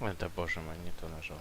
Ой, да боже мой, не то нажал.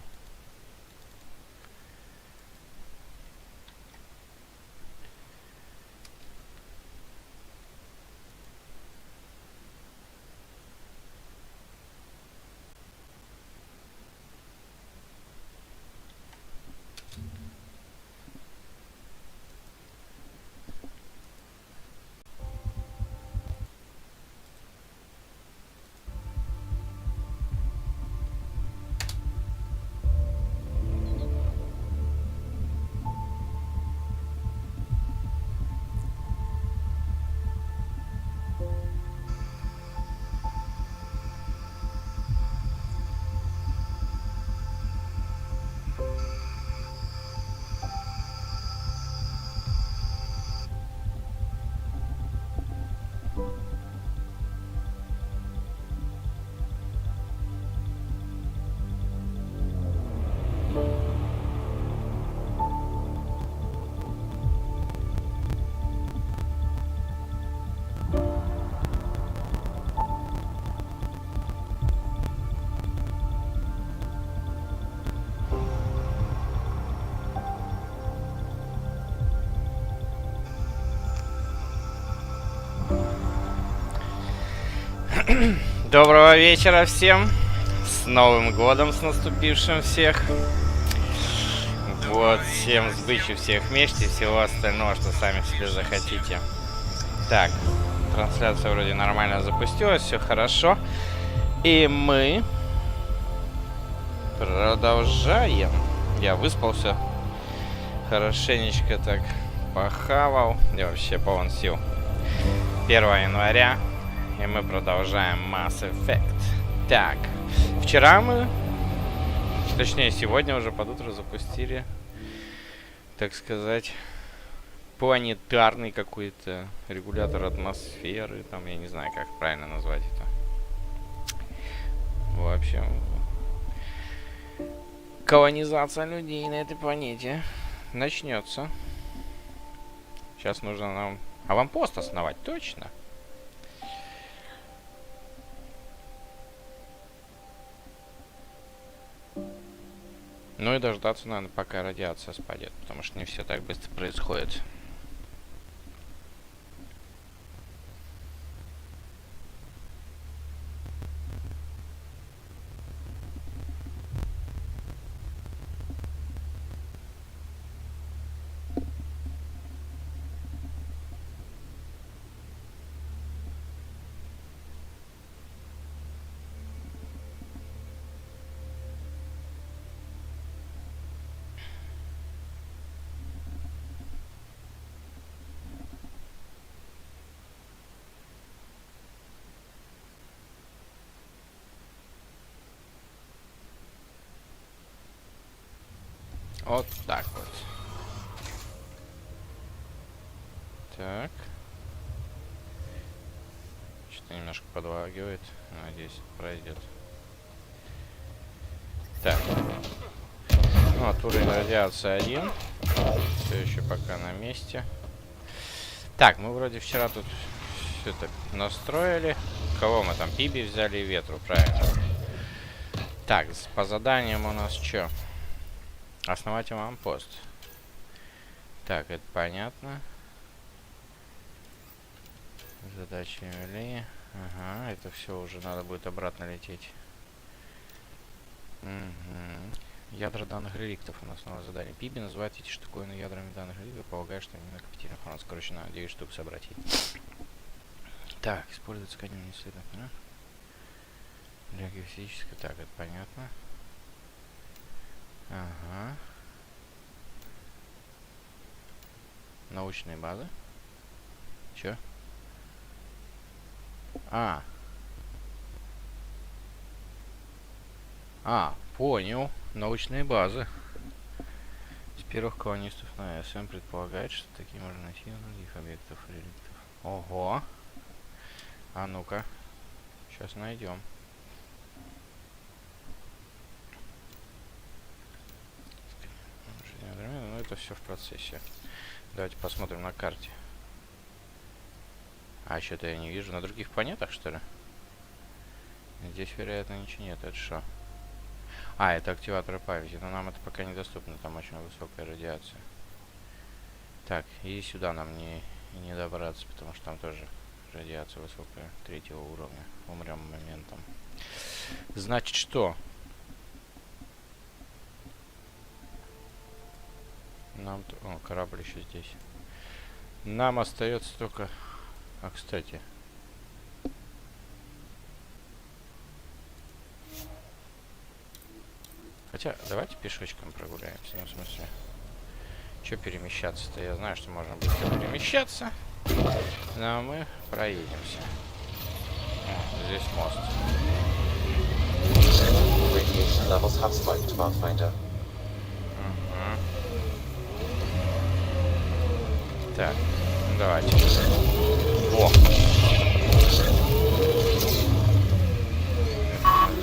Доброго вечера всем! С Новым годом, с наступившим всех! Вот, всем сбычи, всех мечт и всего остального, что сами себе захотите. Так, трансляция вроде нормально запустилась, все хорошо. И мы продолжаем. Я выспался, хорошенечко так похавал. Я вообще полон сил. 1 января. И мы продолжаем Mass Effect. Так, вчера мы, точнее сегодня уже под утро запустили, так сказать, планетарный какой-то регулятор атмосферы. Там, я не знаю, как правильно назвать это. В общем, колонизация людей на этой планете начнется. Сейчас нужно нам аванпост основать, точно. Ну и дождаться, наверное, пока радиация спадет, потому что не все так быстро происходит. Вот так вот. Так. Что-то немножко подлагивает. Надеюсь, пройдет. Так. Ну, вот уровень радиации 1. Все еще пока на месте. Так, мы вроде вчера тут все это настроили. Кого мы там? Пиби взяли и ветру, правильно. Так, по заданиям у нас что? Основать аванпост. Так, это понятно. Задачи ввели. Ага, это все уже надо будет обратно лететь. Угу. Ядра данных реликтов у нас новое задание. Пиби называет эти штуковины ядрами данных реликтов, полагая, что они накопительная информация. Короче, надо 9 штук собрать. Так, используется сканирование исследователя. Для геофизической. Так, это понятно. Ага. Научные базы. Чё? Понял. Научные базы. С первых колонистов на СМ предполагает, что такие можно найти на других объектов реликтов. Ого. А ну-ка. Сейчас найдем. Ну, это все в процессе. Давайте посмотрим на карте. А, что-то я не вижу. На других планетах, что ли? Здесь, вероятно, ничего нет. Это что? А, это активатор памяти, но нам это пока недоступно, там очень высокая радиация. Так, и сюда нам не добраться, потому что там тоже радиация высокая, 3-го уровня. Умрем моментом. Значит, что? Нам... О, корабль еще здесь. Нам остается только... А, кстати... Хотя, давайте пешочком прогуляемся, ну, в смысле... Че перемещаться-то? Я знаю, что можно быстро перемещаться. Но мы проедемся. О, здесь мост. Так, ну давайте. О!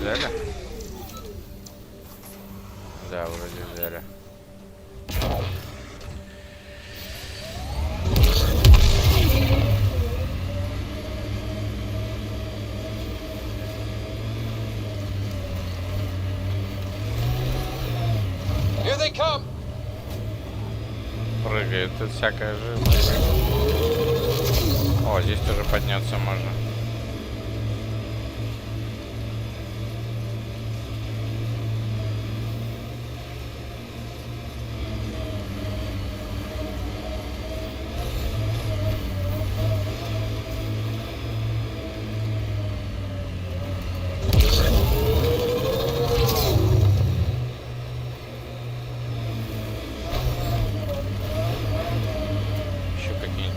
Взяли? Да, вроде взяли. Прыгает тут всякая жизнь. О, здесь тоже подняться можно.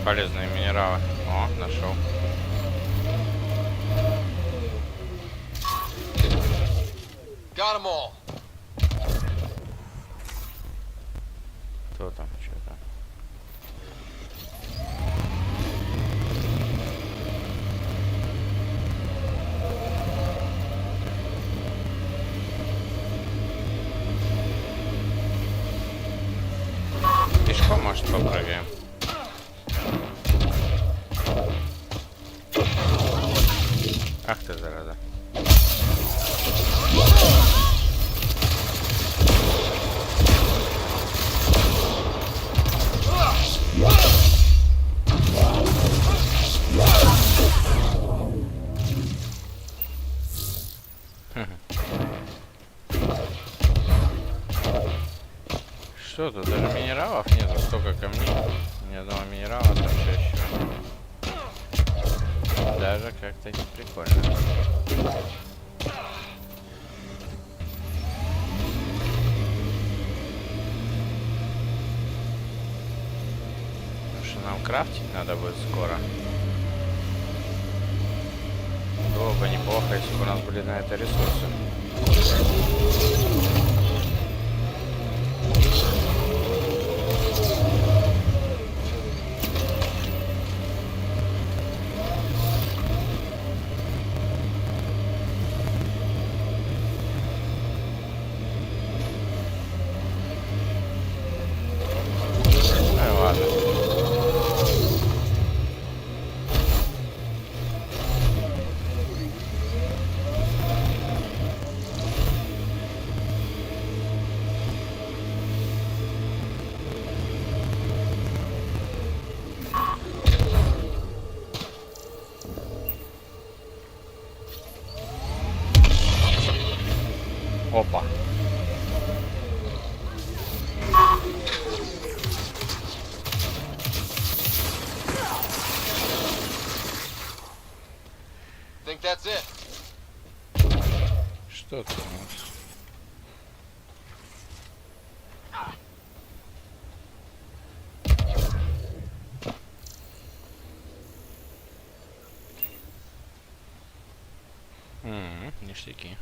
Полезные минералы. О, нашел. Got 'em all. Кто там? Что там? Пешком, может, попрыгаем. Ах ты, зараза. Что тут? Даже минералов нету, столько камней. Ни одного минерала торчащего. Даже как-то не прикольно. Потому что нам крафтить надо будет скоро. Было бы неплохо, если бы у нас были на это ресурсы. Опа. Think that's it. Что тут у нас? Ништяки.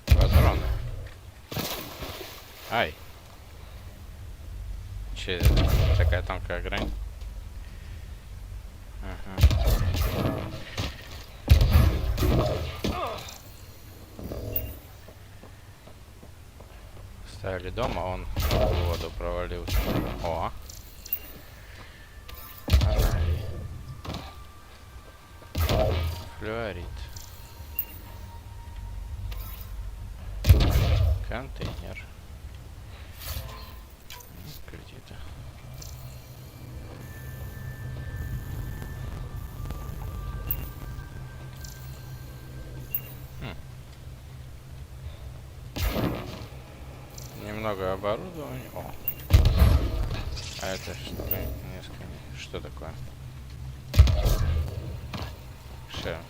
Патроны. Ай. Че это? Такая тонкая грань. Ага. Ставили дома, он в воду провалился. О. Флюорит. Контейнер. Кредиты. Немного оборудования. О. А это что? Что такое? Шерсть.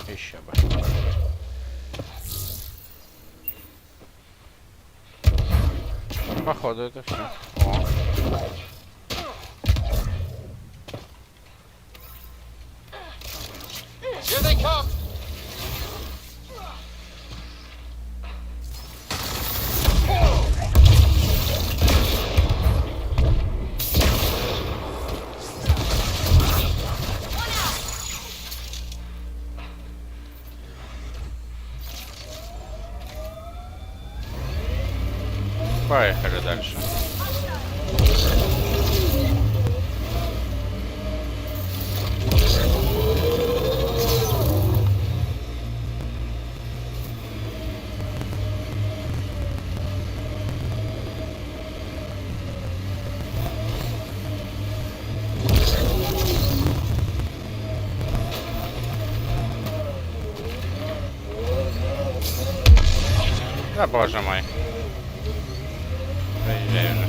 Еще бы. Походу это все. О. Here they come! Поехали дальше. Да, боже мой. Проезжаю же.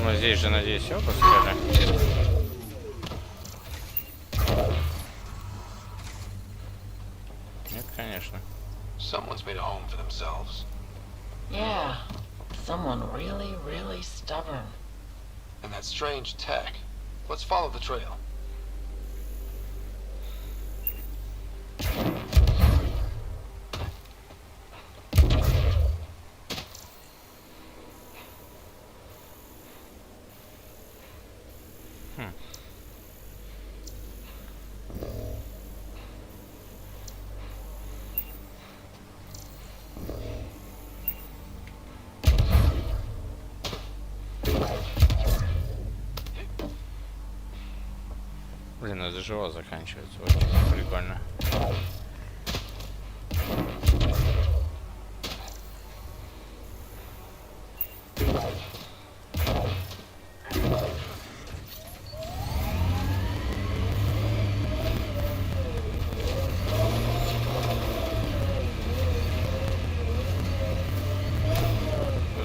Ну, здесь же, надеюсь, все пускали. Нет, конечно. Someone's made a home for themselves. Yeah, someone really, really stubborn. And that strange tech. Let's follow the trail. Блин, это живо заканчивается. Очень прикольно.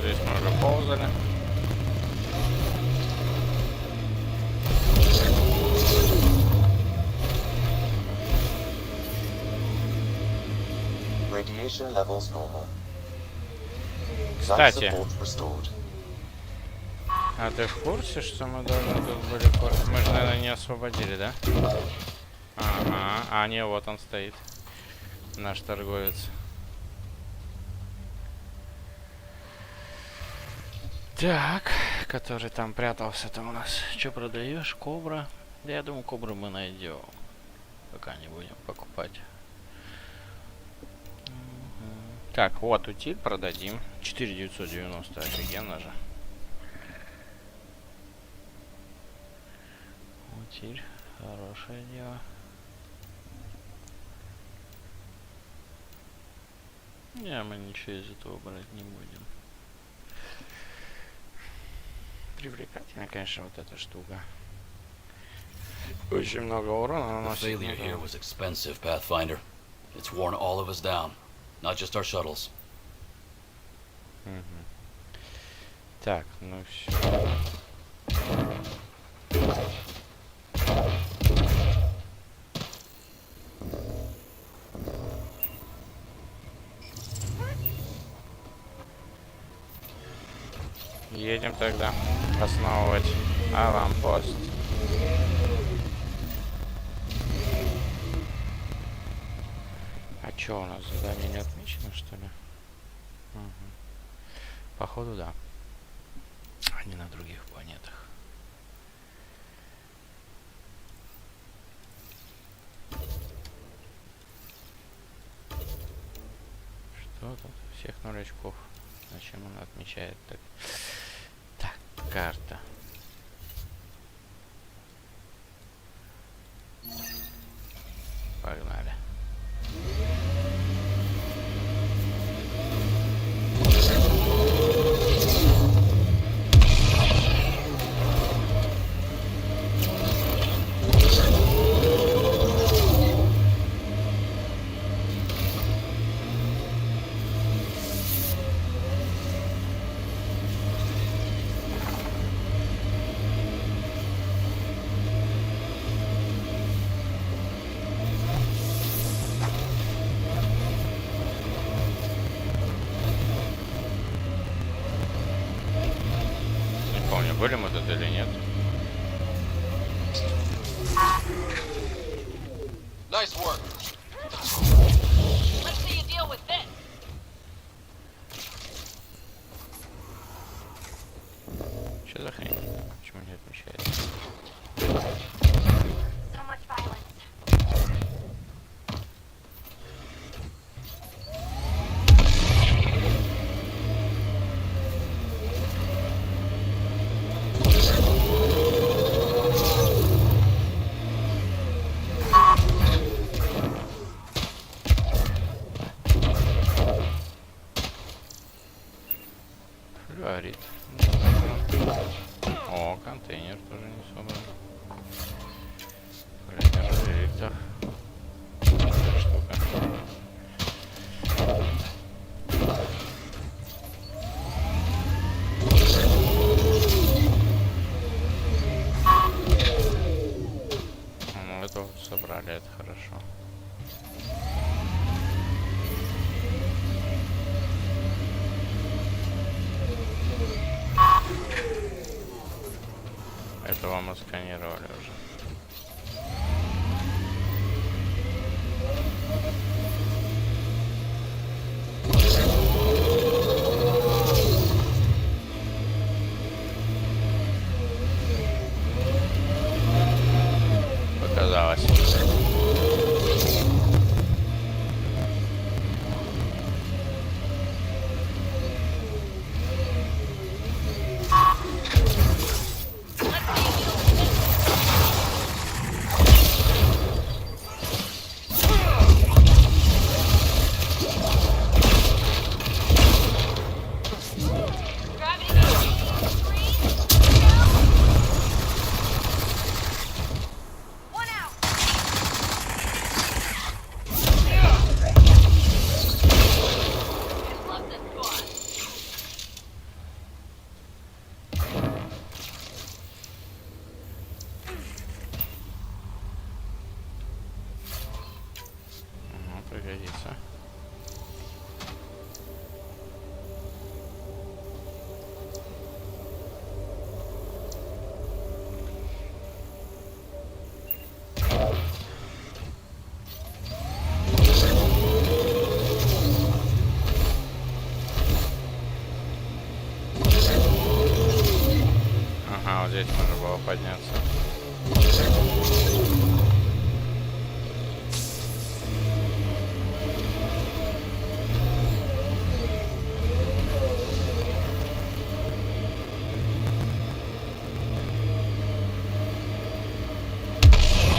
Здесь мы уже ползали. Radiation levels normal. Кстати, Life support restored. а ты в курсе, что мы должны тут были... Мы же, наверное, не освободили, да? Ага, а не, вот он стоит. Наш торговец. Так, который там прятался-то у нас. Что продаешь? Кобра? Да я думаю, кобру мы найдем. Пока не будем покупать. Так, вот утиль продадим. 4990, офигенно же. Утиль, хорошее дело. Не, мы ничего из этого брать не будем. Привлекательно, конечно, вот эта штука. Очень много урона наносит. Failure here was expensive, Pathfinder. It's worn all of us down, not just our shuttles. Так, ну все. Едем тогда основывать аванпост. А чё, у нас задание не отмечено, что ли? Угу. Походу, да. А не на других планетах. Что тут? Всех 0 очков. Зачем он отмечает так? Так, карта. Погнали. Были мы тут или нет? Nice work. Let's see you deal with this. Что за хрень? Почему не отмечается? So much violence. Горит. О, контейнер тоже не собран. Прожектор. Штука. Ну, это вот собрали, это хорошо. Этого мы сканировали уже. Показалось. Пригодится. Ага, вот здесь можно было подняться.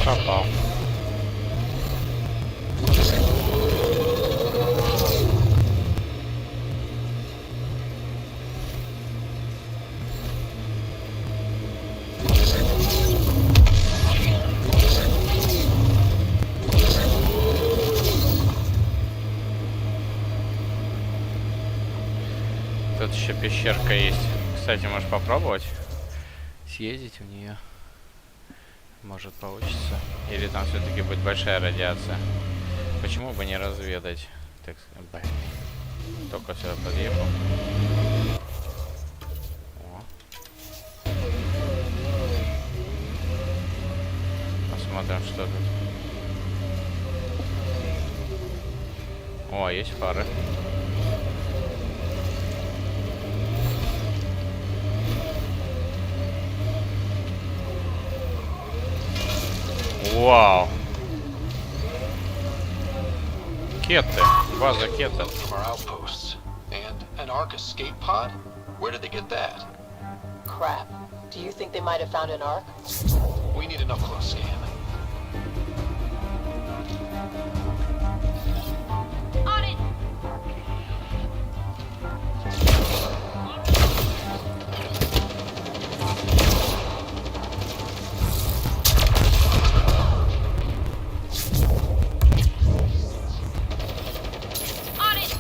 Попал. Тут еще пещерка есть. Кстати, можешь попробовать съездить в нее. Может получится. Или там все-таки будет большая радиация. Почему бы не разведать? Так сказать, только сюда подъехал. О. Посмотрим, что тут. О, есть фары. Вау. Кетты. База кетов. From our outposts. And an Ark escape pod? Where did they get that? Crap. Do you think they might have found an Ark? We need an up-close scan. On it! On it!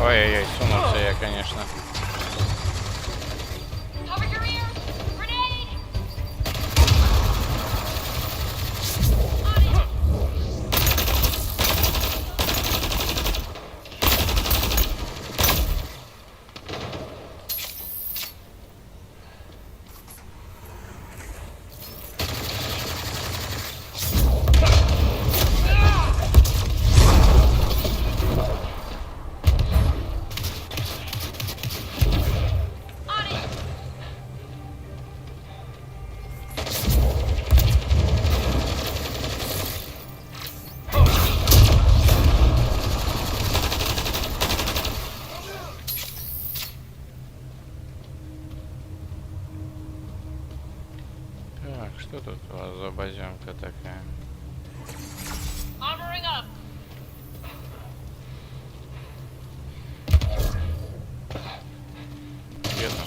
Ой-ой-ой, сунулся я, конечно. Cover your ears! Grenade! On it! On it! Так, что тут у вас за баземка такая? Armoring up! Где там?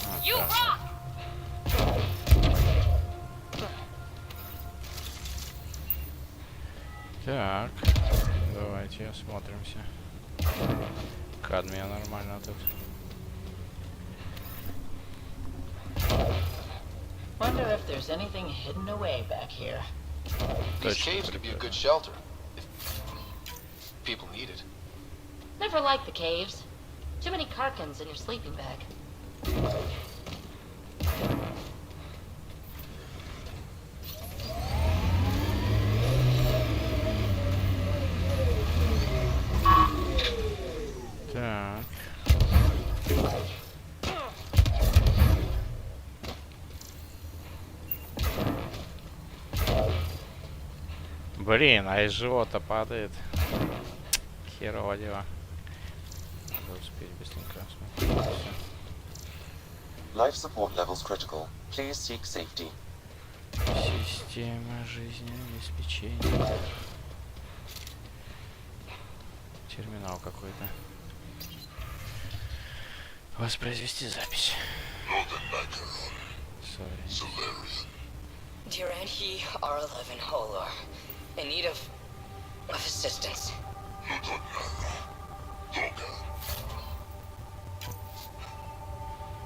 А, You так. rock! Так, давайте осмотримся. Кадмия нормально тут. Wonder if there's anything hidden away back here. These Точно caves could be a прикольно. good shelter. If people need it. Never liked the caves. Too many carcans in your sleeping bag. Так. Блин, а из живота падает. Херово дело. Надо успеть быстренько осмотреть. Life support levels critical. Please seek safety. Система жизнеобеспечения. Терминал какой-то. Воспроизвести запись. Sorry. Dear Aunt He, R11 Holor. In need of assistance.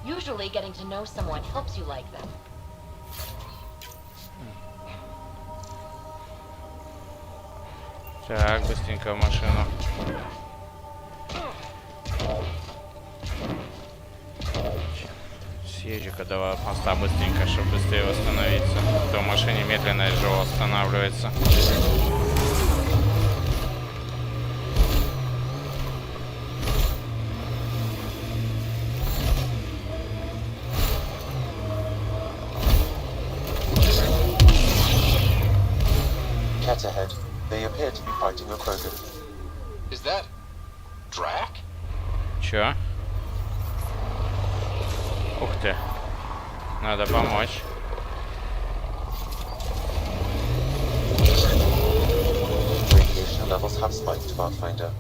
Usually getting to know someone helps you like them. Так, быстренько в машину. Съезжу-ка до моста быстренько, чтобы быстрее восстановиться. А то в машине медленно и живо останавливается. Cat ahead. They appear to be fighting a Krogan. Is that Drac? Чё? Ух ты. Надо помочь. Radiation levels have spiked, Pathfinder.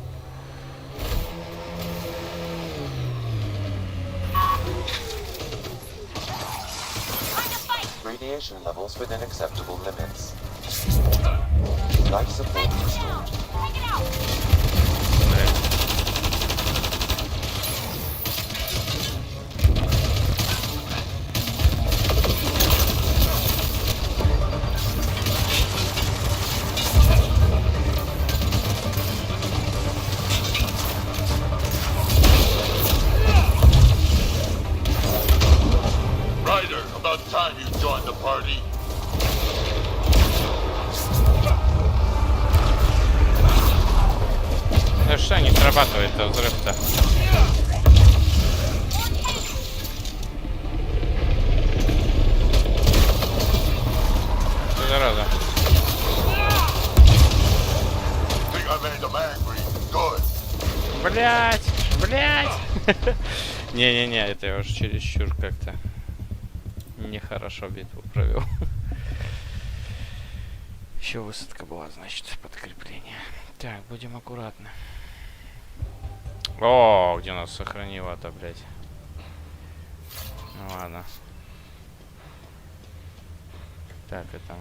Radiation levels within acceptable limits. Life support restored. Да что не срабатывает-то взрыв-то? Что зараза? Think I made them angry. Good. Блять! Блять! Не-не-не, это я уж чересчур как-то нехорошо битву провел. Еще высадка была, значит, подкрепление. Так, будем аккуратны. О, где нас сохранило-то, блядь. Ну ладно. Так, это...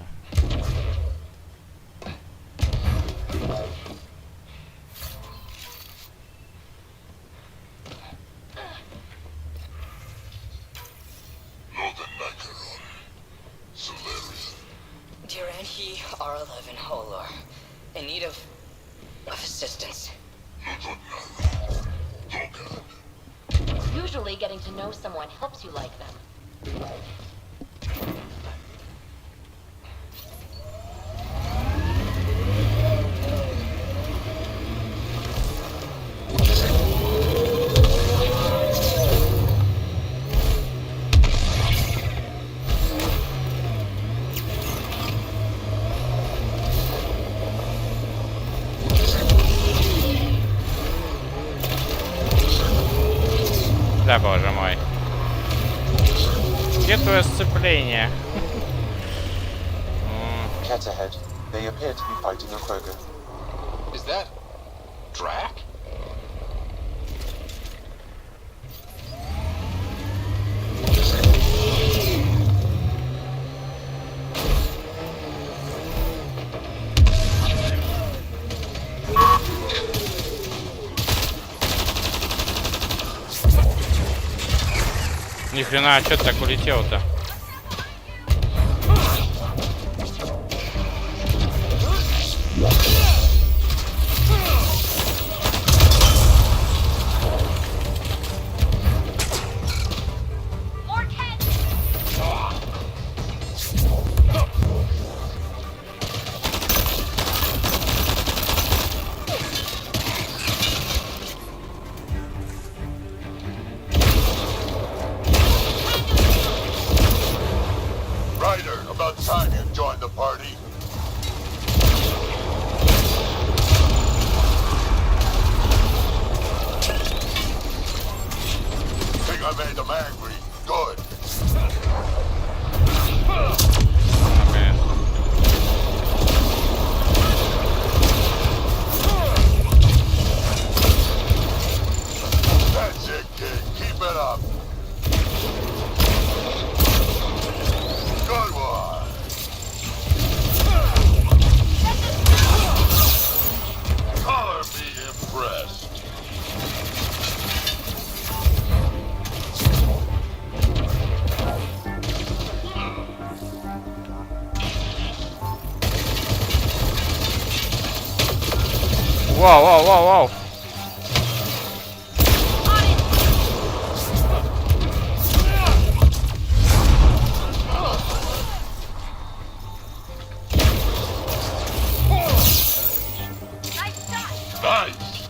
Dear Aunt, he R11 Holor, in need of assistance. Usually getting to know someone helps you like them. Да, боже мой. Где твое сцепление? Cat ahead. They appear to be fighting a Kroger. Is that Drac? Ни хрена, а чё ты так улетел-то? Ryder, about time you joined the party. Think I made them angry. Good. That's it, kid. Keep it up. Good one. Color me impressed. Вау, вау, вау, вау. Nice.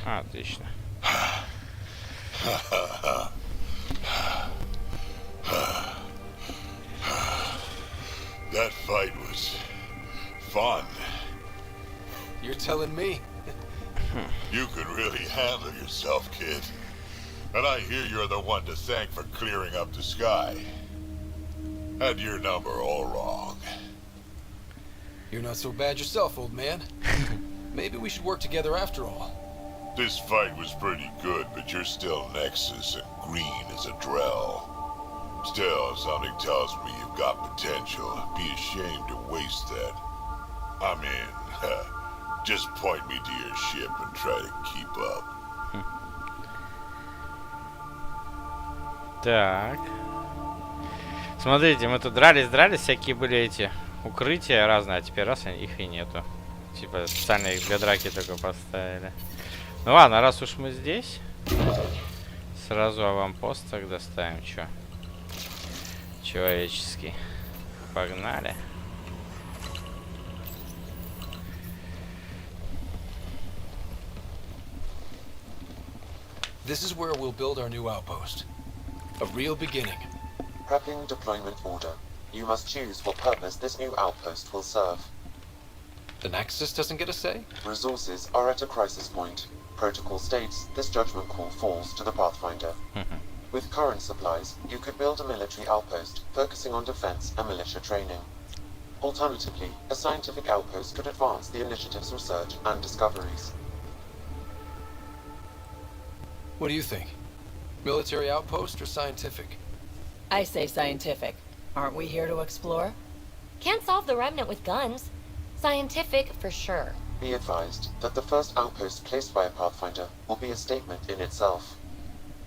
Отлично. That fight was fun. You're telling me? You could really handle yourself, kid. And I hear you're the one to thank for clearing up the sky. Had your number all wrong. You're not so bad yourself, old man. Maybe we should work together after all. This fight was pretty good, but you're still Nexus and green as a Drell. Still, something tells me you've got potential. Be ashamed to waste that. I mean, just point me to your ship and try to keep up. Так. Смотрите, мы тут дрались, всякие были эти укрытия разные, а теперь раз их и нету. Типа специально их для драки только поставили. Ну ладно, раз уж мы здесь, Сразу аванпост тогда ставим, чё? Человеческий. Погнали. This is where we'll build our new outpost. A real beginning. Prepping deployment order. You must choose what purpose this new outpost will serve. The Nexus doesn't get a say? Resources are at a crisis point. Protocol states this judgment call falls to the Pathfinder. With current supplies, you could build a military outpost, focusing on defense and militia training. Alternatively, a scientific outpost could advance the initiative's research and discoveries. What do you think? Military outpost or scientific? I say scientific. Aren't we here to explore? Can't solve the remnant with guns. Scientific for sure. Be advised that the first outpost placed by a Pathfinder will be a statement in itself.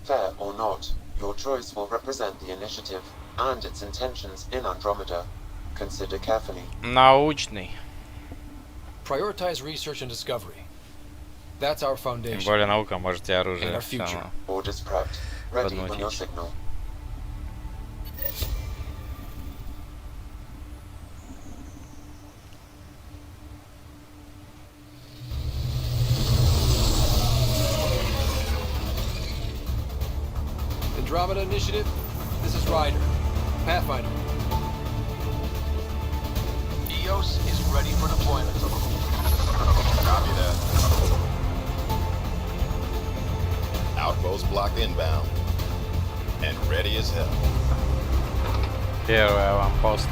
Fair or not, your choice will represent the initiative and its intentions in Andromeda. Consider carefully. Научный. Prioritize research and discovery. That's our Тем foundation. более наука можете And оружие our future. Orders prepped. Ready on your Подмутить. signal. Andromeda Initiative, this is Ryder. Pathfinder. EOS is ready for deployment. Copy that. Outpost blocked inbound. And ready as hell. Первый аванпост.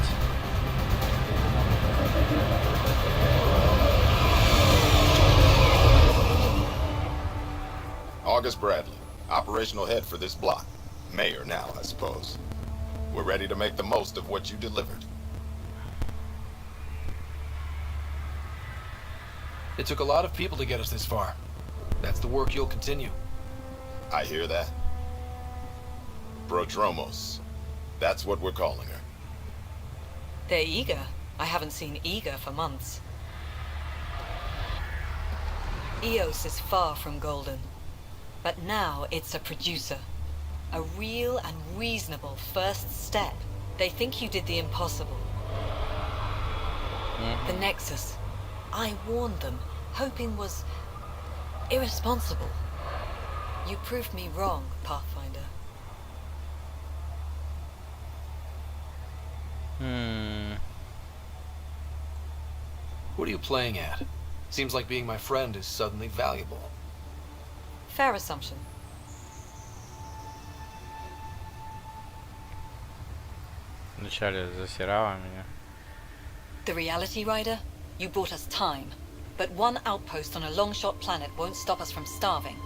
August Bradley, operational head for this block. Mayor now, I suppose. We're ready to make the most of what you delivered. It took a lot of people to get us this far. That's the work you'll continue. I hear that. Prodromos. That's what we're calling her. They're eager. I haven't seen eager for months. EOS is far from golden. But now it's a producer. A real and reasonable first step. They think you did the impossible. The Nexus. I warned them, hoping was irresponsible. You proved me wrong, Pathfinder. What are you playing at? Seems like being my friend is suddenly valuable. Fair assumption. Вначале засирала меня. The reality, Rider? You brought us time. But one outpost on a long-shot planet won't stop us from starving.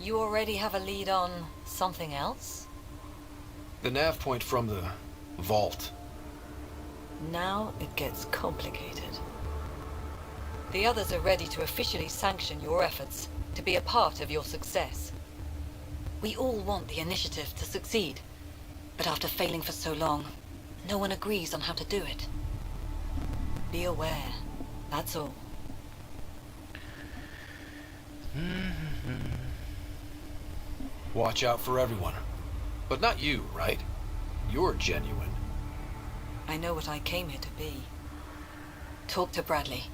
You already have a lead on something else? The nav point from the vault. Now it gets complicated. The others are ready to officially sanction your efforts, to be a part of your success. We all want the initiative to succeed, but after failing for so long, no one agrees on how to do it. Be aware, that's all. Watch out for everyone. But not you, right? You're genuine. I know what I came here to be. Talk to Bradley.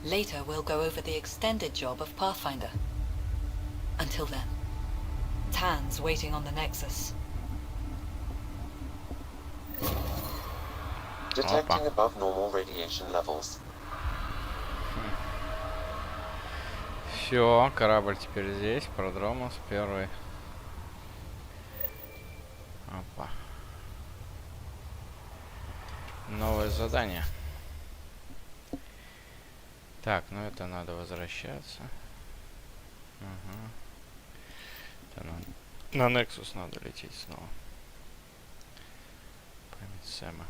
Later we'll go over the extended job of Pathfinder. Until then, Tan's waiting on the Nexus. Detecting above normal radiation levels. Все, корабль теперь здесь. Продромос первый. Опа. Новое задание. Так, ну это надо возвращаться. Ага. Это на Nexus надо лететь снова. Память Сэма.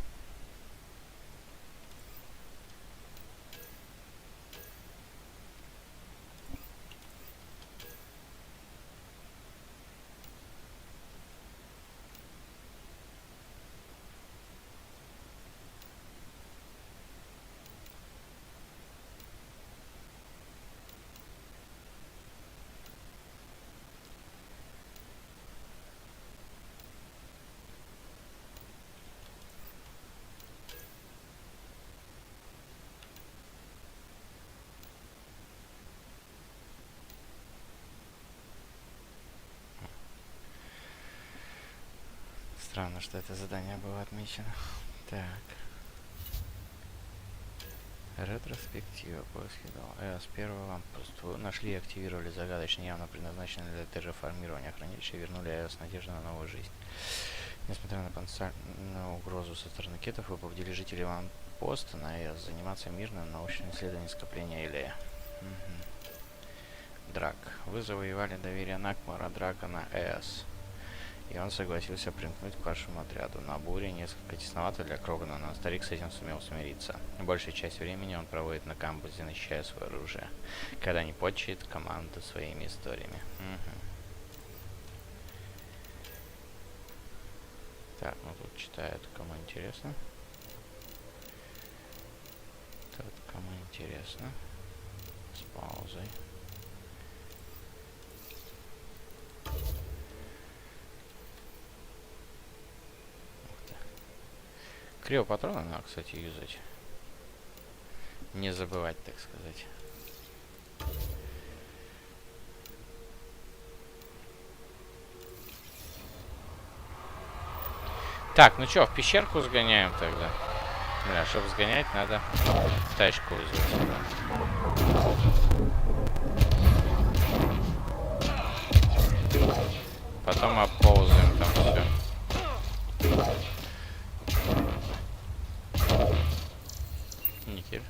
Странно, что это задание было отмечено. Так. Ретроспектива. Поиски дал. Первый лампост. Вы нашли и активировали загадочный, явно предназначенный для терраформирования хранилища и вернули с надеждой на новую жизнь. Несмотря на потенциальную угрозу со стороны кетов, вы побудили жителей лампоста на заниматься мирным научным исследованием скопления Илея. Драк. Вы завоевали доверие Накмара Дракона Эос, и он согласился примкнуть к вашему отряду. На буре несколько тесновато для Крогана, но старик с этим сумел смириться. Большую часть времени он проводит на камбузе, защищая свое оружие, когда не подчит команду своими историями. Так, ну тут читают, кому интересно. Тут кому интересно. С паузой. Криопатроны надо, кстати, юзать. Не забывать, так сказать. Так, ну чё, в пещерку сгоняем тогда. Бля, чтобы сгонять, надо тачку вызвать. Потом оползаем там все. Никель.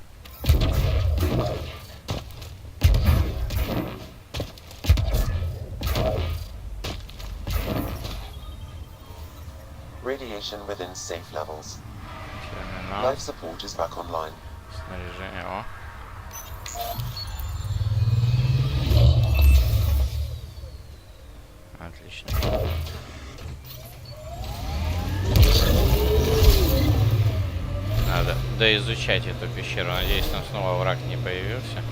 Radiation within safe levels. Терминал. Life support is back online. Снаряжение. О. Отлично. Надо доизучать эту пещеру. Надеюсь, там снова враг не появился.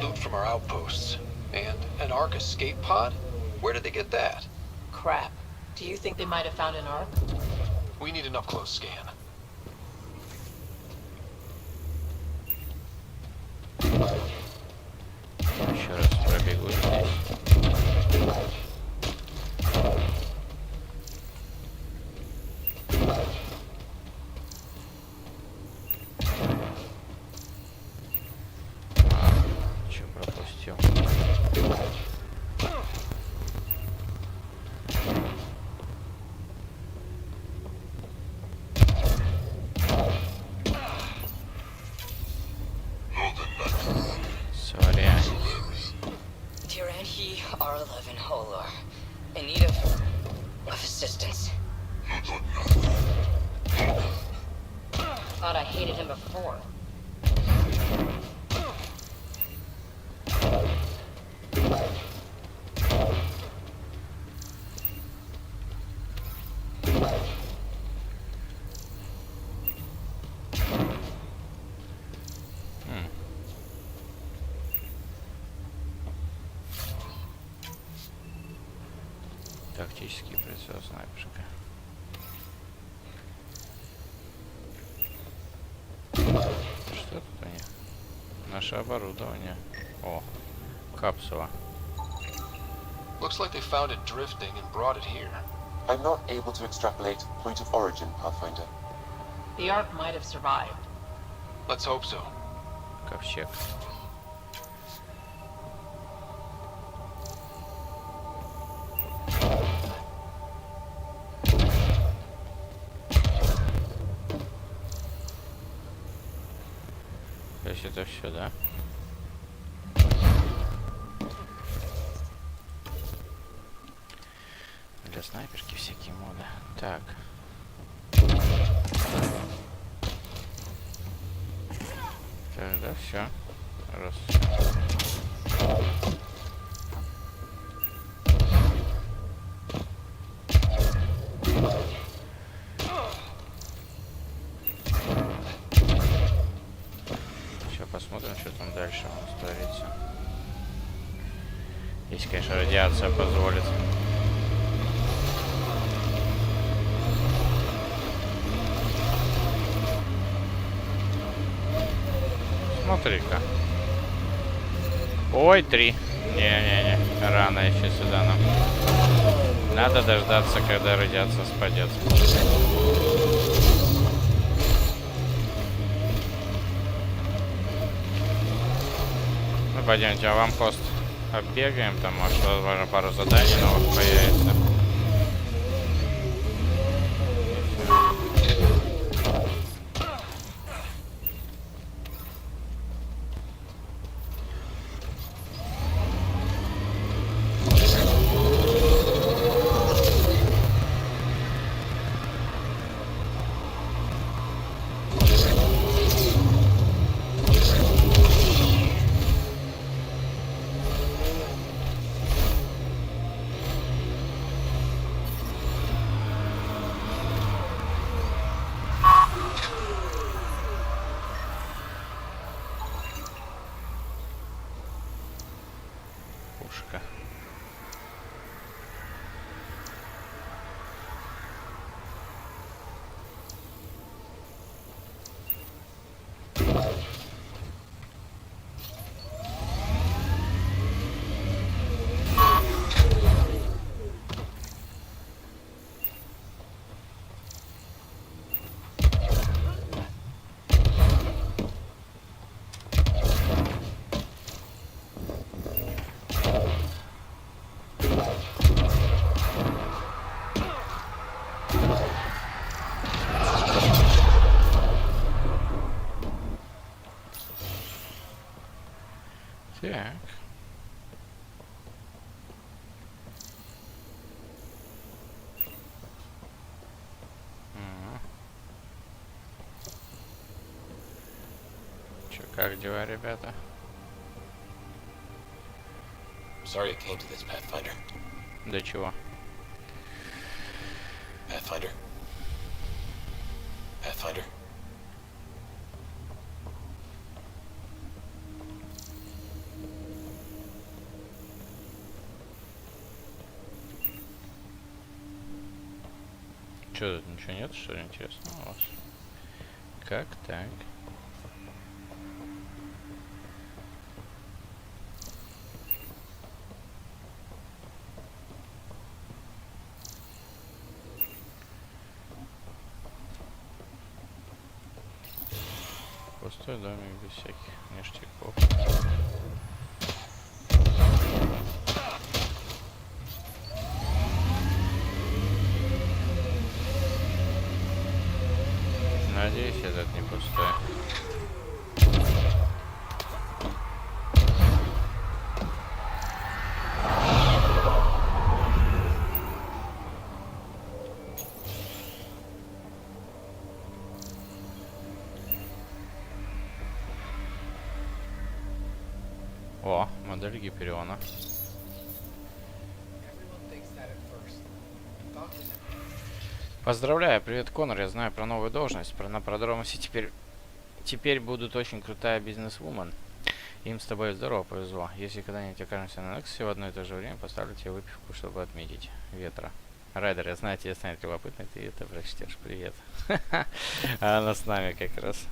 Loot from our outposts. And an Ark escape pod? Where did they get that? Crap. Do you think they might have found an Ark? We need an up-close scan. Еще раз пробегу здесь. Что пропустил? Сорян. Tyranny R11 Holor. In need of assistance. Thought I hated him before. Тактический прицел снайперка. Что тут у них? Наше оборудование. О, капсула. Looks like they found it drifting and brought it here. I'm not able to extrapolate point of origin, Pathfinder. The Ark might have survived. Let's hope so. Ковчег. То есть это все, да? Для снайперки всякие моды. Так. Тогда все. Раз. Сейчас посмотрим, что там дальше у нас творится. Если, конечно, радиация позволит. Смотри-ка. Ой, 3. Не-не-не, рано еще сюда нам. Надо дождаться, когда радиация спадет. Ну, пойдемте, аванпост оббегаем, там, может, возможно, пару заданий новых появится. Пушка. Так. Чё, как дела, ребята? Sorry it came to this, Pathfinder. До чего? Pathfinder. Pathfinder. Чё тут ничего нет, что ли, интересного у вас? Как так? Пустой домик без всяких ништяков. Надеюсь, этот не пустой. О, модель Гипериона. Поздравляю, привет, Конор. Я знаю про новую должность. На Продромосе теперь будут очень крутая бизнес-вумен. Им с тобой здорово повезло. Если когда-нибудь окажемся на Нексусе в одно и то же время, поставлю тебе выпивку, чтобы отметить. Ветра. Райдер, я знаю, тебе станет любопытно, ты это прочтешь. Привет. А она с нами как раз.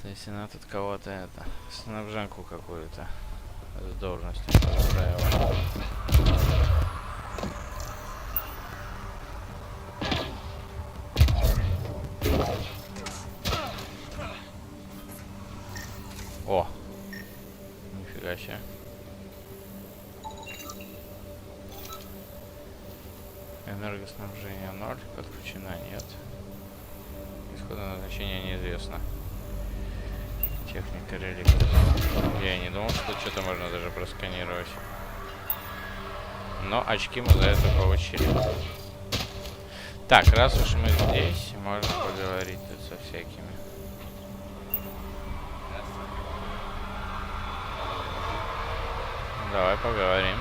То есть она тут кого-то это, снабженку какую-то с должностью устраивала. О! Нифига себе. Энергоснабжение 0, подключена нет. Исходное назначение неизвестно. Техника реликта. Я и не думал, что что-то можно даже просканировать. Но очки мы за это получили. Так, раз уж мы здесь, можно поговорить тут со всякими. Давай поговорим.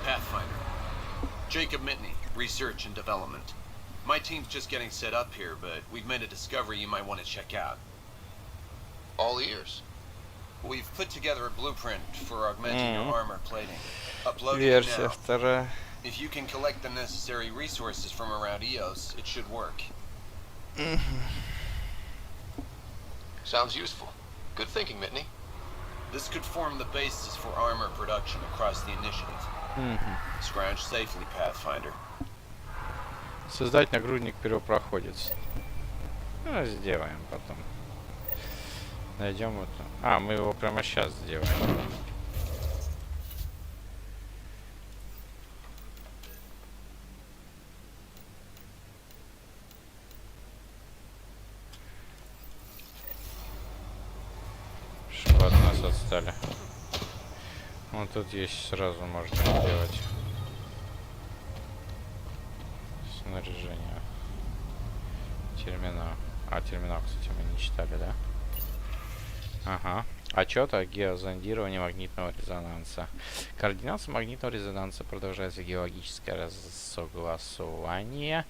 Pathfinder. Jacob Mitney, Research and Development. My team's just getting set up here, but we've made a discovery you might want to check out. All ears. We've put together a blueprint for augmenting your armor plating. Upload it Версия now. вторая. If you can collect the necessary resources from around EOS, it should work. Sounds useful. Good thinking, Mitney. This could form the basis for armor production across the initiative. Scratch safely, Pathfinder. Создать нагрудник первопроходец. Ну, сделаем потом. Найдем вот. А, мы его прямо сейчас сделаем. Чтобы от нас отстали. Вот тут есть, сразу можно сделать. Снаряжение. Терминал. А, терминал, кстати, мы не читали, да? Ага. Отчет о геозондировании магнитного резонанса. Координация магнитного резонанса продолжается геологическое согласование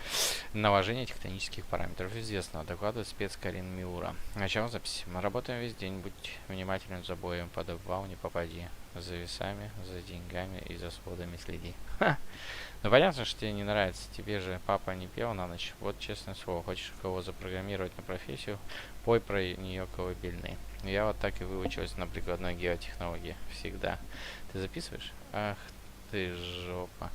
наложения тектонических параметров. Известно, докладывает спец Карин Миура. Начало записи. Мы работаем весь день. Будь внимателен за боем. Под обвал не попади. За весами, за деньгами и за сводами следи. Ха! Ну понятно, что тебе не нравится. Тебе же папа не пел на ночь. Вот честное слово. Хочешь кого запрограммировать на профессию? Пой про нее колыбельные. Я вот так и выучилась на прикладной геотехнологии. Всегда. Ты записываешь? Ах ты жопа.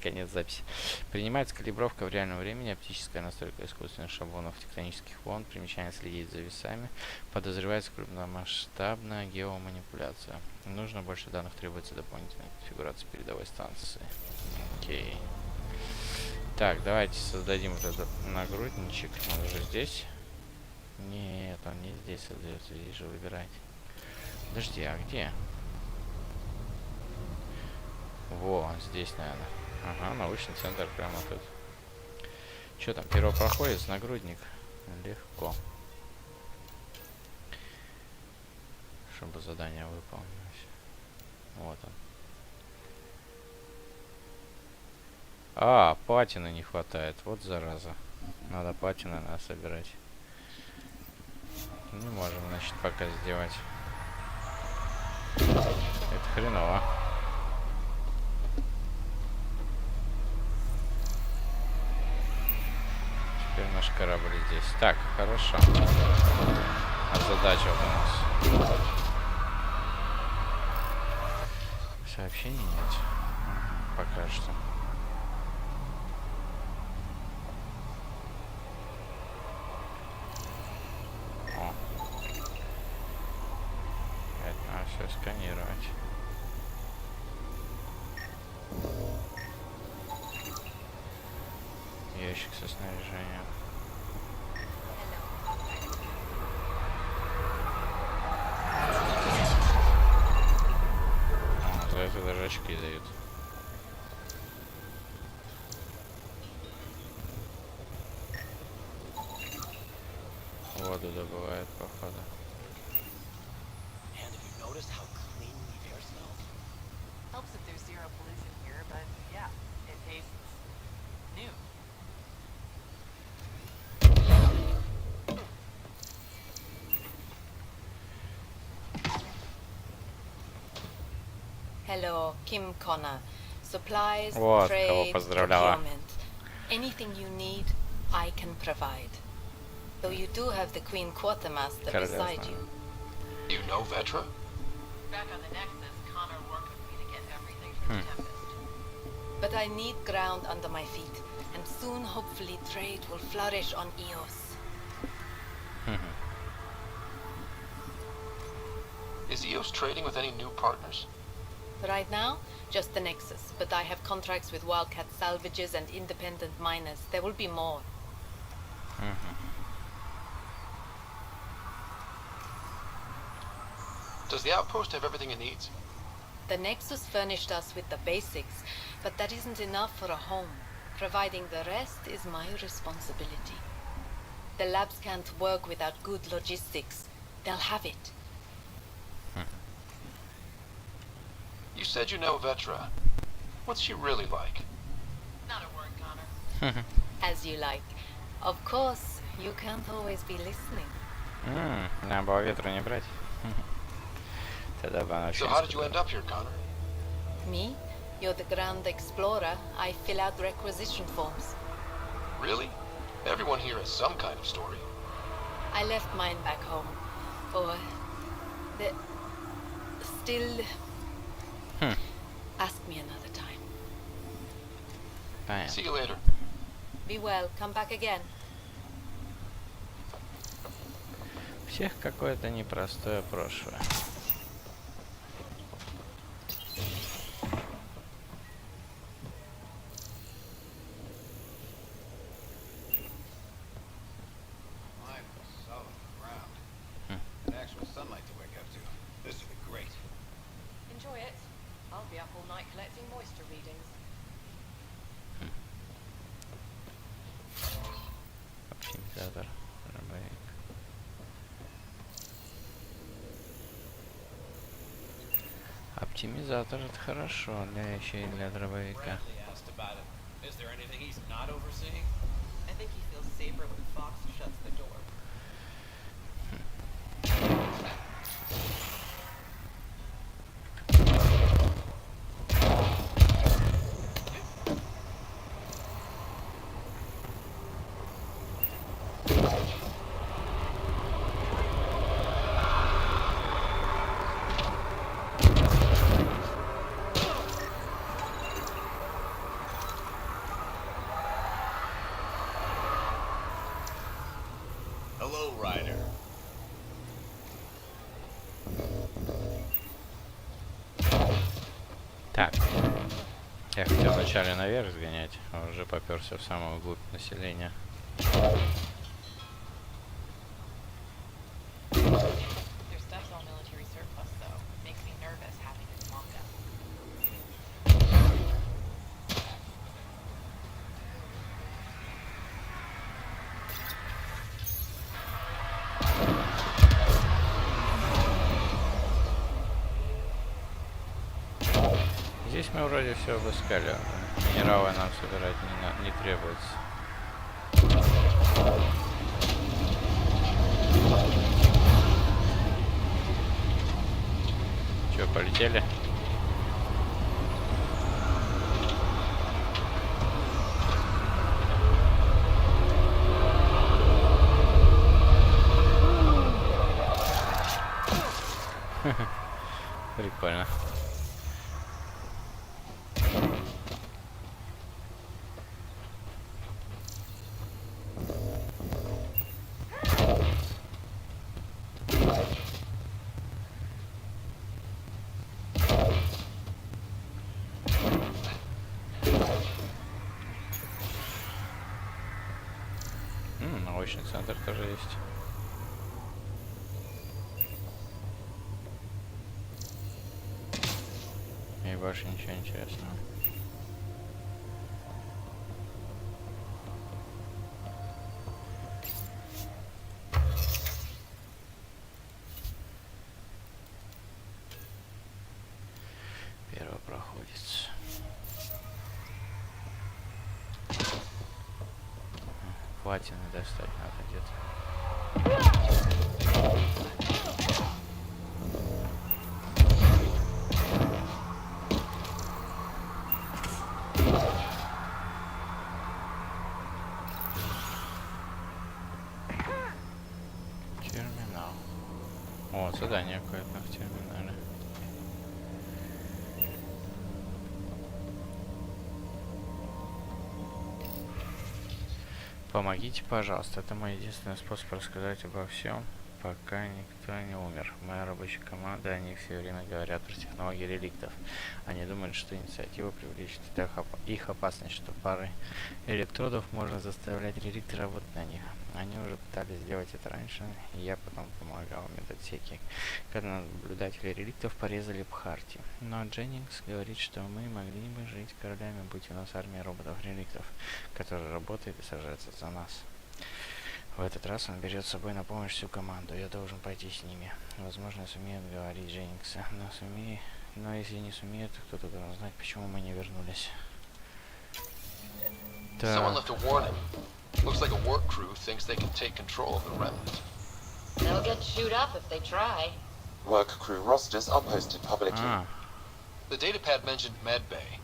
Конец записи. Принимается калибровка в реальном времени. Оптическая настройка искусственных шаблонов тектонических волн. Примечание следить за весами. Подозревается крупномасштабная геоманипуляция. Нужно больше данных, требуется дополнительная конфигурация передовой станции. Окей. Так, давайте создадим вот этот нагрудничек. Он уже здесь. Нет, он не здесь создается, здесь же выбирать. Подожди, а где? Во, здесь, наверное. Ага, научный центр прямо тут. Что там, первопроходец, нагрудник? Легко. Чтобы задание выполнилось. Вот он. А, платины не хватает. Вот зараза. Надо платины собирать. Не можем, значит, пока сделать. Это хреново. Теперь наш корабль здесь. Так, хорошо. А задача вот у нас. Сообщений нет. Пока что. Все сканировать. Ящик со снаряжением. А, за это даже очки дают. Воду добывает, походу. Notice how clean the air smells? Helps if there's zero pollution here, but yeah, it tastes new. Hello, Kim Connor. Supplies, Вот, trade, кого поздравляла. procurement. Anything you need, I can provide. Though you do have the Queen Quartermaster beside you. You know Vetra? Back on the Nexus, Connor worked with me to get everything from Tempest. But I need ground under my feet, and soon, hopefully, trade will flourish on Eos. Is Eos trading with any new partners? Right now, just the Nexus, but I have contracts with Wildcat salvages and independent miners. There will be more. Does the outpost have everything it needs? The Nexus furnished us with the basics, but that isn't enough for a home. Providing the rest is my responsibility. The labs can't work without good logistics. They'll have it. You said you know Vetra. What's she really like? Not a word, Connor. As you like. Of course, you can't always be listening. Нам было ветра не брать. Тогда бы она So how did you end up here, Connor? Me? You're the Grand Explorer. I fill out requisition forms. Really? Everyone here has some kind of story. I left mine back home. before. But still, ask me another time. Понятно. See you later. Be well. Come back again. У всех какое-то непростое прошлое. Enjoy it. I'll be up all night collecting moisture readings. Оптимизатор. Дробовик. Оптимизатор это хорошо, еще и для дробовика. I think he feels safer when Fox shuts the door. Hello, Ryder. Так. Я хотел вначале наверх сгонять, а уже попёрся в самую глубь населения. Their stuff's all military surplus, though. Makes me nervous having it locked up. Здесь мы вроде все обыскали. Минералы нам собирать не требуется. Че, полетели? Прикольно. Научный центр тоже есть. И больше ничего интересного. Первопроходец. Платины достать надо где-то. Терминал. О, задание какое-то в терминале. Помогите, пожалуйста. Это мой единственный способ рассказать обо всем, пока никто не умер. Моя рабочая команда, они все время говорят про технологии реликтов. Они думают, что инициатива привлечет их опасность, что пары электродов можно заставлять реликты работать на них. Они уже пытались сделать это раньше, и я потом помогал в медотсеке, когда наблюдатели реликтов порезали Бхарти. Но Дженнингс говорит, что мы могли бы жить королями, будь у нас армия роботов-реликтов, которая работает и сражается за нас. В этот раз он берет с собой на помощь всю команду. Я должен пойти с ними. Возможно, я сумею отговорить Дженнингса, но если не сумею, то кто-то должен знать, почему мы не вернулись. Так. Looks like a work crew thinks they can take control of the remnant. They'll get chewed up if they try. Work crew rosters are posted publicly. The datapad mentioned medbay.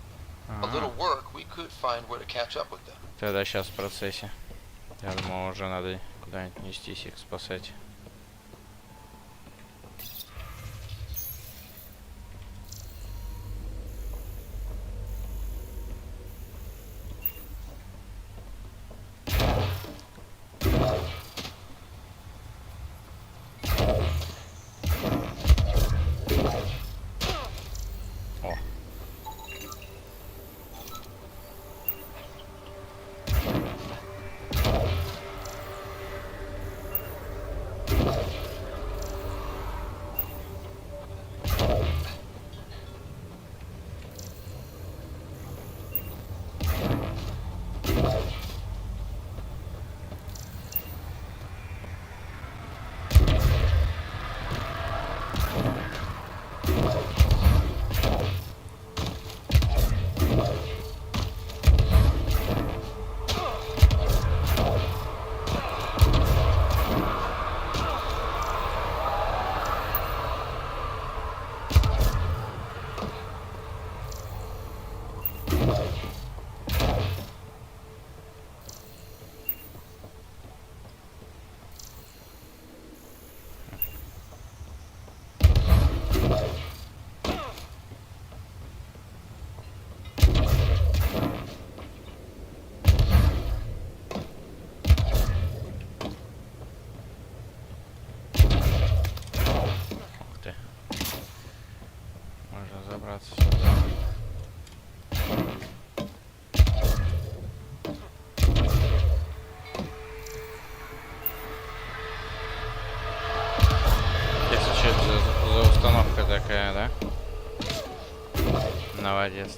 A little work, we could find where to catch up with them. Тогда сейчас в процессе. Я думал, уже надо куда-нибудь нестись их спасать. такая, да? Молодец.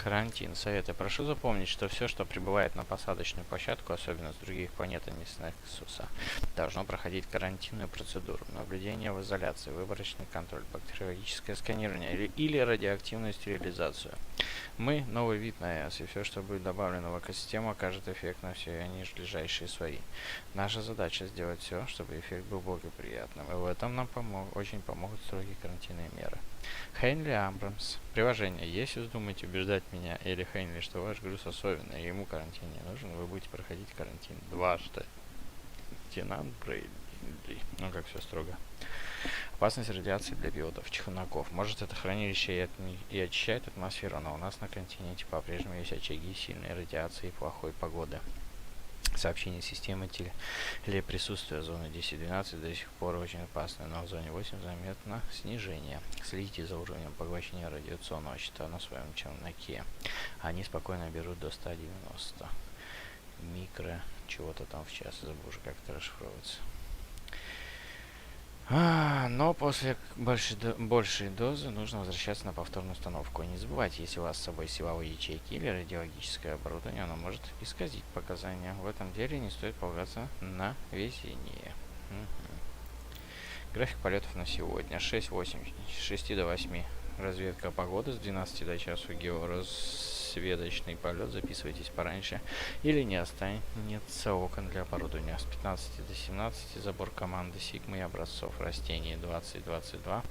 Карантин. Советы. Прошу запомнить, что все, что прибывает на посадочную площадку, особенно с других планет и Нексуса, должно проходить карантинную процедуру. Наблюдение в изоляции, выборочный контроль, бактериологическое сканирование или радиоактивную стерилизацию. Мы новый вид на ЭС, и все, что будет добавлено в экосистему, окажет эффект на все ближайшие свои. Наша задача сделать все, чтобы эффект был благоприятным, и в этом нам очень помогут строгие карантинные меры. Хенли Абрамс. Приложение. Если вздумаете убеждать меня или Хенли, что ваш груз особенный, и ему карантин не нужен, вы будете проходить карантин дважды. Лейтенант Брейдли. Ну, как все строго. Опасность радиации для пилотов, чехунаков. Может, это хранилище и очищает атмосферу, но у нас на континенте по-прежнему есть очаги сильной радиации и плохой погоды. Сообщение системы телеприсутствия зоны 10-12 до сих пор очень опасно, но в зоне 8 заметно снижение. Следите за уровнем поглощения радиационного щита на своем челноке. Они спокойно берут до 190 микро чего-то там в час. Забыл уже, как это расшифровывается. Но после большей дозы нужно возвращаться на повторную установку. Не забывайте, если у вас с собой силовые ячейки или радиологическое оборудование, оно может исказить показания. В этом деле не стоит полагаться на везение. График полетов на сегодня. 6 до 8 разведка погоды, с 12 до часу георазведочный полет. Записывайтесь пораньше, или не останется окон для оборудования. С 15 до 17 забор команды Сигма и образцов растений. 20-22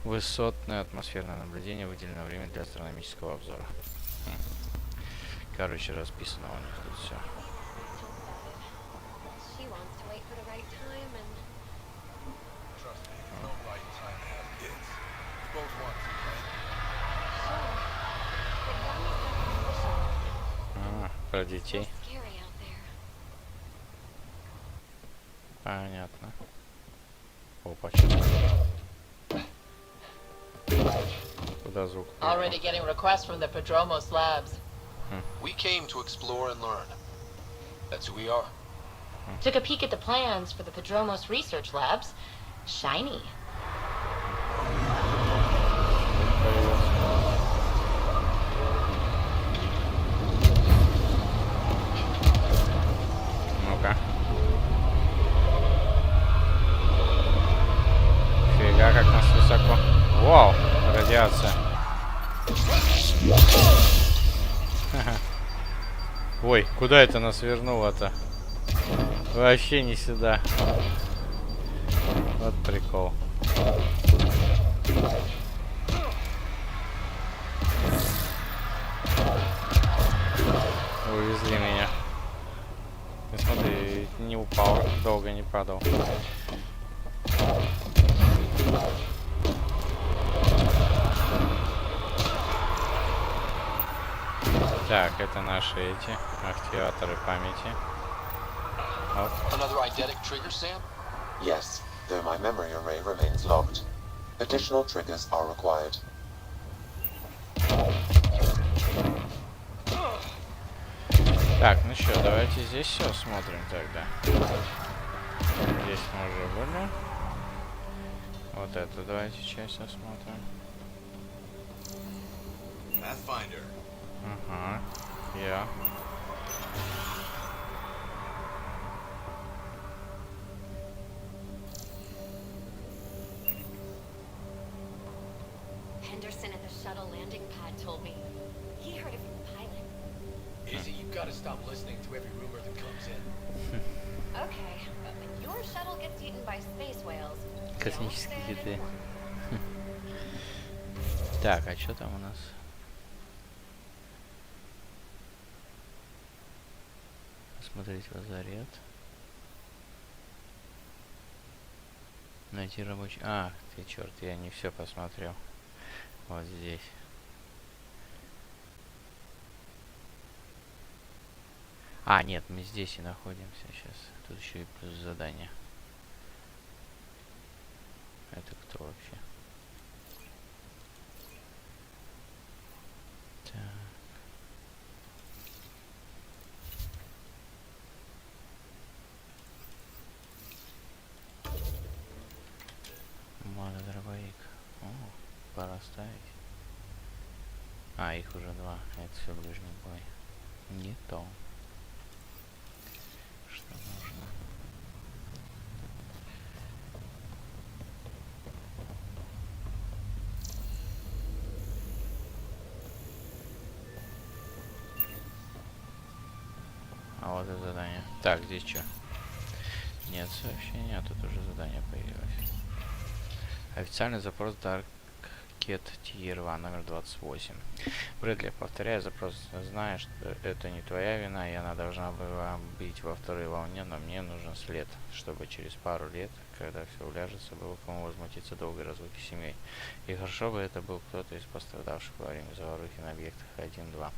высотное атмосферное наблюдение, выделено время для астрономического обзора. Короче, расписано у них тут все. Про детей. Понятно. Опа, куда звук? Already getting requests from the Podromos labs. We came to explore and learn. That's who we are. Took a peek at the plans for the Podromos research labs. Shiny. Ну-ка. Фига, как нас высоко. Вау, радиация. Ой, куда это нас вернуло-то? Вообще не сюда. Вот прикол. Увезли меня. Ты смотри, не упал, долго не падал. Так, это наши эти активаторы памяти. Оп. Another eidetic trigger, Sam? Yes, though my memory array remains locked. Additional triggers are required. Так, ну что, давайте здесь все смотрим тогда. Здесь мы уже были. Вот это давайте часть осмотрим. Pathfinder. Ага, я. Henderson at the shuttle landing pad told me. He heard it from the pilot. Izzy, you've got to stop listening to every rumor that comes in. Okay, but when your shuttle gets eaten by space whales, Космические киты. Так, а что там у нас? Посмотреть лазарет. Найти рабочий... А, ты черт, я не все посмотрел. Вот здесь. А, нет, мы здесь и находимся сейчас. Тут еще и плюс задание. Это кто вообще? Так. это дробовик. О, пора ставить. А, их уже два. Это все ближний бой. Не то, что нужно. А вот это задание. Так, здесь что? Нет сообщения, а тут уже задание появилось. Официальный запрос Dark Tier 1 номер 28. Брэдли, повторяю запрос, зная, что это не твоя вина, и она должна была быть во второй волне, но мне нужен след, чтобы через пару лет, когда все уляжется, было кому возмутиться долгой разлуки семей. И хорошо бы это был кто-то из пострадавших во время заварухи на объектах 1-2.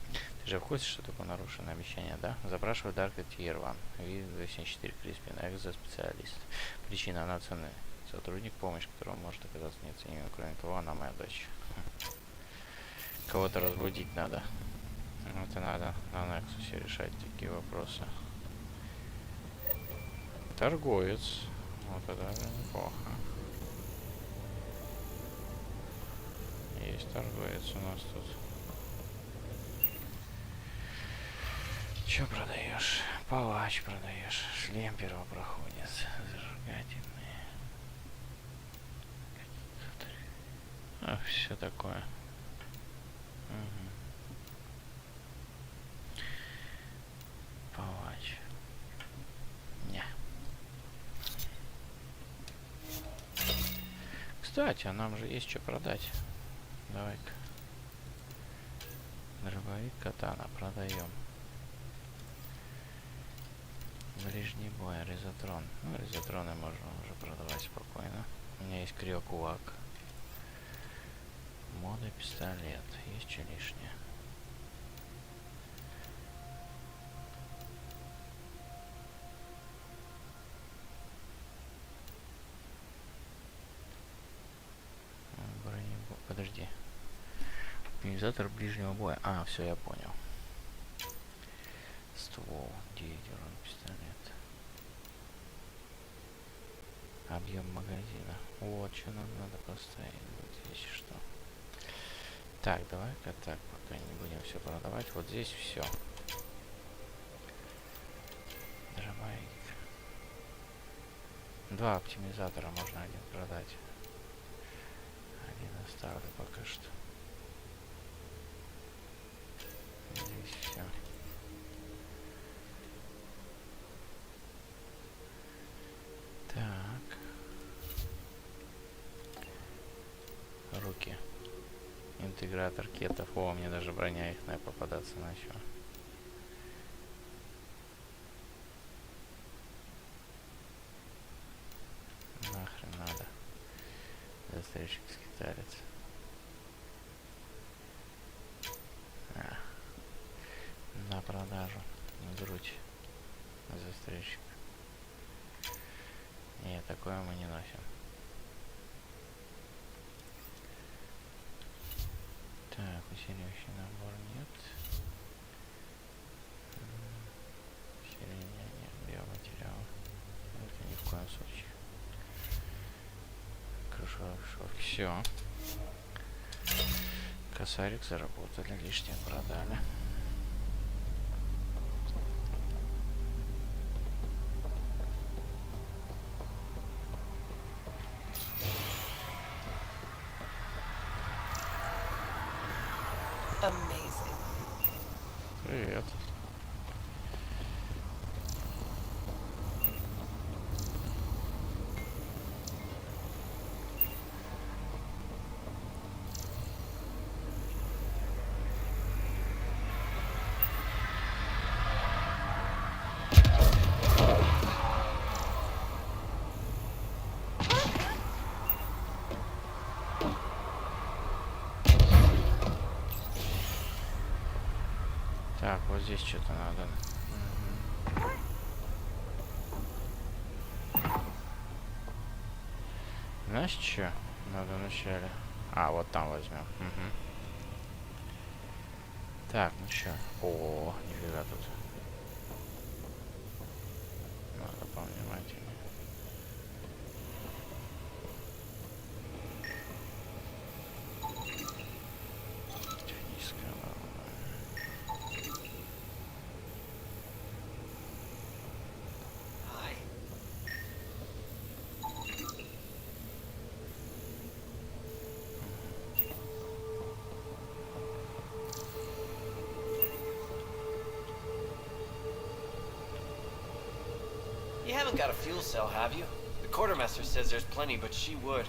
Ты же в курсе, что такое нарушенное обещание, да? Запрашиваю Dark Tier 1. Вид 204 Криспин, экзо-специалист. Причина, она ценная. Сотрудник, помощь которого может оказаться неоценимой. Кроме того, она моя дочь. Кого-то разбудить надо. Вот и надо на Нексусе решать такие вопросы. Торговец. Вот это неплохо. Есть торговец у нас тут. Чё продаешь? Палач продаешь. Шлем первопроходец. Зажигательный. А, все такое. Угу. Палач. Не. Кстати, а нам же есть что продать. Давай-ка. Дробовик катана продаем. Ближний бой, резотрон. Ну, резотроны можно уже продавать спокойно. У меня есть криокулак. Мода пистолет. Есть что лишнее? Подожди. Оптимизатор ближнего боя. А, все, я понял. Ствол. 9 урон пистолет. Объем магазина. Вот, что нам надо поставить. Вот здесь что. Так, давай-ка так, пока не будем все продавать. Вот здесь все. Дробовик. 2 оптимизатора можно один продать. Один оставлю пока что. Здесь все. Так. Руки. Интегратор кетов. О, мне даже броня их попадаться начала. Нахрен надо. Застрельщик скиталец. На продажу. Грудь. Застрельщик. Нет, такое мы не носим. Так, усиливающий набор нет. Усиление нет, биоматериал. Это ни в коем случае. Крышевок. Все. Косарик заработали, лишнее продали. Привет. Так, вот здесь что-то надо. Знаешь, что надо вначале? А, вот там возьмем. Так, ну что? О, нифига тут. Надо повнимательнее. haven't got a fuel cell, have you? The quartermaster says there's plenty, but she would.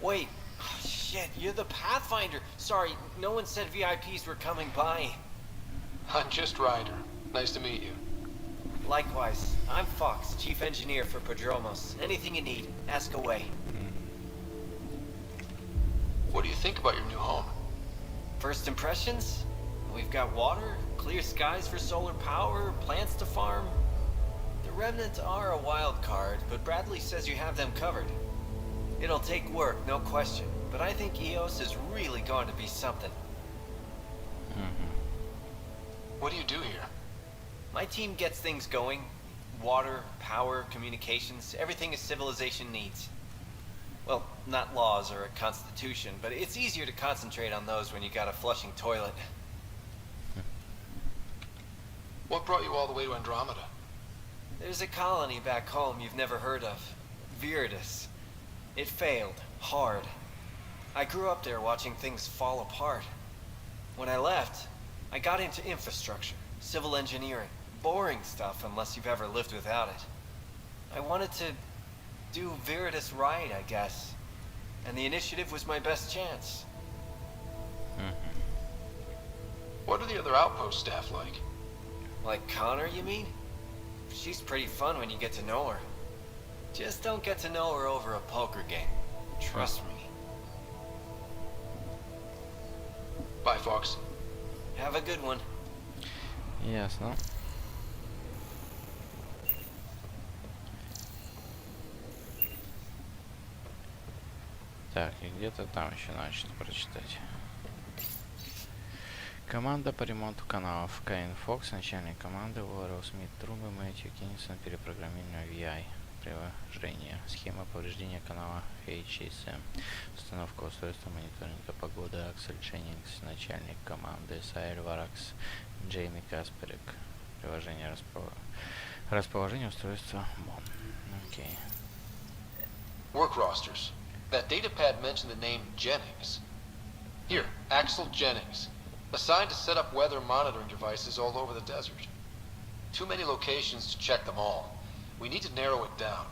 Wait. Oh, shit, you're the Pathfinder. Sorry, no one said VIPs were coming by. I'm just Ryder. Nice to meet you. Likewise. I'm Fox, Chief Engineer for Podromos. Anything you need, ask away. What do you think about your new home? First impressions? We've got water, clear skies for solar power, plants to farm. The Remnants are a wild card, but Bradley says you have them covered. It'll take work, no question, but I think EOS is really going to be something. What do you do here? My team gets things going. Water, power, communications, everything a civilization needs. Well, not laws or a constitution, but it's easier to concentrate on those when you got a flushing toilet. What brought you all the way to Andromeda? There's a colony back home you've never heard of. Viridis. It failed. Hard. I grew up there watching things fall apart. When I left, I got into infrastructure, civil engineering. Boring stuff unless you've ever lived without it. I wanted to do Viridis right, I guess. And the initiative was my best chance. What are the other outpost staff like? Like Connor, you mean? She's pretty fun when you get to know her. Just don't get to know her over a poker game. Trust me. Bye, Fox. Have a good one. Ясно. Так, и где-то там еще начал прочитать. Команда по ремонту каналов. Каин Фокс, начальник команды, Уоррел Смит, Трубы, Мэтью Киннисон, перепрограммирование VI. Приложение. Схема повреждения канала HSM. Установка устройства мониторинга погоды. Аксель Дженнингс, начальник команды. Сайр Варакс, Джейми Касперик. Приложение расположение устройства МОН. Окей. Work rosters. That datapad mentioned the name Jennings. Here, Axel Jennings. Assigned to set up weather monitoring devices all over the desert. Too many locations to check them all. We need to narrow it down.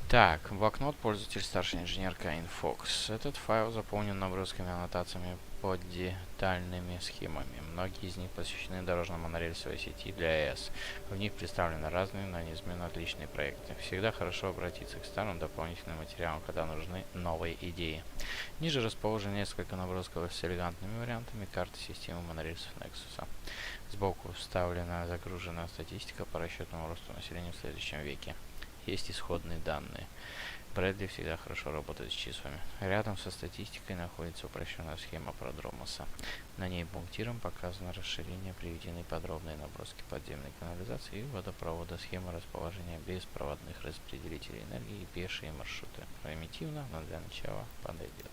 Так, блокнот, пользователь старший инженер Каин Фокс. Этот файл заполнен набросками, аннотациями под детальными схемами. Многие из них посвящены дорожно-монорельсовой сети для АЭС. В них представлены разные, но неизменно отличные проекты. Всегда хорошо обратиться к старым дополнительным материалам, когда нужны новые идеи. Ниже расположены несколько набросков с элегантными вариантами карты системы монорельсов Нексуса. Сбоку вставлена загруженная статистика по расчетному росту населения в следующем веке. Есть исходные данные. Брэдли всегда хорошо работает с числами. Рядом со статистикой находится упрощенная схема Подробноса. На ней пунктиром показано расширение, приведены подробные наброски подземной канализации и водопровода, схема расположения беспроводных распределителей энергии и пешие маршруты. Примитивно, но для начала подойдет.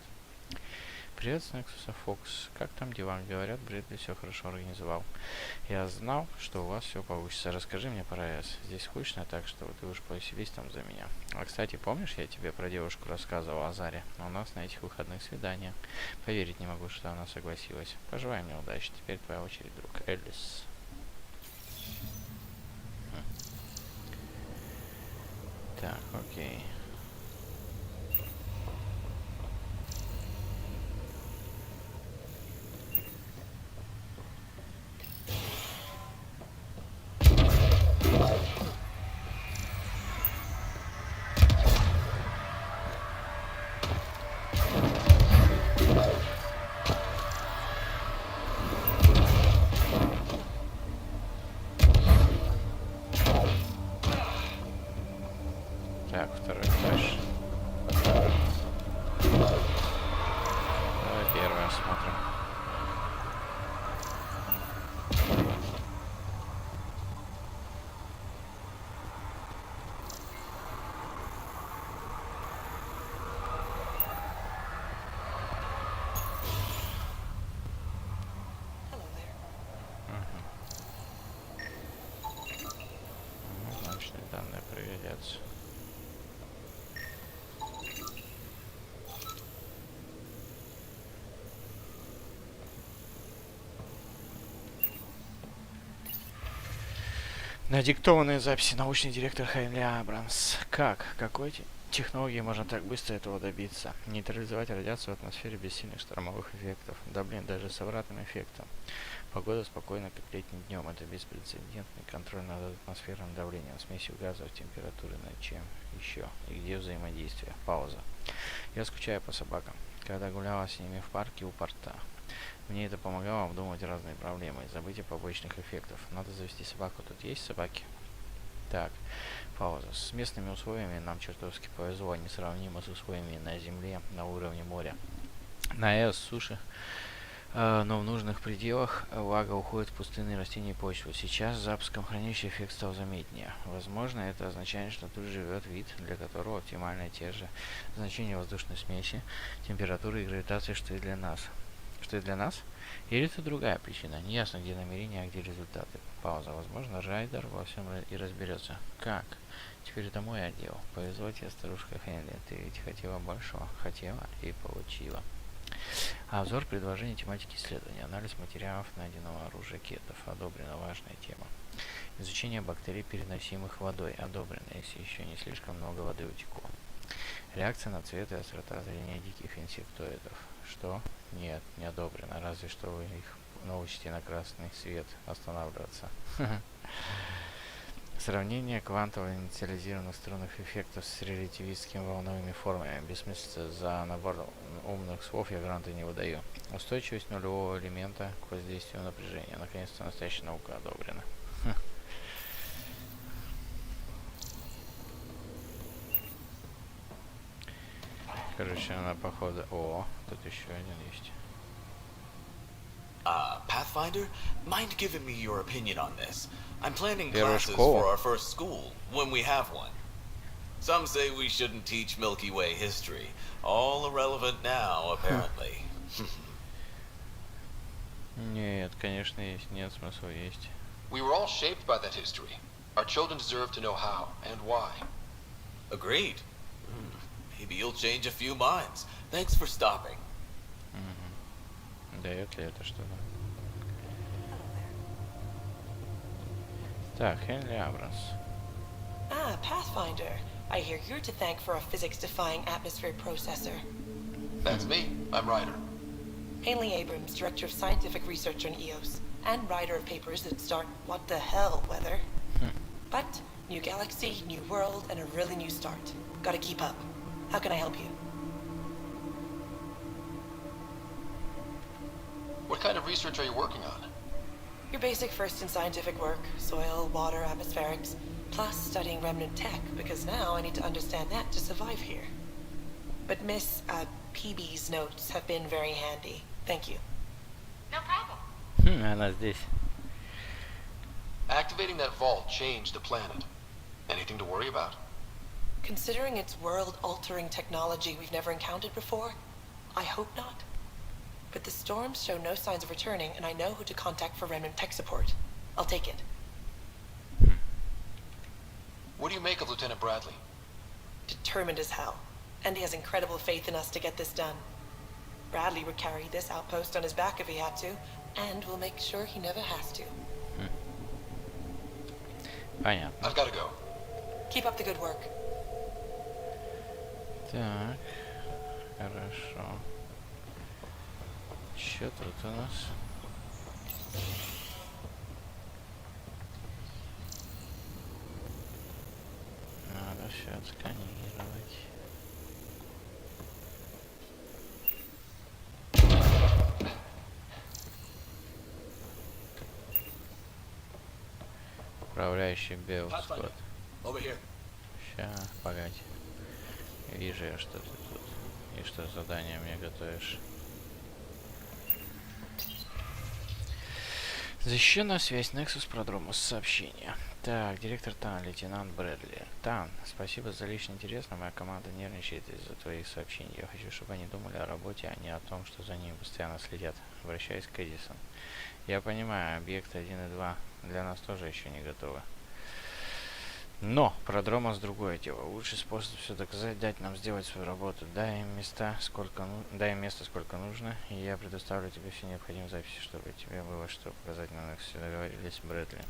Привет, с Нексуса Фокс. Как там дела? Говорят, Брэдли все хорошо организовал. Я знал, что у вас все получится. Расскажи мне про АЭС. Здесь скучно, так что ты уж повеселись там за меня. А, кстати, помнишь, я тебе про девушку рассказывал о Заре? У нас на этих выходных свидания. Поверить не могу, что она согласилась. Пожелай мне удачи. Теперь твоя очередь, друг. Элис. Так, окей. Так, второй этаж. Давай первый осмотрим. Научные данные проверяются. Надиктованные записи. Научный директор Хенли Абрамс. Какой технологии можно так быстро этого добиться? Нейтрализовать радиацию в атмосфере без сильных штормовых эффектов. Да блин, даже с обратным эффектом. Погода спокойна, как летним днем. Это беспрецедентный контроль над атмосферным давлением, смесью газов, температуры, над чем еще. И где взаимодействие? Пауза. Я скучаю по собакам. Когда гуляла с ними в парке у порта. Мне это помогало обдумывать разные проблемы и забыть о побочных эффектов. Надо завести собаку. Тут есть собаки? Так, пауза. С местными условиями нам чертовски повезло, несравнимо с условиями на Земле, на уровне моря. На суше, но в нужных пределах влага уходит в пустынные растения и почву. Сейчас с запуском хранящий эффект стал заметнее. Возможно, это означает, что тут живет вид, для которого оптимальны те же значения воздушной смеси, температуры и гравитации, что и для нас. Что и для нас? Или это другая причина? Неясно, где намерения, а где результаты. Пауза. Возможно, Райдер во всем и разберется. Как? Теперь это мой отдел. Повезло тебе, старушка Хенли. Ты ведь хотела большего. Хотела и получила. Обзор предложений тематики исследования. Анализ материалов найденного оружия кетов. Одобрена важная тема. Изучение бактерий, переносимых водой. Одобрено, если еще не слишком много воды утекло. Реакция на цвет и острота зрения диких инсектоидов. Что? Нет, не одобрено. Разве что вы их научите на красный свет останавливаться. Сравнение квантово-инициализированных струнных эффектов с релятивистскими волновыми формами. Бессмыслица. За набор умных слов я гранты не выдаю. Устойчивость нулевого элемента к воздействию напряжения. Наконец-то настоящая наука одобрена. Короче, она походу... О, тут еще один есть. Pathfinder, mind giving me your opinion on this? I'm planning Первая classes школа. for our first school, when we have one. Some say we shouldn't teach Milky Way history. All irrelevant now, apparently. Нет, конечно есть. Нет, смысла есть. We were all shaped by that history. Our children deserve to know how and why. Agreed. Maybe you'll change a few minds. Thanks for stopping. Дает ли это что-то? Так, Хенли Абрамс. Pathfinder. I hear you're to thank for a physics-defying atmosphere processor. That's me. I'm Ryder. Hanley Abrams, Director of Scientific Research on EOS, and writer of papers that start what the hell weather. But, new galaxy, new world, and a really new start. Gotta keep up. How can I help you? What kind of research are you working on? Your basic first in scientific work, soil, water, atmospherics, plus studying remnant tech, because now I need to understand that to survive here. But Miss, PB's notes have been very handy. Thank you. No problem. Она здесь. Activating that vault changed the planet. Anything to worry about? Considering its world-altering technology we've never encountered before, I hope not. But the storms show no signs of returning, and I know who to contact for remnant tech support. I'll take it. What do you make of Lieutenant Bradley? Determined as hell. And he has incredible faith in us to get this done. Bradley would carry this outpost on his back if he had to, and we'll make sure he never has to. Понятно. I've got to go. Keep up the good work. Так, хорошо. Что тут у нас? Надо все отсканировать. Управляющий Белскот. Ща, погоди. Вижу я, что ты тут. И что задание мне готовишь. Защищенная связь Nexus Продромус. Сообщение. Так, директор Тан, лейтенант Брэдли. Тан, спасибо за личный интерес, но моя команда нервничает из-за твоих сообщений. Я хочу, чтобы они думали о работе, а не о том, что за ними постоянно следят. Обращаюсь к Эдисон. Я понимаю, объекты 1 и 2 для нас тоже еще не готовы. Но Продромус другое дело. Лучший способ все доказать, дать нам сделать свою работу. Дай им место, сколько нужно, и я предоставлю тебе все необходимые записи, чтобы тебе было что показать на Nexus. Договорились, Брэдли.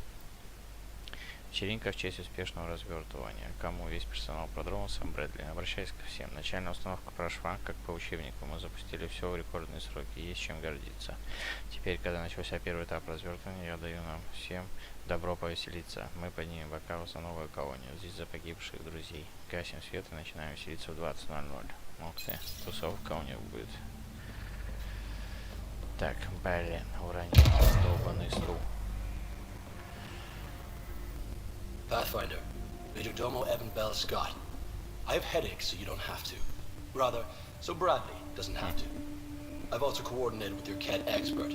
Вечеринка в честь успешного развертывания. Кому? Весь персонал Продрома, сам Брэдли. Обращаюсь ко всем. Начальная установка прошла, как по учебнику. Мы запустили все в рекордные сроки. Есть чем гордиться. Теперь, когда начался первый этап развертывания, я даю нам всем добро повеселиться. Мы поднимем бокал за новую колонию. Здесь за погибших друзей. Гасим свет и начинаем веселиться в 20:00. Ух ты, тусовка у них будет. Так, блин, уронил долбаный стул. Pathfinder, Majordomo Evan Bell Scott. I have headaches, so you don't have to. Rather, so Bradley doesn't have to. I've also coordinated with your Ket expert.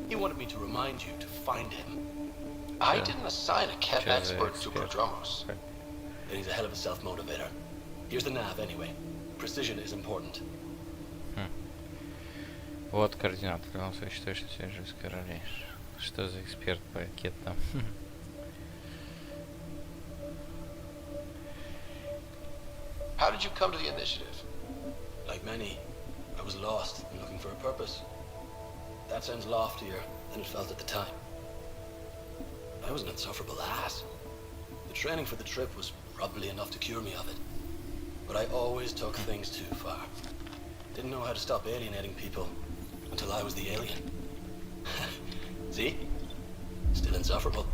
He wanted me to remind you to find him. I didn't assign a Ket expert to Prodromos. And he's a hell of a self-motivator. Here's the nav anyway. Precision is important. Вот координаты. В любом случае, точно свяжусь с королей. Что за эксперт по ракетам? How did you come to the initiative? Like many, I was lost and looking for a purpose. That sounds loftier than it felt at the time. I was an insufferable ass. The training for the trip was probably enough to cure me of it. But I always took things too far. Didn't know how to stop alienating people until I was the alien. See? Still insufferable.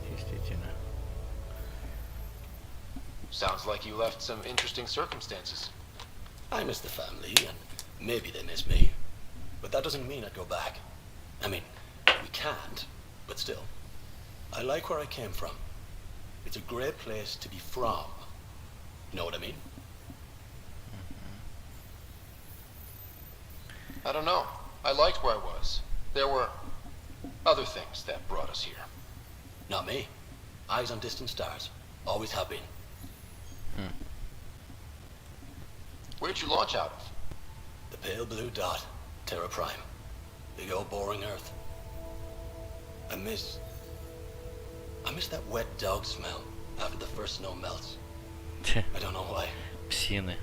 Действительно. Sounds like you left some interesting circumstances. I miss the family, and maybe they miss me. But that doesn't mean I'd go back. I mean, we can't, but still. I like where I came from. It's a great place to be from. Know what I mean? I don't know. I liked where I was. There were other things that brought us here. Not me. Eyes on distant stars. Always have been. Where'd you launch out of? The pale blue dot. Terra Prime. Big old boring Earth. I miss that wet dog smell after the first snow melts. I don't know why. Псины.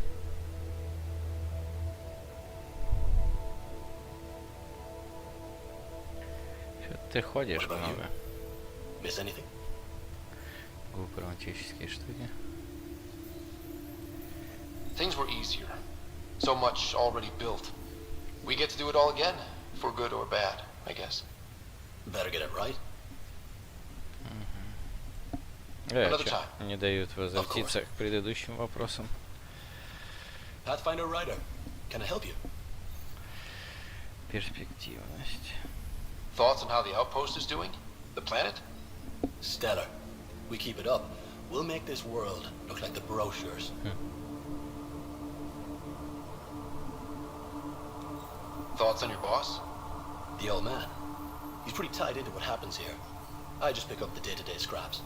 Что ты ходишь много? Miss anything? Глупые романтические штуки. Things were easier. So much already built. We get to do it all again, for good or bad, I guess. Better get it right. Не дают возвратиться к предыдущим вопросам. Pathfinder Rider, can I help you? Перспективность. Thoughts on how the outpost is doing? The planet? Stellar. We keep it up. We'll make this world look like the brochures. Thoughts on your boss? The old man. He's pretty tied into what happens here. I just pick up the day-to-day scraps.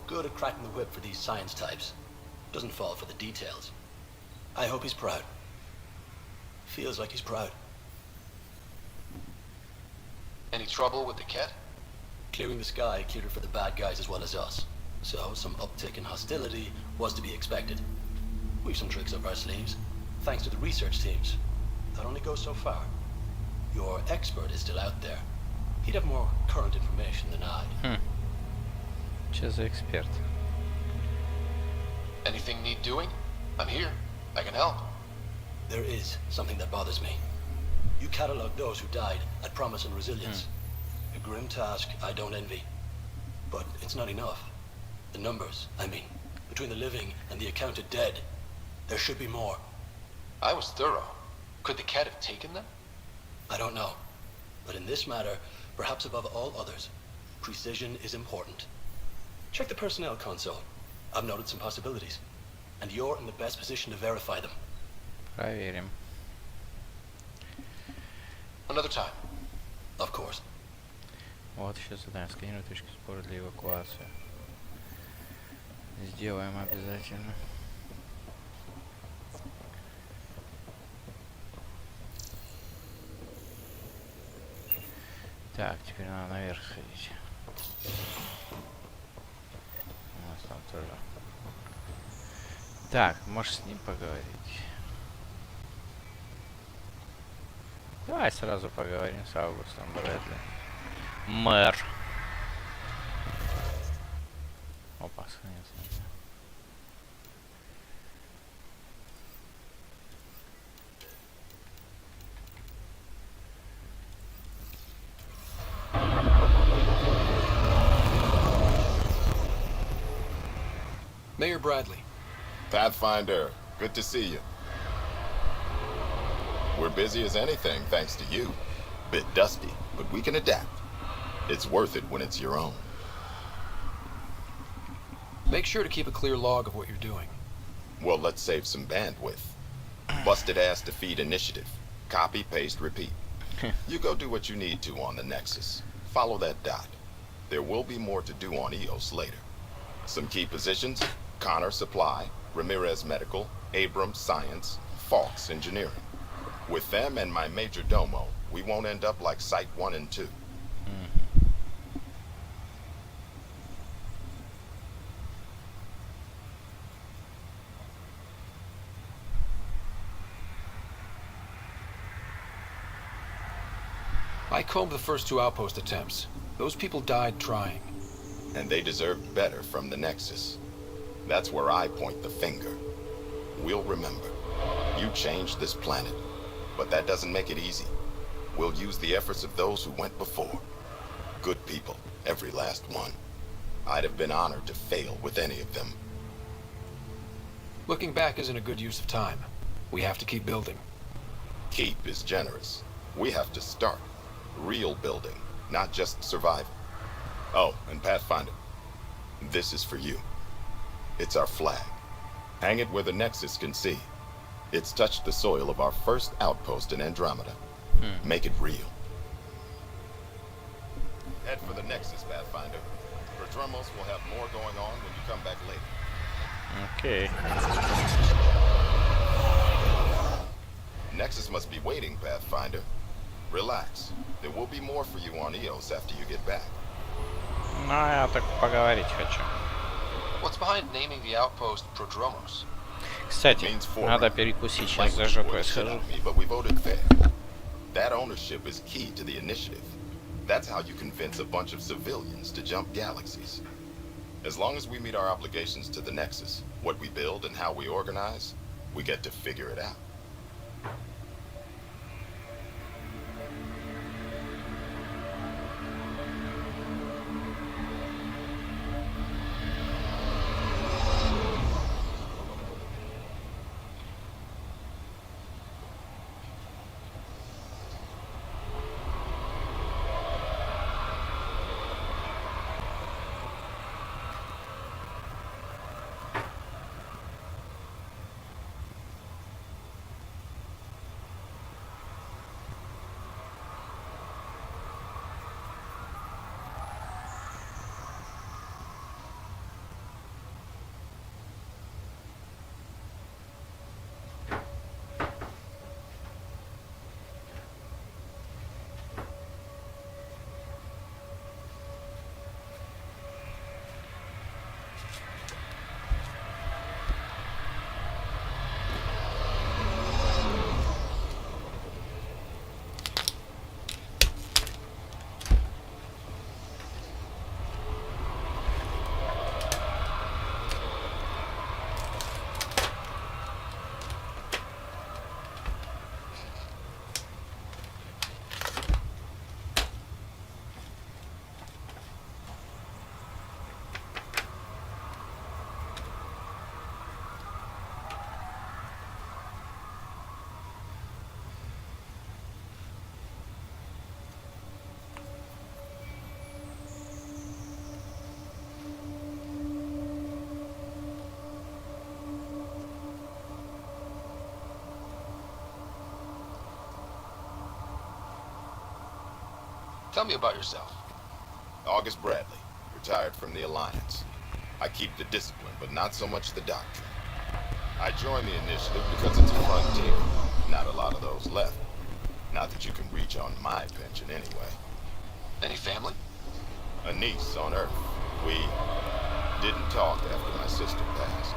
Good at cracking the whip for these science types. Doesn't fall for the details. I hope he's proud. Feels like he's proud. Any trouble with the Ket? Clearing the sky cleared it for the bad guys as well as us. So some uptick in hostility was to be expected. We've some tricks up our sleeves, thanks to the research teams. That only goes so far. Your expert is still out there. He'd have more current information than I. Че за эксперт? Anything need doing? I'm here. I can help. There is something that bothers me. You catalog those who died at promise and resilience. A grim task I don't envy. But it's not enough. The numbers, I mean, between the living and the accounted dead, there should be more. I was thorough. Could the Ket have taken them? I don't know. But in this matter, perhaps above all others, precision is important. Check the personnel console. I've noted some possibilities. And you're in the best position to verify them. Проверим. Another time. Of course. Вот сейчас задание. Сканируй точки сбора для эвакуации. Сделаем обязательно. Так, теперь надо наверх ходить. У нас там тоже. Так, можешь с ним поговорить? Давай сразу поговорим с Августом Брэдли. Мэр. Опа, сохранился. Mayor Bradley. Pathfinder, good to see you. We're busy as anything thanks to you. Bit dusty, but we can adapt. It's worth it when it's your own. Make sure to keep a clear log of what you're doing. Well, let's save some bandwidth. Busted ass defeat initiative. Copy, paste, repeat. You go do what you need to on the Nexus. Follow that dot. There will be more to do on EOS later. Some key positions: Connor Supply, Ramirez Medical, Abrams Science, Falks Engineering. With them and my major domo, we won't end up like Site 1 and 2. I combed the first 2 outpost attempts. Those people died trying. And they deserved better from the Nexus. That's where I point the finger. We'll remember. You changed this planet. But that doesn't make it easy. We'll use the efforts of those who went before. Good people, every last one. I'd have been honored to fail with any of them. Looking back isn't a good use of time. We have to keep building. Keep is generous. We have to start. Real building, not just survival. Oh, and Pathfinder, this is for you. It's our flag. Hang it where the Nexus can see. It's touched the soil of our first outpost in Andromeda. Make it real. Head for the Nexus, Pathfinder. Prodromos will have more going on when you come back later. Okay. Nexus must be waiting, Pathfinder. Relax. There will be more for you on EOS after you get back. Ну, я так поговорить хочу. What's behind naming the outpost Prodromos? Кстати, надо перекусить, сейчас за жопой схожу. But we voted fair. That ownership is key to the initiative. That's how you convince a bunch of civilians to jump galaxies. As long as we meet our obligations to the Nexus, what we build and how we organize, we get to figure it out. Tell me about yourself. August Bradley, retired from the Alliance. I keep the discipline, but not so much the doctrine. I joined the initiative because it's a frontier. Not a lot of those left. Not that you can reach on my pension anyway. Any family? A niece on Earth. We didn't talk after my sister passed.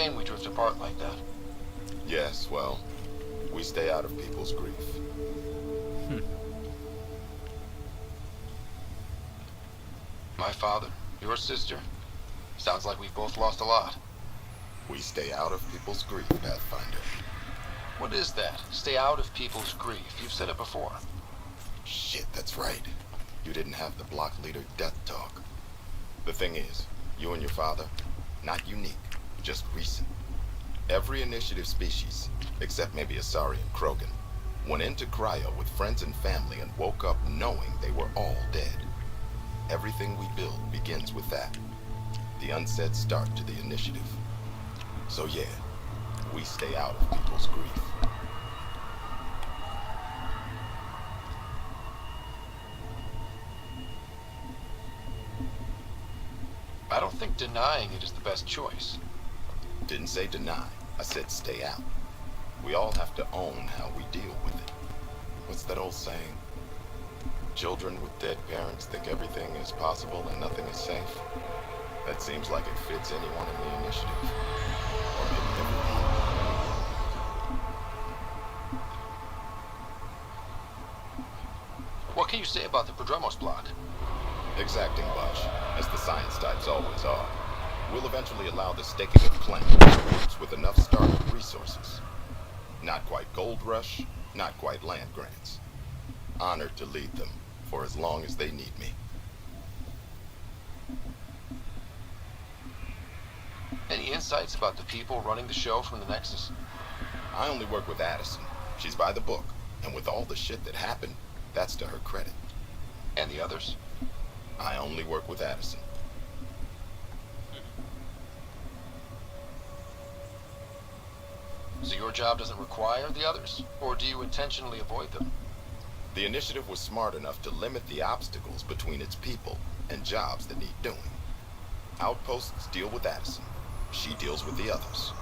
shame we drift apart like that. Yes, well, we stay out of people's grief. My father, your sister. Sounds like we've both lost a lot. We stay out of people's grief, Pathfinder. What is that? Stay out of people's grief. You've said it before. Shit, that's right. You didn't have the block leader death talk. The thing is, you and your father, not unique, just recent. Every initiative species, except maybe Asari and Krogan, went into cryo with friends and family and woke up knowing they were all dead. Everything we build begins with that. The unsaid start to the initiative. So yeah, we stay out of people's grief. I don't think denying it is the best choice. Didn't say deny, I said stay out. We all have to own how we deal with it. What's that old saying? Children with dead parents think everything is possible and nothing is safe. That seems like it fits anyone in the initiative. Or maybe everyone. What can you say about the Podromos block? Exacting bunch, as the science types always are. We'll eventually allow the staking of claims with enough startup resources. Not quite gold rush, not quite land grants. Honored to lead them for as long as they need me. Any insights about the people running the show from the Nexus? I only work with Addison. She's by the book, and with all the shit that happened, that's to her credit. And the others? I only work with Addison. So your job doesn't require the others? Or do you intentionally avoid them? The initiative was smart enough to limit the obstacles between its people and jobs that need doing. Outposts deal with Addison. She deals with the others.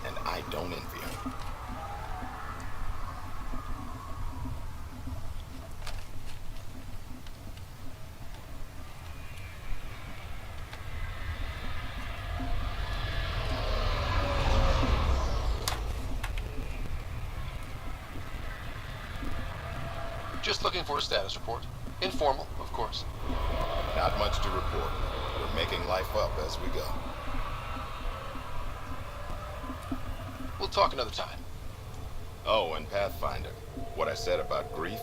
And I don't envy her. Just looking for a status report. Informal, of course. Not much to report. We're making life up as we go. We'll talk another time. Oh, and Pathfinder, what I said about grief?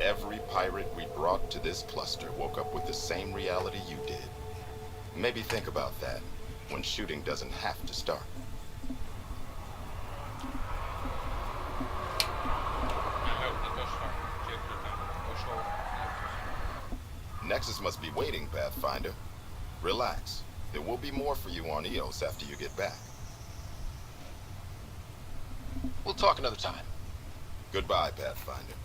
Every pirate we brought to this cluster woke up with the same reality you did. Maybe think about that when shooting doesn't have to start. Nexus must be waiting, Pathfinder. Relax. There will be more for you on Eos after you get back. We'll talk another time. Goodbye, Pathfinder.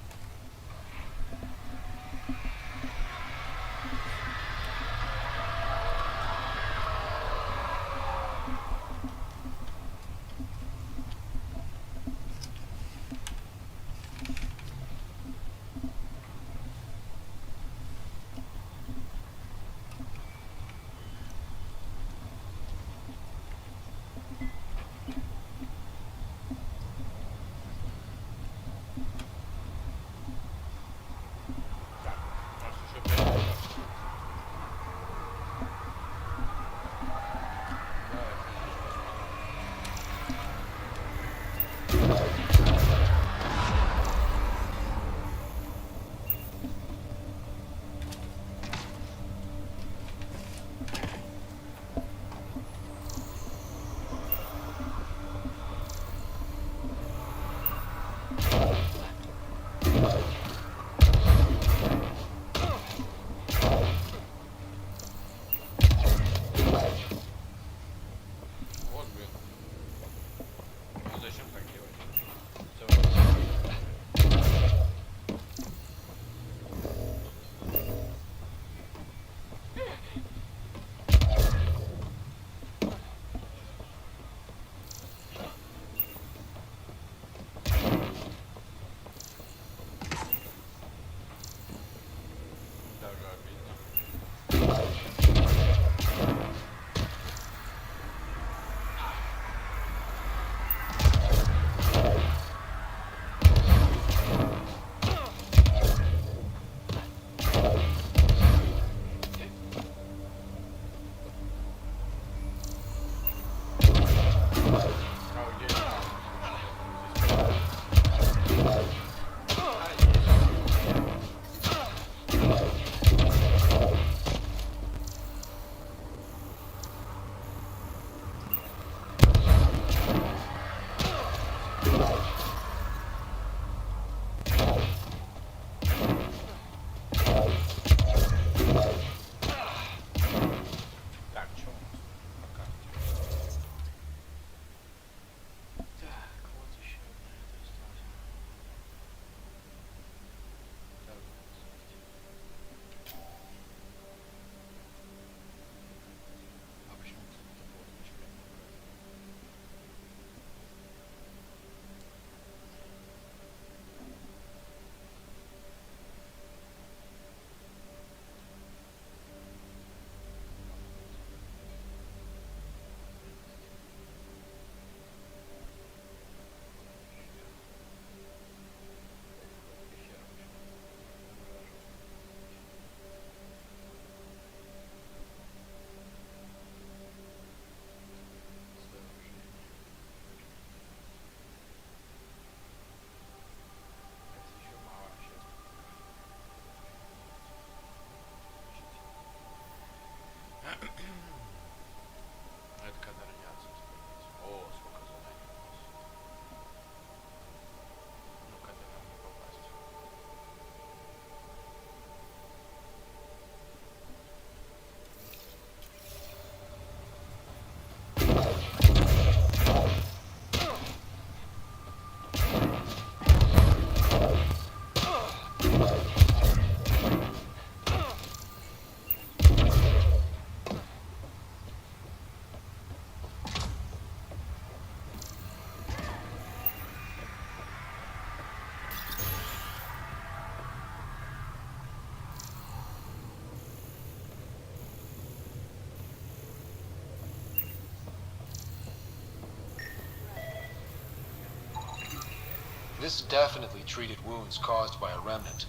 This definitely treated wounds caused by a remnant.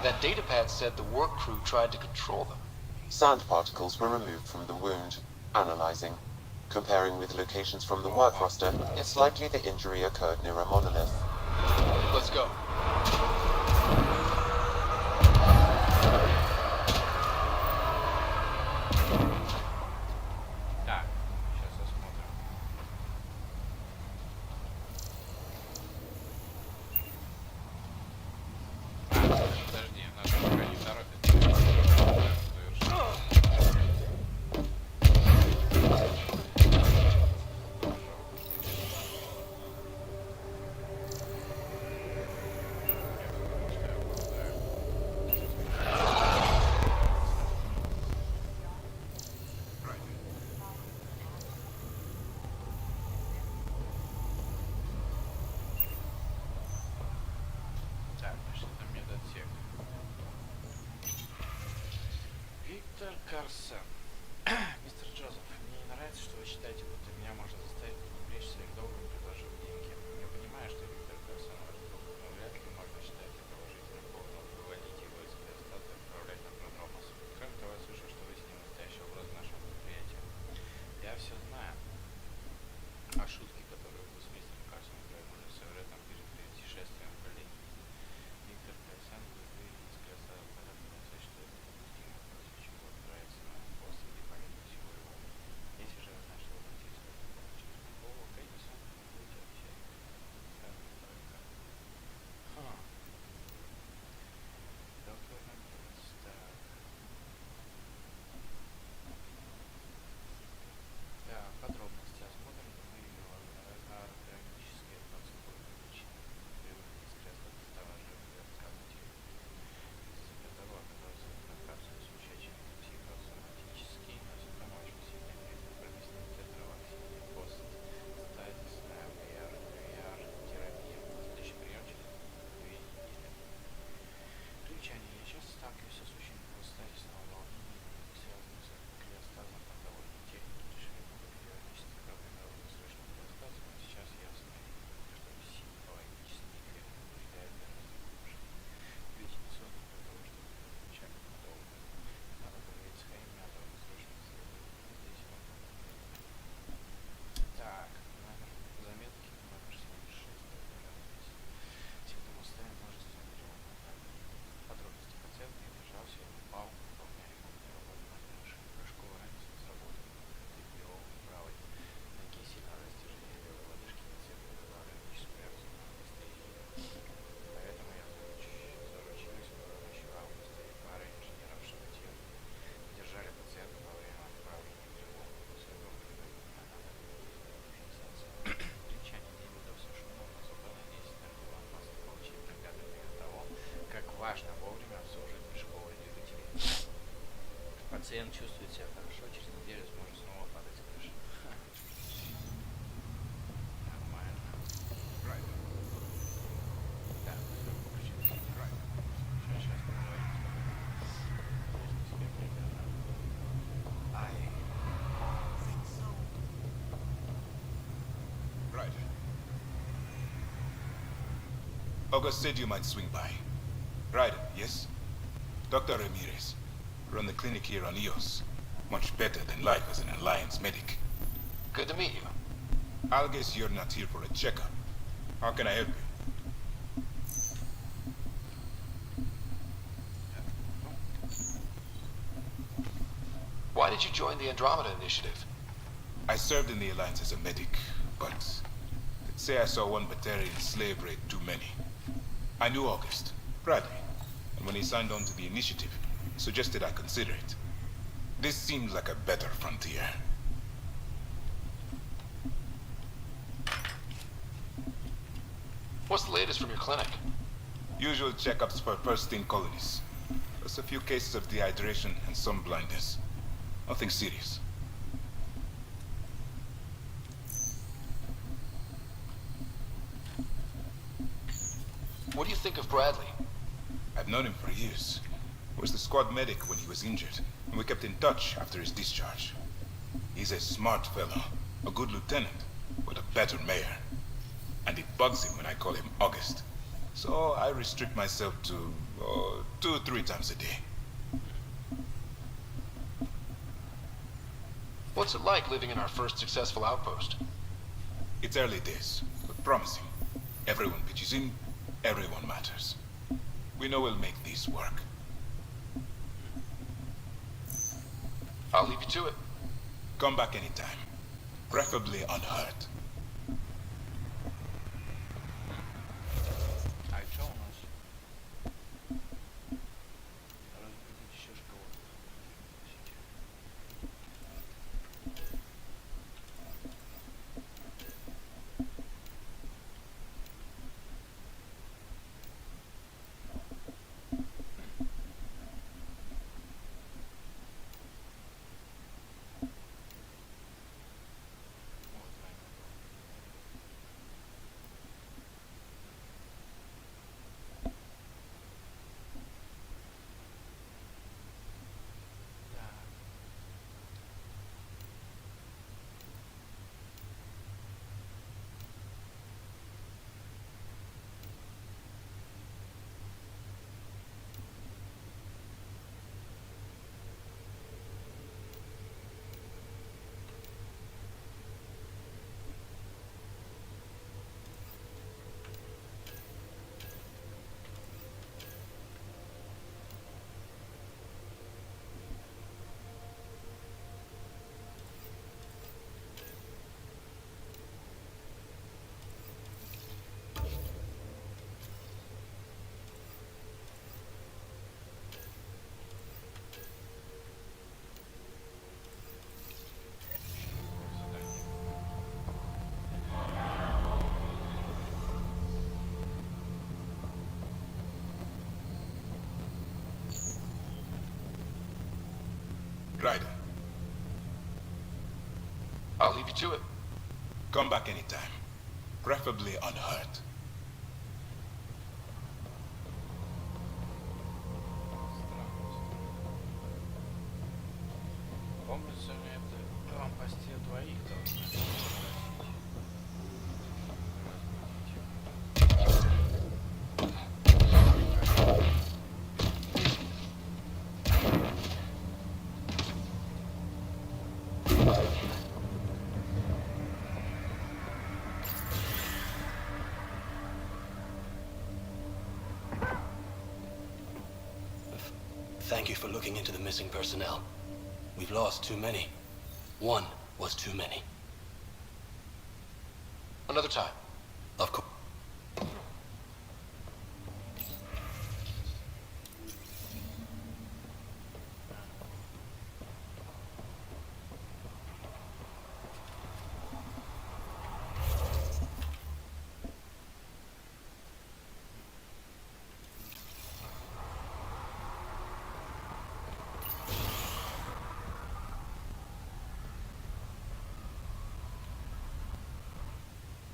That datapad said the work crew tried to control them. Sand particles were removed from the wound. Analyzing. Comparing with locations from the work roster, it's likely the injury occurred near a monolith. Let's go. Так, сейчас осмотрим. Подожди, нас пока не торопит. Виктор Карсон. Мистер Джозеф, мне не нравится, что вы считаете, будто меня можно заставить пренебречь своим долгом, предложив деньги. Я понимаю, что Виктор Карсон ваш друг, но вряд ли можно считать это положительным поводом выводить его из Креостата и отправлять на Продромос. Кроме того, я слышал, что вы с ним настоящий образ нашего предприятия. Я все знаю. А шутки, которые вы с мистером Карсоном проявили, вероятно, перед путешествием в коллеги. Виктор Карсон, вы из Креостата, понятно, что это допустимо, после чего отправиться на пост или помимо всего его. Если же вы значит, что вы хотите через другого Кэдиса, вы будете отвечать. Доктор Наггинс, так. Да, подробности осмотрим. Мы органические процедуры личные. Прибыли из кресла стеллажа и рассказывайте. Из-за того, оказался на капсуле случая, чем психосоматический, носит помочь сильно ответить прописанный тетралаксине, пост, статисная VR-терапия, следующий прием через 2 недели. Примечание. Я часто сталкиваюсь с случаями постстатисного волнения, связанных с клеостазом патологии техники, решили много периодических проблем долгосрочного клеостаза, но сейчас ясно, что психологические эффекты повлияют гораздо глубже. Ведь не созданы для того, чтобы изучать надолго. Надо проверить схемы, а долгосрочно исследовать. Здесь он. Так, номер заметки, номер 76, здесь. Симптомы состояния множественного перелома. Подробности пациента не держался, и упал, выполняя ремонтные работы на крыше. Прыжковая разница сработана. Открытый его правой ноги, сильно растяжение левой лодыжки, нацепил на органическую реакцию на анестезию. Поэтому я заручилась с помощью августа и пары инженеров, чтобы те держали пациента во время отправления в тревогу. После этого приготовления надо примечание не виделся шумом, но зато надеюсь, на него опасно получить догадывание того, как важно вовремя обслуживать прыжковые двигатели. Пациент чувствует себя хорошо, через неделю сможет снова падать с крыши. Нормально. Так, все, выключилось. Сейчас поговорим с тобой. Конечно, себе примерно. Right. August said you might swing by. Right, yes? Dr. Ramirez. Run the clinic here on EOS. Much better than life as an Alliance medic. Good to meet you. I'll guess you're not here for a checkup. How can I help you? Why did you join the Andromeda initiative? I served in the Alliance as a medic, but let's say I saw one Batarian slave raid too many. I knew August, Bradley, and when he signed on to the initiative, he suggested I consider it. This seems like a better frontier. What's the latest from your clinic? Usual checkups for first-in colonies. Plus a few cases of dehydration and some blindness. Nothing serious. What do you think of Bradley? I've known him for years. He was the squad medic when he was injured, and we kept in touch after his discharge. He's a smart fellow, a good lieutenant, but a better mayor. and it bugs him when I call him August. So I restrict myself to 2-3 times a day. What's it like living in our first successful outpost? It's early days, but promising. Everyone pitches in, everyone matters. We know we'll make these work. I'll leave you to it. Come back anytime. Preferably unhurt. Ryder. I'll leave you to it. Come back anytime. Preferably unhurt. Помнится, это вам спасти двоих должно. Thank you for looking into the missing personnel. We've lost too many. One was too many. Another time. Of course.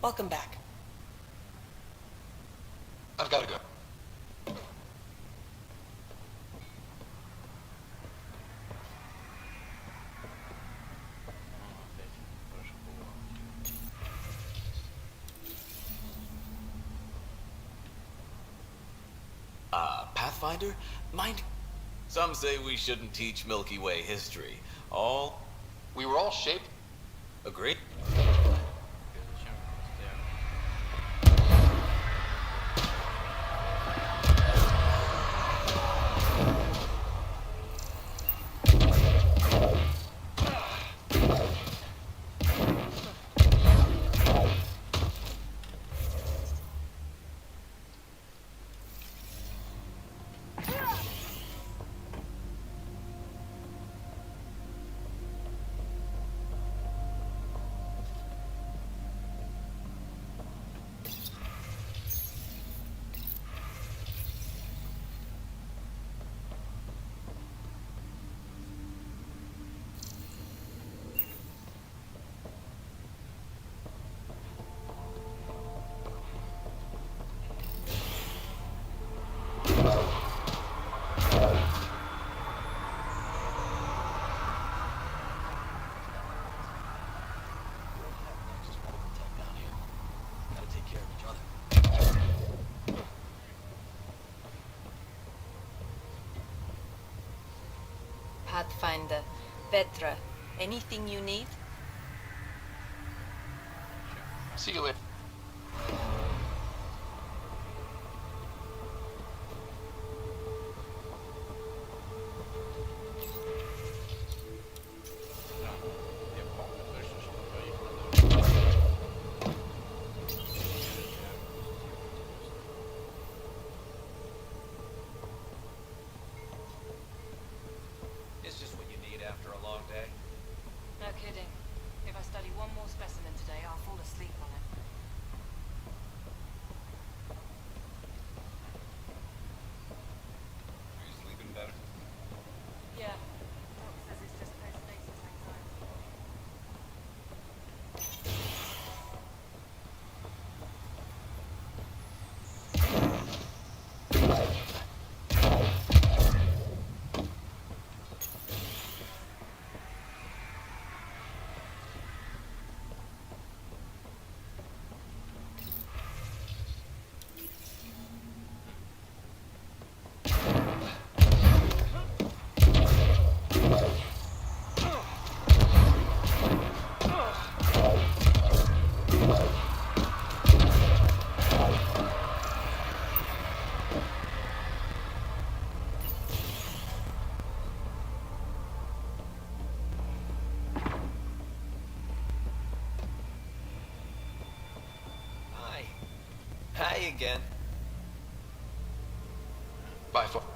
Welcome back. I've got to go. Pathfinder? Mind? Some say we shouldn't teach Milky Way history. We were all shaped. Agreed? Pathfinder. Petra, anything you need? See you later. It's just what you need after a long day. No kidding. If I study one more specimen today, I'll fall asleep on it. Are you sleeping better? Yeah. Doc says it's just post-stasis anxiety. Hi. Hi again. Bye, folks.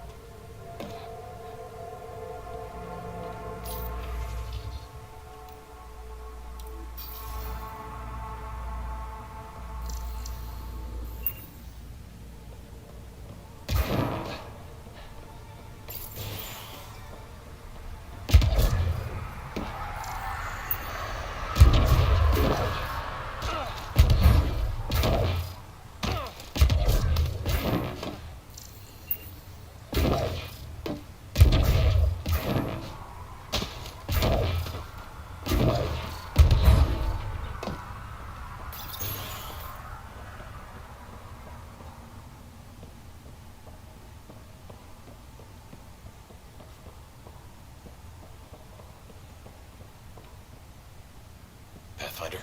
Pathfinder.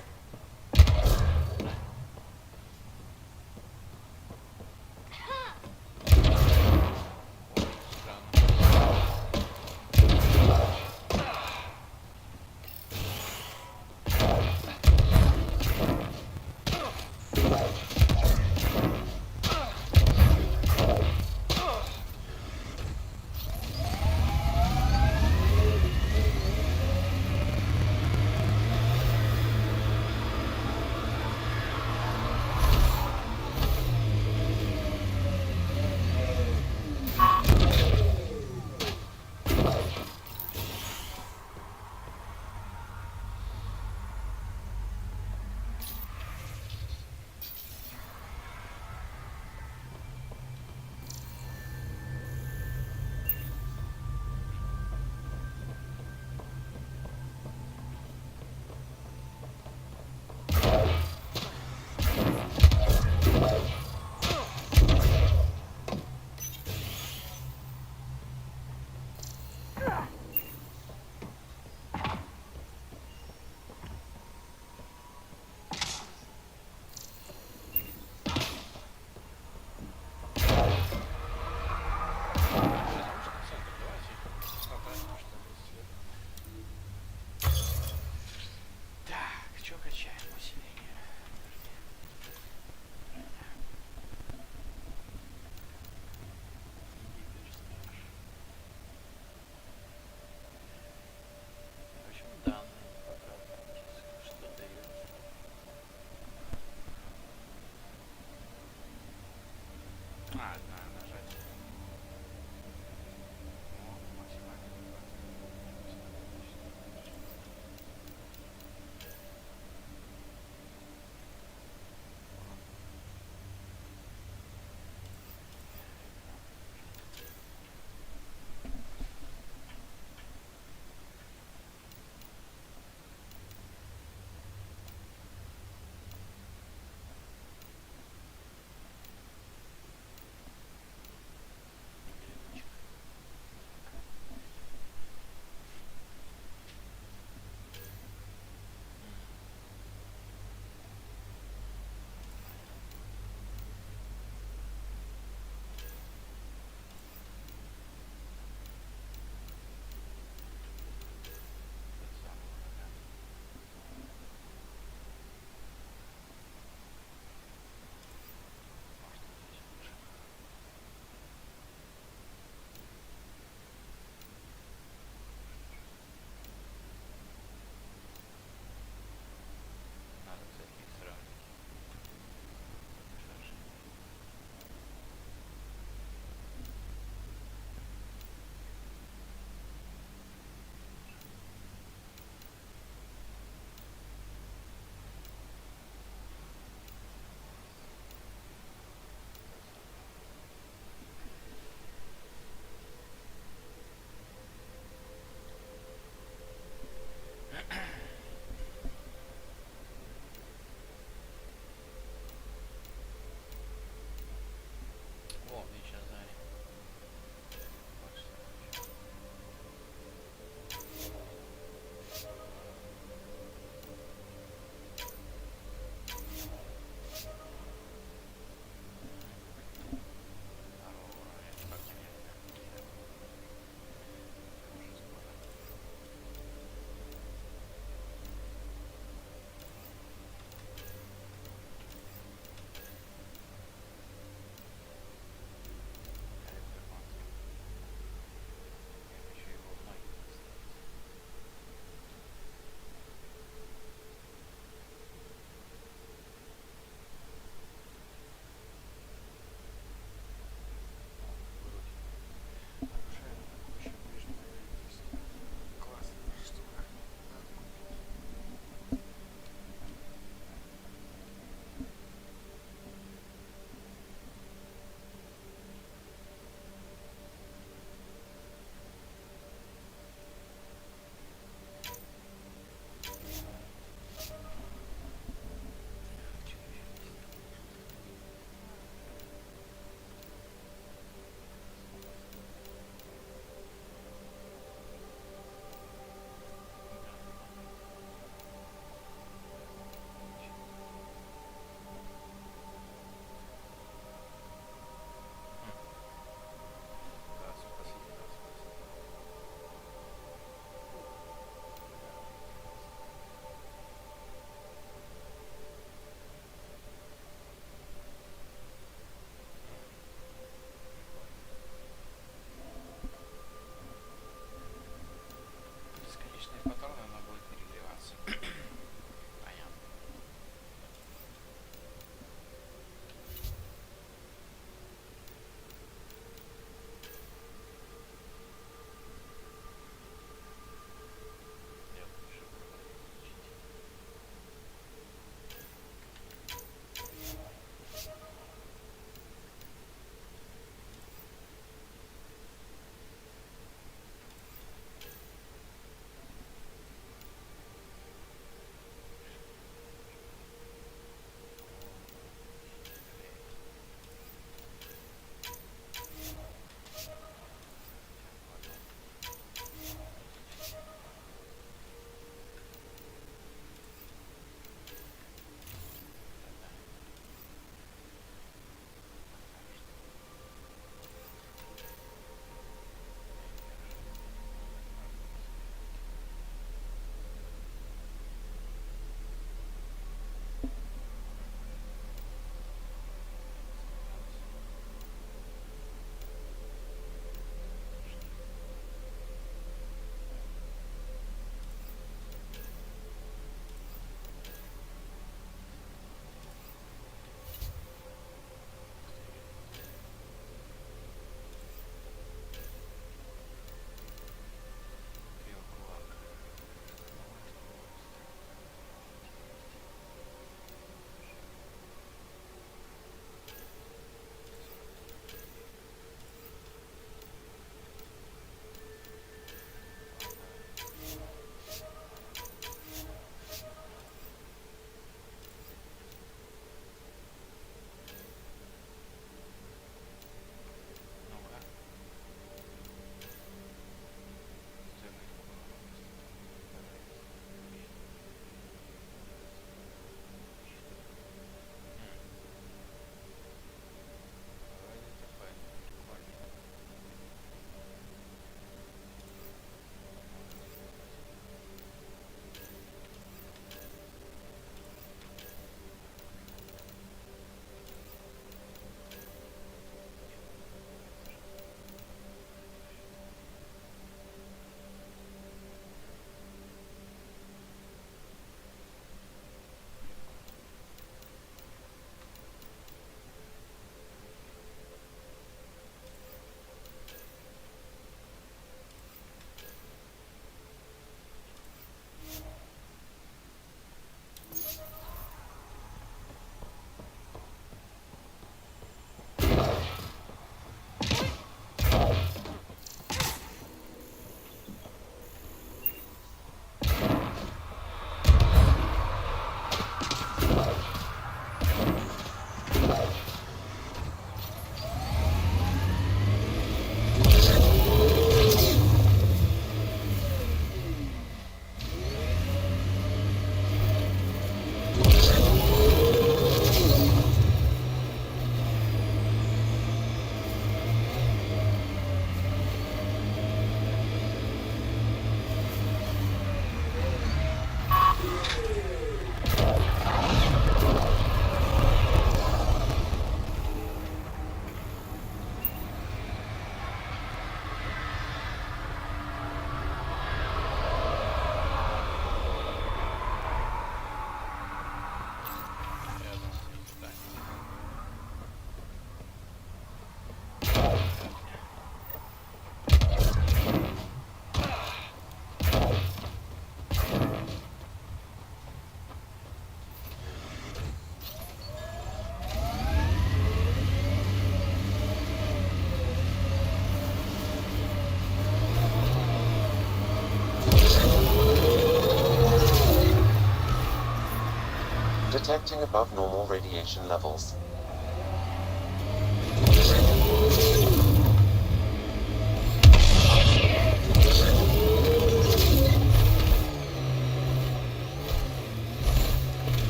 detecting above normal radiation levels.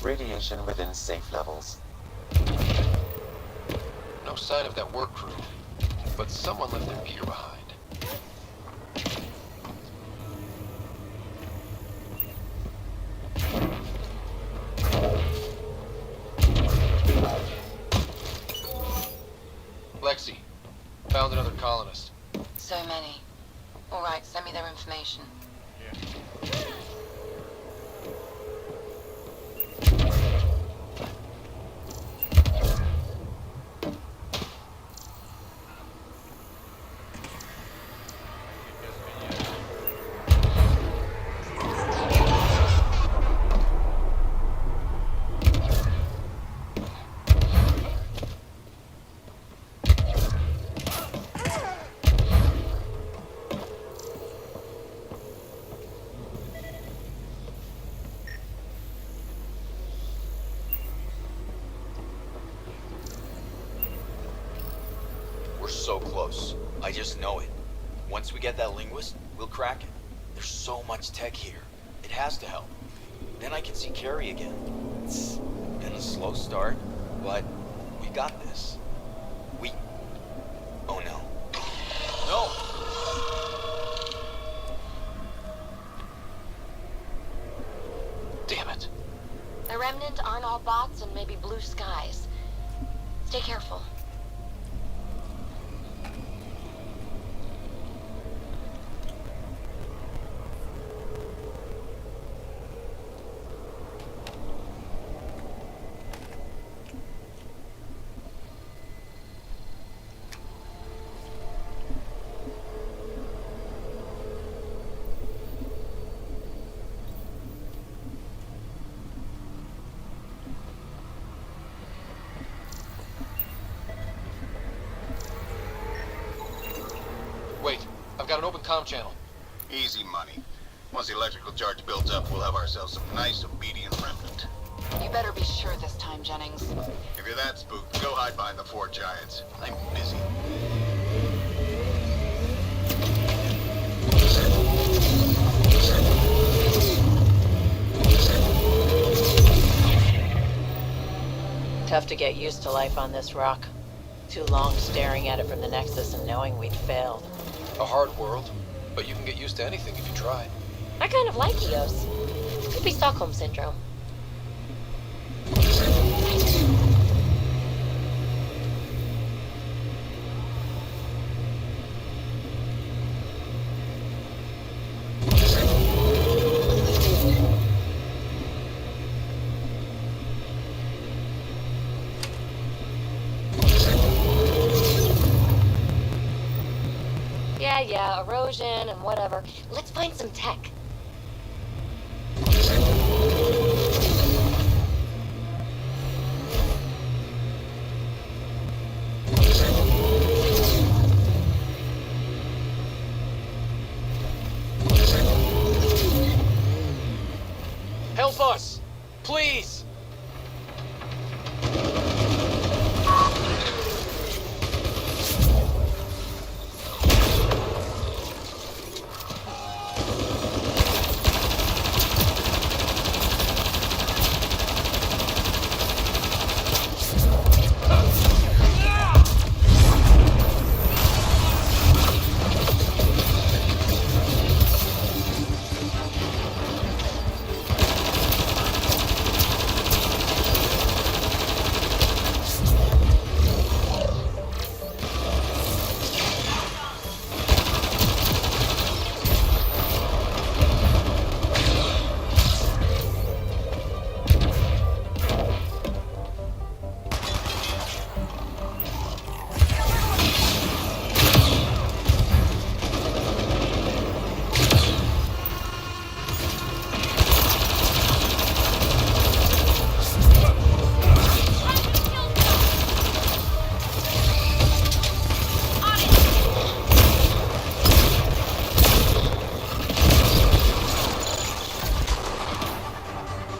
Radiation within safe levels. No sign of that work crew, but someone left their gear behind. Lexi, found another colonist. So many. All right, send me their information. We're so close. I just know it. Once we get that linguist, we'll crack it. There's so much tech here. It has to help. Then I can see Carrie again. It's been a slow start, but we got this. Oh no. No! Damn it. The Remnant aren't all bots and maybe blue skies. Stay careful. Wait, I've got an open comm channel. Easy money. Once the electrical charge builds up, we'll have ourselves some nice, obedient remnant. You better be sure this time, Jennings. If you're that spooked, go hide behind the 4 giants. I'm busy. Tough to get used to life on this rock. Too long staring at it from the Nexus and knowing we'd failed. A hard world, but you can get used to anything if you try. I kind of like Eos. Could be Stockholm Syndrome. Yeah, erosion and whatever. Let's find some tech. Help us! Please!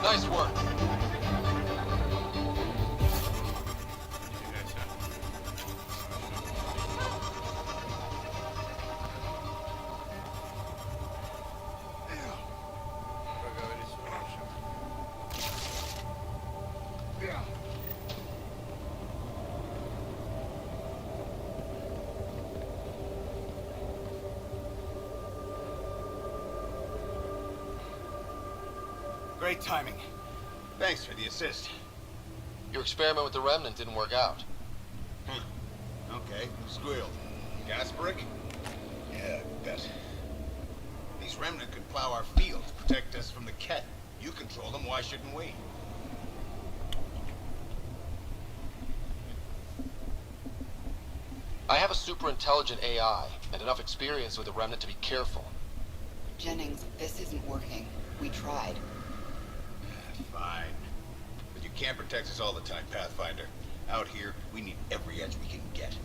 Nice work. Great timing. Thanks for the assist. Your experiment with the remnant didn't work out. Okay, squealed. Gas brick? Yeah, bet. These remnant could plow our fields, protect us from the Ket. You control them, why shouldn't we? I have a super intelligent AI and enough experience with the remnant to be careful. Jennings, this isn't working. We tried. Fine. But you can't protect us all the time, Pathfinder. Out here, we need every edge we can get.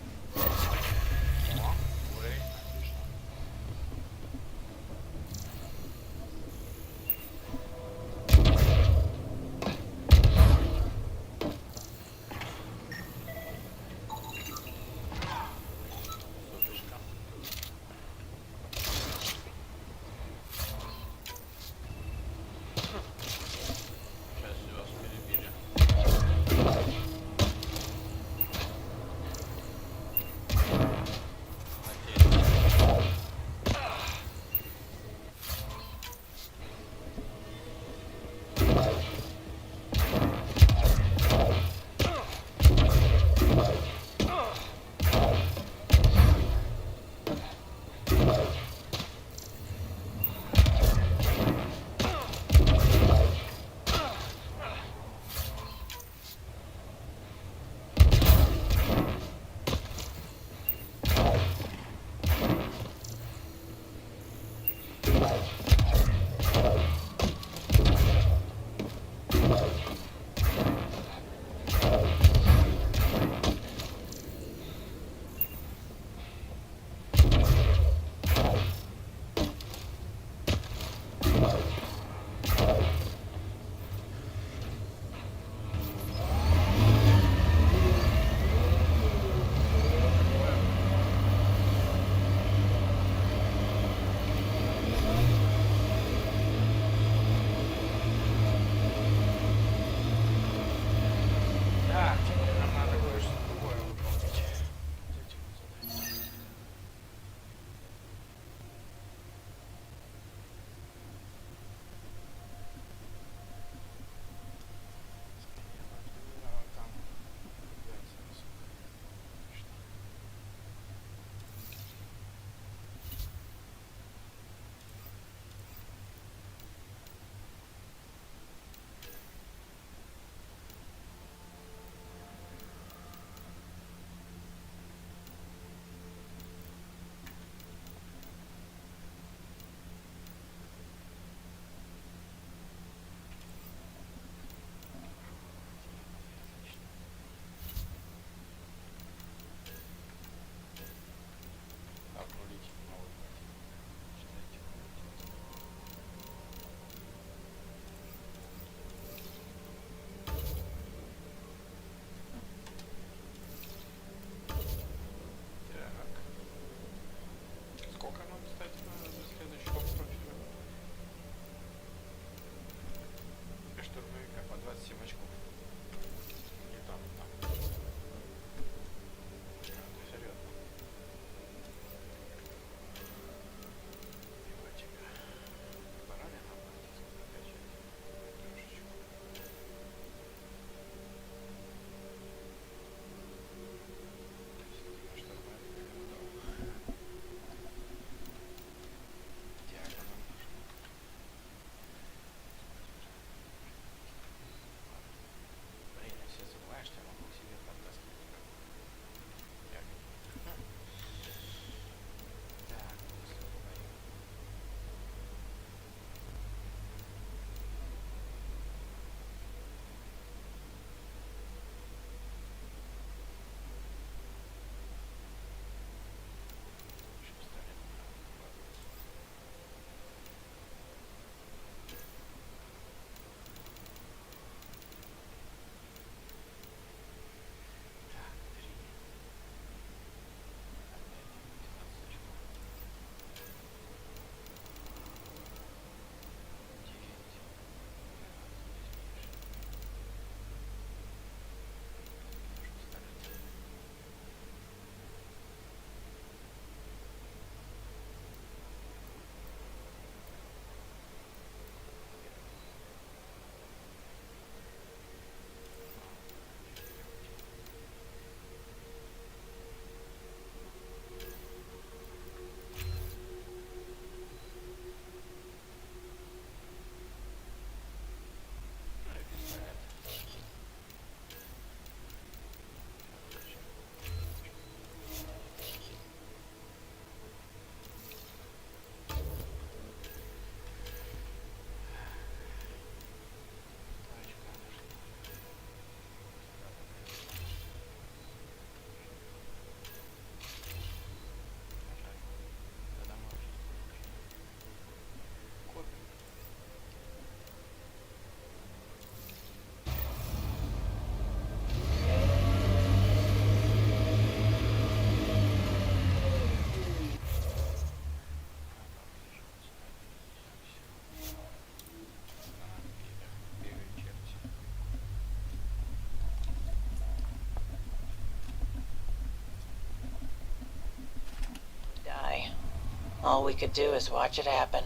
All we could do is watch it happen.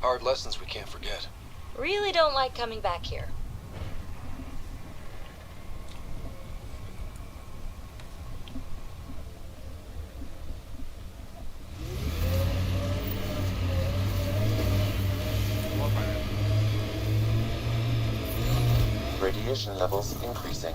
Hard lessons we can't forget. Really don't like coming back here. Radiation levels increasing.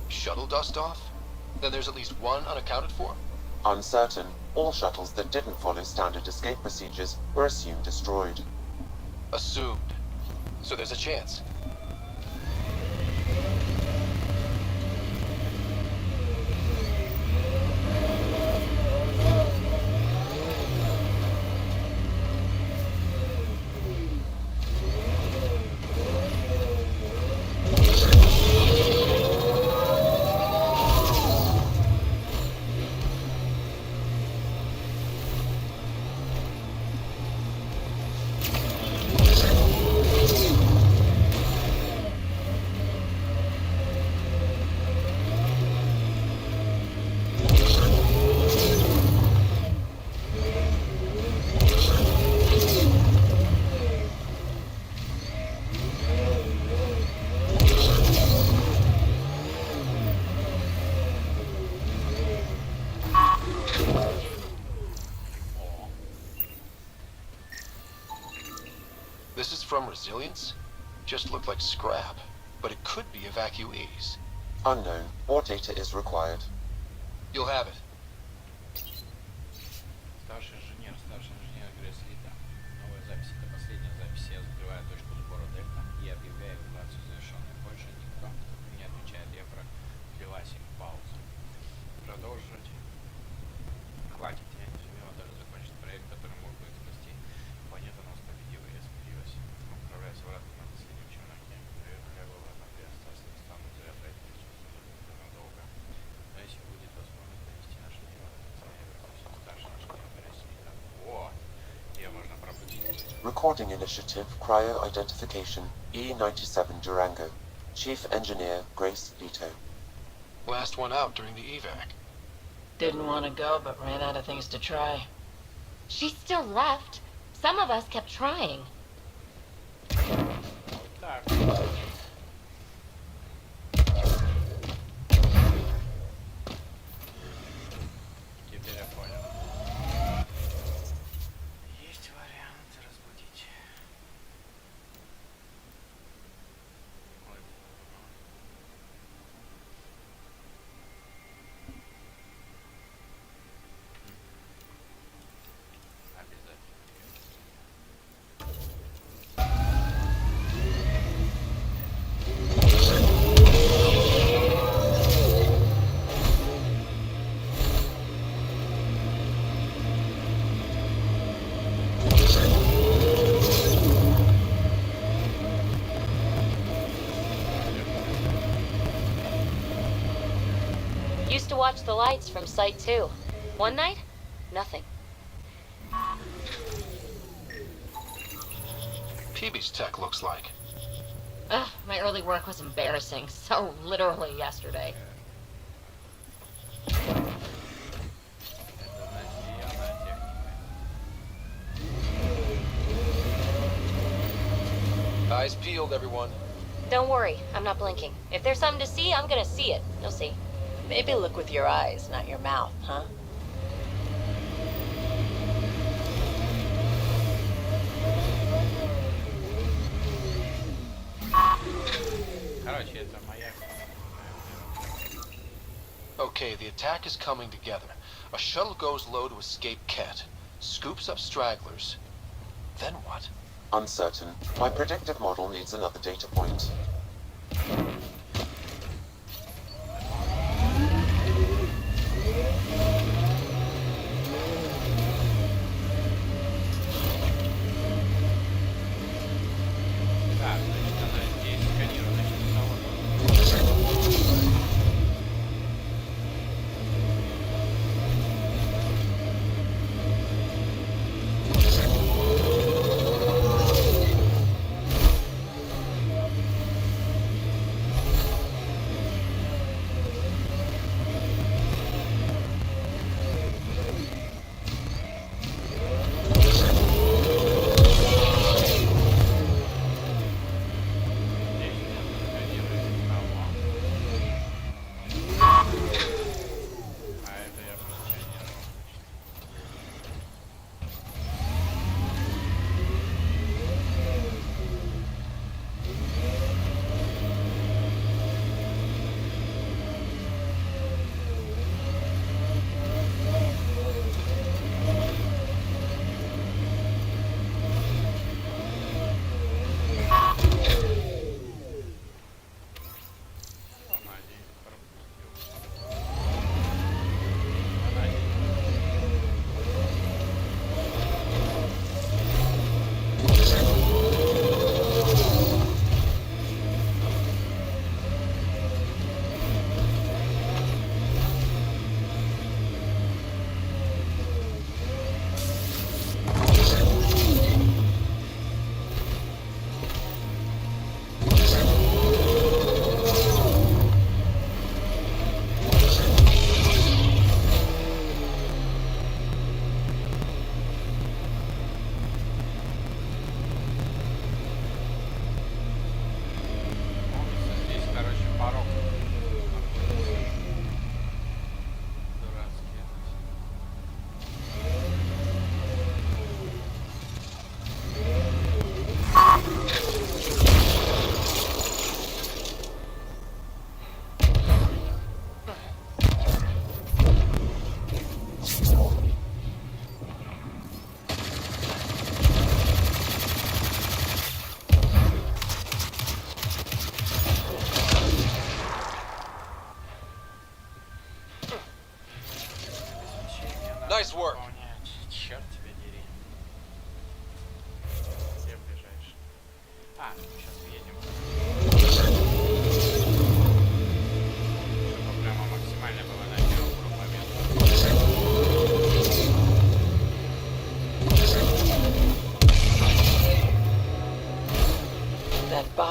Shuttle dust off? Then there's at least one unaccounted for? Uncertain, all shuttles that didn't follow standard escape procedures were assumed destroyed. Assumed. So there's a chance. This is from Resilience? Just looked like scrap, but it could be evacuees. Unknown. More data is required. You'll have it. Старший инженер Грейслита. Новая запись — это последняя запись. Я закрываю точку сбора Дельта и объявляю эвакуацию завершенной. Больше никто не отвечает. Я продлилась им паузу. Продолжить. Хватит, я не сумела даже закончить проект, который мог бы спасти. Планета нас победила и осмирилась. Отправляясь обратно на последнем челноке. Наверное, лягу обратно при остался, не стану зря тратить ресурсы надолго. Но если будет возможность довести наше дело до конца, я вернусь в старший инженер Грейслита. О! Ее можно пробудить. Recording Initiative Cryo Identification E97 Durango. Chief Engineer Grace Leto. Last one out during the evac. Didn't want to go, but ran out of things to try. She still left. Some of us kept trying. Так. Теперь я понял. Есть вариант разбудить. Ой. Обязательно. Used to watch the lights from Site 2. One night, nothing. Peebee's tech looks like. Ugh, my early work was embarrassing. So literally yesterday. Eyes peeled, everyone. Don't worry, I'm not blinking. If there's something to see, I'm gonna see it. You'll see. Maybe look with your eyes, not your mouth, huh? Короче, это моя. Okay, the attack is coming together. A shuttle goes low to escape Ket, scoops up stragglers. Then what? Uncertain. My predictive model needs another data point. Так, значит, она здесь сканирует, значит,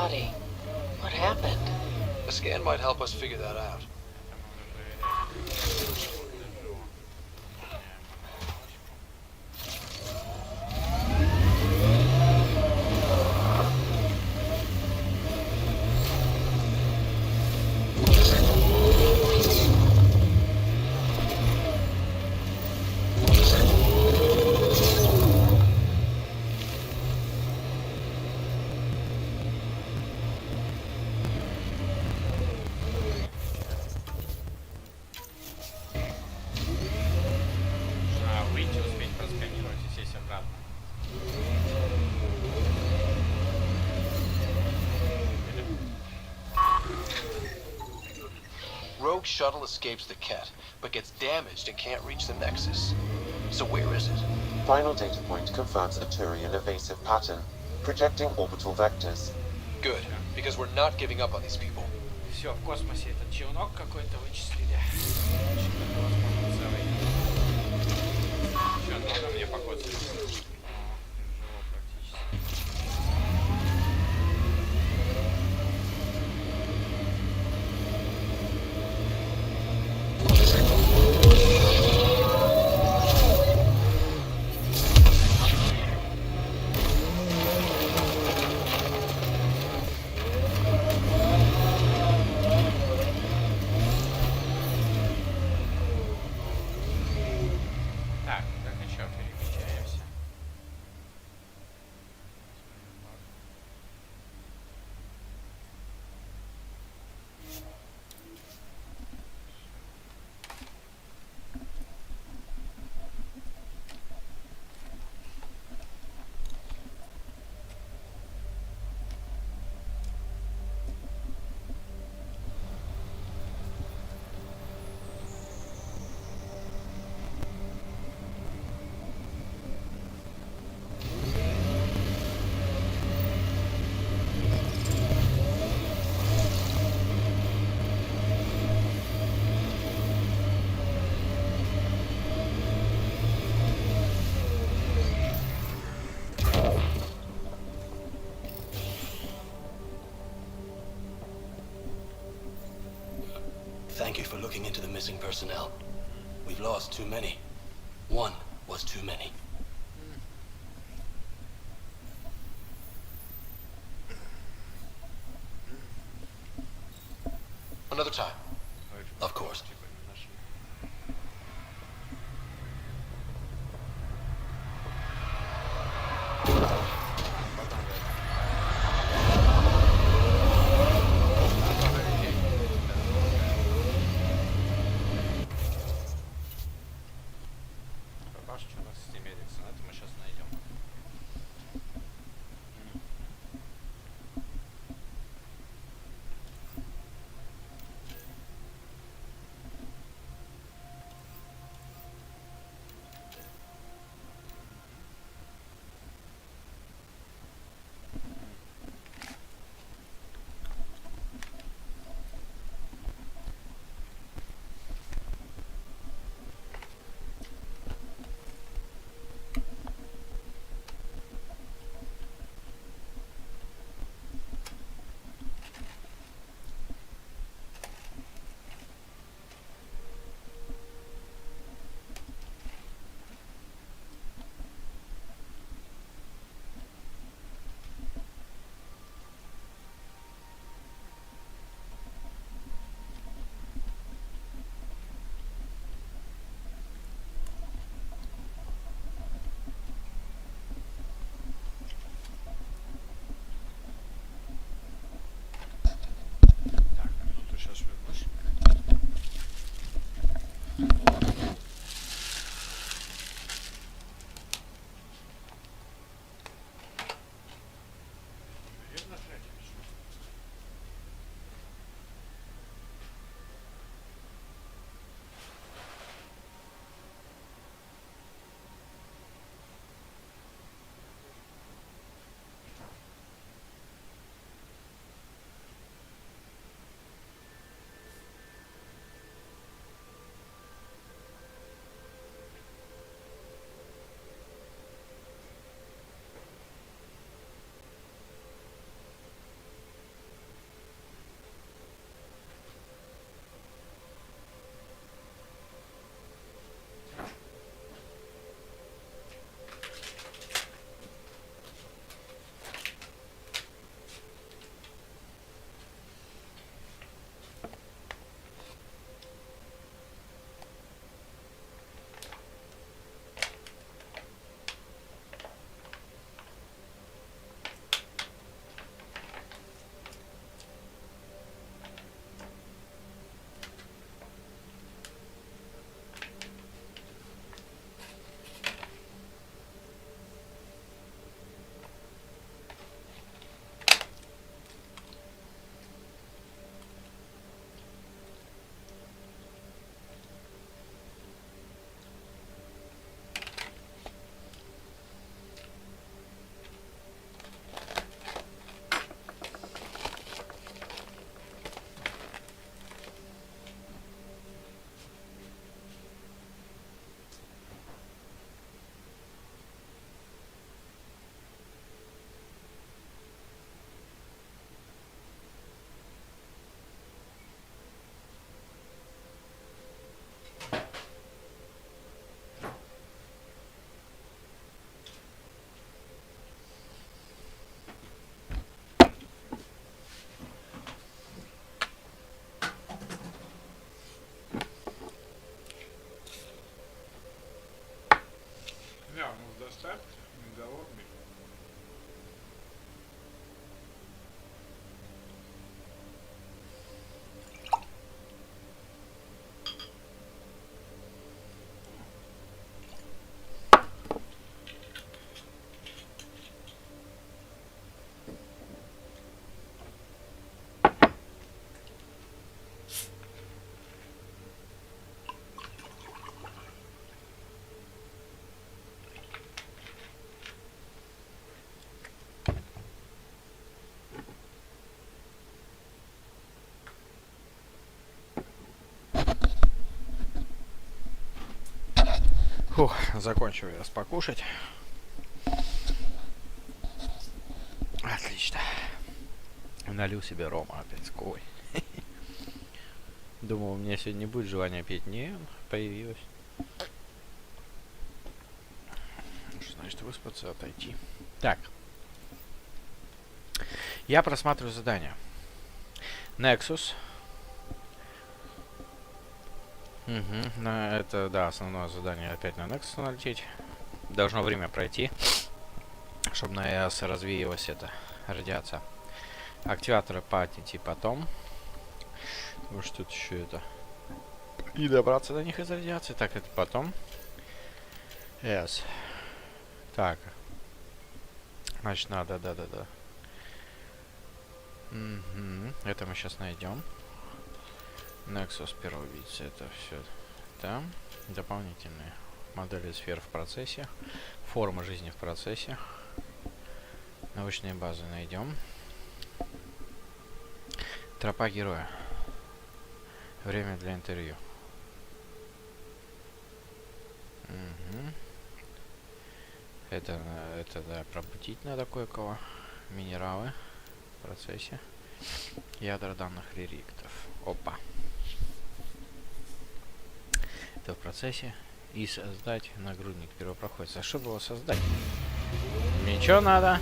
body. What happened? A scan might help us figure that out. Выйти, успеть просканировать и сесть обратно. Rogue shuttle escapes the Ket, but gets damaged and can't reach the Nexus. So where is it? Final data point confirms a Turian evasive pattern, projecting orbital vectors. Good, because we're not giving up on these people. Все, в космосе этот челнок какой-то вычислили. Что-то, возможно, целый. Что, надо мне покоцать? Практически. Thank you for looking into the missing personnel. We've lost too many. One was too many. Another time. Of course. Фух, закончил я покушать. Отлично. Налил себе рома опять с колой. Думал, у меня сегодня не будет желания пить. Не, появилось. Что значит выспаться, отойти. Так. Я просматриваю задание. Nexus. Угу. Это, да, основное задание. Опять на Nexus налететь. Должно время пройти, чтобы на ЭАС развеялась эта радиация. Активаторы поднять потом. Потому что тут еще это... И добраться до них из радиации. Так, это потом. Yes. Так. Значит, надо, да-да-да. Это мы сейчас найдем. Nexus первый убийца. Это все там. Дополнительные модели сфер в процессе. Форма жизни в процессе. Научные базы найдем. Тропа героя. Время для интервью. Угу. Это да, пробудить надо кое-кого. Минералы в процессе. Ядра данных реликтов. Опа. Это в процессе. И создать нагрудник первопроходца. А что было создать? Ничего надо.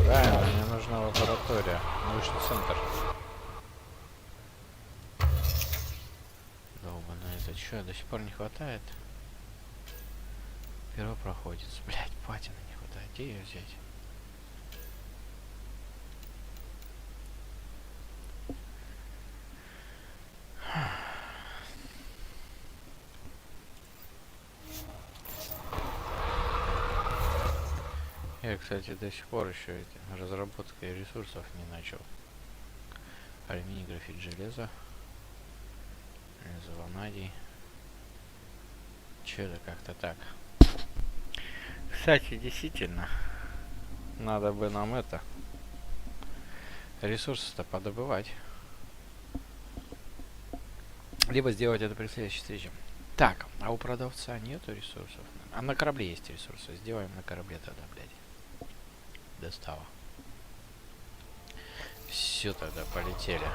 Правильно, мне нужна лаборатория. Научный центр. Долбаный, это что, до сих пор не хватает? Первопроходец. Блять, патина не хватает. Где ее взять? Я, кстати, до сих пор еще разработкой ресурсов не начал. Алюминий, графит, железо. Ванадий. Че-то как-то так. Кстати, действительно, надо бы нам это ресурсы-то подобывать. Либо сделать это при следующей встрече. Так, а у продавца нету ресурсов. А на корабле есть ресурсы. Сделаем на корабле тогда, блядь. Достава. Все, тогда полетели.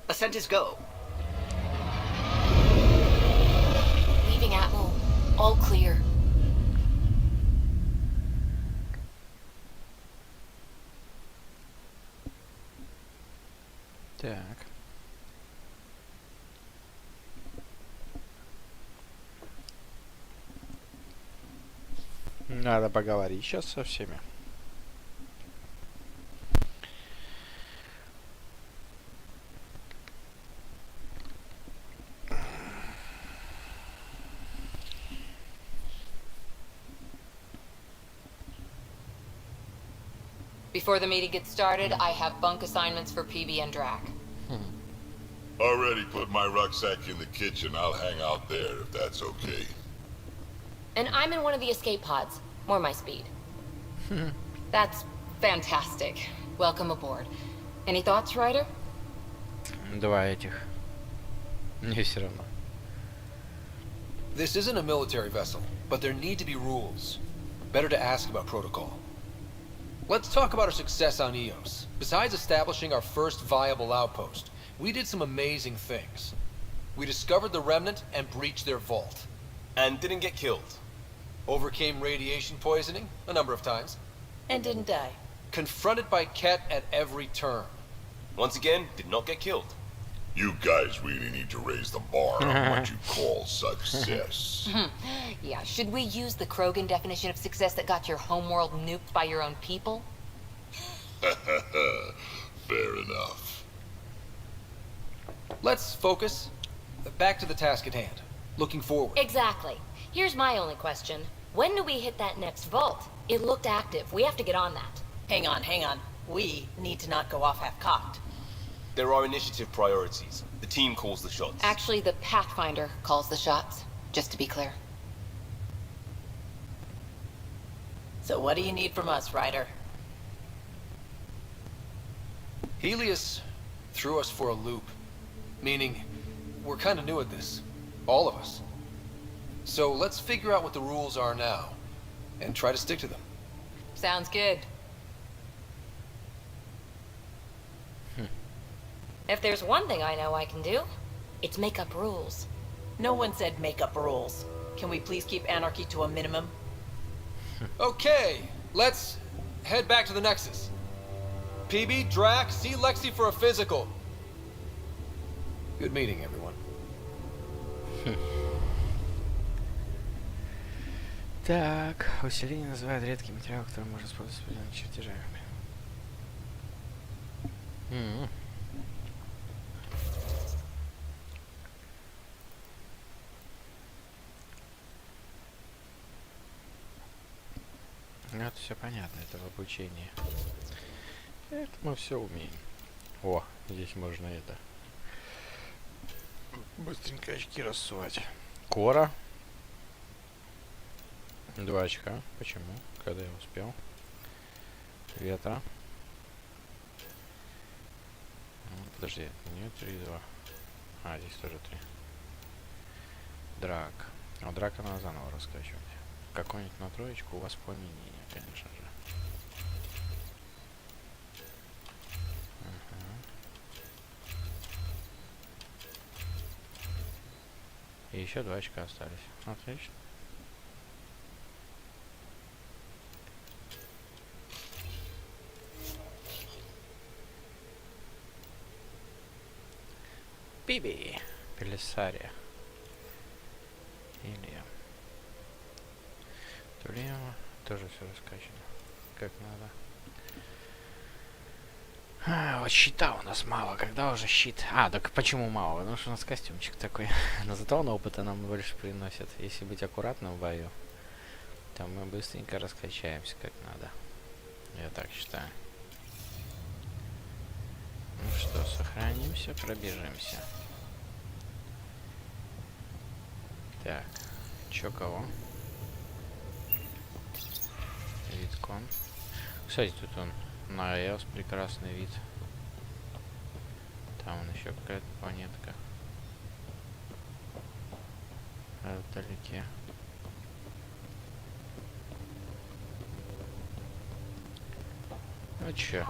Ascent is go. Leaving Atmo. All clear. Так. Надо поговорить сейчас со всеми. Before the meeting gets started, I have bunk assignments for PB and Drac. Already put my rucksack in the kitchen. I'll hang out there if that's okay. And I'm in one of the escape pods. More my speed. That's fantastic. Welcome aboard. Any thoughts, Ryder? Два этих. Мне все равно. This isn't a military vessel, but there need to be rules. Better to ask about protocol. Let's talk about our success on Eos. Besides establishing our first viable outpost, we did some amazing things. We discovered the Remnant and breached their vault. And didn't get killed. Overcame radiation poisoning a number of times. And didn't die. Confronted by Ket at every turn. Once again, did not get killed. You guys really need to raise the bar on what you call success. Yeah, should we use the Krogan definition of success that got your homeworld nuked by your own people? Fair enough. Let's focus. Back to the task at hand. Looking forward. Exactly. Here's my only question. When do we hit that next vault? It looked active. We have to get on that. Hang on. We need to not go off half-cocked. There are initiative priorities. The team calls the shots. Actually, the Pathfinder calls the shots, just to be clear. So what do you need from us, Ryder? Helios threw us for a loop. Meaning, we're kind of new at this. All of us. So let's figure out what the rules are now, and try to stick to them. Sounds good. If there's one thing I know I can do, it's make up rules. No one said make up rules. Can we please keep anarchy to a minimum? Okay, let's head back to the Nexus. PB, Drac, see Lexi for a physical. Good meeting, everyone. Так, усиление называют редкий материал, который можно использовать с определенными чертежами. Ну, это все понятно, это в обучении. Это мы все умеем. О, здесь можно это. Быстренько очки рассувать. Кора. 2 очка. Почему? Когда я успел? Ветра. Подожди, нет, 3, 2. А, здесь тоже 3. Драк. А драка надо заново раскачивать. Какой-нибудь на троечку у вас пламенение, конечно же. И еще 2 очка остались. Отлично. Биби. Пелисария. Или... Тулема. Тоже все раскачано. Как надо. А, вот щита у нас мало. Когда уже щит? А, так почему мало? Потому что у нас костюмчик такой. Но зато он опыта нам больше приносит. Если быть аккуратным в бою, то мы быстренько раскачаемся как надо. Я так считаю. Ну что, сохранимся, пробежимся. Так, чё кого? Видкон. Кстати, тут он на Эос прекрасный вид. Там он еще какая-то планетка. Вдалеке. Ну чё?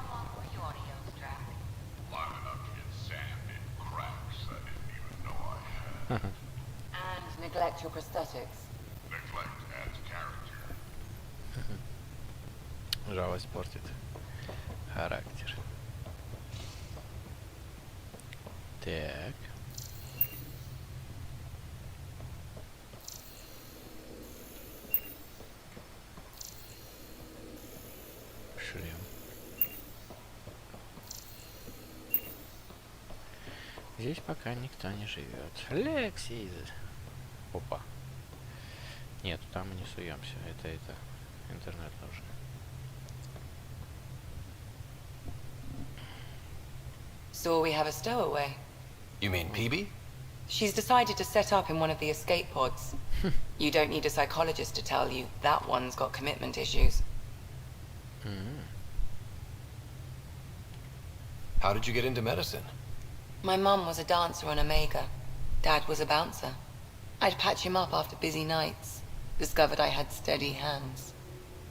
And neglect your prosthetics. Neglect adds character. Жалость портит характер. Так. Шлем. Здесь пока никто не живет. Лекси. Опа. Нет, там мы не суемся. Это интернет нужен. So we have a stowaway. You mean PB? She's decided to set up in one of the escape pods. You don't need a psychologist to tell you that one's got commitment issues. How did you get into medicine? My mum was a dancer on Omega. Dad was a bouncer. I'd patch him up after busy nights. Discovered I had steady hands.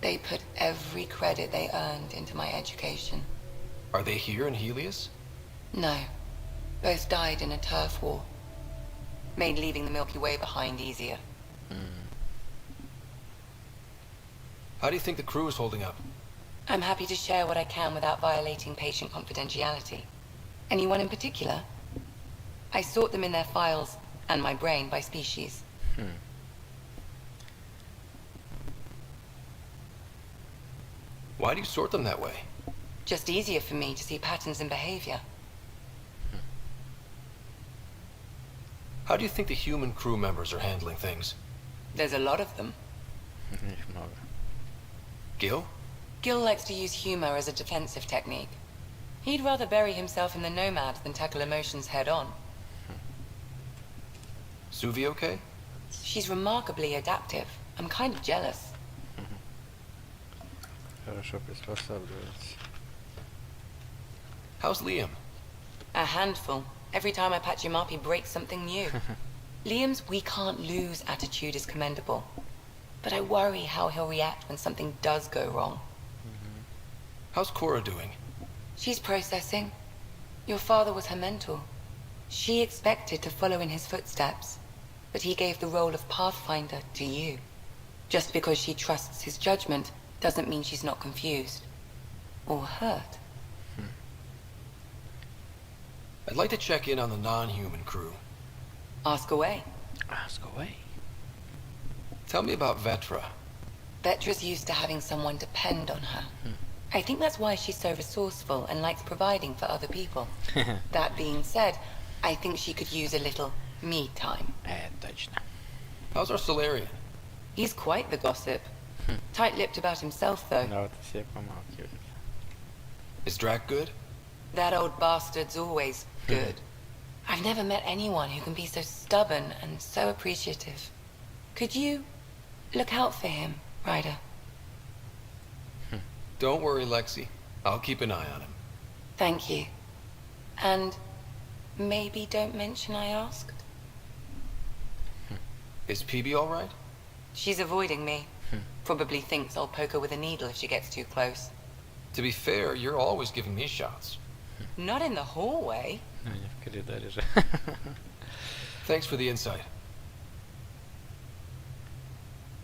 They put every credit they earned into my education. Are they here in Helios? No. Both died in a turf war. Made leaving the Milky Way behind easier. How do you think the crew is holding up? I'm happy to share what I can without violating patient confidentiality. Anyone in particular? I sort them in their files and my brain by species. Why do you sort them that way? Just easier for me to see patterns in behavior. How do you think the human crew members are handling things? There's a lot of them. Их много. Gil? Gil likes to use humor as a defensive technique. He'd rather bury himself in the Nomad than tackle emotions head-on. Suvi okay? She's remarkably adaptive. I'm kind of jealous. Хорошо приспосабливается. How's Liam? A handful. Every time I patch him up, he breaks something new. Liam's "we can't lose" attitude is commendable. But I worry how he'll react when something does go wrong. How's Cora doing? She's processing. Your father was her mentor. She expected to follow in his footsteps, but he gave the role of Pathfinder to you. Just because she trusts his judgment doesn't mean she's not confused. Or hurt. I'd like to check in on the non-human crew. Ask away. Ask away. Tell me about Vetra. Vetra's used to having someone depend on her. I think that's why she's so resourceful and likes providing for other people. That being said, I think she could use a little me time. Точно. How's our Solarian? He's quite the gossip. Tight-lipped about himself, though. Да, вот все помалкивают. Is Drac good? That old bastard's always good. I've never met anyone who can be so stubborn and so appreciative. Could you look out for him, Ryder? Don't worry, Lexi. I'll keep an eye on him. Thank you. And maybe don't mention I asked. Is PB all right? She's avoiding me. Probably thinks I'll poke her with a needle if she gets too close. To be fair, you're always giving me shots. Not in the hallway. Ну, не в коридоре же. Thanks for the insight.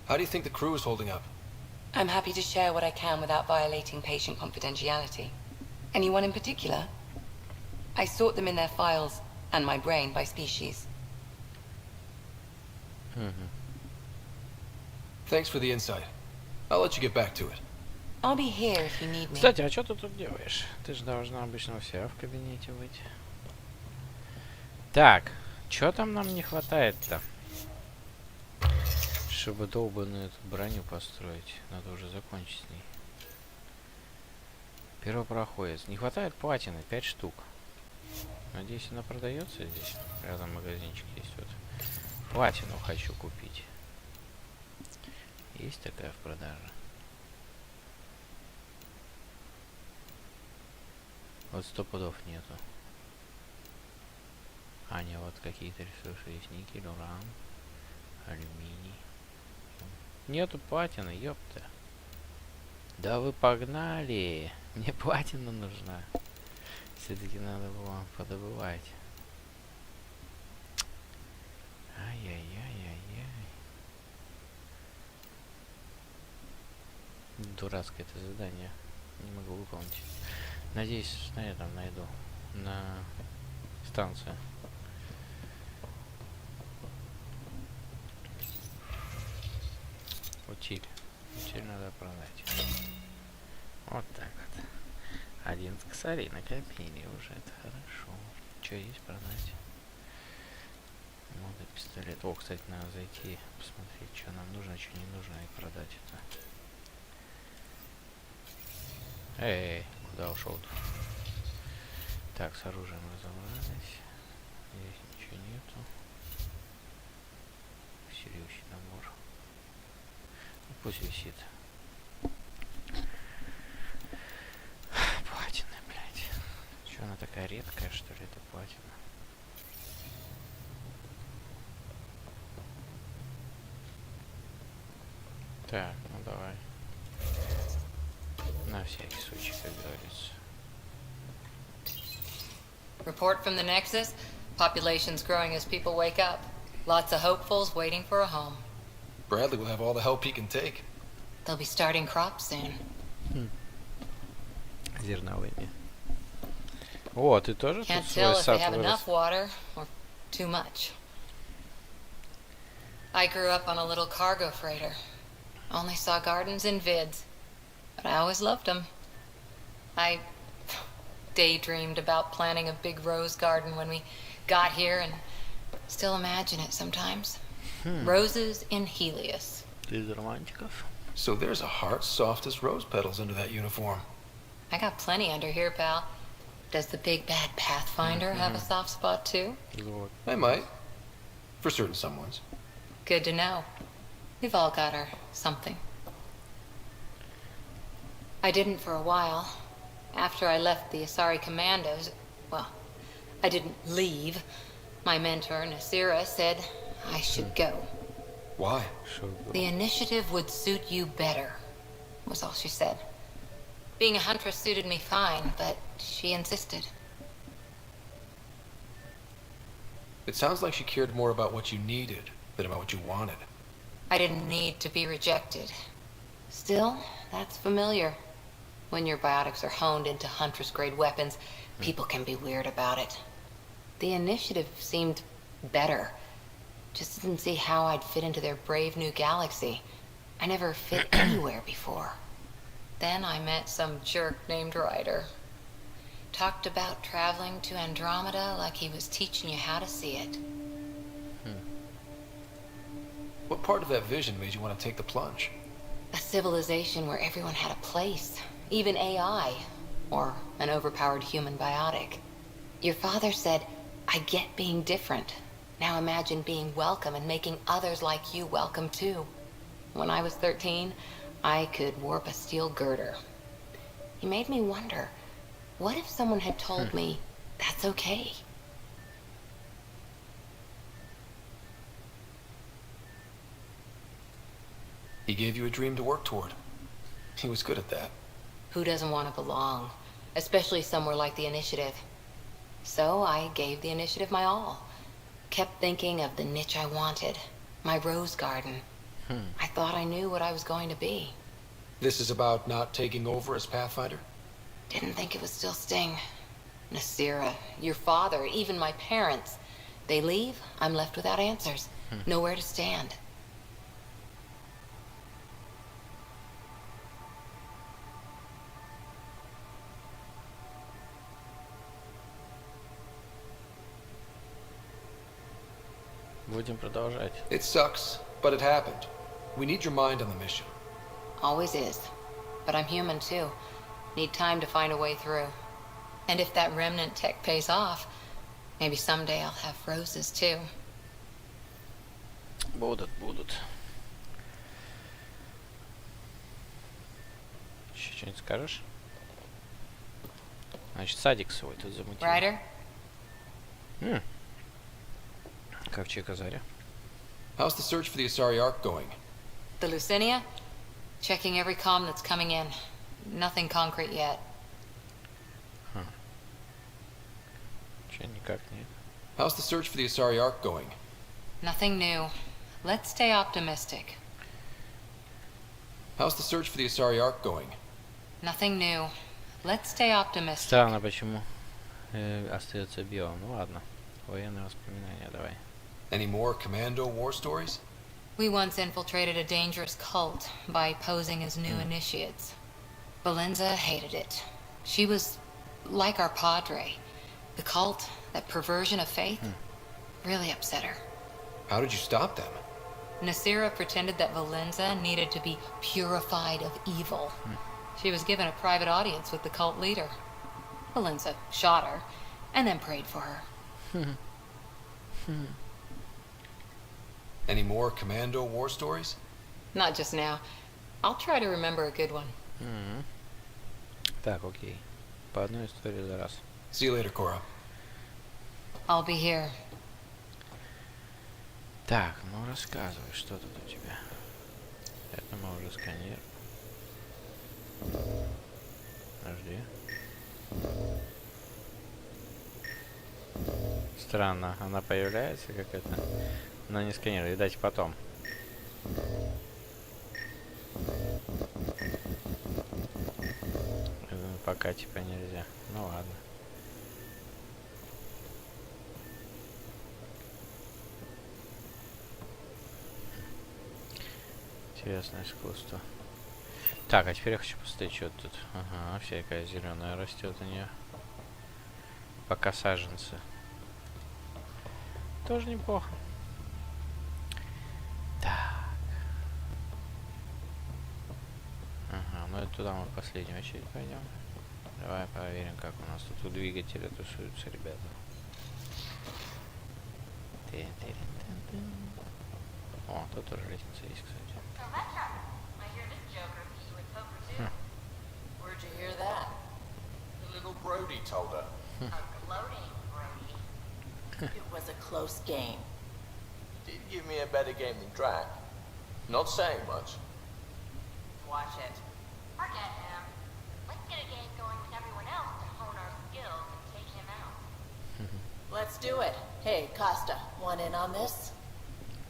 How do you think the crew is holding up? I'm happy to share what I can without violating patient confidentiality. Anyone in particular? I sort them in their files and my brain by species. Thanks for the insight. I'll let you get back to it. I'll be here if you need me. Кстати, а что ты тут делаешь? Ты же должна обычно у себя в кабинете быть. Так, что там нам не хватает-то? Чтобы долбанную эту броню построить. Надо уже закончить с ней. Первопроходец. Не хватает платины, 5 штук. Надеюсь, она продается здесь. Рядом магазинчик есть вот. Платину хочу купить. Есть такая в продаже? Вот 100 пудов нету. А, не, вот какие-то ресурсы есть. Никель, уран, алюминий. Нету платины, ёпта. Да вы погнали! Мне платина нужна. Все-таки надо было подобывать. Ай-яй-яй-яй-яй. Дурацкое это задание. Не могу выполнить. Надеюсь, на этом найду. На станции. Утиль. Утиль надо продать. Вот так вот. 11 косарей накопили уже. Это хорошо. Что есть продать? Вот и пистолет. О, кстати, надо зайти, посмотреть, что нам нужно, что не нужно, и продать это. Эй, куда ушел-то? Так, с оружием разобрались. Здесь ничего нету. Серьезный набор. Ну, пусть висит. Платина, блядь. Что она такая редкая, что ли, это платина? Так, ну давай. На всякий случай, как говорится. Report from the Nexus. Population's growing as people wake up. Lots of hopefuls waiting for a home. Bradley will have all the help he can take. They'll be starting crops soon. Зерновыми. О, ты тоже Can't тут свой tell if they сад have вырос? enough water or too much. I grew up on a little cargo freighter. Only saw gardens in vids, but I always loved them. I daydreamed about planting a big rose garden when we got here and still imagine it sometimes. Roses in Helios. Из романтиков. So there's a heart soft as rose petals under that uniform. I got plenty under here, pal. Does the big bad Pathfinder have a soft spot too? I might. For certain someones. Good to know. We've all got our something. I didn't for a while. After I left the Asari Commandos, well, I didn't leave. My mentor, Nasira, said I should go. Why? The initiative would suit you better, was all she said. Being a huntress suited me fine, but she insisted. It sounds like she cared more about what you needed than about what you wanted. I didn't need to be rejected. Still, that's familiar. When your biotics are honed into huntress-grade weapons, people can be weird about it. The initiative seemed better. Just didn't see how I'd fit into their brave new galaxy. I never fit anywhere before. Then I met some jerk named Ryder. Talked about traveling to Andromeda like he was teaching you how to see it. What part of that vision made you want to take the plunge? A civilization where everyone had a place, even AI, or an overpowered human biotic. Your father said, I get being different. Now imagine being welcome and making others like you welcome too. When I was 13, I could warp a steel girder. He made me wonder, what if someone had told me that's okay? He gave you a dream to work toward. He was good at that. Who doesn't want to belong? Especially somewhere like the Initiative. So I gave the Initiative my all. Kept thinking of the niche I wanted. My rose garden. I thought I knew what I was going to be. This is about not taking over as Pathfinder? Didn't think it would still sting. Nasira, your father, even my parents. They leave, I'm left without answers. Nowhere to stand. Будем продолжать. It sucks, but it happened. We need your mind on the mission. Always is. But I'm human too. Need time to find a way through. And if that remnant tech pays off, maybe someday I'll have roses too. Будут. Еще что-нибудь скажешь? Значит, садик свой тут замутил. Ryder? Ковчег Азаря. How's the search for the Asari Ark going? The Lucinia? Checking every comm that's coming in. Nothing concrete yet. Че, никак нет. How's the search for the Asari Ark going? Nothing new. Let's stay optimistic. How's the search for the Asari Ark going? Nothing new. Let's stay optimistic. Странно, почему остается белым. Ну ладно. Военные воспоминания, давай. Any more commando war stories? We once infiltrated a dangerous cult by posing as new initiates. Valenza hated it. She was like our padre. The cult, that perversion of faith, really upset her. How did you stop them? Nasira pretended that Valenza needed to be purified of evil. She was given a private audience with the cult leader. Valenza shot her, and then prayed for her. Any more commando war stories? Not just now. I'll try to remember a good one. Так, окей. По одной истории за раз. See you later, Cora. I'll be here. Так, ну рассказывай, что тут у тебя. Это мы уже сканируем. Подожди. Странно, она появляется как это, но не сканирует. Видать, потом. Пока типа нельзя. Ну ладно. Интересное искусство. Так, а теперь я хочу посмотреть, что тут. Ага, всякая зеленая растет у нее. Пока саженцы. Тоже неплохо. Так. ну это туда мы в последнюю очередь пойдем. Давай проверим, как у нас тут у двигателя тусуются ребята. О, тут тоже лестница есть, кстати. Where'd you hear that? The little Brody told her. A gloating Brody. It was a close game. Did give me a better game than Drac. Not saying much. Watch it. Forget him. Let's get a game going with everyone else to hone our skills and take him out. Let's do it. Hey, Costa, want in on this?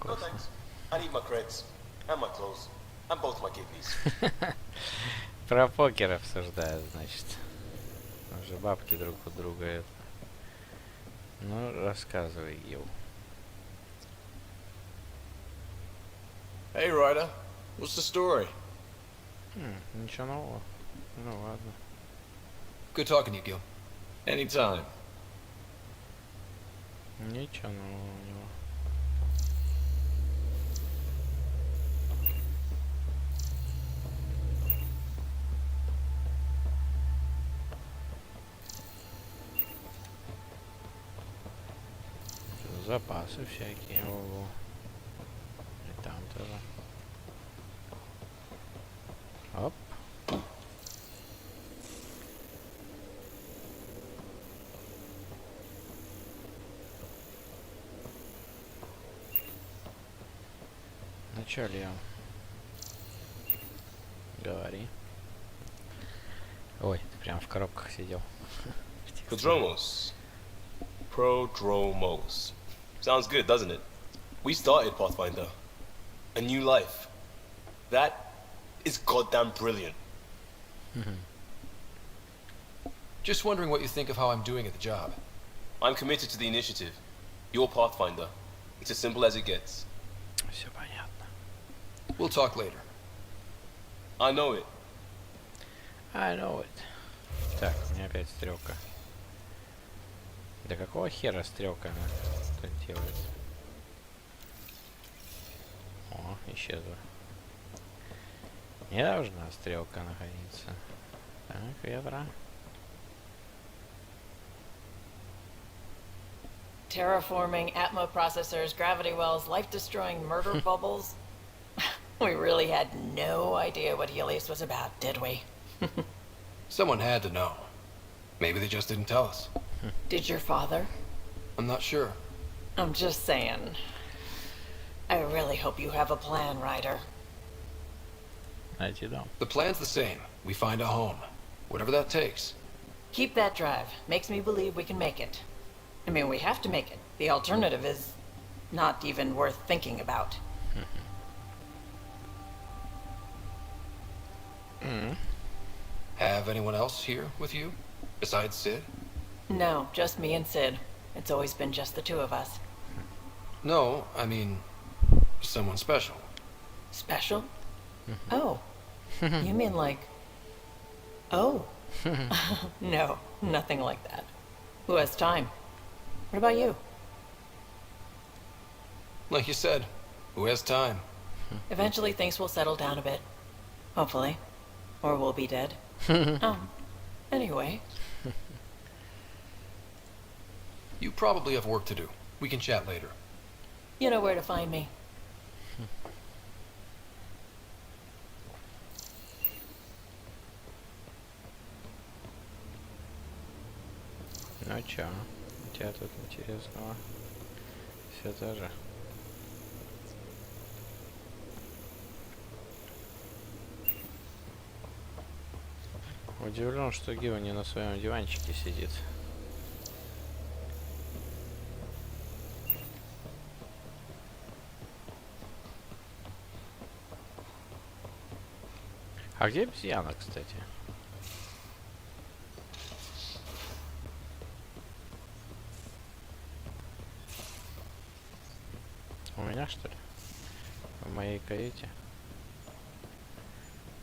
No thanks. I need my creds. And my clothes. And both my kidneys. Про покер обсуждают, значит. Уже бабки друг у друга это. Ну, рассказывай, Гил. Hey, Ryder. What's the story? Ничего нового. Ну ладно. Good talking to you, Gil. Anytime. Ничего нового у него. Запасы всякие. Ого. И там тоже. Оп. Ну чё, Леон? Говори. Ой, ты прям в коробках сидел. Prodromos. Sounds good, doesn't it? We started Pathfinder. A new life. That is goddamn brilliant. Just wondering what you think of how I'm doing at the job. I'm committed to the initiative. You're Pathfinder. It's as simple as it gets. Все понятно. We'll talk later. I know it. I know it. Так, у меня опять стрелка. Да какого хера стрелка она тут делает? О, исчезла. Не должна стрелка находиться. Так, ветра. Terraforming Atmo processors, gravity wells, life-destroying murder bubbles. We really had no idea what Helios was about, did we? Someone had to know. Maybe they just didn't tell us. Did your father? I'm not sure. I'm just saying. I really hope you have a plan, Ryder. The plan's the same. We find a home. Whatever that takes. Keep that drive. Makes me believe we can make it. I mean, we have to make it. The alternative is not even worth thinking about. Have anyone else here with you? Besides Sid? No, just me and Sid. It's always been just the two of us. No, I mean, someone special. Special? Oh. You mean like... Oh. No, nothing like that. Who has time? What about you? Like you said, who has time? Eventually things will settle down a bit. Hopefully. Or we'll be dead. Anyway. You probably have work to do. We can chat later. You know where to find me. Ну чё, у тебя тут интересного? Все тоже. Удивлен, что Гио не на своем диванчике сидит. А где обезьяна, кстати? У меня, что ли? В моей каюте.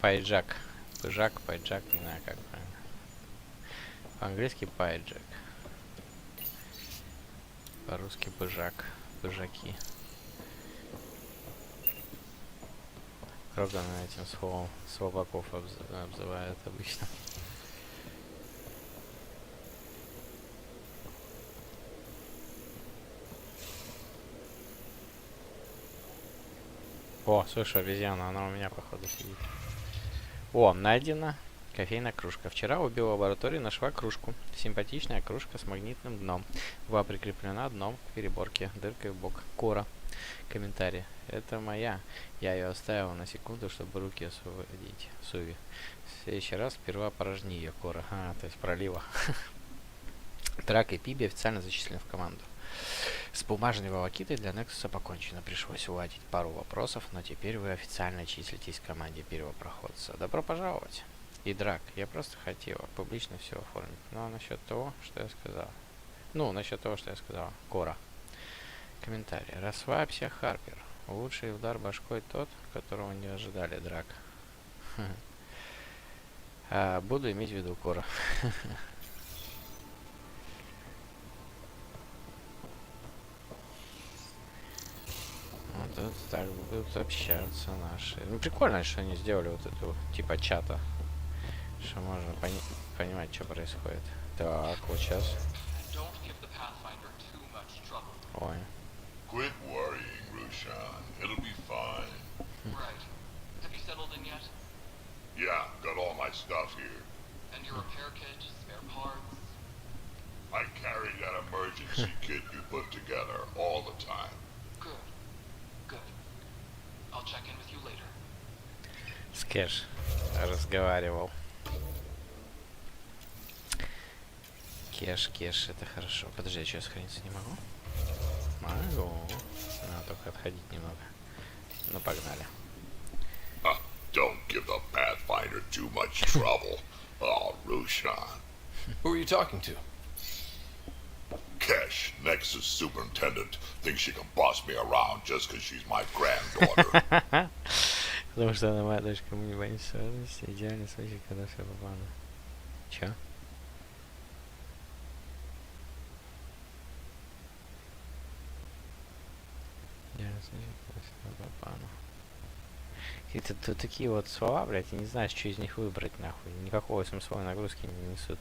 Пайджак. Пыжак, пайджак, не знаю как правильно. По-английски пайджак. По-русски пыжак. Пыжаки. Крогана этим словом слабаков обзывают обычно. О, слушай, обезьяна, она у меня походу сидит. О, найдена кофейная кружка. Вчера убил в лаборатории, нашла кружку. Симпатичная кружка с магнитным дном. Была прикреплена дном к переборке, дыркой в бок. Кора. Комментарий. Это моя. Я ее оставил на секунду, чтобы руки освободить. Суви. В следующий раз сперва порожни ее, Кора. А, то есть пролива. Драк и Пиби официально зачислены в команду. С бумажной волокитой для Нексуса покончено. Пришлось уладить пару вопросов, но теперь вы официально числитесь в команде первопроходца. Добро пожаловать. И Драк, я просто хотела публично все оформить. Ну, а насчет того, что я сказал. Насчет того, что я сказал. Кора. Комментарий. Расслабься, Харпер. Лучший удар башкой тот, которого не ожидали, Драк. Буду иметь в виду, Кора. Вот тут так будут общаться наши. Ну, прикольно, что они сделали вот эту, типа, чата. Что можно понимать, что происходит. Так, вот сейчас. Ой. Quit worrying, Rushan. It'll be fine. Right. Have you settled in yet? Yeah, got all my stuff here. And your repair kit, spare parts? I carry that emergency kit you put together all the time. Good. Good. I'll check in with you later. С Кэш разговаривал. Кэш, это хорошо. Подожди, я что, сохраниться не могу? Могу. Надо только отходить немного. Ну, погнали. Don't give the Pathfinder too much trouble. Oh, Rushan. Who are you talking to? Kesh, Nexus superintendent, thinks she can boss me around just because she's my granddaughter. Потому что она моя дочка, мы не боимся сложности. Идеальный случай, когда все попало. Чё? Какие-то такие вот слова, блядь, и не знаешь, что из них выбрать, нахуй. Никакого смысловой нагрузки не несут.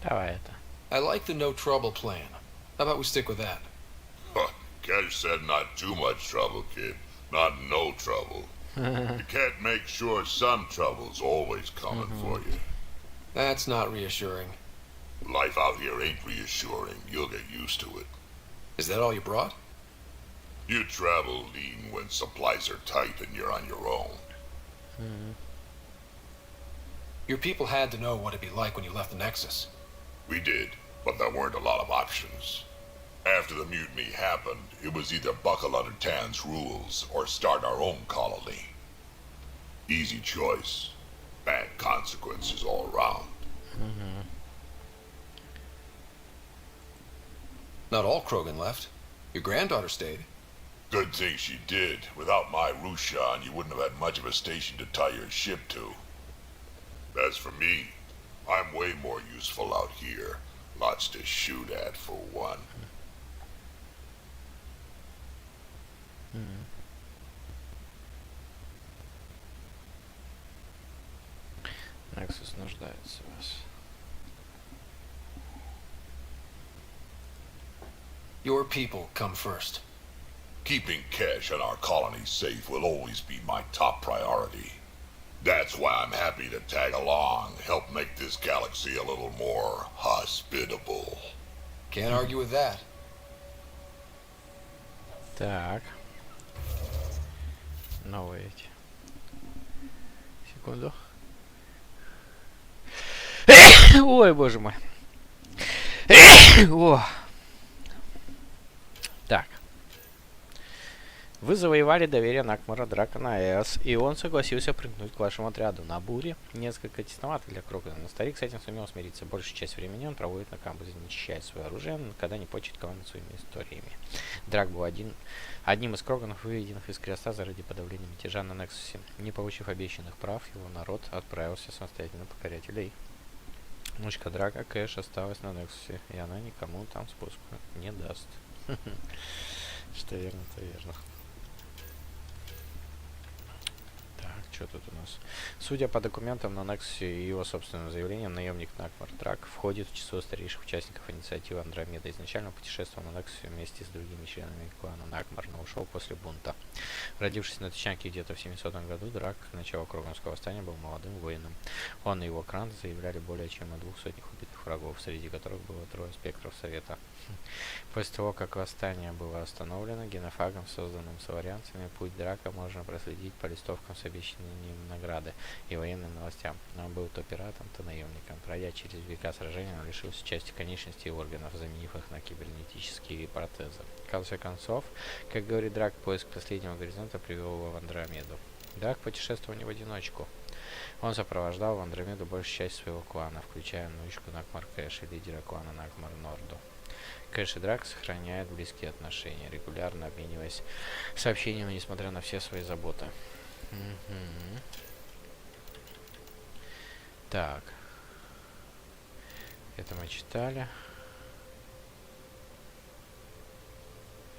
Давай это. I like the no trouble plan. How about we stick with that? Kesh said not too much trouble, kid. Not no trouble. You can't make sure some trouble's always coming for you. That's not reassuring. Life out here ain't reassuring. You'll get used to it. Is that all you brought? You travel lean when supplies are tight and you're on your own. Your people had to know what it'd be like when you left the Nexus. We did, but there weren't a lot of options. After the mutiny happened, it was either buckle under Tan's rules or start our own colony. Easy choice. Bad consequences all around. Not all Krogan left. Your granddaughter stayed. Good thing she did. Without my Rushan, you wouldn't have had much of a station to tie your ship to. As for me, I'm way more useful out here. Lots to shoot at, for one. Nexus нуждается в вас. Your people come first. Keeping Kesh and our colony safe will always be my top priority. That's why I'm happy to tag along, help make this galaxy a little more hospitable. Can't argue with that. Так. Новые эти. Секунду. Ой, боже мой. О. Так. Вы завоевали доверие Накмара Драка на Эос, и он согласился прыгнуть к вашему отряду на буре. Несколько тесновато для Крогана, но старик с этим сумел смириться. Большую часть времени он проводит на камбузе, не защищая свое оружие, но никогда не почет команду своими историями. Драк был одним из Кроганов, выведенных из креста заради подавления мятежа на Нексусе. Не получив обещанных прав, его народ отправился самостоятельно покорять Илей. Внучка Драка Кэш осталась на Нексусе, и она никому там спуску не даст. Что верно, то верно. Что тут у нас? Судя по документам на Нексусе и его собственным заявлениям, наемник Накмар Драк входит в число старейших участников инициативы Андромеда. Изначально путешествовал на Нексусе вместе с другими членами клана Накмар, но ушел после бунта. Родившись на Тычанке где-то в 700 году, Драк к началу Кроганского восстания был молодым воином. Он и его кран заявляли более чем о 200 убитых врагов, среди которых было 3 спектров Совета. После того, как восстание было остановлено генофагом, созданным саварианцами, путь Драка можно проследить по листовкам с обещанными награды и военным новостям. Но он был то пиратом, то наемником. Пройдя через века сражений, он лишился части конечностей и органов, заменив их на кибернетические протезы. В конце концов, как говорит Драк, поиск последнего горизонта привел его в Андромеду. Драк путешествовал не в одиночку. Он сопровождал в Андромеду большую часть своего клана, включая внучку Накмар Кэш и лидера клана Накмар Норду. Кэш и Драк сохраняют близкие отношения, регулярно обмениваясь сообщениями, несмотря на все свои заботы. Так. Это мы читали.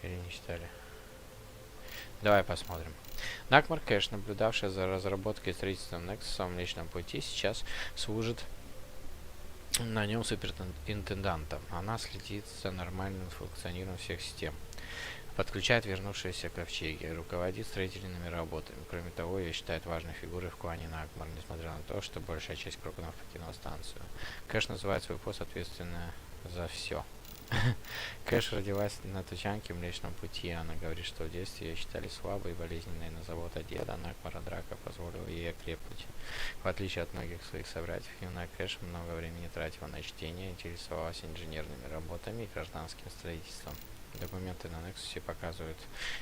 Или не читали? Давай посмотрим. Накмар Кэш, наблюдавшая за разработкой и строительством Нексуса в Млечном Пути, сейчас служит на нем суперинтендантом. Она следит за нормальным функционированием всех систем. Подключает вернувшиеся ковчеги, руководит строительными работами. Кроме того, ее считают важной фигурой в клане Накмар, несмотря на то, что большая часть Кроганов покинула станцию. Кэш называет свой пост ответственной за все. Кэш родилась на Тычанке в Млечном Пути. Она говорит, что в детстве ее считали слабой и болезненной, но забота деда Накмара Драка позволила ей окрепнуть. В отличие от многих своих собратьев, юная Кэш много времени тратила на чтение, интересовалась инженерными работами и гражданским строительством. Документы на Нексусе показывают,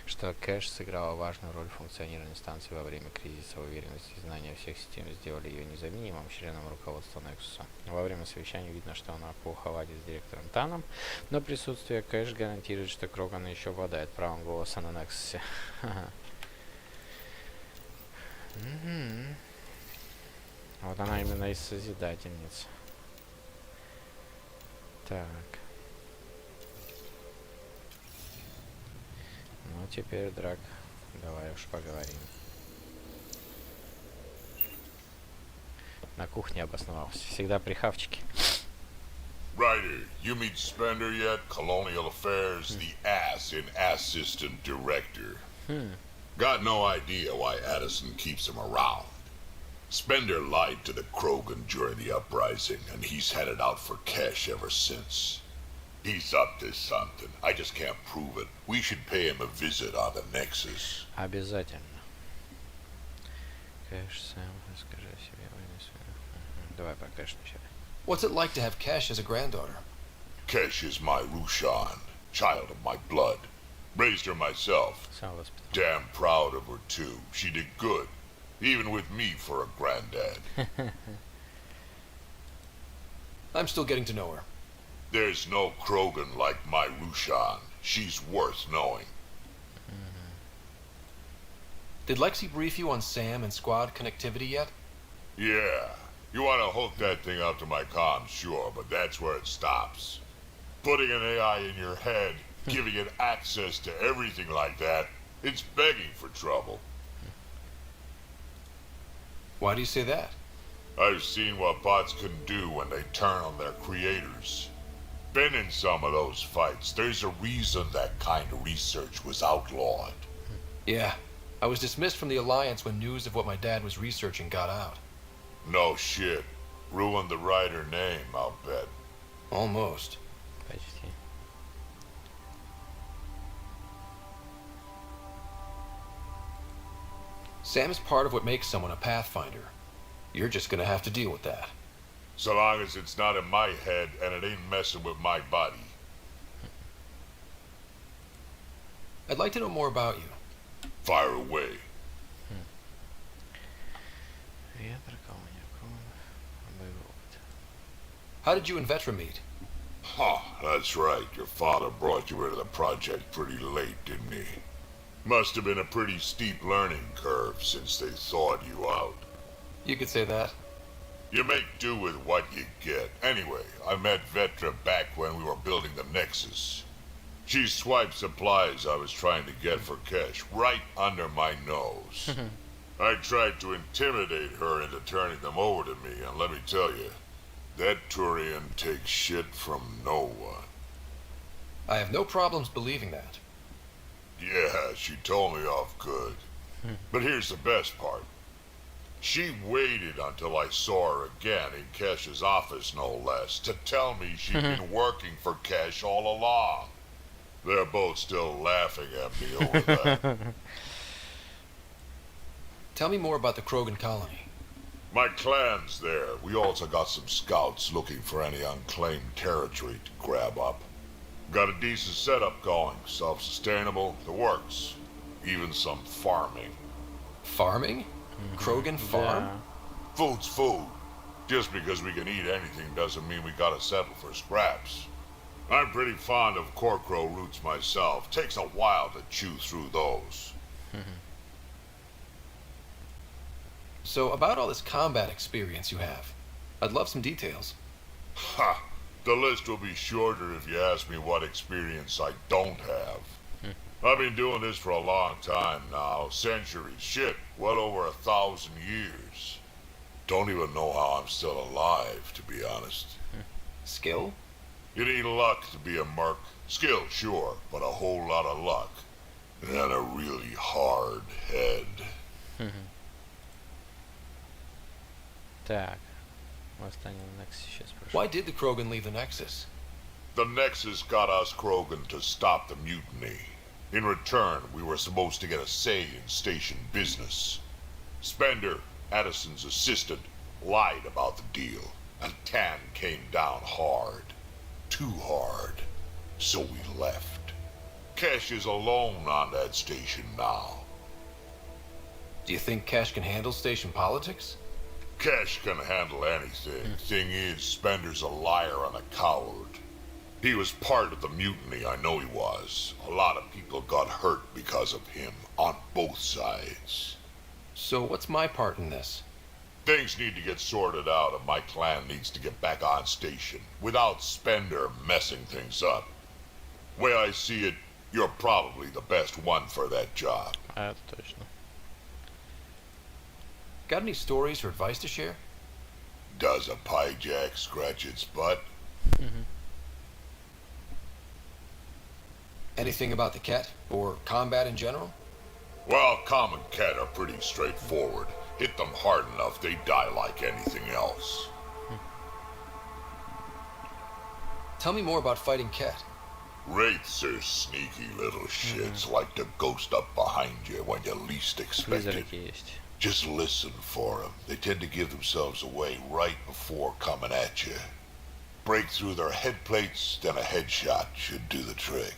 что Кэш сыграла важную роль в функционировании станции во время кризиса. Уверенность и знания всех систем сделали ее незаменимым членом руководства Нексуса. Во время совещания видно, что она плохо ладит с директором Таном, но присутствие Кэш гарантирует, что Кроган еще обладает правом голоса на Нексусе. Вот она именно из Созидательниц. Так. Ну, теперь, Драк, давай уж поговорим. На кухне обосновался. Всегда при хавчике. Ryder, you meet Spender yet? Colonial Affairs, the ass in assistant director. Got no idea why Addison keeps him around. Spender lied to the Krogan during the uprising, and he's had it out for cash ever since. He's up to something. I just can't prove it. We should pay him a visit on the Nexus. Обязательно. Кэш сам, расскажи о себе. Давай по Кэш начали. What's it like to have Kesh as a granddaughter? Kesh is my Rushan, child of my blood. Raised her myself. Damn proud of her too. She did good, even with me for a granddad. I'm still getting to know her. There's no Krogan like my Rushan. She's worth knowing. Did Lexi brief you on Sam and squad connectivity yet? Yeah. You want to hook that thing up to my comms, sure, but that's where it stops. Putting an AI in your head, giving it access to everything like that, it's begging for trouble. Why do you say that? I've seen what bots can do when they turn on their creators. Been in some of those fights. There's a reason that kind of research was outlawed. Yeah. I was dismissed from the Alliance when news of what my dad was researching got out. No shit. Ruined the writer name, I'll bet. Almost. Почти. Sam is part of what makes someone a Pathfinder. You're just gonna have to deal with that. So long as it's not in my head and it ain't messing with my body. I'd like to know more about you. Fire away. How did you and Vetra meet? Huh, that's right. Your father brought you into the project pretty late, didn't he? Must have been a pretty steep learning curve since they thawed you out. You could say that. You make do with what you get. Anyway, I met Vetra back when we were building the Nexus. She swiped supplies I was trying to get for cash right under my nose. I tried to intimidate her into turning them over to me, and let me tell you, that Turian takes shit from no one. I have no problems believing that. Yeah, she told me off good. But here's the best part. She waited until I saw her again in Cash's office, no less, to tell me she'd been working for Cash all along. They're both still laughing at me over that. Tell me more about the Krogan colony. My clan's there. We also got some scouts looking for any unclaimed territory to grab up. Got a decent setup going, self-sustainable, the works. Even some farming. Farming? Krogan farm? Yeah. Food's food. Just because we can eat anything doesn't mean we gotta settle for scraps. I'm pretty fond of Corcrow roots myself. Takes a while to chew through those. So, about all this combat experience you have, I'd love some details. Ha! The list will be shorter if you ask me what experience I don't have. I've been doing this for a long time now. Centuries. Shit, well over 1,000 years. Don't even know how I'm still alive, to be honest. Skill? You need luck to be a merc. Skill, sure, but a whole lot of luck. And a really hard head. Так, восстание на Nexus сейчас прошло. Why did the Krogan leave the Nexus? The Nexus got us Krogan to stop the mutiny. In return, we were supposed to get a say in station business. Spender, Addison's assistant, lied about the deal, and Tan came down hard. Too hard. So we left. Cash is alone on that station now. Do you think Cash can handle station politics? Cash can handle anything. Thing is, Spender's a liar and a coward. He was part of the mutiny, I know he was. A lot of people got hurt because of him, on both sides. So what's my part in this? Things need to get sorted out and my clan needs to get back on station, without Spender messing things up. Way I see it, you're probably the best one for that job. Это точно. Got any stories or advice to share? Does a pie jack scratch its butt? Anything about the Ket, or combat in general? Well, common Ket are pretty straightforward. Hit them hard enough, they die like anything else. Tell me more about fighting Ket. Wraiths are sneaky little shits, like to ghost up behind you when you least expect it. Just listen for them. They tend to give themselves away right before coming at you. Break through their head plates, then a headshot should do the trick.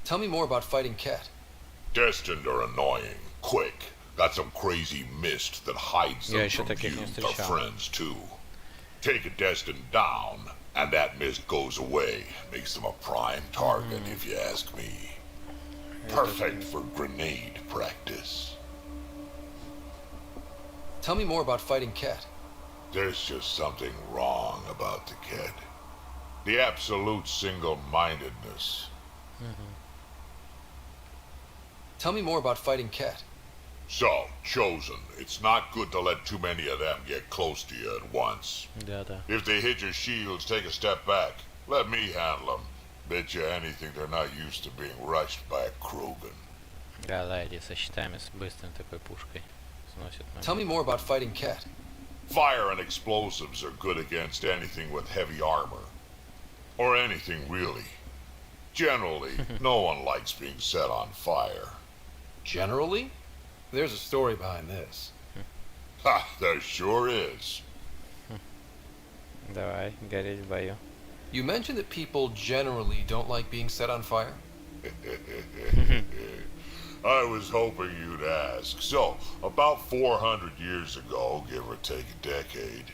Tell me more about fighting Ket. Destined are annoying, quick. Got some crazy mist that hides them from you, their friends too. Take a Destined down, and that mist goes away. Makes them a prime target, if you ask me. Perfect for grenade practice. Tell me more about fighting Ket. There's just something wrong about the Ket. The absolute single-mindedness. Tell me more about fighting Ket. So, Chosen, it's not good to let too many of them get close to you at once. Да-да. If they hit your shields, take a step back. Let me handle them. Bet you anything they're not used to being rushed by a Krogan. Да-да, иди со щитами, с быстрой такой пушкой. Сносит момент. Tell me more about fighting Ket. Fire and explosives are good against anything with heavy armor. Or anything, really. Generally, no one likes being set on fire. Generally? There's a story behind this. Ha, there sure is. Давай, гореть в бою. You mentioned that people generally don't like being set on fire. I was hoping you'd ask. So, about 400 years ago, give or take a decade,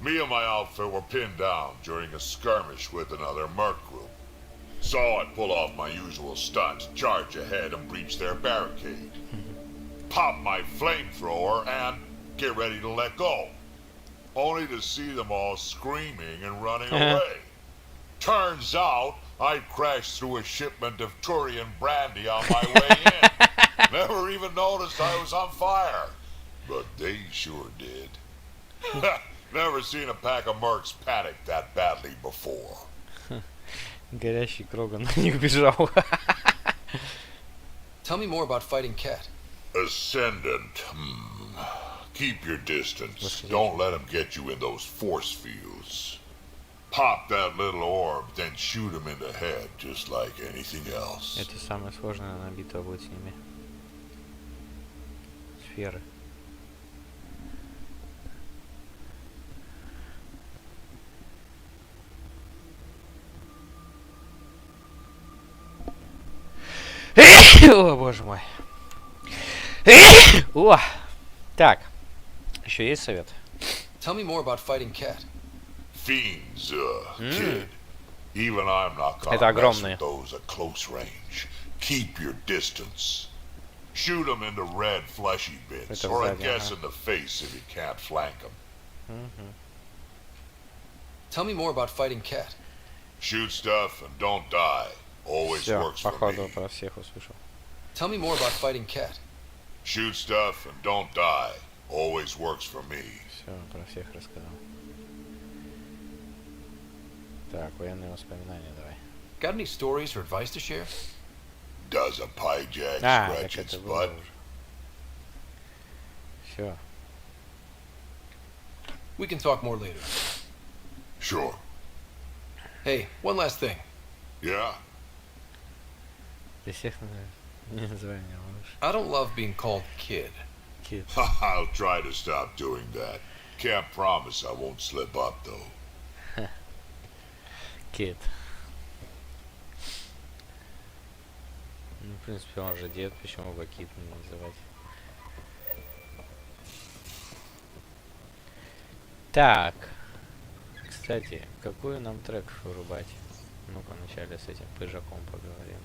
me and my outfit were pinned down during a skirmish with another merc group. Saw it pull off my usual stunt, charge ahead and breach their barricade. Pop my flamethrower and get ready to let go. Only to see them all screaming and running away. Turns out, I crashed through a shipment of Turian brandy on my way in. Never even noticed I was on fire. But they sure did. Never seen a pack of mercs panic that badly before. Горящий Кроган на них бежал. Tell me more about fighting Cat. Ascendant. Keep your distance. Don't let him get you in those force fields. Pop that little orb, then shoot him in the head, just like anything else. Это самое сложное на битва будет с ними. Сферы. О, боже мой. О! Так. Еще есть совет? Tell me more about fighting Cat. Fiends, kid. Even I'm not gonna Это mess огромные. with those at close range. Keep your distance. Shoot them into red fleshy bits, Это or I сзади, guess ага. in the face if you can't flank them. Tell me more about fighting Cat. Shoot stuff and don't die. Always Все, works for походу me. про всех услышал. Tell me more about fighting Cat. Shoot stuff and don't die. Always works for me. Все, про всех рассказал. Так, военные воспоминания давай. Got any stories or advice to share? Does a pie jack А, scratch так its это было butt? уже. Все. We can talk more later. Sure. Hey, one last thing. Yeah? Ты всех не называй меня малыш. I don't love being called kid. Кит. I'll try to stop doing that. Can't promise I won't slip up, though. Кит. Ну, в принципе, он же дед, почему бы Кит не называть? Так. Кстати, какую нам трек вырубать? Ну-ка, вначале с этим пыжаком поговорим.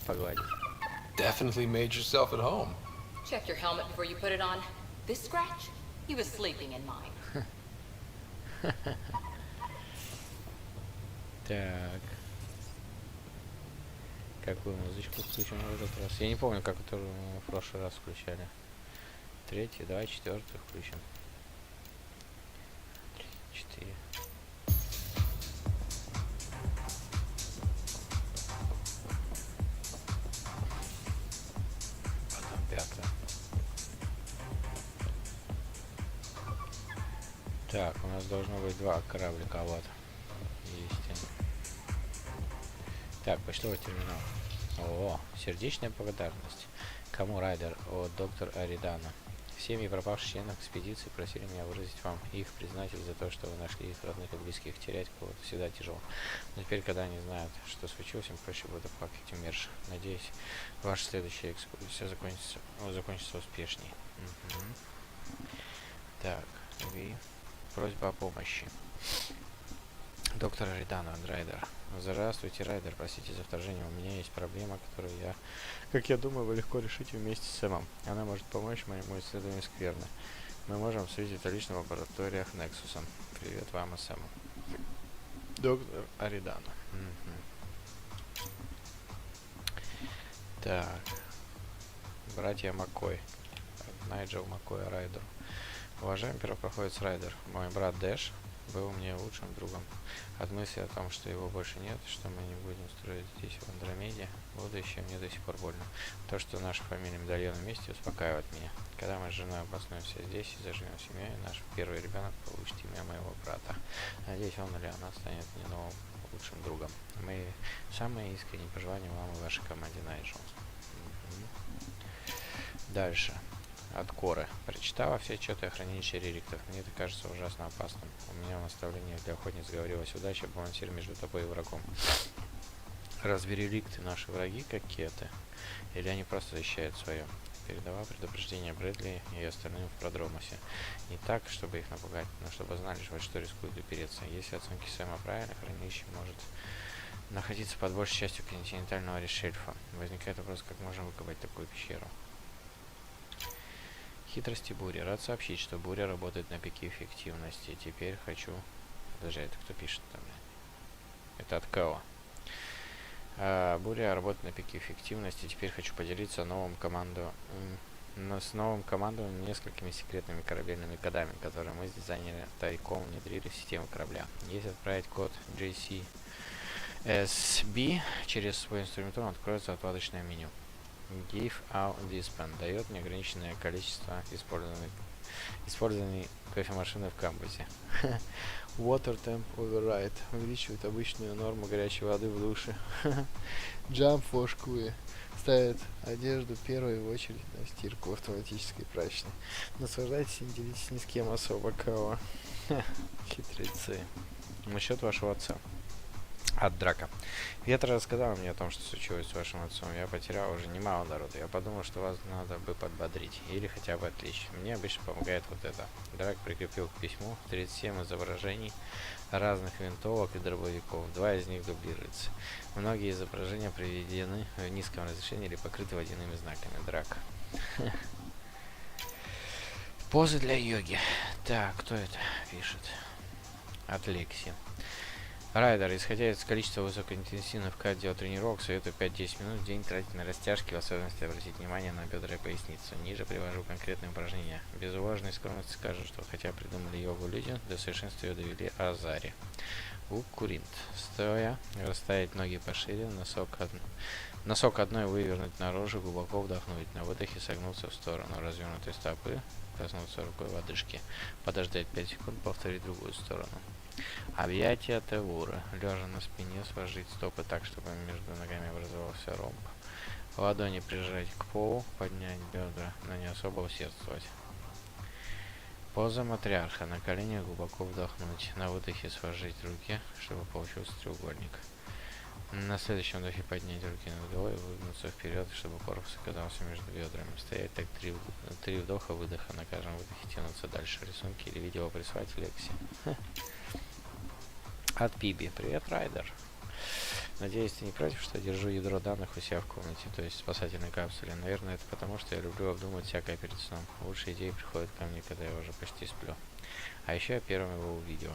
Погладить. Definitely made yourself at home. Check your helmet before you put it on. This scratch? He was sleeping in mine. Так. Какую музычку включим в этот раз? Я не помню, как это в прошлый раз включали. Третью, давай четвертую включим. 3, 4. Потом пятая. Так, у нас должно быть 2 кораблика, вот. Есть. Так, почтовый терминал. О, сердечная благодарность. Кому, Райдер? От доктора Аридана. Семьи пропавших членов экспедиции просили меня выразить вам их признательность за то, что вы нашли их родных и близких. Терять кого-то всегда тяжело. Но теперь, когда они знают, что случилось, им проще будет оплакивать умерших. Надеюсь, ваша следующая экскурсия закончится успешней. Так, и просьба о помощи. Доктор Райдан, Райдер. Здравствуйте, Райдер. Простите за вторжение. У меня есть проблема, которую как я думаю, вы легко решите вместе с Сэмом. Она может помочь моему исследованию скверны. Мы можем обсудить это лично в лабораториях Нексуса. Привет вам и Сэму. Доктор Аридана. Так. Братья Маккой. Найджел Маккой, Райдер. Уважаемый первопроходец Райдер, мой брат Дэш был мне лучшим другом. От мысли о том, что его больше нет, что мы не будем строить здесь, в Андромеде, будущее мне до сих пор больно. То, что наша фамилия медальон вместе, успокаивает меня. Когда мы с женой обоснуемся здесь и заживем семьей, наш первый ребенок получит имя моего брата. Надеюсь, он или она станет мне новым лучшим другом. Мои самые искренние пожелания вам и вашей команде, Найджел. Дальше. от Коры. Прочитала все отчеты о хранилище реликтов. Мне это кажется ужасно опасным. У меня в наставлениях для охотниц говорилось: удача балансирует между тобой и врагом. Разве реликты наши враги какие-то? Или они просто защищают свое? Передала предупреждение Брэдли и остальным в Продромосе. Не так, чтобы их напугать, но чтобы знали, что рискуют упереться. Если оценки Сэма правильно, хранилище может находиться под большей частью континентального решельфа. Возникает вопрос, как можно выкопать такую пещеру. Хитрости бури. Рад сообщить, что буря работает на пике эффективности. Теперь хочу... Подожди, это кто пишет там? Это от Кэла. Буря работает на пике эффективности. Теперь хочу поделиться с новым командованием несколькими секретными корабельными кодами, которые мы с дизайнером тайком внедрили в систему корабля. Если отправить код JCSB через свой инструментарий, откроется отладочное меню. Give out dispen дает неограниченное количество использованной кофемашины в камбузе. Water temp override увеличивает обычную норму горячей воды в душе. Jump wash queue ставит одежду первой в очередь на стирку в автоматической прачечной. Наслаждайтесь и не делитесь ни с кем особо кого. Хитрецы. Насчет вашего отца. От Драка. Ветра рассказала мне о том, что случилось с вашим отцом. Я потерял уже немало народа. Я подумал, что вас надо бы подбодрить. Или хотя бы отвлечь. Мне обычно помогает вот это. Драк прикрепил к письму 37 изображений разных винтовок и дробовиков. 2 из них дублируются. Многие изображения приведены в низком разрешении или покрыты водяными знаками. Драк. Позы для йоги. Так, кто это пишет? От Лекси. Райдер, исходя из количества высокоинтенсивных кардиотренировок, советую 5-10 минут в день тратить на растяжки, в особенности обратить внимание на бедра и поясницу. Ниже привожу конкретные упражнения. Без ложной скромности скажу, что хотя придумали йогу люди, до совершенства ее довели Азари. Укуринт. Стоя, расставить ноги пошире, носок одной вывернуть наружу, глубоко вдохнуть. На выдохе согнуться в сторону развернутой стопы, коснуться рукой лодыжки. Подождать 5 секунд, повторить другую сторону. Объятия Тевуры. Лежа на спине, сложить стопы так, чтобы между ногами образовался ромб. Ладони прижать к полу, поднять бедра, но не особо усердствовать. Поза матриарха. На коленях глубоко вдохнуть. На выдохе сложить руки, чтобы получился треугольник. На следующем вдохе поднять руки над головой и выгнуться вперед, чтобы корпус оказался между бедрами. Стоять так 3 вдоха-выдоха. На каждом выдохе тянуться дальше. Рисунки или видео прислать Лекси. От Пиби. Привет, Райдер. Надеюсь, ты не против, что держу ядро данных у себя в комнате, то есть в спасательной капсуле. Наверное, это потому, что я люблю обдумать всякое перед сном. Лучшие идеи приходят ко мне, когда я уже почти сплю. А еще я первым его увидел.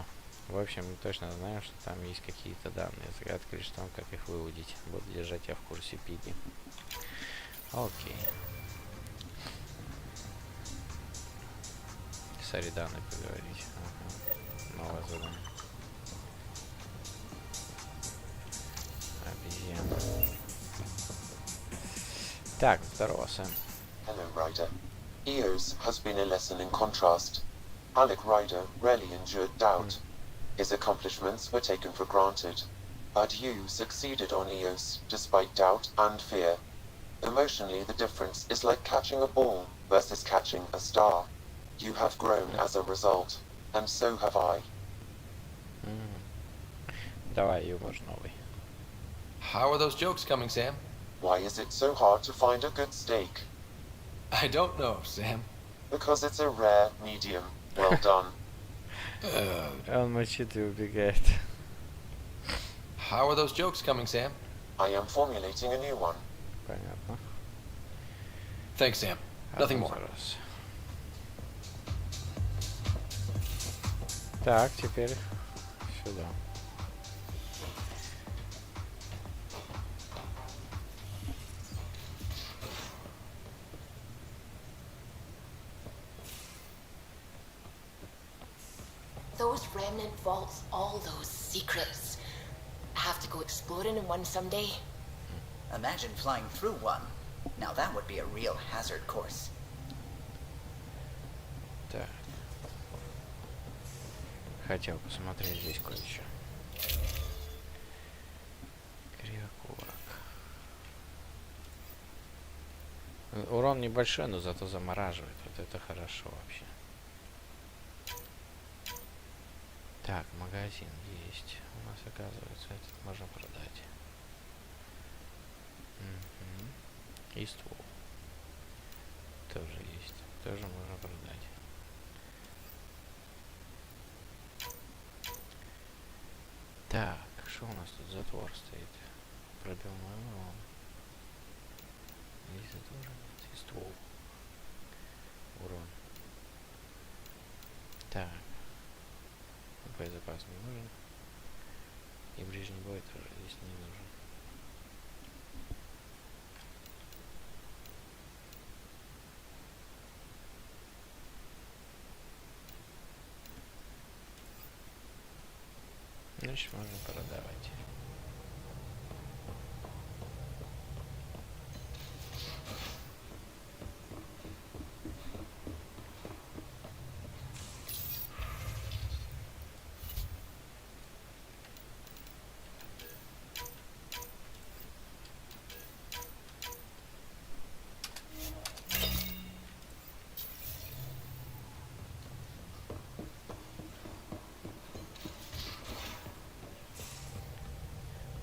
В общем, мы точно знаем, что там есть какие-то данные. Загадка лишь в том, как их выудить. Буду держать тебя в курсе, Пиби. Окей. С Ариданой поговорить. Ага. Новое задание. Так, здорово, Сэм. Hello, Ryder. Eos has been a lesson in contrast. Alec Ryder rarely endured doubt. His accomplishments were taken for granted. But you succeeded on Eos, despite doubt and fear. Emotionally, the difference is like catching a ball versus catching a star. You have grown as a result, and so have I. Давай, юмор новый. How are those jokes coming, Sam? Why is it so hard to find a good steak? I don't know, Sam. Because it's a rare medium. Well done. Он мочит и убегает. How are those jokes coming, Sam? I am formulating a new one. Понятно. Thanks, Sam. Nothing more. Так, теперь сюда. Those remnant vaults, all those secrets. Have to go exploring in one someday. Imagine flying through one. Now that would be a real hazard course. Так. Хотел посмотреть здесь кое-что. Кривокурок. урон небольшой, но зато замораживает. Вот это хорошо вообще. Так, магазин есть. У нас, оказывается, этот можно продать. И ствол. Тоже есть. Тоже можно продать. Так, что у нас тут? Затвор стоит. Пробивной урон. Здесь затвора нет. И ствол. Урон. Так. Боезапас не нужен. И ближний бой тоже здесь не нужен. Значит, можно продавать.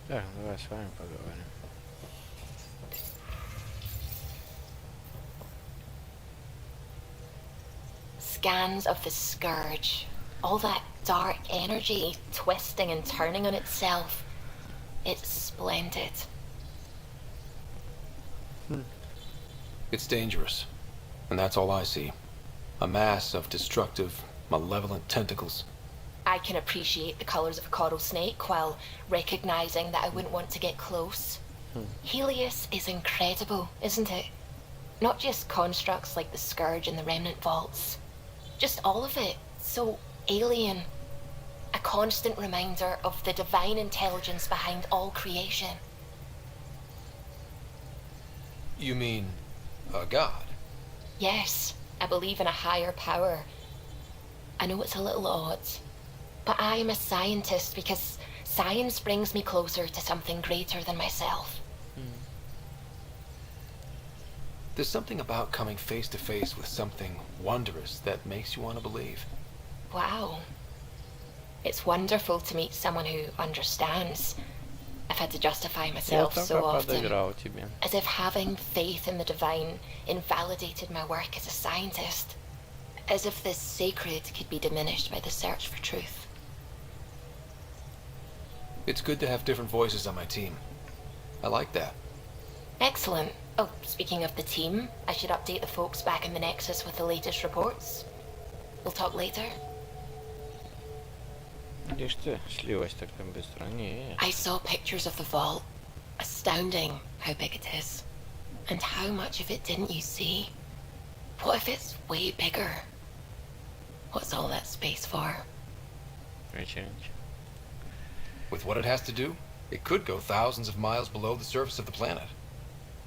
Так, давай с вами поговорим. Scans of the Scourge. All that dark energy twisting and turning on itself. It's splendid. It's dangerous. And that's all I see. A mass of destructive, malevolent tentacles. I can appreciate the colours of a coral snake while recognising that I wouldn't want to get close. Helios is incredible, isn't it? Not just constructs like the Scourge and the Remnant Vaults. Just all of it. So alien. A constant reminder of the divine intelligence behind all creation. You mean a god? Yes, I believe in a higher power. I know it's a little odd, but I am a scientist because science brings me closer to something greater than myself. There's something about coming face to face with something wondrous that makes you want to believe. Wow. It's wonderful to meet someone who understands. I've had to justify myself so often, as if having faith in the divine invalidated my work as a scientist. As if this sacred could be diminished by the search for truth. It's good to have different voices on my team. I like that. Excellent. Oh, speaking of the team, I should update the folks back in the Nexus with the latest reports. We'll talk later. Где ж ты слилась так быстро? Не. I saw pictures of the vault. Astounding how big it is. And how much of it didn't you see? What if it's way bigger? What's all that space for? With what it has to do, it could go thousands of miles below the surface of the planet.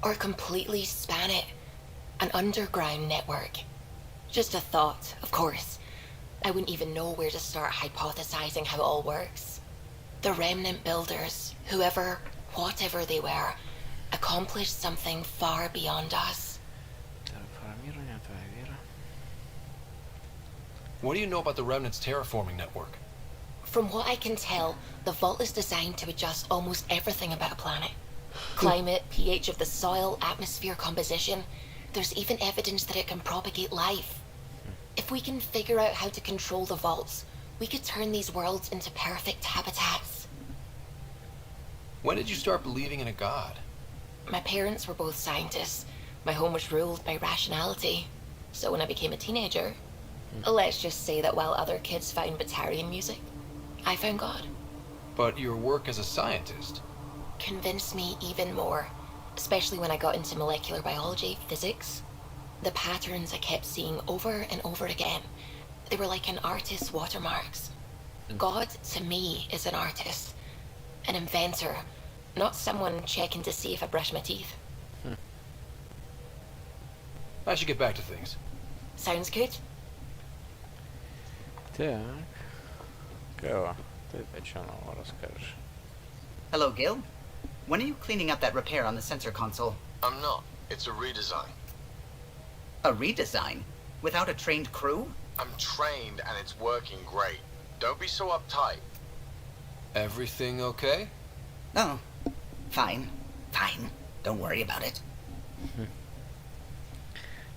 Or completely span it. An underground network. Just a thought, of course. I wouldn't even know where to start hypothesizing how it all works. The remnant builders, whoever, whatever they were, accomplished something far beyond us. What do you know about the Remnant's terraforming network? From what I can tell, the vault is designed to adjust almost everything about a planet. Climate, pH of the soil, atmosphere composition. There's even evidence that it can propagate life. If we can figure out how to control the vaults, we could turn these worlds into perfect habitats. When did you start believing in a god? My parents were both scientists. My home was ruled by rationality. So when I became a teenager, let's just say that while other kids found Batarian music, I found God. But your work as a scientist convinced me even more, especially when I got into molecular biology, physics. The patterns I kept seeing over and over again, they were like an artist's watermarks. God, to me, is an artist, an inventor, not someone checking to see if I brush my teeth. I should get back to things. Sounds good. Так. Кава, ты что нам расскажешь? Hello, Gil. When are you cleaning up that repair on the sensor console? I'm not. It's a redesign. A redesign? Without a trained crew? I'm trained and it's working great. Don't be so uptight. Everything okay? Oh, fine. Fine. Don't worry about it.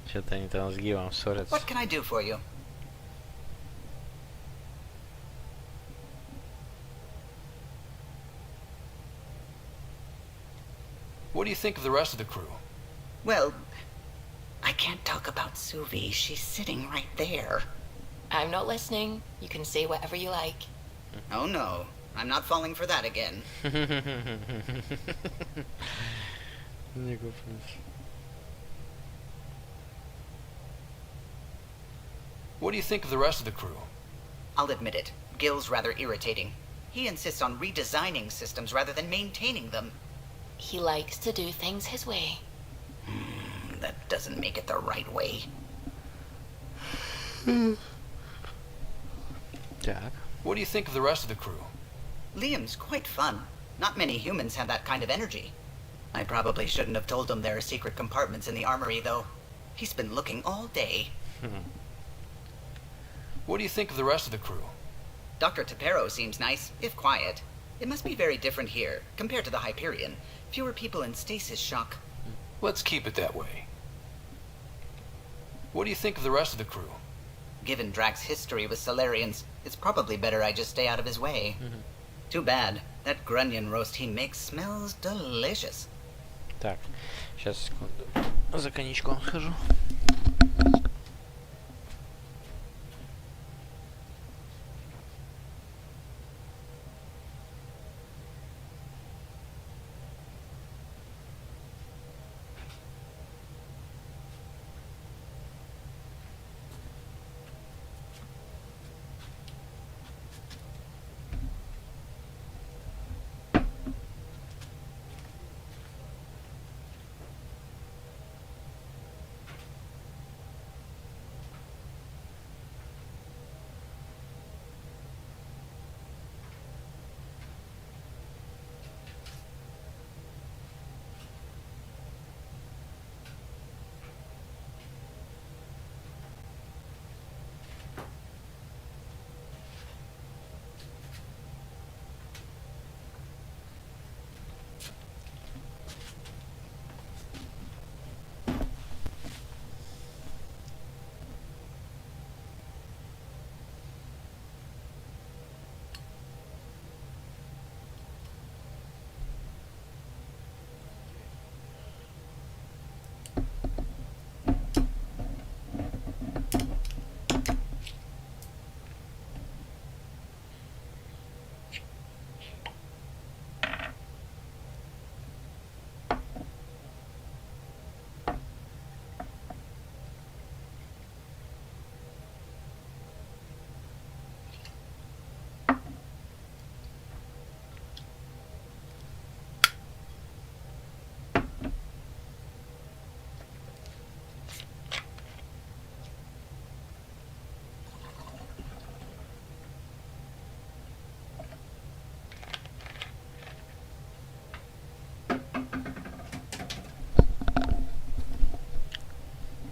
Что-то они там с Гивом ссорятся. What can I do for you? What do you think of the rest of the crew? Well, I can't talk about Suvi. She's sitting right there. I'm not listening. You can say whatever you like. Oh no, I'm not falling for that again. What do you think of the rest of the crew? I'll admit it. Gil's rather irritating. He insists on redesigning systems rather than maintaining them. He likes to do things his way. That doesn't make it the right way. Так. What do you think of the rest of the crew? Liam's quite fun. Not many humans have that kind of energy. I probably shouldn't have told him there are secret compartments in the armory, though. He's been looking all day. What do you think of the rest of the crew? Dr. Tapero seems nice, if quiet. It must be very different here, compared to the Hyperion. Fewer people in stasis shock. Let's keep it that way. What do you think of the rest of the crew? Given Drax's history with Solarians, it's probably better I just stay out of his way. Too bad. That grunion roast he makes smells delicious. Так, сейчас секунду. За коньячком схожу.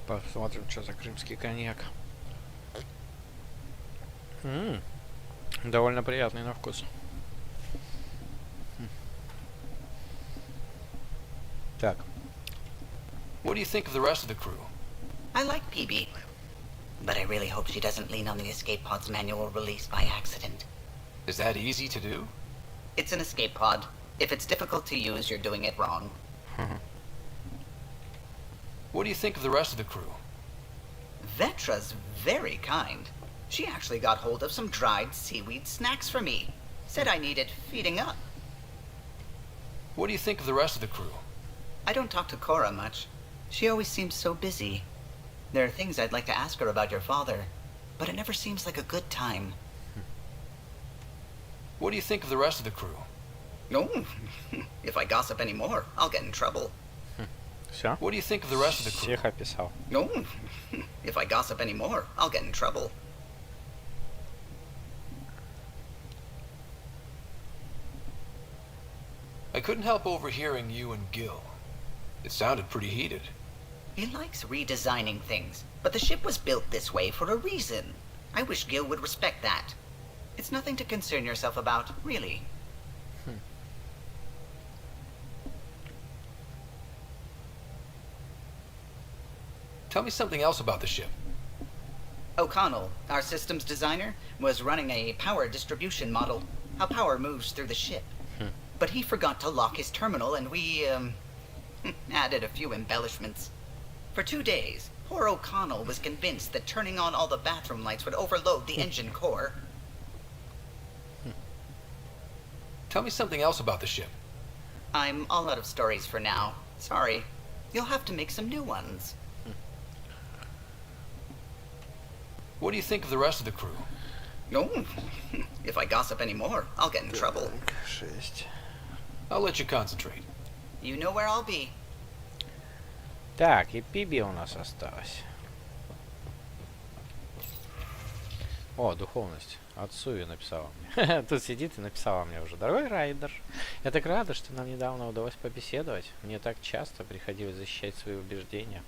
Посмотрим, что за крымский коньяк. Довольно приятный на вкус. Так. What do you think of the rest of the crew? I like PB, but I really hope she doesn't lean on the escape pod's manual release by accident. Is that easy to do? It's an escape pod. If it's difficult to use, you're doing it wrong. What do you think of the rest of the crew? Vetra's very kind. She actually got hold of some dried seaweed snacks for me. Said I needed feeding up. What do you think of the rest of the crew? I don't talk to Cora much. She always seems so busy. There are things I'd like to ask her about your father, but it never seems like a good time. What do you think of the rest of the crew? Oh, if I gossip anymore, I'll get in trouble. Все? What do you think of the rest of the crew? Всех описал. No, if I gossip anymore, I'll get in trouble. I couldn't help overhearing you and Gil. It sounded pretty heated. He likes redesigning things, but the ship was built this way for a reason. I wish Gil would respect that. It's nothing to concern yourself about, really. Tell me something else about the ship. O'Connell, our systems designer, was running a power distribution model, how power moves through the ship. But he forgot to lock his terminal and we, added a few embellishments. For 2 days, poor O'Connell was convinced that turning on all the bathroom lights would overload the engine core. Tell me something else about the ship. I'm all out of stories for now. Sorry. You'll have to make some new ones. What do you think of the rest of the crew? Oh, if I gossip anymore, I'll get in trouble. I'll let you concentrate. You know where I'll be. Так, и Пиби у нас осталось. О, духовность. От Суви написала мне. Тут сидит и написала мне уже. Дорогой Райдер, я так рада, что нам недавно удалось побеседовать. Мне так часто приходилось защищать свои убеждения.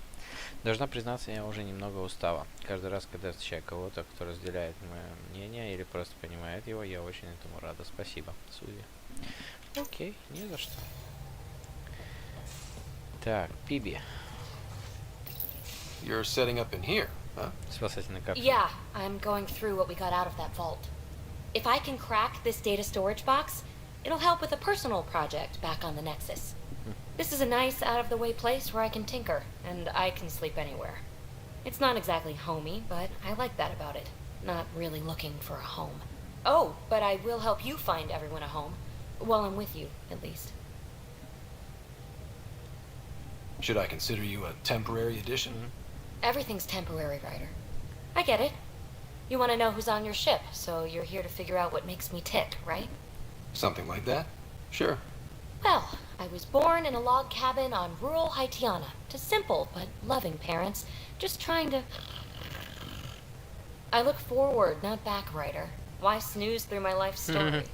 Должна признаться, я уже немного устала. Каждый раз, когда я встречаю кого-то, кто разделяет мое мнение или просто понимает его, я очень этому рада. Спасибо, Суви. Окей, не за что. Так, Пиби. You're setting up in here, huh? Спасательный капсул. Yeah, I'm going through what we got out of that vault. If I can crack this data storage box, it'll help with a personal project back on the Nexus. This is a nice, out-of-the-way place where I can tinker, and I can sleep anywhere. It's not exactly homey, but I like that about it. Not really looking for a home. Oh, but I will help you find everyone a home. While I'm with you, at least. Should I consider you a temporary addition? Everything's temporary, Ryder. I get it. You want to know who's on your ship, so you're here to figure out what makes me tick, right? Something like that? Sure. Well, I was born in a log cabin on rural Haitiana to simple but loving parents, just trying to... I look forward, not back, Ryder. Why snooze through my life story?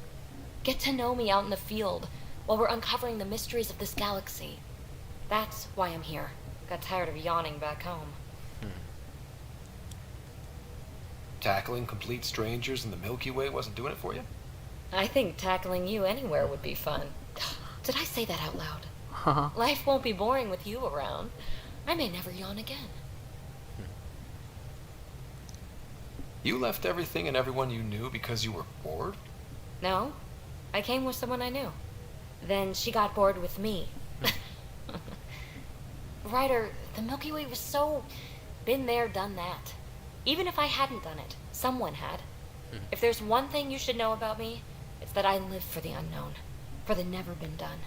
Get to know me out in the field while we're uncovering the mysteries of this galaxy. That's why I'm here. Got tired of yawning back home. Tackling complete strangers in the Milky Way wasn't doing it for you? I think tackling you anywhere would be fun. Did I say that out loud? Life won't be boring with you around. I may never yawn again. You left everything and everyone you knew because you were bored? No, I came with someone I knew. Then she got bored with me. Ryder, the Milky Way was so... been there, done that. Even if I hadn't done it, someone had. If there's one thing you should know about me, it's that I live for the unknown. For the never been done.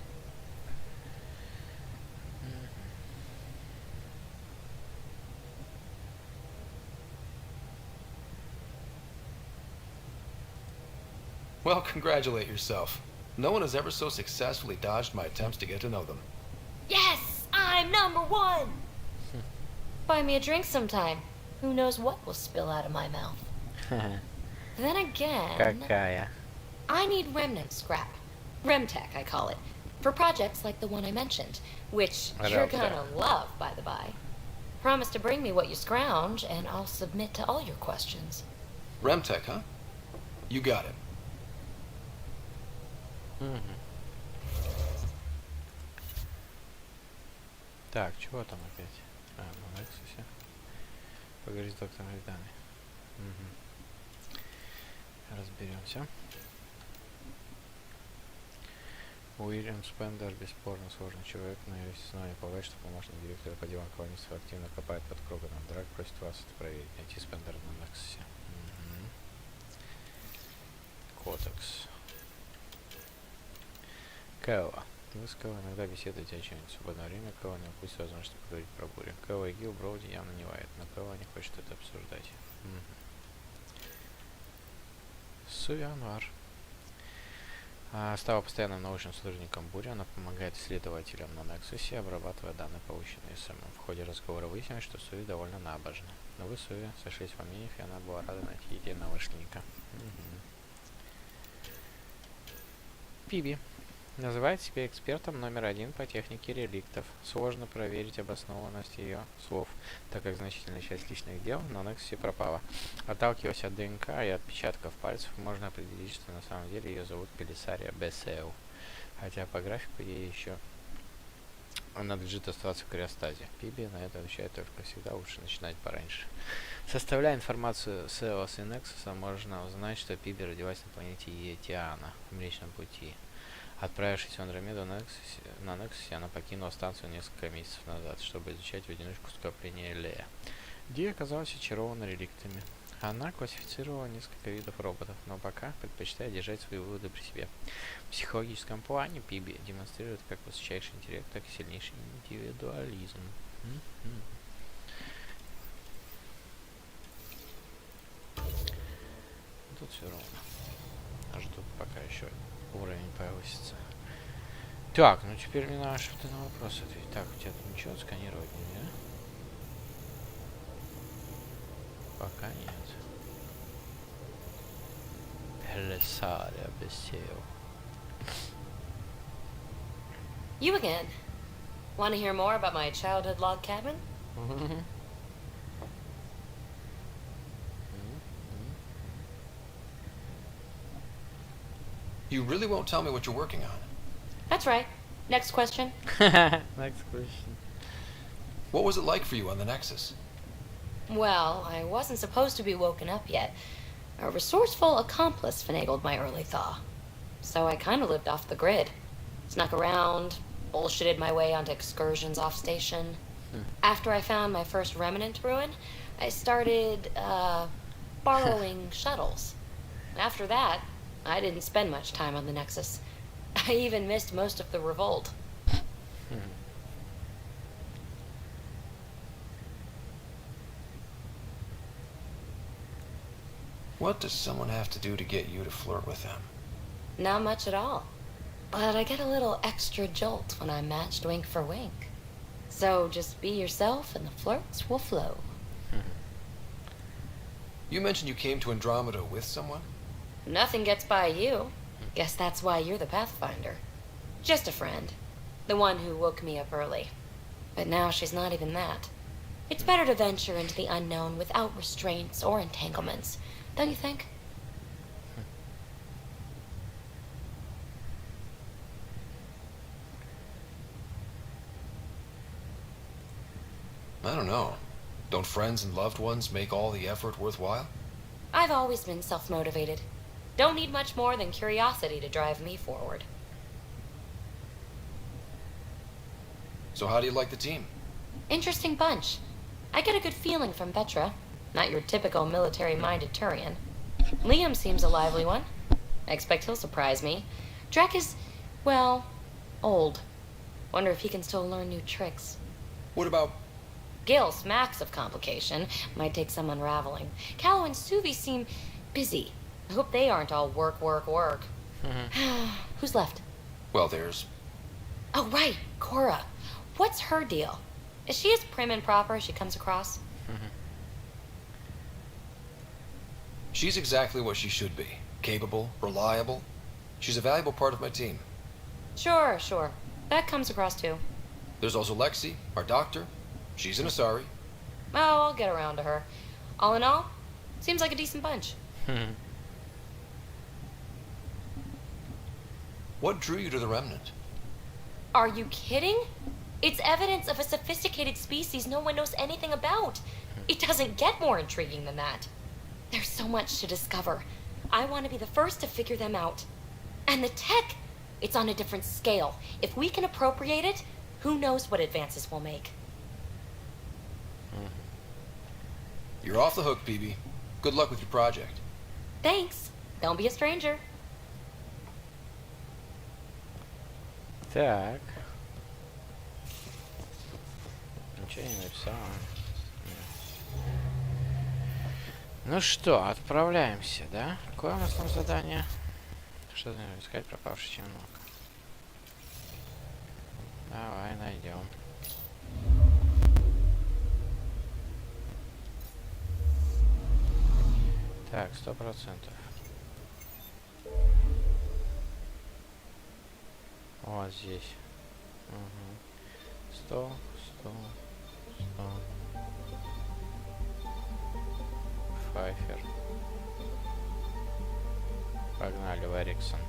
Well, congratulate yourself. No one has ever so successfully dodged my attempts to get to know them. Yes! I'm #1! Buy me a drink sometime. Who knows what will spill out of my mouth. Then again... Какая? I need remnant scrap. Remtech, I call it. For projects like the one I mentioned. Which you're gonna love, by the by. Promise to bring me what you scrounge, and I'll submit to all your questions. Remtech, huh? You got it. Так, чего там опять? А, на Nexus. Поговорить с доктором Ридани. Разберемся. Уильям Спендер бесспорно сложный человек, но есть основания полагать, что помощник директора по делам колонистов активно копает под Кроганом. Драк просит вас это проверить. Найти Спендера на Nexus. Кодекс. Кэлла. Вы с Кэллой иногда беседуете о чем-нибудь в свободное время. Кэлла не упустит возможность поговорить про бурю. Кэлла и Гил Броуди явно не лает, но Кэлла не хочет это обсуждать. Сувианвар. Стала постоянным научным сотрудником бури. Она помогает исследователям на Nexus, обрабатывая данные, полученные СМом. В ходе разговора выяснилось, что Суви довольно набожна. Но вы, Суви, сошлись во мнениях, и она была рада найти единомышленника. Пиби. Называет себя экспертом №1 по технике реликтов. Сложно проверить обоснованность ее слов, так как значительная часть личных дел на Нексусе пропала. Отталкиваясь от ДНК и отпечатков пальцев, можно определить, что на самом деле ее зовут Белисария Бесеу. Хотя по графику ей еще надлежит оставаться в криостазе. Пиби на это отвечает только всегда лучше начинать пораньше. Составляя информацию с Эос и Нексуса, можно узнать, что Пиби родилась на планете Етиана в Млечном Пути. Отправившись в Андромеду на Нексусе, она покинула станцию несколько месяцев назад, чтобы изучать в одиночку скопление Лея, где оказалась очарована реликтами. Она классифицировала несколько видов роботов, но пока предпочитает держать свои выводы при себе. В психологическом плане Пиби демонстрирует как высочайший интеллект, так и сильнейший индивидуализм. Тут все ровно. Жду, пока еще уровень повысится. Так, ну теперь мне надо что-то на вопрос ответить. Так, у тебя тут ничего сканировать нельзя? Пока нет. Белисария Бесеу. You again. Want to hear more about my childhood log cabin? You really won't tell me what you're working on? That's right. Next question. Next question. What was it like for you on the Nexus? Well, I wasn't supposed to be woken up yet. A resourceful accomplice finagled my early thaw. So I kind of lived off the grid. Snuck around, bullshitted my way onto excursions off station. After I found my first remnant ruin, I started, borrowing shuttles. After that, I didn't spend much time on the Nexus. I even missed most of the revolt. What does someone have to do to get you to flirt with them? Not much at all. But I get a little extra jolt when I'm matched wink for wink. So just be yourself and the flirts will flow. You mentioned you came to Andromeda with someone? Nothing gets by you. Guess that's why you're the Pathfinder. Just a friend. The one who woke me up early. But now she's not even that. It's better to venture into the unknown without restraints or entanglements. Don't you think? I don't know. Don't friends and loved ones make all the effort worthwhile? I've always been self-motivated. Don't need much more than curiosity to drive me forward. So how do you like the team? Interesting bunch. I get a good feeling from Petra. Not your typical military-minded Turian. Liam seems a lively one. I expect he'll surprise me. Drek is, well, old. Wonder if he can still learn new tricks. What about... Gil smacks of complication. Might take some unraveling. Callow and Suvi seem busy. I hope they aren't all work, work, work. Who's left? Well, there's... Oh, right, Cora. What's her deal? Is she as prim and proper as she comes across? She's exactly what she should be. Capable, reliable. She's a valuable part of my team. Sure, sure. That comes across too. There's also Lexi, our doctor. She's an Asari. Oh, I'll get around to her. All in all, seems like a decent bunch. What drew you to the Remnant? Are you kidding? It's evidence of a sophisticated species no one knows anything about. It doesn't get more intriguing than that. There's so much to discover. I want to be the first to figure them out. And the tech, it's on a different scale. If we can appropriate it, who knows what advances we'll make. You're off the hook, PB. Good luck with your project. Thanks. Don't be a stranger. Так. Ничего не написала. Ну что, отправляемся, да? Какое у нас там задание? Что надо искать пропавший челнок? Давай найдем. Так, 100%. Вот здесь. Угу. 100, 100, 100. Файфер. Погнали в Эриксон.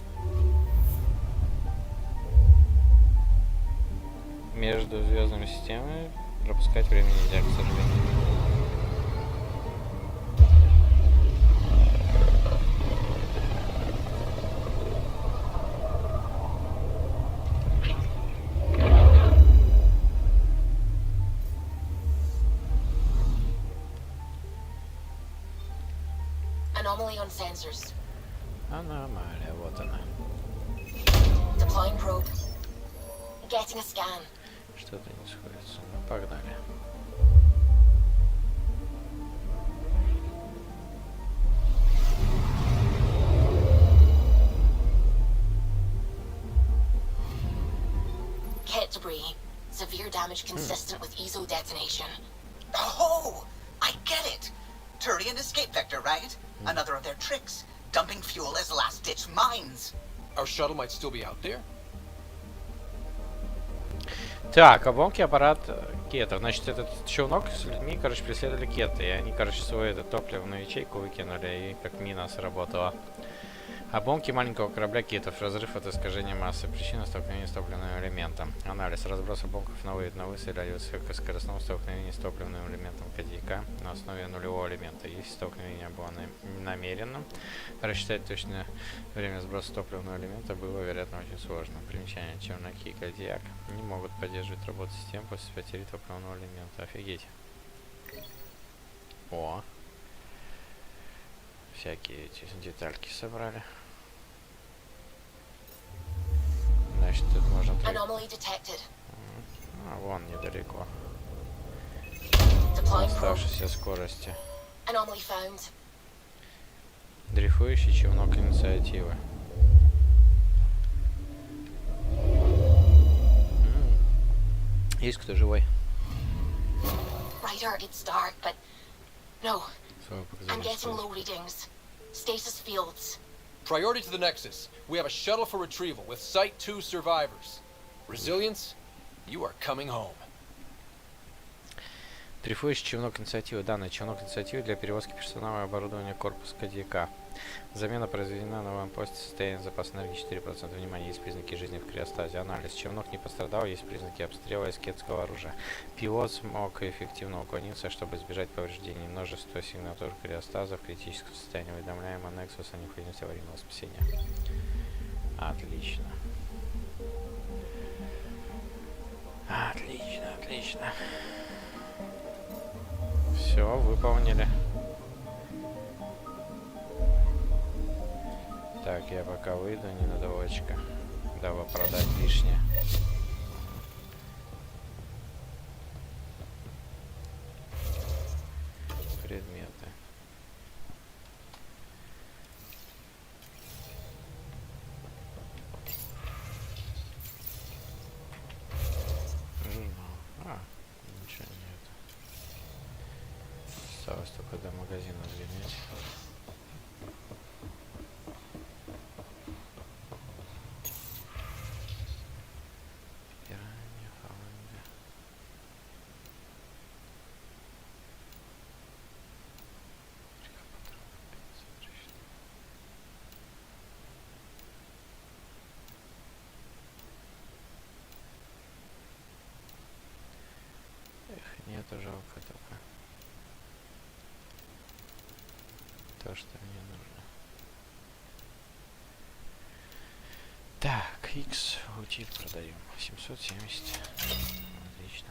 Между звездными системами пропускать время нельзя, к сожалению. Anomaly on sensors. Аномалия, вот она. Deploying probe. Getting a scan. Что-то не сходится. Ну, погнали. Kit debris. Severe damage consistent with ESO detonation. Oh, I get it. Turian escape vector, right? Another of their tricks. Dumping fuel as last-ditch mines. Our shuttle might still be out there? Так, обломки аппарат кетов. Значит, этот челнок с людьми, короче, преследовали кеты. И они, короче, свою эту топливную ячейку выкинули, и как мина сработала. Обломки маленького корабля кетов. Разрыв от искажения массы. Причина столкновения с топливным элементом. Анализ. Разброс обломков на высыль ради высокоскоростного столкновения с топливным элементом КДК на основе нулевого элемента. Если столкновение было намеренным, рассчитать точное время сброса топливного элемента было, вероятно, очень сложно. Примечание. Челноки и Кадьяк не могут поддерживать работу систем после потери топливного элемента. Офигеть. О! Всякие эти детальки собрали. Значит, тут можно... А, вон недалеко. На оставшейся скорости. Дрейфующий челнок инициативы. Есть кто живой? I'm getting low readings. Stasis fields. Priority to the Nexus. We have a shuttle for retrieval with Site 2 survivors. Resilience, you are coming home. Дрейфующий челнок инициативы. Данный челнок инициативы для перевозки персонала и оборудования корпуса КДК. Замена произведена на аванпосте. Состояние запаса энергии 4%. Внимание, есть признаки жизни в криостазе. Анализ. Челнок не пострадал, есть признаки обстрела искетского оружия. Пилот смог эффективно уклониться, чтобы избежать повреждений. Множество сигнатур криостаза в критическом состоянии. Уведомляем о Nexus о необходимости аварийного спасения. Отлично. Отлично, отлично. Все, выполнили. Так, я пока выйду ненадолочко, дабы продать лишнее. Предметы. Ничего нет. Осталось только до магазина сгонять. Нету, жалко только то, что мне нужно. Так, X утиль продаем. 770. Отлично.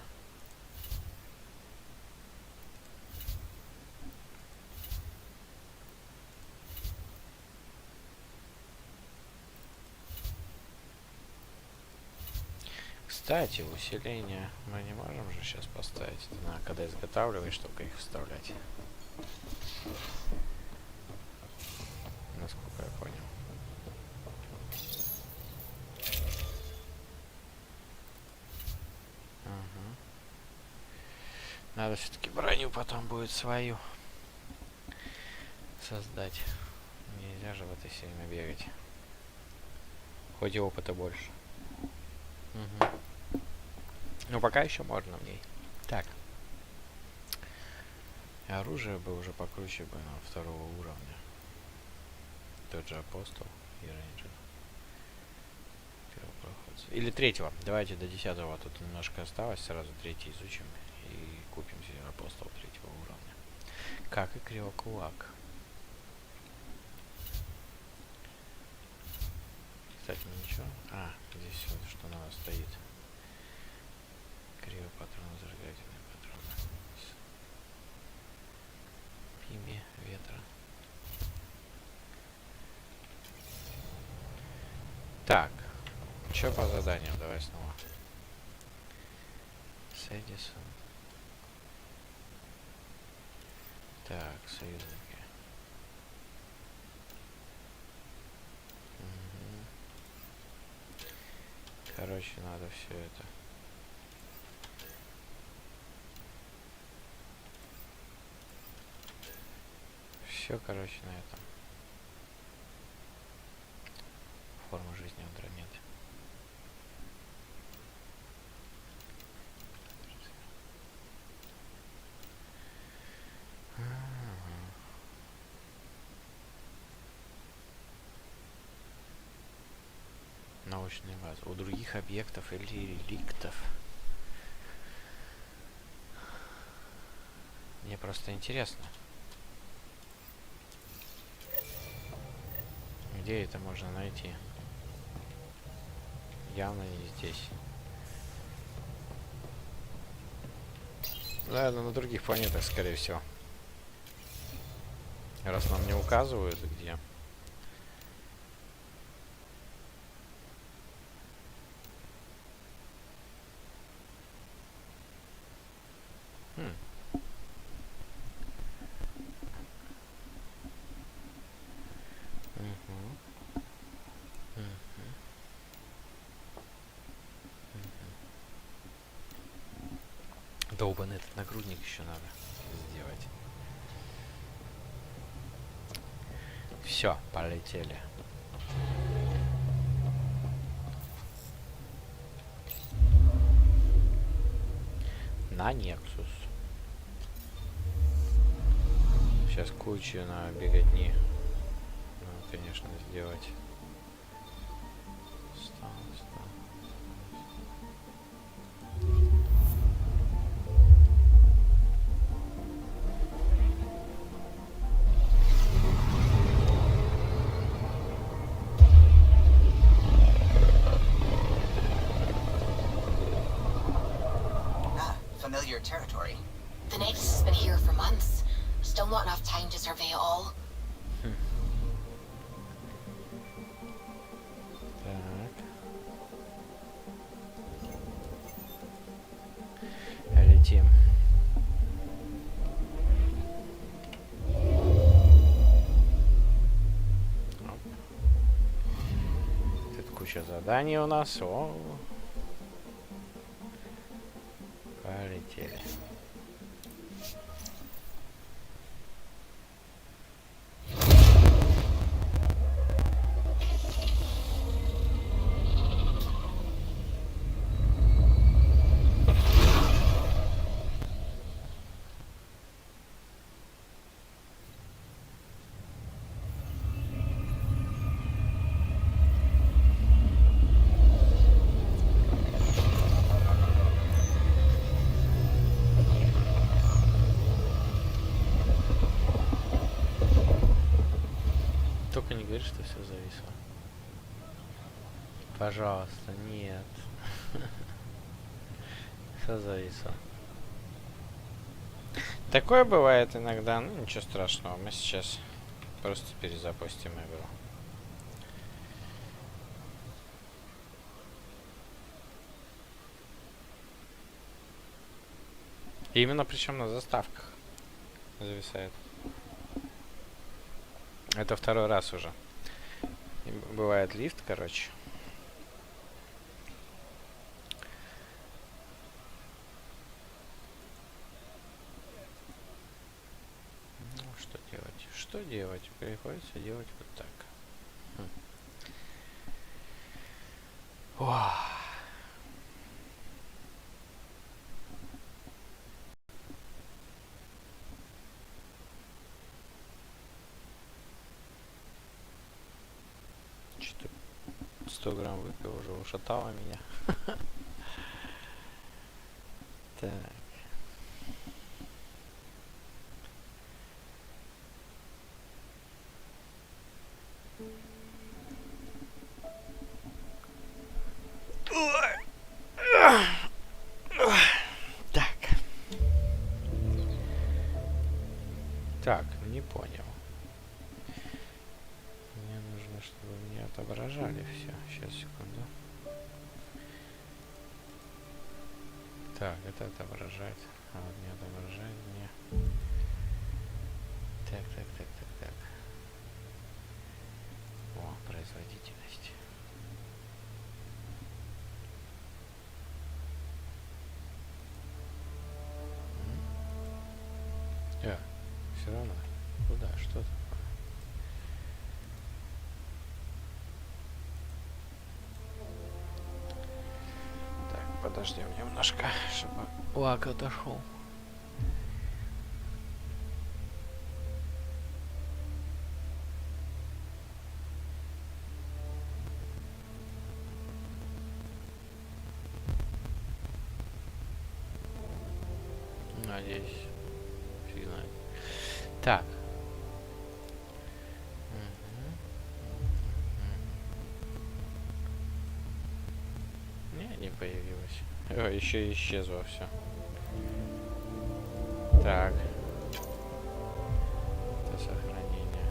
Кстати, усиление мы не можем же сейчас поставить. Это надо, когда изготавливаешь, только их вставлять. Насколько я понял. Ага. Надо все-таки броню потом будет свою создать. Нельзя же в этой серии бегать. Хоть и опыта больше. Ну, пока еще можно в ней. Так. Оружие бы уже покруче бы на второго уровня. Тот же апостол и рейнджер. Или третьего. Давайте до 10-го. Тут немножко осталось. Сразу третий изучим. И купим себе апостол третьего уровня. Как и кривокулак. Кстати, ничего. А, здесь вот что надо стоит. Криво патроны, зажигательные патроны. Пими ветра. Так. Что по заданиям? Давай снова. С Эдисон. Так, союзники. Угу. Короче, надо все это. Все, короче, на этом. Форма жизни Андромеды. Научная база. У других объектов или реликтов. Мне просто интересно. Где это можно найти? Явно не здесь. Наверное, на других планетах, скорее всего. Раз нам не указывают, где. Долбанный этот нагрудник еще надо сделать. Все, полетели. На Nexus. Сейчас кучу на беготни. Надо, конечно, сделать. Familiar territory. The Nexus has been here for months. Still not enough time to survey it all. Так. Летим. Тут куча заданий у нас. О. Полетели. Только не говори, что все зависло. Пожалуйста, нет. Все зависло. Такое бывает иногда, ну ничего страшного. Мы сейчас просто перезапустим игру. И именно причем на заставках зависает. Это второй раз уже. И бывает лифт, короче. Ну, что делать? Что делать? Приходится делать вот так. 100 грамм выпил, уже ушатало меня. Так. Так. Так, не понял. Мне нужно, чтобы мне отображали все. Сейчас, секунду. Так, это отображает. А вот не отображает мне. Так. О, производительность. Все равно. Куда? Что такое? Так, подождем немножко, чтобы лаг отошел. Надеюсь. Фиг знает. Так. Не появилось. О, еще исчезло все. Так. Это сохранение.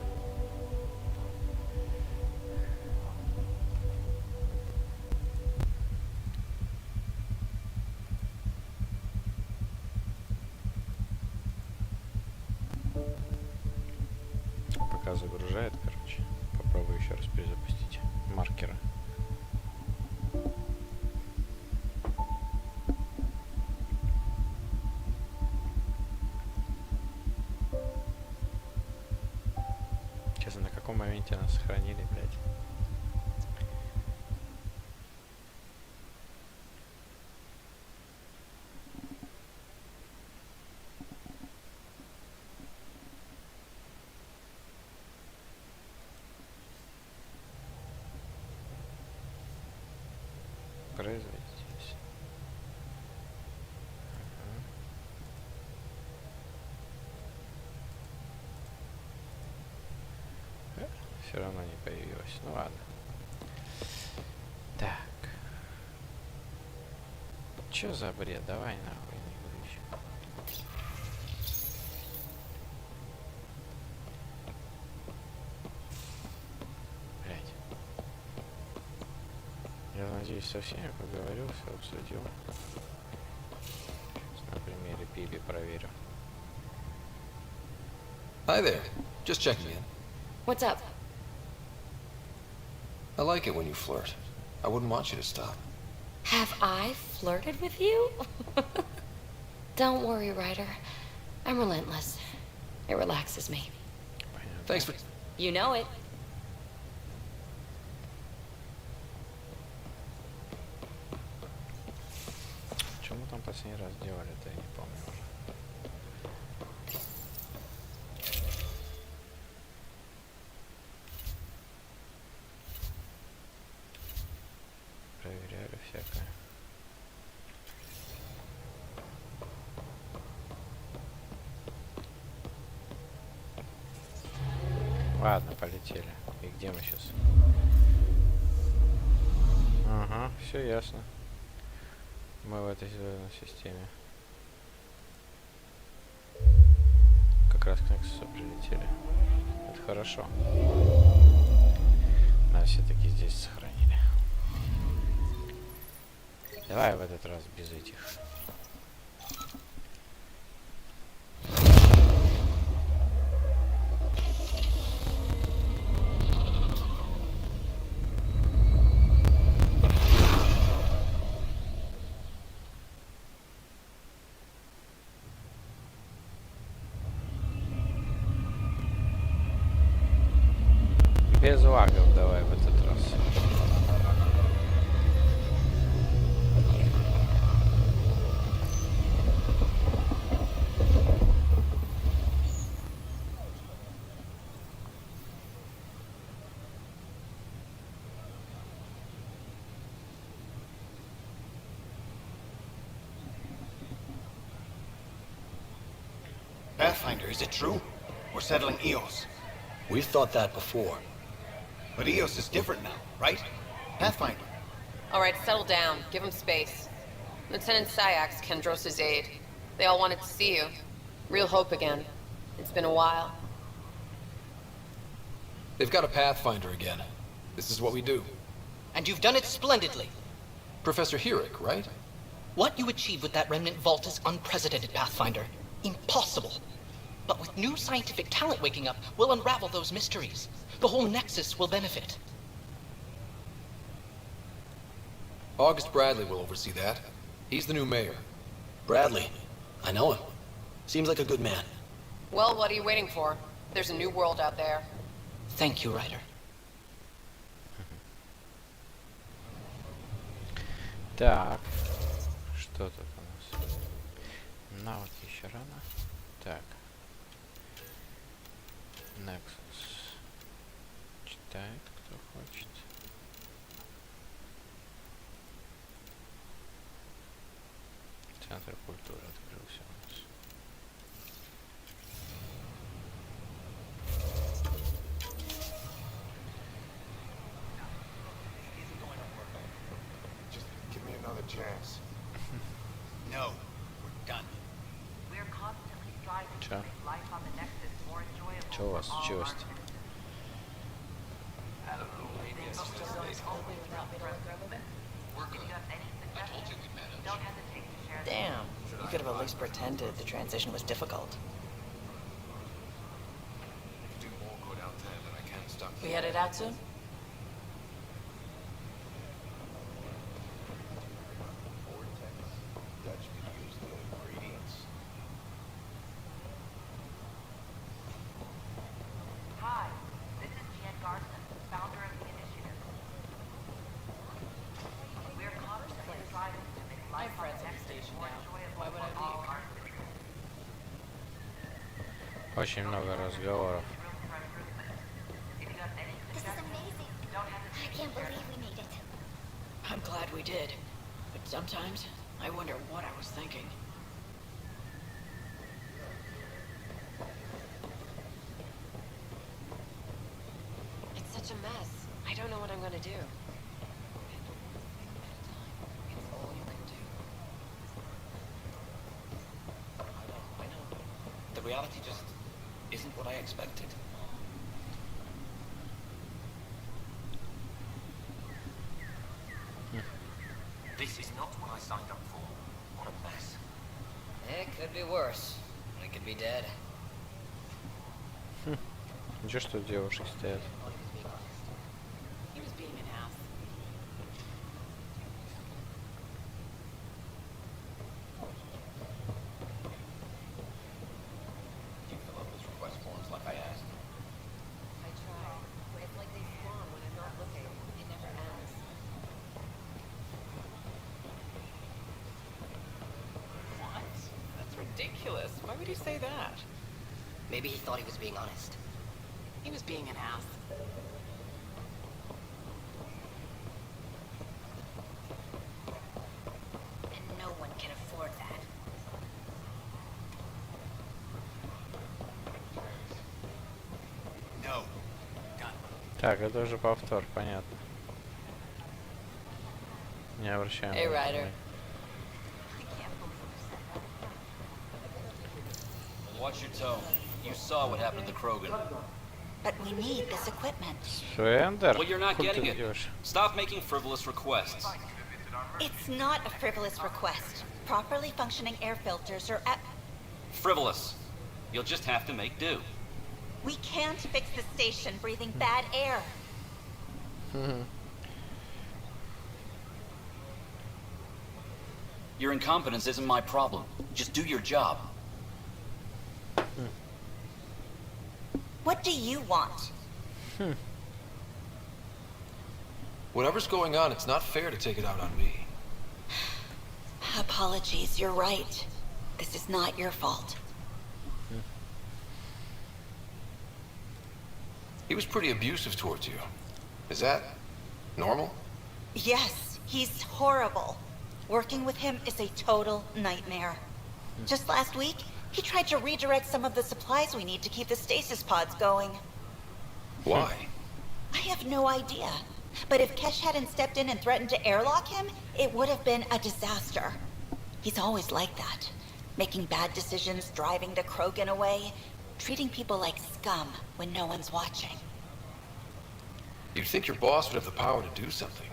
Пока загружает, короче. Попробую еще раз перезапустить маркеры. Честно, на каком моменте нас сохранили, блядь? Производительность. Все равно не появилось. Ну ладно. Так. Чё за бред? Давай нахуй, не грузь. Блять. Я надеюсь, со всеми поговорил, все обсудил. Сейчас на примере Биби проверю. Hi there. Just checking in. What's up? I like it when you flirt. I wouldn't want you to stop. Have I flirted with you? Don't worry, Ryder. I'm relentless. It relaxes me. Thanks for... You know it. Что мы там последний раз делали-то, я не помню уже. Проверяли всякое. Ладно, полетели. И где мы сейчас? Ага, все ясно. Мы в этой звездной системе. Как раз к Нексусу прилетели. Это хорошо. Нас все-таки здесь сохранили. Давай в этот раз без этих. Без лагов давай в этот раз. Pathfinder, is it true? We're settling Eos. We've thought that before. But Eos is different now, right? Pathfinder. All right, settle down. Give him space. Lieutenant Syax, Kendros' aide. They all wanted to see you. Real hope again. It's been a while. They've got a Pathfinder again. This is what we do. And you've done it splendidly. Professor Herrick, right? What you achieved with that remnant vault is unprecedented, Pathfinder. Impossible. But with new scientific talent waking up, we'll unravel those mysteries. The whole Nexus will benefit. August Bradley will oversee that. He's the new mayor. Bradley. I know him. Seems like a good man. Well, what are you waiting for? There's a new world out there. Thank you, Ryder. Так, что тут у нас? Навыки еще рано. Так. Nexus. Читает, кто хочет. Центр культуры открылся у нас. Give me another chance. No, we're done. We're constantly striving to Чё? make life on the Nexus more enjoyable. Чё у вас for all случилось? our Damn, you could have at least pretended the transition was difficult. Do more good out there than I can stuck We headed out soon? Hi, this is Jan Garson, founder of the initiative. We're constantly striving to make life on the Nexus more enjoyable for all our citizens. Очень много разговоров. This is amazing. I can't believe we made it. I'm glad we did. But sometimes, I wonder what I was thinking. It's such a mess. I don't know what I'm gonna do. I know. The reality just isn't what I expected. This is not what I signed up for. What a mess. It could be worse. We could be dead. Ничего, что девушки стоят. He was being an ass. You fill out those request forms like I asked. I try. It's like they spawn when I'm not looking. It never ends. What? That's ridiculous. Why would you say that? Maybe he thought he was being honest. He was being an ass. And no one can afford that. No. Done. Так, это уже повтор, понятно. Не обращаем Hey, внимания. Ryder. Watch your tone. You saw what happened to the Krogan. But we need this equipment. Surrender. Well, you're not Куда getting ты it. идешь? Stop making frivolous requests. It's not a frivolous request. Properly functioning air filters are at... Frivolous. You'll just have to make do. We can't fix the station breathing bad air. Your incompetence isn't my problem. Just do your job. What do you want? Whatever's going on, it's not fair to take it out on me. Apologies, you're right. This is not your fault. He was pretty abusive towards you. Is that normal? Yes, he's horrible. Working with him is a total nightmare. Just last week, He tried to redirect some of the supplies we need to keep the stasis pods going. Why? I have no idea. But if Kesh hadn't stepped in and threatened to airlock him, it would have been a disaster. He's always like that. Making bad decisions, driving the Krogan away, treating people like scum when no one's watching. You'd think your boss would have the power to do something.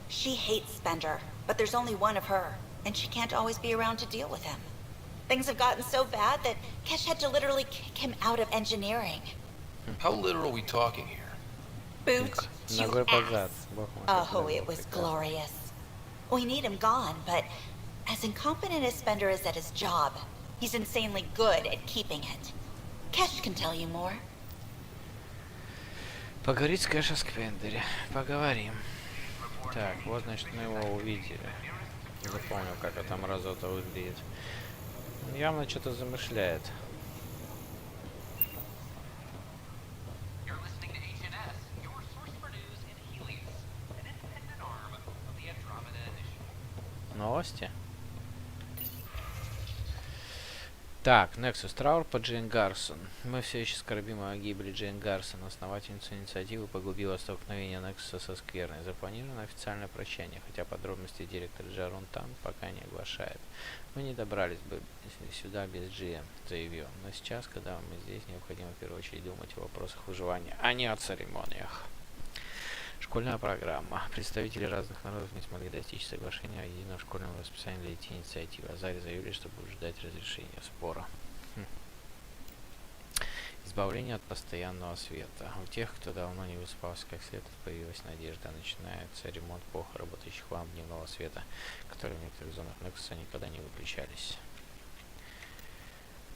She hates Spender, but there's only one of her, and she can't always be around to deal with him. Things have gotten so bad that Kesh had to literally kick him out of engineering. How literal are we talking here? Boot to ass. Oh, it was glorious. We need him gone, but as incompetent as Spender is at his job, he's insanely good at keeping it. Kesh can tell you more. Поговорить с Кэш о Спендере. Поговорим. Так, вот, значит, мы его увидели. Запомнил, как это мразота выглядит. Явно что-то замышляет. Новости. Так, Nexus, траур по Джейн Гарсон. Мы все еще скорбим о гибели Джейн Гарсон. Основательница инициативы погубила столкновение Nexus со Скверной. Запланировано официальное прощание, хотя подробности директор Джарун Тан пока не оглашает. Мы не добрались бы сюда без GM, заявил. Но сейчас, когда мы здесь, необходимо в первую очередь думать о вопросах выживания, а не о церемониях. Школьная программа. Представители разных народов не смогли достичь соглашения о едином школьном расписании для детей инициативы. Азари заявили, что будут ждать разрешения спора. Избавление от постоянного света. У тех, кто давно не выспался как следует, появилась надежда. Начинается ремонт плохо работающих ламп дневного света, которые в некоторых зонах Nexus никогда не выключались.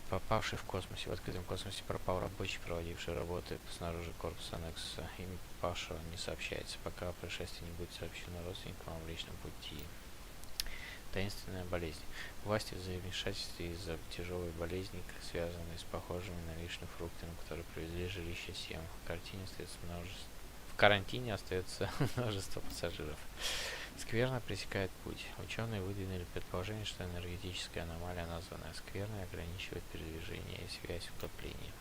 Попавший в космосе, в открытом космосе пропал рабочий, проводивший работы снаружи корпуса Nexus. Имя павшего не сообщается, пока о происшествии не будет сообщено родственникам в личном пути. Таинственная болезнь. Власти за вмешательство из-за тяжелой болезни, связанной с похожими на вишню фруктами, которые привезли жилище 7. В карантине остается множество пассажиров. Скверна пресекает путь. Ученые выдвинули предположение, что энергетическая аномалия, названная Скверной, ограничивает передвижение и связь в утоплении.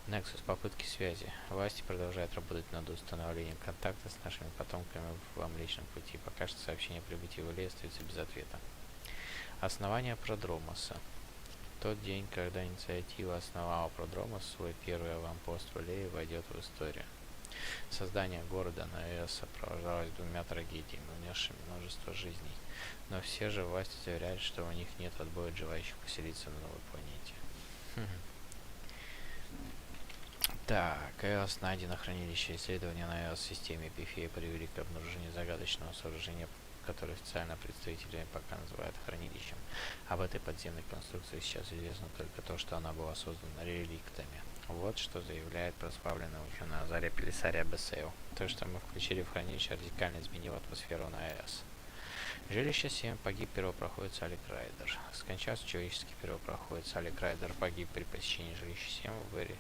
Nexus. Попытки связи. Власти продолжают работать над установлением контакта с нашими потомками в Млечном пути. Пока что сообщение о прибытии в Илей остается без ответа. Основание Продромоса. В тот день, когда инициатива основала Продромос, свой первый аванпост в Илее войдет в историю. Создание города на ЭС сопровождалось двумя трагедиями, унесшими множество жизней. Но все же власти заверяют, что у них нет отбоя от желающих поселиться на новой планете. Так, ЭОС найдено хранилище. Исследования на ЭОС-системе Пифея привели к обнаружению загадочного сооружения, которое официально представители пока называют хранилищем. Об этой подземной конструкции сейчас известно только то, что она была создана реликтами. Вот что заявляет прославленный ученый Азария Пелисария Бесейл. То, что мы включили в хранилище, радикально изменило атмосферу на АЭС. Жилище 7. Погиб первопроходец Алик Райдер. Скончался человеческий первопроходец Алик Райдер. Погиб при посещении жилища 7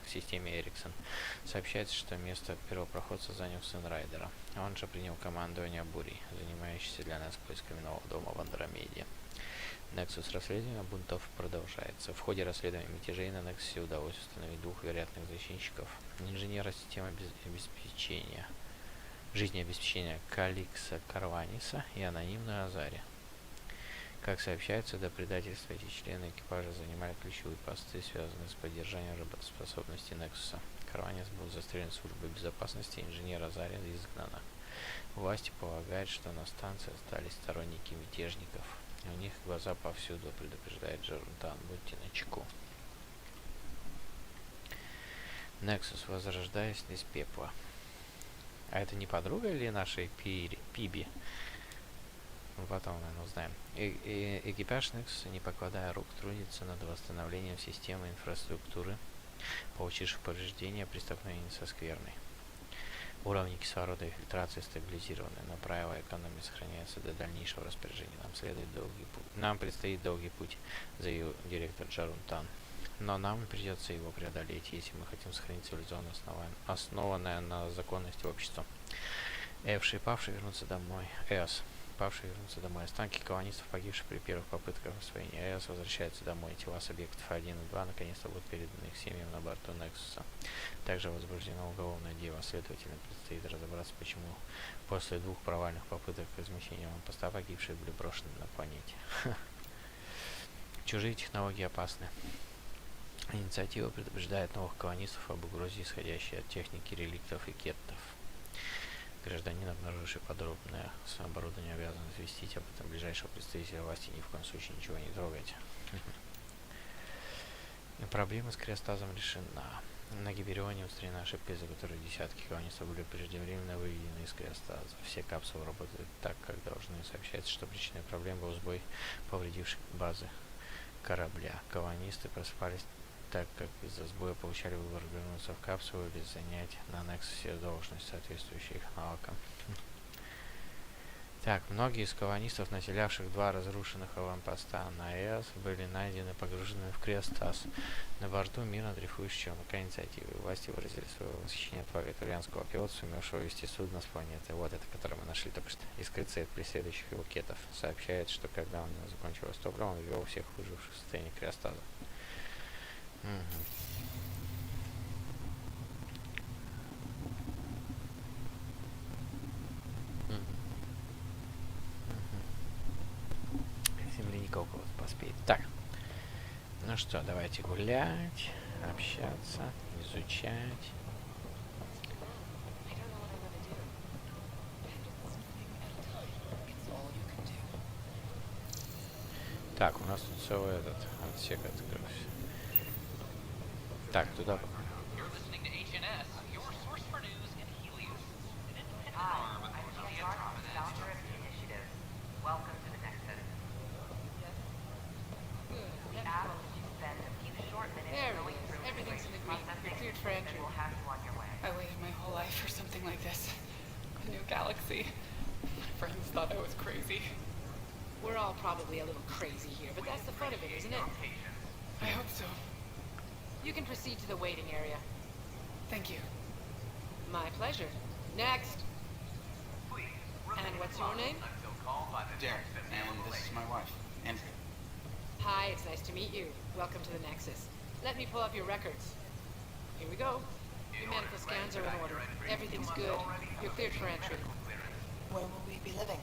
в системе Эриксон. Сообщается, что место первопроходца занял сын Райдера. Он же принял командование Бурей, занимающийся для нас поисками нового дома в Андромеде. Nexus. Расследование бунтов продолжается. В ходе расследования мятежей на Nexus удалось установить двух вероятных зачинщиков. Инженера системы обеспечения, жизнеобеспечения Каликса Карваниса и анонимную Азари. Как сообщается, до предательства эти члены экипажа занимали ключевые посты, связанные с поддержанием работоспособности Nexus. Карванис был застрелен службой безопасности, инженер Азари изгнана. Власти полагают, что на станции остались сторонники мятежников. У них глаза повсюду, предупреждает Джарунтан, будьте начеку. Nexus, возрождаясь из пепла. А это не подруга или нашей Пиби? Мы потом, наверное, узнаем. Экипаж Nexus, не покладая рук, трудится над восстановлением системы инфраструктуры, получивших повреждения при столкновении со Скверной. Уровни кислорода и фильтрации стабилизированы, но правила экономии сохраняются до дальнейшего распоряжения. Нам предстоит долгий путь, заявил директор Джарунтан. Но нам придется его преодолеть, если мы хотим сохранить цивилизованное основанное на законности общество. Эвши и павшие вернутся домой. павшие вернутся домой. Останки колонистов, погибших при первых попытках освоения АЭС, возвращаются домой. Тела с объектов 1 и 2 наконец-то будут переданы их семьям на борту Нексуса. Также возбуждено уголовное дело. Следователям предстоит разобраться, почему после 2 провальных попыток измещения аванпоста погибшие были брошены на планете. Чужие технологии опасны. Инициатива предупреждает новых колонистов об угрозе, исходящей от техники реликтов и кеттов. Гражданин, обнаруживший подробное оборудование, обязан известить об этом ближайшего представителя власти, ни в коем случае ничего не трогать. Проблема с криостазом решена. На Гиберионе устранена ошибка, из-за которой десятки колонистов были преждевременно выведены из криостаза. Все капсулы работают так, как должны. Сообщается, что причиной проблем был сбой, повредивший базы корабля. Колонисты проспались, так как из-за сбоя получали выбор вернуться в капсулу или занять на Нексусе должность, соответствующую их навыкам. Так, многие из колонистов, населявших 2 разрушенных аванпоста на АЭС, были найдены погруженными в криостаз. На борту мирно дрейфующего на инициативы. Власти выразили свое восхищение от вегетарианского пилота, сумевшего вести судно с планеты. Вот это, которое мы нашли только что. И скрыться от преследующих его кеттов. Сообщает, что когда у него закончилось топливо, он ввел всех выживших в состоянии криостаза. Земляника около поспеет. Так. Ну что, давайте гулять, общаться, изучать. Так, у нас тут целый этот отсек открылся. Так, туда. Everything's in the green. You're cleared for entry. I waited my whole life for something like this. A new galaxy. My friends thought I was crazy. We're all probably a little crazy here, but that's the fun of it, isn't it? I hope so. You can proceed to the waiting area. Thank you. My pleasure. Next. And what's your name? Derek, and this is my wife, Andrea. Hi, it's nice to meet you. Welcome to the Nexus. Let me pull up your records. Here we go. Your medical scans are in order. Everything's good. You're cleared for entry. Where will we be living?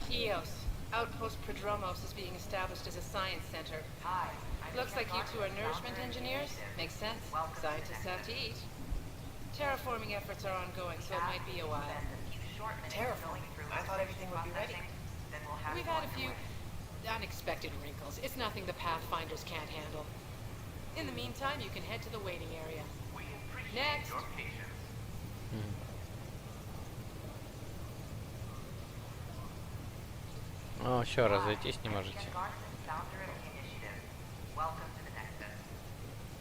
EOS. Outpost Prodromos is being established as a science center. Hi. Looks like you two are nourishment engineers. Makes sense. Scientists have to eat. Terraforming efforts are ongoing, so it might be a while. Terraforming? I thought everything would be ready. We've had a few unexpected wrinkles. It's nothing the Pathfinders can't handle. In the meantime, you can head to the waiting area. Next. Ну, еще разойтись не можете.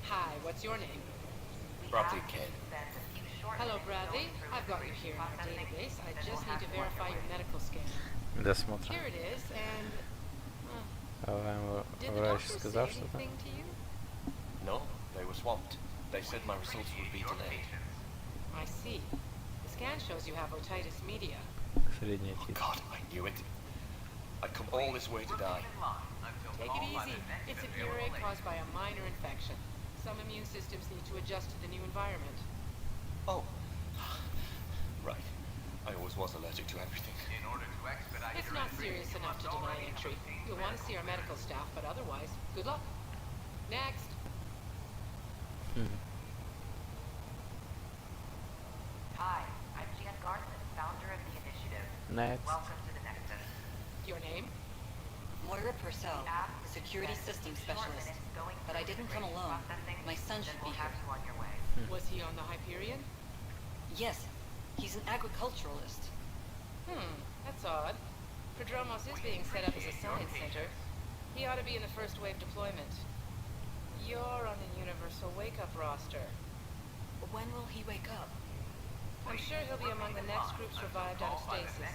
Hi, what's your name? Bradley Kidd. Hello, Bradley. I've got you here in our database. I just need to verify your medical scan. Досмотр. Here it is, and... Did the doctor say anything to you? No, they were swamped. They said my results would be delayed. I see. The scan shows you have otitis media. Oh God, I knew it. I'd come all this way to die. Take it easy. It's a puree caused by a minor infection. Some immune systems need to adjust to the new environment. Oh. Right. I always was allergic to everything. It's not serious enough to deny entry. You'll want to see our medical staff, but otherwise, good luck. Next. Hi, I'm Jan Garson, founder of the initiative. Next. Welcome to the Nexus. Your name? Moira Purcell, security systems specialist. But I didn't come alone. My son should be here. Was he on the Hyperion? Yes, he's an agriculturalist. That's odd. Prodromos is being set up as a science center. He ought to be in the first wave deployment. You're on the Universal Wake-Up roster. When will he wake up? I'm sure he'll be among the next groups revived out of stasis.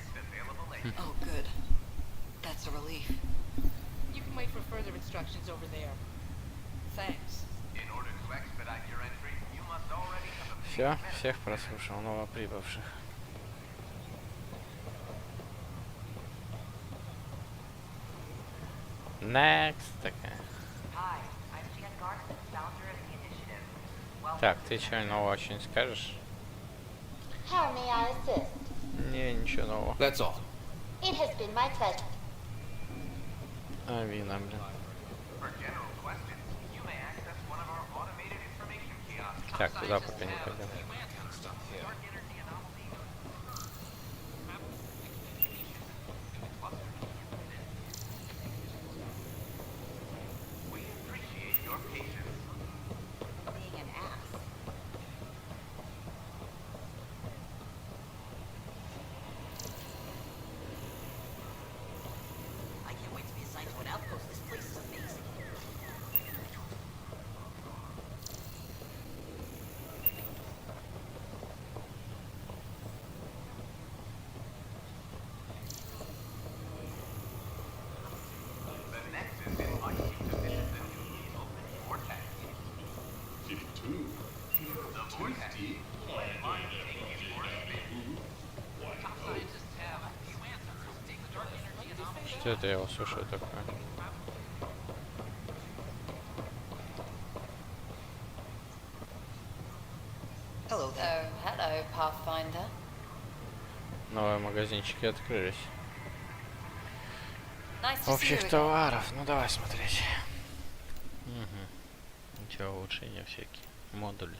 Oh, good. That's a relief. You can wait for further instructions over there. Thanks. Все, всех прослушал, новоприбывших. Next такая. Так, ты что нового очень скажешь? How may I assist? Не, ничего нового. That's all. It has been my pleasure. А, вина, блин. Так, туда пока не пойдем. Что это я услышал такое? Hello there. Oh, hello, Pathfinder. Новые магазинчики открылись. Nice to see you Общих again. товаров. Ну давай смотреть. Угу. Ничего, улучшения всякие. Модули.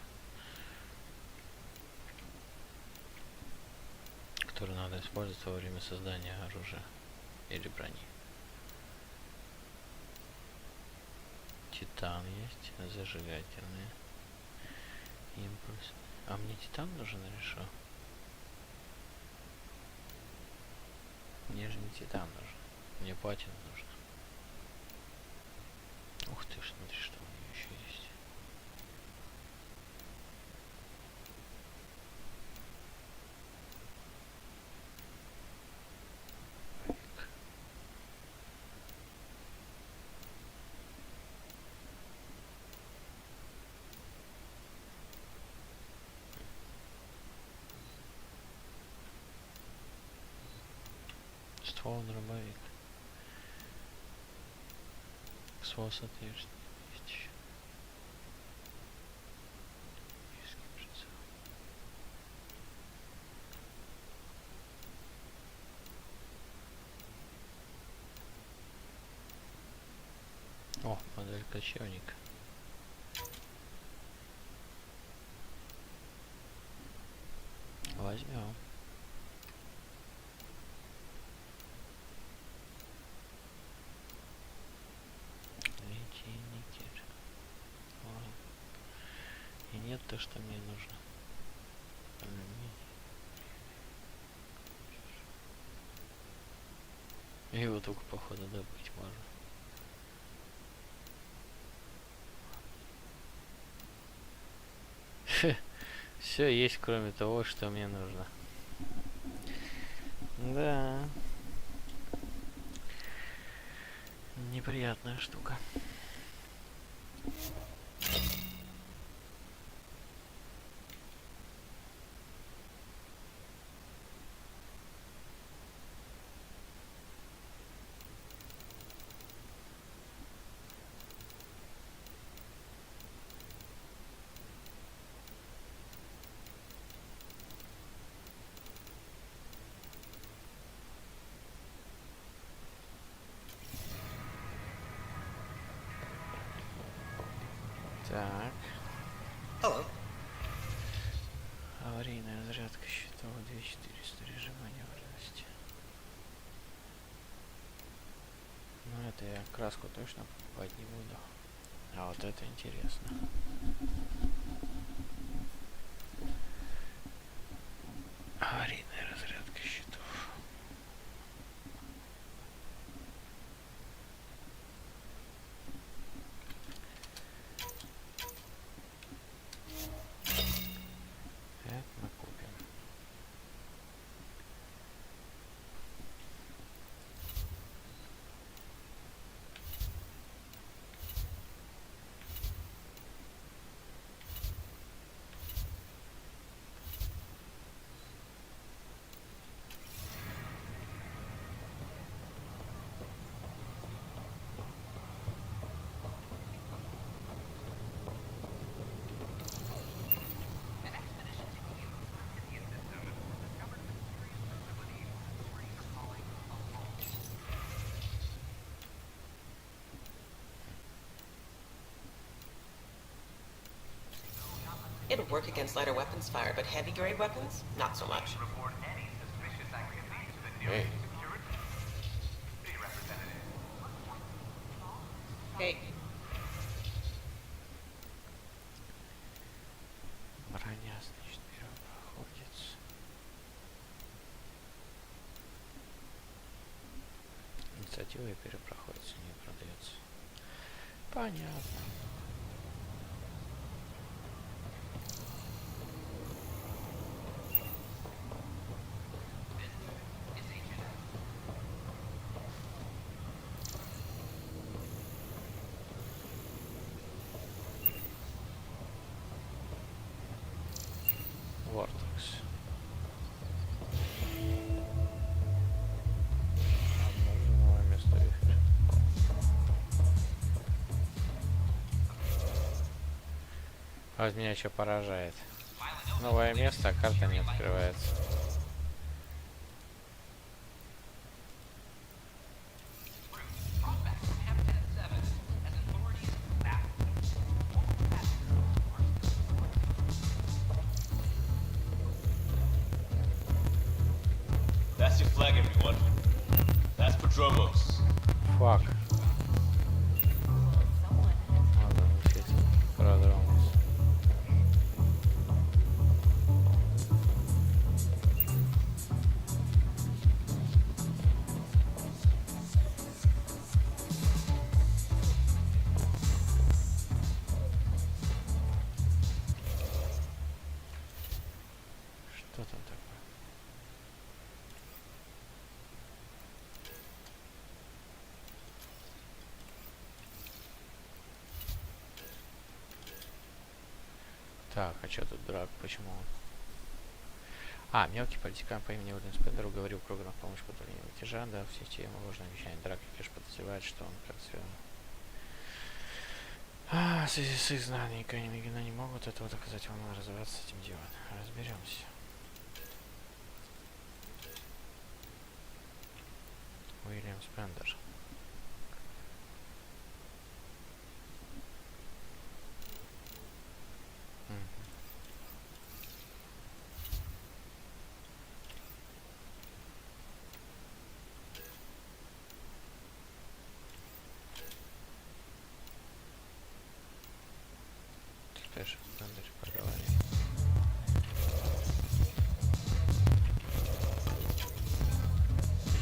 Которые надо использовать во время создания оружия или брони. Титан есть, зажигательные. Импульс. А мне титан нужен или что? Мне же не титан нужен. Мне платина нужно. Ух ты, смотри, что у нее еще есть. Ствол дробовик. Ствол с отверстием есть еще. Низкий прицел. О, модель кочевника. Возьмем. И нет то, что мне нужно. Его только походу добыть можно. Все есть, кроме того, что мне нужно. Да. Неприятная штука. Так. Hello. Аварийная зарядка щитов 2400 режим маневренности. Ну это я краску точно покупать не буду. А вот это интересно. Аварийная разрядка щитов. Это мы купим. It'll work against lighter weapons fire, but heavy grade weapons, not so much. Эй. Hey. Броня, значит, первопроходец. Инициатива и перепроходится, не продается. Понятно. Вортекс. Новое место вихря. А вот меня что поражает? Новое место, а карта не открывается. That's your flag, everyone. That's Podromos. Fuck. Надо учить Подробное. Что там такое? Так, а что тут драк? Почему он? А, мелкий политикан по имени Уильям Спендер уговорил Круга на помощь под уровнем мятежа, да, все те ему ложное обещание. Драк лишь подозревает, что он как связан. В связи с их знаниями не могут этого доказать, он надо разобраться с этим делом. Разберемся. Уильям Спендер. Теперь Спендер поговорим.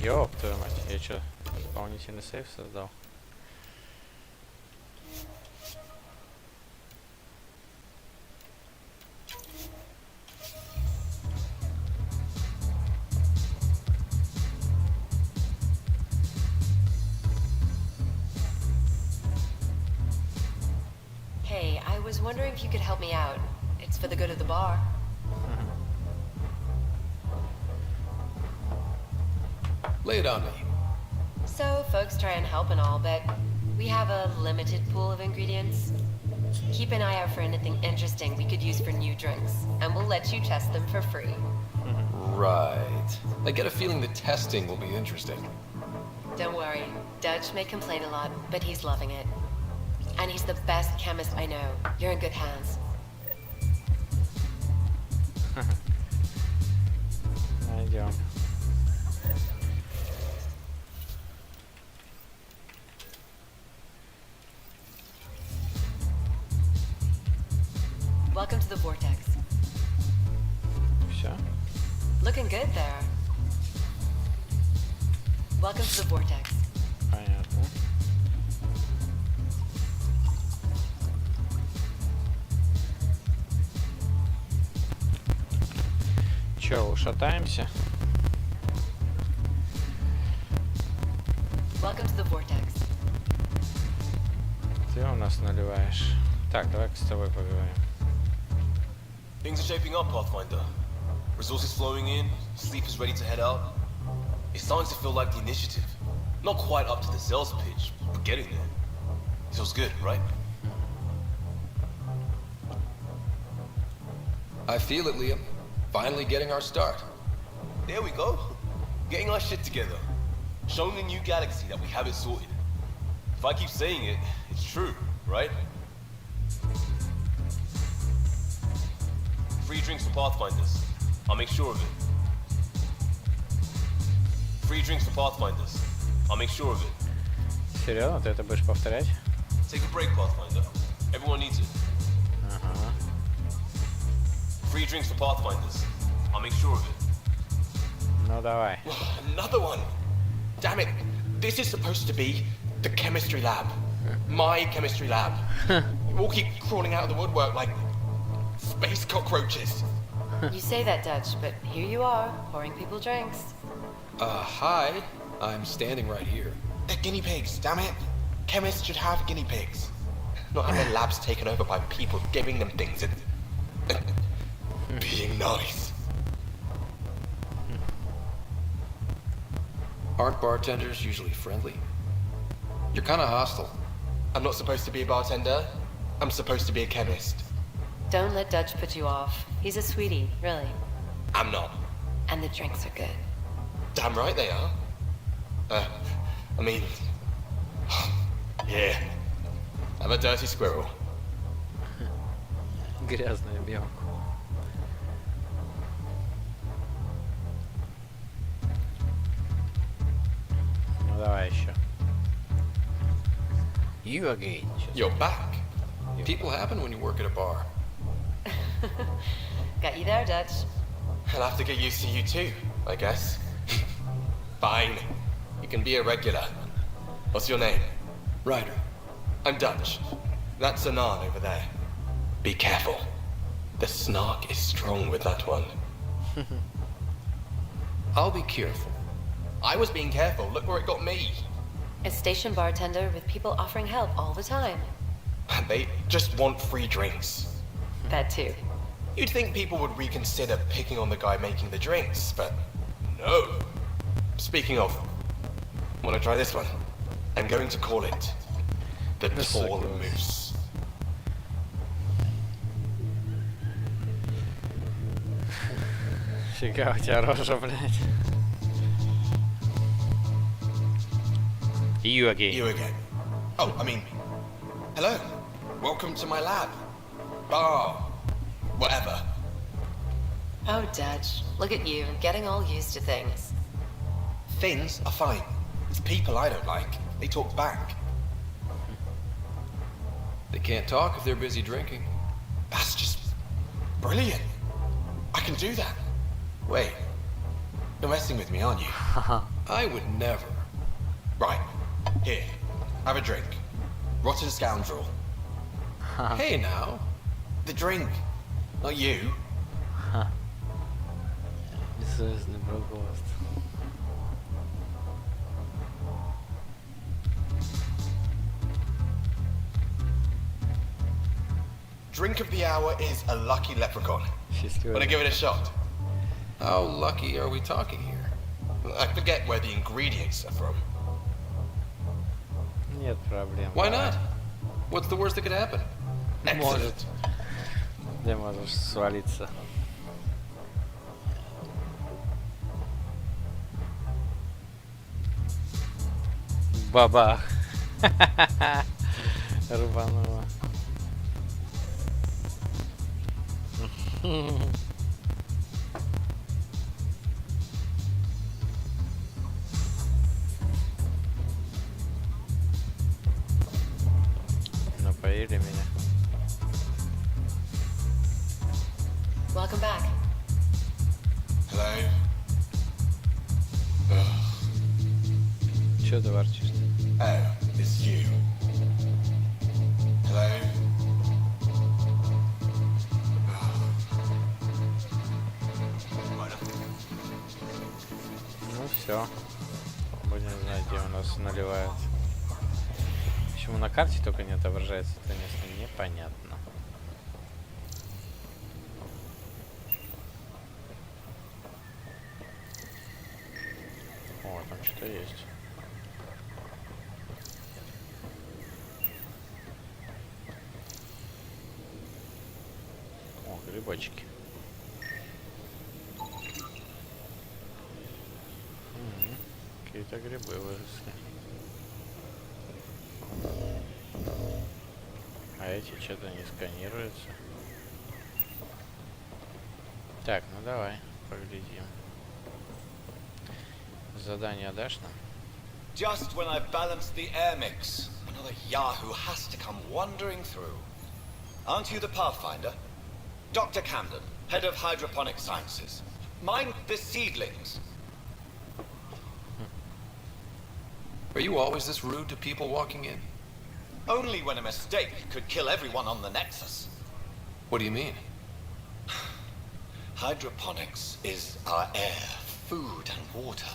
Ёб твою мать, я чё, дополнительный сейф создал? Hey, I was wondering if you could help me out. It's for the good of the bar. Lay it on me. So, folks try and help and all, but we have a limited pool of ingredients. Keep an eye out for anything interesting we could use for new drinks, and we'll let you test them for free. Right. I get a feeling the testing will be interesting. Don't worry. Dutch may complain a lot, but he's loving it. And he's the best chemist I know. You're in good hands. Найдем. Welcome to the Vortex. Все. Looking good there. Welcome to the Vortex. Понятно. Че, ушатаемся? Welcome to the Vortex. Ты у нас наливаешь. Так, давай-ка с тобой поговорим. Things are shaping up, Pathfinder. Resources flowing in, sleepers ready to head out. It's starting to feel like the initiative. Not quite up to the sales pitch, but getting there. Feels good, right? I feel it, Liam. Finally getting our start. There we go. Getting our shit together. Showing the new galaxy that we have it sorted. If I keep saying it, it's true, right? Free drinks for Pathfinders. I'll make sure of it. Free drinks for Pathfinders. I'll make sure of it. Серьезно, ты это будешь повторять? Take a break, Pathfinder. Everyone needs it. Ага. Free drinks for Pathfinders. I'll make sure of it. Ну давай. Another one. Damn it. This is supposed to be the chemistry lab. My chemistry lab. You all keep crawling out of the woodwork like space cockroaches. You say that, Dutch, but here you are, pouring people drinks. Hi. I'm standing right here. They're guinea pigs, damn it. Chemists should have guinea pigs. Not have their labs taken over by people giving them things and being nice. Aren't bartenders usually friendly? You're kind of hostile. I'm not supposed to be a bartender. I'm supposed to be a chemist. Don't let Dutch put you off. He's a sweetie, really. I'm not. And the drinks are good. Damn right they are. I mean... yeah. I'm a dirty squirrel. Грязная белка. Ну давай еще. You again. You're back. People happen when you work at a bar. Got you there, Dutch. I'll have to get used to you too, I guess. Fine. You can be a regular. What's your name? Ryder. I'm Dutch. That's Anan over there. Be careful. The snark is strong with that one. I'll be careful. I was being careful. Look where it got me. A station bartender with people offering help all the time. They just want free drinks. That too. You'd think people would reconsider picking on the guy making the drinks, but no. Speaking of, wanna try this one? I'm going to call it the Tall Moose. Фига у тебя рожа, блядь. You again. You again. Oh, I mean, hello. Welcome to my lab. Bar. Whatever. Oh, Dutch. Look at you, getting all used to things. Things are fine. It's people I don't like. They talk back. They can't talk if they're busy drinking. That's just brilliant. I can do that. Wait. You're messing with me, aren't you? I would never. Right. Here. Have a drink. Rotten scoundrel. Hey now. The drink. Not you. Бессовестный брокост. Drink of the hour is a lucky leprechaun. Wanna give it a shot? How lucky are we talking here? I forget where the ingredients are from. Нет проблем. Why not? What's the worst that could happen? Может. Где можешь свалиться. Бабах. Рубануло. Напоили меня. Welcome back. Hello. Чё ты ворчишь? Oh, it's you. Hello. Ну все. Будем знать, где у нас наливают. Почему на карте только не отображается, это конечно непонятно. О, там что-то есть. О, грибочки. Какие-то грибы выросли. А эти что-то не сканируются. Так, ну давай, поглядим. Задание дашь нам? Just when I've balanced the air mix, another Yahoo has to come wandering through. Aren't you the Pathfinder? Dr. Camden, head of hydroponic sciences. Mind the seedlings. Are you always this rude to people walking in? Only when a mistake could kill everyone on the Nexus. What do you mean? Hydroponics is our air, food, and water.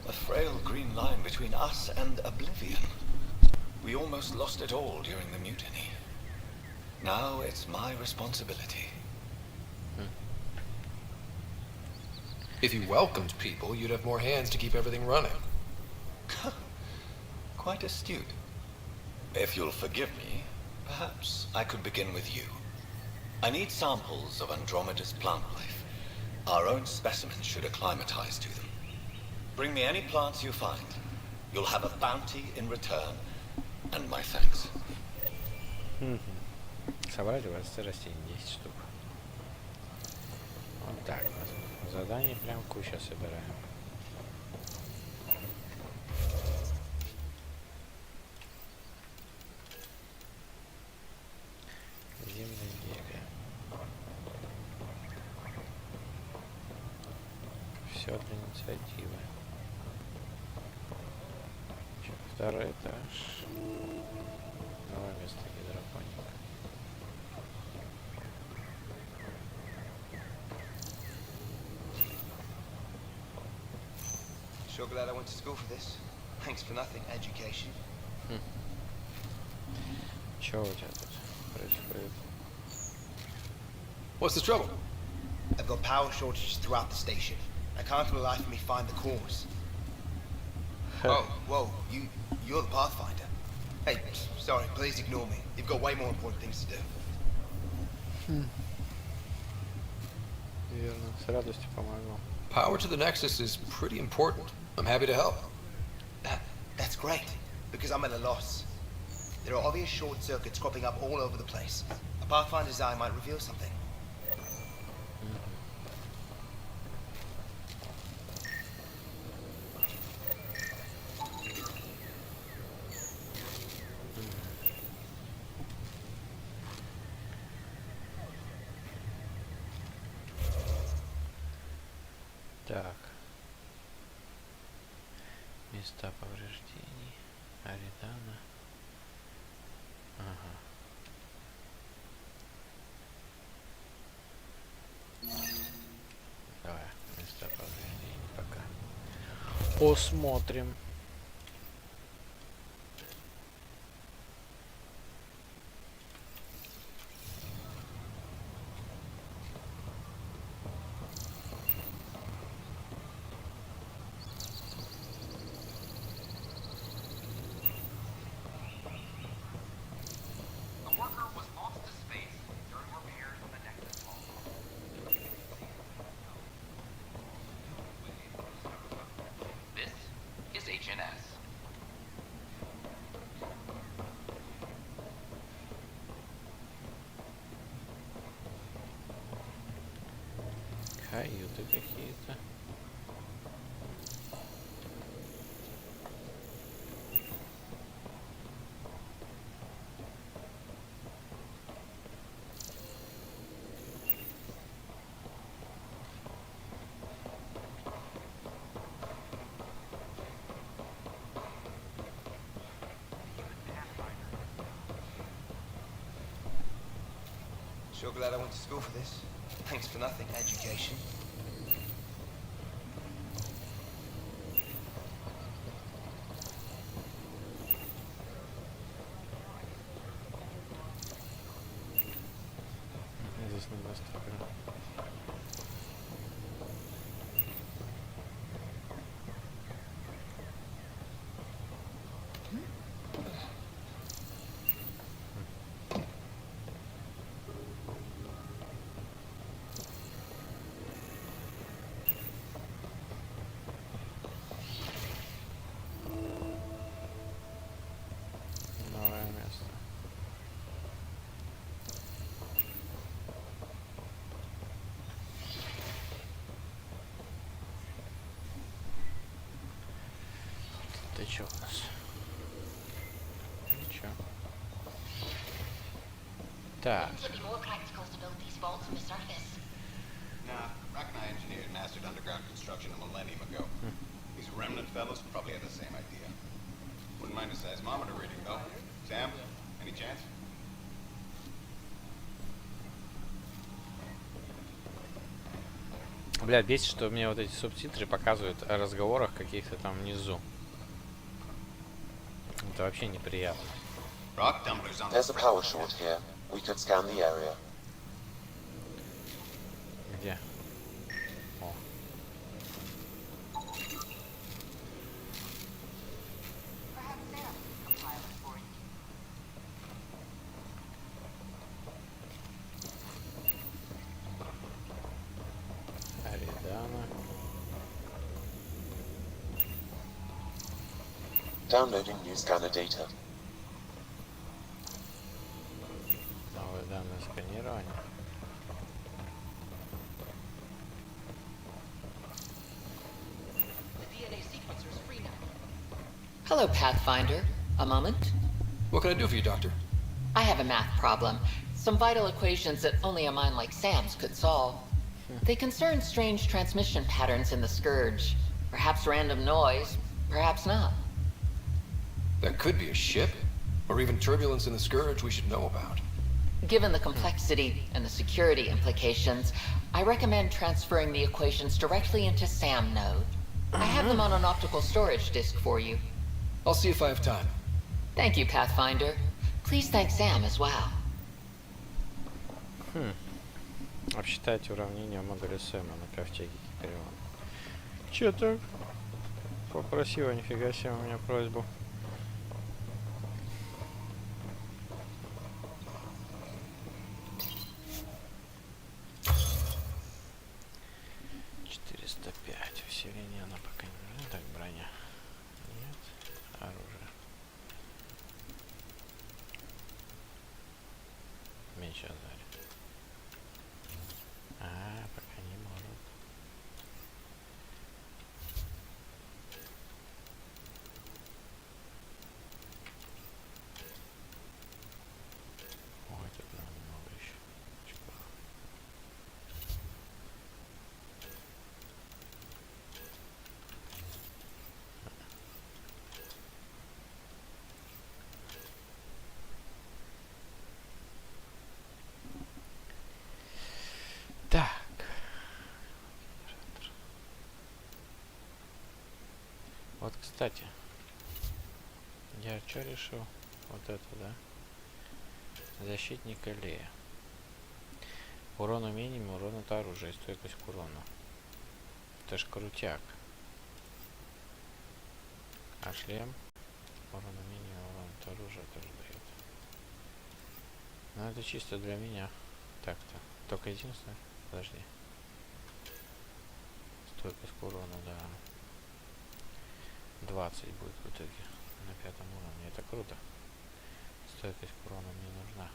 A frail green line between us and oblivion. We almost lost it all during the mutiny. Now it's my responsibility. If you welcomed people, you'd have more hands to keep everything running. Quite astute. If you'll forgive me, perhaps I could begin with you. I need samples of Andromeda's plant life. Our own specimens should acclimatize to them. Bring me any plants you find. You'll have a bounty in return, and my thanks. Собрать 20 растений, 10 штук. Вот так вот. Заданий прям куча собираем. Земледелие. Все для инициативы. Второй этаж. Новое место гидропоника. Sure glad I went to school for this. Thanks for nothing, education. Чё у тебя тут происходит? What's the trouble? I've got power shortages throughout the station. I can't for the life of me find the cause. Oh, whoa, you're the Pathfinder. Hey, sorry, please ignore me. You've got way more important things to do. Верно, с радостью помогу. Power to the Nexus is pretty important. I'm happy to help. That's great, because I'm at a loss. There are obvious short circuits cropping up all over the place. A Pathfinder design might reveal something. Так. Места повреждений. Аридана. Ага. Давай, места повреждений пока. Посмотрим. Каюты какие-то. Sure glad I went to school for this. Thanks for nothing, education. Здесь не настроено. что у нас? Ничего. Так. Nah, Rock and I engineered and mastered underground construction a millennium ago. These remnant fellows probably had the same idea. Wouldn't mind a seismometer reading, though. Sam, any chance? Бля, бесит, что мне вот эти субтитры показывают о разговорах каких-то там внизу. Это вообще неприятно. There's a power short here. We could scan the area. Где? О. Аридана. Downloading new scanner data. Новые данные сканирования. Hello, Pathfinder. A moment? What can I do for you, Doctor? I have a math problem. Some vital equations that only a mind like Sam's could solve. They concern strange transmission patterns in the Scourge. Perhaps random noise, perhaps not. That could be a ship, or even turbulence in the Scourge we should know about. Given the complexity and the security implications, I recommend transferring the equations directly into SAM node. I have them on an optical storage disk for you. I'll see if I have time. Thank you, Pathfinder. Please thank Sam as well. Обсчитайте уравнение модуля Сэма на ковчеге Гипериона. Чё так? Попросила, нифига себе, у меня просьбу. Усиление она пока не нужна. Так, броня. Нет. Оружие. Меч Азари. Пока не может. Ой, тут нам много еще. Так. Вот, кстати. Я что решил? Вот это, да? Защитник Аллея. Урон умением, урон от оружия, стойкость к урону. Это ж крутяк. А шлем? Урон умением, урон от оружия тоже дает. Но это чисто для меня. Так-то. Только единственное. Подожди. Стойкость к урону, да. 20 будет в итоге на 5-м уровне. Это круто. Стойкость к урону мне нужна.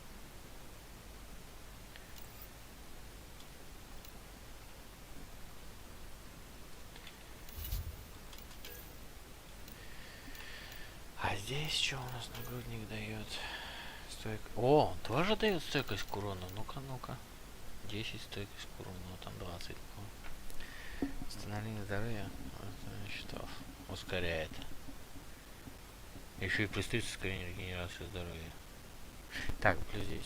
А здесь что у нас нагрудник дает? О, он тоже дает стойкость к урону. Ну-ка, ну-ка. 10 стойкость к урону, там 20. Восстановление здоровья счетов ускоряет. Еще и плюс 30 ускорение регенерации здоровья. Так, плюс 10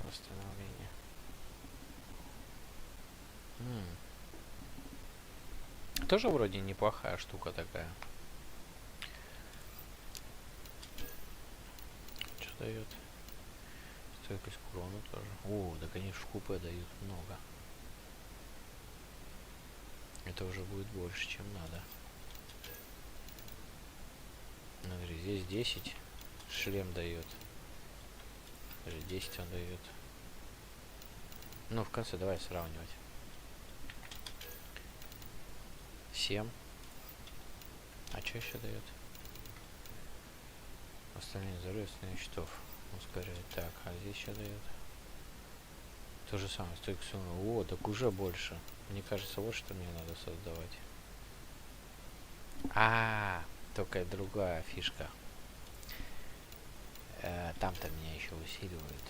восстановление. Тоже вроде неплохая штука такая. Что дает? Стойкость к урону тоже. О, да, конечно, в купе дают много. Это уже будет больше, чем надо. Смотри, здесь 10. Шлем дает. 10 он дает. Ну, в конце давай сравнивать. 7. А что еще дает? Восстановление здоровья, восстановление счетов. Ускоряет. Так, а здесь что дает? То же самое, стойкость. О, так уже больше. Мне кажется, вот что мне надо создавать. Только другая фишка. Там-то меня еще усиливают.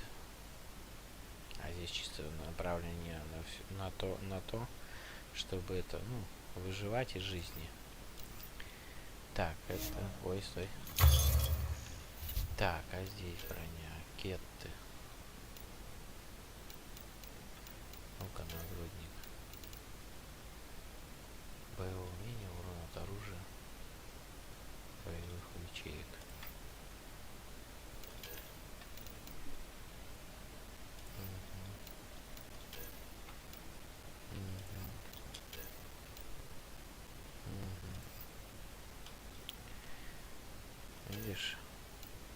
А здесь чисто направление на то, чтобы это, ну, выживать из жизни. Так, это... Ой, стой. Так, а здесь броня. Кетты. Ну-ка, нагрудник. Боевое умение, урон от оружия. Боевых ячеек. Видишь,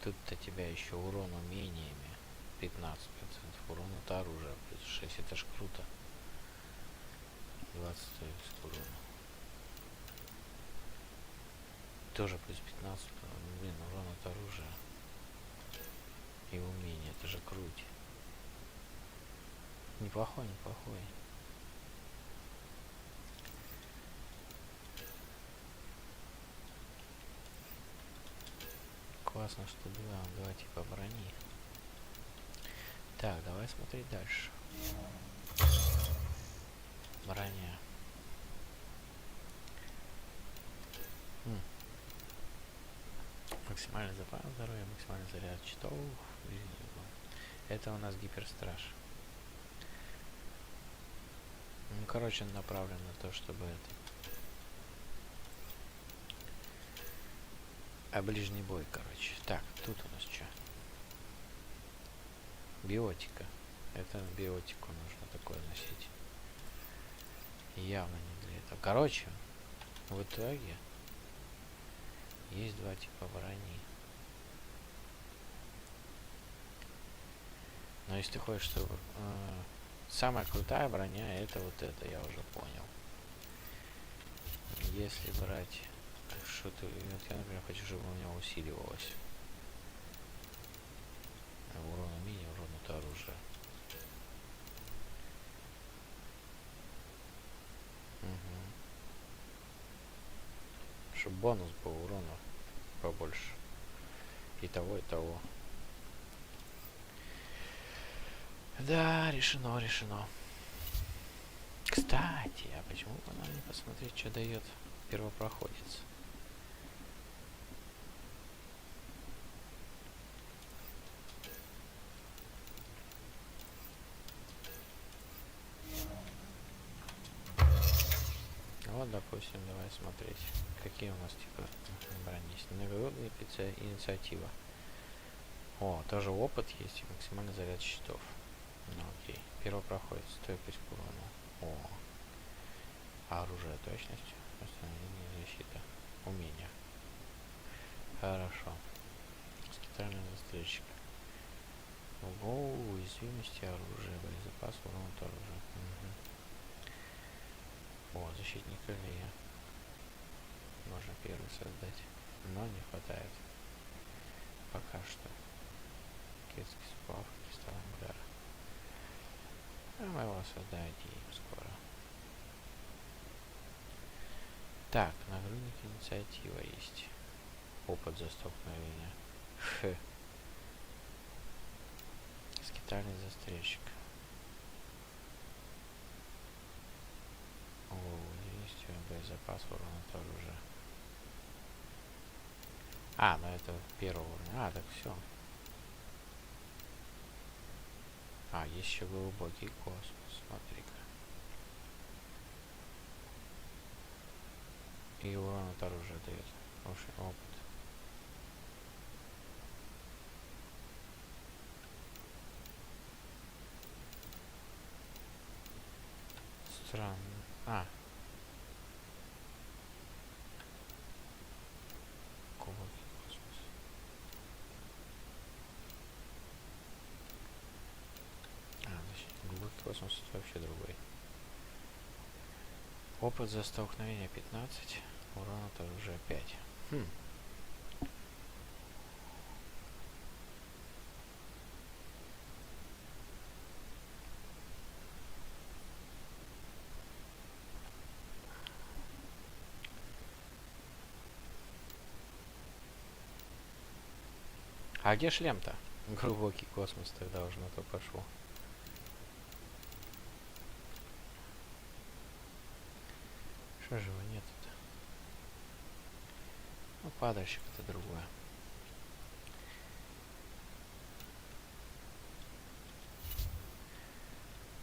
тут-то тебя еще урон умениями 15%, урон от оружия плюс 6, это ж круто. 20 к урону. Тоже плюс 15, блин, урон от оружия и умения, это же круть. Неплохой, неплохой. Классно, что два типа брони. Так, давай смотреть дальше. Броня. Максимальный запас здоровья, максимальный заряд щитов. Это у нас гиперстраж. Ну, короче, направлен на то, чтобы это... А ближний бой, короче. Так, тут у нас что? Биотика. Это биотику нужно такое носить. Явно не для этого. Короче, в итоге есть два типа брони. Но если ты хочешь, чтобы... самая крутая броня, это вот это, я уже понял. Если брать... Что-то... Я, например, хочу, чтобы у меня усиливалось. Урон умения, урон от оружия. Чтобы бонус был урона побольше. И того, и того. Да, решено, решено. Кстати, а почему бы нам не посмотреть, что дает первопроходец? Вот, допустим, давай смотреть, какие у нас типа брони есть. Нагрудная инициатива. О, тоже опыт есть и максимальный заряд щитов. Ну окей. Первопроходец, стойкость к урону. О. Оружие, точность, восстановление, защита, умения. Хорошо. Скитальный застрельщик. Ого, уязвимости оружия, боезапас, урон от оружия. О, защитник крылья. Можно первый создать, но не хватает. Пока что. Кетский сплав, кристалл ангара. А мы его создадим скоро. Так, нагрудник инициатива есть. Опыт за столкновение. Скитальный застрельщик. О, есть боезапас, урон от оружия. А, ну это первый уровень. А, так все. А, есть еще глубокий космос, смотри-ка. И урон от оружия дает. Хороший опыт. Странно. А. Глубокий космос. Значит, глубокий космос это вообще другой. Опыт за столкновение 15, урон от оружия 5. А где шлем-то? Глубокий космос тогда уже на то пошел. Что же его нет-то? Ну, падальщик это другое.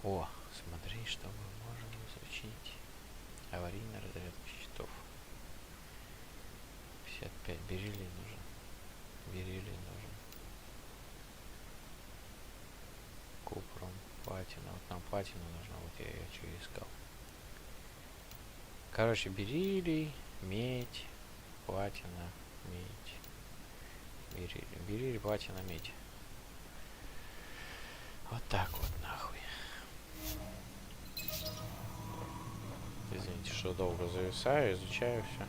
О, смотри, что мы можем изучить. Аварийная разрядка щитов. 55. Бериллий нужен. Бериллий нужен. Купром, платина. Вот нам платина нужна. Вот я ее что искал. Короче, бериллий, медь, платина, медь. Бериллий, бериллий, платина, медь. Вот так вот нахуй. Извините, что долго зависаю, изучаю все.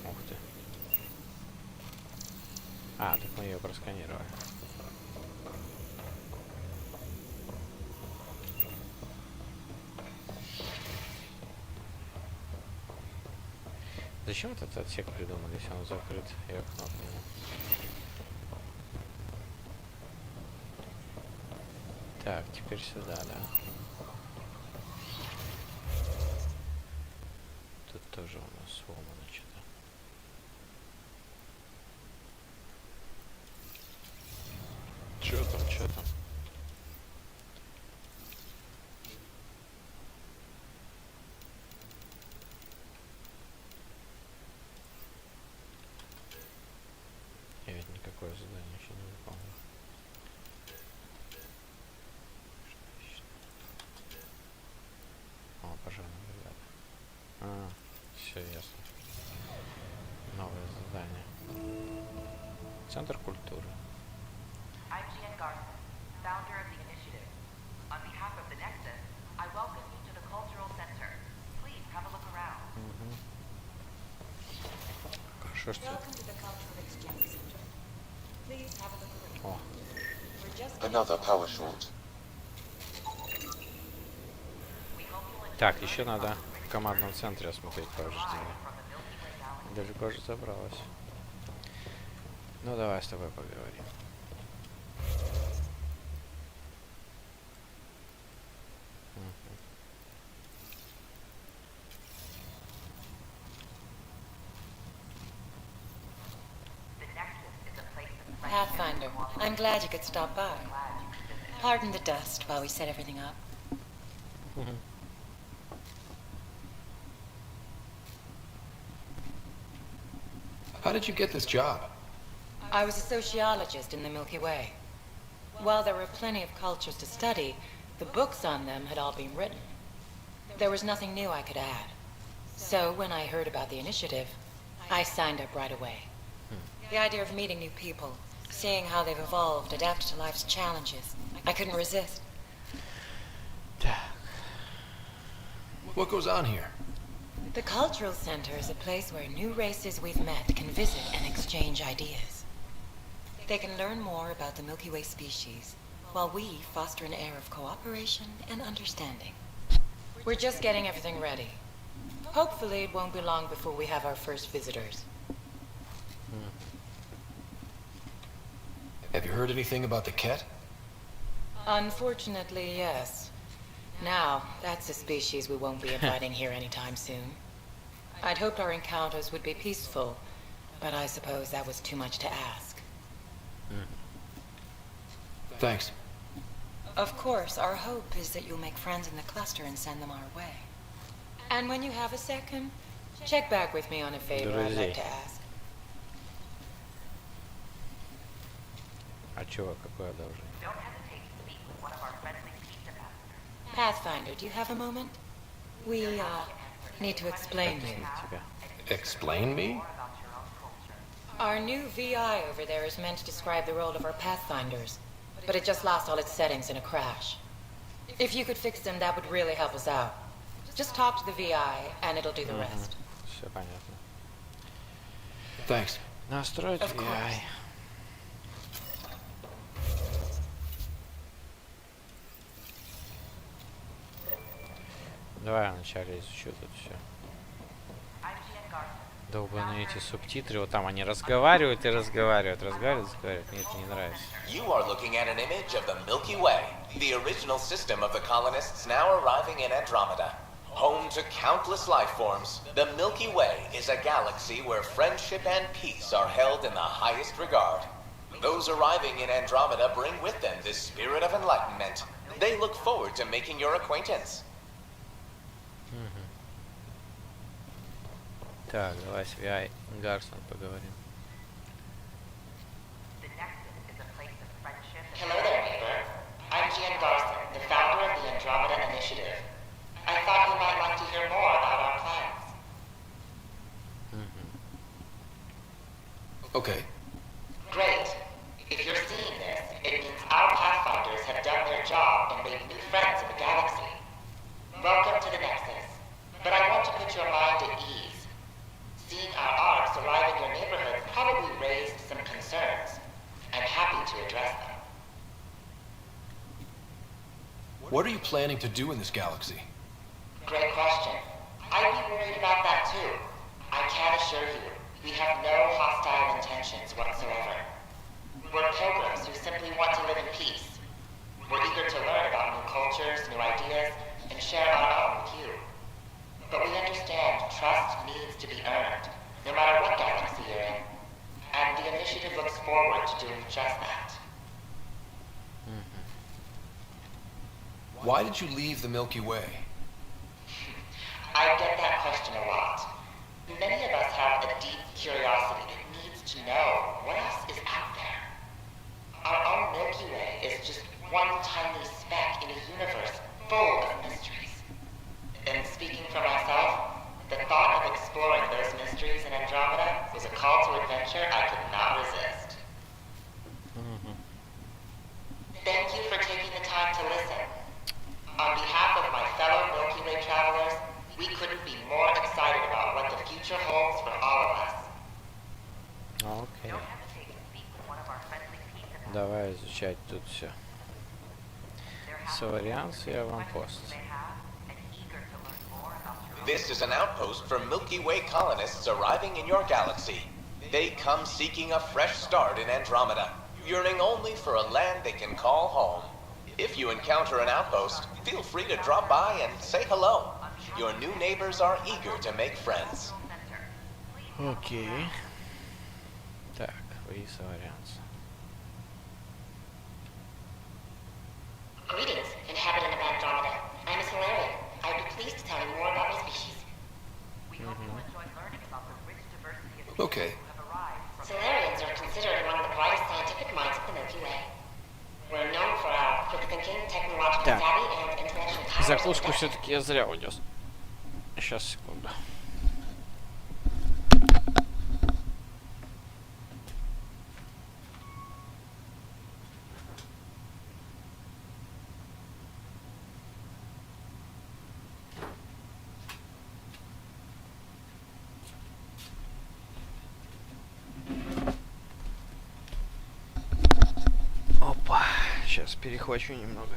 Ух ты. А, так мы ее просканировали. Зачем этот отсек придумали, если он закрыт и окно к нему? Так, теперь сюда, да. Тут тоже у нас сломано что-то. Чё там, чё там? Я ведь никакое задание еще не выполнил. О, пожарная бригада. А, все ясно. Новое задание. Центр культуры. Хорошо, что... О. Another power short. Так, еще надо в командном центре осмотреть повреждения. Далеко же забралась. Ну давай с тобой поговорим. Pathfinder, I'm glad you could stop by. Pardon the dust while we set everything up. How did you get this job? I was a sociologist in the Milky Way. While there were plenty of cultures to study, the books on them had all been written. There was nothing new I could add. So when I heard about the initiative, I signed up right away. The idea of meeting new people, seeing how they've evolved, adapted to life's challenges, I couldn't resist. What goes on here? The Cultural Center is a place where new races we've met can visit and exchange ideas. They can learn more about the Milky Way species, while we foster an air of cooperation and understanding. We're just getting everything ready. Hopefully it won't be long before we have our first visitors. Have you heard anything about the Ket? Unfortunately, yes. Now, that's a species we won't be inviting here anytime soon. I'd hoped our encounters would be peaceful, but I suppose that was too much to ask. Thanks. Of course, our hope is that you'll make friends in the cluster and send them our way. And when you have a second, check back with me on a favor I'd like to ask. А чего, какое одолжение? Pathfinder, do you have a moment? We, need to explain you. Explain me? Our new VI over there is meant to describe the role of our Pathfinders, but it just lost all its settings in a crash. If you could fix them, that would really help us out. Just talk to the VI, and it'll do the rest. Все понятно. Thanks. Настроить VI. Давай я вначале изучу тут все. Долбаные эти субтитры, вот там они разговаривают и разговаривают, мне это не нравится. You are looking at an image of the Milky Way, the original system of the colonists now arriving in Andromeda. Home to countless life forms, the Milky Way is a galaxy where friendship and peace are held in the highest regard. Those arriving in Andromeda bring with them this spirit of enlightenment. They look forward to making your acquaintance. Так, давай с VI Гарсон поговорим. Hello there, neighbor. I'm Gian Garson, the founder of the Andromeda Initiative. I thought you might like to hear more about our plans. Okay. Great. If you're seeing this, it means our Pathfinders have done their job and made new friends in the galaxy. Welcome to the Nexus. But I want to put your mind at ease. Seeing our arcs arrive in your neighborhood probably raised some concerns. I'm happy to address them. What are you planning to do in this galaxy? Great question. I'd be worried about that too. I can assure you, we have no hostile intentions whatsoever. We're pilgrims who simply want to live in peace. We're eager to learn about new cultures, new ideas, and share our own with you. But we understand trust needs to be earned, no matter what galaxy you're in. And the initiative looks forward to doing just that. Why did you leave the Milky Way? I get that question a lot. Many of us have a deep curiosity that needs to know what else is out there. Our own Milky Way is just one tiny speck in a universe full of mysteries. And speaking for myself, the thought of exploring those mysteries in Andromeda was a call to adventure I could not resist. Thank you for taking the time to listen. On behalf of my fellow Milky Way travelers, we couldn't be more excited about what the future holds for all of us. Окей. Давай изучать тут все. Соварианс и аванпост. This is an outpost for Milky Way colonists arriving in your galaxy. They come seeking a fresh start in Andromeda, yearning only for a land they can call home. If you encounter an outpost, feel free to drop by and say hello. Your new neighbors are eager to make friends. Окей. Так, вы соварианс. Greetings, inhabitant of Andromeda. I'm a Solarian. I'd be pleased to tell you more about my species. Okay. Solarians are considered among the brightest scientific minds of the Milky Way. We're known for our quick thinking, technological Так. savvy, and intellectual powers. Закуску все-таки я зря унес. Сейчас, секунду. Опа, сейчас перехвачу немного.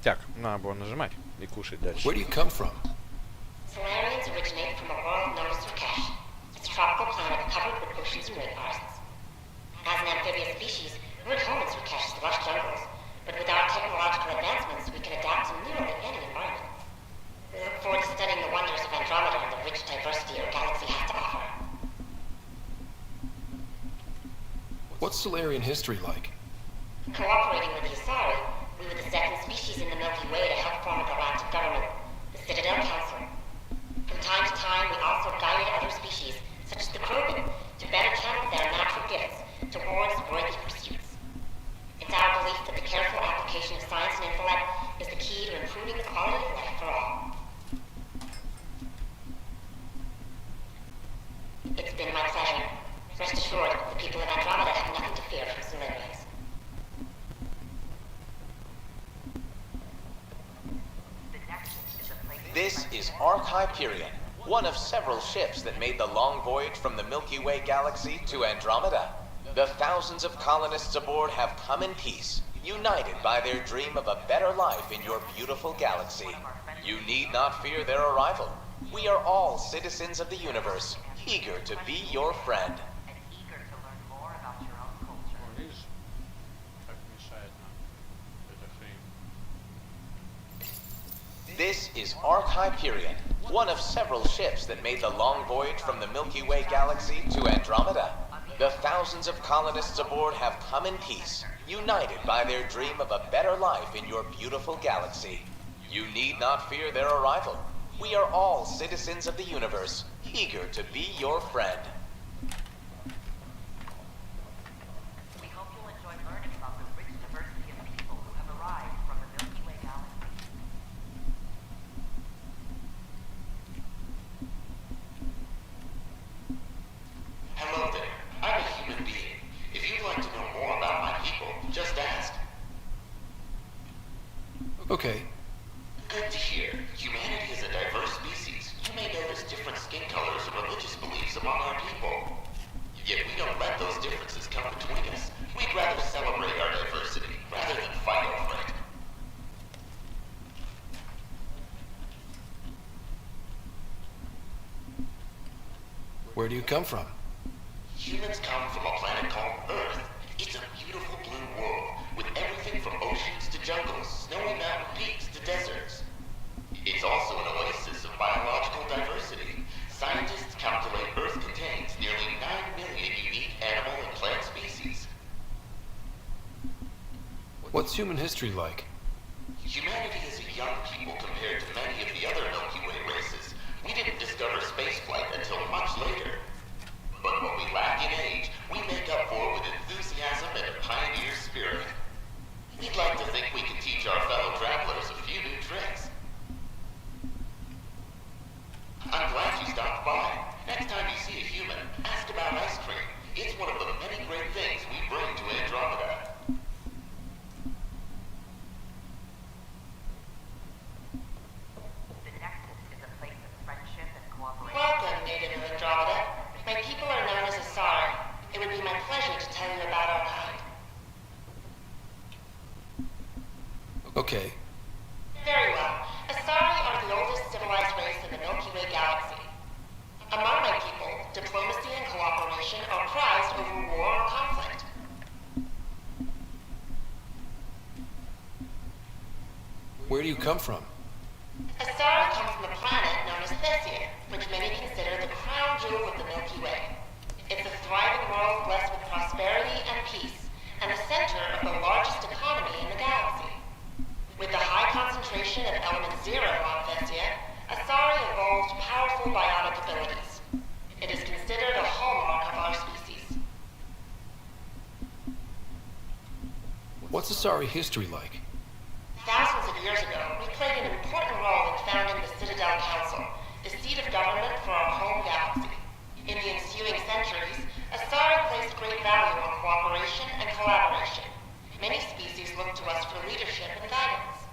Так, надо было нажимать и кушать дальше. Where do you come from? Solarians originate from a world known as Surkesh. It's a tropical planet covered with oceans and rainforests. As an amphibious species, we're at home in Surkesh's lush jungles, but with our technological advancements, we can adapt to nearly any environment. We look forward to studying the wonders of Andromeda and the rich diversity our galaxy has to offer. What's Solarian history like? Cooperating with the Asari, we were the second species in the Milky Way to help form a galactic government, the Citadel Council. From time to time, we also guided other species, such as the Krogan, to better channel their natural gifts towards worthy pursuits. It's our belief that the careful application of science and intellect is the key to improving the quality of life for all. It's been my pleasure. Rest assured, the people of Andromeda have nothing to fear from Solarians. This is Ark Hyperion, one of several ships that made the long voyage from the Milky Way galaxy to Andromeda. The thousands of colonists aboard have come in peace, united by their dream of a better life in your beautiful galaxy. You need not fear their arrival. We are all citizens of the universe, eager to be your friend. This is Ark Hyperion, one of several ships that made the long voyage from the Milky Way galaxy to Andromeda. The thousands of colonists aboard have come in peace, united by their dream of a better life in your beautiful galaxy. You need not fear their arrival. We are all citizens of the universe, eager to be your friend. We hope you'll enjoy learning about the rich diversity of people who have arrived from the Milky Way galaxy. Hello there. I'm a human being. If you'd like to know more about my people, just ask. Okay. Good to hear. Humanity is a diverse species. You may notice different skin colors or religious beliefs among our people. Yet we don't let those differences come between us. We'd rather celebrate our diversity rather than fight over it. Where do you come from? Humans come from a planet called Earth. It's a beautiful blue world, with everything from oceans to jungles, snowy mountain peaks to deserts. It's also an oasis of biological diversity. Scientists calculate Earth contains nearly 9 million unique animal and plant species. What's human history like? Humanity is a young people compared to many of the other Milky Way races. We didn't discover spaceflight until much later. But what we lack in age, we make up for with enthusiasm and a pioneer spirit. We'd like to think we can teach our fellow travelers a few new tricks. I'm glad you stopped by. Next time you see a human, ask about ice cream. It's one of the many great things we bring to Andromeda. The Nexus is a place of friendship and cooperation. Welcome, native of Andromeda. My people are known as Asari. It would be my pleasure to tell you about our kind. Okay. Very well. Asari are the oldest civilized race in the Milky Way galaxy. Among my people, diplomacy and cooperation are prized over war or conflict. Where do you come from? Asari come from a planet known as Thesia, which many consider the crown jewel of the Milky Way. It's a thriving world blessed with prosperity and peace, and the center of the largest economy in the galaxy. With the high concentration of element zero on Thesia, Asari evolved powerful biotic abilities. It is considered a hallmark of our species. What's Asari history like? Thousands of years ago, we played an important role in founding the Citadel Council, the seat of government for our home galaxy. In the ensuing centuries, Asari placed great value on cooperation and collaboration. Many species look to us for leadership and guidance.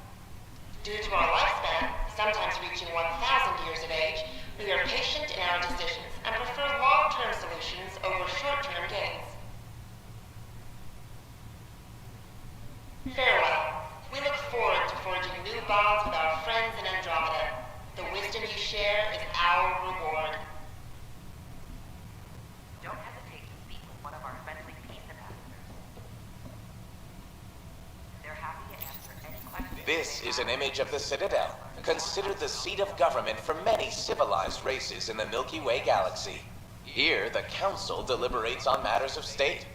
Due to our lifespan, sometimes reaching 1,000 years of age, we are patient in our decisions and prefer long-term solutions over short-term gains. Farewell. We look forward to forging new bonds with our friends in Andromeda. The wisdom you share is our reward. Don't hesitate to speak with one of our friendly peace ambassadors. They're happy to answer any questions. This is an image of the Citadel, considered the seat of government for many civilized races in the Milky Way galaxy. Here, the Council deliberates on matters of state.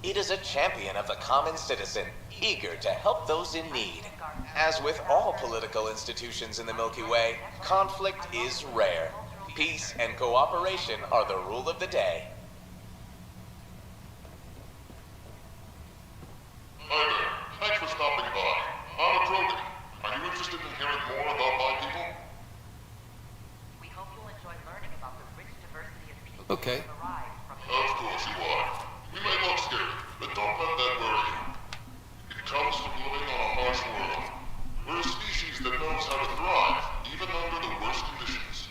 It is a champion of the common citizen, eager to help those in need. As with all political institutions in the Milky Way, conflict is rare. Peace and cooperation are the rule of the day. Hi there. Thanks for stopping by. I'm a Krogan. Are you interested in hearing more about my people? We hope you'll enjoy learning about the rich diversity of people Okay. who arrive from Of course you are. We may look scared, but don't let that worry you. It comes from living on a harsh world. We're a species that knows how to thrive, even under the worst conditions.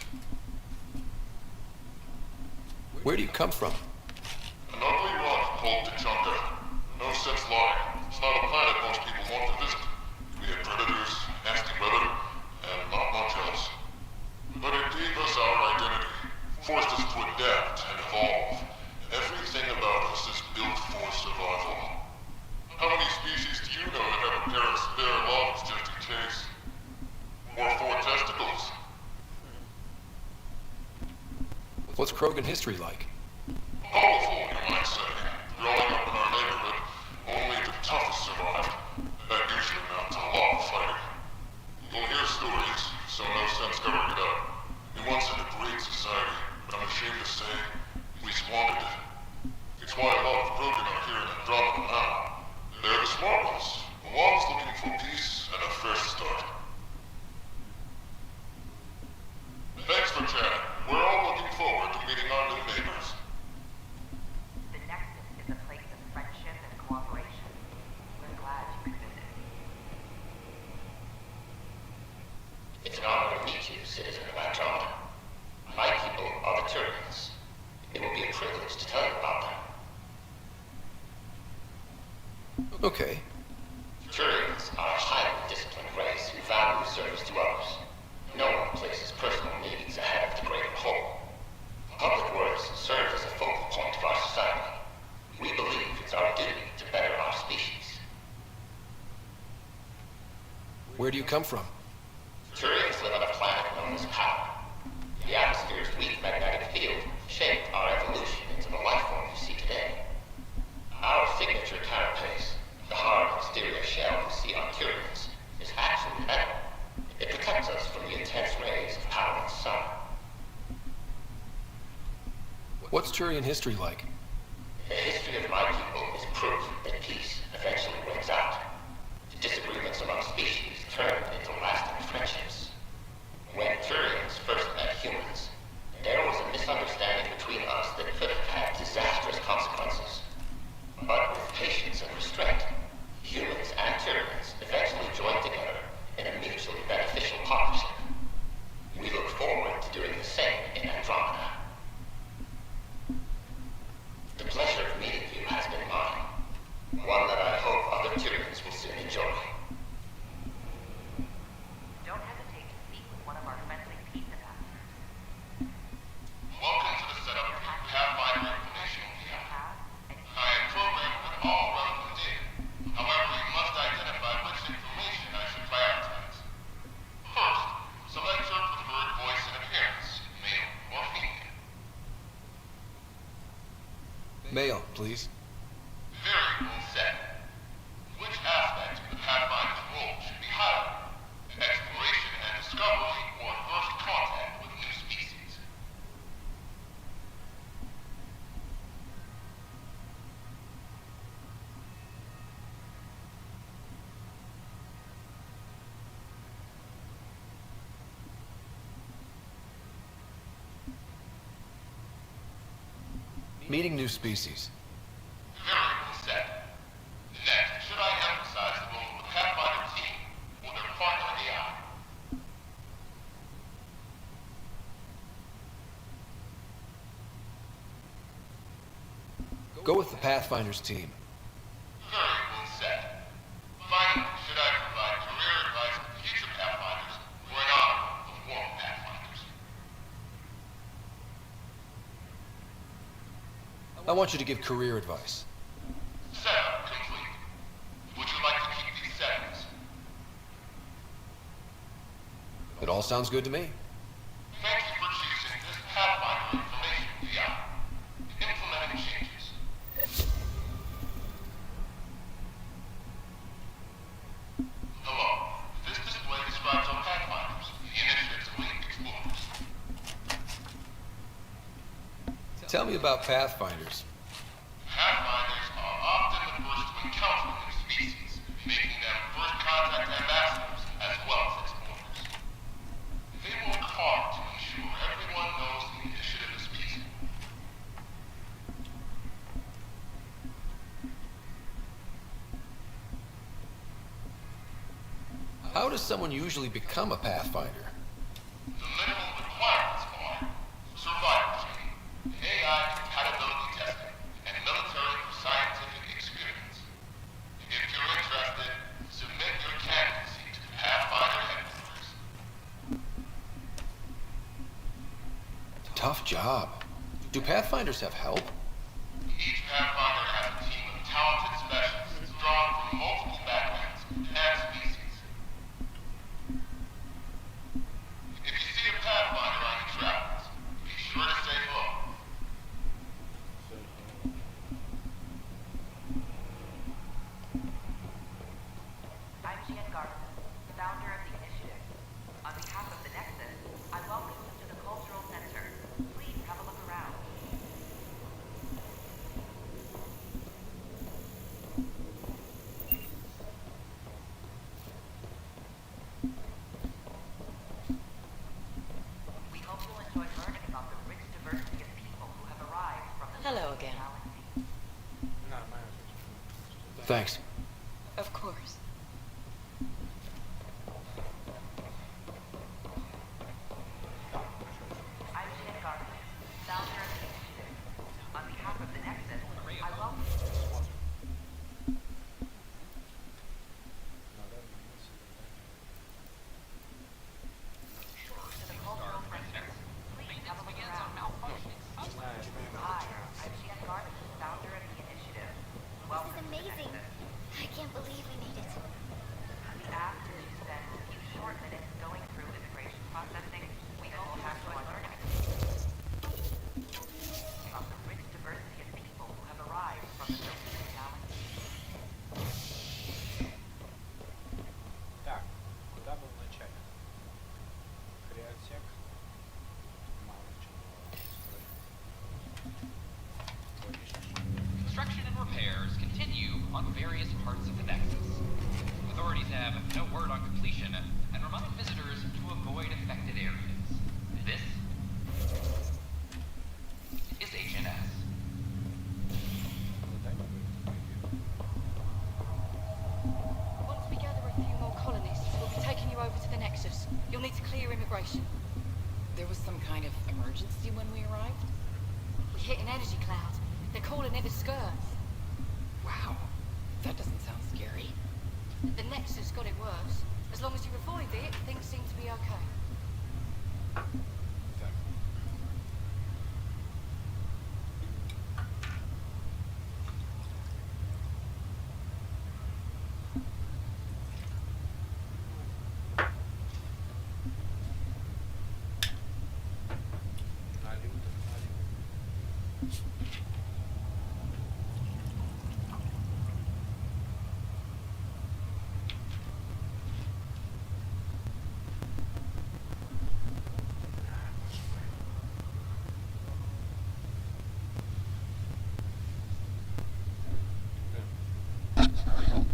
Where do you come from? An ugly rock called Tachanka. No sense lying. It's not a planet most people want to visit. We have predators, nasty weather, and not much else. But it gave us our identity, forced us to adapt and evolve. Everything about us is built for survival. How many species do you know that have a pair of spare lungs just in case? Or 4 testicles? What's Krogan history like? Colorful, you might say. Growing up in our neighborhood, only the toughest survived. That usually amounts to a lot of fighting. You'll hear stories, so no sense covering it up. We once had a great society, but I'm ashamed to say, we squandered it. It's why a lot of Krogan are here in Andromeda now. They're the smart ones, the ones looking for peace and a fresh start. Thanks for chatting. We're all looking forward to meeting our new neighbors. the Nexus is a place of friendship and cooperation. We're glad you could visit. It's an honor to meet you, citizen of Andromeda. My people are the Turians. It will be a privilege to tell you about them. Okay. Turians are a highly disciplined race who value service to others. No one places personal needs ahead of the greater whole. Public works serve as a focal point of our society. We believe it's our duty to better our species. Where do you come from? Turians live on a planet known as Power. The atmosphere's weak magnetic field shaped our evolution into the life form you see today. Our signature carapace, the hard exterior shell you see on Turians, is actually metal. It protects us from the intense rays of Power and Sun. What's Turian history like? The history of my people is proof that peace eventually wins out. Disagreements among species turned into lasting friendships. When Turians first met humans, there was a misunderstanding between us that could have had disastrous consequences. But with patience and restraint, humans and Turians eventually joined together in a mutually beneficial partnership. We look forward to doing the same in Andromeda. The pleasure of meeting you has been mine, one that I hope other Turians will soon enjoy. Don't hesitate to speak with one of our friendly peace ambassadors. Welcome to the setup of the Pathfinder Informational Camp. I am programmed with all relevant data. However, you must identify which information I should prioritize. First, select your preferred voice and appearance, male or female. Male, please. Variable set. Which aspect of the Pathfinder's role should be highlighted? Exploration and discovery or first contact with new species? Meeting new species. Variable set. Next, should I emphasize the role of the Pathfinder team or their partner AI? Go with the Pathfinder's team. Variable set. Finally, should I provide career advice to future Pathfinders or in honor of former Pathfinders? I want you to give career advice. Setup complete. Would you like to keep these settings? It all sounds good to me. Thank you for choosing this Pathfinder information VI. Implementing changes. Tell me about Pathfinders. Pathfinders are often the first to encounter a new species, making them first contact ambassadors as well as explorers. They work hard to ensure everyone knows the initiative is peaceful. How does someone usually become a Pathfinder? The minimum requirements are survival training, AI compatibility testing, and military or scientific experience. If you're interested, submit your candidacy to Pathfinder headquarters. Tough job. Do Pathfinders have help? Each Pathfinder has a team of talented specialists drawn from multiple backgrounds and species. If you see a Pathfinder on your travels, be sure to say hello. I'm Gian Garza, founder of the initiative. On behalf of the Nexus, I welcome you to the Cultural Center. Please have a look around. We hope you'll enjoy learning about the rich diversity of people who have arrived from the Hello again. galaxy. Thanks. Of course. I'm Gian Garza, founder of the initiative. On behalf of the Nexus, I welcome to the Cultural Center. Please have a look around. Hi, I'm Gian Garza, founder of the initiative. Welcome This is amazing. I can't believe we made it. We ask that you spend a few short minutes going through immigration processing. We hope you have fun learning about the rich diversity of people who have arrived from the Milky Way galaxy. Так, куда бы вначале? Креатек. Мало чего Construction and repairs continue on various parts of the Nexus. Authorities have no word on completion and remind visitors to avoid affected areas. This is HNS. Once we gather a few more colonists, we'll be taking you over to the Nexus. You'll need to clear immigration. There was some kind of emergency when we arrived? We hit an energy cloud. They're calling it a scourge. Wow. That doesn't sound scary. The Nexus got it worse. As long as you avoid it, things seem to be okay.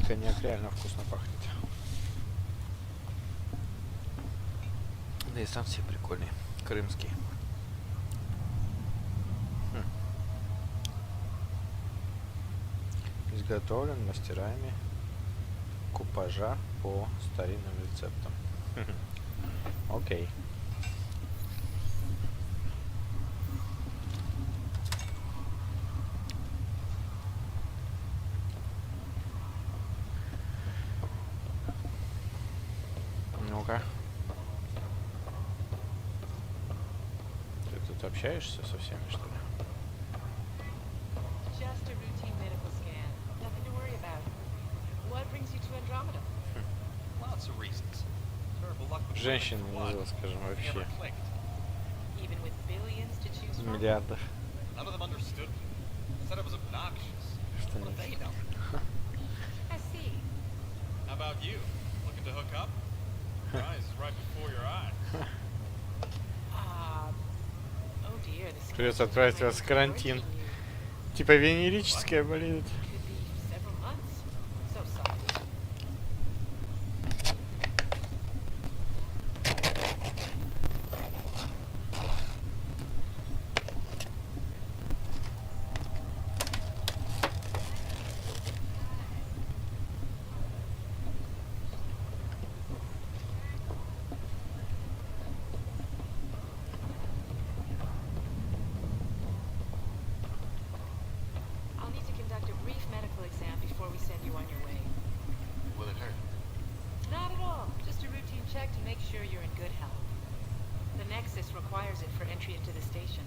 Коньяк реально вкусно пахнет. Да и сам себе прикольный. Крымский. Изготовлен мастерами купажа по старинным рецептам. Окей. Ну-ка. Ты тут общаешься со всеми, что ли? Just a routine medical scan. Nothing to worry about. What brings you to Andromeda? Lots of reasons. Terrible luck with Женщин не видел, скажем, вообще. never clicked. Even with billions to choose from? Миллиардов. None of them understood me. Said I was obnoxious. Что What do they know? I see. How about you? Looking to hook up? Prize is right before your eyes. Oh dear, the Придется отправить вас в карантин. Типа венерическая болезнь. Requires it for entry into the station.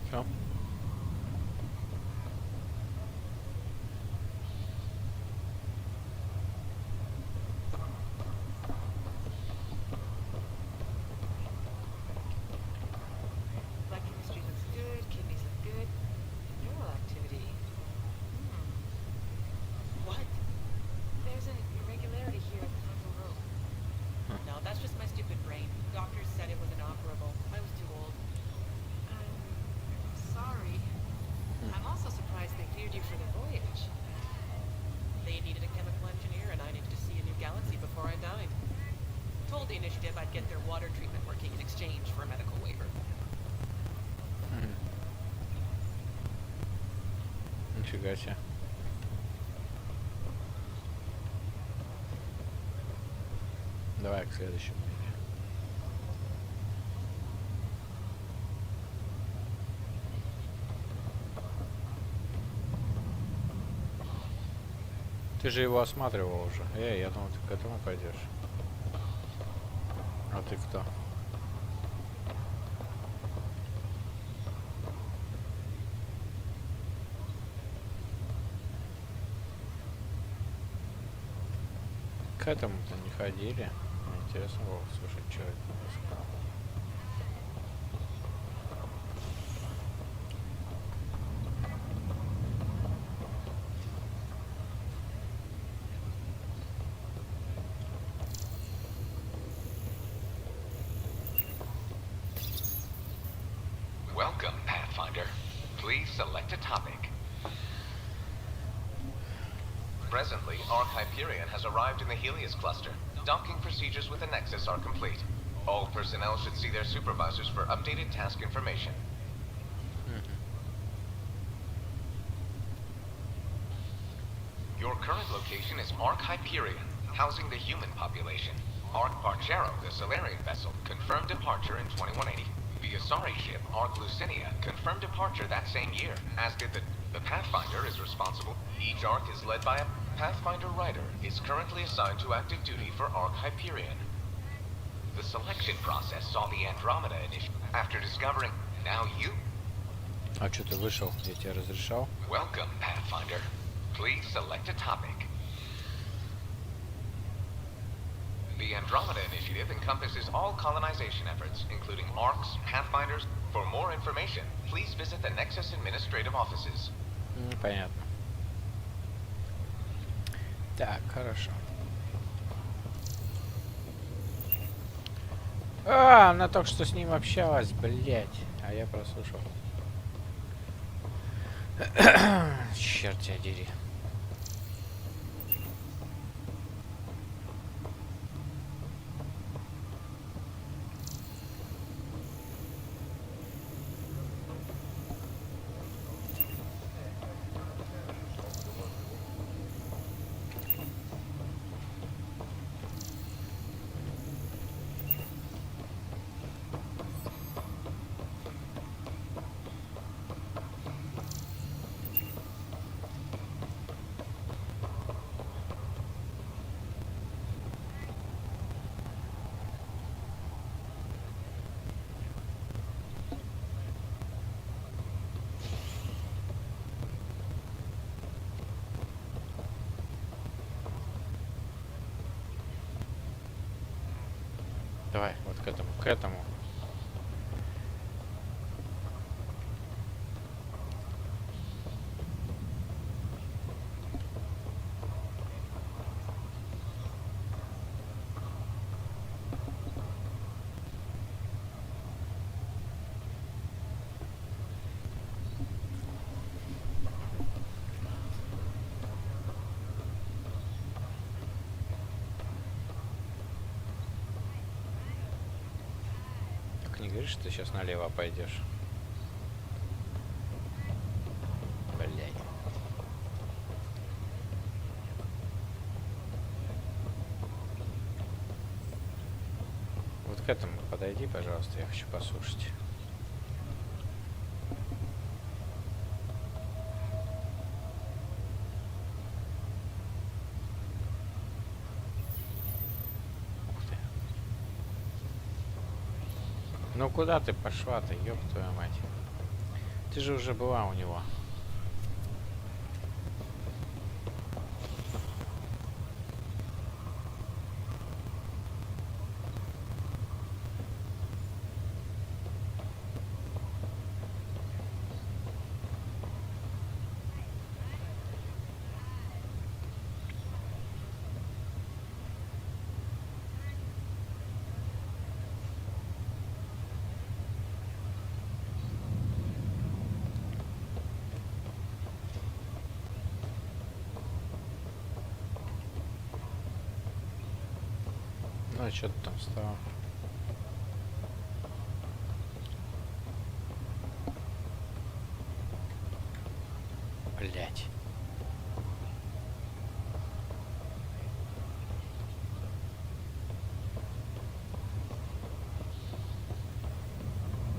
Все. Blood chemistry looks good, kidneys look good. Neural activity. What? There's an irregularity here at the frontal lobe. No, that's just my stupid brain. Doctors said it was inoperable. I was too old. I'm sorry. I'm also surprised they cleared you for the voyage. They needed a chemical engineer, and I needed to see a new galaxy before I died. Told the initiative I'd get their water treatment working in exchange for a medical waiver. Нифига себе. Давай к следующему. Ты же его осматривал уже. Я думал, ты к этому пойдешь. А ты кто? К этому-то не ходили. Мне интересно было слушать, что это происходит. Welcome, Pathfinder. Please select a topic. Presently, Ark Hyperion has arrived in the Helios cluster. Docking procedures with the Nexus are complete. All personnel should see their supervisors for updated task information. Your current location is Ark Hyperion, housing the human population. Ark Parchero, the Solarian vessel, confirmed departure in 2180. The Asari ship, Ark Lucinia, confirmed departure that same year, as did the Pathfinder is responsible. Each Ark is led by a Pathfinder Rider, is currently assigned to active duty for Ark Hyperion. The selection process saw the Andromeda initiative. After discovering, now you. А что ты вышел? Я тебе разрешал? Welcome, Pathfinder. Please select a topic. The Andromeda Initiative encompasses all colonization efforts, including Arks, Pathfinders. For more information, please visit the Nexus Administrative Offices. Понятно. Так, хорошо. А, она только что с ним общалась, блять. А я прослушал. Черт тебя дери. Давай, вот к этому, к этому. Только не говори, что ты сейчас налево пойдешь. Блядь. Вот к этому подойди, пожалуйста, я хочу послушать. Ну куда ты пошла-то, ёб твою мать? Ты же уже была у него. Ну, что ты там стало? Блять.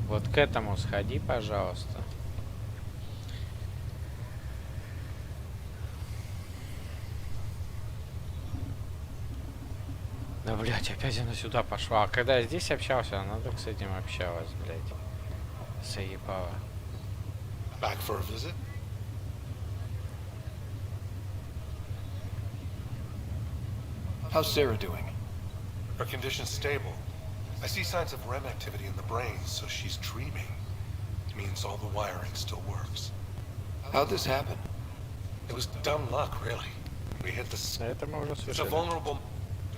Вот к этому сходи, пожалуйста. Да, блядь, опять она сюда пошла. А когда я здесь общался, она так с этим общалась, блядь. Заебала. Back for a visit? How's Sarah doing? Her condition's stable. I see signs of REM activity in the brain, so she's dreaming. It means all the wiring still works. How'd this happen? It was dumb luck, really. We hit the... It's a vulnerable...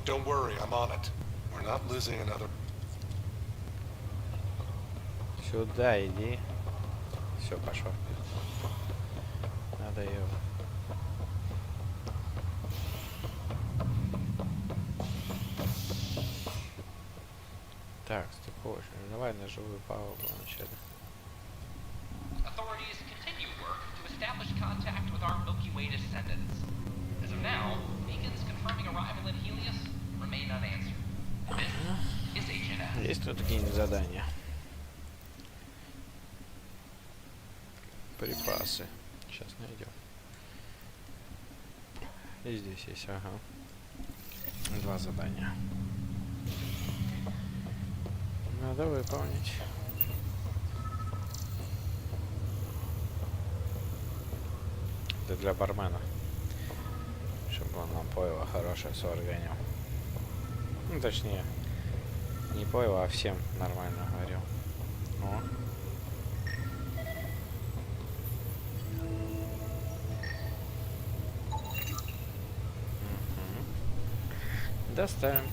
Don't worry, I'm on it. We're not losing another... Сюда иди. Все, пошел. Надо ее... Так, стыковочка. Давай на живую палубу вначале. Authorities continue work to establish contact with our Milky Way descendants. As of now, beacons confirming arrival in Helios remain unanswered. This is Agent F. Есть тут какие-нибудь задания? Припасы. Сейчас найдем. И здесь есть, ага. 2 задания. Надо выполнить. Это для бармена. Чтобы он нам пойло хорошее сварганил. Ну, точнее, не пойло, а всем нормально говорил. О. Доставим.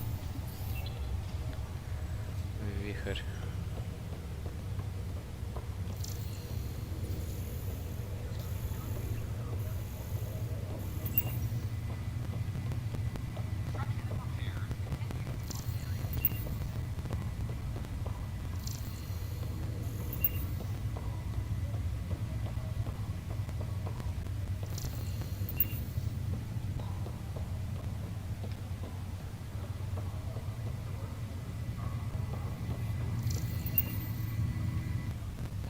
Вихрь.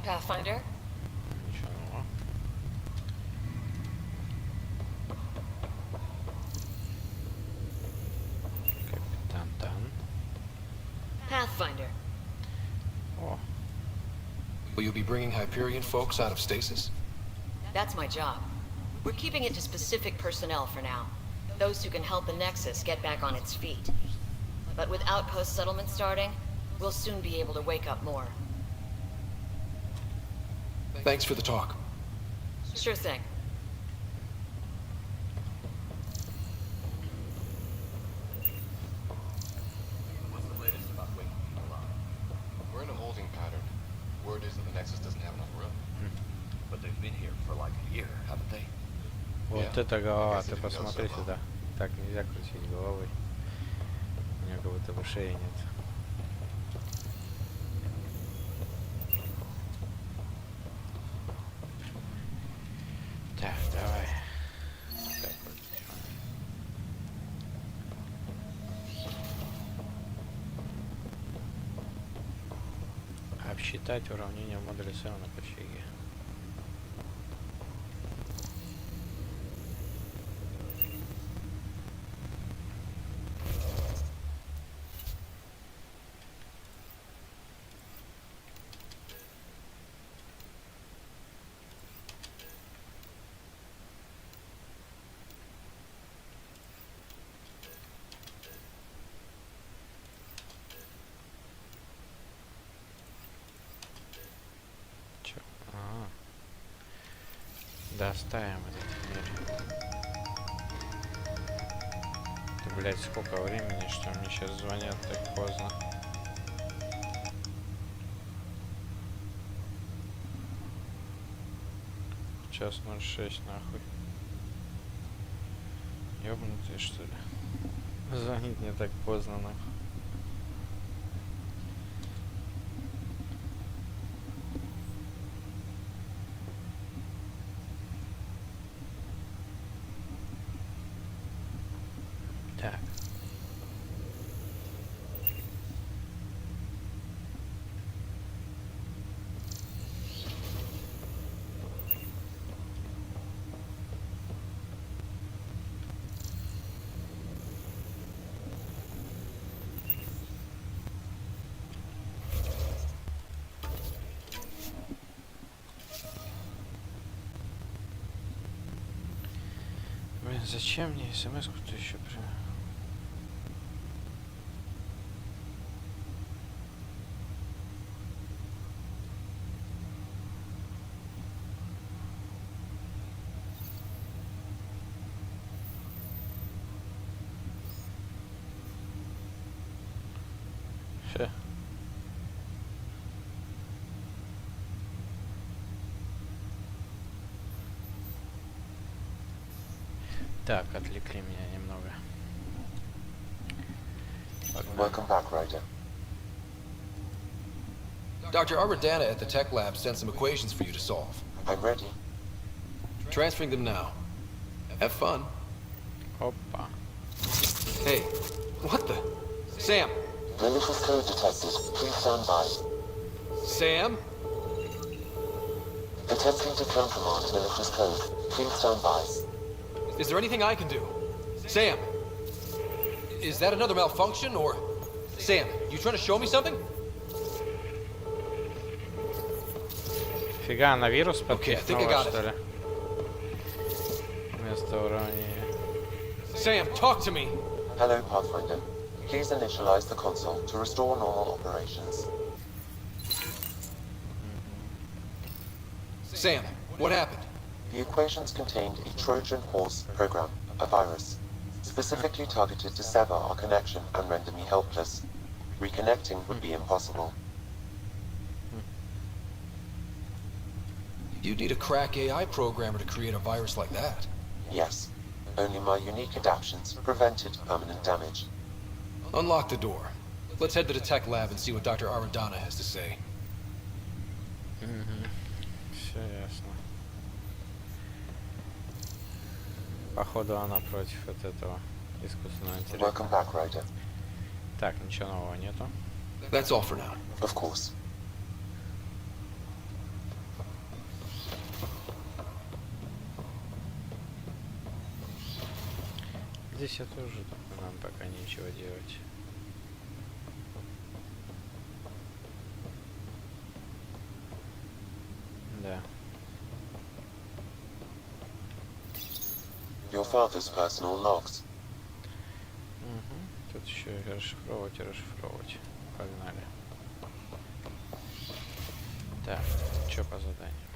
Pathfinder? Капитан Дан. Pathfinder. О. Will you be bringing Hyperion folks out of stasis? That's my job. We're keeping it to specific personnel for now. Those who can help the Nexus get back on its feet. But with outpost settlement starting, we'll soon be able to wake up more. Thanks for the talk. Sure thing. What's the latest about waking people up? We're in a holding pattern. Word is that the Nexus doesn't have enough room. But they've been here for like a year, haven't they? Вот это голова, ты посмотри сюда. Так нельзя крутить головой. У меня как будто бы шеи нет. Обсчитать уравнение в модуле Сэма на ковчеге. Доставим этот мир. Да, блять, сколько времени, что мне сейчас звонят так поздно. Час 06 нахуй. Ёбнутый, что ли? Звонит мне так поздно нахуй. Так. Блин, зачем мне смс-ку-то еще прям? Все. Так, отвлекли меня немного. Welcome back, Ryder. Dr. Arbordana at the tech lab sent some equations for you to solve. I'm ready. Transferring them now. Have fun. Опа. Hey, what the? Sam! Malicious code detected. Please stand by. Sam? Attempting to countermand malicious code. Please stand by. Is there anything I can do? Sam! Is that another malfunction, or... Sam, you trying to show me something? Фига, на вирус Okay, I think I подпихнула, got что it. ли? Вместо уравнения. Sam, talk to me! Hello, Pathfinder. Please initialize the console to restore normal operations. Sam, what happened? The equations contained a Trojan horse program, a virus, specifically targeted to sever our connection and render me helpless. Reconnecting would be impossible. You'd need a crack AI programmer to create a virus like that. Yes. Only my unique adaptations prevented permanent damage. Unlock the door. Let's head to the tech lab and see what Dr. Arbordana has to say. Все ясно. Походу она против от этого искусственного интеллекта. Welcome back, Ryder. Так, ничего нового нету. That's all for now. Of course. Здесь я тоже нам пока нечего делать. Да. Your father's personal logs. Тут еще расшифровывать и расшифровывать. Погнали. Так, что по заданию?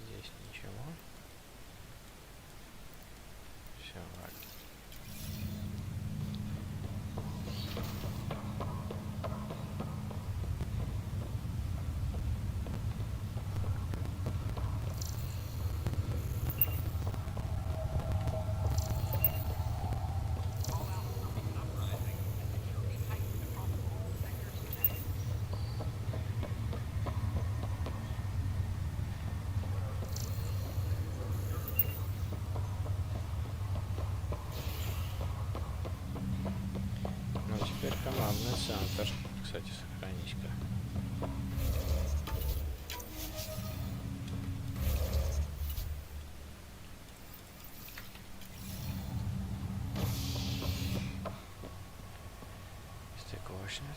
Здесь ничего. Все, ладно. Теперь командный центр. Кстати, сохранись-ка.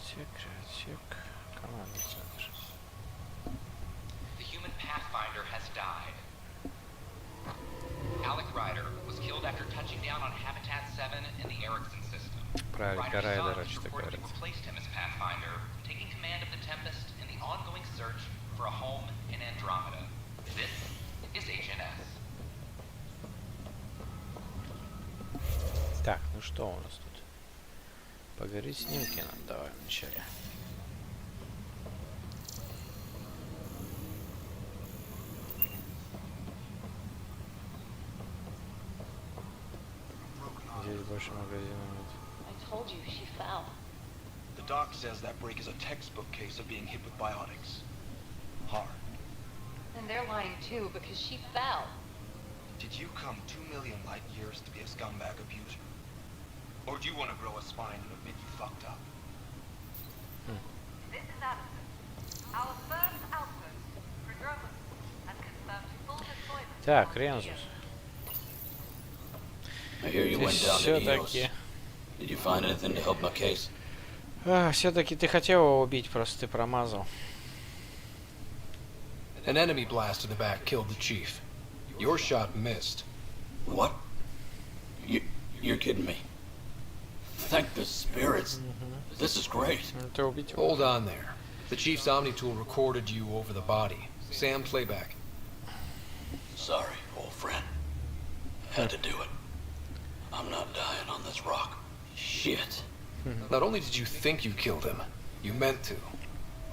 отсек. Командный центр. The human Pathfinder has died. Alec Ryder was killed after touching down on Habitat 7 in the Erickson system. Правильно, Ryder's Райдера, son что reportedly говорится. replaced him as Pathfinder, taking command of the Tempest in the ongoing search for a home in Andromeda. This is HNS. Так, ну что у нас тут? Поговорить снимки нам давай вначале. Здесь больше магазина нет. I told you she fell. The doc says that break is a textbook case of being hit with biotics. Hard. And they're lying too because she fell. Did you come 2 million light years to be a scumbag abuser? Or do you want to grow a spine and admit you fucked up? This is Allison. Our first outpost, Podrodless, has confirmed full deployment. Так, Рензус. I hear you went down to EOS. Did you find anything to help my case? Все-таки ты хотел его убить, просто ты промазал. An enemy blast to the back killed the chief. Your shot missed. What? You're kidding me. Thank the spirits. This is great. Hold on there. The chief's Omni tool recorded you over the body. Sam, playback. Sorry, old friend. Had to do it. I'm not dying on this rock. Shit. Not only did you think you killed him, you meant to.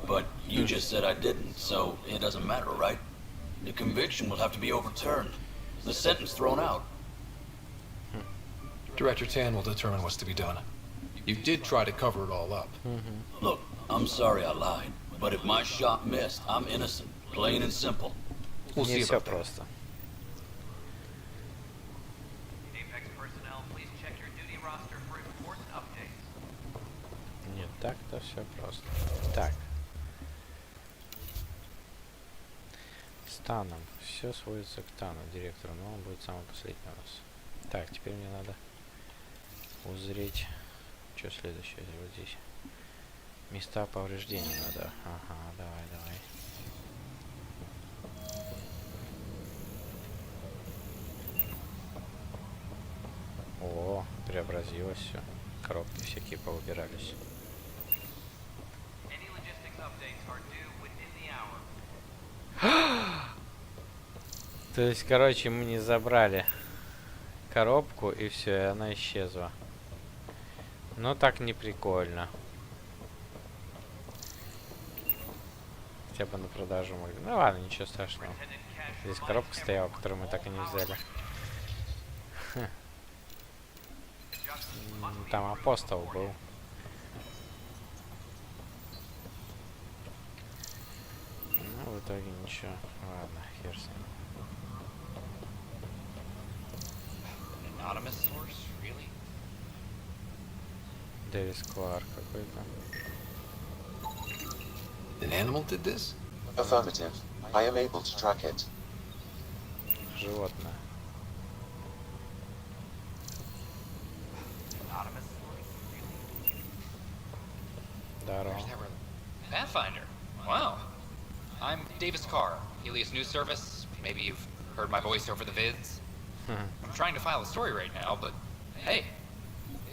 But you just said I didn't, so it doesn't matter, right? The conviction will have to be overturned. The sentence thrown out. Director Tan will determine what's to be done. You did try to cover it all up. Look, I'm sorry I lied, but if my shot missed, I'm innocent. Plain and simple. We'll see about that. Просто. Apex personnel, please check your duty roster for important updates. Нет, так-то все просто. Так. С Таном. Все сводится к Тану, директору, но он будет самый последний у нас. Так, теперь мне надо узреть, что следующее вот здесь. Места повреждений надо. Ага, давай. О, преобразилось все. Коробки всякие поубирались. Any logistics updates are due within the hour. То есть, короче, мы не забрали коробку, и все, и она исчезла. Но так не прикольно. Хотя бы на продажу могли. Ну ладно, ничего страшного. Здесь коробка стояла, которую мы так и не взяли. Там апостол был. Ну, в итоге ничего. Ладно, хер с ним. Anonymous source, really? Дэвис Кларк какой-то. An animal did this? Affirmative. I am able to track it. Животное. Anonymous source, really? Здорово. Pathfinder. Wow. I'm Davis Carr, Helios News Service. Maybe you've heard my voice over the vids. I'm trying to file a story right now, but hey.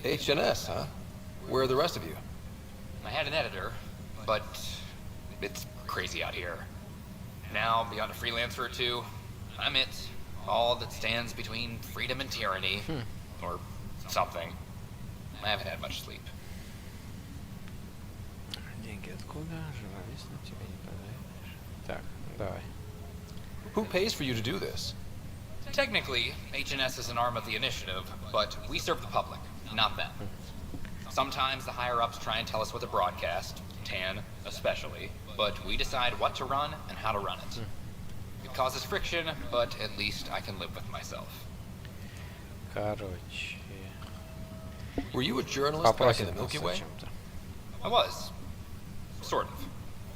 HNS, huh? Where are the rest of you? I had an editor, but it's crazy out here. Now, beyond a freelancer or two, I'm it. All that stands between freedom and tyranny. Or something. I haven't had much sleep. Деньги откуда? Журналист на тебе не позовешь. Так, давай. Who pays for you to do this? Technically, HNS is an arm of the initiative, but we serve the public, not them. Sometimes the higher-ups try and tell us what to broadcast, Tan especially, but we decide what to run and how to run it. It causes friction, but at least I can live with myself. Короче. Were you a journalist back in the Milky Way? I was. Sort of.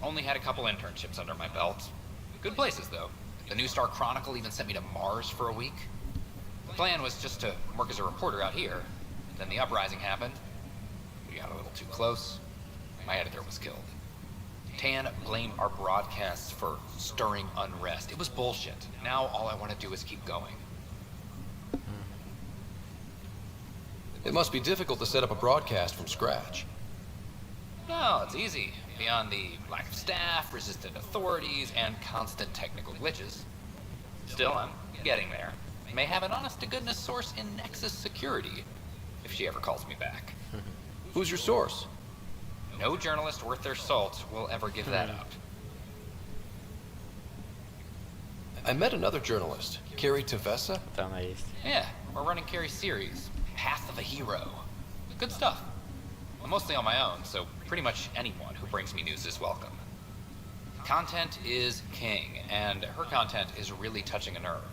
Only had a couple internships under my belt. Good places, though. The New Star Chronicle even sent me to Mars for a week. The plan was just to work as a reporter out here. Then the uprising happened. We got a little too close. my editor was killed. Tan blamed our broadcasts for stirring unrest. It was bullshit. Now all I want to do is keep going. It must be difficult to set up a broadcast from scratch. No, it's easy. Beyond the lack of staff, resistant authorities, and constant technical glitches. Still, I'm getting there. May have an honest-to-goodness source in Nexus security, if she ever calls me back. Who's your source? No journalist worth their salt will ever give that up. I met another journalist, Carrie Tavessa. Yeah, we're running Carrie's series, Path of a Hero. Good stuff. I'm mostly on my own, so pretty much anyone who brings me news is welcome. Content is king, and her content is really touching a nerve.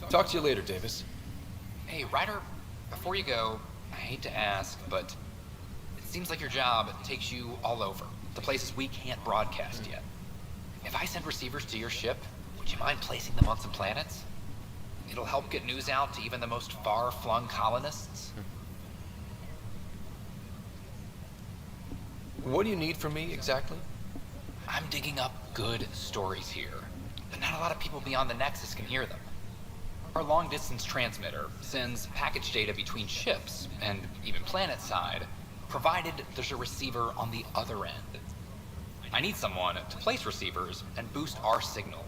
Talk to you later, Davis. Hey, Ryder, before you go, I hate to ask, but it seems like your job takes you all over, the places we can't broadcast yet. If I send receivers to your ship, would you mind placing them on some planets? It'll help get news out to even the most far-flung colonists. What do you need from me, exactly? I'm digging up good stories here, but not a lot of people beyond the Nexus can hear them. Our long-distance transmitter sends package data between ships, and even planet-side, provided there's a receiver on the other end. I need someone to place receivers and boost our signal.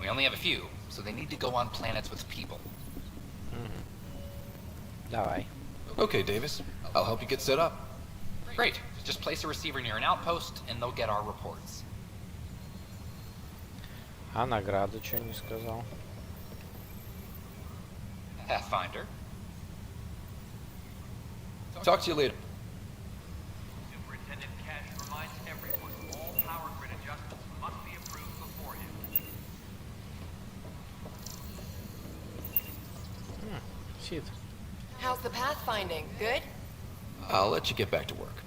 We only have a few, so they need to go on planets with people. Давай. Okay, Davis. I'll help you get set up. Great. Just place a receiver near an outpost, and they'll get our reports. А награду что не сказал? Pathfinder. Talk to you later. Superintendent Cash reminds everyone all power grid adjustments must be approved beforehand. Сид. How's the pathfinding? Good? I'll let you get back to work.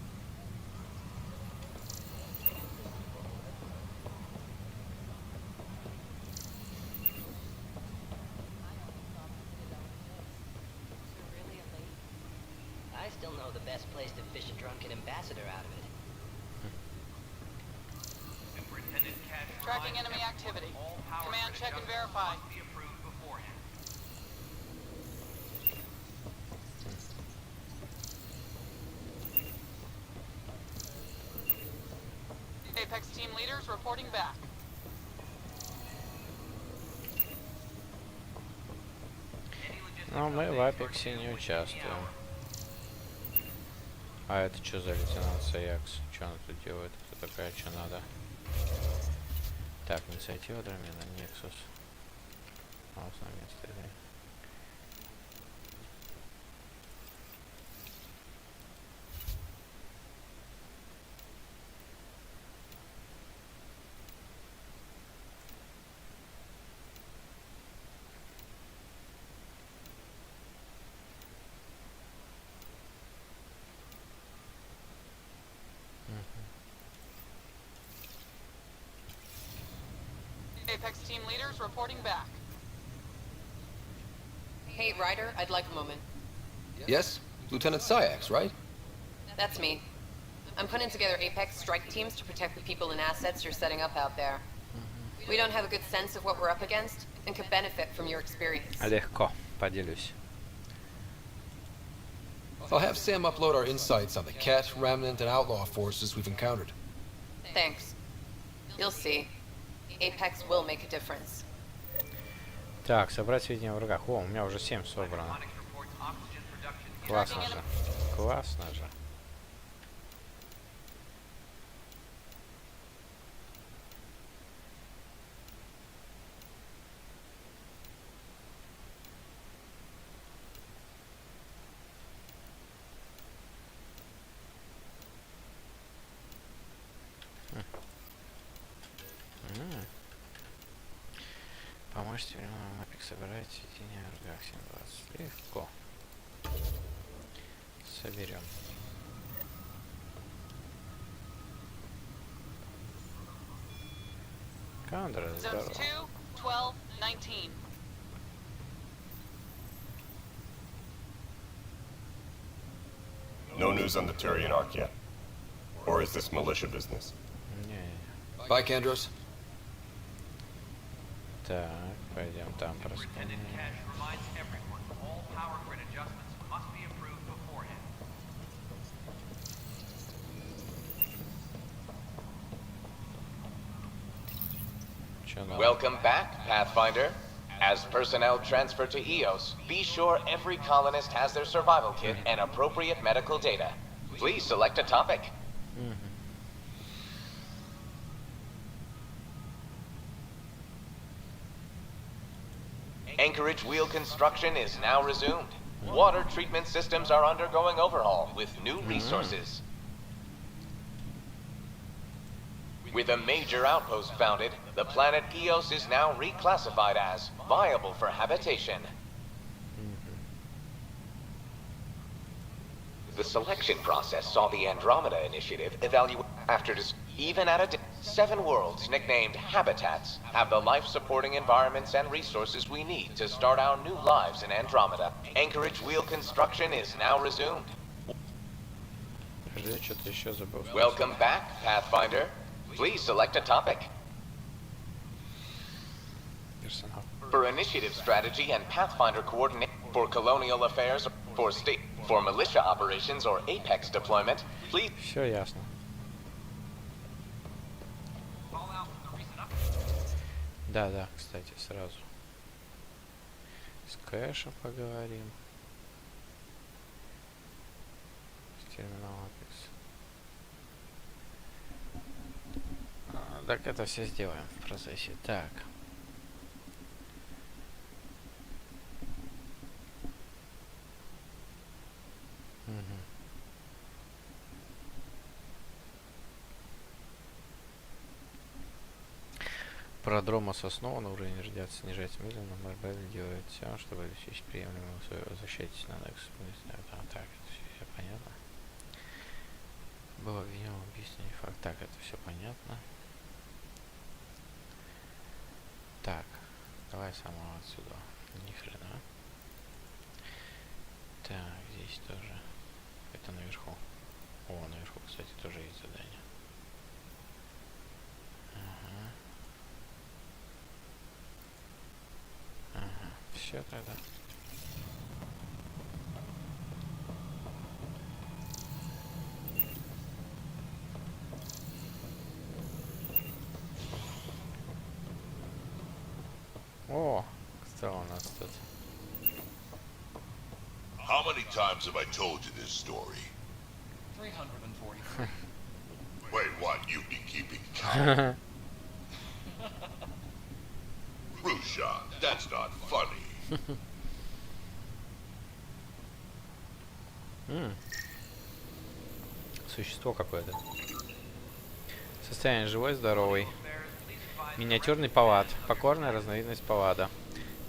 I still know the best place to fish a drunken ambassador out of it. Superintendent Cash Tracking enemy activity. Command, check and verify. must be approved beforehand. Apex team leaders reporting back. Но мы в Апексе не участвуем. А это что за лейтенант Саякс? Что она тут делает? Кто такая, что надо? Так, инициатива Andromeda, Nexus. Основное место. Apex team leaders reporting back. Hey, Ryder, I'd like a moment. Yes? Lieutenant Syax, right? That's me. I'm putting together Apex strike teams to protect the people and assets you're setting up out there. We don't have a good sense of what we're up against and could benefit from your experience. Легко, поделюсь. I'll have Sam upload our insights on the Cat, Remnant, and Outlaw forces we've encountered. Thanks. You'll see. Apex will make a difference. Так, собрать сведения о врагах. О, у меня уже 7 собрано. Классно же. Классно же. Поможете временному мапик собирать сведения о врагах 720. Легко. Соберем. Кандра, здорово. Zones 2, 12, 19. No news on the Turian Ark yet? Or is this militia business? Bye, Kandros. Так, пойдем там просто. Superintendent Cash reminds everyone all power grid adjustments must be approved beforehand. Welcome back, Pathfinder. As personnel transfer to EOS, be sure every colonist has their survival kit and appropriate medical data. Please select a topic. Anchorage wheel construction is now resumed. Water treatment systems are undergoing overhaul with new resources. With a major outpost founded, the planet Eos is now reclassified as viable for habitation. The selection process saw the Andromeda initiative evaluate even at 7 worlds nicknamed habitats have the life-supporting environments and resources we need to start our new lives in Andromeda. Anchorage wheel construction is now resumed. Welcome back, Pathfinder. Please select a topic. For initiative strategy and Pathfinder coordinate, for colonial affairs, for state, for militia operations or Apex deployment, please. Все ясно. Да, кстати, сразу. С Кэшем поговорим. С терминалом Apex. Так, это все сделаем в процессе. Так. Продрома основан, уровень радиации снижается медленно, но Andromeda делает все, чтобы обеспечить приемлемые условия. Возвращайтесь на Nexus. Так, это все понятно. Было обвинено в убийстве, не факт. Так, это все понятно. Так, давай самого отсюда. Ни хрена. Так, здесь тоже. Это наверху. О, наверху, кстати, тоже есть задание. Все тогда. О, кто у нас тут? How many times have I told you this story? 343. Wait, what? You've been keeping count? Rushan, that's not funny. Существо какое-то. Состояние живой, здоровый. Миниатюрный павад. Покорная разновидность павада.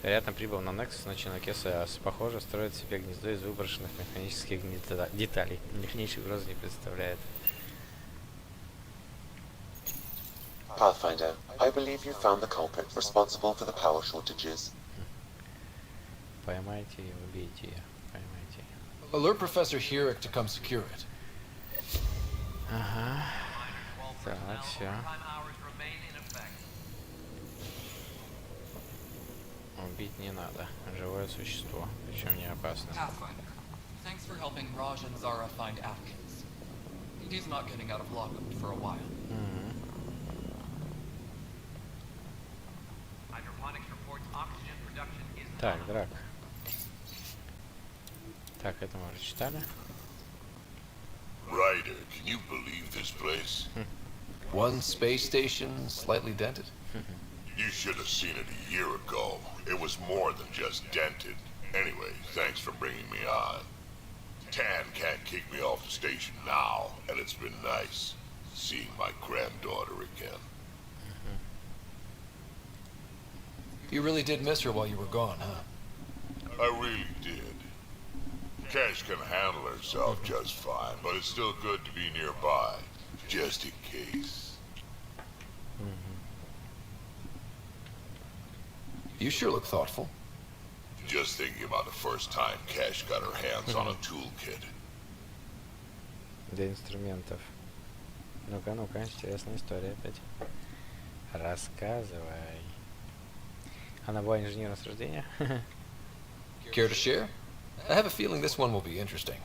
Вероятно, прибыл на Nexus на челноке САС. Похоже, строит себе гнездо из выброшенных механических деталей. Механической угрозы не представляет. Pathfinder, I believe you found the culprit responsible for the power shortages. Поймайте и убейте ее. Поймайте. Alert Professor Herrick to come secure it. Ага. Так, все. Убить не надо. Живое существо. Причем не опасно. Pathfinder, thanks for helping Raj and Zara find Atkins. He's not getting out of lockup for a while. Так, драк. Так, это мы уже читали. Ryder, can you believe this place? One space station, slightly dented. You should have seen it a year ago. It was more than just dented. Anyway, thanks for bringing me on. Tan can't kick me off the station now, and it's been nice seeing my granddaughter again. You really did miss her while you were gone, huh? I really did. Cash can handle herself just fine, but it's still good to be nearby, just in case. You sure look thoughtful. Just thinking about the first time Cash got her hands on a toolkit. для инструментов. Ну-ка, ну-ка, интересная история опять. Рассказывай. Она была инженером с рождения? Care to share? I have a feeling this one will be interesting.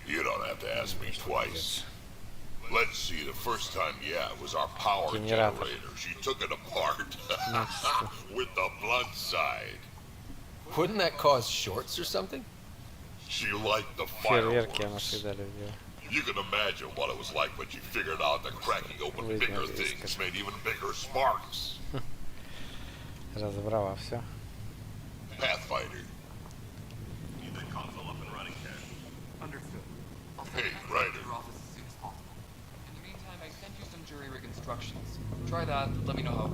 You don't have to ask me twice. Let's see, the first time, yeah, it was our power generator. She took it apart with the blunt side. Wouldn't that cause shorts or something? She liked the fireworks. You can imagine what it was like when she figured out that cracking open bigger things made even bigger sparks. Разобрала все. Pathfinder. Need that console up and running, Ted. Understood. Hey, Ryder. In the meantime, I sent you some jury rig instructions. Try that, let me know how.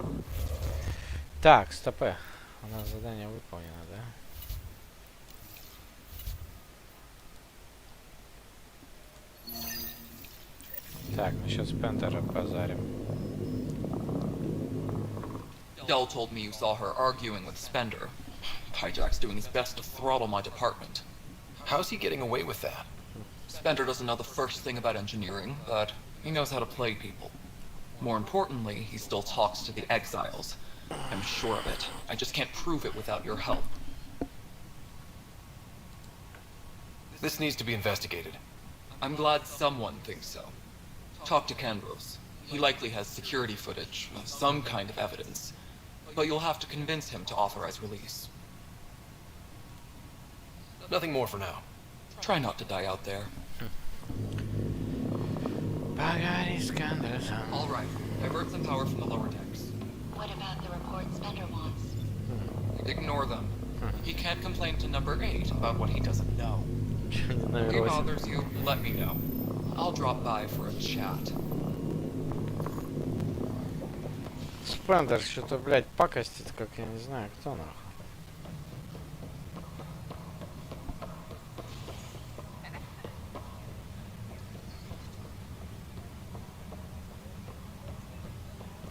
Так, стопэ. У нас задание выполнено, да? Так, насчет Спендера базарим. Dell told me you saw her arguing with Spender. Hijack's doing his best to throttle my department. How's he getting away with that? Spender doesn't know the first thing about engineering, but he knows how to play people. More importantly, he still talks to the exiles. I'm sure of it. I just can't prove it without your help. This needs to be investigated. I'm glad someone thinks so. Talk to Kandros. He likely has security footage, some kind of evidence. But you'll have to convince him to authorize release. Nothing more for now. Try not to die out there. All right, divert some power from the lower decks. What about the report Spender wants? Ignore them. He can't complain to number 8 about what he doesn't know. If he bothers you, let me know. I'll drop by for a chat. Спендер что-то, блядь, пакостит, как я не знаю, кто нахуй.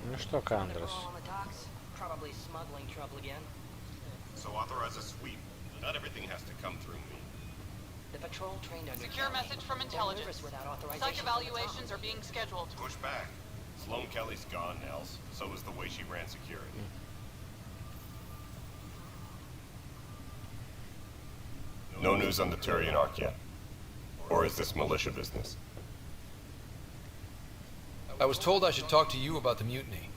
Ну что, Кандрос? Probably smuggling trouble again. So authorize a sweep. Not everything has to come through me. The patrol trained under Secure Kelly. message from They're intelligence. nervous without Site authorization. evaluations are being scheduled. Push back. Sloan Kelly's gone, Nels. So is the way she ran security. No news on the Turian Ark yet? Or is this militia business? I was told I should talk to you about the mutiny.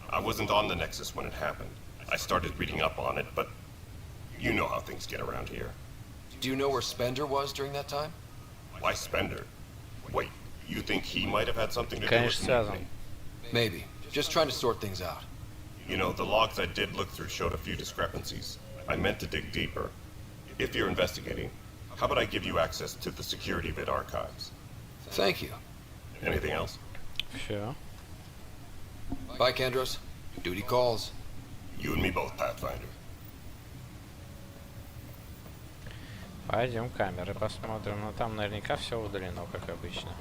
I wasn't on the Nexus when it happened. I started reading up on it, but you know how things get around here. Do you know where Spender was during that time? Why Spender? Wait, you think he might have had something to do with the mutiny? Maybe. Just trying to sort things out. You know, the logs I did look through showed a few discrepancies. I meant to dig deeper. If you're investigating, how about I give you access to the security bit archives? Thank you. Anything else? Sure. Bye, Kandros. Duty calls. You and me both, Pathfinder. Пойдем камеры посмотрим, но там наверняка все удалено, как обычно.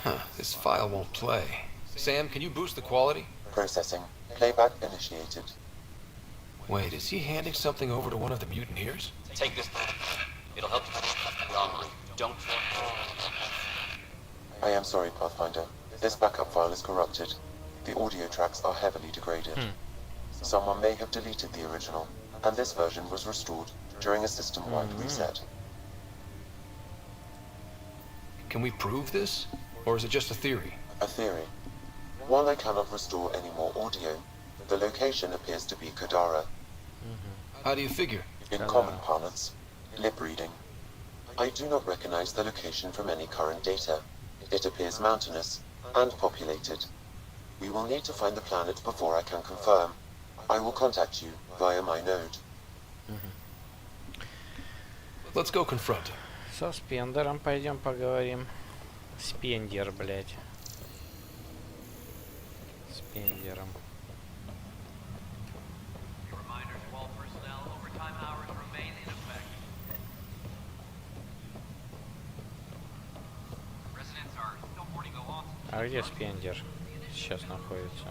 Huh, this file won't play. Sam, can you boost the quality? Processing. Playback initiated. Wait, is he handing something over to one of the mutineers? Take this. It'll help you online. Don't. I am sorry, Pathfinder. This backup file is corrupted. The audio tracks are heavily degraded. Someone may have deleted the original, and this version was restored during a system-wide reset. Can we prove this? Or is it just a theory? A theory. While I cannot restore any more audio, the location appears to be Kadara. How do you figure? In common parlance, lip reading. I do not recognize the location from any current data. It appears mountainous and populated. We will need to find the planet before I can confirm. I will contact you via my node. Let's go confront him. Со Спендером пойдем поговорим. Спендер, блядь. Спендером. А где Спендер сейчас находится?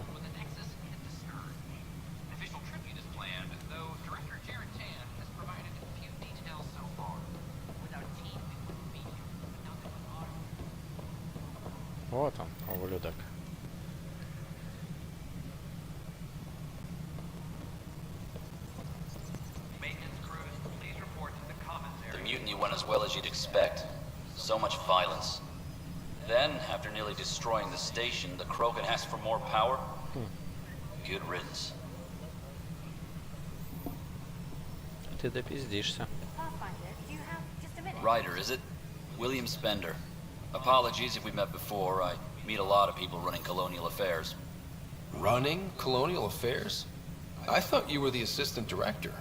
Вот он, ублюдок. The mutiny went as well as you'd expect. So much violence. Then, after nearly destroying the station, the Krogan asked for more power? Good riddance. Ты допиздишься. Ryder, is it? William Spender. Apologies if we met before. I meet a lot of people running colonial affairs. Running colonial affairs? I thought you were the assistant director.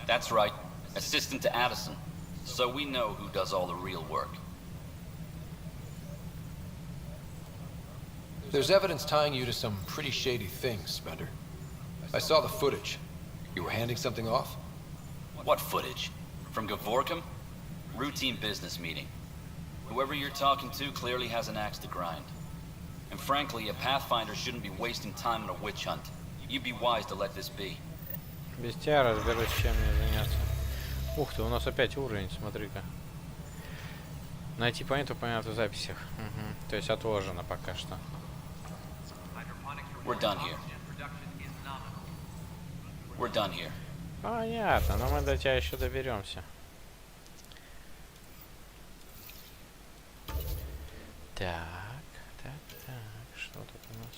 That's right. Assistant to Addison. So we know who does all the real work. There's evidence tying you to some pretty shady things, Spender. I saw the footage. You were handing something off? What footage? From Gavorkum? Routine business meeting. Whoever you're talking to clearly has an axe to grind. And frankly, a Pathfinder shouldn't be wasting time on a witch hunt. You'd be wise to let this be. Без тебя разберусь, чем мне заняться. Ух ты, у нас опять уровень, смотри-ка. Найти планету в записях. Угу. То есть отложено пока что. We're done here. We're done here. Понятно, но мы до тебя еще доберемся. Так, что тут у нас?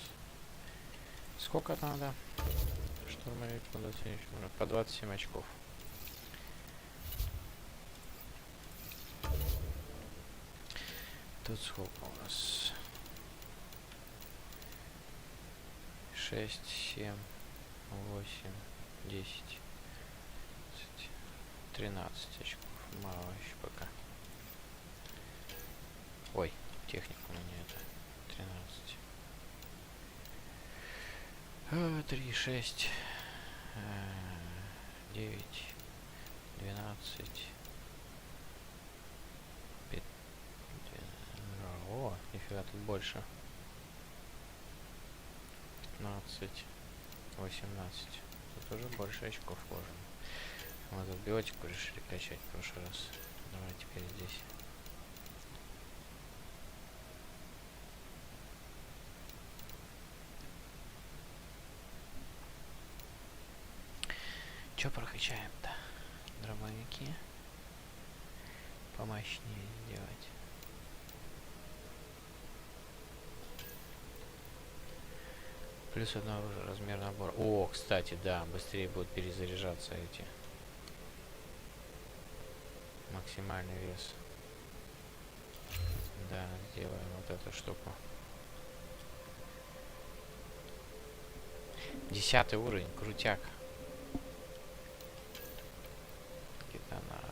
Сколько надо? Штурмовик по 27 очков. Тут сколько у нас? 6, 7, 8, 10, 13 очков. Мало еще пока. Ой, техника у меня это 13. 3, 6, 9, 12. О, нифига тут больше. 15, 18. Тут уже больше очков вложено. Мы тут биотику решили качать в прошлый раз. Давай теперь здесь. Чё прокачаем-то? Дробовики. Помощнее сделать. Плюс одно оружие, размер набора. О, кстати, да, быстрее будут перезаряжаться эти. Максимальный вес. Да, сделаем вот эту штуку. 10 уровень, крутяк. Гитанар.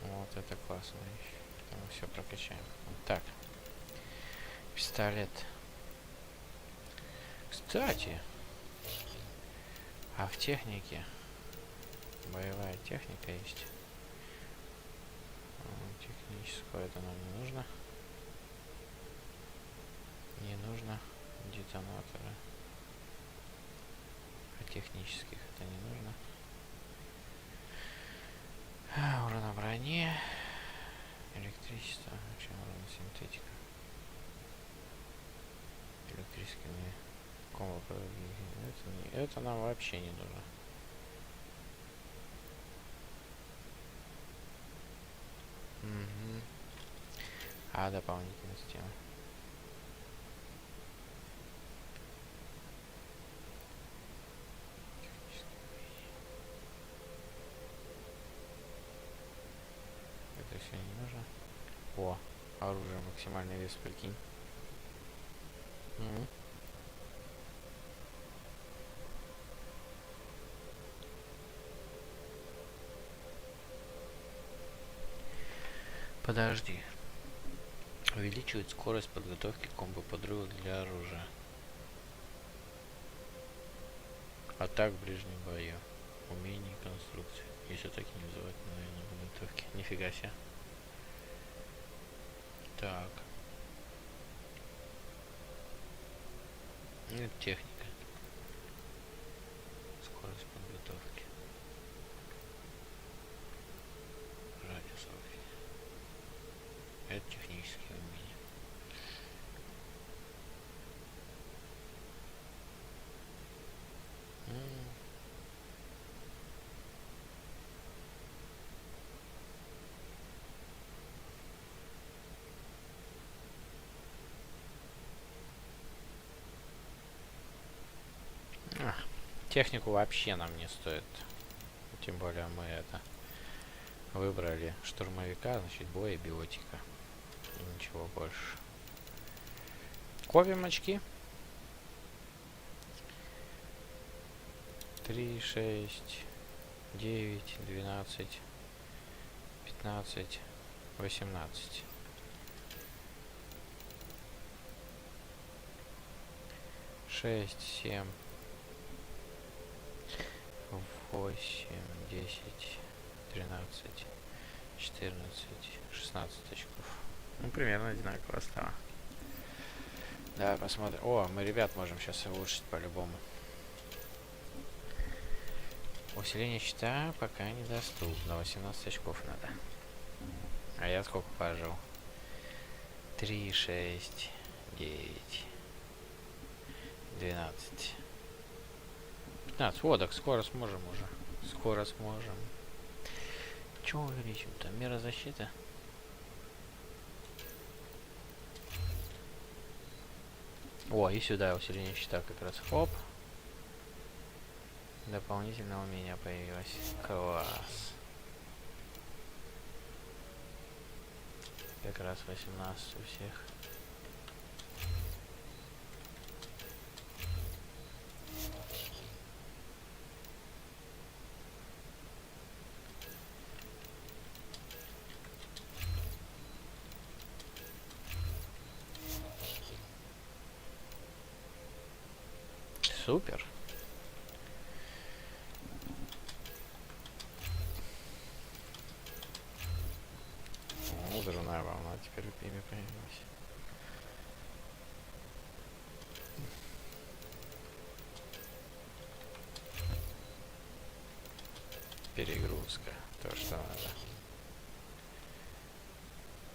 Вот это классная вещь. Мы все прокачаем. Вот так. Пистолет. Кстати, а в технике боевая техника есть. Техническую это нам не нужно. Не нужно детонаторы. А технических это не нужно. Урон брони. Электричество. Вообще урон синтетика. Электрическими комбо. Это нам вообще не нужно. Угу. А дополнительная система. Это все не нужно. О, оружие, максимальный вес, прикинь. Угу. Подожди. Увеличивает скорость подготовки комбо-подрывов для оружия. Атак в ближнем бою. Умение и конструкции. Если атаки не вызывают мгновенной подготовки. Нифига себе. Так. Это техника. Скорость Технику вообще нам не стоит. Тем более мы это выбрали штурмовика, значит, боя, биотика. И ничего больше. Копим очки. 3, 6, 9, 12, 15, 18. 6, 7, 8, 10, 13, 14, 16 очков. Ну, примерно одинаково стало. Давай посмотрим. О, мы ребят можем сейчас улучшить по-любому. Усиление щита пока недоступно. 18 очков надо. А я сколько пожил? 3, 6, 9, 12. 15. Вот, так скоро сможем уже. Скоро сможем. Чего увеличим-то? Мера защиты? О, и сюда усиление щита как раз. Хоп. Дополнительное умение появилось. Класс. Как раз 18 у всех. Супер. Взрывная волна теперь в имя появилась. Перегрузка. То, что надо.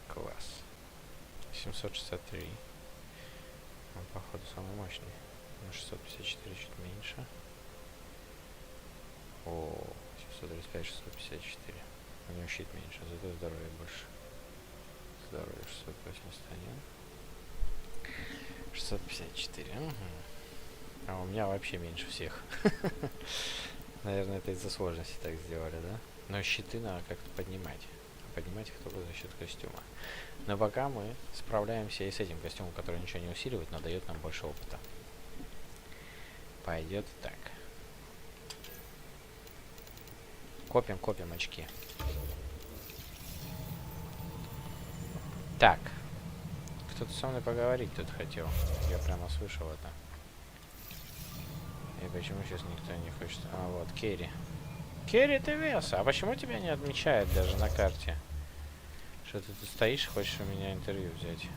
Класс. 763. Он, походу, самый мощный. 654 чуть меньше. О, 735, 654. У него щит меньше, зато здоровье больше. Здоровье 681. 654. Угу. А у меня вообще меньше всех. Наверное, это из-за сложности так сделали, да? Но щиты надо как-то поднимать. Поднимать их только за счет костюма. Но пока мы справляемся и с этим костюмом, который ничего не усиливает, но дает нам больше опыта. Пойдет так. Копим очки. Так. Кто-то со мной поговорить тут хотел. Я прямо слышал это. И почему сейчас никто не хочет... А, вот, Керри. Керри, ты вес. А почему тебя не отмечает даже на карте? Что ты тут стоишь и хочешь у меня интервью взять?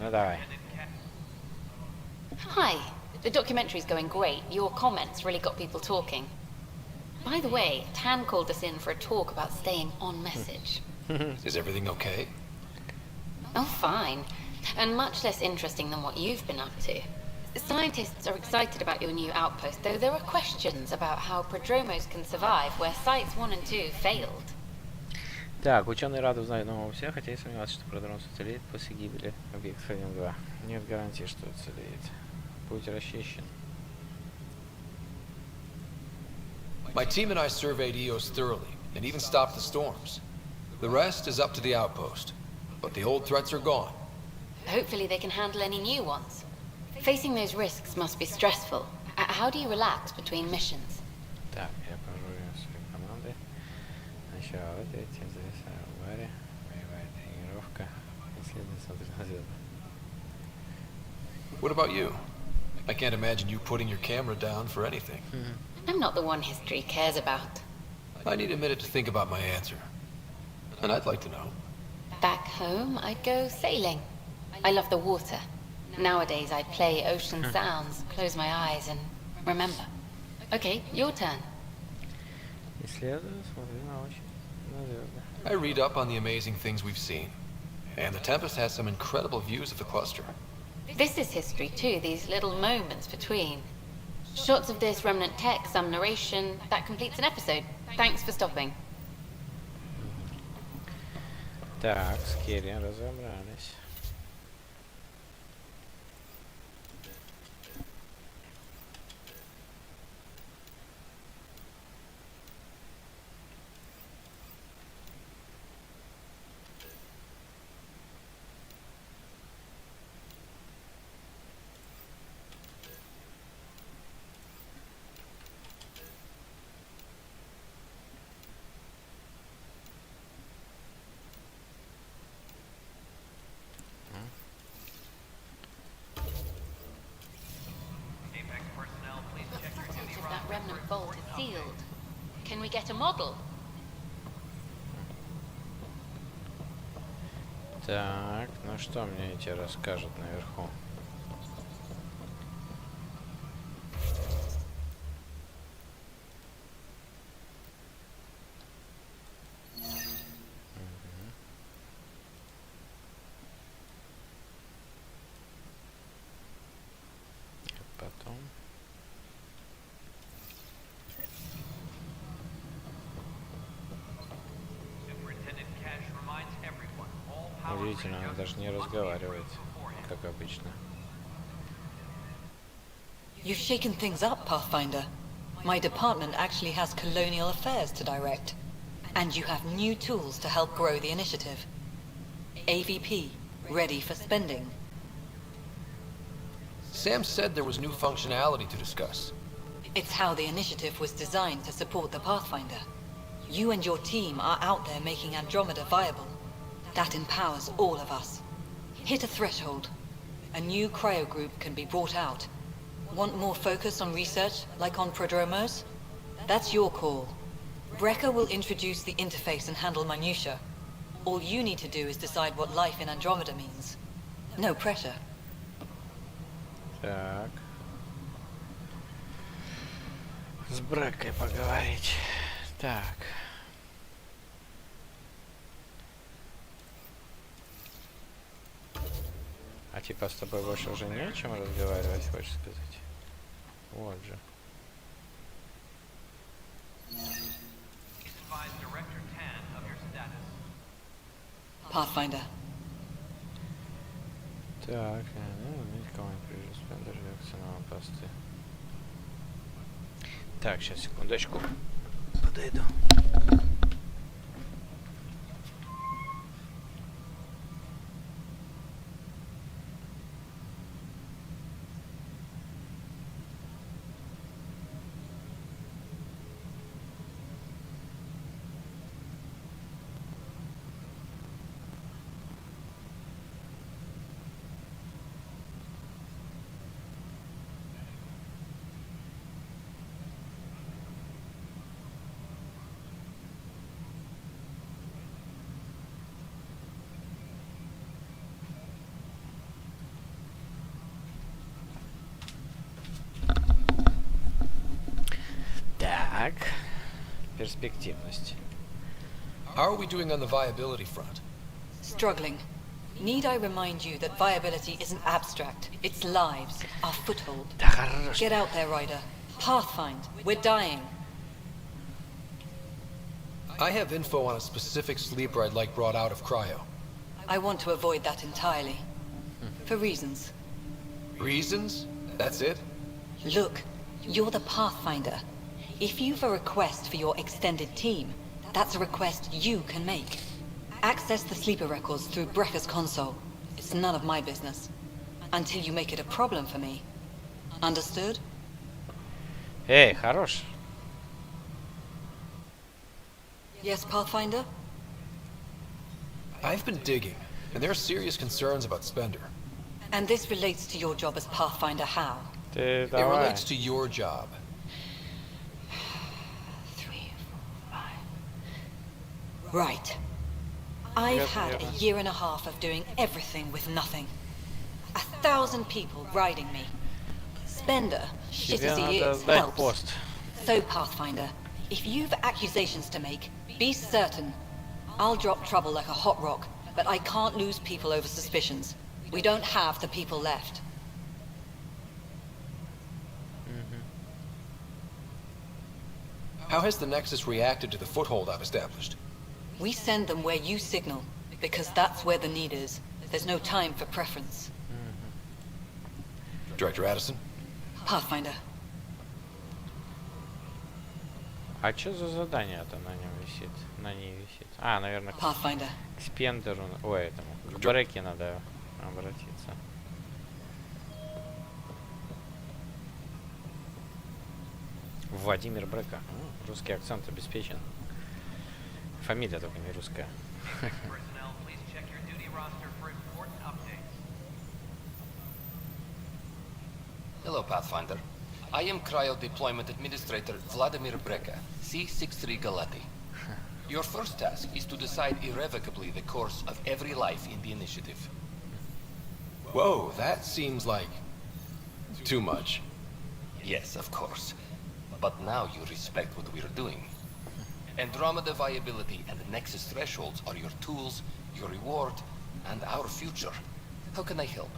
Ну давай. Hi. The documentary's going great. Your comments really got people talking. By the way, Tan called us in for a talk about staying on message. Is everything okay? Oh, fine. And much less interesting than what you've been up to. Scientists are excited about your new outpost, though there are questions about how prodromos can survive where sites 1 and 2 failed. Так, ученые рады узнать нового всех, хотя и сомневаются, что продромос уцелеет после гибели объекта 1-2. Нет гарантии, что уцелеет. Путь расчищен. My team and I surveyed EOS thoroughly, and even stopped the storms. The rest is up to the outpost, but the old threats are gone. Hopefully they can handle any new ones. Facing those risks must be stressful. How do you relax between missions? Так, я проживаю свои команды. Начало третья зависая в баре. Боевая тренировка. Исследование смотрит на звезды. What about you? I can't imagine you putting your camera down for anything. I'm not the one history cares about. I need a minute to think about my answer. And I'd like to know. Back home, I'd go sailing. I love the water. Nowadays, I play ocean sounds, close my eyes, and remember. Okay, your turn. Исследую, смотрю на звезды. I read up on the amazing things we've seen. And the Tempest has some incredible views of the cluster. This is history too, these little moments between. Shots of this remnant tech, some narration, that completes an episode. Thanks for stopping. Так, с Керри разобрались. we get a model? Так, ну что мне эти расскажут наверху? Потом. Удивительно, она даже не разговаривает, как обычно. You've shaken things up, Pathfinder. My department actually has colonial affairs to direct. And you have new tools to help grow the initiative. AVP, ready for spending. Sam said there was new functionality to discuss. It's how the initiative was designed to support the Pathfinder. You and your team are out there making Andromeda viable. That empowers all of us. Hit a threshold. A new cryo group can be brought out. Want more focus on research, like on Prodromos? That's your call. Brecker will introduce the interface and handle minutiae. All you need to do is decide what life in Andromeda means. No pressure. Так. С Бреккой поговорить. Так. А типа с тобой больше уже не о чем разговаривать, хочешь сказать? Вот же. Pathfinder. Так, уметь команд прижать, даже реакция на посты. Так, сейчас, секундочку. Подойду. Так, перспективность. How are we doing on the viability front? Struggling. Need I remind you that viability isn't abstract. It's lives, our foothold. Get out there, Ryder. Pathfind. We're dying. I have info on a specific sleeper I'd like brought out of cryo. I want to avoid that entirely. For reasons. Reasons? That's it? Look, you're the Pathfinder. If you've a request for your extended team, that's a request you can make. Access the sleeper records through Brecker's console. It's none of my business. Until you make it a problem for me. Understood? Эй, хорош. Yes, Pathfinder? I've been digging, and there are serious concerns about Spender. And this relates to your job as Pathfinder how? It relates to your job. 3, 4, 5. Right. I've had a year and a half of doing everything with nothing. 1,000 people riding me. Spender, shit as he is, helps. So, Pathfinder, if you've accusations to make, be certain. I'll drop trouble like a hot rock, but I can't lose people over suspicions. We don't have the people left. How has the Nexus reacted to the foothold I've established? We send them where you signal, because that's where the need is. There's no time for preference. Director Addison? Pathfinder. А что за задание-то на нем висит? На ней висит. А, наверное, Pathfinder. К Спендеру, ой, этому, к Бреке надо обратиться. Владимир Брека. Русский акцент обеспечен. Фамилия только не русская. Hello, Pathfinder. I am Cryo Deployment Administrator Vladimir Breka, C-63 Galati. Your first task is to decide irrevocably the course of every life in the initiative. Whoa, that seems like too much. Yes, of course. But now you respect what we're doing. Andromeda viability and the Nexus thresholds are your tools, your reward, and our future. How can I help?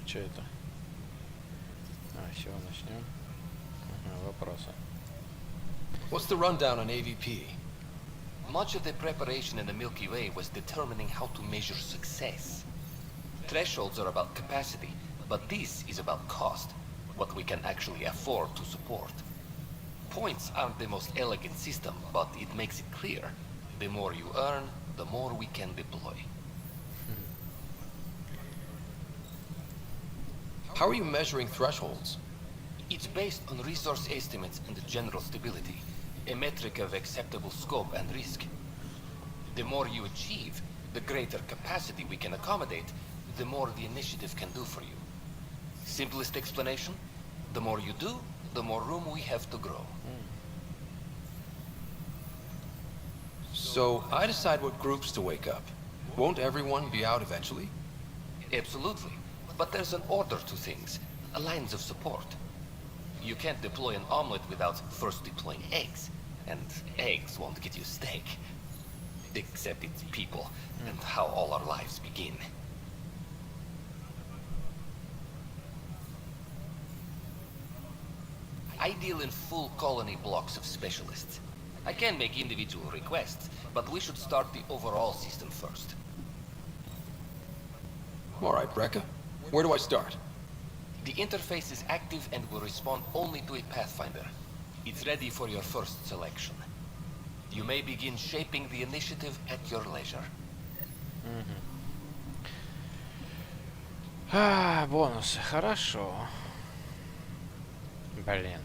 Что это? Всего начнем. Вопросы. What's the rundown on AVP? Much of the preparation in the Milky Way was determining how to measure success. Thresholds are about capacity, but this is about cost, what we can actually afford to support. Points aren't the most elegant system, but it makes it clear. The more you earn, the more we can deploy. How are you measuring thresholds? It's based on resource estimates and general stability, a metric of acceptable scope and risk. The more you achieve, the greater capacity we can accommodate, the more the initiative can do for you. Simplest explanation, the more you do, the more room we have to grow. So I decide what groups to wake up. Won't everyone be out eventually? Absolutely. But there's an order to things, lines of support. You can't deploy an omelet without first deploying eggs, and eggs won't get you steak. Except it's people, and how all our lives begin. I deal in full colony blocks of specialists. I can make individual requests, but we should start the overall system first. All right, Breka. Where do I start? The interface is active and will respond only to a Pathfinder. It's ready for your first selection. You may begin shaping the initiative at your leisure. Бонусы, хорошо. Блин.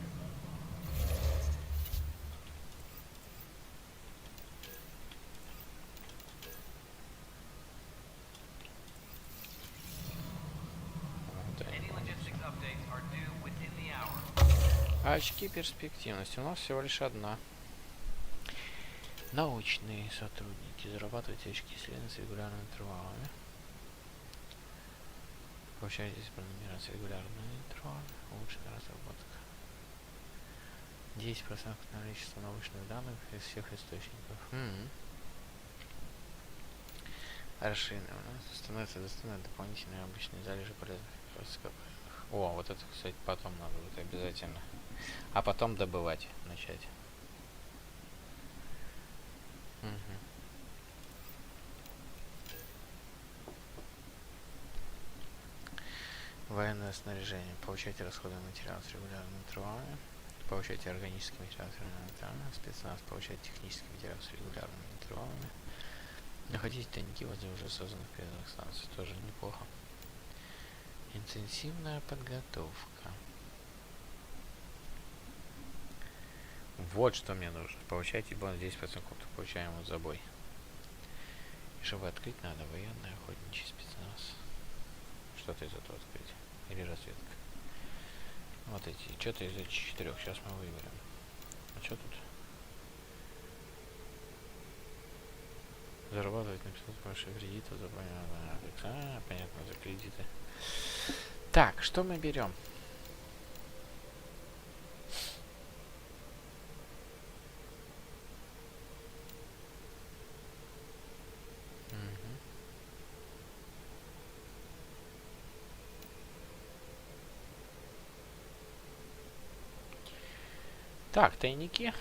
Очки перспективности. У нас всего лишь одна. Научные сотрудники. Зарабатывайте очки исследований с регулярными интервалами. Получаете номера с регулярными интервалами. Улучшенная разработка. 10% количества научных данных из всех источников. Расширенное. Становится доступны дополнительные обычные залежи полезных ископаемых. О, вот это, кстати, потом надо будет обязательно. А потом добывать начать. Военное снаряжение. Получайте расходы материалов с регулярными интервалами. Получайте органический материал с регулярными интервалами. Спецназ. Получайте технический материал с регулярными интервалами. Находите тайники возле уже созданных передовых станций. Тоже неплохо. Интенсивная подготовка. Вот что мне нужно. Получайте бонус 10% получаемого за бой. И чтобы открыть, надо военный, охотничий спецназ. Что-то из этого открыть. Или разведка. Вот эти. Что-то из этих 4. Сейчас мы выберем. А что тут? Зарабатывать на 500 больше кредитов. Понятно, за кредиты. Так, что мы берем? Так, тайники.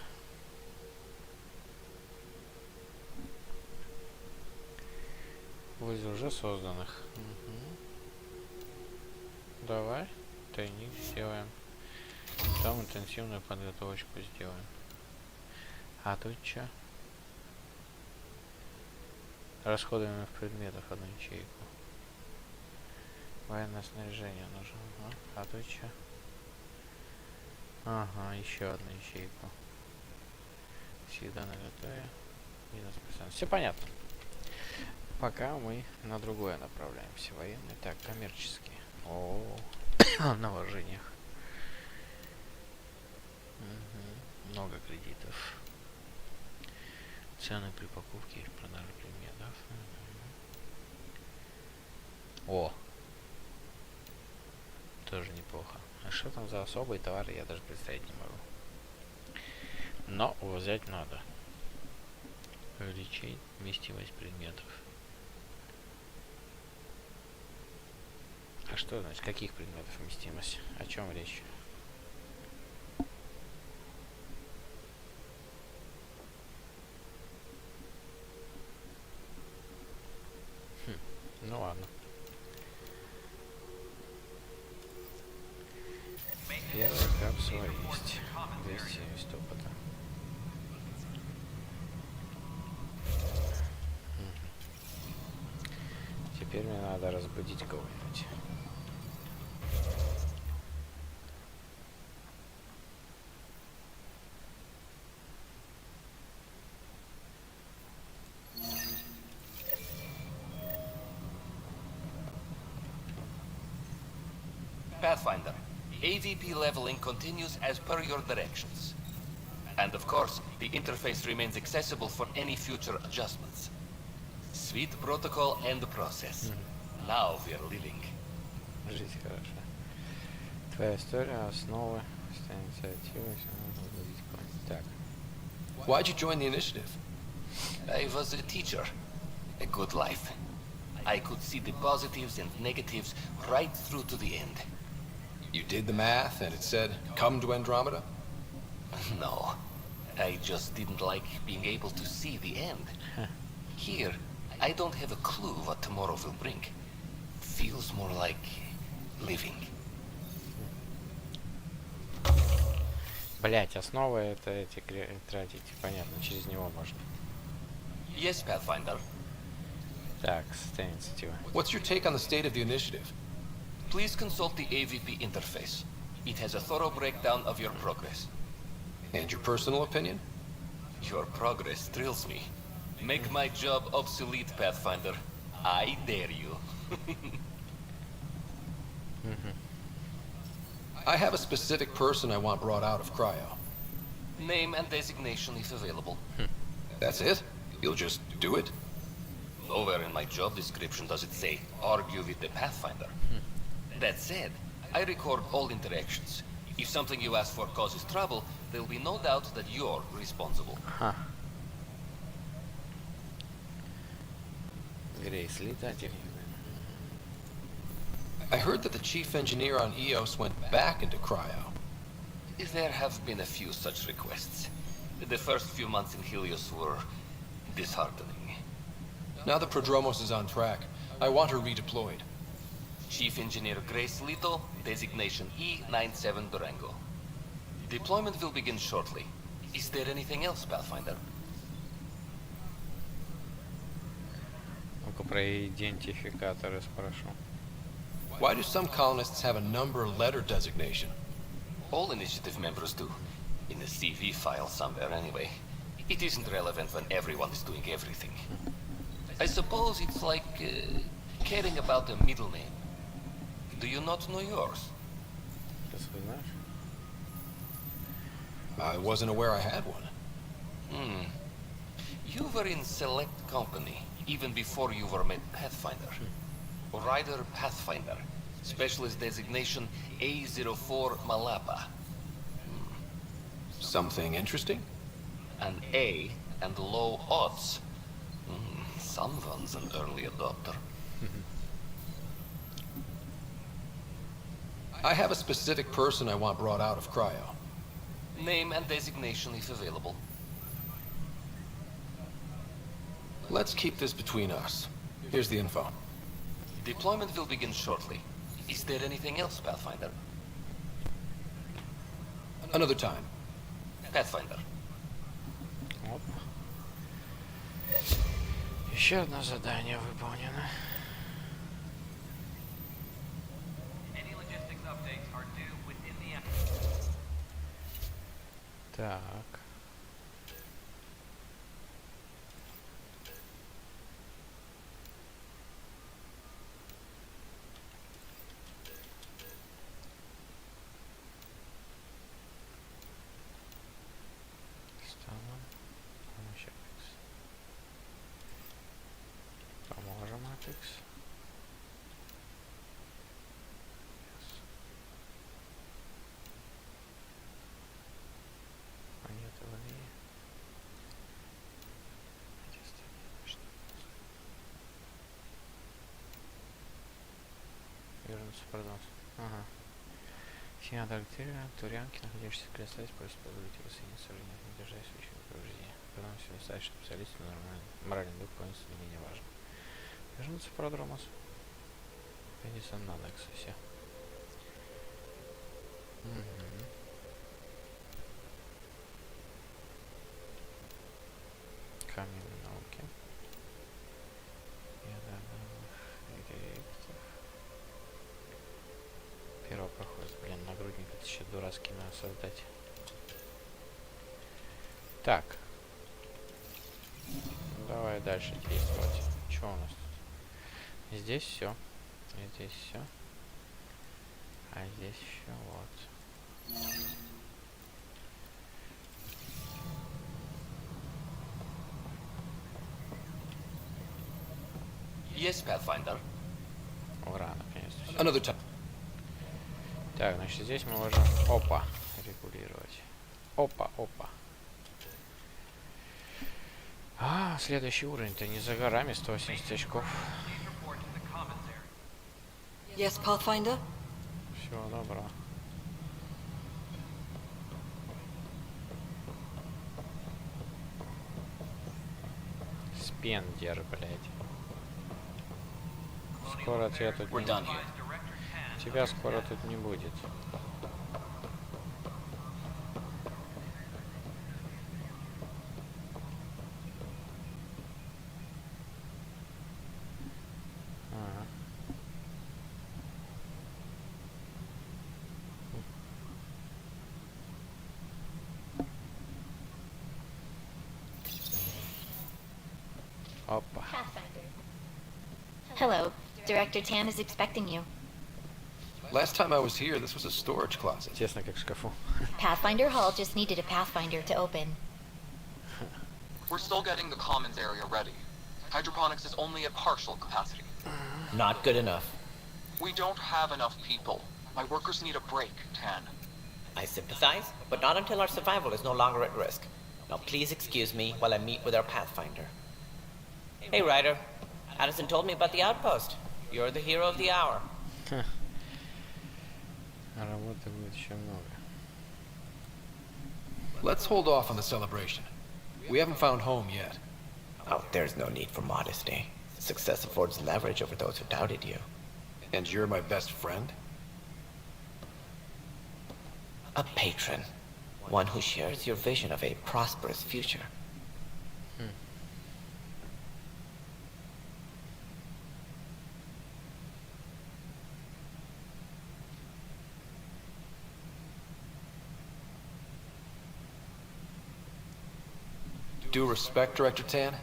Из уже созданных. Давай тайник сделаем. Там интенсивную подготовочку сделаем. А тут что? Расходуемых предметов одну ячейку. Военное снаряжение нужно. А тут что? Ага, еще одну ячейку. Всегда наготове. Все понятно. Пока мы на другое направляемся. Военный. Так, коммерческий. О, на вложениях. Много кредитов. Цены при покупке и продаже предметов. О! Тоже неплохо. А что там за особые товары, я даже представить не могу. Но взять надо. Увеличить вместимость предметов. А что значит, каких предметов вместимость? О чем речь? Ну ладно. Первая капсула есть. 270 опыта. Теперь мне надо разбудить кого-нибудь. Pathfinder, AVP leveling continues as per your directions. And of course, the interface remains accessible for any future adjustments. Sweet protocol and process. Now we are living. Жить хорошо. Твоя история, основы, инициативы. Так. Why'd you join the initiative? I was a teacher. A good life. I could see the positives and negatives right through to the end. You did the math and it said, come to Andromeda? No. I just didn't like being able to see the end. Here, I don't have a clue what tomorrow will bring. Feels more like living. Блять, основы это эти тратить. Понятно, через него можно. Yes, Pathfinder. Так, состояние инициативы. What's your take on the state of the initiative? Please consult the AVP interface. It has a thorough breakdown of your progress. And your personal opinion? Your progress thrills me. Make my job obsolete, Pathfinder. I dare you. I have a specific person I want brought out of cryo. Name and designation if available. That's it? You'll just do it? Nowhere in my job description does it say, argue with the Pathfinder. That said, I record all interactions. If something you ask for causes trouble, there will be no doubt that you're responsible. Грейс, летатель. I heard that the chief engineer on EOS went back into cryo. There have been a few such requests. The first few months in Helios were disheartening. Now that Prodromos is on track, I want her redeployed. Chief Engineer Grace Lito, designation E97 Durango. Deployment will begin shortly. Is there anything else, Pathfinder? Ну-ка про идентификаторы спрошу. Why do some colonists have a number letter designation? All initiative members do. In the CV file somewhere anyway. It isn't relevant when everyone is doing everything. I suppose it's like caring about a middle name. Do you not know yours? I wasn't aware I had one. You were in select company, even before you were made Pathfinder. Rider Pathfinder. Specialist designation A04 Malapa. Something interesting? An A and low odds. Someone's an early adopter. I have a specific person I want brought out of cryo. Name and designation if available. Let's keep this between us. Here's the info. Deployment will begin shortly. Is there anything else, Pathfinder? Another time. Pathfinder. Оп. Еще одно задание выполнено. Так. продался. Ага. Сигнал турянки, находящийся в крестах, просит позволить его соединиться с оружием, держась в общем повреждении. Потом все достаточно специалистов, но моральный дух полностью для меня важен. Вернуться в Продромос. Конечно, надо, кстати. Камень науки. Первый проход. Блин, нагрудник это еще дурацкий надо создать. Так. Давай дальше действовать. Что у нас тут? Здесь все. Здесь все. А здесь еще вот. Yes, Pathfinder. Ура, наконец-то. Another time. Так, значит, здесь мы можем опа регулировать. Опа, опа. А, следующий уровень-то не за горами, 180 очков. Yes, Pathfinder? Всего доброго. Спендер, блядь. Скоро тебя тут не... Тебя скоро тут не будет. Опа. Hello. Director Tan is expecting you. Last time I was here, this was a storage closet. Тесно, как в шкафу. Pathfinder Hall just needed a Pathfinder to open. We're still getting the commons area ready. Hydroponics is only at partial capacity. Not good enough. We don't have enough people. My workers need a break, Tan. I sympathize, but not until our survival is no longer at risk. Now please excuse me while I meet with our Pathfinder. Hey, Ryder. Addison told me about the outpost. You're the hero of the hour. Работы будет еще много. Let's hold off on the celebration. We haven't found home yet. Oh, there's no need for modesty. Success affords leverage over those who doubted you. And you're my best friend? A patron. One who shares your vision of a prosperous future. Due respect, Director Tan,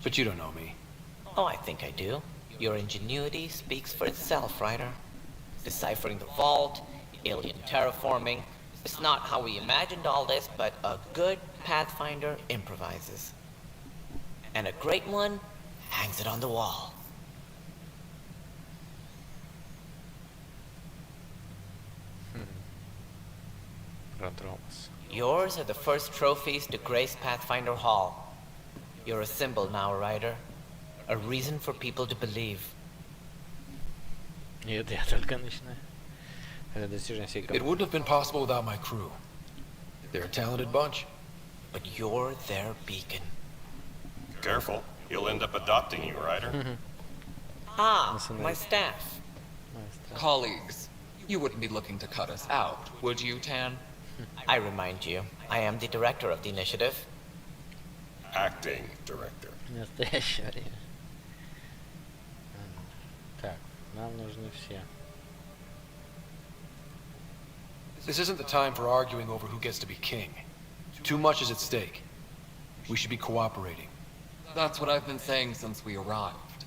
but you don't know me. Oh, I think I do. Your ingenuity speaks for itself, Ryder. Deciphering the vault, alien terraforming. It's not how we imagined all this, but a good Pathfinder improvises. And a great one hangs it on the wall. Yours are the first trophies to grace Pathfinder Hall. You're a symbol now, Ryder. A reason for people to believe. Нет, я только начинаю. Это достижение всей команды. It wouldn't have been possible without my crew. They're a talented bunch. But you're their beacon. Careful, he'll end up adopting you, Ryder. Ah, my staff. Colleagues, you wouldn't be looking to cut us out, would you, Tan? I remind you, I am the director of the initiative. Acting director. Настоящее время. Так, нам нужны все. This isn't the time for arguing over who gets to be king. Too much is at stake. We should be cooperating. That's what I've been saying since we arrived.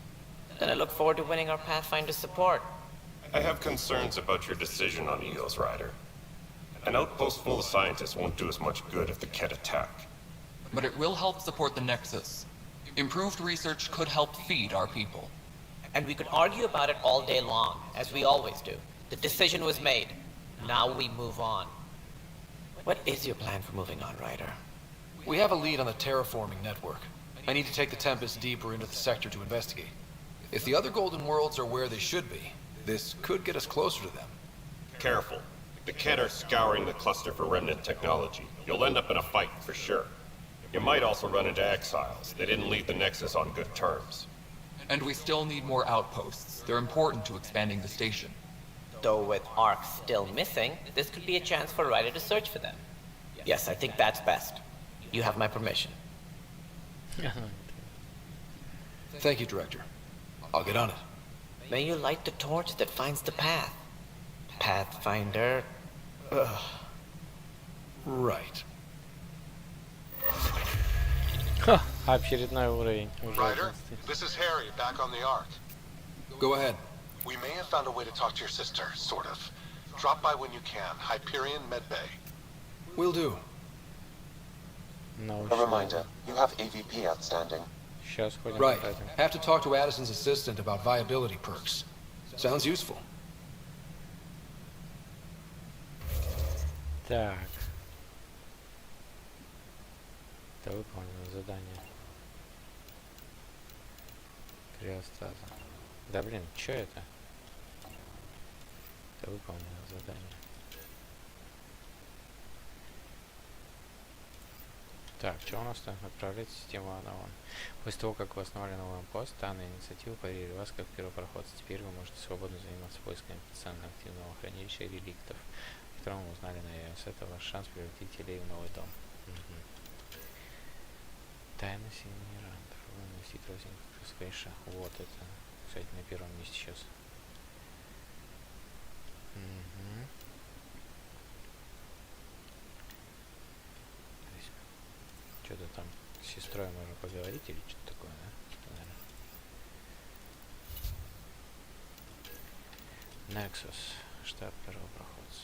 Then I look forward to winning our Pathfinder support. I have concerns about your decision on Eos, Ryder. An outpost full of scientists won't do us much good if they can't attack. But it will help support the Nexus. Improved research could help feed our people. And we could argue about it all day long, as we always do. The decision was made. Now we move on. What is your plan for moving on, Ryder? We have a lead on the terraforming network. I need to take the Tempest deeper into the sector to investigate. If the other Golden Worlds are where they should be, This could get us closer to them. Careful. The Kett are scouring the cluster for remnant technology. You'll end up in a fight for sure. You might also run into exiles. They didn't leave the Nexus on good terms. And we still need more outposts. They're important to expanding the station. Though with Ark still missing, this could be a chance for Ryder to search for them. Yes, I think that's best. You have my permission. Thank you, Director. I'll get on it. May you light the torch that finds the path. Pathfinder. Ugh. Right. Ха, очередной уровень. Ryder, this is Harry, back on the Ark. Go ahead. We may have found a way to talk to your sister, sort of. Drop by when you can. Hyperion Medbay. Will do. A reminder, you have AVP outstanding. Right. Have to talk to Addison's assistant about viability perks. Sounds useful. Так. Это выполнено задание. Криостаза. Да блин, что это? Это выполнено задание. Так, что у нас там? Отправлять систему Анаван. После того, как вы основали новый пост, данная инициатива поверили вас как первопроходца. Теперь вы можете свободно заниматься поисками потенциально активного хранилища реликтов, о котором вы узнали на ЕС. Это ваш шанс превратить телей в новый дом. Тайна синерантов. Вы наносите розинг сквиша. Вот это. Кстати, на первом месте сейчас. Что-то там с сестрой можно поговорить или что-то такое, да? Наверное. Nexus. Штаб первопроходца.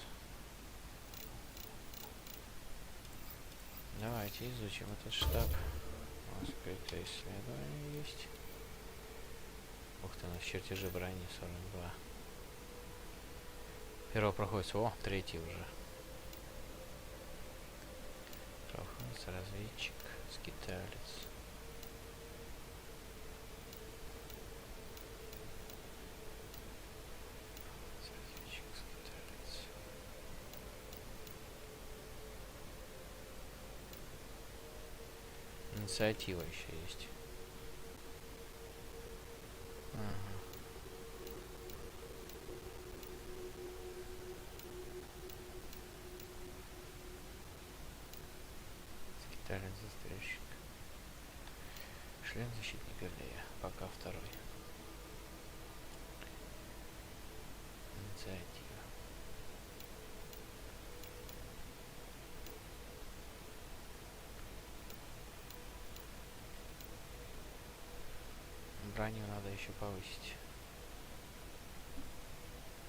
Давайте изучим этот штаб. У нас скрытое исследование есть. Ух ты, у нас чертежи брони 42. Первопроходец. О, третий уже. Проходец, разведчик, скиталец. Разведчик, скиталец. Инициатива еще есть. Застрельщик. Шлем защитника Лея. Пока второй. Инициатива. Броню надо еще повысить.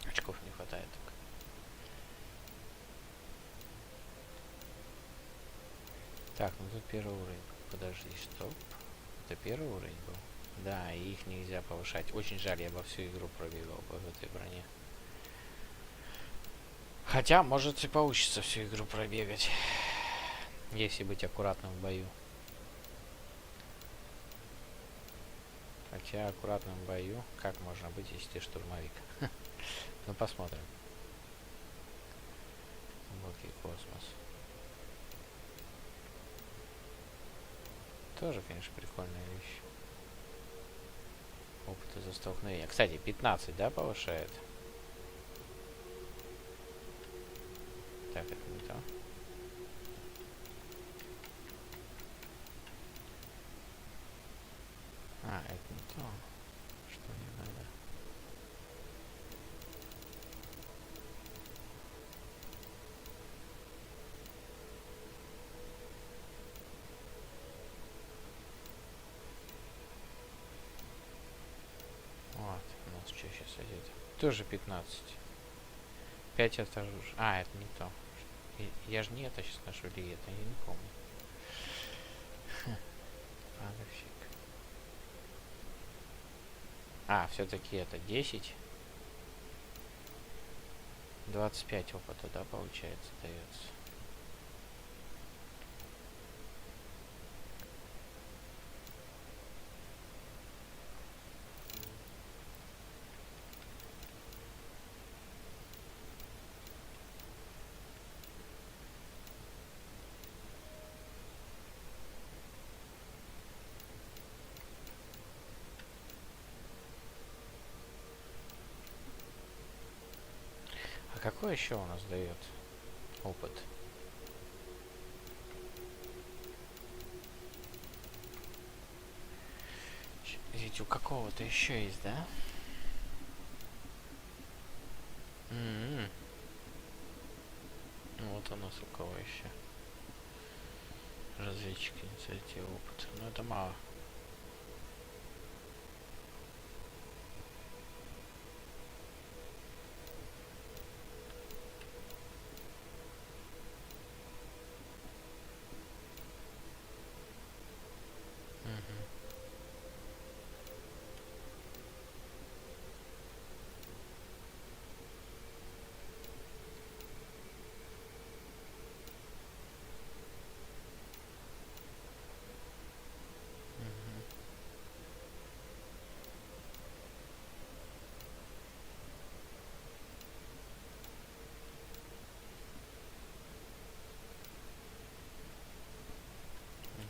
Очков не хватает только. Так, ну тут первый уровень. Подожди, стоп. Это первый уровень был? Да, и их нельзя повышать. Очень жаль, я бы всю игру пробегал по этой броне. Хотя, может и получится всю игру пробегать. Если быть аккуратным в бою. Хотя аккуратным в бою, как можно быть, если ты штурмовик? Ну посмотрим. Глубокий космос. Тоже, конечно, прикольная вещь. Опыта за столкновение. Кстати, 15, да, повышает? Так, это не то. А, это не то. Что не надо. Вот, у нас что сейчас идет? Тоже 15. 5 отожжу. А, это не то. Я же не это сейчас ношу, или это, я не помню. Фиг. А, все-таки это 10. 25 опыта, да, получается, дается. какой еще у нас дает опыт? Ведь у какого-то еще есть, да? Вот у нас у кого еще. Разведчик, инициатива, опыт. Но это мало.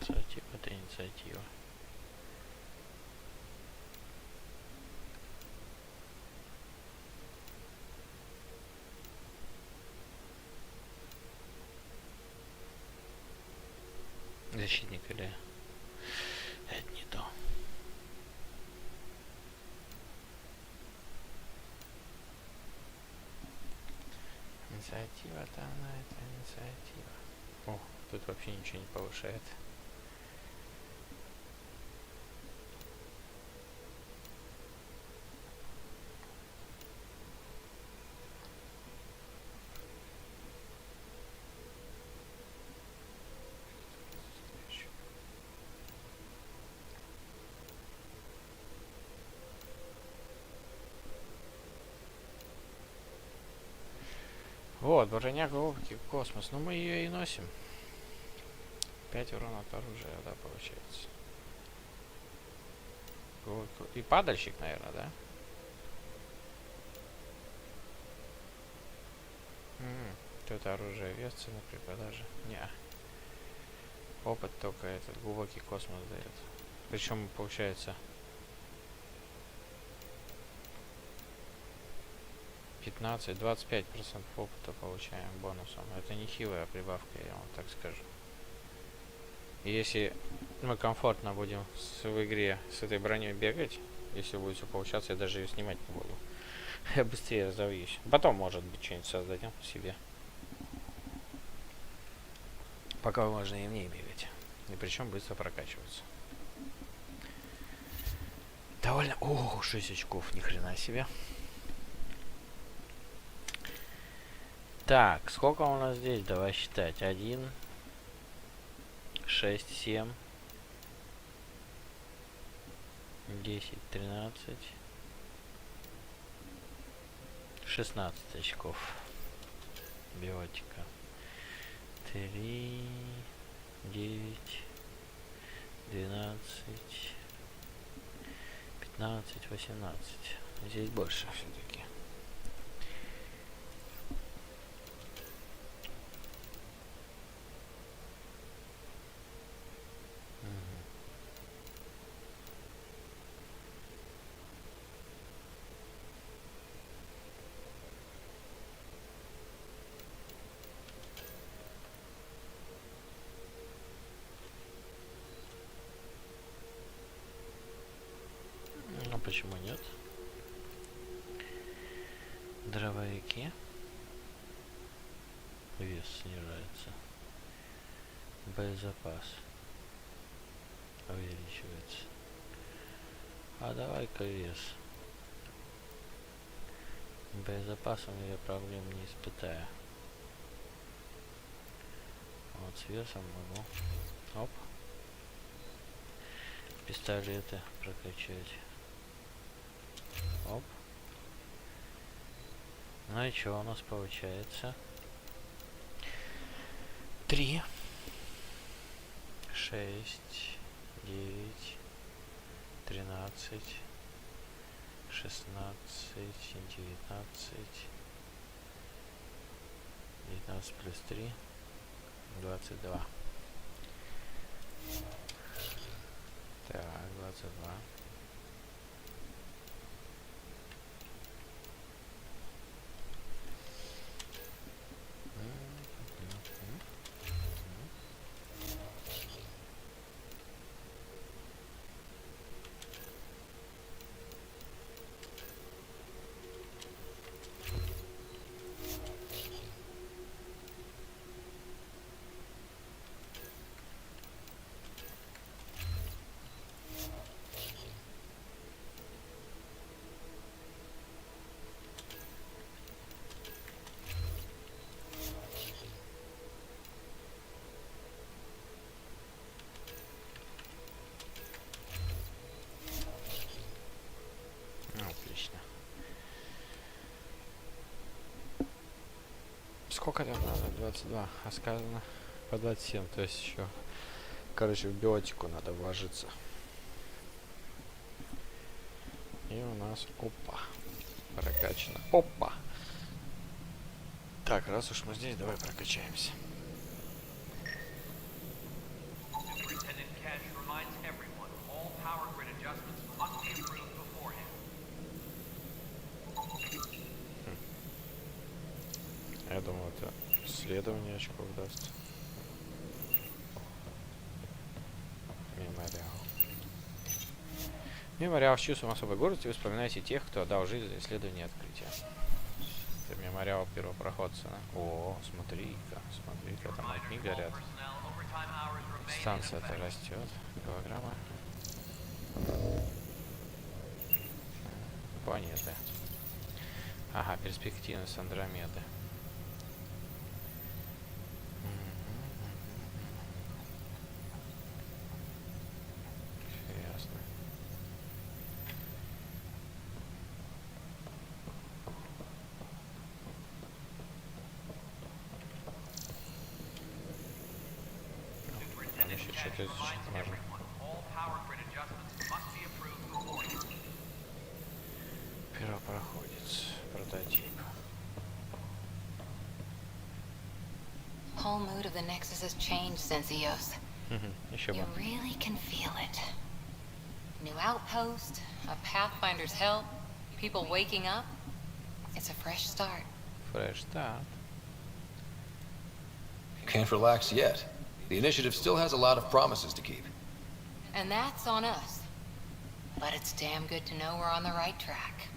Инициатива, это инициатива. Защитник или... Это не то. Инициатива-то она, это инициатива. О, тут вообще ничего не повышает. Вот, броня глубокий космос. Ну мы ее и носим. 5 урона от оружия, да, получается. И падальщик, наверное, да? Тут оружие вес цены при продаже. Не. Опыт только этот глубокий космос дает. Причем получается 15-25% опыта получаем бонусом. Это нехилая прибавка, я вам так скажу. И если мы комфортно будем в игре с этой броней бегать, если будет все получаться, я даже ее снимать не буду. Я быстрее разовьюсь. Потом, может быть, что-нибудь создадим себе. Пока можно и в ней бегать. И причем быстро прокачиваться. Довольно... О, 6 очков, ни хрена себе. Так, сколько у нас здесь? Давай считать. 1, 6, 7, 10, 13, 16 очков. Биотика. 3, 9, 12, 15, 18. Здесь больше все-таки. Почему нет? Дрововики. Вес снижается. Боезапас увеличивается. А давай-ка вес. Боезапасом я проблем не испытаю. Вот с весом могу. Оп. Пистолеты прокачать. Оп. Ну и что у нас получается? 3, 6, 9, 13, 16, 19, 19 плюс 3, 22. Так, 22. Сколько там надо? 22. А сказано по 27. То есть еще, короче, в биотику надо вложиться. И у нас, опа, прокачано. Опа. Так, раз уж мы здесь, давай прокачаемся. Я думал, это исследование очков даст. Мемориал. Мемориал в чувством особой гордости. Вы вспоминаете тех, кто отдал жизнь за исследование и открытие. Это мемориал первопроходца. О, смотри-ка, смотри-ка, там огни горят. Станция-то растет. Килограмма. Планеты. Ага, перспективы с Андромеды. Ясно. Там еще что-то изучить можно. Первопроходец. Прототип. Whole mood of the Nexus has changed since EOS. Еще You бы. really can feel it. New outpost, a Pathfinder's help, people waking up. It's a fresh start. Fresh start. Can't relax yet. The initiative still has a lot of promises to keep. And that's on us. But it's damn good to know we're on the right track.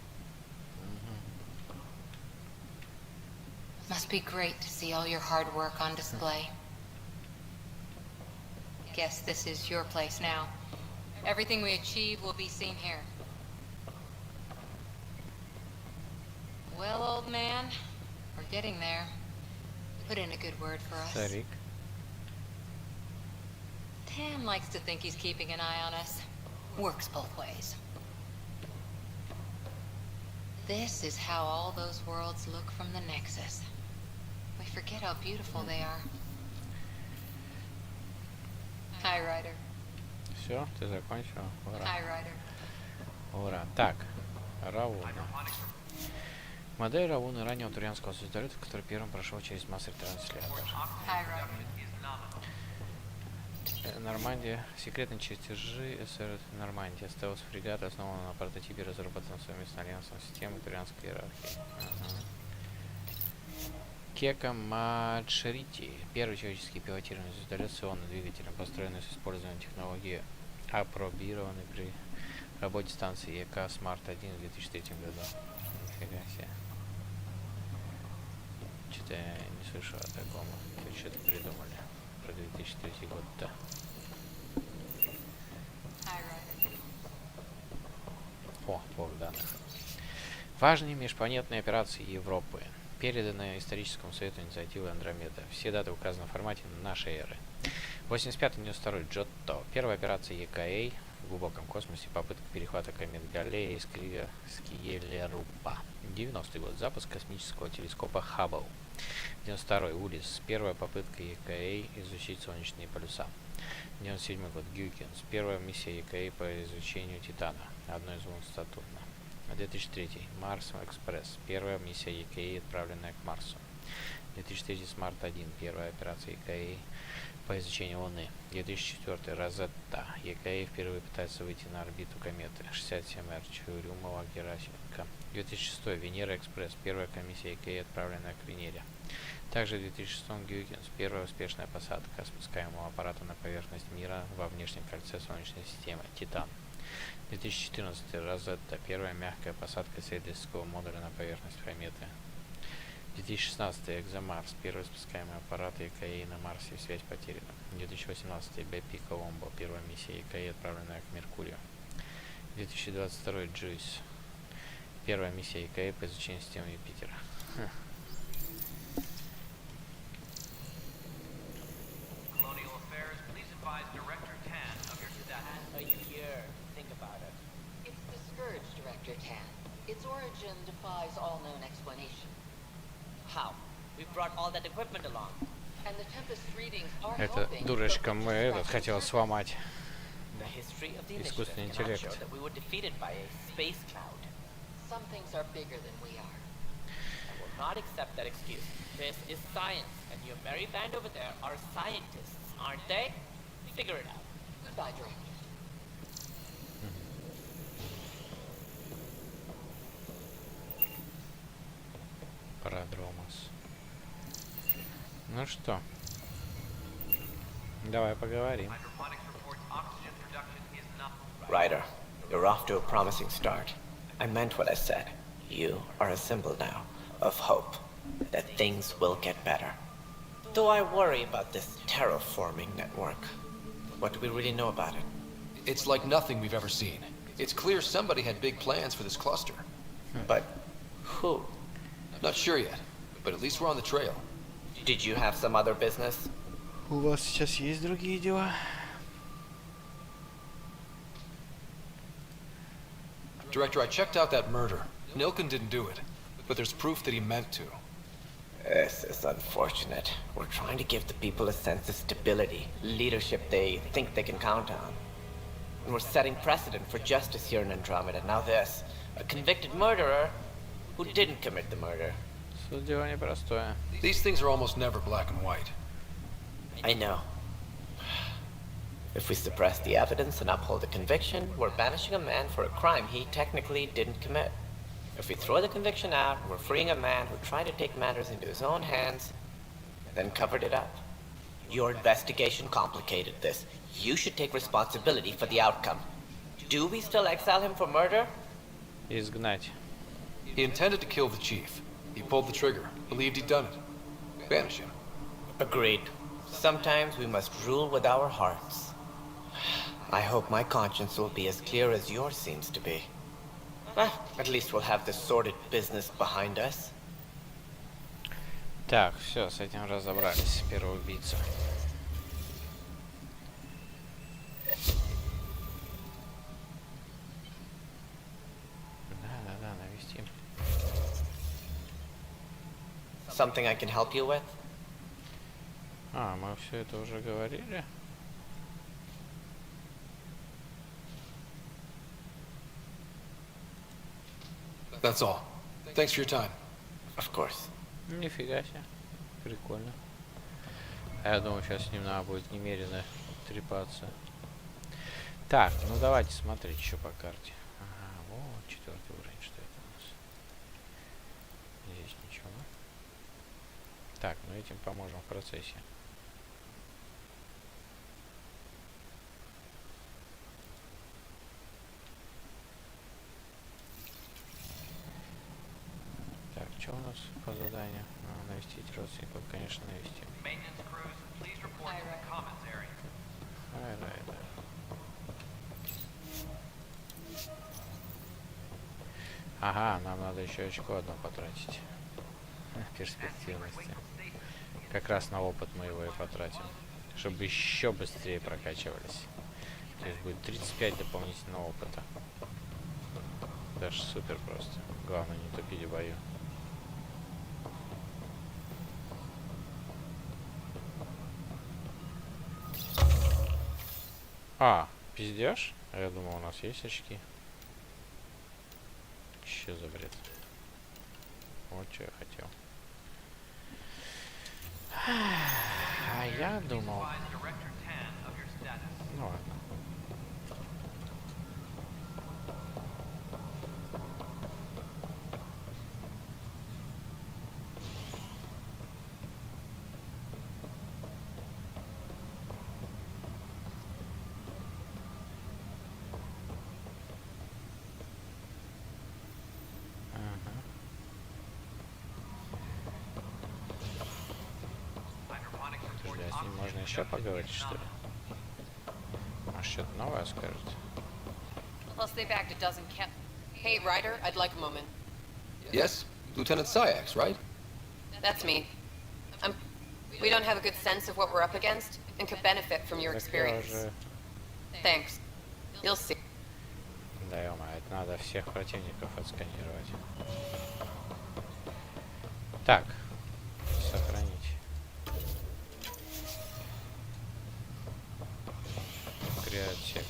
Must be great to see all your hard work on display. Guess this is your place now. Everything we achieve will be seen here. Well, old man, we're getting there. Put in a good word for us. Старик. Tam likes to think he's keeping an eye on us. Works both ways. This is how all those worlds look from the Nexus. We forget how beautiful they are. Hi, Ryder. Все, ты закончил? Ура. Hi, Ryder. Ура. Так, Равуна. Модель Равуны раннего турианского звездолета, который первым прошел через мастер-транслятор. Hi, Ryder. Нормандия. Секретные чертежи СР Нормандия. Стелс-фрегат основан на прототипе, разработанном совместно альянсом системы турианской иерархии. Кека Маджрити. Первый человеческий пилотированный звездолет с ионным двигателем, построенный с использованием технологии, апробированной при работе станции ЕК Смарт-1 в 2003 году. Нифига себе. Что-то я не слышал о таком. Вы что-то придумали про 2003 год-то. О, блок данных. Важные межпланетные операции Европы. Переданы историческому совету инициативы Андромеда. Все даты указаны в формате нашей эры. 85-92 Джотто. Первая операция ЕКА в глубоком космосе. Попытка перехвата комет Галлея из Скиелерупа. 90-й год. Запуск космического телескопа Хаббл. 92-й Улис. Первая попытка ЕКА изучить солнечные полюса. 97-й год. Гюйкинс. Первая миссия ЕКА по изучению Титана, одной из лун Сатурна. 2003. Марс Экспресс. Первая миссия ЕКА, отправленная к Марсу. 2003. Смарт-1. Первая операция ЕКА по изучению Луны. 2004. Розетта. ЕКА впервые пытается выйти на орбиту кометы. 67Р. Чурюмова Герасименко. 2006. Венера Экспресс. Первая комиссия ЕКА, отправленная к Венере. Также в 2006 Гюйкинс. Первая успешная посадка спускаемого аппарата на поверхность мира во внешнем кольце Солнечной системы. Титан. 2014. Розетта. Первая мягкая посадка исследовательского модуля на поверхность кометы. 2016. Экзомарс. Первый спускаемый аппарат ЕКА на Марсе. Связь потеряна. 2018. БП Коломбо. Первая миссия ЕКА, отправленная к Меркурию. 2022. Джуйс. Первая миссия ЕКА по изучению системы Юпитера. Its origin defies all known explanation. How? We brought all that equipment along. And the Tempest readings are Это helping. дурочка мы этот хотел сломать. The history of the Искусственный initiative cannot интеллект. show that we were defeated by a space cloud. Some things are bigger than we are. I will not accept that excuse. This is science, and your merry band over there are scientists, aren't they? Figure it out. Goodbye, Drake. Продромос. Ну что? Давай поговорим. Ryder, you're off to a promising start. I meant what I said. You are a symbol now of hope that things will get better. Though I worry about this terraforming network. What do we really know about it? It's like nothing we've ever seen. It's clear somebody had big plans for this cluster. But who? Not sure yet, but at least we're on the trail. Did you have some other business? У вас сейчас есть другие дела? Director, I checked out that murder. Nilkin didn't do it, but there's proof that he meant to. This is unfortunate. We're trying to give the people a sense of stability, leadership they think they can count on. And we're setting precedent for justice here in Andromeda. Now this, a convicted murderer who didn't commit the murder. Тут дело непростое. These things are almost never black and white. I know. If we suppress the evidence and uphold the conviction, we're banishing a man for a crime he technically didn't commit. If we throw the conviction out, we're freeing a man who tried to take matters into his own hands, then covered it up. Your investigation complicated this. You should take responsibility for the outcome. Do we still exile him for murder? Изгнать. He intended to kill the chief. He pulled the trigger, believed he'd done it. Banish him. Agreed. Sometimes we must rule with our hearts. I hope my conscience will be as clear as yours seems to be. At least we'll have the sordid business behind us. Так, все, с этим разобрались. Первый убийца. Да, навестим. Something I can help you with? А, мы все это уже говорили. That's all. Thanks for your time. Of course. Нифига себе. Прикольно. А я думаю, сейчас с ним надо будет немерено трепаться. Так, ну давайте смотреть еще по карте. Ага, вот 4-й уровень, что это у нас? Здесь ничего. Так, ну этим поможем в процессе. Так, что у нас по заданию? Навестить родственников, конечно, навестим. Да. Ага, нам надо еще очко одно потратить. Перспективности. Как раз на опыт мы его и потратим. Чтобы еще быстрее прокачивались. То есть будет 35 дополнительного опыта. Даже супер просто. Главное не тупить в бою. А, пиздешь? А я думал, у нас есть очки. Че за бред? Вот что я хотел. А я думал... Ну ладно. Можно еще поговорить, что ли? Может, что-то новое скажет? Plus, they've acted doesn't count. Hey, Ryder, I'd like a moment. Yes? Lieutenant Syax, right? That's me. We don't have a good sense of what we're up against and could benefit from your experience. Thanks. You'll see. Да, ё-моё, это надо всех противников отсканировать. Так. Все отсек.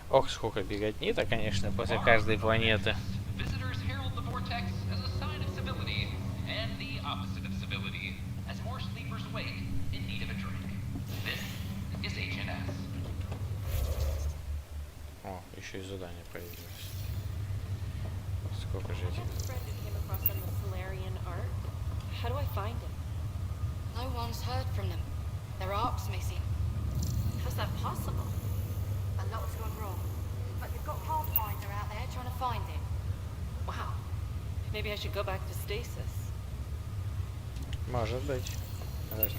Ох, сколько беготни-то, конечно, после каждой планеты. Visitors herald the vortex as a sign of civility, and the opposite of civility, as more sleepers awake in need of a drink. This is HNS. О, еще и задание появилось. Сколько же этих? How do I find him? No one's heard from them. Their ark's missing. How's that possible? A lot's gone wrong. But they've got Pathfinder out there trying to find him. Wow. Maybe I should go back to stasis. Может быть. Раз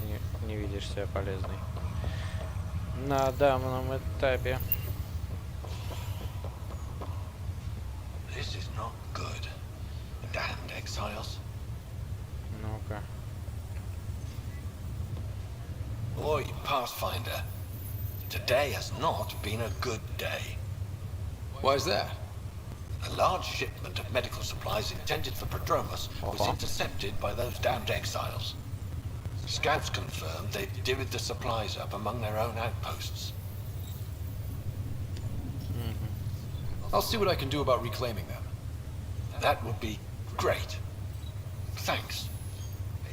не видишь себя полезной. На данном этапе. This is not good. Damned exiles. Ну-ка. Oi, Pathfinder. Today has not been a good day. Why is that? A large shipment of medical supplies intended for Prodromos was intercepted by those damned exiles. Scouts confirmed they'd divvied the supplies up among their own outposts. I'll see what I can do about reclaiming them. That would be great. Thanks.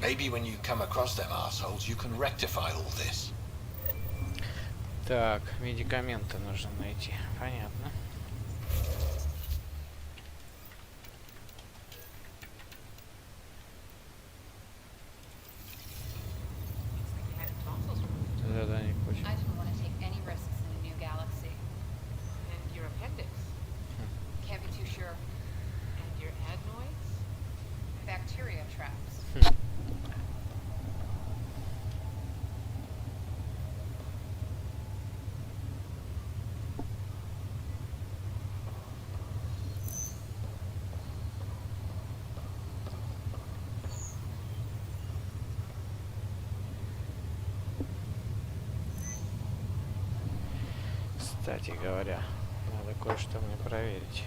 Maybe when you come across them assholes, you can rectify all this. Так, медикаменты нужно найти. Понятно. Задание куча. I didn't want to take any risks in a new galaxy. And your appendix. Can't be too sure. And your adenoids. Bacteria traps. Кстати говоря, надо кое-что мне проверить.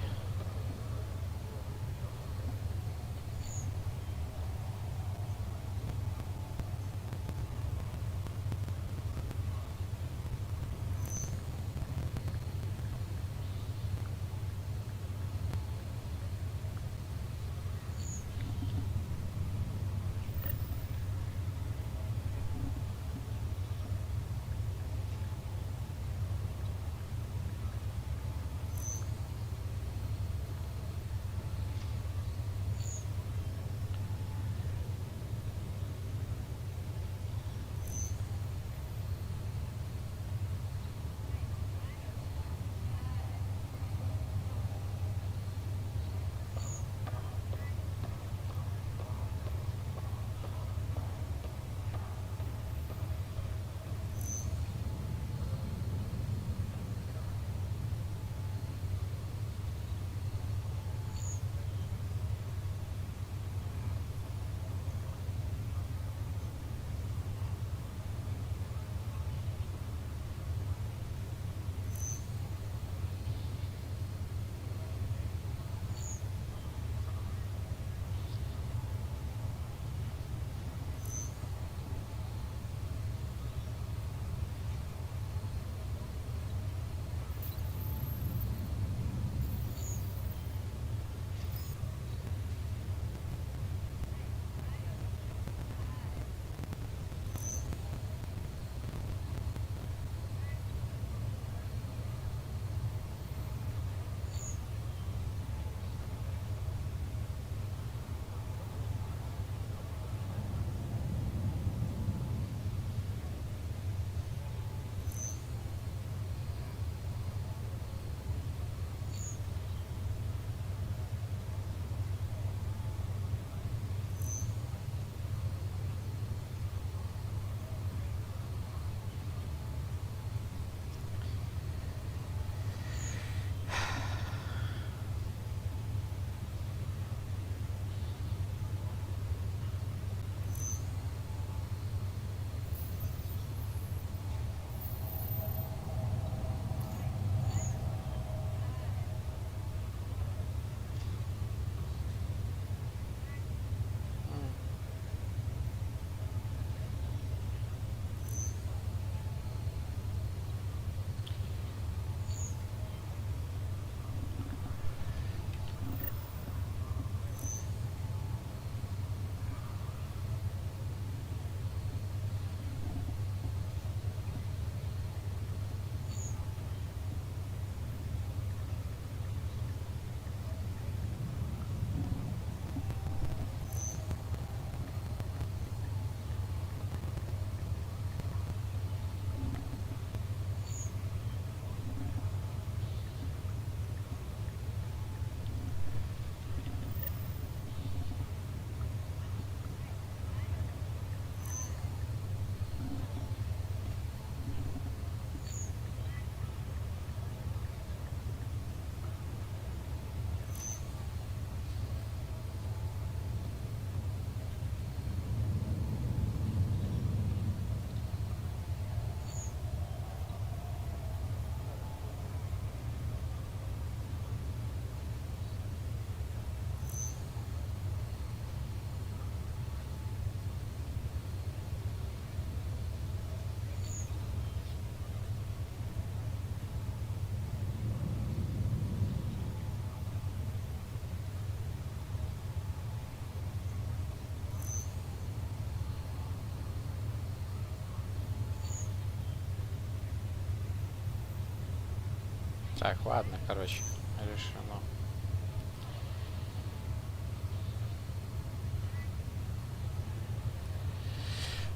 Так, ладно, короче, решено.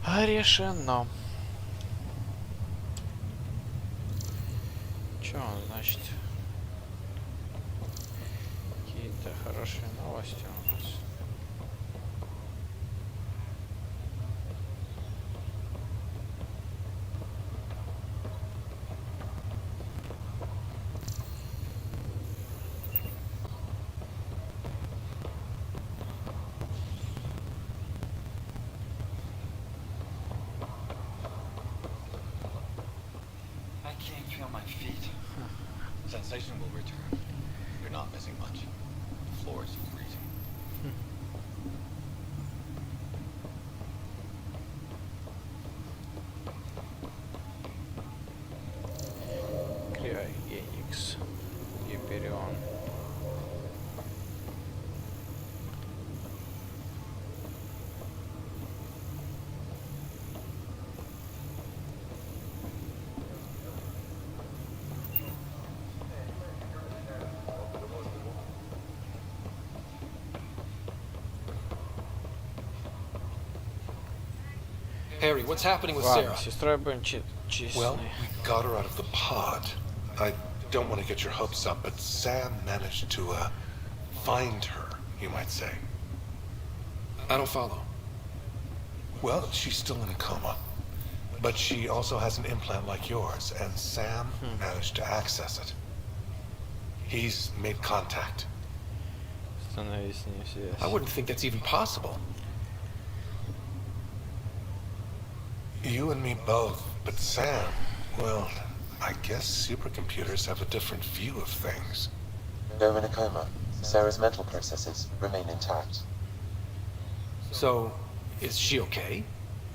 Решено. Чё, значит, какие-то хорошие новости у нас. I can't feel my feet. Sensation will return. You're not missing much. The floor is freezing. Криогеникс. Гиперион. Harry, what's happening with Ладно, Sarah? с сестрой будем Well, честны. we got her out of the pod. I don't want to get your hopes up, but Sam managed to, find her, you might say. I don't follow. Well, she's still in a coma. But she also has an implant like yours, and Sam managed to access it. He's made contact. Становись с ней в связь. I wouldn't think that's even possible. You and me both, but Sam, well, I guess supercomputers have a different view of things. Though in a coma, Sarah's mental processes remain intact. So, is she okay?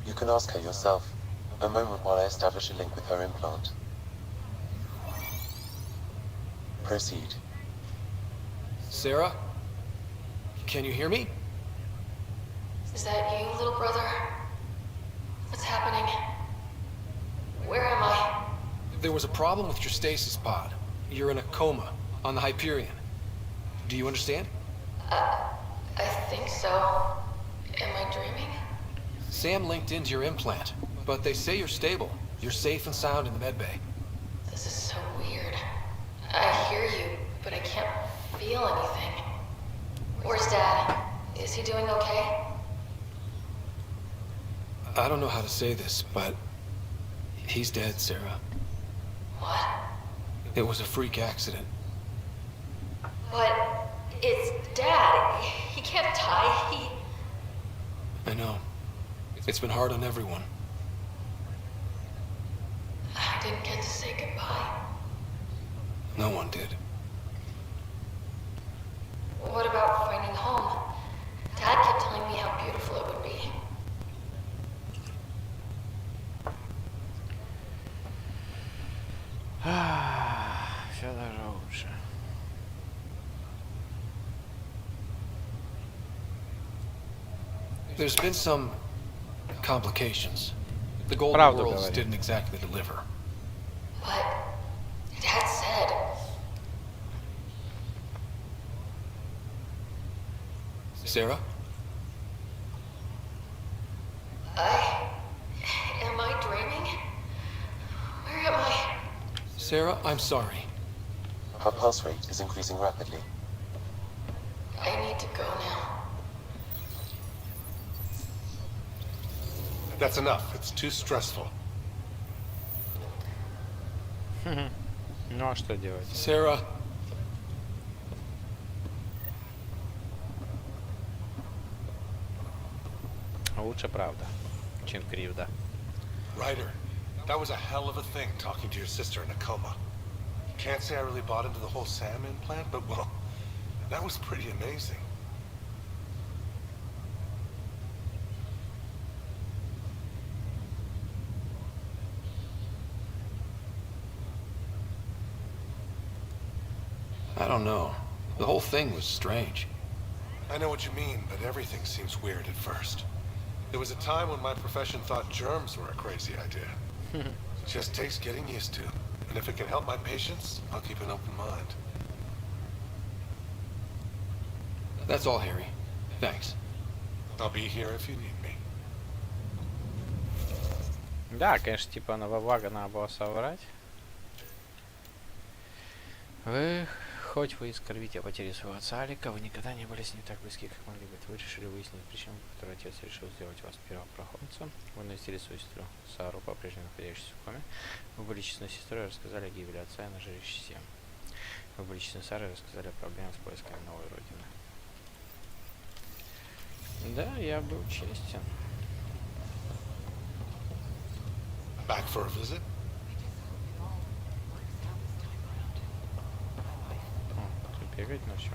You can ask her yourself. A moment while I establish a link with her implant. Proceed. Sarah? Can you hear me? Is that you, little brother? What's happening? Where am I? There was a problem with your stasis pod. You're in a coma on the Hyperion. Do you understand? I think so. Am I dreaming? Sam linked into your implant, but they say you're stable. You're safe and sound in the medbay. This is so weird. I hear you, but I can't feel anything. Where's Dad? Is he doing okay? I don't know how to say this, but he's dead, Sarah. What? It was a freak accident. But it's Dad. He can't die. I know. It's been hard on everyone. I didn't get to say goodbye. No one did. What about finding home? Dad kept telling me how beautiful it would be. Все даже лучше. There's been some complications. The Golden Правду Worlds говори. didn't exactly deliver. But Dad said Sarah? Am I dreaming? Where am I? Sarah, I'm sorry. Her pulse rate is increasing rapidly. I need to go now. That's enough. It's too stressful. Ну а что делать? Sarah. Лучше правда, чем кривда. Ryder, that was a hell of a thing talking to your sister in a coma. Can't say I really bought into the whole Sam implant, but well, that was pretty amazing. I don't know. The whole thing was strange. I know what you mean, but everything seems weird at first. There was a time when my profession thought germs were a crazy idea. Just takes getting used to. And if it can help my patients, I'll keep an open mind. That's all, Harry. Thanks. I'll be here if you need me. Да, конечно, типа на во благо надо было соврать. Хоть вы искорбите о потере своего отца Алика, вы никогда не были с ним так близки, как могли быть. Вы решили выяснить причину, по которой отец решил сделать вас первопроходцем. Вы навестили свою сестру Сару, по-прежнему находящуюся в коме. Вы были честной сестрой и рассказали о гибели отца и на жилище Сэм. Вы были честной Сарой и рассказали о проблемах с поисками новой родины. Да, я был честен. Back for a visit? Бегать начал.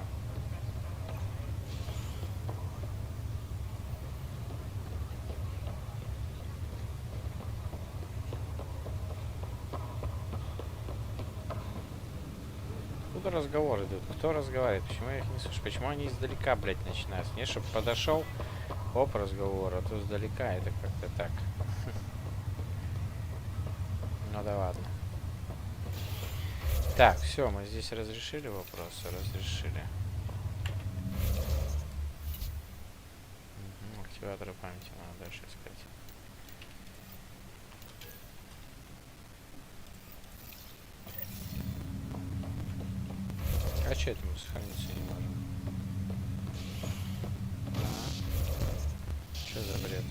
Откуда разговоры идут? Кто разговаривает? Почему я их не слышу? Почему они издалека, блядь, начинаются? Не, чтобы подошел, оп, разговор, а то издалека это как-то так. Ну да ладно. Так, все, мы здесь разрешили вопросы, разрешили. Угу, активаторы памяти надо дальше искать. А че это мы сохраниться не можем? Что за бред?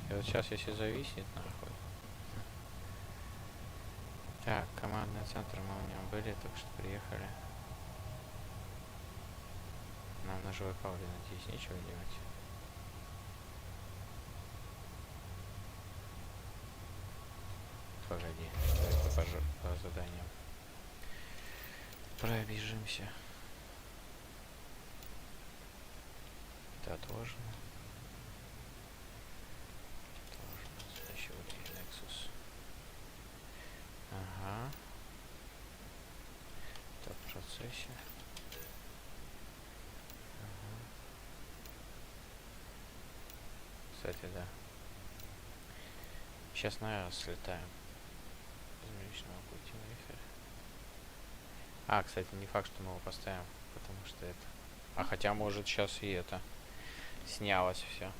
И вот сейчас если зависнет нахуй. Так, командный центр мы у него были, только что приехали. Нам на живой паузе, надеюсь, нечего делать. Погоди, давай по заданиям пробежимся. Это отложено. Еще вот и Nexus. Ага. Это в процессе. Ага. Кстати, да. Сейчас, наверное, слетаем. Из Млечного пути выехали. А, кстати, не факт, что мы его поставим, потому что это... А хотя, может, сейчас и это снялось все.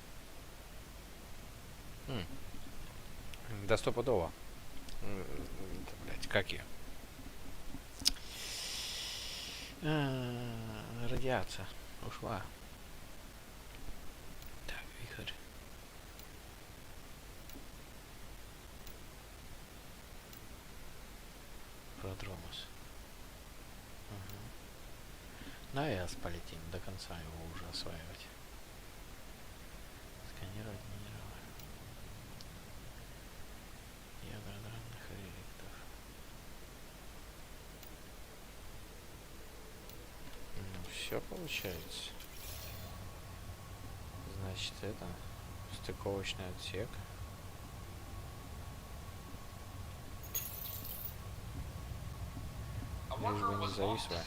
Да стопудово. Блять, как я? Радиация ушла. Так, вихрь. Подробность. Угу. На ЭС полетим, до конца его уже осваивать. Сканировать минералы. Ядра дранных реликтов. Ну, все получается. Значит, это стыковочный отсек. Лишь бы не зависло.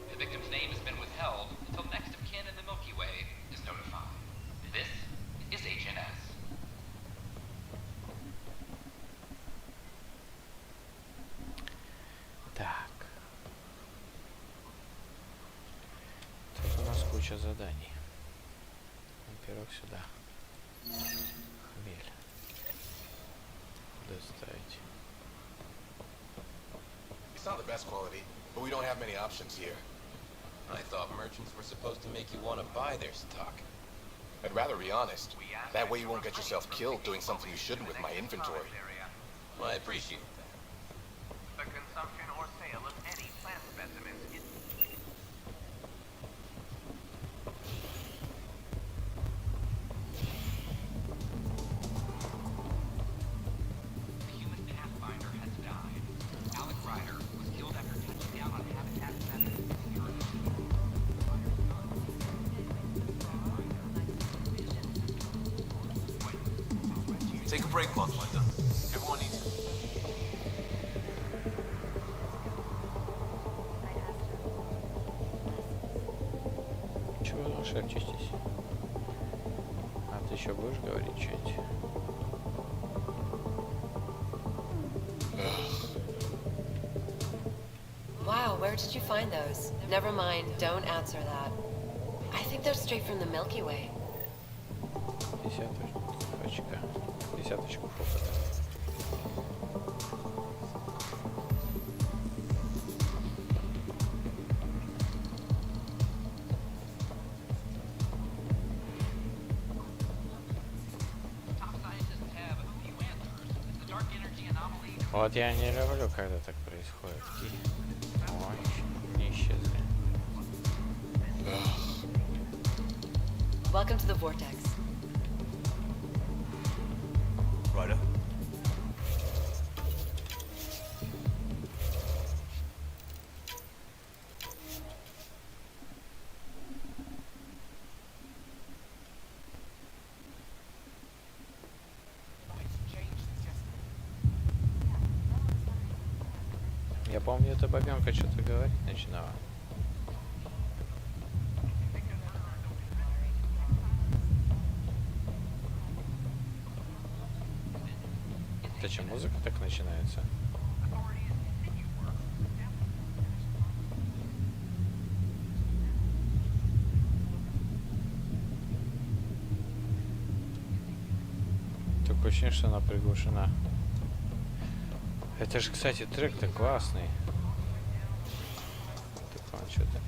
The victim's name has been withheld until next of kin in the Milky Way is notified. This is HNS. Так. Тут у нас куча заданий. Во-первых, сюда. Хмель. Доставить. It's not the best quality, but we don't have many options here. I thought merchants were supposed to make you want to buy their stock. I'd rather be honest. That way you won't get yourself killed doing something you shouldn't with my inventory. Well, I appreciate that. The consumption or sale of any plant specimens is... The human pathfinder has died. Alec Ryder was killed after touching down on Habitat 7. Take a break, Linda. Everyone needs it. Чего шепчетесь? А ты еще будешь говорить что-нибудь? did you find those? Never mind, don't answer that. I think they're straight from the Milky Way. Десяточку опыта. Вот я не люблю, когда так происходит. Ой, не исчезли. Welcome to the vortex. Righto. Я помню, эта бабенка что-то говорить начинала. Зачем музыка так начинается? Такое ощущение, что она приглушена. Это же, кстати, трек-то классный. Так, он что-то...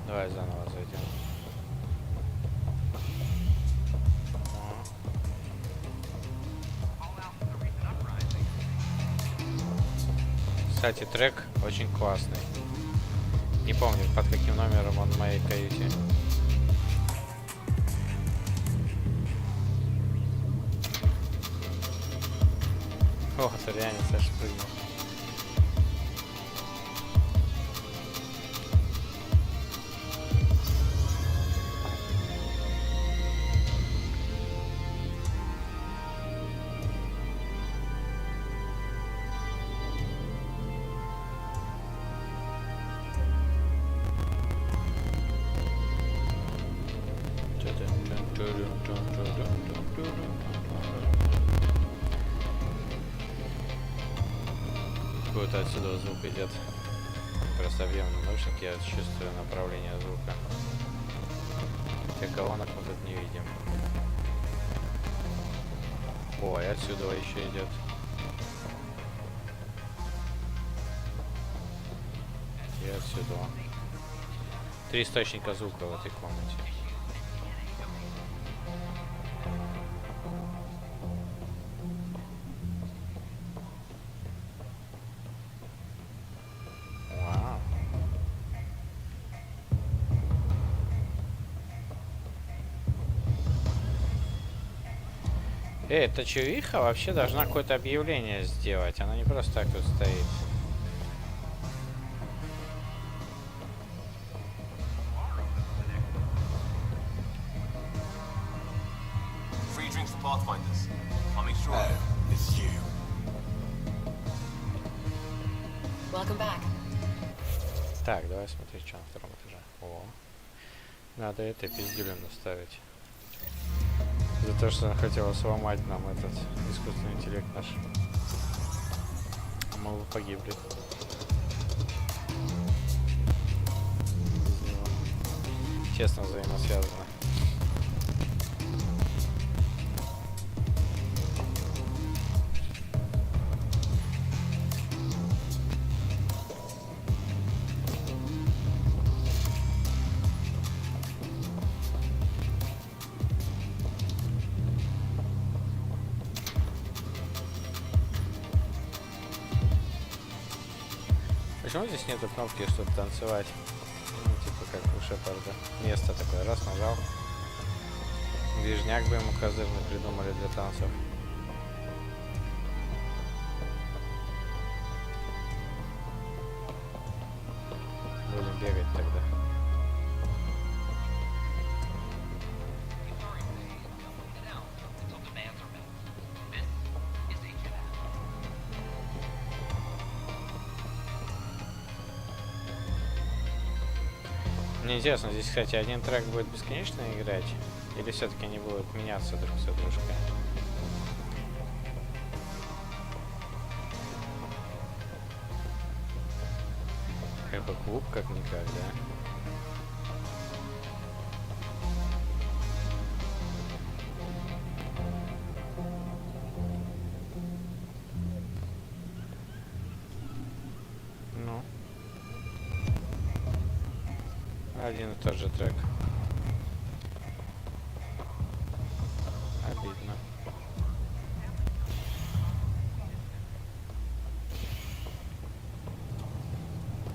Давай заново зайдем. Кстати, трек очень классный. Не помню, под каким номером он в моей каюте. О, это реально Саша прыгнул. Какой-то отсюда звук идет. Просто объем наушники, я чувствую направление звука. Хотя колонок мы тут не видим. О, и отсюда еще идет. И отсюда. 3 источника звука в этой комнате. Эта чувиха вообще должна какое-то объявление сделать. Она не просто так тут стоит. Free drinks for Pathfinders. I'll make sure. Oh, it's you. Welcome back. Так, давай смотреть, что на втором этаже. О, надо это пиздюлем доставить. За то, что она хотела сломать нам этот искусственный интеллект наш. Мы бы погибли. Без него. Честно взаимосвязано. Почему здесь нету кнопки, чтобы танцевать? Ну, типа как у Шепарда. Место такое, раз нажал. Движняк бы ему козырный придумали для танцев. Будем бегать тогда. Мне интересно, здесь, кстати, один трек будет бесконечно играть, или все-таки они будут меняться друг за дружкой? Как бы клуб, как-никак, да? Ну. Один и тот же трек. Обидно.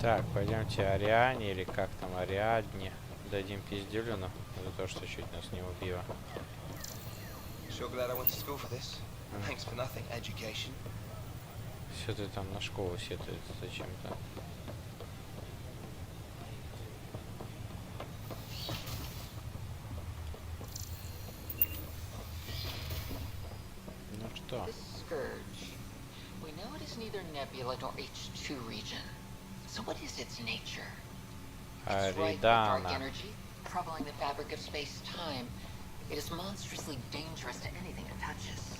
Так, пойдемте Ариане, или как там, Ариадне. Дадим пиздюлину за то, что чуть нас не убило. Sure glad I went to school for this. Thanks for nothing, education. Все ты там на школу сетует зачем-то. Ну что? This scourge. We know it is neither nebula nor H2 region. So what is its nature? It's ripe with dark energy, troubling the fabric of space-time. It is monstrously dangerous to anything it touches.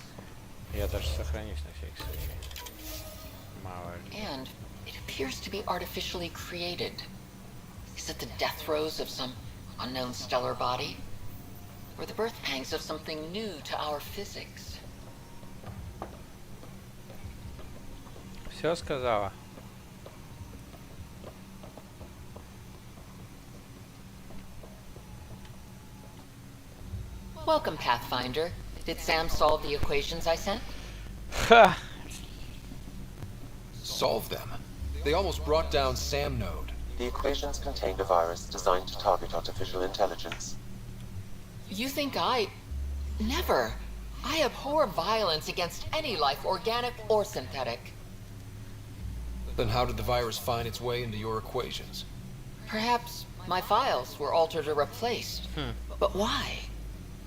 Я даже сохранюсь на всякий случай. Мало ли. And it appears to be artificially created. Is it the death throes of some unknown stellar body? Or the birth pangs of something new to our physics? Все сказала. Welcome, Pathfinder. Did Sam solve the equations I sent? Ha! Solve them? They almost brought down Sam Node. The equations contained a virus designed to target artificial intelligence. You think I... Never. I abhor violence against any life, organic or synthetic. Then how did the virus find its way into your equations? Perhaps my files were altered or replaced. But why?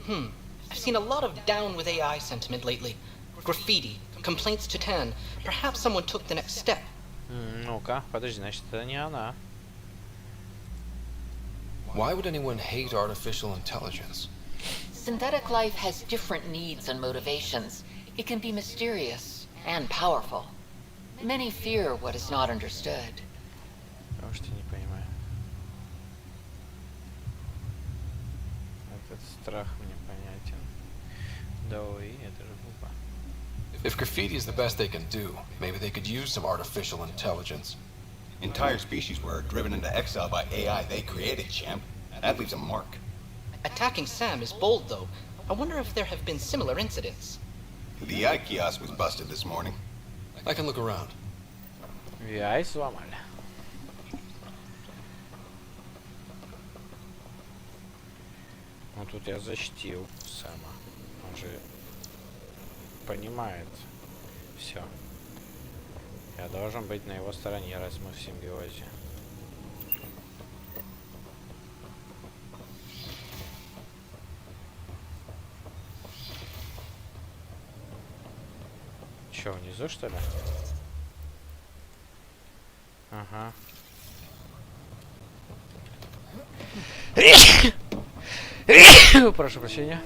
I've seen a lot of down with AI sentiment lately. Graffiti, complaints to 10. Perhaps someone took the next step. Ну-ка, подожди, значит, это не она. Why would anyone hate artificial intelligence? Synthetic life has different needs and motivations. It can be mysterious and powerful. Many fear what is not understood. Потому что не понимаю. Этот страх мне понятен. Да ой, это же глупо. If graffiti is the best they can do, maybe they could use some artificial intelligence. Entire species were driven into exile by AI they created, champ. That leaves a mark. Attacking Sam is bold, though. I wonder if there have been similar incidents. The AI kiosk was busted this morning. I can look around. VI сломали. Ну тут я защитил Сэма. Он же понимает все. Я должен быть на его стороне, раз мы в симбиозе. Че, внизу, что ли? Ага. Прошу прощения.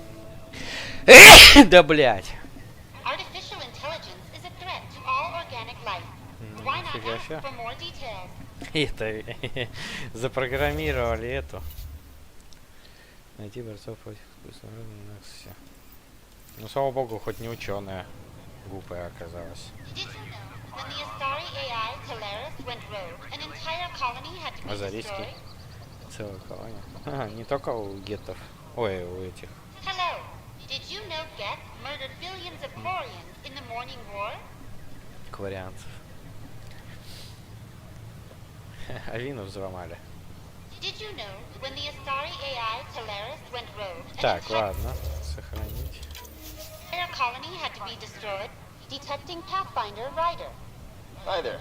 Да блять. Это запрограммировали эту. Найти борцов против искусственного разума. Ну, слава богу, хоть не ученая глупая оказалась. Азарийский. Целая колония. Ага, не только у геттов. Ой, у этих. Кварианцев. Авину взломали. Так, ладно. Сохранить. Hi there.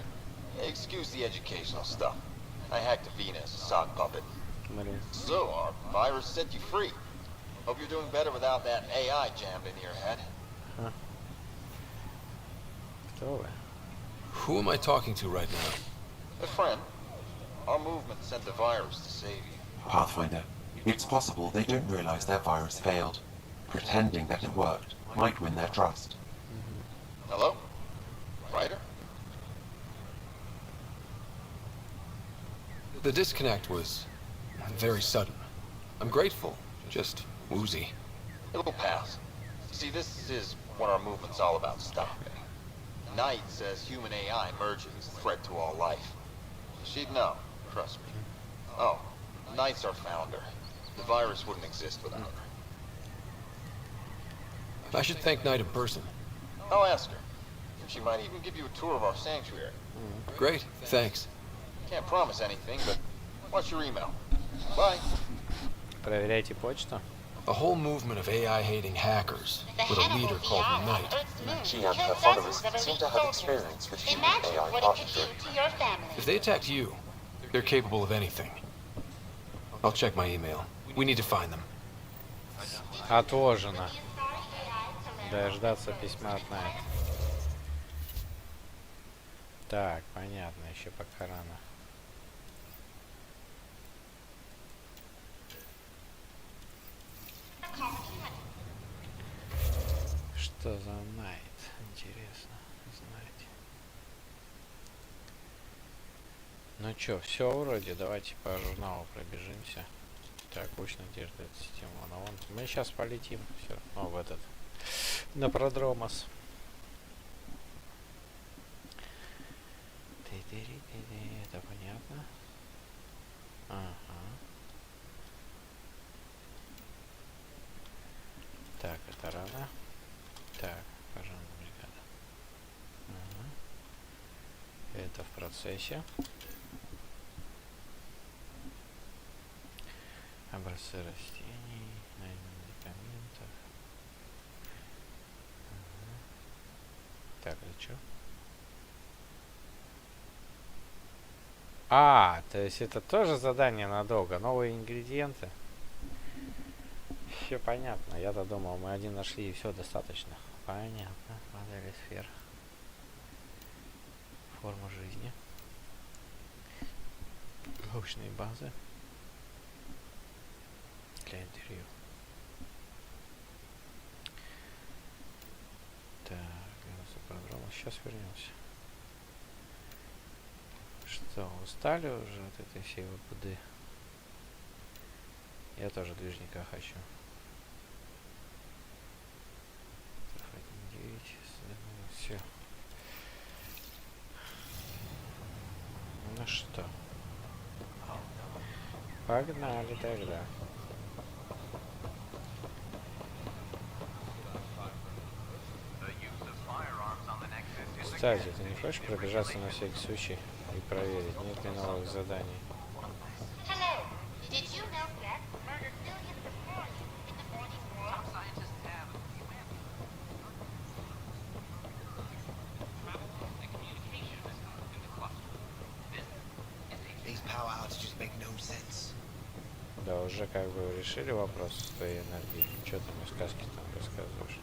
Excuse the educational stuff. I hacked Avina as a sock puppet. So, our virus set you free. Hope you're doing better without that AI jammed into your head. Huh. Кто вы? Who am I talking to right now? A friend. Our movement sent the virus to save you. Pathfinder, it's possible they don't realize their virus failed. Pretending that it worked might win their trust. Hello? Ryder? The disconnect was very sudden. I'm grateful, just woozy. It'll pass. See, this is what our movement's all about stopping. Knight says human AI merging is a threat to all life. She'd know, trust me. Oh, Knight's our founder. The virus wouldn't exist without her. I should thank Knight in person. I'll ask her. She might even give you a tour of our sanctuary. Great, thanks. Can't promise anything, but what's your email? Bye. Проверяйте почту. A whole movement of AI-hating hackers, with a leader called Knight. She and her followers seem to have experience with human-AI partnership. If they attacked you, they're capable of anything. I'll check my email. We need to find them. Отложено. Дождаться письма от Найт. Так, понятно, еще пока рано. Что за Найт? Интересно знать. Ну чё, все вроде. Давайте по журналу пробежимся. Так, пусть надежда это система. Мы сейчас полетим. Все, в этот. На Продромос. Это понятно. Ага. Так, это рано. Так, пожалуйста, бригада. Ага. Это в процессе. Образцы растений, медикаментов. Ага. Так, это что? А, то есть это тоже задание надолго. Новые ингредиенты. Все понятно. Я-то думал, мы один нашли и все достаточно. Понятно. Модели сфер. Форма жизни. Научные базы. Для интервью. Так, подробно. Сейчас вернемся. Что, устали уже от этой всей ВПД? Я тоже движника хочу. Все. Ну что? Погнали тогда. Кстати, ты не хочешь пробежаться на всякий случай и проверить, нет ли новых заданий? Да, уже как бы решили вопрос с твоей энергией. Что ты мне сказки там рассказываешь?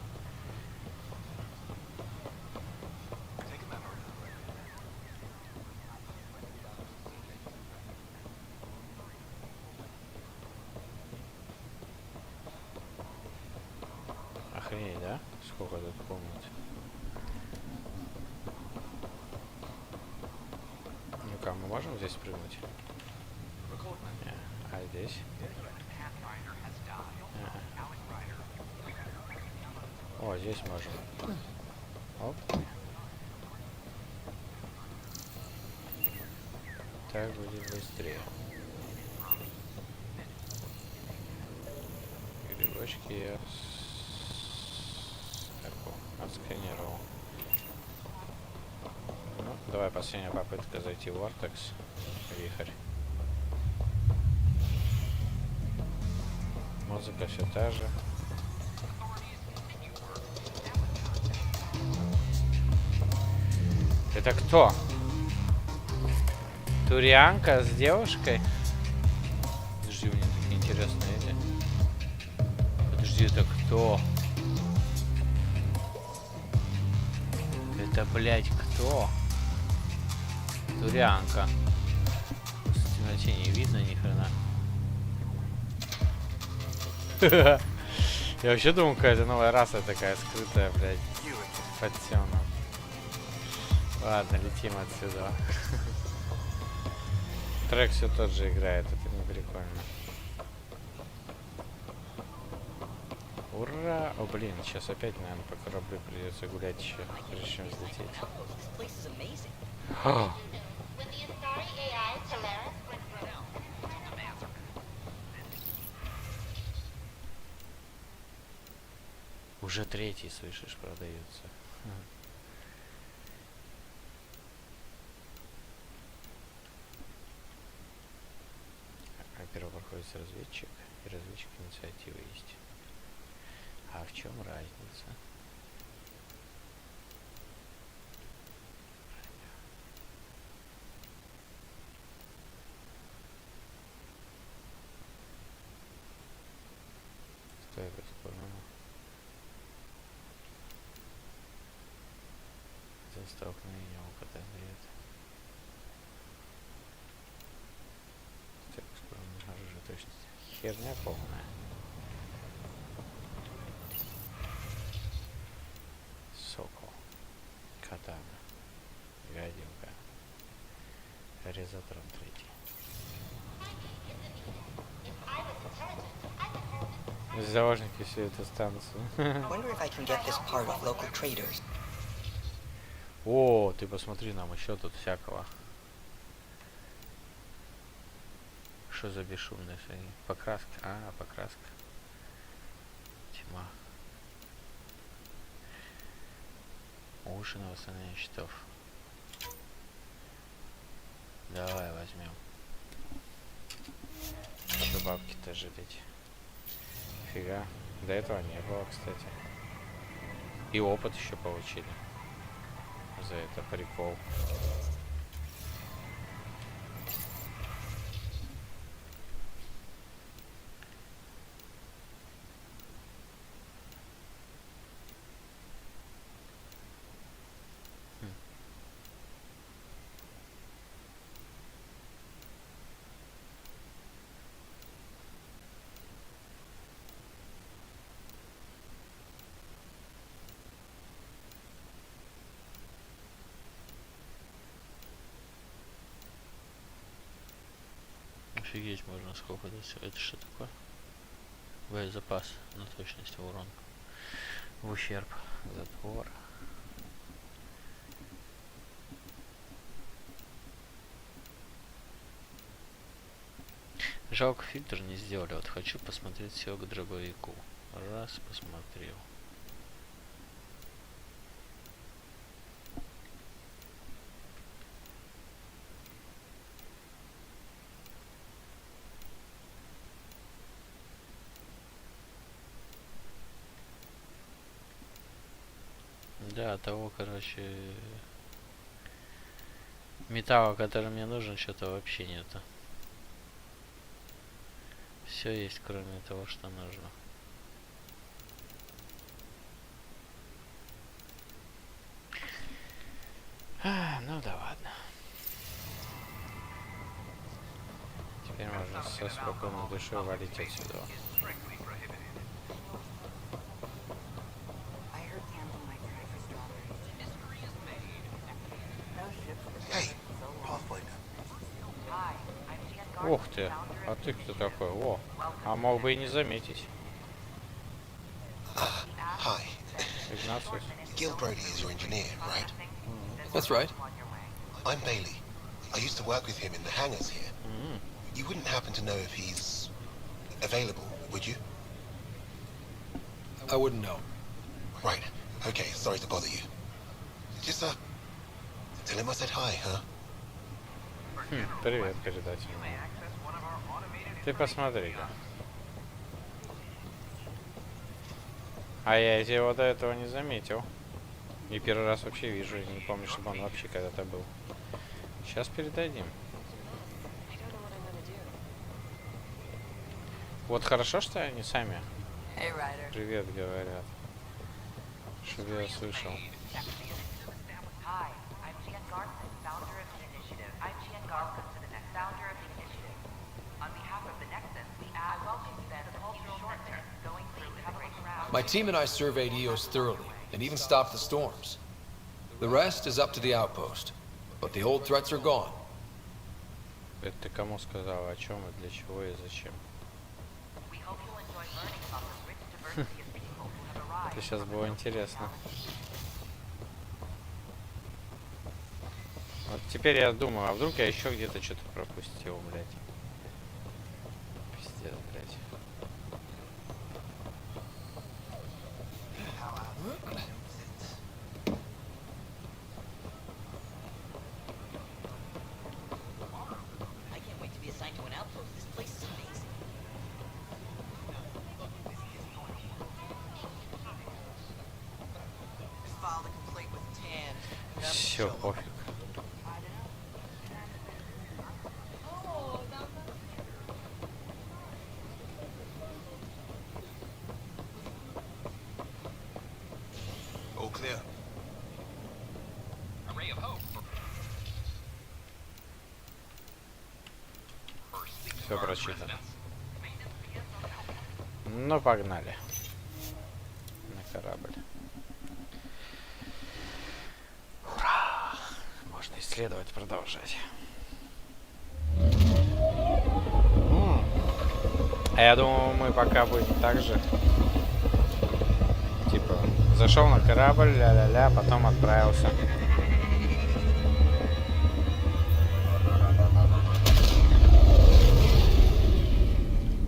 Охренеть, да? Сколько тут комнат? Ну-ка, мы можем здесь прыгнуть? А здесь? О, здесь можем. Оп. Так будет быстрее. Грибочки я отсканировал. Ну, давай последняя попытка зайти в Vortex. Вихрь. Музыка все та же. Это кто? Турианка с девушкой? Подожди, у меня такие интересные эти. Подожди, это кто? Это, блядь, кто? Турианка. В темноте не видно ни хрена. Я вообще думал, какая-то новая раса такая скрытая, блядь, под темным. Ладно, летим отсюда. Трек все тот же играет, это не прикольно. Ура! О, блин, сейчас опять, наверное, по кораблю придется гулять еще, прежде чем взлететь. Уже третий, слышишь, продается. Во-первых, проходит разведчик, и разведчик инициативы есть. А в чем разница? Стой, бесспорно. За столкновение опыта дает. Стой, бесспорно, оружие точности. Херня полная. Сокол. Катана. Гадюка. Резатрон третий. Заложники всю эту станцию. О, ты посмотри, нам еще тут всякого. Что за бесшумные шаги? Покраска. А, покраска. Тьма. Уши на восстановление щитов. Давай возьмем. Еще бабки-то жалеть. Фига. До этого не было, кстати. И опыт еще получили. За это прикол. Офигеть, можно сколько дать. Это что такое? Боезапас на точность урон. В ущерб. Затвор. Жалко, фильтр не сделали. Вот хочу посмотреть все к дробовику. Раз, посмотрел. Да, того, короче, металла, который мне нужен, что-то вообще нету. Все есть, кроме того, что нужно. Ну да ладно. Теперь можно со спокойной душой валить отсюда. Ух ты, а ты кто такой? О, а мог бы и не заметить. Hi. Ignatius. Gil Brody is your engineer, right? That's right. I'm Bailey. I used to work with him in the hangars here. You wouldn't happen to know if he's available, would you? I wouldn't know. Right. Okay, sorry to bother you. Just, tell him I said hi, huh? Привет, передать. Ты посмотри-ка. А я его до этого не заметил. И первый раз вообще вижу, не помню, чтобы он вообще когда-то был. Сейчас передадим. Вот хорошо, что они сами привет говорят. Чтобы я слышал. My team and I surveyed EOS thoroughly, and even stopped the storms. The rest is up to the outpost, but the old threats are gone. Это ты кому сказал? О чем и для чего и зачем? Это сейчас было интересно. Вот теперь я думаю, а вдруг я еще где-то что-то пропустил, блядь. Пиздец, блядь. Все, пофиг. All clear. Все прочитано. Ну, погнали. На корабль. Ура! Можно исследовать, продолжать. А я думаю, мы пока будем так же. Типа, зашел на корабль, ля-ля-ля, потом отправился.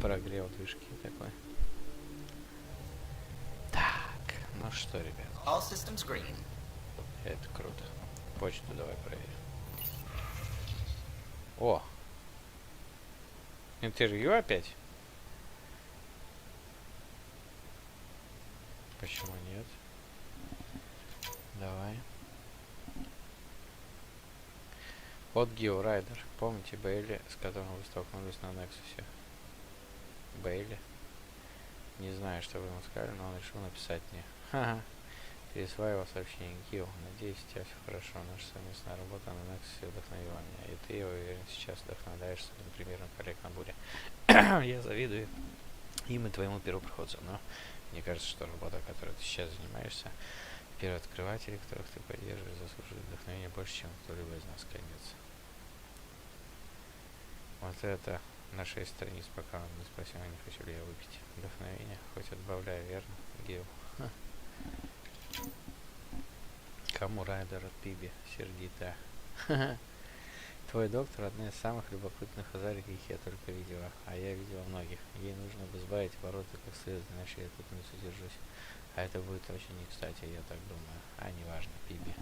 Прогрел движки такой. Так, ну что, ребят. All systems green. Это круто. Почту давай проверим. О! Интервью опять? Почему нет? Давай. От Гио Райдер. Помните Бейли, с которым вы столкнулись на Нексусе? Бейли? Не знаю, что вы ему сказали, но он решил написать мне. Ха-ха. Пересваивал сообщение Гио. Надеюсь, у тебя все хорошо. Наша совместная работа на Нексусе вдохновила меня. И ты, я уверен, сейчас вдохновляешься, например, на проект на буре. Я завидую им и твоему первопроходцу, но мне кажется, что работа, которой ты сейчас занимаешься, первооткрыватели, которых ты поддерживаешь, заслуживают вдохновения больше, чем кто-либо из нас, конец. Вот это на 6 страниц, пока он не спросил, не хочу ли я выпить. Вдохновение, хоть отбавляю, верно, Гил? Кому Райдер от Пиби, сердитая. Твой доктор одна из самых любопытных азарий, каких я только видела, а я видела многих. Ей нужно бы сбавить обороты как следует, иначе я тут не задержусь. А это будет очень не кстати, я так думаю. А неважно, Пиби.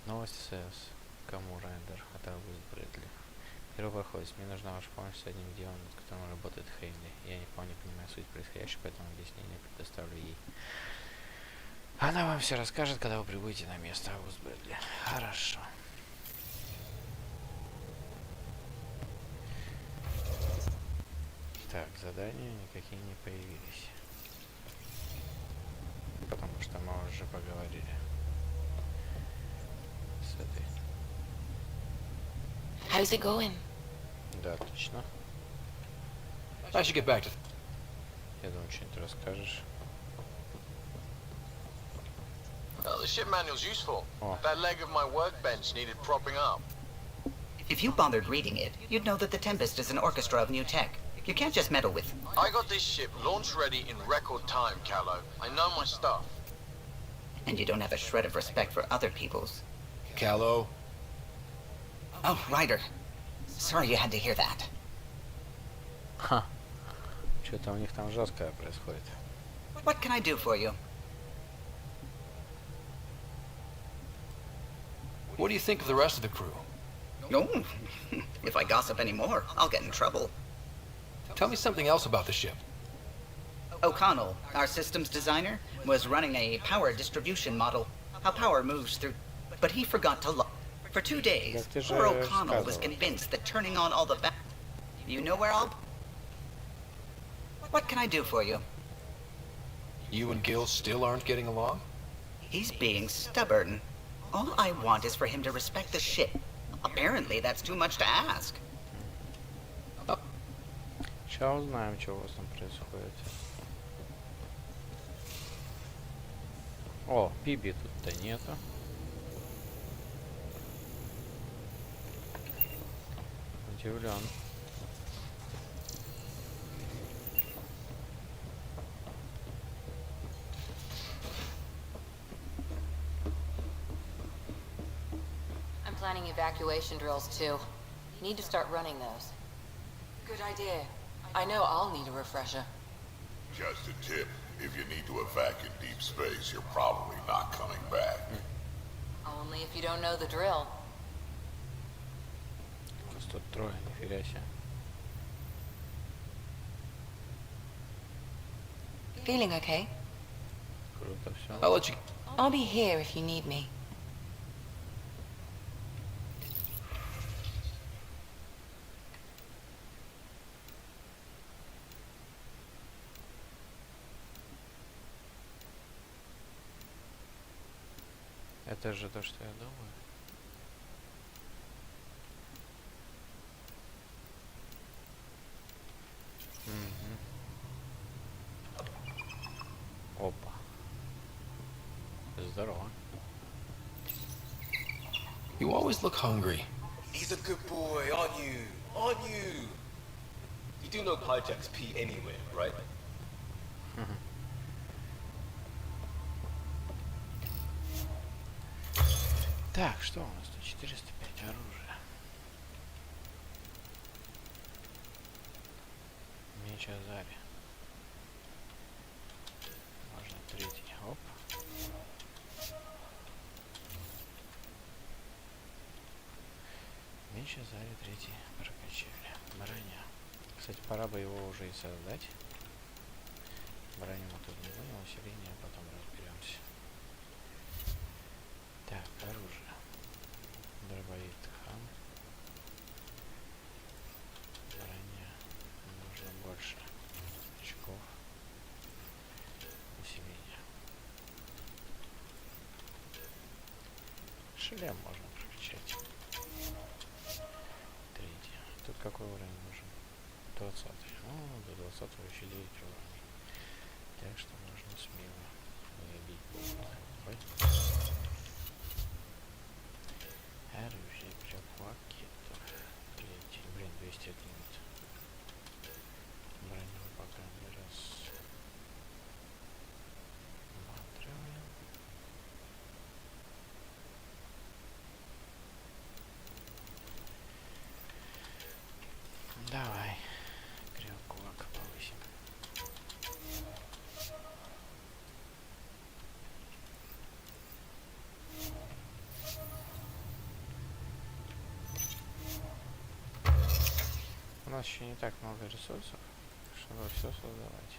Новость СС. Кому Райдер от Август Брэдли. Первопроходец, мне нужна ваша помощь с одним делом, над которым работает Хейнли. Я не вполне понимаю суть происходящего, поэтому объяснение предоставлю ей. Она вам все расскажет, когда вы прибудете на место, Август Брэдли. Хорошо. Так, задания никакие не появились. Потому что мы уже поговорили с этой. How's it going? Да, отлично. I should get back to... Я думаю, что-нибудь расскажешь. The ship manual's useful. Oh. That leg of my workbench needed propping up. If you bothered reading it, you'd know that the Tempest is an orchestra of new tech. You can't just meddle with... I got this ship launch ready in record time, Callow. I know my stuff. And you don't have a shred of respect for other people's. Callow. Oh, Ryder. Sorry you had to hear that. Ха. Что-то у них там жесткое происходит. What can I do for you? What do you think of the rest of the crew? No. If I gossip anymore, I'll get in trouble. Tell me something else about the ship. O'Connell, our systems designer, was running a power distribution model. How power moves through... But he forgot to lock. For 2 days, poor O'Connell was convinced that turning on all the... You know where I'll... What can I do for you? You and Gil still aren't getting along? He's being stubborn. All I want is for him to respect the ship. Apparently, that's too much to ask. Сейчас узнаем, что у вас там происходит. О, Пиби тут-то нету. Удивлен. I'm planning evacuation drills too. Need to start running those. Good idea. I know I'll need a refresher. Just a tip. If you need to evac in deep space, you're probably not coming back. Only if you don't know the drill. Просто трое, нифига себе. Feeling okay? Круто все. I'll let you. I'll be here if you need me. Это же то, что я думаю. Опа. Здорово. You always look hungry. He's a good boy, aren't you? Aren't you? You do know Pyjack's pee anywhere, right? Так, что у нас тут? 405 оружия. Меч Азари. Можно третий. Оп. Меч Азари третий прокачали. Броня. Кстати, пора бы его уже и создать. Броню мы тут не будем, усиление, а потом разберемся. Так, оружие. Дробовик хан. Броня. Нужно больше очков. Усиление. Шлем можно прокачать. Третий. Тут какой уровень нужен? 20. Ну, до 20 еще 9 уровней. Так что можно смело забить полный. Оружие, пакетов. Третий. Блин, 200 отнимет. Броню пока не раз. Смотрим. Давай. Кулак повысим. У нас еще не так много ресурсов, чтобы все создавать.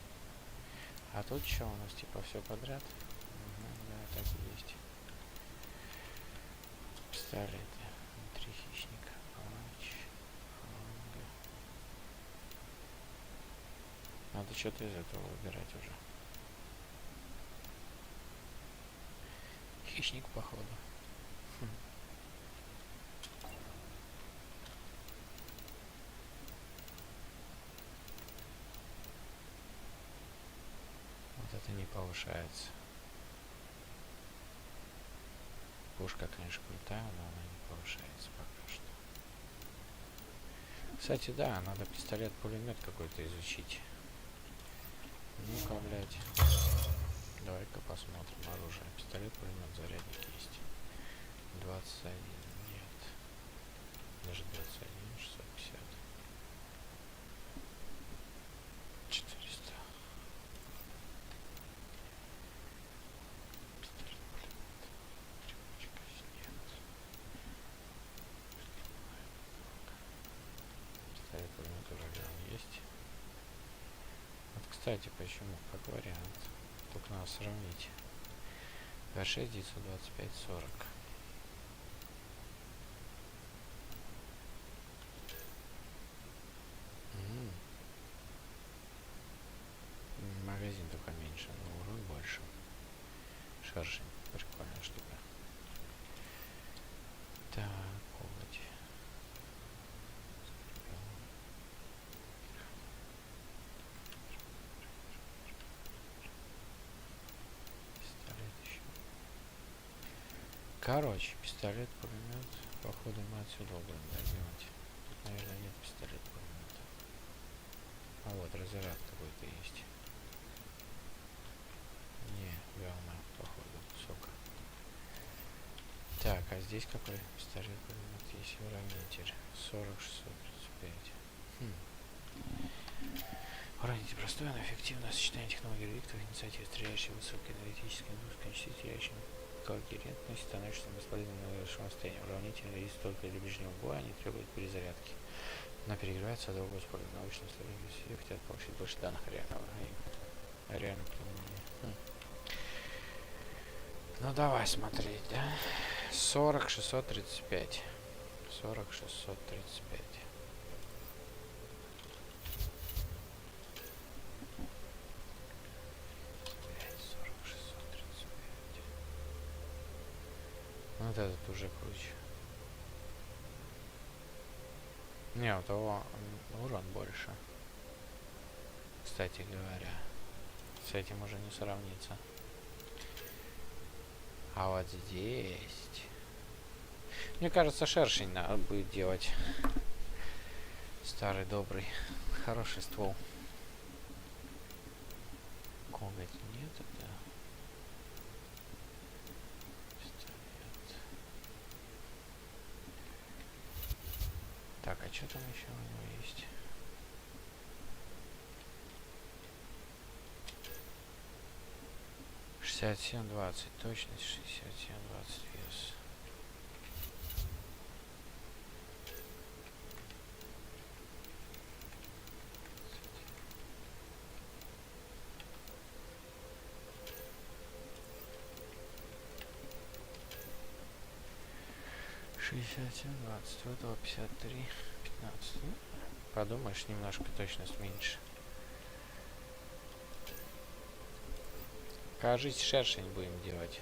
А тут что у нас, типа, все подряд? Угу, да, так и есть. Пистолеты. 3 хищника. Палач. Фланга. Надо что-то из этого выбирать уже. Хищник, походу. Это не повышается. Пушка, конечно, крутая, но она не повышается пока что. Кстати, да, надо пистолет-пулемет какой-то изучить. Ну-ка, блядь. Давай-ка посмотрим оружие. Пистолет-пулемет, зарядник есть. 21. Нет. Даже 21, 650. 400. Пистолет-пулемет уже есть. Вот, кстати, почему? Как вариант. Только надо сравнить. 26, 925, 40. Магазин только меньше, но урон больше. Шершень. Прикольная штука. Так, коготь. Короче, пистолет-пулемет, походу мы отсюда будем добивать. Тут наверное, нет пистолета. А вот разряд какой-то есть. Не, говно, походу, сука. Так, а здесь какой пистолет? Вот есть уравнитель. 40-635. Уравнитель простое, но эффективное сочетание технологий реликтов, инициатив, стреляющей высокой энергетической нагрузкой, почти теряющим когерентность, становишься бесполезным на высшем расстоянии. Уравнитель есть только для ближнего боя, они требуют перезарядки. Но перегревается от долгого использования. Научные исследования все хотят получить больше данных реально применения. Ну давай смотреть, да? 40-635. 40-635. Вот этот уже круче. Не, у того урон больше. Кстати говоря. С этим уже не сравнится. А вот здесь... Мне кажется, шершень надо будет делать. Старый добрый. Хороший ствол. Коготь нет, это... Так, а что там еще у него есть? (67-20) точность, 67-20 вес. (67-20) у этого 53-15. Ну, подумаешь, немножко точность меньше. Кажись, шершень будем делать.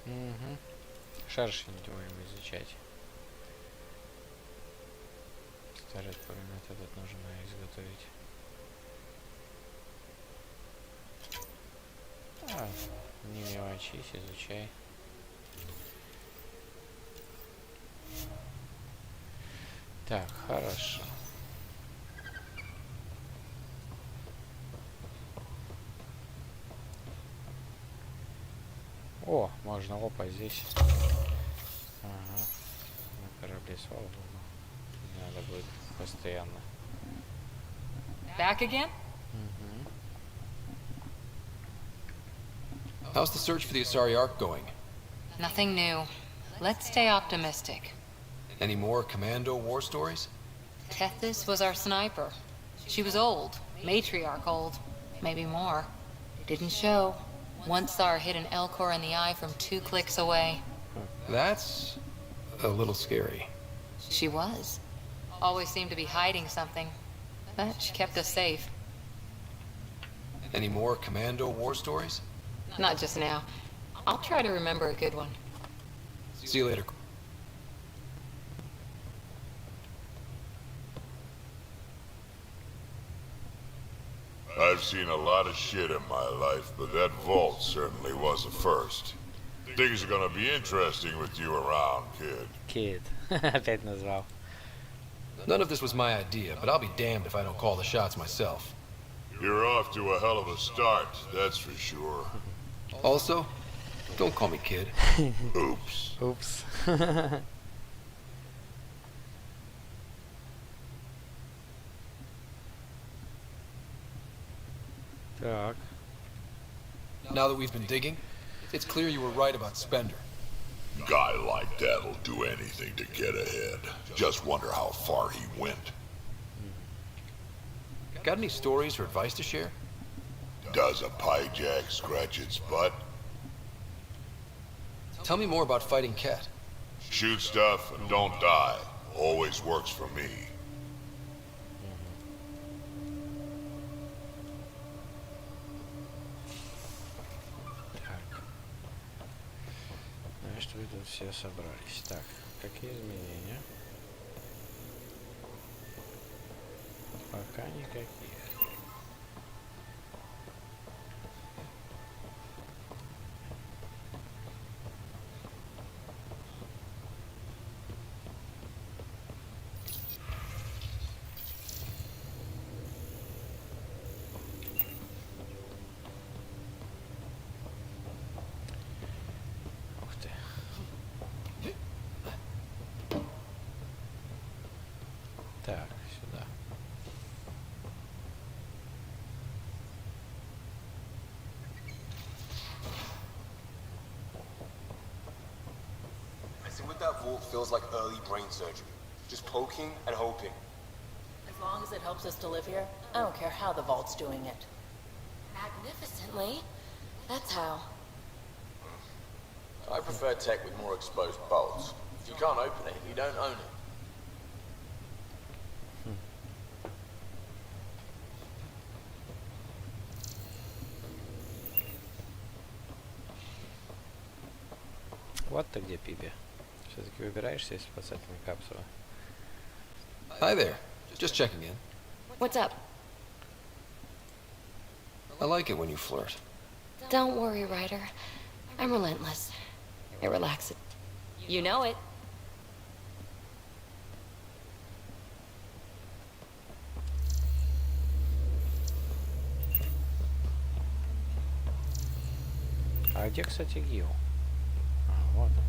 Угу. Шершень будем изучать. Старый пулемет этот нужно изготовить. А, не мелочись, изучай. Так, хорошо. О, можно опа здесь. Ага. На корабле, слава богу. Надо будет постоянно. Back again? How's the search for the Asari Ark going? Nothing new. Let's stay optimistic. Any more commando war stories? Tethys was our sniper. She was old, matriarch old, maybe more. Didn't show. Once saw her hit an Elcor in the eye from 2 clicks away. That's a little scary. She was. Always seemed to be hiding something, but she kept us safe. Any more commando war stories? Not just now. I'll try to remember a good one. See you later. I've seen a lot of shit in my life, but that vault certainly was a first. Things are gonna be interesting with you around, kid. Kid. Опять назвал. None of this was my idea, but I'll be damned if I don't call the shots myself. You're off to a hell of a start, that's for sure. Also, don't call me kid. Oops. Oops. Так. Now that we've been digging, it's clear you were right about Spender. Guy like that'll do anything to get ahead. Just wonder how far he went. Got any stories or advice to share? Does a pyjak scratch its butt? Tell me more about fighting Ket. Shoot stuff and don't die. Always works for me. Значит, вы тут все собрались. Так, какие изменения? Пока никаких. Так, сюда. Messing with that vault feels like early brain surgery. Just poking and hoping. As long as it helps us to live here, I don't care how the vault's doing it. Magnificently. That's how. I prefer tech with more exposed bolts. If you can't open it, you don't own it. Вот ты где, Пиби. Все-таки выбираешься из спасательной капсулы. Hi there. Just checking in. What's up? I like it when you flirt. Don't worry, Ryder. I'm relentless. It relaxes. You know it. А где, кстати, Гил? А, вот он.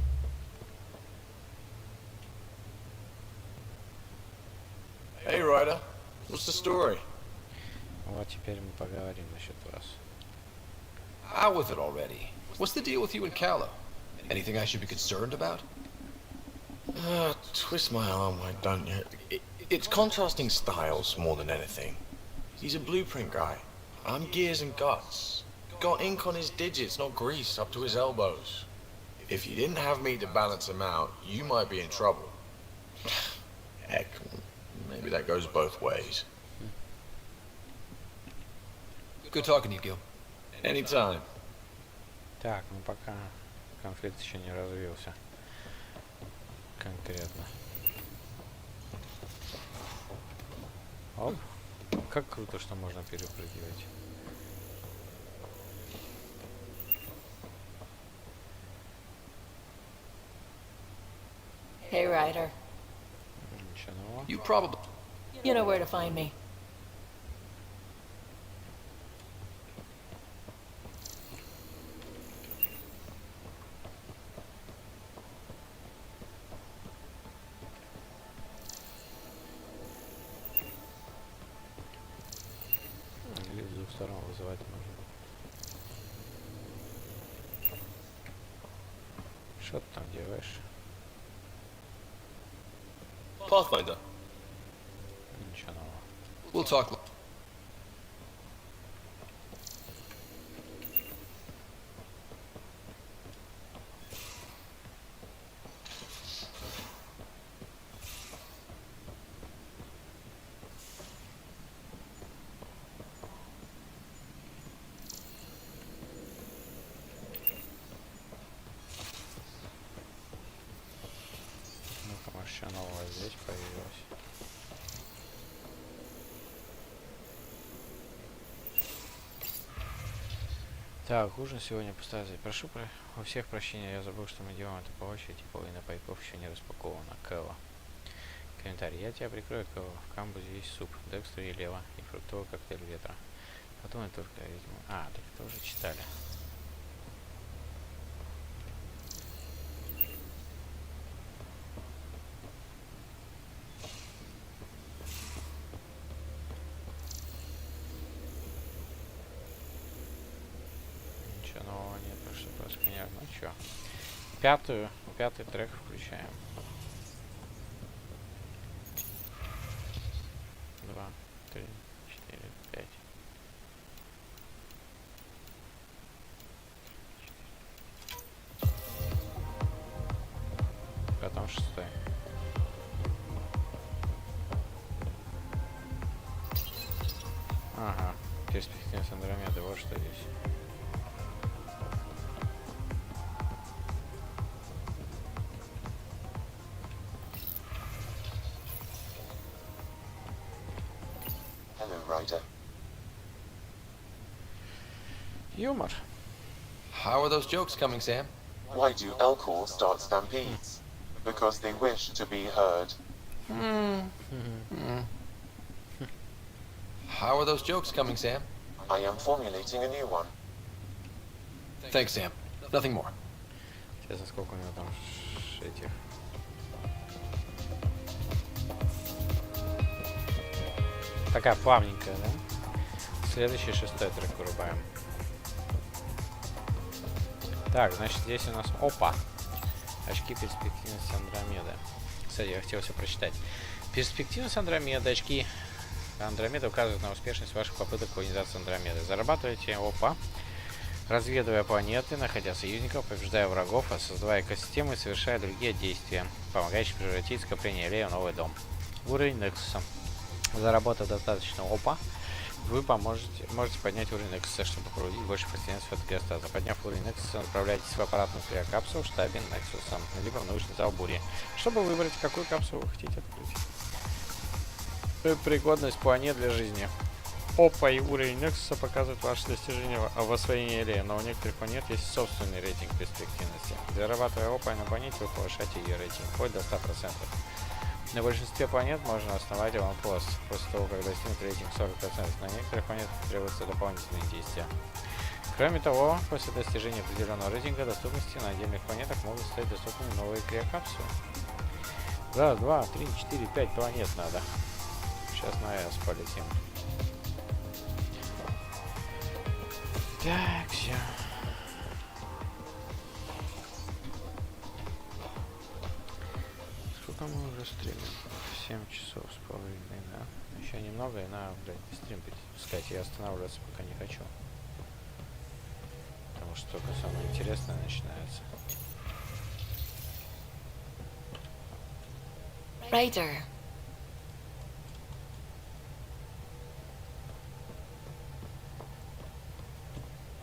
Hey, Ryder. What's the story? Вот теперь мы поговорим насчет вас. Out with it already. What's the deal with you and Callow? Anything I should be concerned about? Twist my arm, why don't you? It's contrasting styles more than anything. He's a blueprint guy. I'm gears and guts. Got ink on his digits, not grease, up to his elbows. If you didn't have me to balance him out, you might be in trouble. Heck, maybe that goes both ways. Good talking to you, Gil. Anytime. Так, ну пока конфликт еще не развился. Конкретно. Оп. Как круто, что можно перепрыгивать. Hey, Ryder. Ничего нового. You probably... You know where to find me. Или с двух сторон вызывать можно. Что ты там делаешь? Pathfinder. Ничего нового. We'll talk. Ну-ка, может, еще новое здесь появилось. Так, ужин сегодня поставить. Прошу у всех прощения, я забыл, что мы делаем это по очереди. Половина пайков еще не распакована. Кэлла. Комментарий. Я тебя прикрою, Кэлла. В камбузе есть суп. Дексту и лево. И фруктовый коктейль ветра. Потом я только, видимо... А, так это уже читали. Ничего нового нет, что просто меня. Ну чё, пятый трек включаем. 2, 3, 4, 5. Потом 6. Ага, перспектива с Андромеды, вот что здесь. Hello, Ryder. Юмор. How are those jokes coming, Sam? Why do Elcor start stampedes? Because they wish to be heard. How are those jokes coming, Sam? I am formulating a new one. Thanks, Sam. Nothing more. Интересно, сколько у него там этих Такая плавненькая, да? Следующий 6-й трек вырубаем. Так, значит, здесь у нас... Опа! Очки перспективности Андромеды. Кстати, я хотел все прочитать. Перспективность Андромеды. Очки Андромеда указывают на успешность ваших попыток колонизации Андромеды. Зарабатывайте, опа, разведывая планеты, находя союзников, побеждая врагов, создавая экосистемы и совершая другие действия, помогающие превратить скопление Лея в новый дом. Уровень Nexus. Заработав достаточно опа, вы можете поднять уровень Nexus, чтобы проводить больше пространств от геостаза. Подняв уровень Nexus, отправляйтесь в аппаратную капсулу в штабе Nexus, либо в научный зал бури, чтобы выбрать, какую капсулу вы хотите открыть. Пригодность планет для жизни. Опа и уровень Nexus показывают ваши достижения в освоении Лея, но у некоторых планет есть собственный рейтинг перспективности. Зарабатывая опа на планете, вы повышаете ее рейтинг вплоть до 100%. На большинстве планет можно основать аванпост после того, как достигнет рейтинг 40%. На некоторых планетах требуются дополнительные действия. Кроме того, после достижения определенного рейтинга доступности на отдельных планетах могут стать доступны новые криокапсулы. Раз, два, 3, 4, 5 планет надо. Сейчас на АЭС полетим. Так, все. Сколько мы уже стримим? 7 часов с половиной, да? Еще немного и надо, блядь, стрим пускать. Я останавливаться пока не хочу. Потому что только самое интересное начинается. Ryder.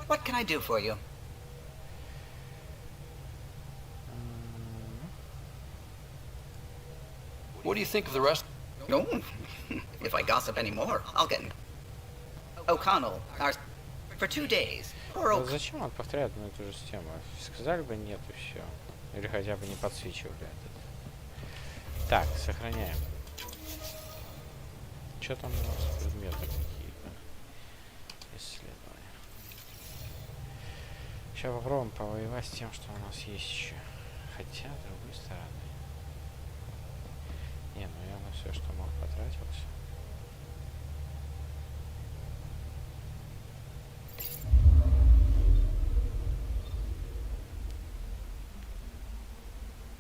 What can I do for you? What do you think of the rest? No. If I gossip anymore, I'll get... O'Connell, our... For 2 days. Зачем он повторяет одну и ту же систему? Сказали бы нет и все. Или хотя бы не подсвечивали это. Так, сохраняем. Что там у нас предметы какие-то? Исследования. Сейчас попробуем повоевать с тем, что у нас есть еще. Хотя, с другой стороны. Не, ну я на все, что мог, потратился.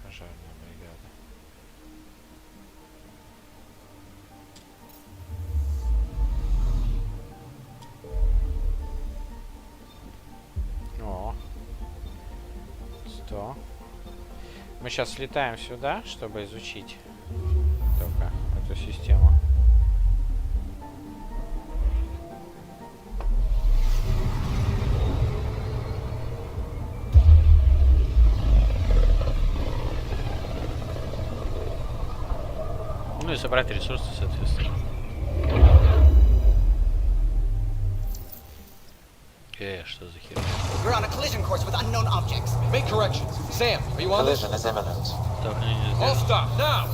Пожарная бригада. О, 100. Мы сейчас слетаем сюда, чтобы изучить только эту систему. Ну и собрать ресурсы, соответственно. Что за херня? We're on a collision course with unknown objects. Make corrections. Sam, are you on this? Collision is imminent. All stop now.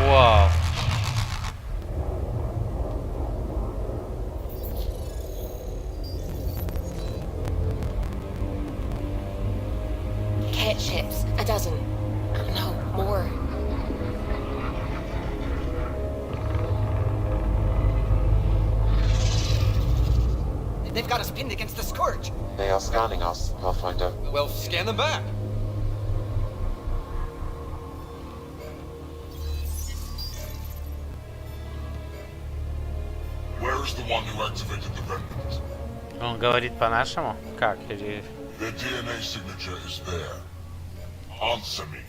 Wow. Cat ships, a dozen. No, more. They've got us pinned against the Scourge. They are scanning us, Pathfinder. Well, scan them back. Where's the one who activated the remnant? Он говорит по-нашему? Как? Или... Their DNA signature is there. Answer me.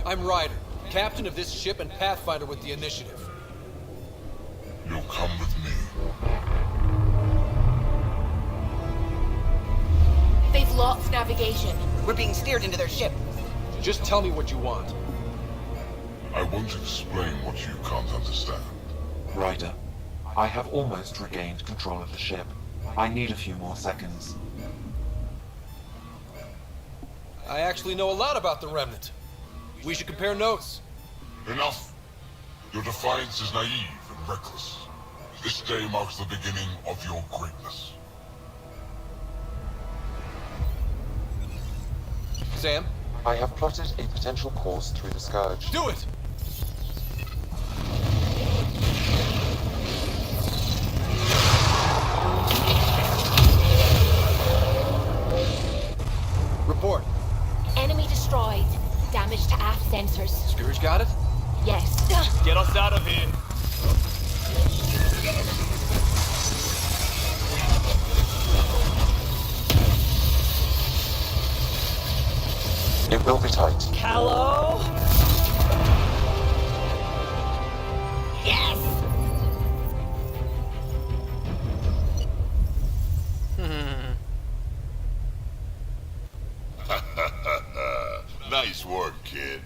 I'm Ryder, captain of this ship and Pathfinder with the initiative. You'll come with me. They've lost navigation. We're being steered into their ship. Just tell me what you want. I won't explain what you can't understand. Ryder, I have almost regained control of the ship. I need a few more seconds. I actually know a lot about the Remnant. We should compare notes. Enough! Your defiance is naive and reckless. This day marks the beginning of your greatness. Sam, I have plotted a potential course through the Scourge. Do it! Report. Enemy destroyed. Damage to aft sensors. Scourge got it? Yes. Get us out of here. It will be tight. Hello? Yes! Nice work, kid.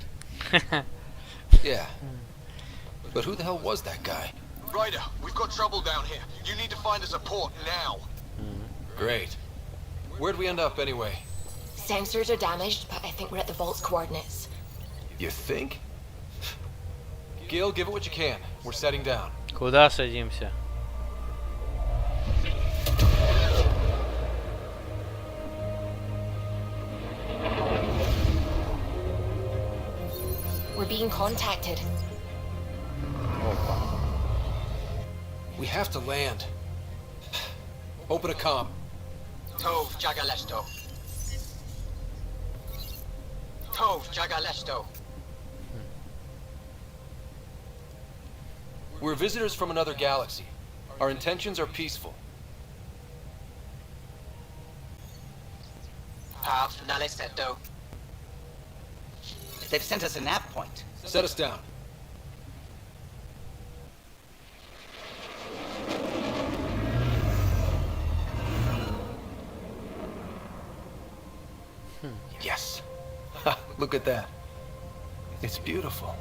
Yeah. But who the hell was that guy? Ryder, we've got trouble down here. You need to find us a port now. Great. Where'd we end up anyway? Sensors are damaged, but I think we're at the vault's coordinates. You think? Gil, give it what you can. We're setting down. Куда садимся? We're being contacted. We have to land. Open a comm. Tov Jagalesto. Tov Jagalesto. We're visitors from another galaxy. Our intentions are peaceful. Pav Naleseto. They've sent us a nav point. Set us down. Yes. Ha, look at that. It's beautiful.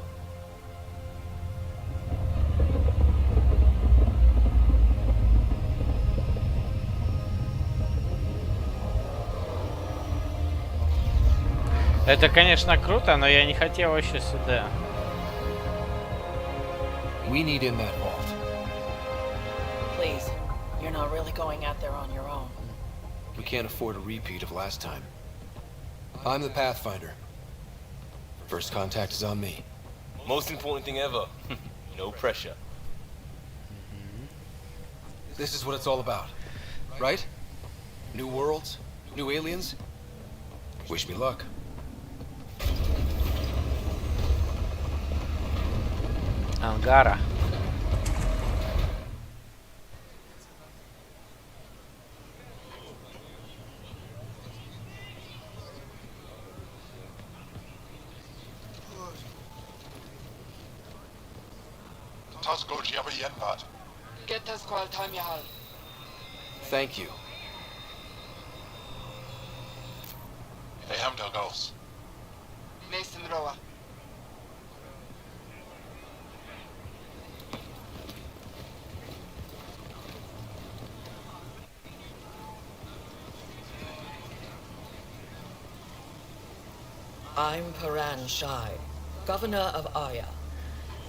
Это, конечно, круто, но я не хотел вообще сюда. We need in that vault. Please, you're not really going out there on your own. We can't afford a repeat of last time. I'm the Pathfinder. First contact is on me. Most important thing ever. No pressure. This is what it's all about, right? New worlds, new aliens. Wish me luck. Ангара. Thank you. Nathan Roa. I'm Paran Shai, governor of Aya.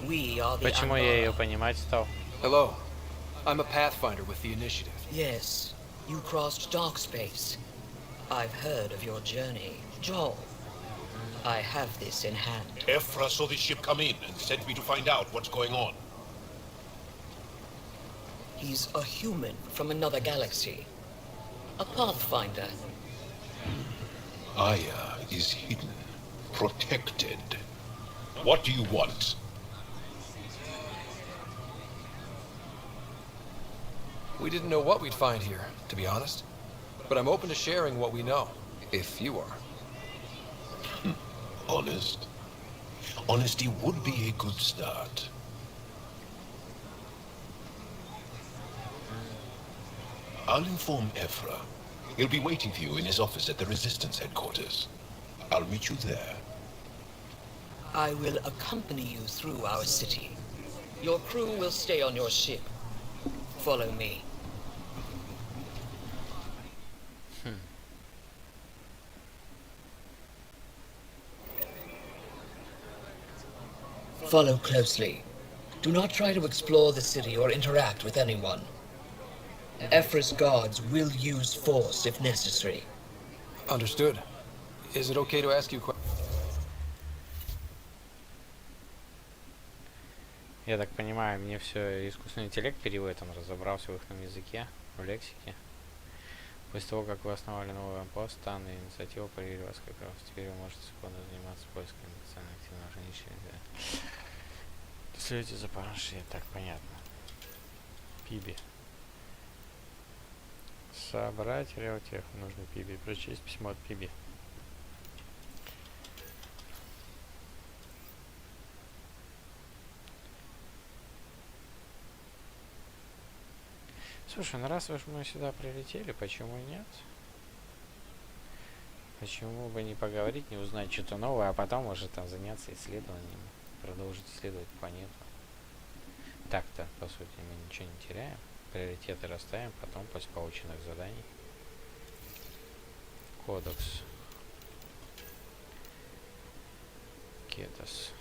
We are the Почему я ее понимать стал? Hello. I'm a Pathfinder with the Initiative. Yes, you crossed dark space. I've heard of your journey, Joel. I have this in hand. Ephra saw the ship come in and sent me to find out what's going on. He's a human from another galaxy. A Pathfinder. Aya is hidden, protected. What do you want? We didn't know what we'd find here, to be honest. But I'm open to sharing what we know, if you are. Honest? Honesty would be a good start. I'll inform Ephra. He'll be waiting for you in his office at the Resistance headquarters. I'll meet you there. I will accompany you through our city. Your crew will stay on your ship. Follow me. Follow closely. Do not try to explore the city or interact with anyone. Ephra's guards will use force if necessary. Understood. Is it okay to ask you questions? Я так понимаю, мне все искусственный интеллект переводит, он разобрался в их языке, в лексике. После того, как вы основали новый пост, данная инициатива проверили вас как раз. Теперь вы можете свободно заниматься поиском специально активного ограничения. Следуйте за парашей, так понятно. Пиби. Собрать реалтех. Нужно Пиби. Прочесть письмо от Пиби. Слушай, ну раз уж мы сюда прилетели, почему нет? Почему бы не поговорить, не узнать что-то новое, а потом уже там заняться исследованием, продолжить исследовать планету. Так-то, по сути, мы ничего не теряем. Приоритеты расставим, потом после полученных заданий. Кодекс. Кетос.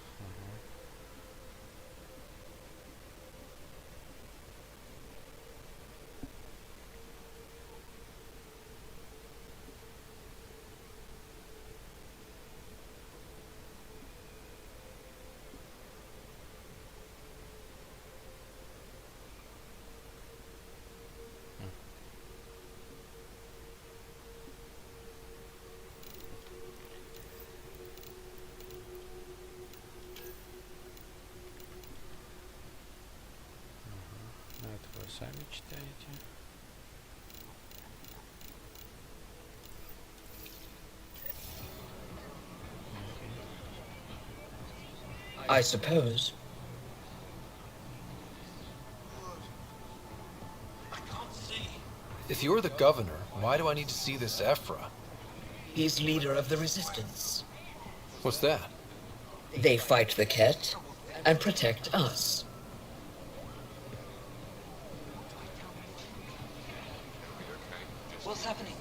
Сами читаете. I suppose. If you're the governor, why do I need to see this Ephra? He's leader of the resistance. What's that? They fight the Ket and protect us. What's happening?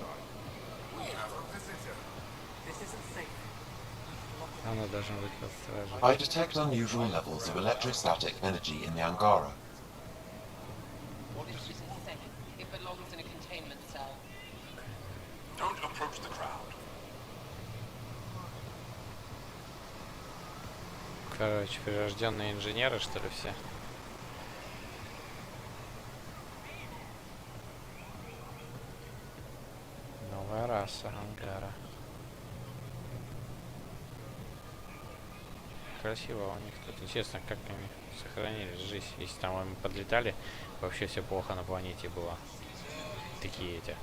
Она должна быть под стражей. I detect unusual levels of electrostatic energy in the Angara. This is insane. It belongs in a containment cell. Don't approach the crowd. Короче, прирожденные инженеры, что ли, все? Новая раса Ангара. Красиво у них тут. Интересно, как они сохранили жизнь. Если там мы подлетали, вообще все плохо на планете было. Такие эти.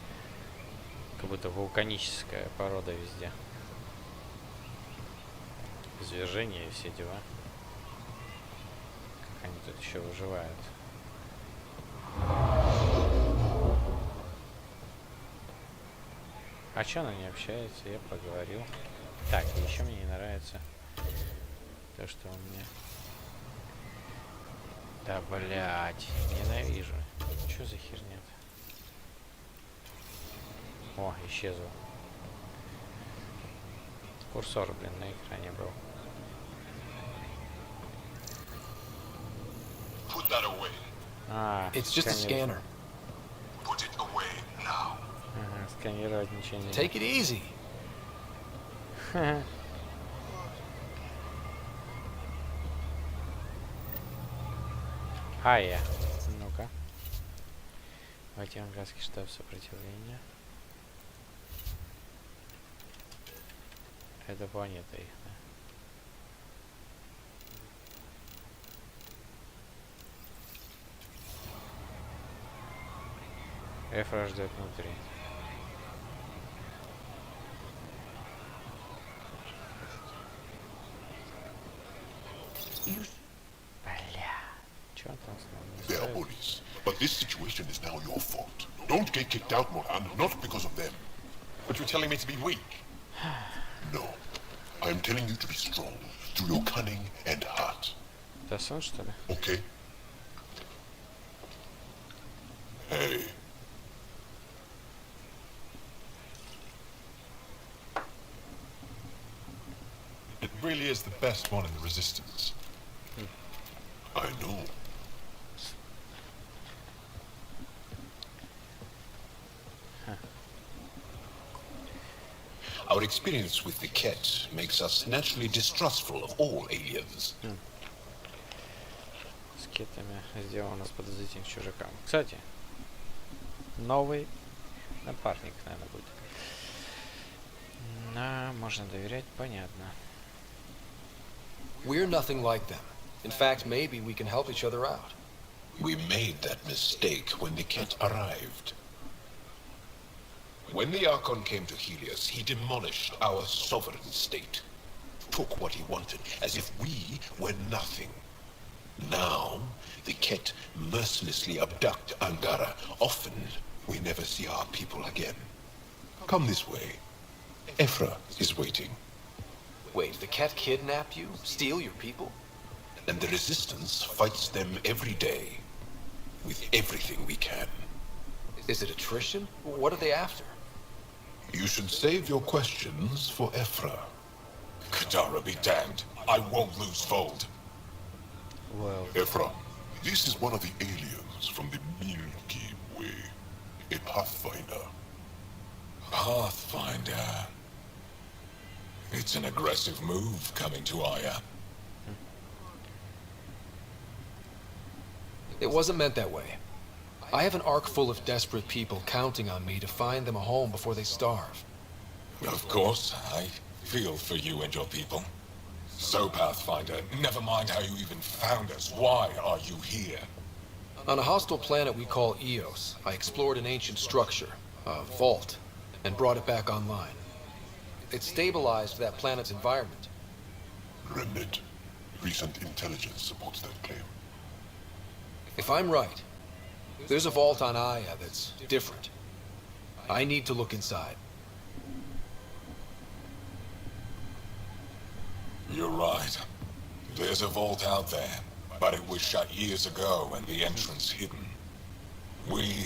Как будто вулканическая порода везде. Извержения и все дела. Как они тут еще выживают. А че она не общается? Я поговорил. Так, еще мне не нравится то, что он мне... Да, блять, ненавижу. Что за херня-то? О, исчезла. Курсор, блин, на экране был. Put that away. It's just a scanner. Put it away now. Ага, сканировать ничего не... Take it easy. Хая. Ну-ка. Ватиканский штаб сопротивления. Это планета их, да? Эфра ждет внутри. They are bullies, but this situation is now your fault. Don't get kicked out, Moran, not because of them. But you're telling me to be weak. No. I'm telling you to be strong, through your cunning and heart. Это сон, что ли? Okay? Hey. It really is the best one in the Resistance. I know. Our experience with the Ket makes us naturally distrustful of all aliens. кетами сделано с подозрительным чужаком. Кстати, новый напарник, наверное, будет. Да, можно доверять, понятно. We're nothing like them. In fact, maybe we can help each other out. We made that mistake when the Ket arrived. When the Archon came to Helios, he demolished our sovereign state. Took what he wanted, as if we were nothing. Now, the Ket mercilessly abduct Angara. Often, we never see our people again. Come this way. Ephra is waiting. Wait, the Ket kidnap you? Steal your people? And the Resistance fights them every day. With everything we can. Is it attrition? What are they after? You should save your questions for Ephra. Kadara be damned. I won't lose Fold. Well, Ephra, this is one of the aliens from the Milky Way. A Pathfinder. Pathfinder. It's an aggressive move coming to Aya. It wasn't meant that way. I have an ark full of desperate people counting on me to find them a home before they starve. Of course, I feel for you and your people. So, Pathfinder, never mind how you even found us. Why are you here? On a hostile planet we call Eos, I explored an ancient structure, a vault, and brought it back online. It stabilized that planet's environment. Remnant. Recent intelligence supports that claim. If I'm right, there's a vault on Aya that's different. I need to look inside. You're right. There's a vault out there, but it was shut years ago and the entrance hidden. We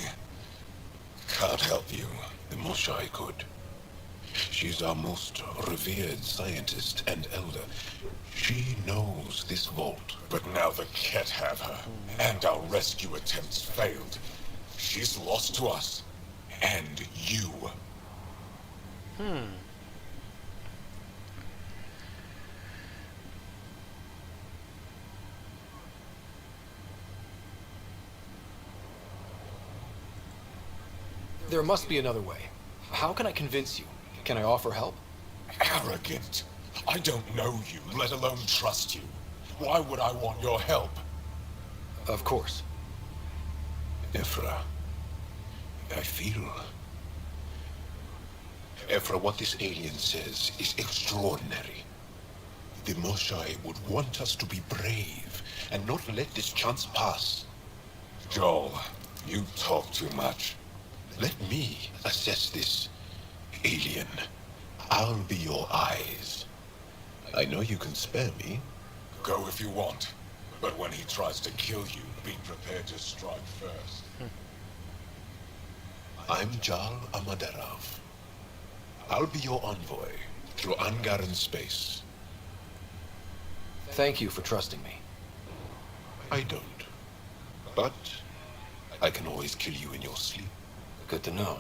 can't help you. The Moshai could. She's our most revered scientist and elder. She knows this vault. But now the Ket have her, and our rescue attempts failed. She's lost to us, and you. There must be another way. How can I convince you? Can I offer help? Arrogant. I don't know you, let alone trust you. Why would I want your help? Of course. Ephra, I feel... Ephra, what this alien says is extraordinary. The Moshai would want us to be brave and not let this chance pass. Joel, you talk too much. Let me assess this alien. I'll be your eyes. I know you can spare me. Go if you want. But when he tries to kill you, be prepared to strike first. I'm Jal Amaderov. I'll be your envoy through Angaran space. Thank you for trusting me. I don't. But I can always kill you in your sleep. Good to know.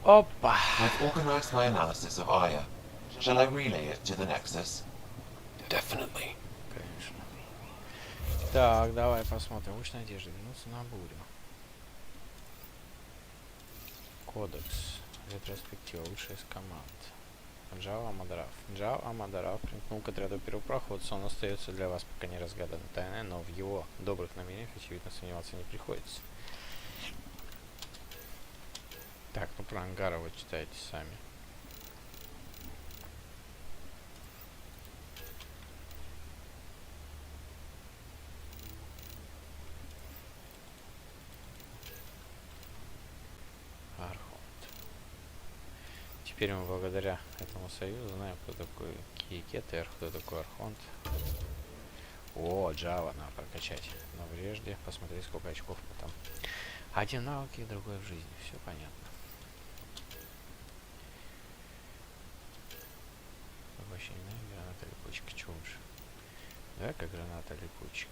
Опа. I've organized my analysis of Aya. Shall I relay it to the Nexus? Definitely. Конечно. Так, давай посмотрим. Луч надежды. Вернуться на бурю. Кодекс. Ретроспектива. Лучшая из команд. Джао Амадарав. Джао Амадарав примкнул к отряду первопроходца. Он остается для вас пока не разгаданной тайной, но в его добрых намерениях, очевидно, сомневаться не приходится. Так, ну про Ангара вы читаете сами. Архонт. Теперь мы благодаря этому союзу знаем, кто такой Киекетер, кто такой Архонт. О, Джава надо прокачать. Но прежде посмотреть, сколько очков мы там. Один в науке, другой в жизни. Все понятно. Обращение, граната липучка. Чего лучше? Да, как граната липучка.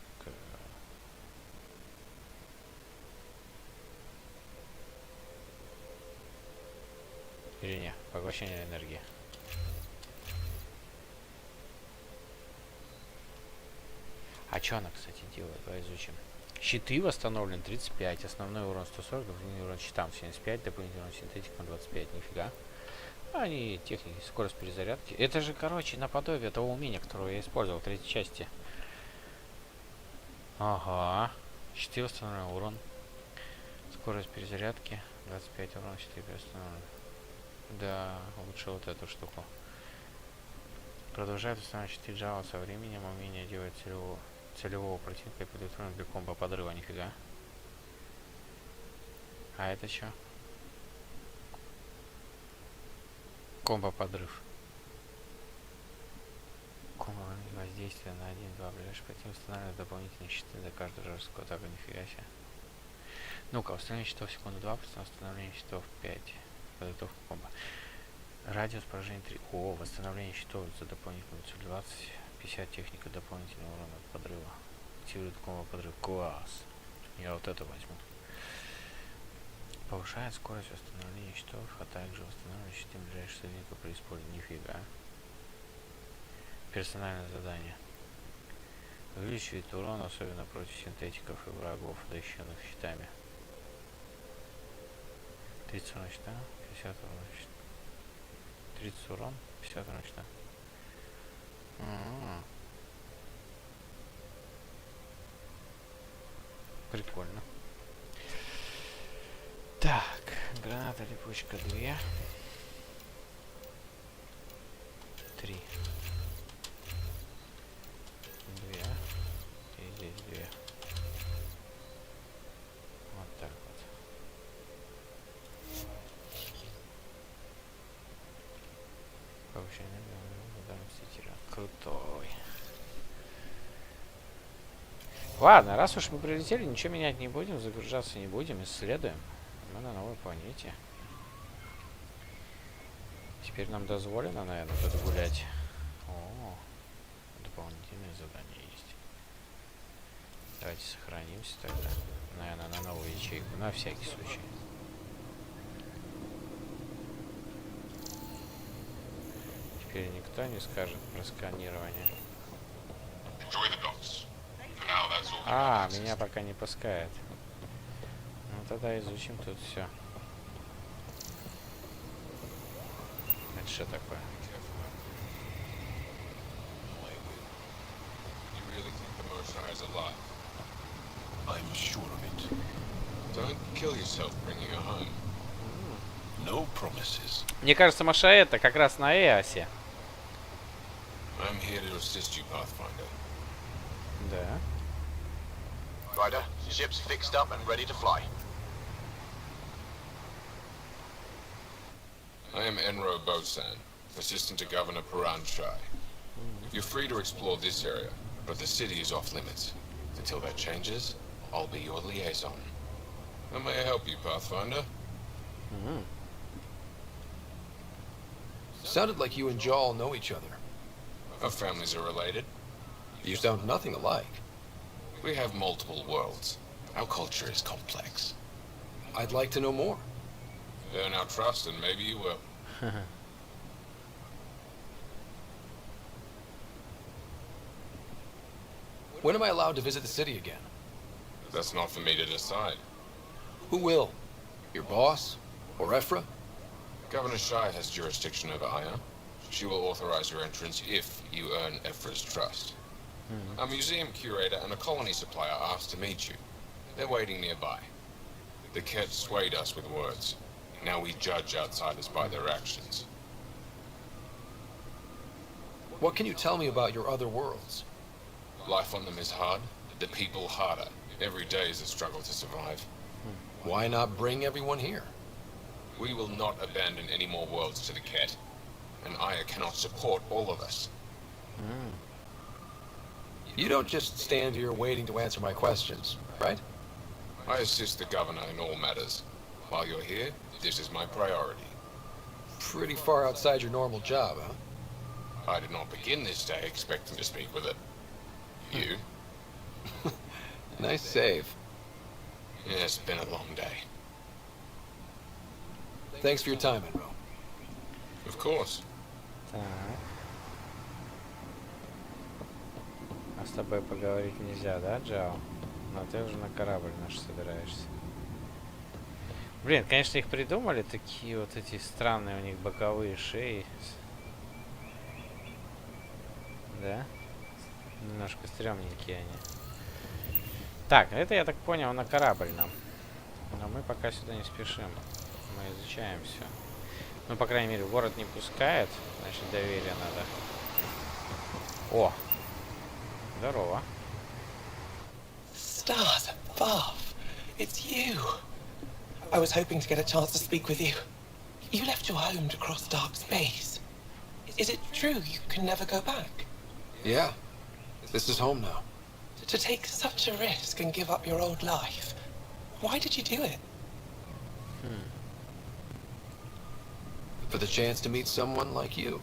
Или не? Поглощение энергии. А что она, кстати, делает? Давай изучим. Щиты восстановлен 35, основной урон 140, дополнительный урон щитам 75, дополнительный урон синтетикам 25. Нифига. Они техники, скорость перезарядки. Это же, короче, наподобие того умения, которого я использовал в третьей части. Ага. Щиты восстановлен, урон. Скорость перезарядки 25 урон, щиты переустановлены. Да, лучше вот эту штуку. Продолжает устанавливать щиты Java со временем. Умение делать целевого противника и подготовлен для комбо подрыва. Нифига. А это что? Комбо подрыв. Комбо воздействие на 1-2 ближайших противника устанавливает дополнительные щиты за каждую жесткую атаку. Нифига себе. Ну-ка, установление щитов секунду 2, установление щитов 5. Подготовка комбо. Радиус поражения 3. О, восстановление щитов за дополнительную цель 20. 50 техника дополнительного урона от подрыва. Активирует комбо подрыв. Класс. Я вот это возьму. Повышает скорость восстановления щитов, а также восстанавливает щиты ближайших союзников при использовании. Нифига. Персональное задание. Увеличивает урон, особенно против синтетиков и врагов, защищенных щитами. 30 урон щита, 50 урон щита. 30 урон, 50 урон щита. Прикольно. Так, граната липучка 2. 3. 2. И здесь 2. Вот так вот. Повышение мстителя. Крутой. Ладно, раз уж мы прилетели, ничего менять не будем, загружаться не будем, исследуем. Мы на новой планете. Теперь нам дозволено, наверное, тут гулять. О, дополнительные задания есть. Давайте сохранимся тогда. Наверное, на новую ячейку, на всякий случай. Теперь никто не скажет про сканирование. А, меня пока не пускает. Ну тогда изучим тут все. Это что такое? I'm sure of it. Don't kill yourself bringing her home. No promises. Мне кажется, Маша это как раз на Эосе. I'm here to assist you, Pathfinder. Да. Ryder, ship's fixed up and ready to fly. I am Enro Bosan, assistant to Governor Paranchai. You're free to explore this area, but the city is off limits. Until that changes, I'll be your liaison. How may I help you, Pathfinder? Sounded like you and Jal know each other. Our families are related. You sound nothing alike. We have multiple worlds. Our culture is complex. I'd like to know more. Earn our trust and maybe you will. When am I allowed to visit the city again? That's not for me to decide. Who will? Your boss? Or Ephra? Governor Shai has jurisdiction over Aya. She will authorize your entrance if you earn Ephra's trust. A museum curator and a colony supplier asked to meet you. They're waiting nearby. The Ket swayed us with words. Now we judge outsiders by their actions. What can you tell me about your other worlds? Life on them is hard, the people harder. Every day is a struggle to survive. Why not bring everyone here? We will not abandon any more worlds to the Ket. And Aya cannot support all of us. You don't just stand here waiting to answer my questions, right? I assist the governor in all matters. While you're here, this is my priority. Pretty far outside your normal job, huh? I did not begin this day expecting to speak with it. You? Nice save. Yeah, it's been a long day. Thanks for your time, Enro. course. Так. А с тобой поговорить нельзя, да, Джао? Но ты уже на корабль наш собираешься. Блин, конечно, их придумали, такие вот эти странные у них боковые шеи. Да? Немножко стрёмненькие они. Так, это, я так понял, на корабль нам. Но мы пока сюда не спешим. Мы изучаем все. Ну, по крайней мере, город не пускает. Значит, доверие надо. О! Здорово. Stars above. It's you. I was hoping to get a chance to speak with you. You left your home to cross dark space. Is it true you can never go back? Yeah. This is home now. To take such a risk and give up your old life. Why did you do it? For the chance to meet someone like you.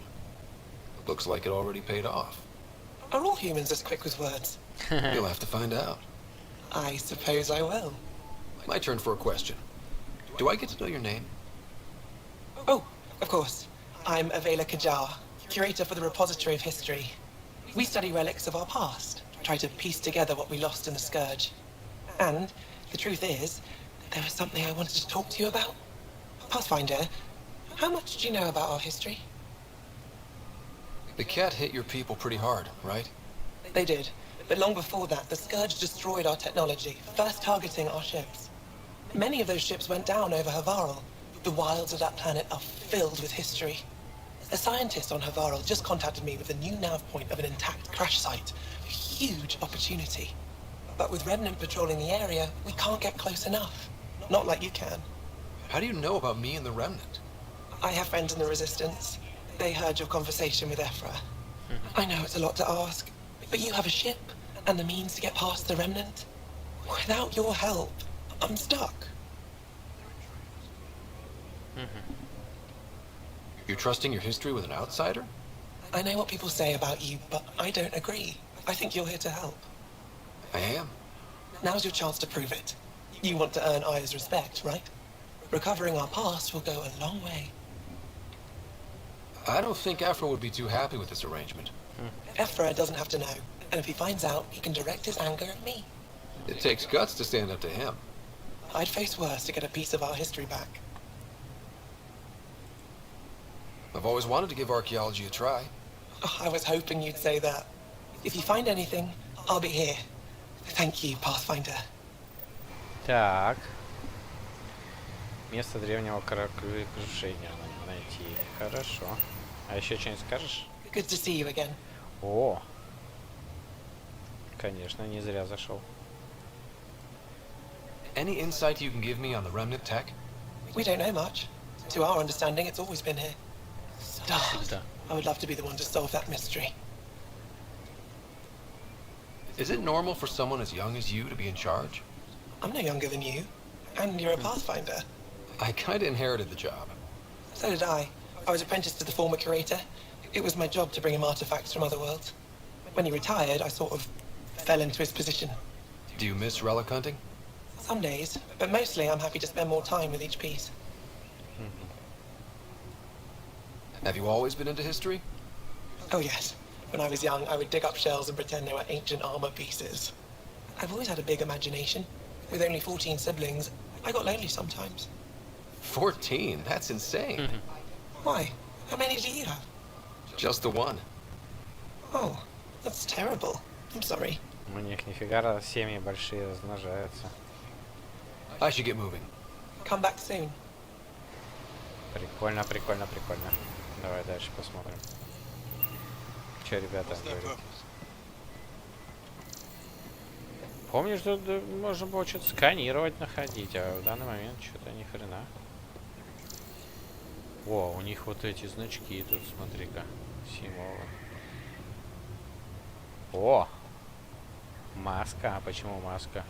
Looks like it already paid off. Are all humans as quick with words? You'll have to find out. I suppose I will. My turn for a question. Do I get to know your name? Oh, of course. I'm Avela Kajar, curator for the Repository of History. We study relics of our past, try to piece together what we lost in the Scourge. And the truth is, there was something I wanted to talk to you about. Pathfinder, how much do you know about our history? The cat hit your people pretty hard, right? They did, but long before that, the Scourge destroyed our technology, first targeting our ships. Many of those ships went down over Havarl. The wilds of that planet are filled with history. A scientist on Havarl just contacted me with a new nav point of an intact crash site. A huge opportunity. But with Remnant patrolling the area, we can't get close enough. Not like you can. How do you know about me and the Remnant? I have friends in the Resistance. They heard your conversation with Ephra. I know it's a lot to ask, but you have a ship and the means to get past the Remnant. Without your help, I'm stuck. You're trusting your history with an outsider? I know what people say about you, but I don't agree. I think you're here to help. I am. Now's your chance to prove it. You want to earn Aya's respect, right? Recovering our past will go a long way. I don't think Ephra would be too happy with this arrangement. Ephra doesn't have to know, and if he finds out, he can direct his anger at me. It takes guts to stand up to him. I'd face worse to get a piece of our history back. I've always wanted to give archaeology a try. Oh, I was hoping you'd say that. If you find anything, I'll be here. Thank you, Pathfinder. Так. Место древнего кораблекрушения надо найти. Хорошо. А еще что-нибудь скажешь? Good to see you again. О! Конечно, не зря зашел. Any insight you can give me on the Remnant tech? We don't know much. To our understanding, it's always been here. Stars. I would love to be the one to solve that mystery. Is it normal for someone as young as you to be in charge? I'm no younger than you. And you're a Pathfinder. I kinda inherited the job. So did I. I was apprenticed to the former curator. It was my job to bring him artifacts from other worlds. When he retired, I sort of fell into his position. Do you miss relic hunting? Some days, but mostly I'm happy to spend more time with each piece. Have you always been into history? Oh yes. When I was young, I would dig up shells and pretend they were ancient armor pieces. I've always had a big imagination. With only 14 siblings, I got lonely sometimes. 14? That's insane. Why? How many do you have? Just the one. Oh, that's terrible. I'm sorry. У них нифига семьи большие размножаются. I should get moving. Come back soon. Прикольно, прикольно, прикольно. Давай дальше посмотрим. Че, ребята, говорят? Помню, что можно было что-то сканировать, находить, а в данный момент что-то ни хрена. О, у них вот эти значки тут, смотри-ка, символы. О! Маска. А почему маска?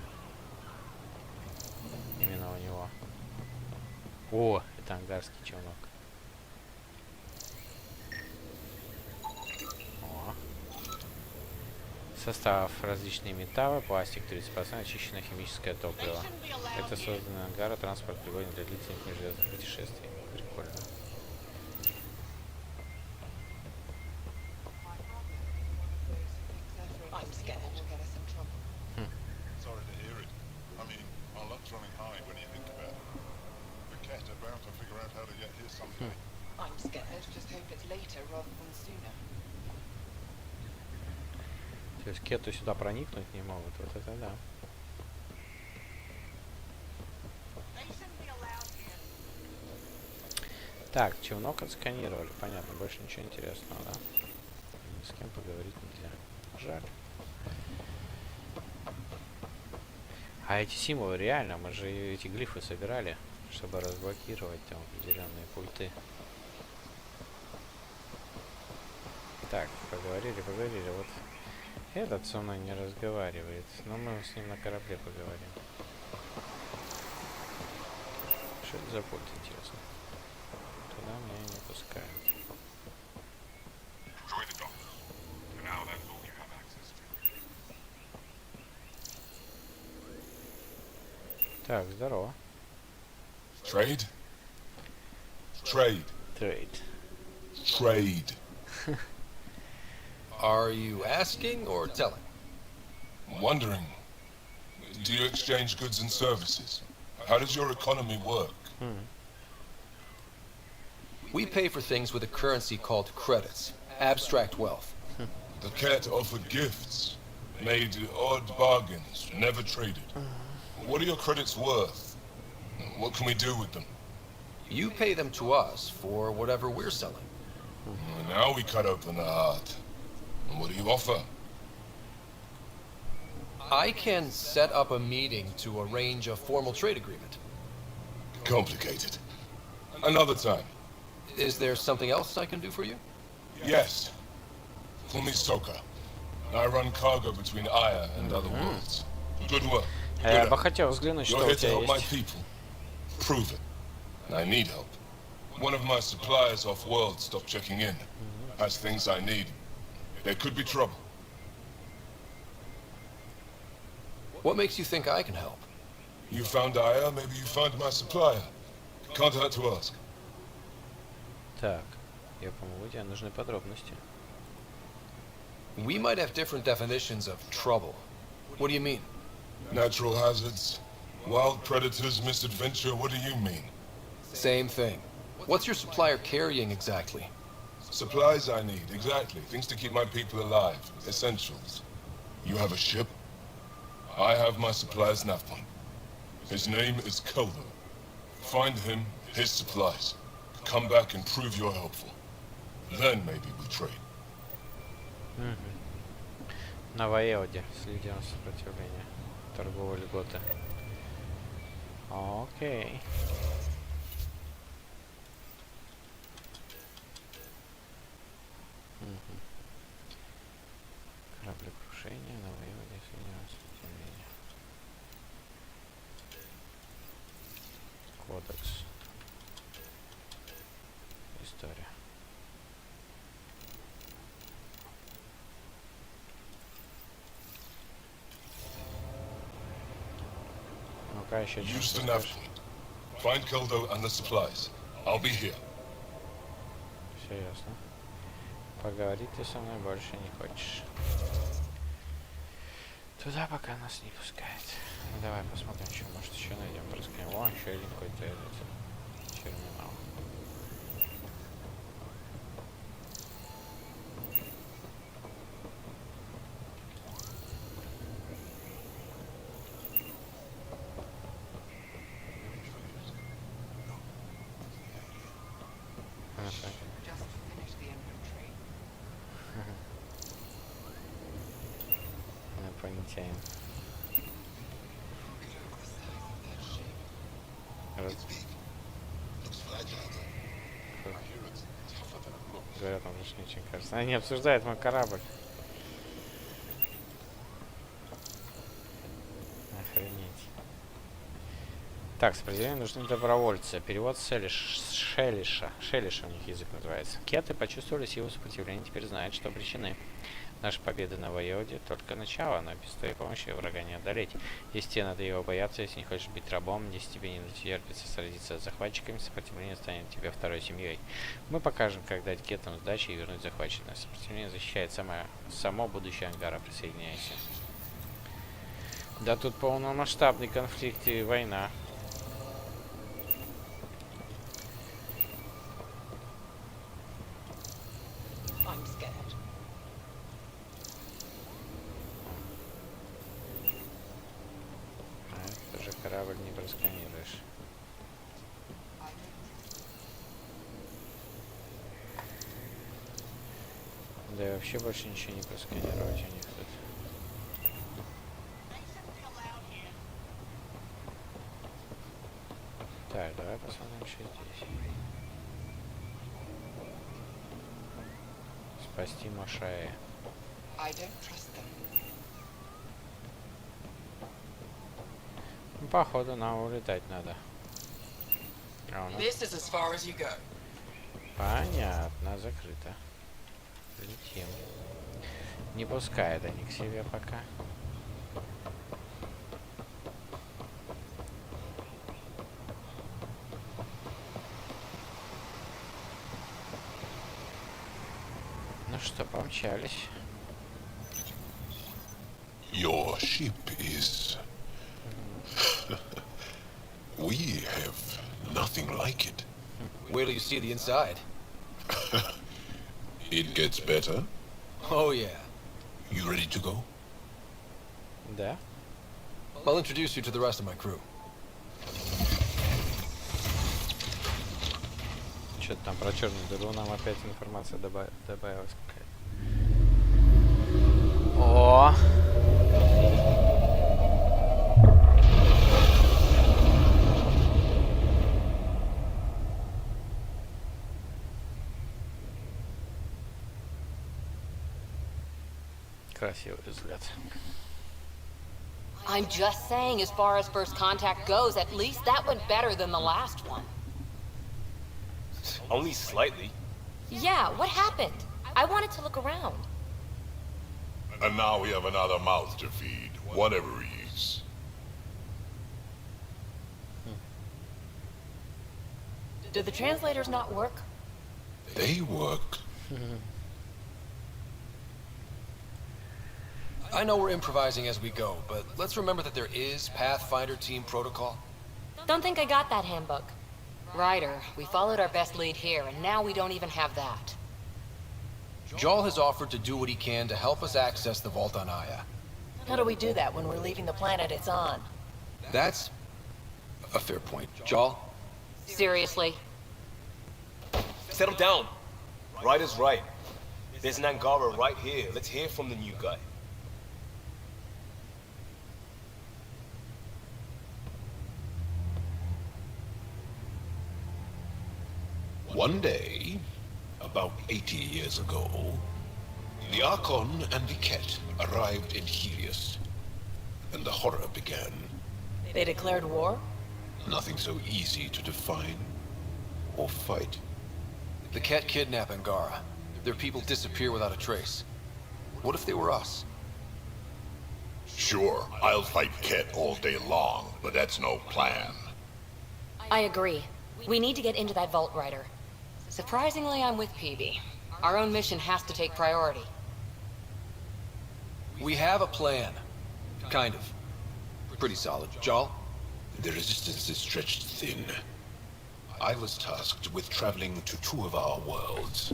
Именно у него. О, это ангарский челнок. О. Состав: различные металлы, пластик 30%, очищенное химическое топливо. Это созданный ангар, транспорт пригоден для длительных межзвездных путешествий. Прикольно. I'm scared. Just hope it's later rather than sooner. То есть кету сюда проникнуть не могут. Вот это да. Так, челнок отсканировали. Понятно, больше ничего интересного, да? Ни с кем поговорить нельзя. Жаль. А эти символы реально, мы же эти глифы собирали, чтобы разблокировать там определенные пульты. Так, поговорили. Вот этот со мной не разговаривает, но мы с ним на корабле поговорим. Что это за пульт, интересно? Туда меня не пускают. Так, здорово. Trade? Trade. Trade. Are you asking or telling? Wondering, do you exchange goods and services? How does your economy work? We pay for things with a currency called credits, abstract wealth. The cat offered gifts, made odd bargains, never traded. What are your credits worth? What can we do with them? You pay them to us for whatever we're selling. Now we cut open the heart. What do you offer? I can set up a meeting to arrange a formal trade agreement. Complicated. Another time. Is there something else I can do for you? Yes. Call me Soka. I run cargo between Aya and other worlds. Good work. Я бы хотел взглянуть, что у тебя есть. Prove it. I need help. One of my suppliers off-world stopped checking in. Has things I need. There could be trouble. What makes you think I can help? You found Aya, maybe you find my supplier. Can't hurt to ask. Так, я помогу, тебе нужны подробности. We might have different definitions of trouble. What do you mean? Natural hazards, wild predators, misadventure, what do you mean? Same thing. What's your supplier carrying exactly? Supplies I need, exactly. Things to keep my people alive. Essentials. You have a ship? I have my supplier's nav point. His name is Keldo. Find him, his supplies. Come back and prove you're helpful. Then maybe we trade. На Ваеоде с лидером сопротивления. Торговые льготы. Окей. Кораблекрушение на Ваеоде с лидером сопротивления. Кодекс. История. Ну-ка, еще Use the nav point. Find Keldo and the supplies. I'll be here. Все ясно. Поговорить ты со мной больше не хочешь. Туда пока нас не пускает. Ну, давай посмотрим, что может еще найдем. Проскаем. Вон еще один какой-то этот терминал. Инопланетянин. Говорят, он лишь ничего кажется. Они обсуждают мой корабль. Охренеть. Так, сопровождение нужны добровольцы. Перевод с Шелиша. Шелиша у них язык называется. Кеты почувствовали силу сопротивления, теперь знают, что обречены. Наша победа на Ваеоде только начало, но без твоей помощи врага не одолеть. Если тебе надо его бояться, если не хочешь быть рабом, если тебе не терпится сразиться с захватчиками, сопротивление станет тебе второй семьей. Мы покажем, как дать кетам сдачи и вернуть захваченное. Сопротивление защищает само будущее ангара. Присоединяйся. Да тут полномасштабный конфликт и война. просканируешь. Да и вообще больше ничего не просканировать у них тут. Так, давай посмотрим, что здесь. Спасти Мошаи. Ну, походу, нам улетать надо. А у нас... Понятно, закрыто. Летим. Не пускает они к себе пока. Ну что, помчались. Your ship is... We have nothing like it. Wait till you see the inside. It gets better. Oh yeah. You ready to go? Да. I'll introduce you to the rest of my crew. Что-то там про черную дыру нам опять информация добавилась какая-то. О! Красивый взгляд. I'm just saying, as far as first contact goes, at least that went better than the last one. Only slightly. Yeah, what happened? I wanted to look around. And now we have another mouth to feed, whatever he is. Did the translators not work? They work. I know we're improvising as we go, but let's remember that there is Pathfinder team protocol. Don't think I got that handbook. Ryder, we followed our best lead here, and now we don't even have that. Jarl has offered to do what he can to help us access the vault on Aya. How do we do that when we're leaving the planet it's on? That's a fair point. Jarl? Seriously? Settle down. Ryder's right. There's an Angara right here. Let's hear from the new guy. One day, about 80 years ago, the Archon and the Ket arrived in Helios, and the horror began. They declared war? Nothing so easy to define or fight. The Ket kidnap Angara. Their people disappear without a trace. What if they were us? Sure, I'll fight Ket all day long, but that's no plan. I agree. We need to get into that vault, Ryder. Surprisingly, I'm with PB. Our own mission has to take priority. We have a plan. Kind of. Pretty solid. Jarl? The resistance is stretched thin. I was tasked with traveling to two of our worlds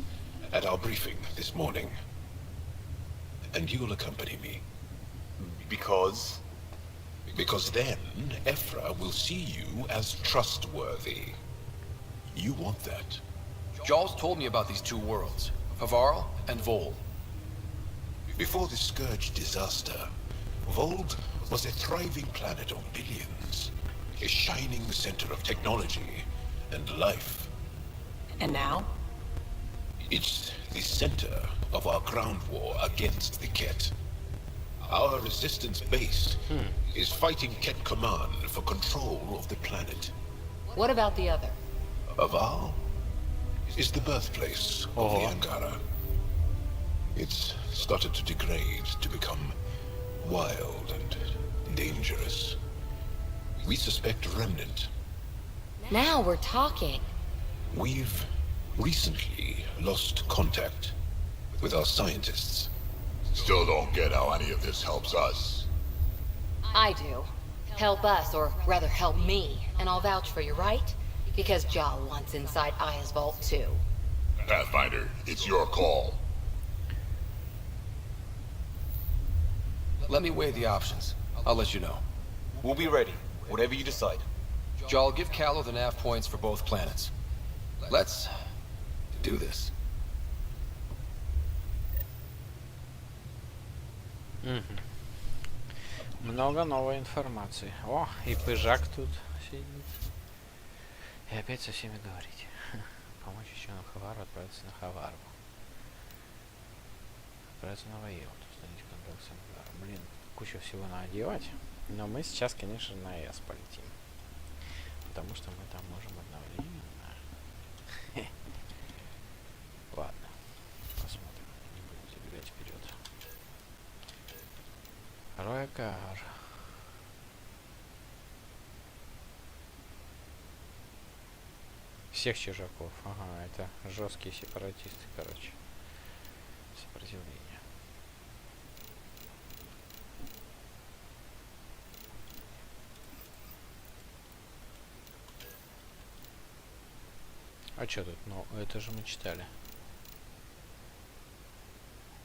at our briefing this morning. And you'll accompany me. Because? Because then, Ephra will see you as trustworthy. You want that. Jarl's told me about these two worlds, Havarl and Vol. Before the Scourge disaster, Vold was a thriving planet of billions. A shining center of technology and life. And now? It's the center of our ground war against the Ket. Our resistance base is fighting Ket Command for control of the planet. What about the other? Havarl is the birthplace of the Angara. It's started to degrade, to become wild and dangerous. We suspect a remnant. Now we're talking. We've recently lost contact with our scientists. Still don't get how any of this helps us. I do. Help us, or rather help me, and I'll vouch for you, right? Because Jarl wants inside Aya's vault too. Pathfinder, it's your call. Let me weigh the options. I'll let you know. We'll be ready, whatever you decide. Jal, give Callow the nav points for both planets. Let's do this. Много новой информации. О, и пыжак тут сидит. И опять со всеми говорить. Помочь еще на Хавару, отправиться на Хавару. Отправиться на Ваеву, установить контракт с Ангаром. Блин, кучу всего надевать. Но мы сейчас, конечно, на С полетим. Потому что мы там можем одновременно. Ладно, посмотрим. Не будем забегать вперед. Роякар. Всех чужаков. Ага, это жесткие сепаратисты, короче. Сопротивление. А что тут? Ну, это же мы читали.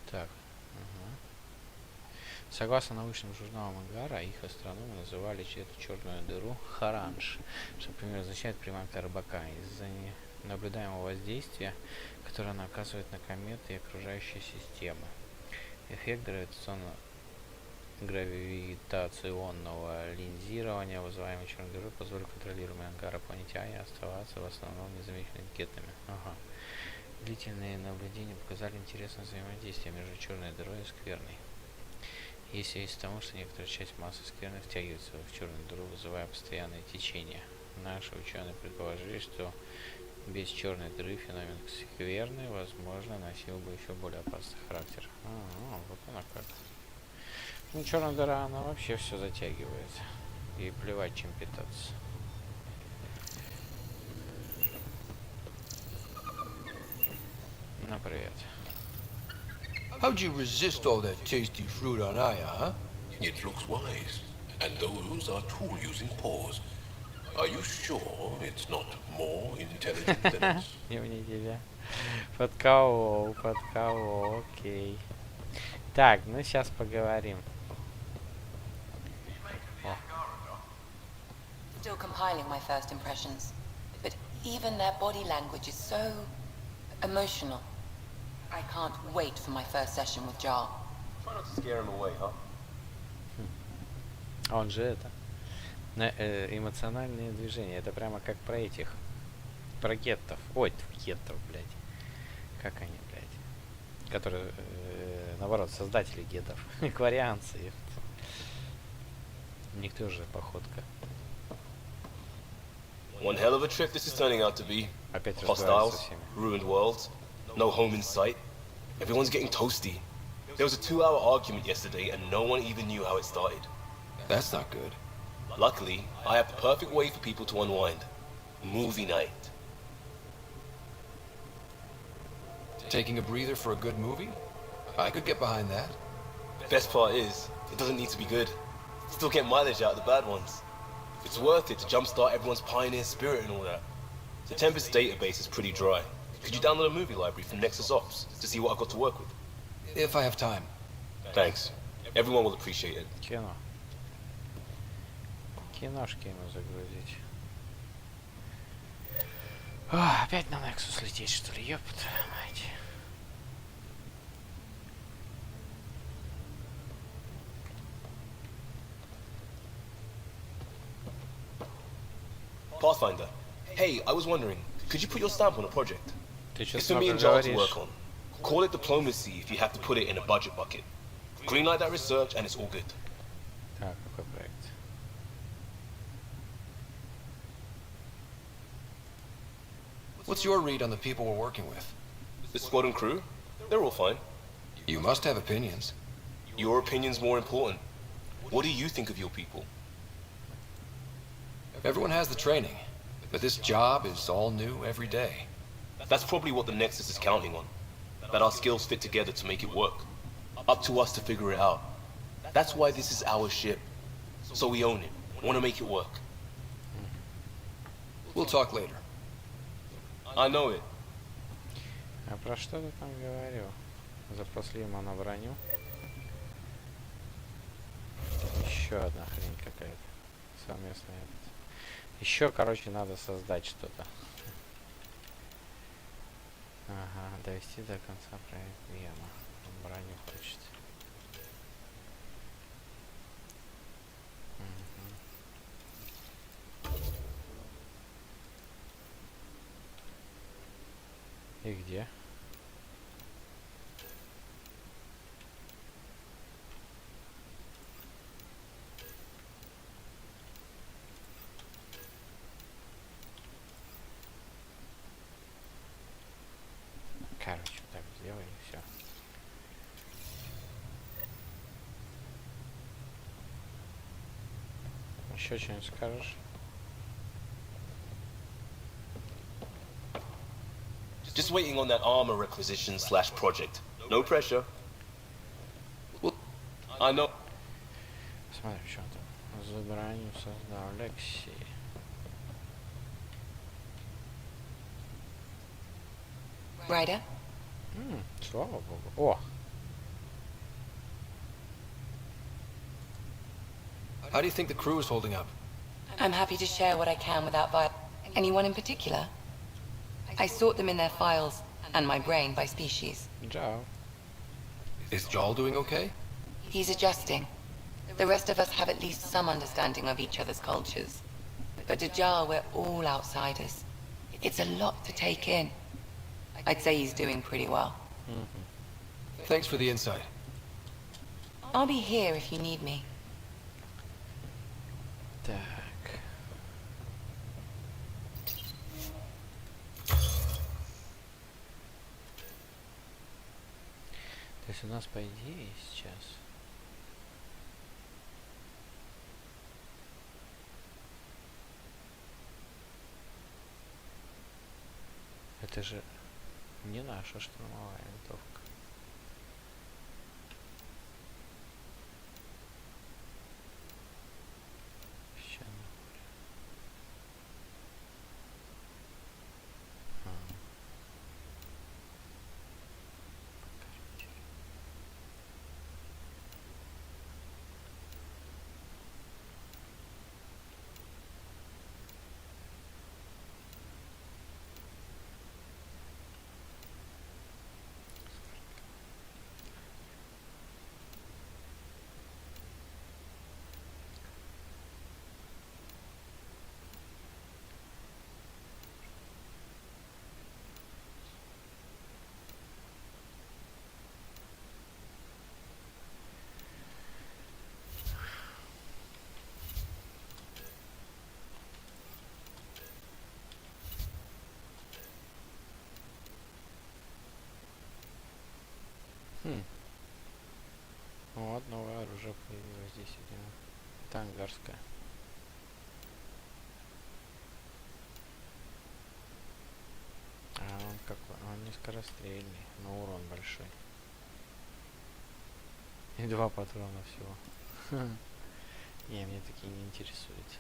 Так. Ага. Согласно научным журналам Ангара, их астрономы называли эту черную дыру Харанж, что, например, означает приманка рыбака, из-за наблюдаемого воздействия, которое она оказывает на кометы и окружающие системы. Эффект гравитационного линзирования, вызываемый черной дырой, позволит контролируемой Ангара-планете оставаться в основном незамеченными гетами. Ага. Длительные наблюдения показали интересное взаимодействие между черной дырой и скверной. Есть связь с тому, что некоторая часть массы скверны втягивается в черную дыру, вызывая постоянное течение. Наши ученые предположили, что без черной дыры феномен скверны, возможно, носил бы еще более опасный характер. Вот она как. Ну, черная дыра, она вообще все затягивает. И плевать, чем питаться. Ну, привет. How'd you resist all that tasty fruit on Aya, huh? It looks wise, and those are tool-using paws. Are you sure it's not more intelligent than us? Не тебя. Подколол, окей. Так, ну сейчас поговорим. Still compiling my first impressions, but even their body language is so emotional. I can't wait for my first session with Jar. Try not to scare him away, huh? Он же это. Эмоциональные движения. Это прямо как про этих. Про геттов. Ой, геттов, блядь. Как они, блядь? Которые, наоборот, создатели геттов. Экварианцы. У них тоже походка. One hell of a trip this is turning out to be. Hostiles, ruined worlds, no home in sight. Everyone's getting toasty. There was a 2-hour argument yesterday and no one even knew how it started. That's not good. Luckily, I have the perfect way for people to unwind. Movie night. Taking a breather for a good movie? I could get behind that. Best part is, it doesn't need to be good. Still get mileage out of the bad ones. It's worth it to jumpstart everyone's pioneer spirit and all that. The Tempest database is pretty dry. Could you download a movie library from Nexus Ops to see what I've got to work with? If I have time. Thanks. Everyone will appreciate it. Кино. Киношки ему загрузить. О, опять на Nexus лететь, что ли? Ёпта, мать. Pathfinder. Hey, I was wondering, could you put your stamp on a project? Ты It's for me and Jar to work on. Call it diplomacy if you have to put it in a budget bucket. Greenlight that research and it's all good. Так, какой проект? What's your read on the people we're working with? The squad and crew? They're all fine. You must have opinions. Your opinion's more important. What do you think of your people? Everyone has the training, but this job is all new every day. That's probably what the Nexus is counting on. That our skills fit together to make it work. Up to us to figure it out. That's why this is our ship. So we own it. Want to make it work. We'll talk later. I know it. А про что ты там говорил? Запросли ему на броню. Еще одна хрень какая-то. Совместная. Еще, короче, надо создать что-то. Ага, довести до конца проект Вена. Броню хочет. И где? Короче, так сделай и все. Еще что-нибудь скажешь? Just waiting on that armor requisition / project. No pressure. Well, I know. Смотри, что там. За броню создал Лекси. Ryder? Слава богу. О! How do you think the crew is holding up? I'm happy to share what I can without violence. Anyone in particular? I sort them in their files and my brain by species. Jal. Is Jal doing okay? He's adjusting. The rest of us have at least some understanding of each other's cultures. But to Jal, we're all outsiders. It's a lot to take in. I'd say he's doing pretty well. Thanks for the insight. I'll be here if you need me. Так. То есть у нас, по идее, сейчас... Это же не наша штурмовая винтовка. Вот новое оружие появилось здесь, видимо. Это ангарское. А он какой? Он не скорострельный, но урон большой. И 2 патрона всего. Не, мне такие не интересуют.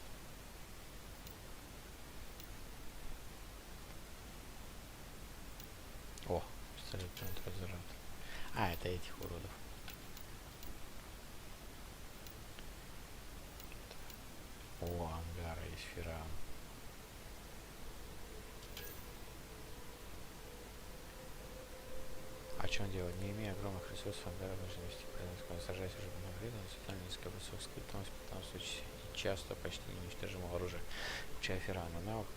О, пистолет разряд. А, это этих уродов. О, ангара из фиран. А что он делает? Не имея огромных ресурсов, ангара должен вести производство, сажаясь уже много лет, но специально низкая высокая скриптонность, в этом случае часто почти неуничтожимого оружия, включая фирана. Навык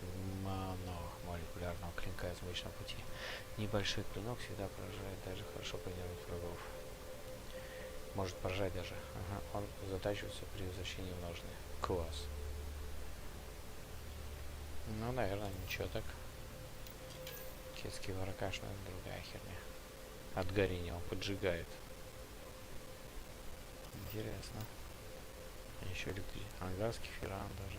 новых молекулярного клинка из мощного пути. Небольшой клинок всегда поражает, даже хорошо поднимает врагов. Может поражать даже. Ага, он затачивается при возвращении в ножны. Класс. Ну, наверное, ничего так. Кетский ворокаш, но это другая херня. От горения он поджигает. Интересно. Еще ангарский фиран даже.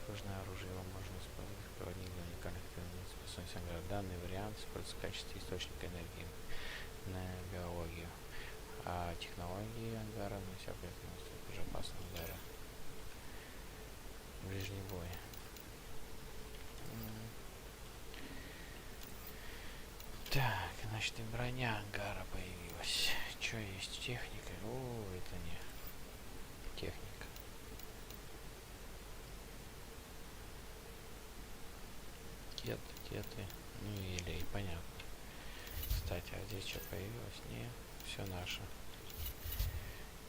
Сложное оружие, его можно использовать в проводник для уникальных способностей ангара. Данный вариант используется в качестве источника энергии на биологию. А технологии ангара на всякое безопасного удара. Ближний бой. Так, значит, и броня ангара появилась. Что есть техника? О, это не техника. Где-то. Ну или понятно. Кстати, а здесь что появилось? Не, все наше.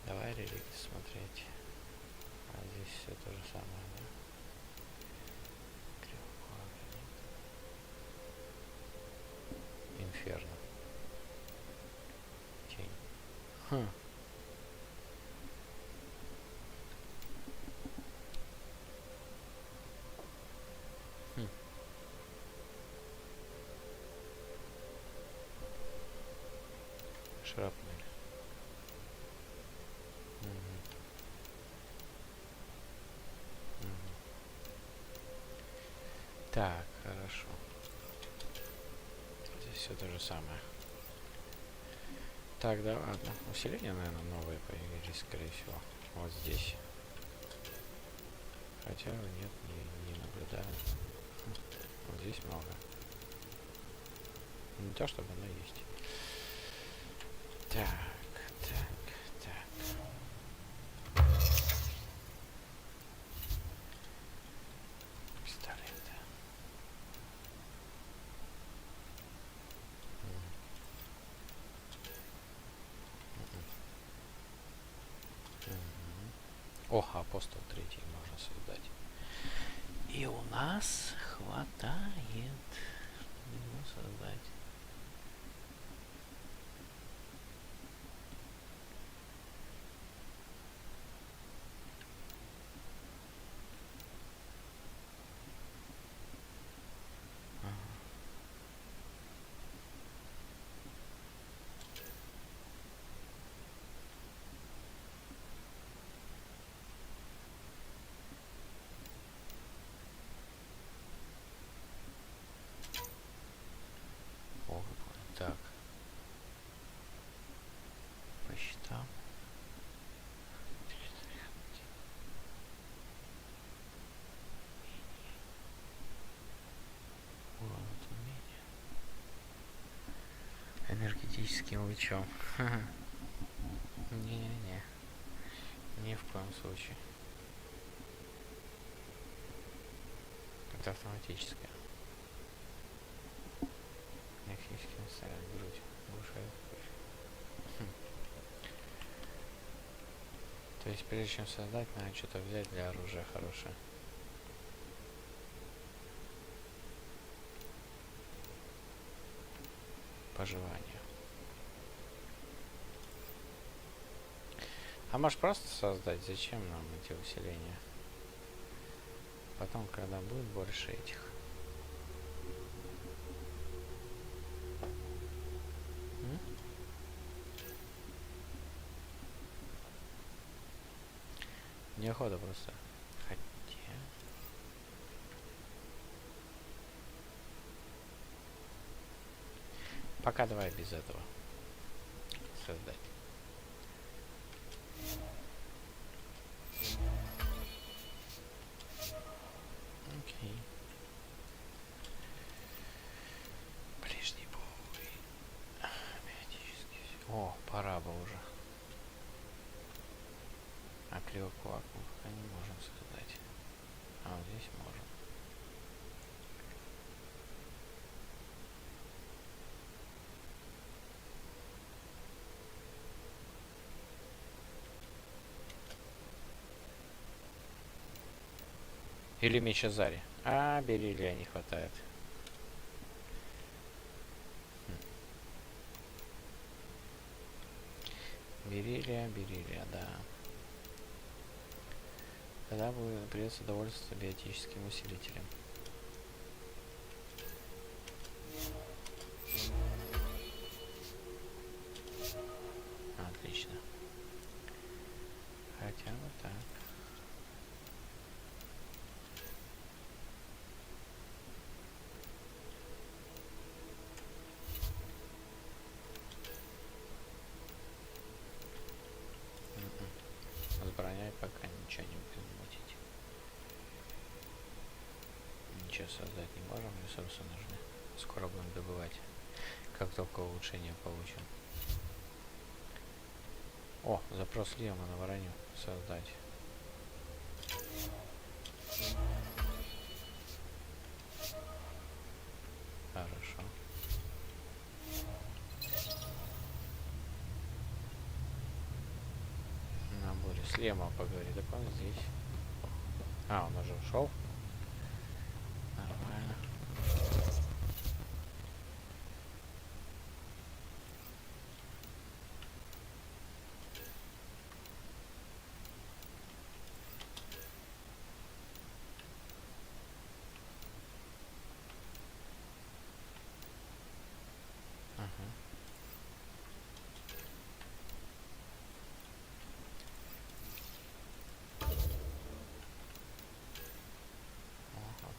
Давай реликты смотреть. А здесь все то же самое, да? Инферно. Тень. Хм. Шрапнель. Так, хорошо. Здесь все то же самое. Так, да ладно. Усиления, наверное, новые появились, скорее всего. Вот здесь. Хотя нет, не наблюдаю. Вот здесь много. Не то чтобы оно есть. Так. Пистолеты. О, апостол 3 можно создать. И у нас хватает его создать. Так. По счетам. Энергетическим лучом. Не-не-не. Ни в коем случае. Это автоматическое. Физически наставляет грудь. Глушает. То есть прежде чем создать, надо что-то взять для оружия хорошее. Пожелание. А может просто создать? Зачем нам эти усиления? Потом, когда будет больше этих. Неохота просто. Хотя... Пока давай без этого создать. Окей. Ближний бой. О, пора бы уже. А кривокулак мы пока не можем создать. А вот здесь можем. Или меч Азари. А, бериллия не хватает. Бериллия, да. Тогда придется довольствоваться биотическим усилителем. Отлично. Хотя бы так. С броней пока ничего не будем мутить. Ничего создать не можем, ресурсы нужны. Скоро будем добывать, как только улучшение получим. О, запрос Лиама на вороню создать. Лема поговорить. Так он здесь. А, он уже ушел. Нормально.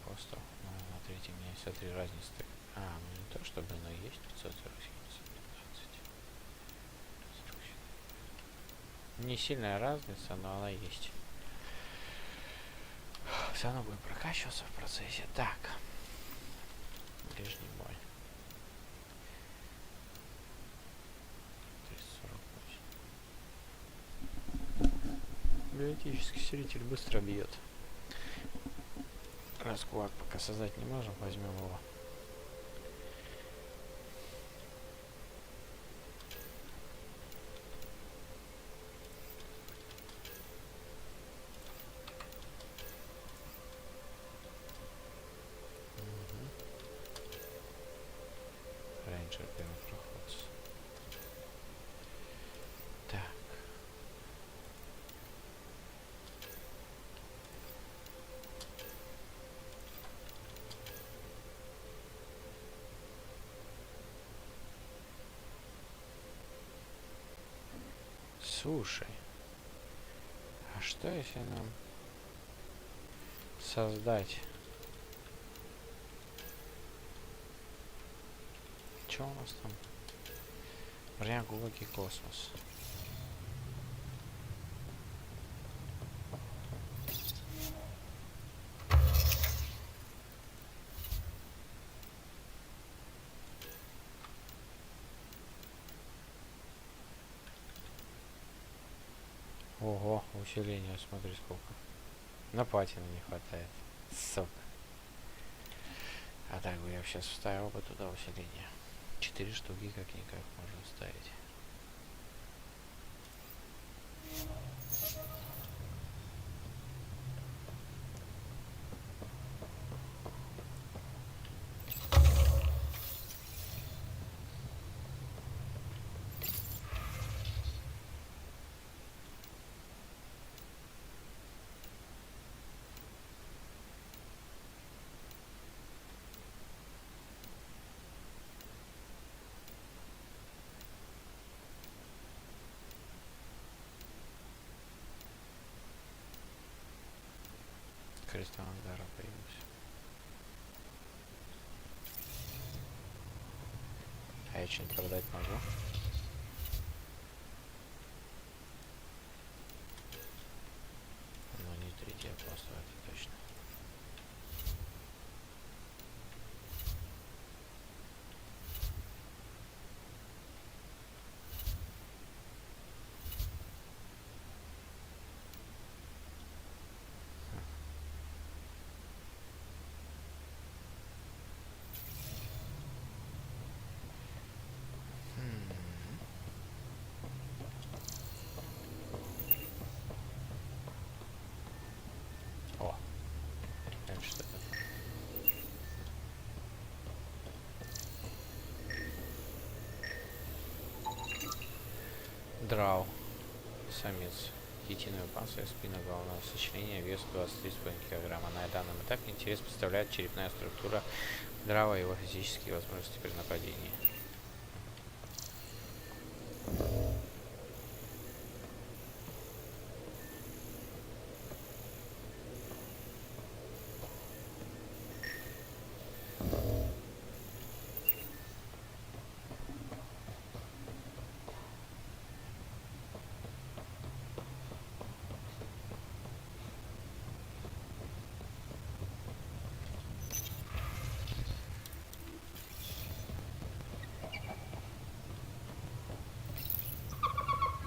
Апостол. Ну, смотрите, у меня есть 3 разницы. А, ну не то чтобы, но есть 547, 515. Не сильная разница, но она есть. Все равно будет прокачиваться в процессе. Так. Ближний бой. 348. Биотический серитель быстро бьет. Раз кулак пока создать не можем, возьмем его. Рейнджер первый проход. Так. Слушай, а что если нам создать? Что у нас там? Прям глубокий космос. Ого, усиление, смотри сколько. На платину не хватает. Сука. А так бы я сейчас вставил бы туда усиление. 4 штуки как-никак можно вставить. Кристалл Ангара появился. А я что-нибудь продать могу? Ну не 3D, просто это точно. Драу. Самец. Хитиновый панцирь, спина головного сочленения, вес 23,5 кг. На данном этапе интерес представляет черепная структура драва и его физические возможности при нападении.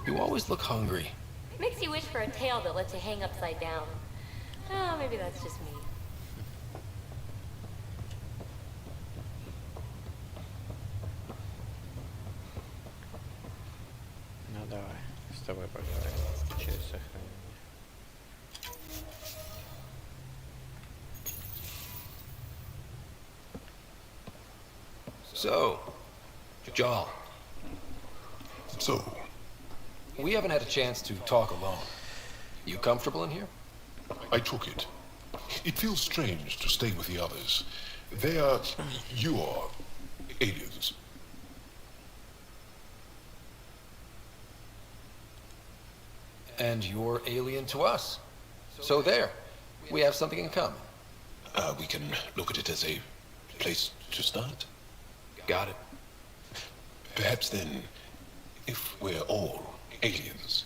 You always look hungry. Makes you wish for a tail that lets you hang upside down. Oh, maybe that's just me. Ну давай, с тобой поговорим через сохранение. So, Jal. So? We haven't had a chance to talk alone. You comfortable in here? I took it. It feels strange to stay with the others. They are... you are... aliens. And you're alien to us. So there. We have something in common. We can look at it as a place to start. Got it. Perhaps then, if we're all aliens,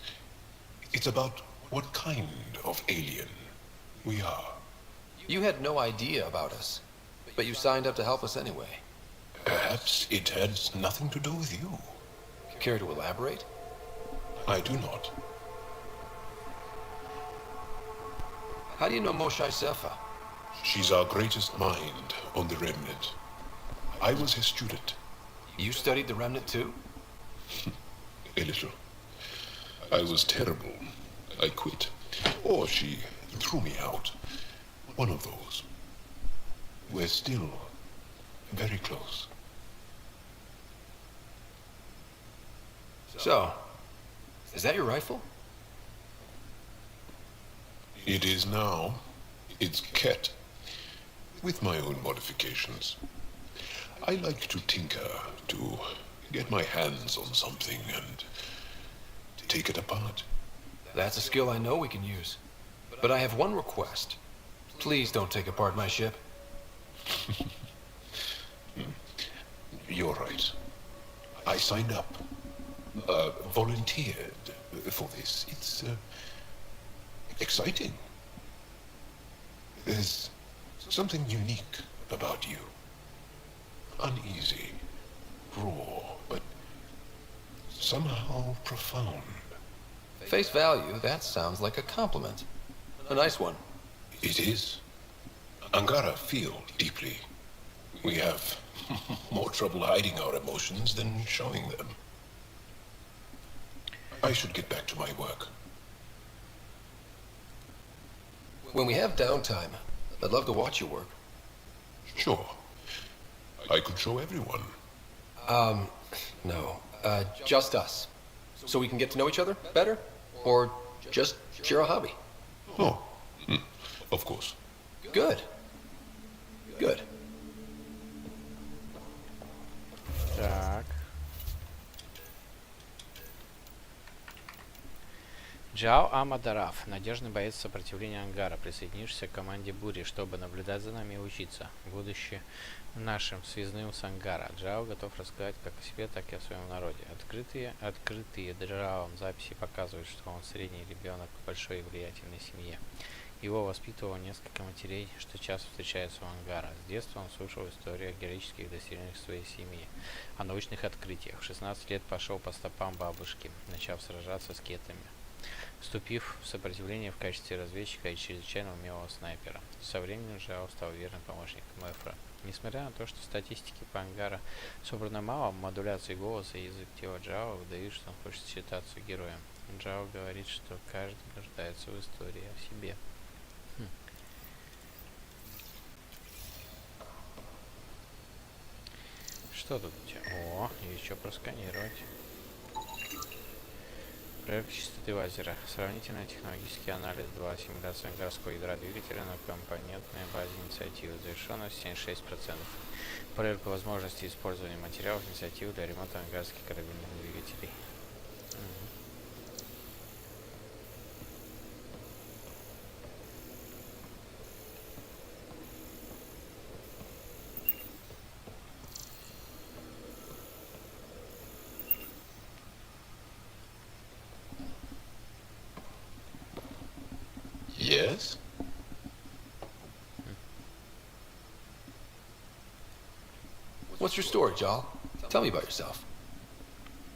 it's about what kind of alien we are. You had no idea about us, but you signed up to help us anyway. Perhaps it has nothing to do with you. Care to elaborate? I do not. How do you know Moshe Sefa? She's our greatest mind on the Remnant. I was her student. You studied the Remnant too? A little. I was terrible. I quit. Or she threw me out. One of those. We're still very close. So, is that your rifle? It is now. It's Ket, with my own modifications. I like to tinker, to get my hands on something and take it apart. That's a skill I know we can use. But I have one request. Please don't take apart my ship. You're right. I signed up. Volunteered for this. It's exciting. There's something unique about you. Uneasy, raw, but somehow profound. Face value, that sounds like a compliment. A nice one. It is. Angara feel deeply. We have more trouble hiding our emotions than showing them. I should get back to my work. When we have downtime, I'd love to watch you work. Sure. I could show everyone. No. Just us. So we can get to know each other better? Or just share a hobby? Oh, of course. Good. Good. Так. Джао Амадараф, надежный боец сопротивления Ангара. Присоединишься к команде Бури, чтобы наблюдать за нами и учиться. Будущее нашим связным с Ангара. Джао готов рассказать как о себе, так и о своем народе. Открытые Джао записи показывают, что он средний ребенок в большой и влиятельной семье. Его воспитывало несколько матерей, что часто встречается у Ангара. С детства он слушал истории о героических достижениях своей семьи, о научных открытиях. В 16 лет пошел по стопам бабушки, начав сражаться с кетами, вступив в сопротивление в качестве разведчика и чрезвычайно умелого снайпера. Со временем Джао стал верным помощником Эфра. Несмотря на то, что статистики по Ангара собрано мало, модуляции голоса и язык тела Джао выдают, что он хочет считаться героем. Джао говорит, что каждый нуждается в истории о себе. Что тут? О, и еще просканировать. Проект частоты лазера. Сравнительный технологический анализ 2. Симуляция ангарского ядра двигателя на компонентной базе инициативы. Завершенность 76%. Проверка возможности использования материалов инициативы для ремонта ангарских корабельных двигателей. Yes? What's your story, Jal? Tell me about yourself.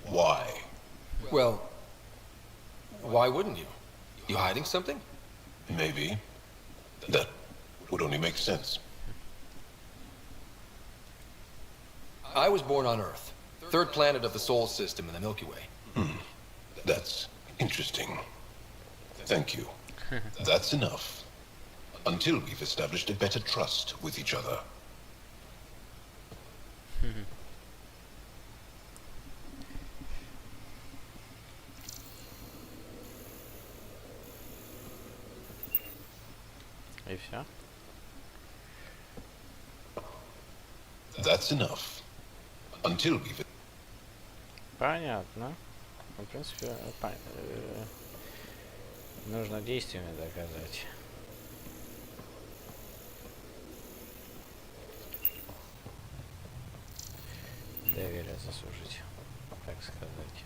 Why? Well, why wouldn't you? You hiding something? Maybe. That would only make sense. I was born on Earth, third planet of the Sol system in the Milky Way. That's interesting. Thank you. That's enough. Until we've established a better trust with each other. все. That's enough. Until we've... Понятно. В принципе, нужно действиями доказать. Доверие заслужить, так сказать.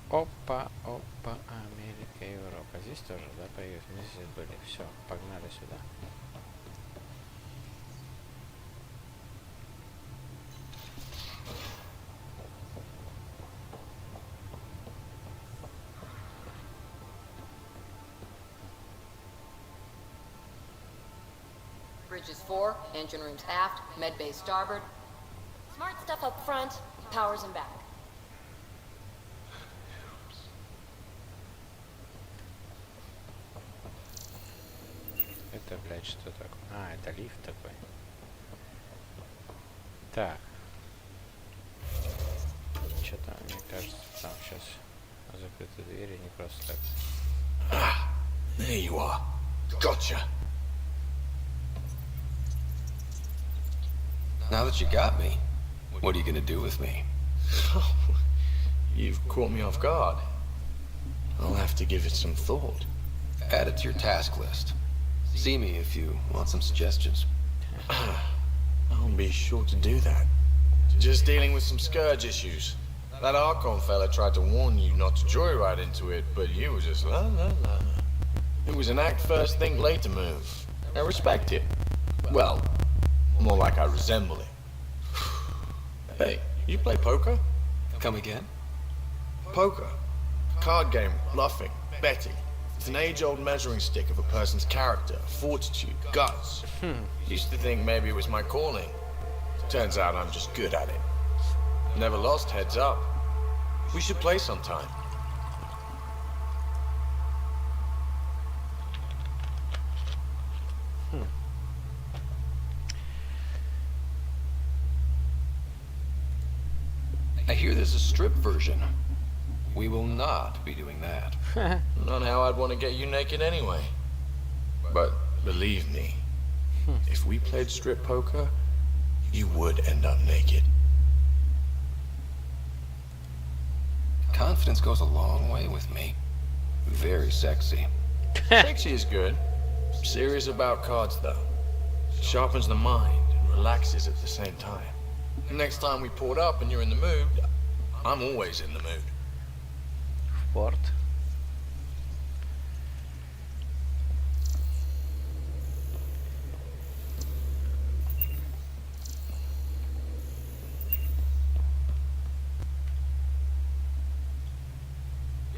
Опа, опа, Америка, Европа. Здесь тоже, да, появились? Мы здесь были. Все, погнали сюда. Bridges 4, engine rooms aft, med bay starboard. Smart stuff up front, powers in back. Это, блядь, что такое? А, это лифт такой. Так. Что-то, мне кажется, там сейчас закрыты двери, не просто так. There you are. Gotcha. Now that you got me, what are you gonna do with me? You've caught me off guard. I'll have to give it some thought. Add it to your task list. See me if you want some suggestions. I'll be sure to do that. Just dealing with some scourge issues. That Archon fella tried to warn you not to joyride into it, but you were just la la la. It was an act first, think later move. I respect it. Well, more like I resemble it. Hey, you play poker? Come again? Poker. Card game, bluffing, betting. It's an age-old measuring stick of a person's character, fortitude, guts. Used to think maybe it was my calling. Turns out I'm just good at it. Never lost, heads up. We should play sometime. I hear there's a strip version. We will not be doing that. Not how I'd want to get you naked anyway. But believe me, if we played strip poker, you would end up naked. Confidence goes a long way with me. Very sexy. Sexy is good. Serious about cards, though. Sharpens the mind and relaxes at the same time. Next time we port up and you're in the mood, I'm always in the mood. Порт.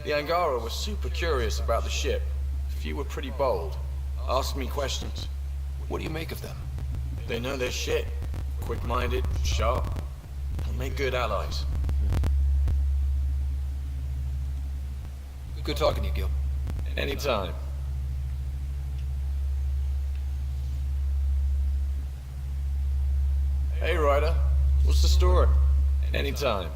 The Angara was super curious about the ship. A few were pretty bold. Asked me questions. What do you make of them? They know their shit. Quick-minded, sharp. They'll make good allies. Good talking to you, Gil. Anytime. Hey, Ryder. What's the story? Anytime.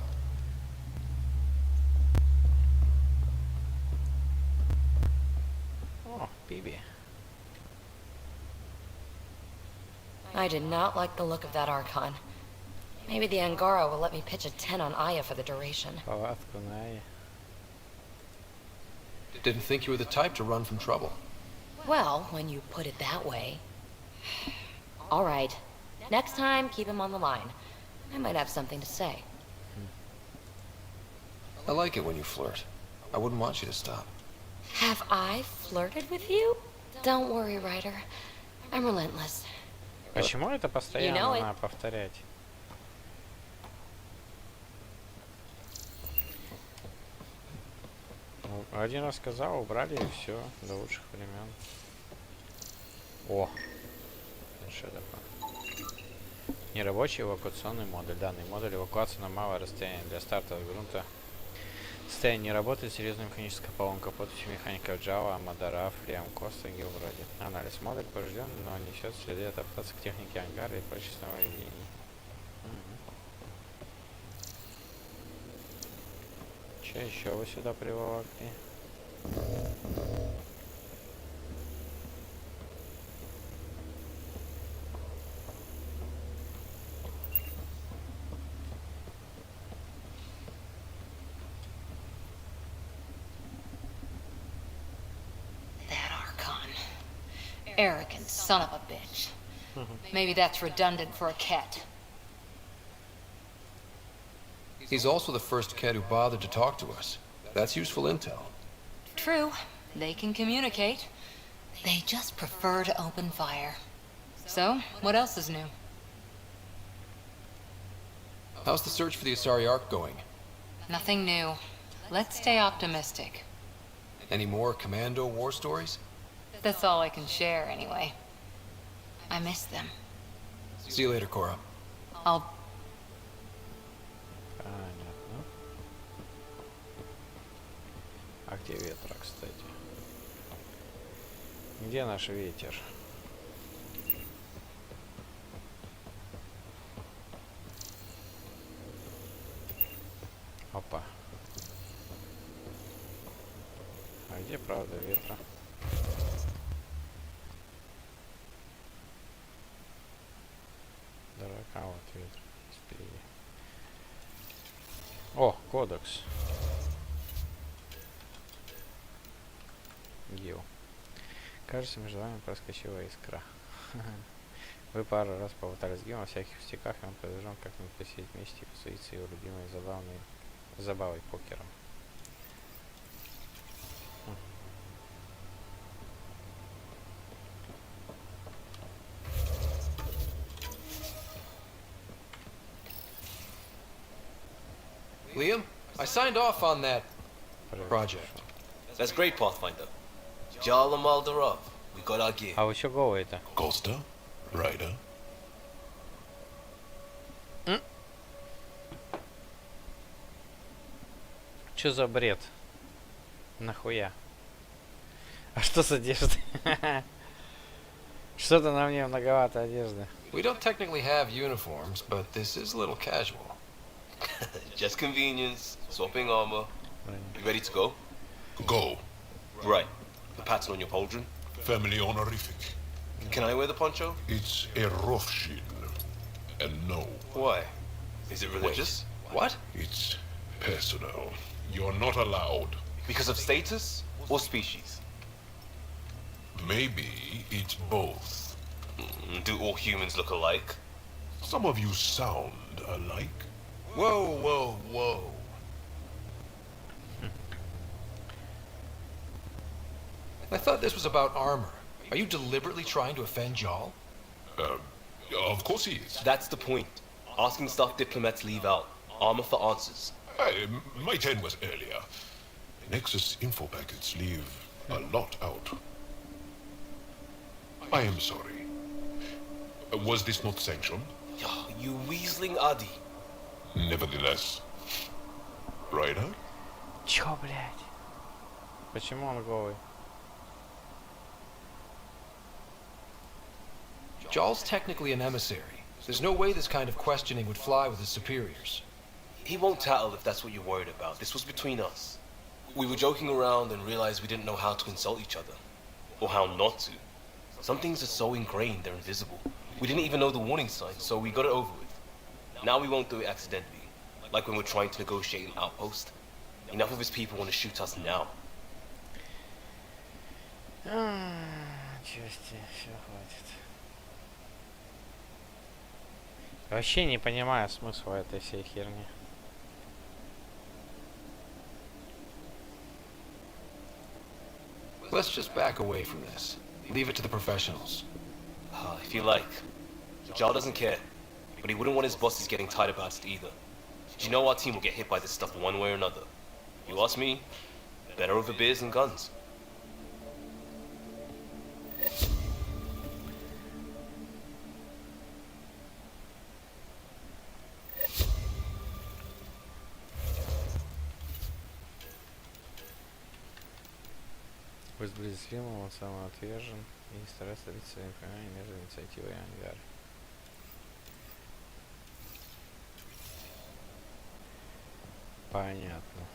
Oh, BB. I did not like the look of that Archon. Maybe the Angara will let me pitch a 10 on Aya for the duration. Палатку на Ая. Didn't think you were the type to run from trouble. Well, when you put it that way. All right. Next time, keep him on the line. I might have something to say. I like it when you flirt. I wouldn't want you to stop. Have I flirted with you? Don't worry, Ryder. I'm relentless. Почему это постоянно надо повторять? Один раз сказал, убрали и все, до лучших времен. О, что такое? Нерабочий эвакуационный модуль. Данный модуль эвакуации на малое расстояние. Для старта от грунта состояние не работает. Серьезная механическая поломка. Подпись механика Java, Мадара, Фриам, Коста, Гил вроде. Анализ модуль поврежден, но несет следы адаптации к технике ангара и прочих нововведений. Че еще вы сюда приволокли? Arrogant son of a bitch. Maybe that's redundant for a cat. He's also the first cat who bothered to talk to us. That's useful intel. True. They can communicate. They just prefer to open fire. So, what else is new? How's the search for the Asari Ark going? Nothing new. Let's stay optimistic. Any more commando war stories? That's all I can share, anyway. I miss them. See you later, Cora. I'll... Понятно. А где ветра, кстати? Где наш ветер? Опа. А где правда ветра? Дурака вот ветер впереди. О, кодекс. Гил. Кажется, между вами проскочила искра. Вы пару раз поболтали с Гилом о всяких пустяках, и он предложил как-нибудь посидеть вместе и посвятиться его любимой забавой покером. Liam, I signed off on that project. That's great, Pathfinder. Jala Maldarov, we got our gear. А вы чё голые-то? Costa? Ryder? Чё за бред? Нахуя? А что с одеждой? Что-то на мне многовато одежды. We don't technically have uniforms, but this is a little casual. Just convenience, swapping armor. You ready to go? Go. Right. The pattern on your pauldron? Family honorific. Can I wear the poncho? It's a Rofshin. And no. Why? Is it religious? What? It's personal. You're not allowed. Because of status or species? Maybe it's both. Do all humans look alike? Some of you sound alike. Whoa, whoa, whoa. I thought this was about armor. Are you deliberately trying to offend Jal? Of course he is. That's the point. Asking stuff diplomats leave out. Armor for answers. My turn was earlier. Nexus info packets leave a lot out. I am sorry. Was this not sanctioned? You weaseling Adi. Nevertheless. Ryder? Чё, блядь? Почему он голый? Jal's technically an emissary. There's no way this kind of questioning would fly with his superiors. He won't tattle if that's what you're worried about. This was between us. We were joking around and realized we didn't know how to insult each other. Or how not to. Some things are so ingrained they're invisible. We didn't even know the warning signs, so we got it over with. Now we won't do it accidentally. Like when we're trying to negotiate an outpost. Enough of his people want to shoot us now. Все хватит. Вообще не понимаю смысла этой всей херни. Let's just back away from this. Leave it to the professionals. If you like. Jal doesn't care. But he wouldn't want his bosses getting tight about it either. You know our team will get hit by this stuff one way or another. You ask me, better over beers and guns. Пусть близ фильма он самоотвержен и старается добиться своим пониманием между инициативой и ангаром. Понятно.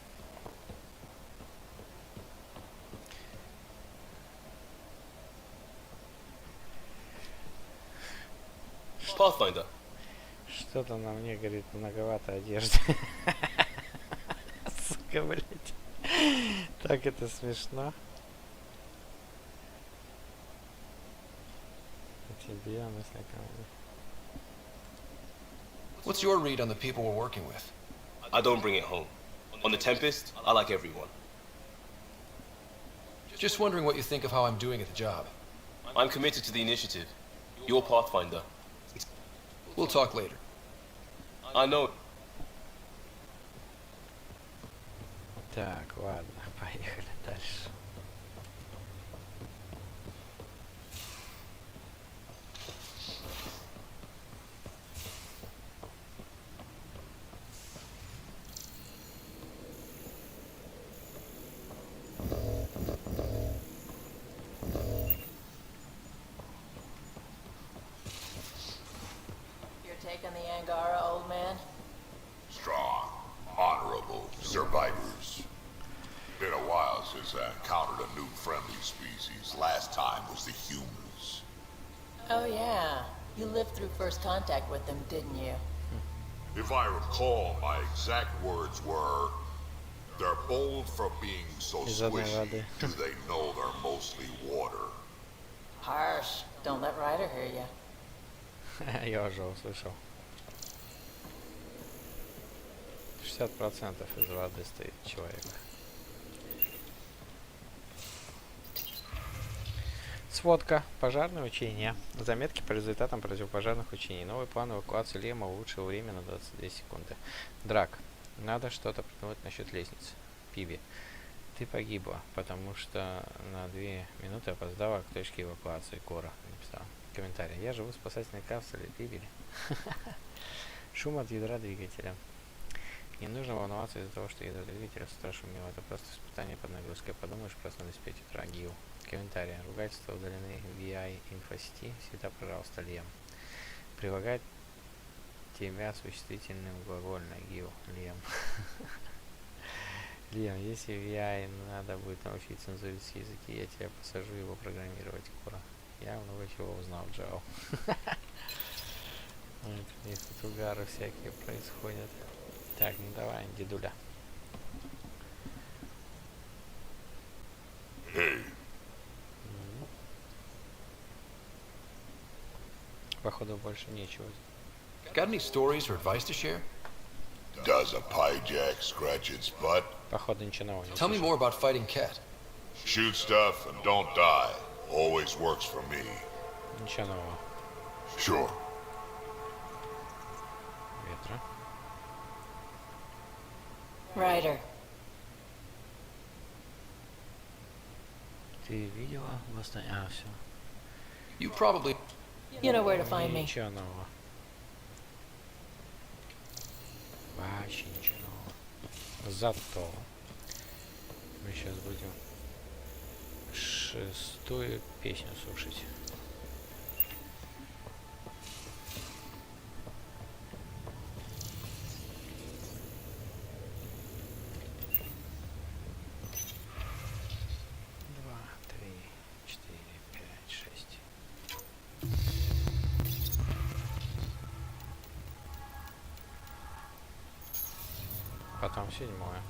Pathfinder. Что-то на мне, говорит, многовато одежды. Сука, блядь. Так это смешно. Тебе, мысли команды. What's your read on the people we're working with? I don't bring it home. On the Tempest, I like everyone. Just wondering what you think of how I'm doing at the job. I'm committed to the initiative. You're Pathfinder. We'll talk later. I know. Так, ладно, поехали дальше. Taking the Angara, old man? Strong, honorable survivors. Been a while since I encountered a new friendly species. Last time was the humans. Oh yeah, you lived through first contact with them, didn't you? If I recall, my exact words were, they're bold for being so squishy. Do they know they're mostly water? Harsh. Don't let Ryder hear you. Я уже услышал. 60% из воды стоит человек. Сводка. Пожарное учение. Заметки по результатам противопожарных учений. Новый план эвакуации Лема улучшил время на 22 секунды. Драк. Надо что-то придумать насчет лестницы. Пиби. Ты погибла, потому что на 2 минуты опоздала к точке эвакуации. Кора написал. Комментарий. Я живу в спасательной капсуле. Пибели. Шум от ядра двигателя. Не нужно волноваться из-за того, что ядро двигателя с утра шумело. Это просто испытание под нагрузкой. Подумаешь, проснулись в 5 утра. Гил. Комментарий. Ругательства удалены VI инфосети. Всегда, пожалуйста, Лем. Прилагать тебя существительным глагольно. Гил. Лем. Лем, если VI надо будет научить цензурить языки, я тебя посажу его программировать. Кора. Я много чего узнал, Джао. Здесь тут угары всякие происходят. Так, ну давай, дедуля. Походу больше нечего. Got any stories or advice to share? Does a pyjak scratch its butt? Походу ничего нового не Tell me more about fighting Cat. Shoot stuff and don't die. Always works for me. Ничего нового. Sure. Ветра. Ryder. Ты видела восстание? А, все. You probably... You know where to find me. Ничего нового. Вообще ничего нового. Зато мы сейчас будем 6-ю песню слушать. Потом 7-е.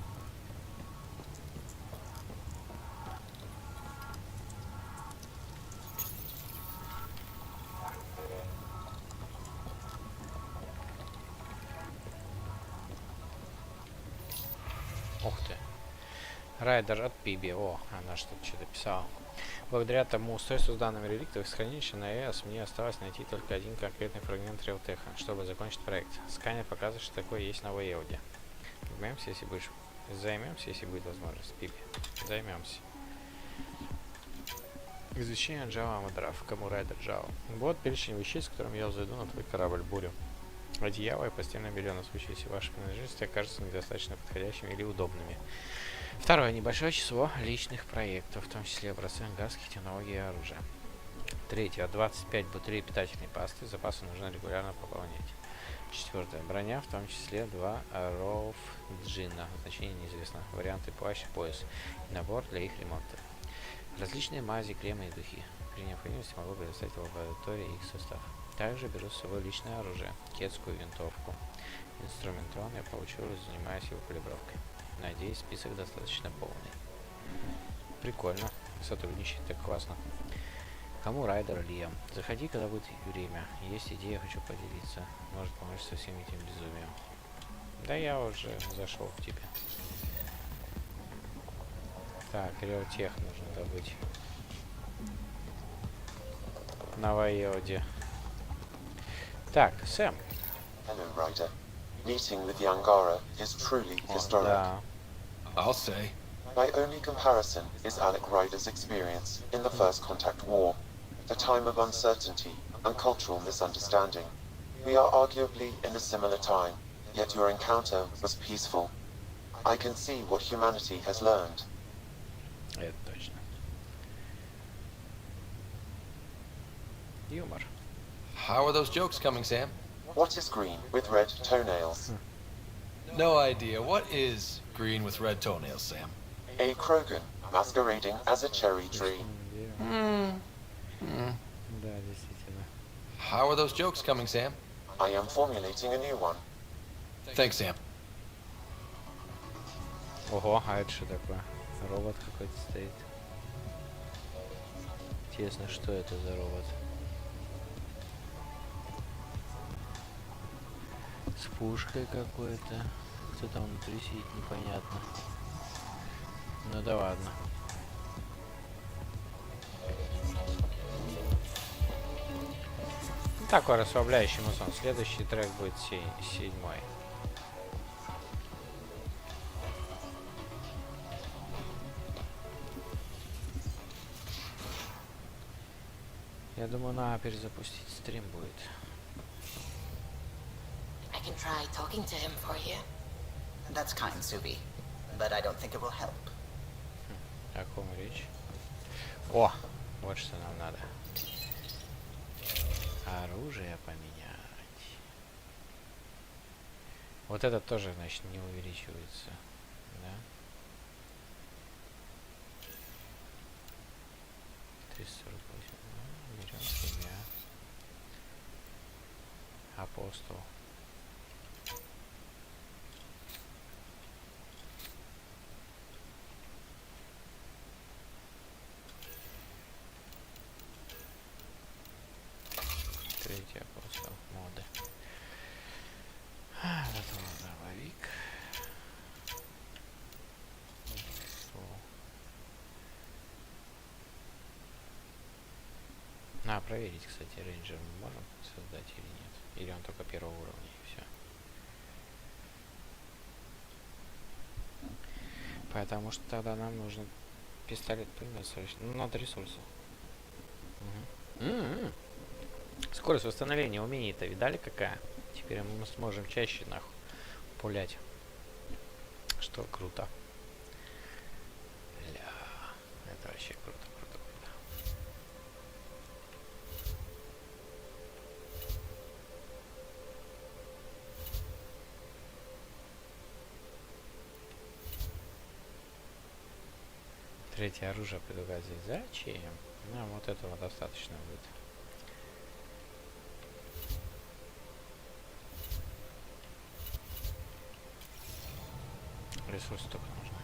Ух ты. Райдер от Пиби. О, она что-то писала. Благодаря тому устройству с данными реликтов из хранилища на ЭС мне осталось найти только один конкретный фрагмент Реалтеха, чтобы закончить проект. Сканер показывает, что такое есть на Вейоде. Займемся, если будет возможность. Пиби. Займемся. Изучение Джава Амадрав. Кому Райдер Джава. Вот перечень вещей, с которыми я зайду на твой корабль Бурю. Одеяло и постельное белье на случай, если ваши принадлежности окажутся недостаточно подходящими или удобными. Второе. Небольшое число личных проектов, в том числе образцы ангарских технологий и оружия. Третье. 25 бутылей питательной пасты. Запасы нужно регулярно пополнять. Четвертое. Броня, в том числе 2 ров джина. Значение неизвестно. Варианты плащ, пояс. И набор для их ремонта. Различные мази, кремы и духи. При необходимости могу предоставить в лаборатории их состав. Также беру с собой личное оружие, кетскую винтовку. Инструментон я получил, занимаясь его калибровкой. Надеюсь, список достаточно полный. Прикольно. Сотрудничать так классно. Кому Райдер Лиам? Заходи, когда будет время. Есть идея, хочу поделиться. Может помочь со всем этим безумием. Да я уже зашел к тебе. Так, Реотех нужно добыть. На Вайоде. Так, Сэм. Hello, Ryder. Meeting with the Angara is truly historic. Да. I'll say. My only comparison is Alec Ryder's experience in the First Contact War, a time of uncertainty and cultural misunderstanding. We are arguably in a similar time, yet your encounter was peaceful. I can see what humanity has learned. Это точно. Юмор. How are those jokes coming, Sam? What is green with red toenails? No idea. What is green with red toenails, Sam? A Krogan masquerading as a cherry tree. Да, действительно. How are those jokes coming, Sam? I am formulating a new one. Thanks, Sam. Ого, а это что такое? Робот какой-то стоит. Интересно, что это за робот? С пушкой какой-то. Кто там внутри сидит, непонятно. Ну да ладно. Такой расслабляющий мусон. Следующий трек будет седьмой. Я думаю, надо перезапустить стрим будет. I can try talking to him for you. That's kind, Subi, but I don't think it will help. О ком речь? О, вот что нам надо. Оружие поменять. Вот этот тоже, значит, не увеличивается. Да? 348. Берем себя. Апостол. Третий апостол. Моды. Потом дробовик. Надо проверить, кстати, рейнджер мы можем создать или нет. Или он только первого уровня и все. Потому что тогда нам нужно пистолет-пулемет срочно. Ну, надо ресурсы. Скорость восстановления умений-то видали какая? Теперь мы сможем чаще нахуй пулять. Что круто. Ля, это вообще круто, круто, круто. Третье оружие предлагать здесь. Зачем? Нам вот этого достаточно будет. Ресурсы только нужны.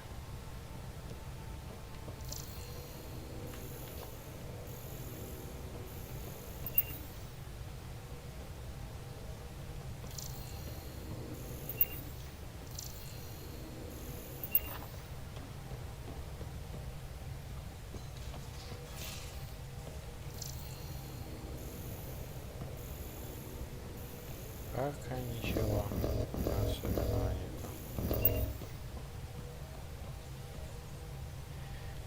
Пока ничего особенного нету.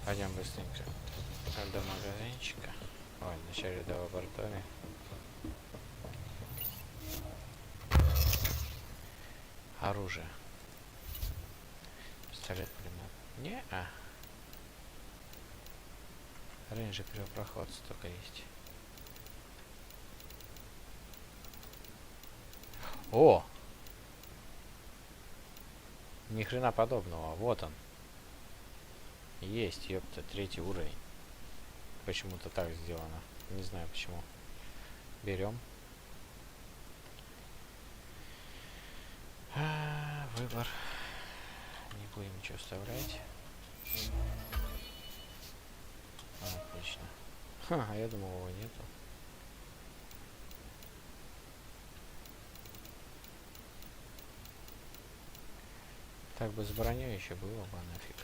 Пойдем быстренько до магазинчика. Ой, вначале до лаборатории. Оружие. Пистолет-пулемет. Не-а. Рейнджер первопроходца только есть. О! Ни хрена подобного. Вот он. Есть, ёпта, третий уровень. почему-то так сделано. Не знаю почему. Берем. Выбор. Не будем ничего вставлять. Отлично. А я думал, его нету. Так бы с броней еще было бы нафиг.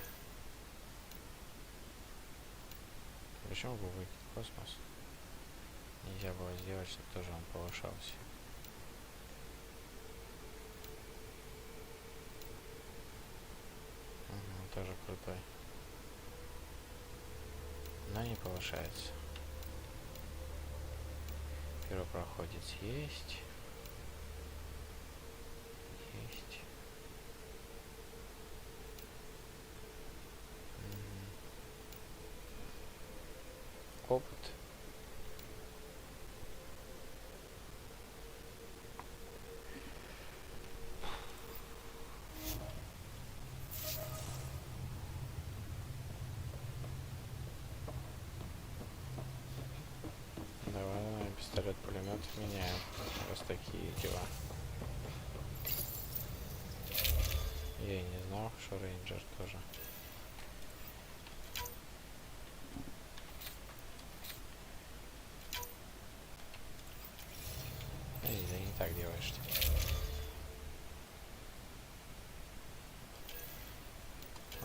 Почему бы выйти в космос? Нельзя было сделать, чтобы тоже он повышался. Угу, тоже крутой. Но не повышается. Первопроходец есть. Есть. Опыт. Давай пистолет-пулемет меняем. Раз такие дела. Я и не знал, что рейнджер тоже. Эй, да не так делаешь ты.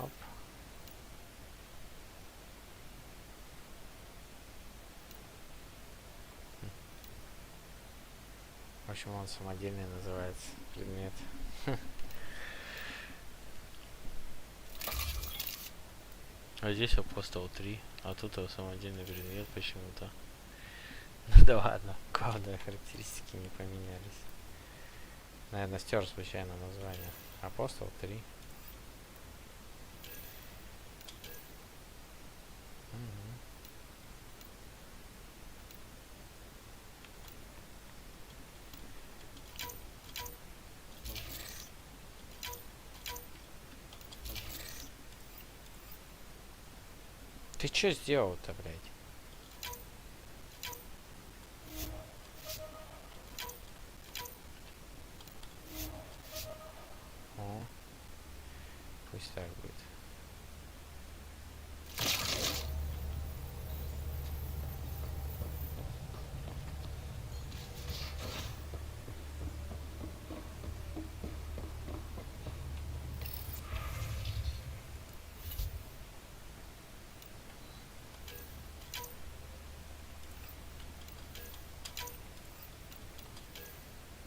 Оп. Почему он самодельный называется предмет? А здесь апостол 3, а тут его самодельный предмет почему-то. Ну да ладно, главное характеристики не поменялись. Наверное, стер случайно название. Апостол 3. Ты чё сделал-то, блядь? О, пусть так будет.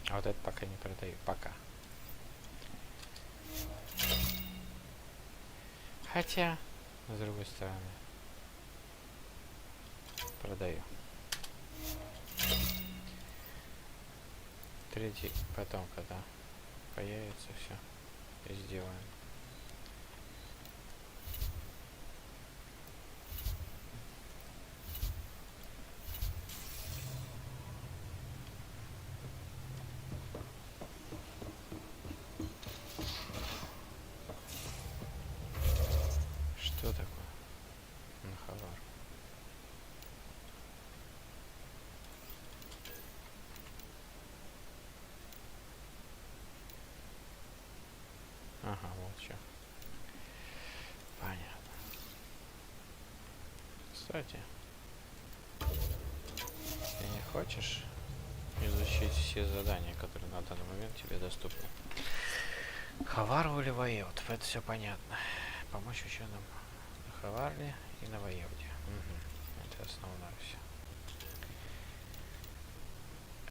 А вот это пока не продаю. Пока. Хотя, с другой стороны, продаю. Третий потом, когда появится, все сделаем. Что такое? Нахавар. Ага, вот что. Понятно. Кстати, ты не хочешь изучить все задания, которые на данный момент тебе доступны? Хавар или Воевод? Это все понятно. Помочь ученым на Хаварле и на Воеводе. Угу. Это основное все.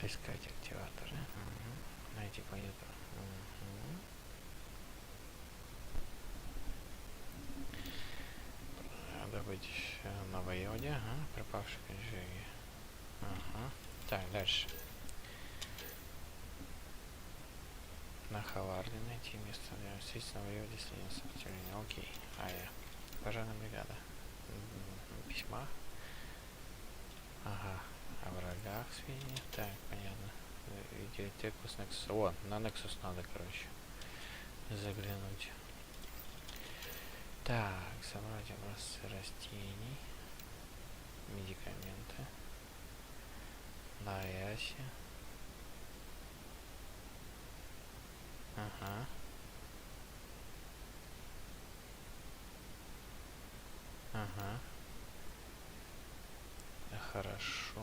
Искать активаторы. Угу. Найти планету. Угу. Добыть на Воеводе. Ага. Пропавшие книжки. Ага. Так, дальше. На Хаварле найти место для встреч на Воеводе с сопротивлением. Окей. Пожарная бригада. Письма. Ага. О врагах сведения. Так, понятно. Видеотеку с Nexus. О, на Nexus надо, короче, заглянуть. Так, собрать образцы растений. Медикаменты. На ясе. Ага. Ага. Хорошо.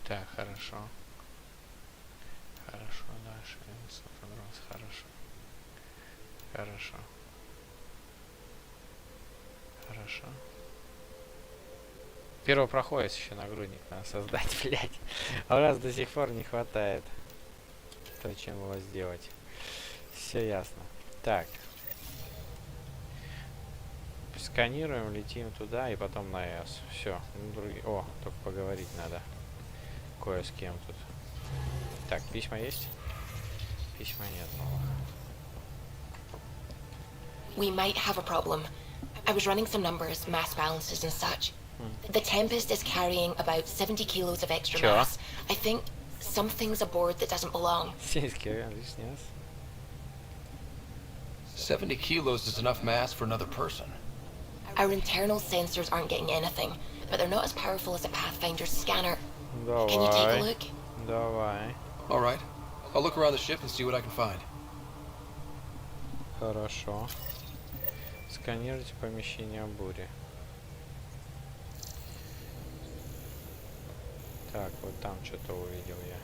Так, хорошо. Хорошо, дальше. Хорошо. Хорошо. Хорошо. Первый проходит еще нагрудник надо создать, блять. А у нас до сих пор не хватает то, чем его сделать. Все ясно. Так. Сканируем, летим туда и потом на ЭС. Все. О, только поговорить надо. Кое с кем тут. Так, письма есть? Письма нет новых. We might have a problem. I was running some numbers, mass balances and such. The Tempest is carrying about 70 kilos of extra mass. I think something's aboard that doesn't belong. 70 kilos is enough mass for another person. Our internal sensors aren't getting anything, but they're not as powerful as a Pathfinder's scanner. Can you take a look? Давай. All right. I'll look around the ship and see what I can find. Хорошо. Сканируйте помещение бури. Так, вот там что-то увидел я.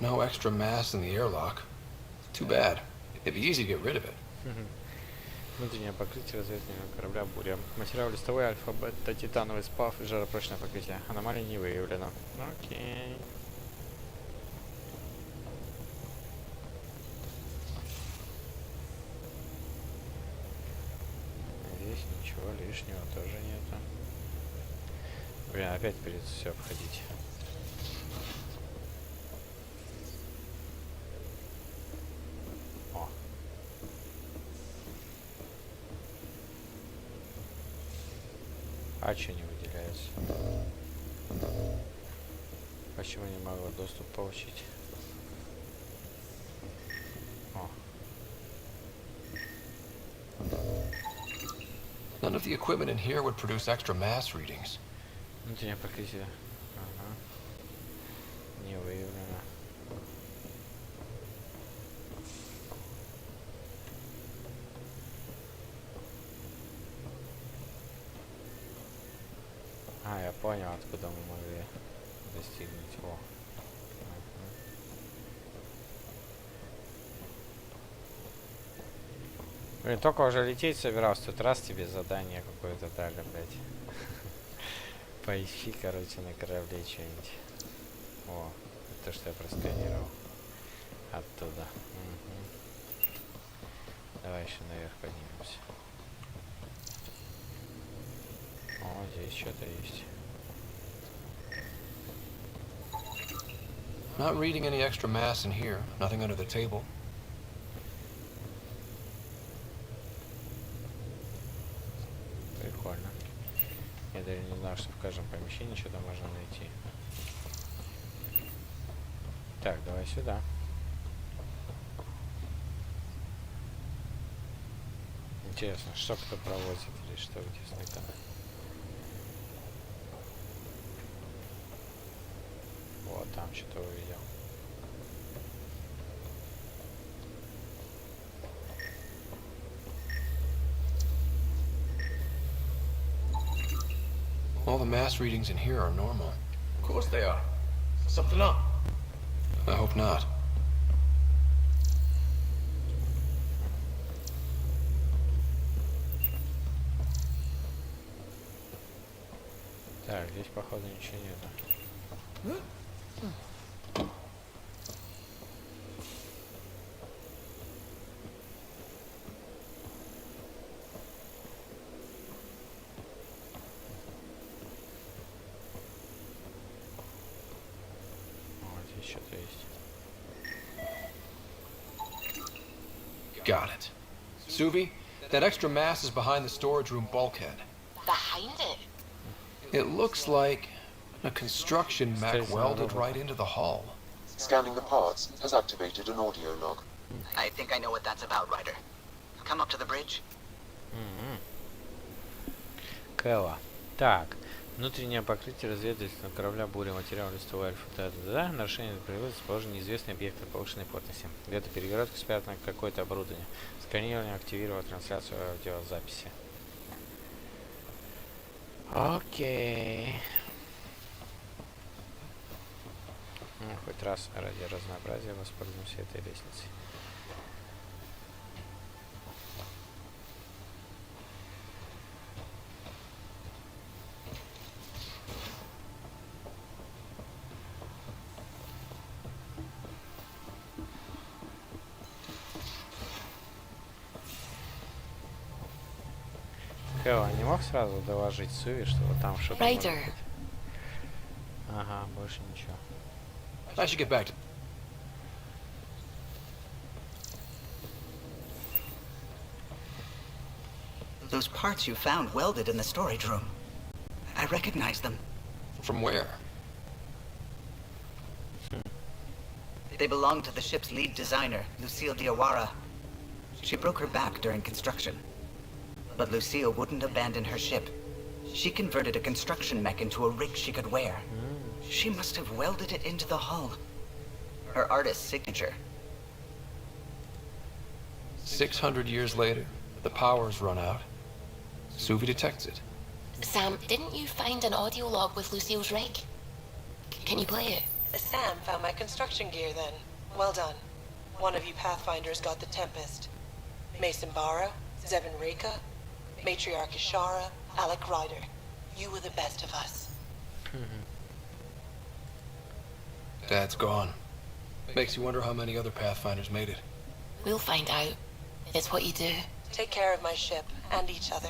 No extra mass in the airlock. Too bad. It'd be easy to get rid of it. Внутреннее покрытие разведывательного корабля буря. Материал листовой, альфа, бета, титановый сплав и жаропрочное покрытие. Аномалий не выявлено. Окей. Здесь ничего лишнего тоже нету. Блин, опять придется все обходить. А что не выделяется? Почему не могу доступ получить? О. None of the equipment in here would produce extra mass readings. Внутреннее покрытие. Ага. Не выявлено. А, я понял, откуда мы могли достигнуть. О. Блин, только уже лететь собирался, тут раз тебе задание какое-то дали, блядь. Поищи, короче, на корабле что-нибудь. О, это что я просканировал. Оттуда. Угу. Давай еще наверх поднимемся. О, здесь что-то есть. Not reading any extra mass in here. Nothing under the table. Прикольно. Я даже не знал, что в каждом помещении что-то можно найти. Так, давай сюда. Интересно, что кто проводит или что где слыто. Вот там что-то увидел. All the mass readings in here are normal. Of course they are. Something up. I hope not. Так, здесь походу ничего нету. Что-то есть. Got it. Suvi, that extra mass is behind the storage room bulkhead. The find it? It looks like a construction mech welded right into the hull. Scanning the parts has activated an audio log. I think I know what that's about, Ryder. Come up to the bridge. Кэлла. Так. Внутреннее покрытие разведывательного корабля буря материал листовой альфа. Да-да-да. Нарушение производит расположен неизвестный объект повышенной плотности. Где-то перегородка спрятана какое-то оборудование. Сканирование активировало трансляцию аудиозаписи. Окей. Ну, хоть раз ради разнообразия воспользуемся этой лестницей. Кэлла не мог сразу доложить Суви, что вот там что-то может быть? Ага, больше ничего. I should get back to... Those parts you found welded in the storage room. I recognize them. From where? They belong to the ship's lead designer, Lucille Diawara. She broke her back during construction. But Lucille wouldn't abandon her ship. She converted a construction mech into a rig she could wear. She must have welded it into the hull. Her artist's signature. 600 years later, the power's run out. Suvi detects it. Sam, didn't you find an audio log with Lucille's rig? Can you play it? Sam found my construction gear then. Well done. One of you Pathfinders got the Tempest. Mason Barra, Zevin Reka, Matriarch Ishara, Alec Ryder. You were the best of us. Dad's gone. Makes you wonder how many other Pathfinders made it. We'll find out. It's what you do. Take care of my ship and each other.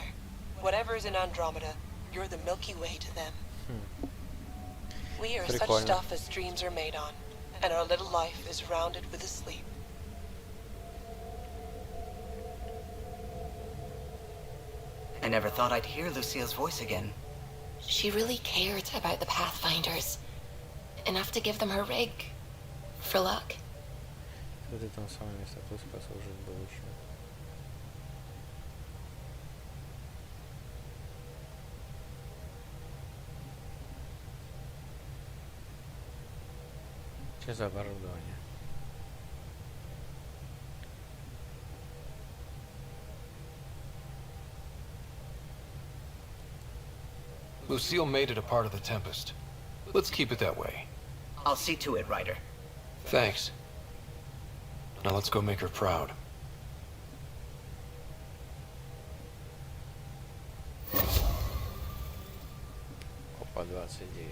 Whatever is in Andromeda, you're the Milky Way to them. We are such stuff as dreams are made on, and our little life is rounded with a sleep. I never thought I'd hear Lucille's voice again. She really cared about the Pathfinders. Enough to give them her rig. For luck. Что за оборудование? Lucille made it a part of the Tempest. Let's keep it that way. I'll see to it, Ryder. Thanks. Now let's go make her proud. Опа, 29.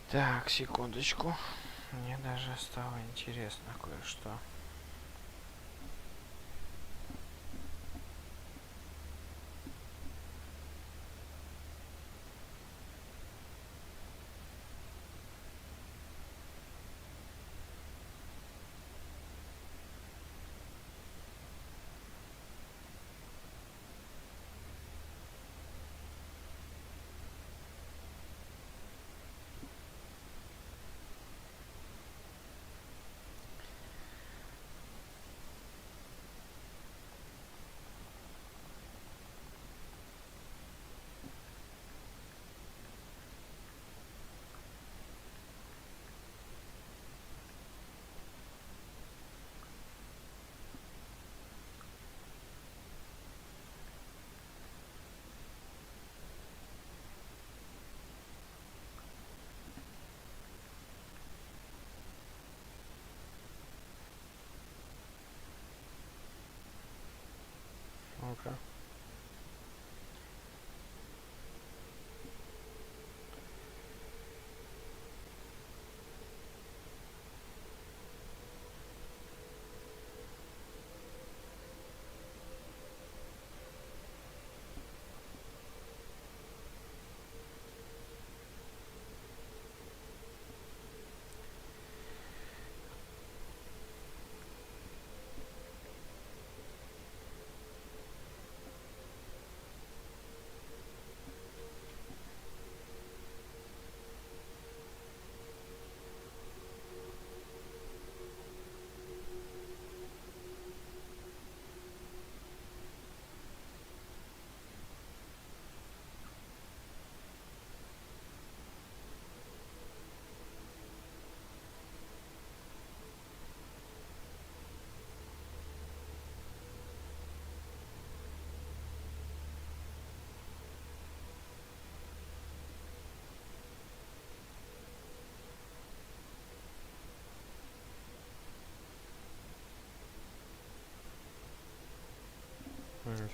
Так, секундочку. Мне даже стало интересно кое-что.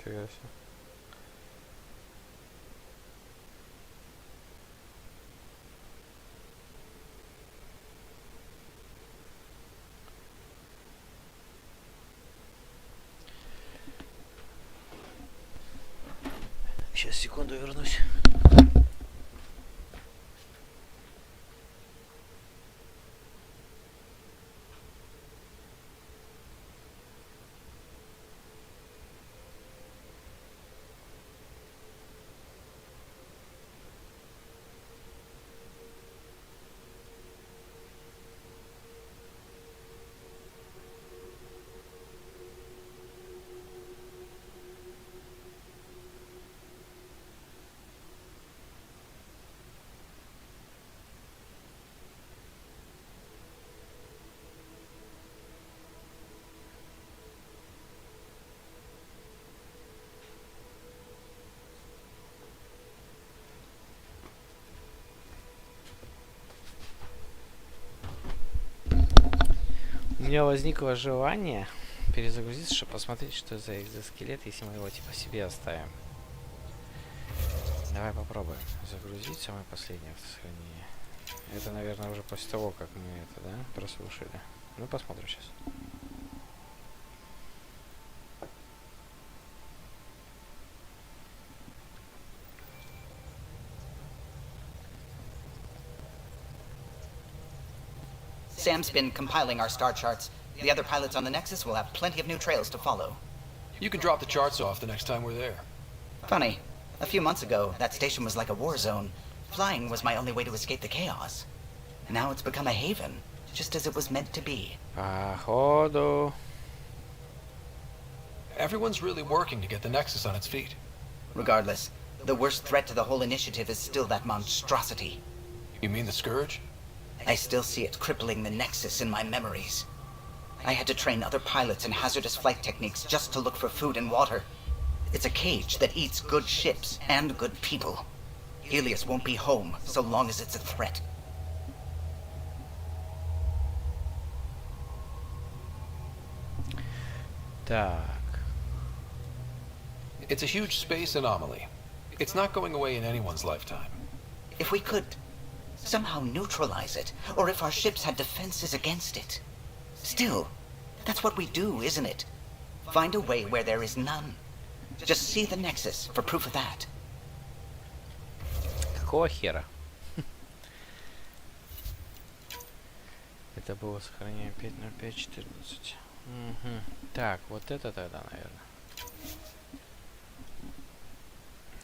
Нифига себе. Сейчас, секунду, вернусь. У меня возникло желание перезагрузиться, чтобы посмотреть, что за экзоскелет, если мы его типа себе оставим. Давай попробуем загрузить самое последнее сохранение. Это, наверное, уже после того, как мы это, да, прослушали. Ну, посмотрим сейчас. Sam's been compiling our star charts. The other pilots on the Nexus will have plenty of new trails to follow. You can drop the charts off the next time we're there. Funny. A few months ago, that station was like a war zone. Flying was my only way to escape the chaos. Now it's become a haven, just as it was meant to be. Походу. Everyone's really working to get the Nexus on its feet. Regardless, the worst threat to the whole initiative is still that monstrosity. You mean the Scourge? I still see it crippling the Nexus in my memories. I had to train other pilots in hazardous flight techniques just to look for food and water. It's a cage that eats good ships and good people. Helios won't be home so long as it's a threat. Так. It's a huge space anomaly. It's not going away in anyone's lifetime. If we could somehow neutralize it, or if our ships had defenses against it. Still, that's what we do, isn't it? Find a way where there is none. Just see the Nexus for proof of that. Какого хера? Это было сохранение 5.05.14. Угу. Так, вот это тогда, наверное.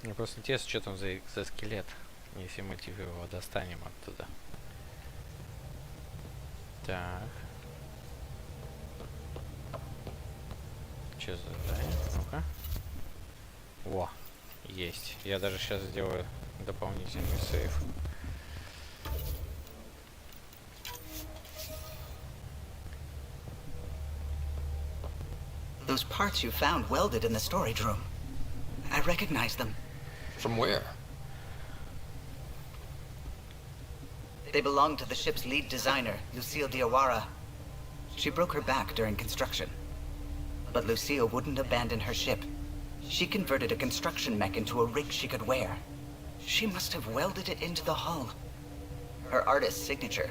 Мне просто интересно, что там за скелет, если мы типа его достанем оттуда. Так. Что за задание? Ну-ка. Во, есть. Я даже сейчас сделаю дополнительный сейв. Those parts you found welded in the storage room. I recognize them. From where? They belong to the ship's lead designer, Lucille Diawara. She broke her back during construction. But Lucille wouldn't abandon her ship. She converted a construction mech into a rig she could wear. She must have welded it into the hull. Her artist's signature.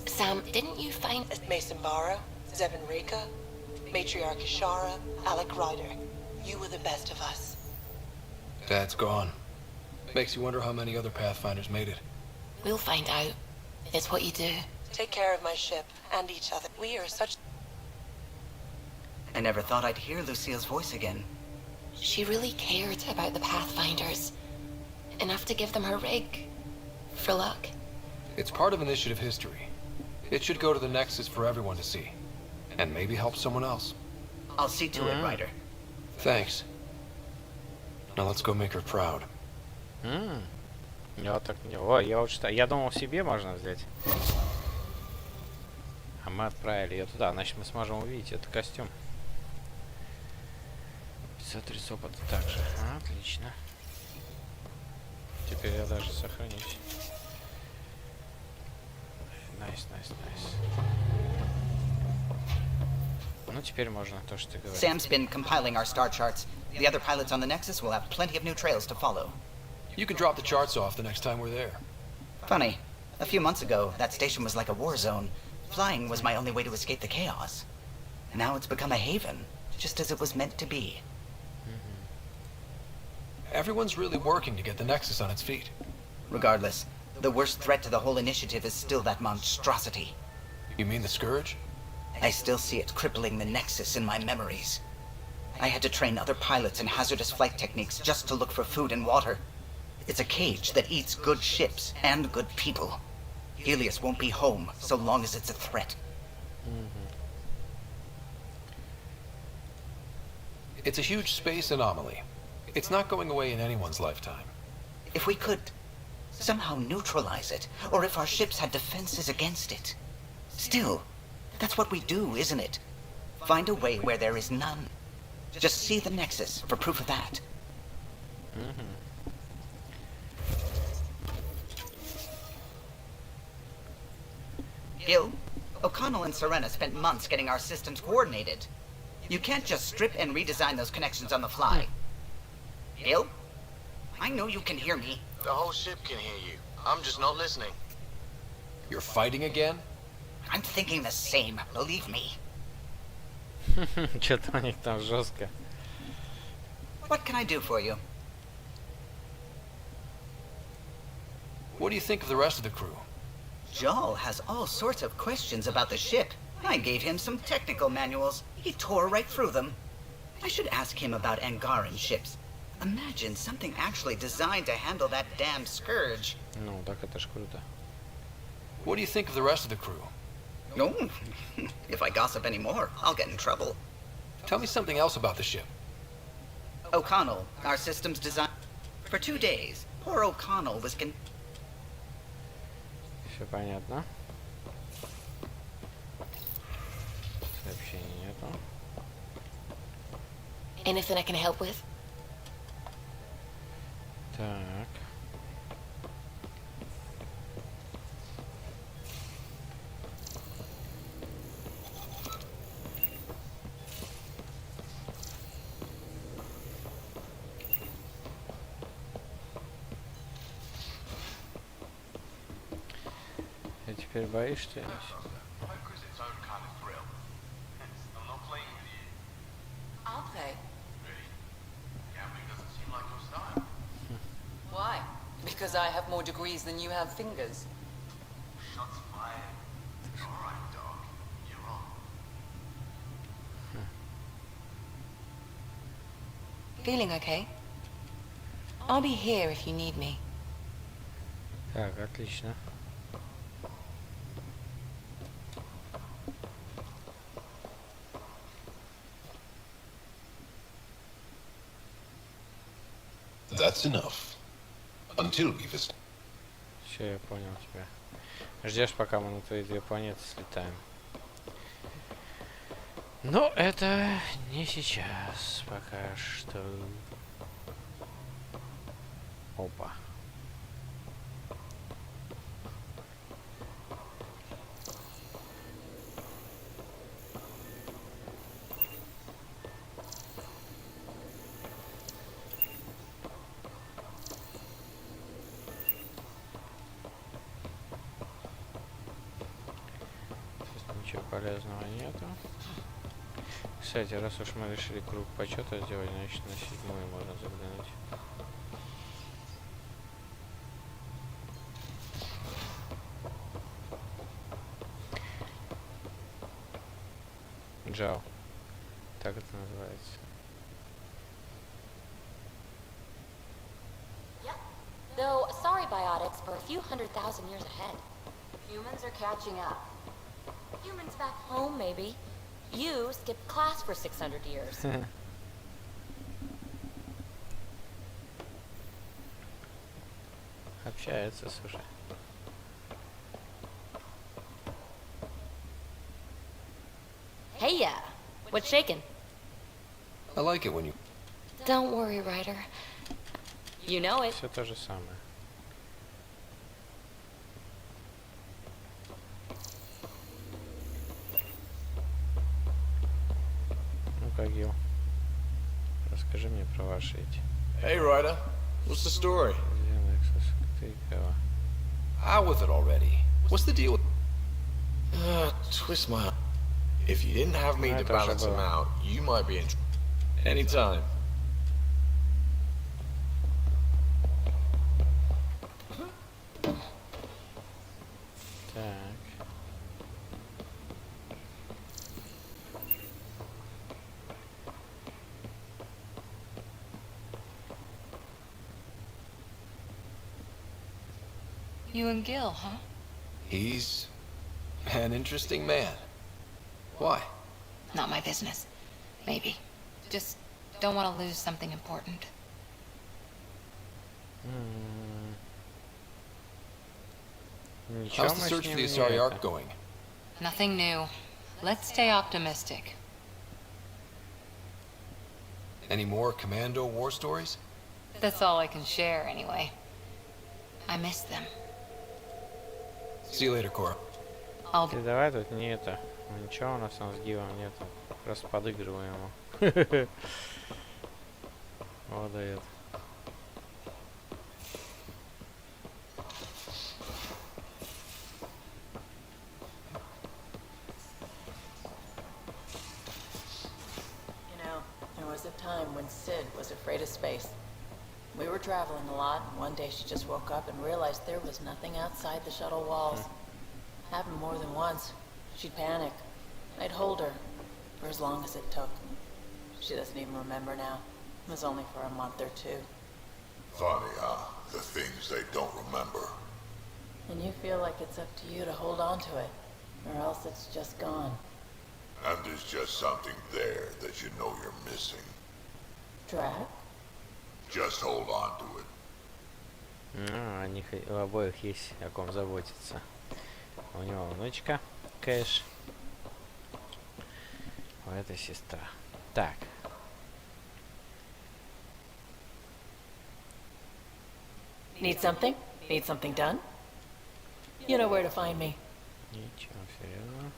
Sam, didn't you find Mason Barra, Zevin Rika, Matriarch Ishara, Alec Ryder? You were the best of us. Dad's gone. Makes you wonder how many other Pathfinders made it. We'll find out. It's what you do. Take care of my ship and each other. We are such... I never thought I'd hear Lucille's voice again. She really cared about the Pathfinders. Enough to give them her rig. For luck. It's part of initiative history. It should go to the Nexus for everyone to see. And maybe help someone else. I'll see to it, Ryder. Thanks. Now let's go make her proud. Я вот так не делал. О, я вот что. Я думал, себе можно взять. А мы отправили ее туда. Значит, мы сможем увидеть этот костюм. 530 опыта также. Отлично. Теперь я даже сохранюсь. Найс. ну теперь можно то, что ты говоришь. Sam's been compiling our star charts. The other pilots on the Nexus will have plenty of new trails to follow. You can drop the charts off the next time we're there. Funny. A few months ago, that station was like a war zone. Flying was my only way to escape the chaos. Now it's become a haven, just as it was meant to be. Everyone's really working to get the Nexus on its feet. Regardless, the worst threat to the whole initiative is still that monstrosity. You mean the Scourge? I still see it crippling the Nexus in my memories. I had to train other pilots in hazardous flight techniques just to look for food and water. It's a cage that eats good ships and good people. Helios won't be home so long as it's a threat. It's a huge space anomaly. It's not going away in anyone's lifetime. If we could somehow neutralize it, or if our ships had defenses against it. Still, that's what we do, isn't it? Find a way where there is none. Just see the Nexus for proof of that. Gil, O'Connell and Serena spent months getting our systems coordinated. You can't just strip and redesign those connections on the fly. Gil? I know you can hear me. The whole ship can hear you. I'm just not listening. You're fighting again? I'm thinking the same, believe me. Что-то у них там жестко. What can I do for you? What do you think of the rest of the crew? Jal has all sorts of questions about the ship. I gave him some technical manuals. He tore right through them. I should ask him about Angaran ships. Imagine something actually designed to handle that damn Scourge. Ну, так это ж круто. What do you think of the rest of the crew? No, if I gossip anymore, I'll get in trouble. Tell me something else about the ship. O'Connell, our systems design. For 2 days, poor O'Connell was Все понятно. Сообщений нету. Anything I can help with? Так. Я теперь боюсь, что я не сюда. I'll play. Why? Because I have more degrees than you have fingers. Shots fired. Alright, dog. You're on. Feeling okay? I'll be here if you need me. Так, отлично. That's enough. Until we visit. Все, я понял тебя. Ждешь, пока мы на твои 2 планеты слетаем. Но это не сейчас, пока что. Опа. Ничего полезного нету. Кстати, раз уж мы решили круг почета сделать, значит на 7-ю можно заглянуть. Джао. Так это называется. Though, sorry biotics, for a few 100,000 years ahead. Humans are catching up. Humans back home, maybe. You skipped class for 600 years. Общается, слушай. Hey, yeah. What's shaking? I like it when you... Don't worry, Ryder. You know it. Все то же самое. Кагил. Расскажи мне про ваши эти. Hey, Ryder. What's the story? Out with it already. What's the deal with... Twist my... If you didn't have me to balance them out, you might be in... Anytime. Так. You and Gil, huh? He's an interesting man. Why? Not my business. Maybe. Just don't want to lose something important. How's the search for the Asari Ark going? Nothing new. Let's stay optimistic. Any more Commando war stories? That's all I can share, anyway. I miss them. See you later, Cora. Ты давай тут не это. Ничего у нас там с Гивом нету. Просто подыгрываем ему. Вот дает. There was a time when Sid was afraid of space. We were traveling a lot, and one day she just woke up and realized there was nothing outside the shuttle walls. Happened more than once. She'd panic. I'd hold her for as long as it took. She doesn't even remember now. It was only for a month or two. Funny, huh? The things they don't remember. And you feel like it's up to you to hold on to it, or else it's just gone. And there's just something there that you know you're missing. Drac? Just hold on to it. Ну, о них у обоих есть о ком заботиться. У него внучка, Кэш. У этой сестра. Так. Need something? Need something done? You know where to find me. Ничего серьезного.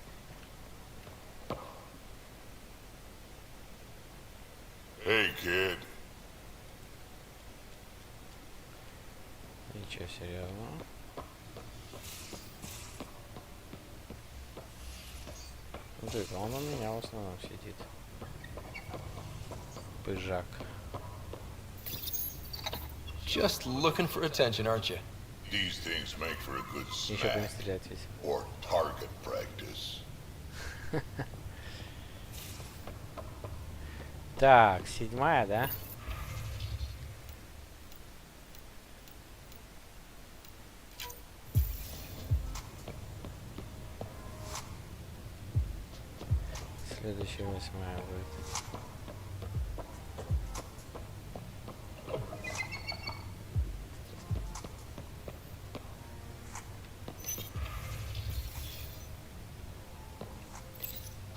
Hey, kid. Ничего серьезного. Вот это он у меня в основном сидит. Пыжак. Just looking for attention, aren't you? These things make for a good snack. Or target practice. Так, 7-я, да? Следующая 8-я будет.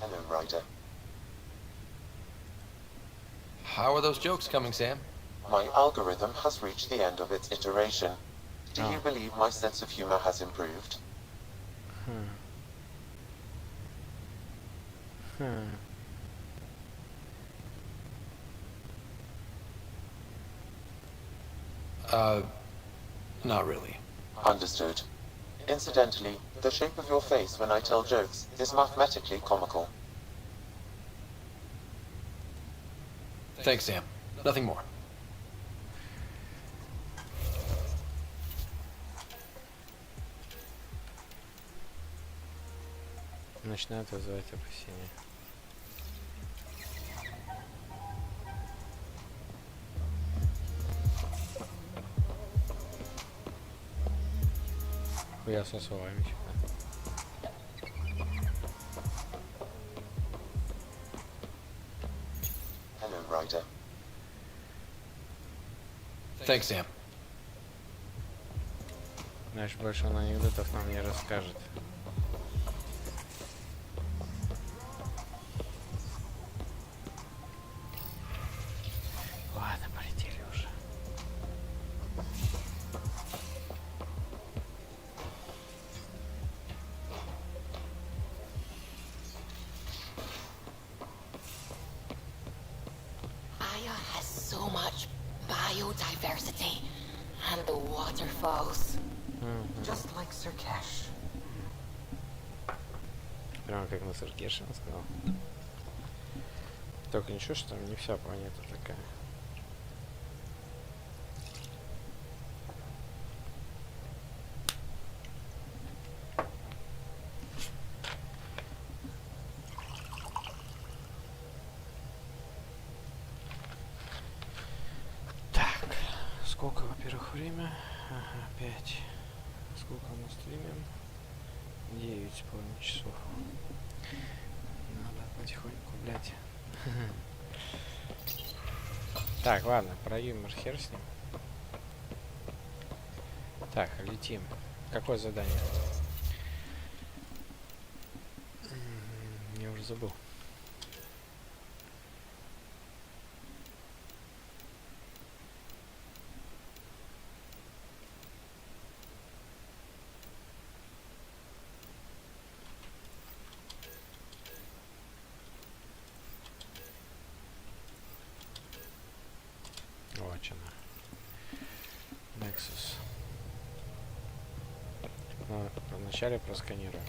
Hello, Ryder. How are those jokes coming, Sam? My algorithm has reached the end of its iteration. Do you believe my sense of humor has improved? Not really. Understood. Incidentally, the shape of your face when I tell jokes is mathematically comical. Thanks, Sam. Nothing more. Начинает вызывать опасения. Я со вами Hello, Ryder. Thanks, Sam. Знаешь, больше он анекдотов нам не расскажет. Ладно, полетели уже. biodiversity and the waterfalls. Just like Sir Cash. Прямо как на Саркеше он сказал. Только ничего, что там не вся планета такая. Так, сколько, во-первых, время? Ага, 5. Сколько мы стримим? 9,5 часов. Надо потихоньку, блядь. Так, ладно, про юмор хер с ним. Так, летим. Какое задание? Я уже забыл. Вот она. Nexus. Ну, вначале просканируем.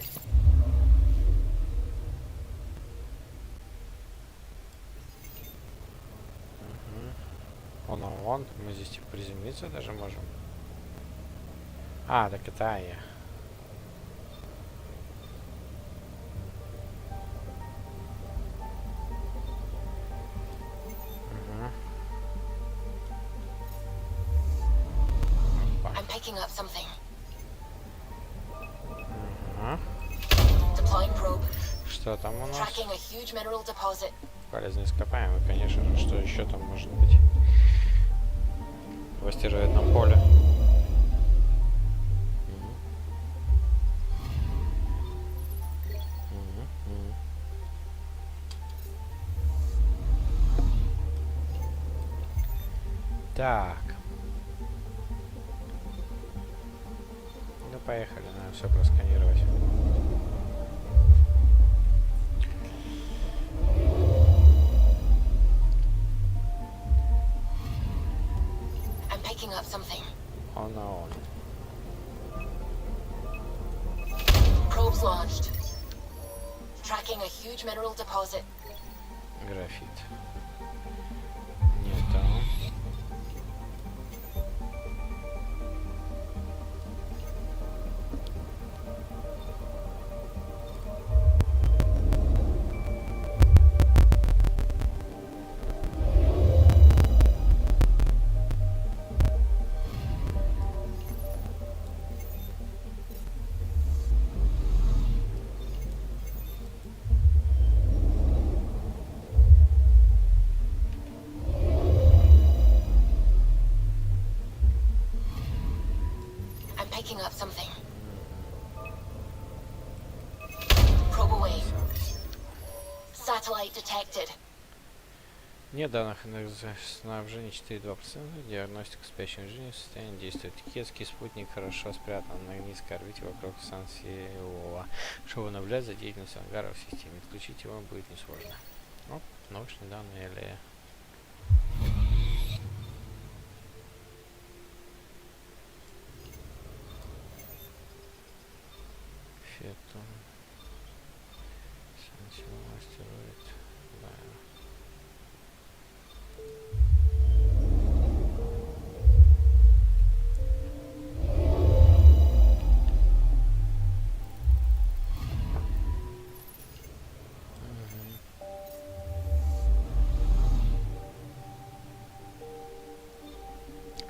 Он, мы здесь типа приземлиться даже можем. А, так это Ая. I'm picking up something. Что там у нас? Tracking a huge mineral deposit. Полезные ископаемые, конечно же. Что еще там может быть? В астероидном поле. Так. Ну, поехали, надо все просканировать. I'm picking up something. Oh no. Probes launched. Tracking a huge mineral deposit. Графит. Нет там. Picking up something. Probe away. Satellite detected. Нет данных снабжения 4,2%. Диагностика спящего жизни в состоянии действует. Кетский спутник хорошо спрятан на низкой орбите вокруг Сан-Сиола. Чтобы наблюдать за деятельностью ангара в системе. Отключить его будет несложно. Оп, научные данные или... Фетон. Сан-Сиола астероид. Да.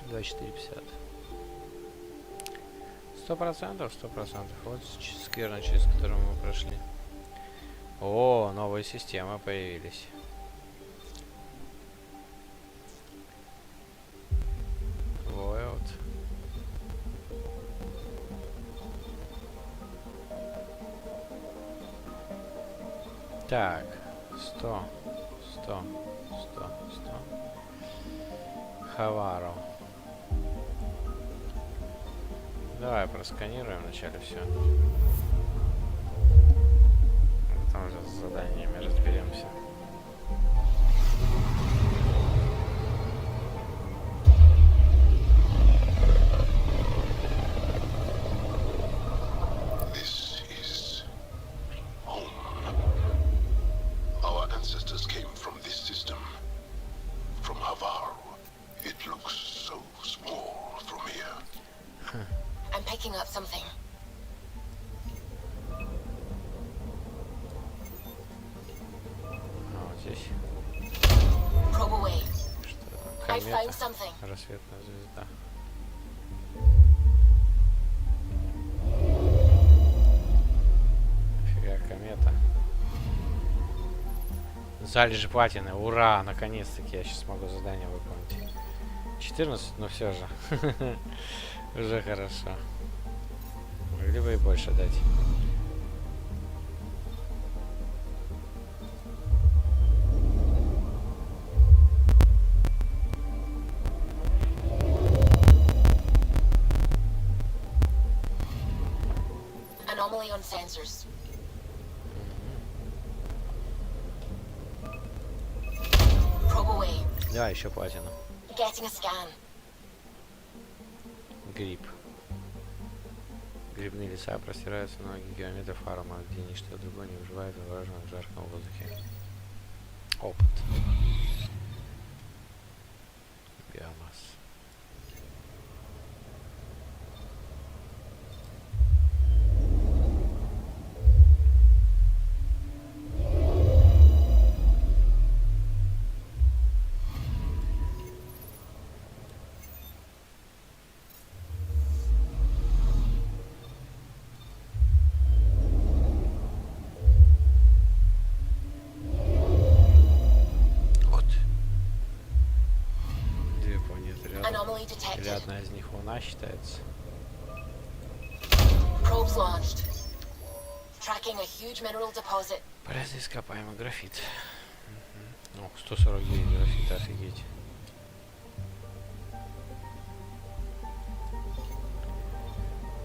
Угу. 24,50. 100%. Вот скверно, через которую мы прошли. О, новые системы появились. Вот. Так, 100. Хаваро. Давай просканируем вначале все. Потом уже с заданиями разберемся. здесь? Что там? Комета. Рассветная звезда. Фига, комета. Залежи платины. Ура! Наконец-таки я сейчас смогу задание выполнить. 14, но все же. Уже хорошо. Могли бы и больше дать. Anomaly on sensors. Probe away. Да, еще платину. Getting a scan. Гриб. Грибные леса простираются на многие километров фарума, где ничто другое не выживает в влажном жарком воздухе. Опыт. Биомасса. Или одна из них Луна считается. Полезный ископаемый графит. Ох, 149 графита, офигеть.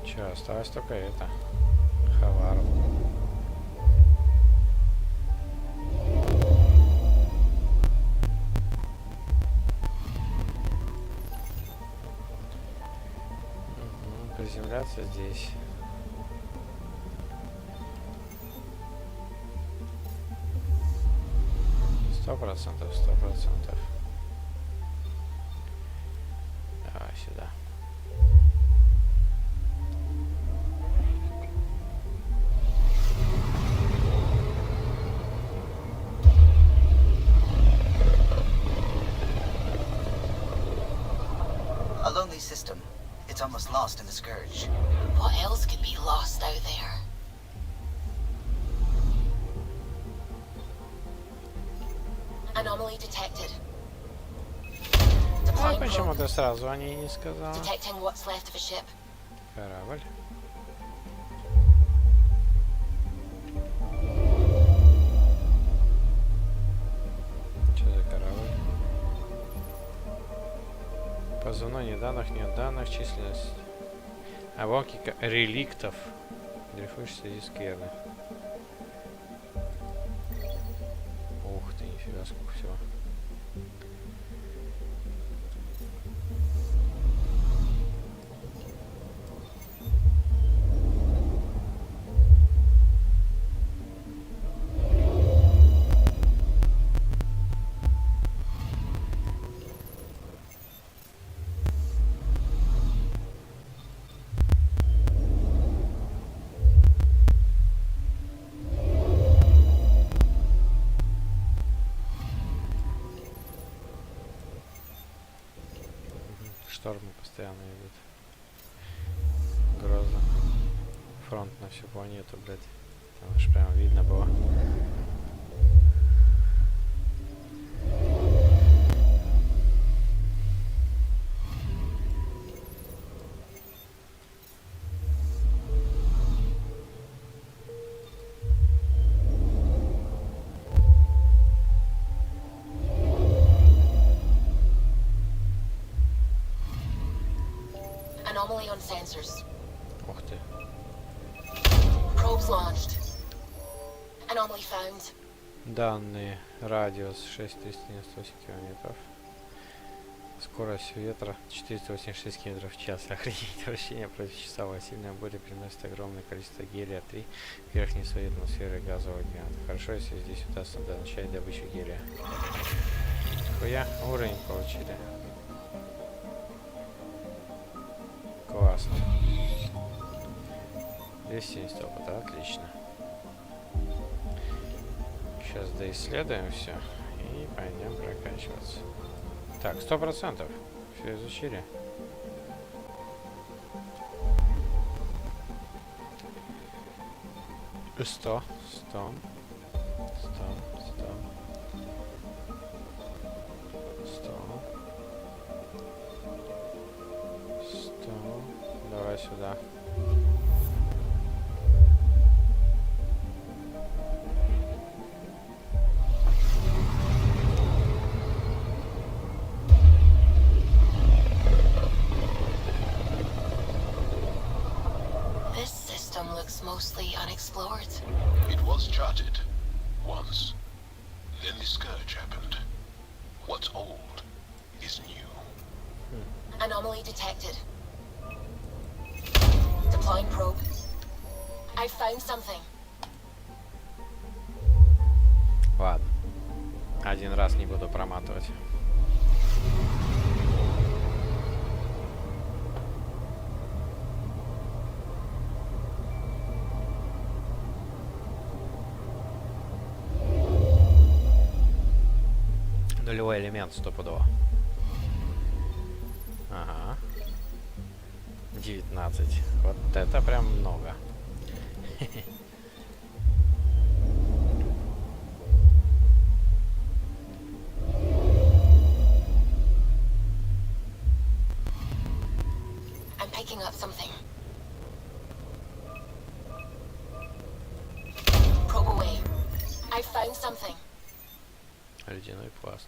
Че, осталось только это. Хавару. Приземляться здесь. Сто процентов. Давай сюда. A lonely system. It's almost lost in the Scourge. What else could be lost out there? Anomaly detected. А почему-то сразу они не сказали. Detecting what's left of a ship. Корабль. Что за корабль? Позывной нет данных, численность. Обломки реликтов. Дрейфующие среди скверны. Ух ты, нифига, сколько всего. Штормы постоянно идут. Грозно. Фронт на всю планету, блядь. Там аж прям видно было. Anomaly on sensors. Ух ты. Probes launched. Anomaly found. Данные. Радиус 6398 километров. Скорость ветра 486 км в час. Охренеть, вращение противочасовое. Сильная буря приносит огромное количество гелия. 3 верхние слои атмосферы газового океана. Хорошо, если здесь удастся начать добычу гелия. Хуя, уровень получили. Классно. 270 опыта, отлично. Еще Сейчас доисследуем все и пойдем прокачиваться. Так, 100%. Все изучили. Сто. Давай сюда. This system looks mostly unexplored. It was charted. Once. Then the scourge happened. What's old is new. Anomaly detected. Deploying probe. I found something. Ладно. Один раз не буду проматывать. Нулевой элемент стопудово. Ага. 19. Вот это прям много. I'm picking up something. Probe away. I found something. Ледяной пласт.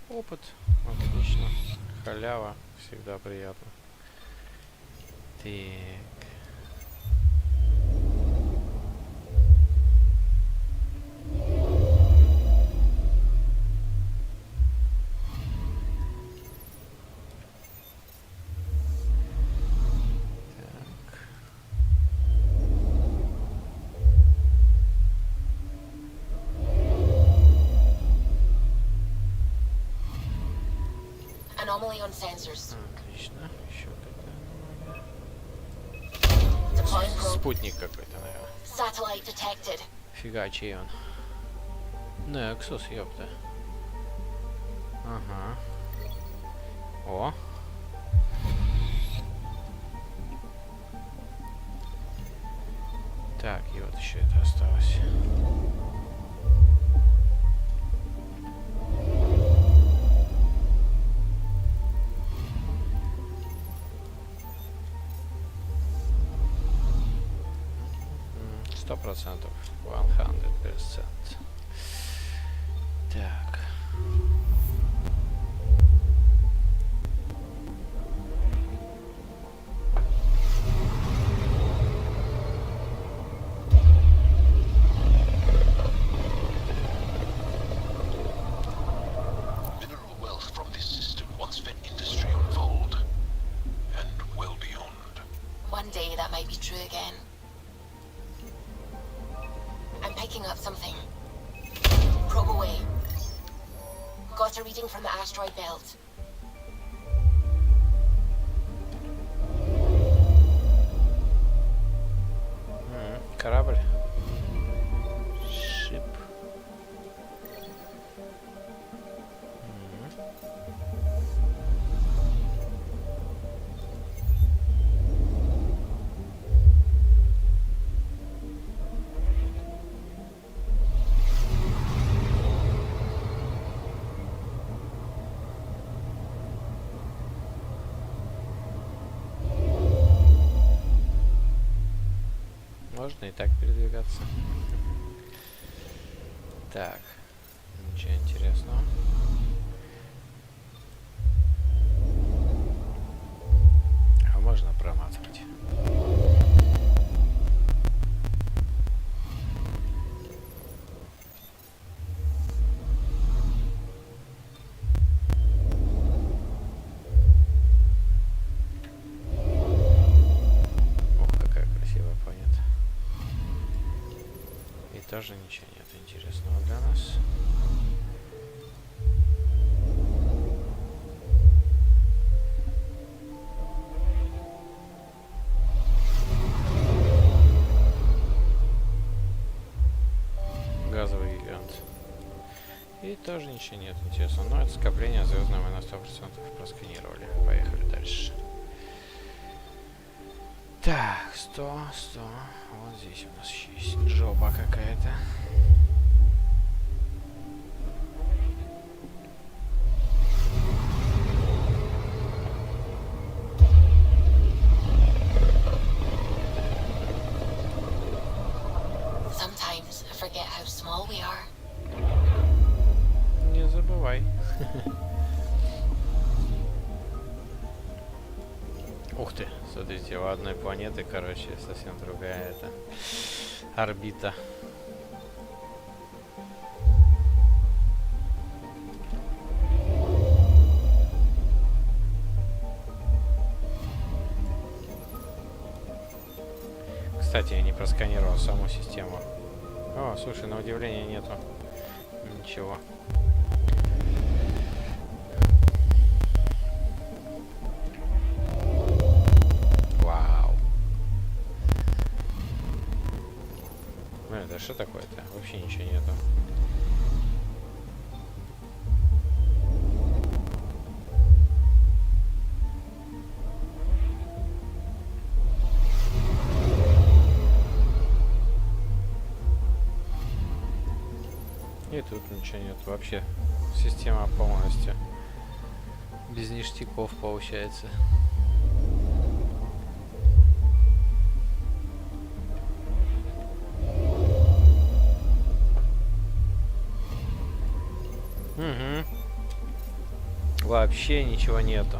Опыт. Отлично. Халява. Всегда приятно. Так. Anomaly on sensors. Отлично. Еще Deploying probe. спутник какой-то, наверное. Satellite detected. Фига, чей он? Nexus, ёпта. Ага. О. Так, и вот еще это осталось. %. 100%. Так. Mineral wealth from this system once fed industry on Vold and well beyond. One day that might be true again. I'm picking up something. Probe away. Got a reading from the asteroid belt. Корабль. Шип. Можно и так передвигаться. Так, ничего интересного. А можно проматывать. Тоже ничего нет интересного для нас. Газовый гигант. И тоже ничего нет, интересно. Но это скопление звездное мы на 100% просканировали. Поехали дальше. Так, 100. Вот здесь у нас еще есть джоба какая-то. Sometimes I forget how small we are. Не забывай. Ух ты, смотрите, у одной планеты, короче, совсем другая эта орбита. Кстати, я не просканировал саму систему. О, слушай, на удивление нету ничего. Вау. Это что такое-то? Вообще ничего нету. И тут ничего нет. Вообще система полностью без ништяков получается. Угу. Вообще ничего нету.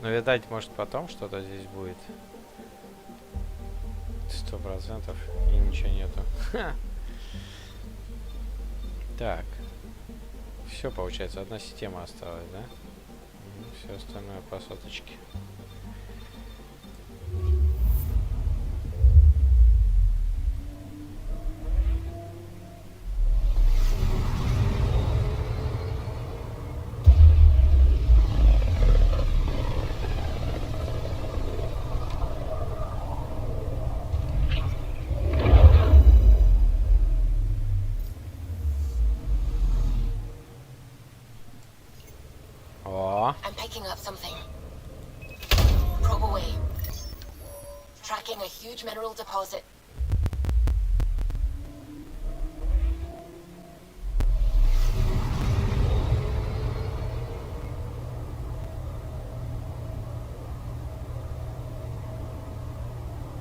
Но видать, может потом что-то здесь будет. 100%. И ничего нету. Ха. Так. Все получается. Одна система осталась, да? Все остальное по соточке. I'm picking up something. Probe away. Tracking a huge mineral deposit.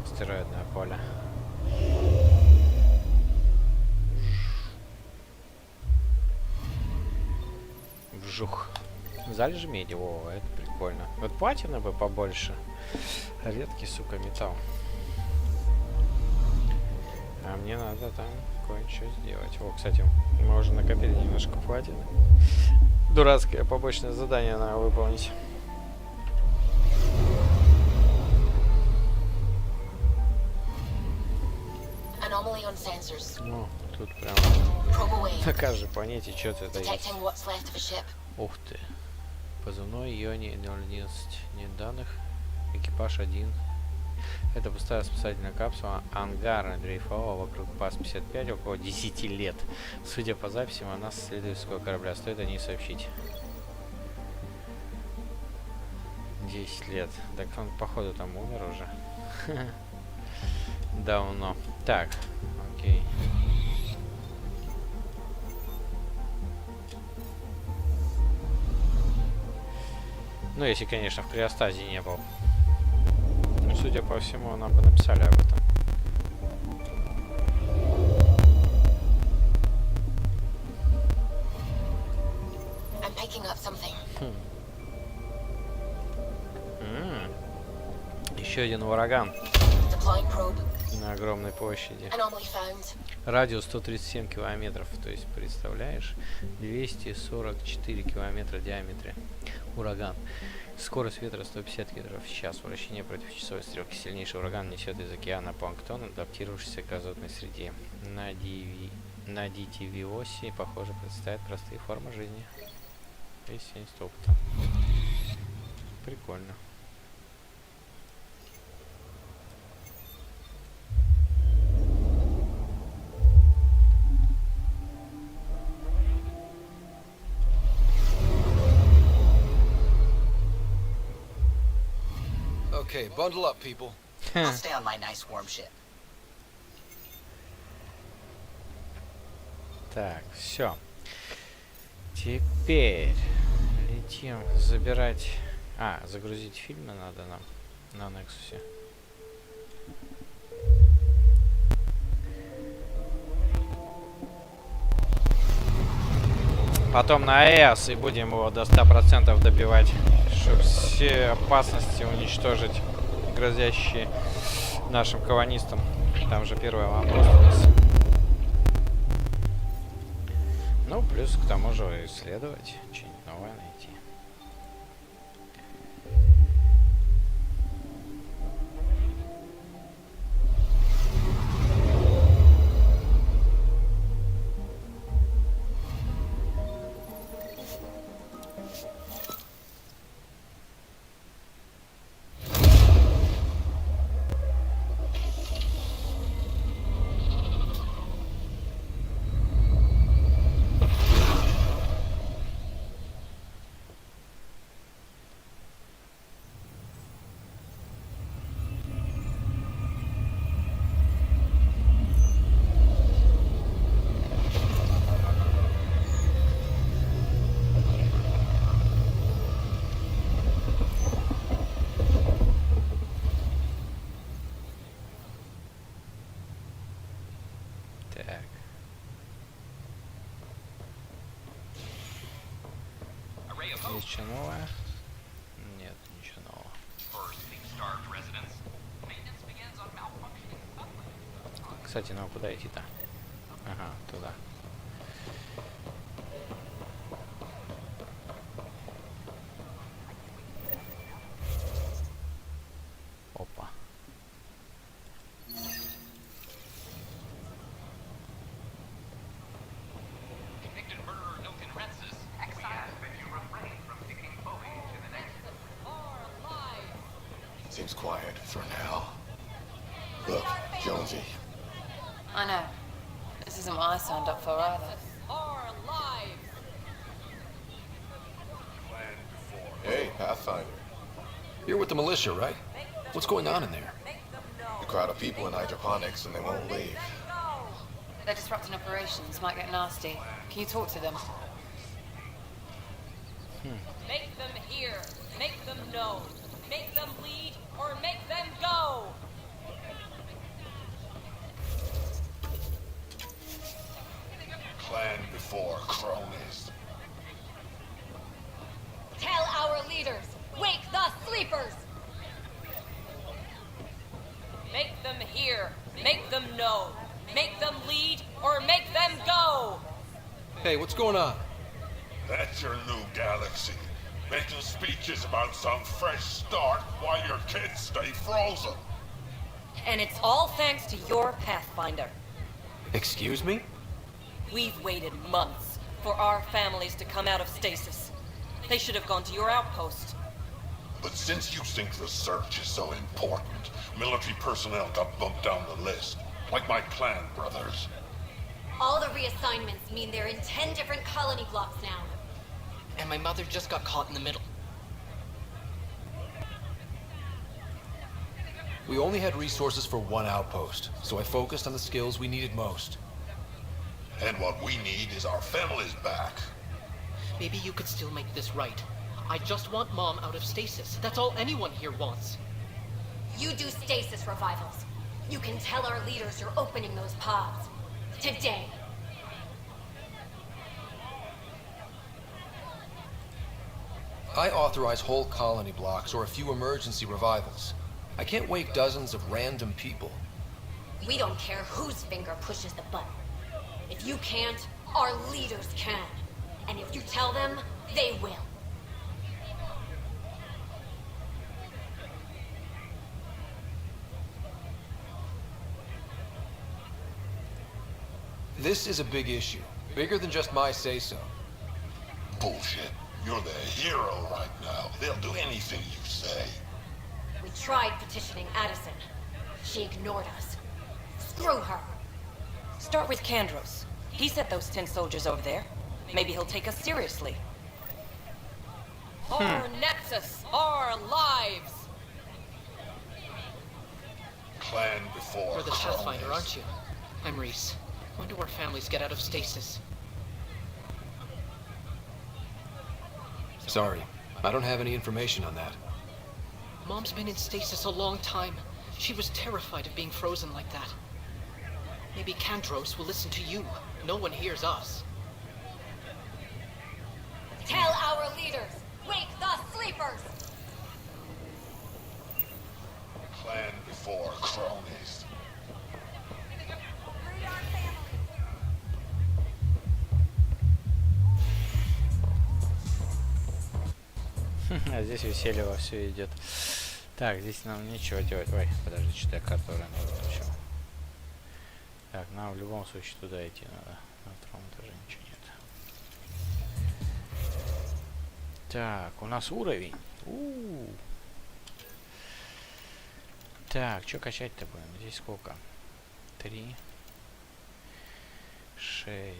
Астероидное поле. Вжух. Залежи меди, о, это прикольно. Вот платина бы побольше. Редкий, сука, металл. А мне надо там кое-что сделать. О, кстати, мы уже накопили немножко платины. Дурацкое побочное задание надо выполнить. Ну, тут прям на каждой планете что-то это есть. Ух ты. Позывной Иони 011. Нет данных. Экипаж 1. Это пустая спасательная капсула. Ангар дрейфовала вокруг ПАС-55 около 10 лет. Судя по записям, она с исследовательского корабля. Стоит о ней сообщить. 10 лет. Так он, походу, там умер уже. Давно. Так, окей. Ну, если, конечно, в криостазе не был. Ну, судя по всему, нам бы написали об этом. Еще один ураган. На огромной площади. Радиус 137 километров. То есть, представляешь, 244 километра в диаметре. Ураган. Скорость ветра 150 км в час. Вращение против часовой стрелки. Сильнейший ураган несет из океана планктон, адаптировавшийся к азотной среде. На DTV-оси, похоже, представят простые формы жизни. И 70 опыта. Прикольно. Okay, bundle up, people. I'll stay on my nice warm ship. Так, все. Теперь летим забирать... А, загрузить фильмы надо нам на Nexus. Потом на АЭС и будем его до 100% добивать, чтобы все опасности уничтожить, грозящие нашим колонистам. Там же первый вопрос у нас. Ну, плюс к тому же исследовать, что-нибудь новое найти. Есть что новое? Нет, ничего нового. Кстати, ну а куда идти-то? Ага, туда. Опа. Seems quiet for now. Look, Jonesy. I know. This isn't what I signed up for either. Hey, Pathfinder. You're with the militia, right? What's going on in there? A crowd of people in hydroponics and they won't leave. They're disrupting operations, might get nasty. Can you talk to them? Make them hear. Make them know. Make them lead or make them go. Clan before cronies. Tell our leaders, wake the sleepers. Make them hear. Make them know. Make them lead or make them go. Hey, what's going on? That's your new galaxy. Making speeches about some fresh start while your kids stay frozen. And it's all thanks to your Pathfinder. Excuse me? We've waited months for our families to come out of stasis. They should have gone to your outpost. But since you think research is so important, military personnel got bumped down the list. Like my clan brothers. All the reassignments mean they're in 10 different colony blocks now. And my mother just got caught in the middle. We only had resources for one outpost, so I focused on the skills we needed most. And what we need is our families back. Maybe you could still make this right. I just want Mom out of stasis. That's all anyone here wants. You do stasis revivals. You can tell our leaders you're opening those pods. Today. I authorize whole colony blocks or a few emergency revivals. I can't wake dozens of random people. We don't care whose finger pushes the button. If you can't, our leaders can. And if you tell them, they will. This is a big issue. Bigger than just my say-so. Bullshit. You're the hero right now. They'll do anything you say. We tried petitioning Addison. She ignored us. Screw her. Start with Kandros. He sent those 10 soldiers over there. Maybe he'll take us seriously. Our Nexus, our lives. Clan before You're the Pathfinder, aren't you? I'm Reese. When do our families get out of stasis? Sorry, I don't have any information on that. Mom's been in stasis a long time. She was terrified of being frozen like that. Maybe Kandros will listen to you. No one hears us. Tell our leaders! Wake the sleepers! Clan before cronies. А здесь веселье вовсю идет. Так, здесь нам нечего делать. Ой, подожди, что-то я карту рано выключил. Так, нам в любом случае туда идти надо. На втором этаже ничего нет. Так, у нас уровень. Так, что качать-то будем? Здесь сколько? 3, 6,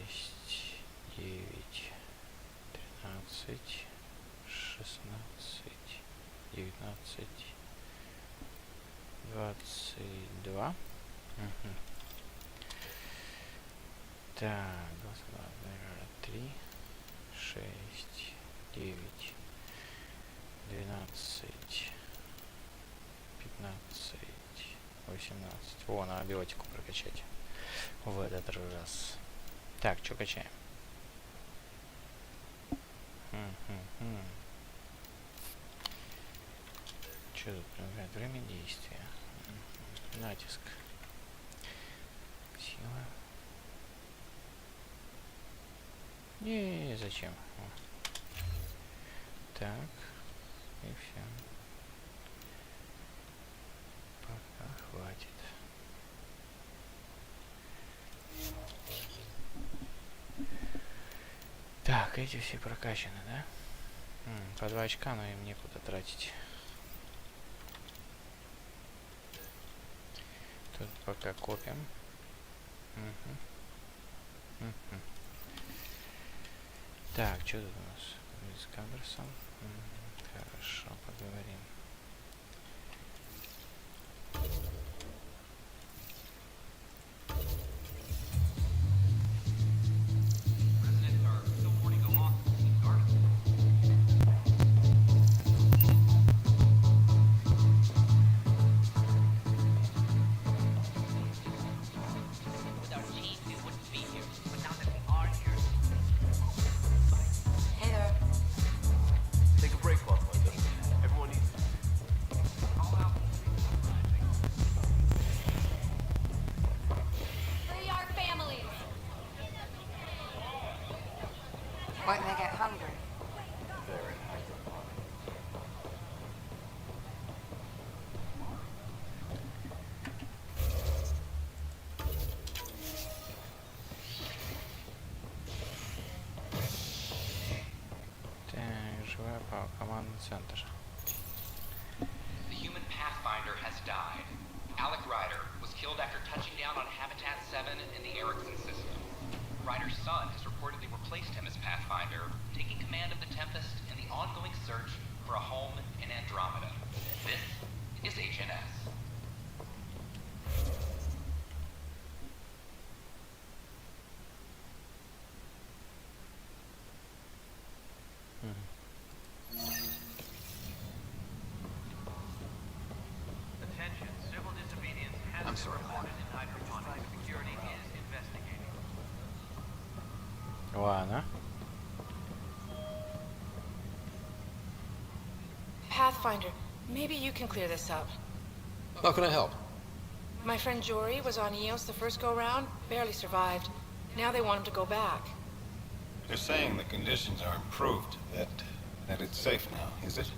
9, 13, 16, 19, 22. Угу. Так, 3, 6, 9, 12, 15, 18. О, надо биотику прокачать. В этот раз. Так, что качаем? Что тут? Время действия. Натиск. Сила. Не, зачем? Так. И все. Пока хватит. Так, эти все прокачаны, да? По 2 очка, но им некуда тратить. Тут пока копим. Так, что тут у нас? С Каберсом. Хорошо, поговорим. When they get hungry. Так, живая паук, командный центр. The human Pathfinder has died. Alec Ryder was killed after touching down on Habitat 7 in the Erickson system. Ryder's son has reportedly replaced him as Pathfinder, taking command of the Tempest in the ongoing search for a home in Andromeda. This is HNS. Attention, civil disobedience has been reported in hydroponics. Security is investigating. Ладно. Pathfinder, maybe you can clear this up. How can I help? My friend Jory was on Eos the first go-round, barely survived. Now they want him to go back. They're saying the conditions are improved, that it's safe now, is it?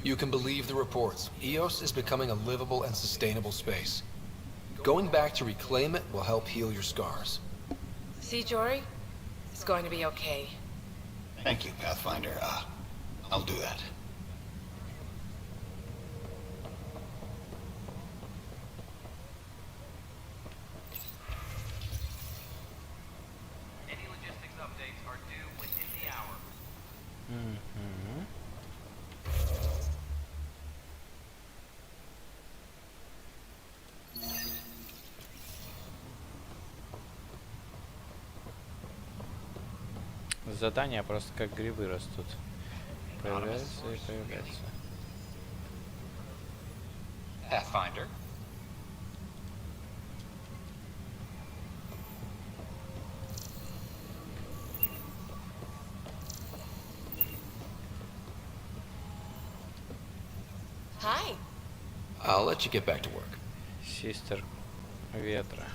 You can believe the reports. Eos is becoming a livable and sustainable space. Going back to reclaim it will help heal your scars. See, Jory? It's going to be okay. Thank you, Pathfinder. I'll do that. Мгм. Задания просто как грибы растут. Появляются и появляются. Pathfinder. Hi. I'll let you get back to work. Систер ветра.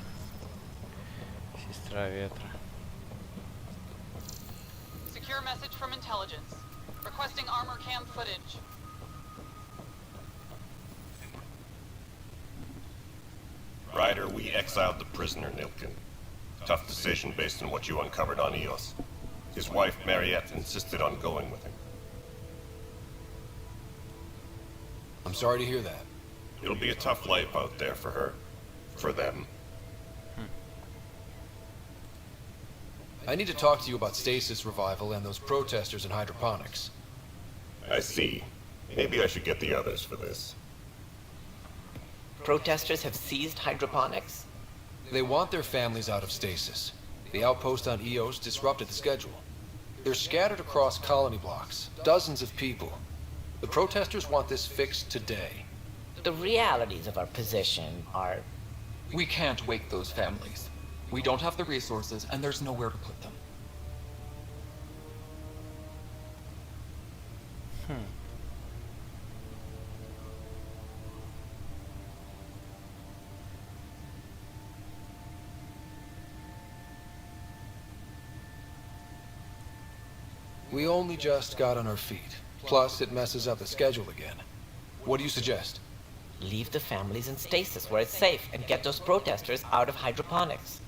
Сестра ветра. Secure message from intelligence. Requesting armor cam footage. Ryder, we exiled the prisoner, Nilkin. Tough decision based on what you uncovered on Eos. His wife, Mariette, insisted on going with him. I'm sorry to hear that. It'll be a tough life out there for her. For them. I need to talk to you about stasis revival and those protesters in hydroponics. I see. Maybe I should get the others for this. Protesters have seized hydroponics? They want their families out of stasis. The outpost on Eos disrupted the schedule. They're scattered across colony blocks, dozens of people. The protesters want this fixed today. The realities of our position are... We can't wake those families. We don't have the resources, and there's nowhere to put them. We only just got on our feet. Plus, it messes up the schedule again. What do you suggest? Leave the families in stasis where it's safe and get those protesters out of hydroponics.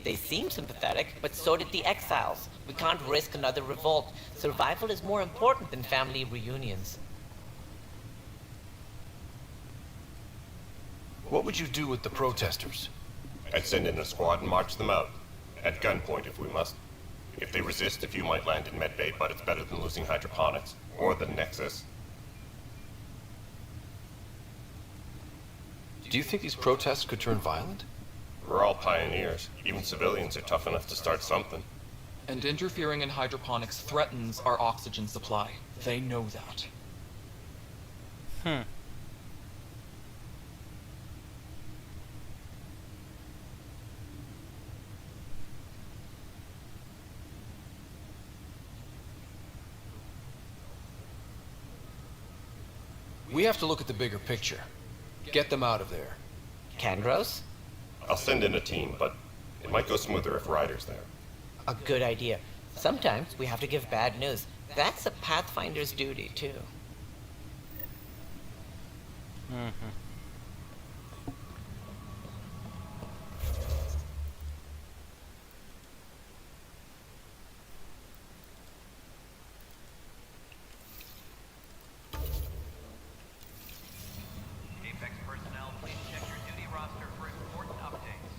They seem sympathetic, but so did the exiles. We can't risk another revolt. Survival is more important than family reunions. What would you do with the protesters? I'd send in a squad and march them out. At gunpoint if we must. If they resist, a few might land in medbay, but it's better than losing hydroponics. Or the Nexus. Do you think these protests could turn violent? We're all pioneers. Even civilians are tough enough to start something. And interfering in hydroponics threatens our oxygen supply. They know that. We have to look at the bigger picture. Get them out of there. Kandros? I'll send in a team, but it might go smoother if Ryder's there. A good idea. Sometimes we have to give bad news. That's a Pathfinder's duty, too. Apex personnel, please check your duty roster for important updates.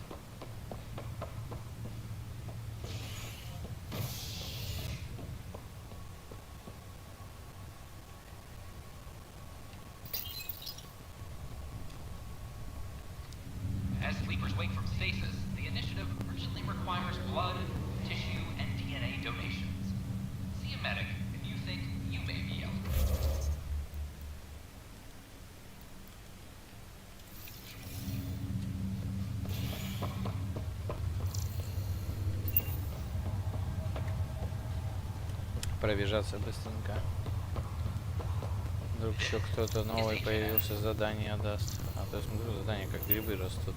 As sleepers wake from stasis, the initiative urgently requires blood, tissue, and DNA donations. See a medic if you think you may be eligible. Пробежаться быстренько. Вдруг еще кто-то новый появился, задание даст. А то я смотрю, задания как грибы растут.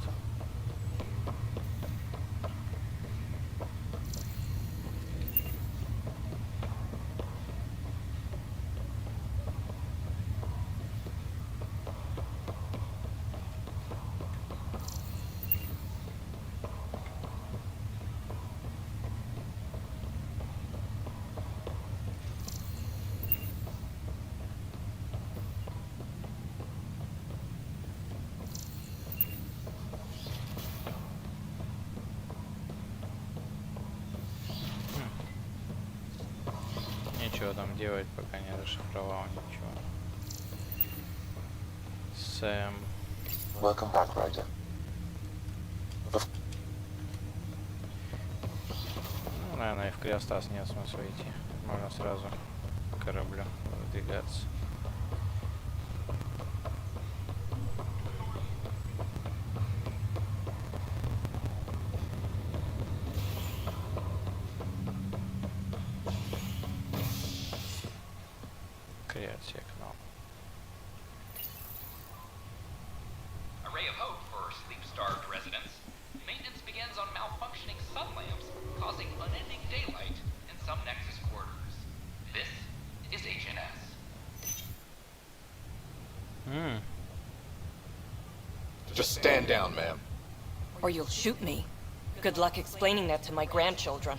что там делать, пока не расшифровал ничего. Сэм. Welcome back, Ryder. Ну, наверное, и в Криостас нет смысла идти. Можно сразу к кораблю выдвигаться. Креативно. A ray of hope for sleep-starved residents. Maintenance begins on malfunctioning sun lamps, causing unending daylight in some Nexus quarters. This is HNS. Just stand down, ma'am. Or you'll shoot me. Good luck explaining that to my grandchildren.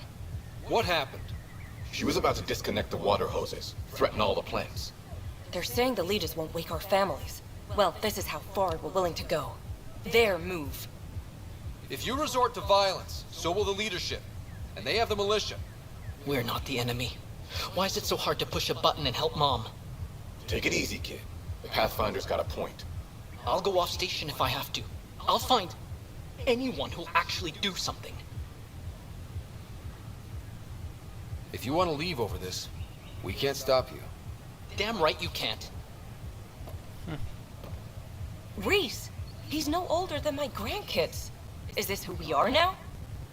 What happened? She was about to disconnect the water hoses, threaten all the plants. They're saying the leaders won't wake our families. Well, this is how far we're willing to go. Their move. If you resort to violence, so will the leadership. And they have the militia. We're not the enemy. Why is it so hard to push a button and help Mom? Take it easy, kid. The Pathfinder's got a point. I'll go off station if I have to. I'll find anyone who'll actually do something. If you want to leave over this, we can't stop you. Damn right you can't. Reese! He's no older than my grandkids. Is this who we are now?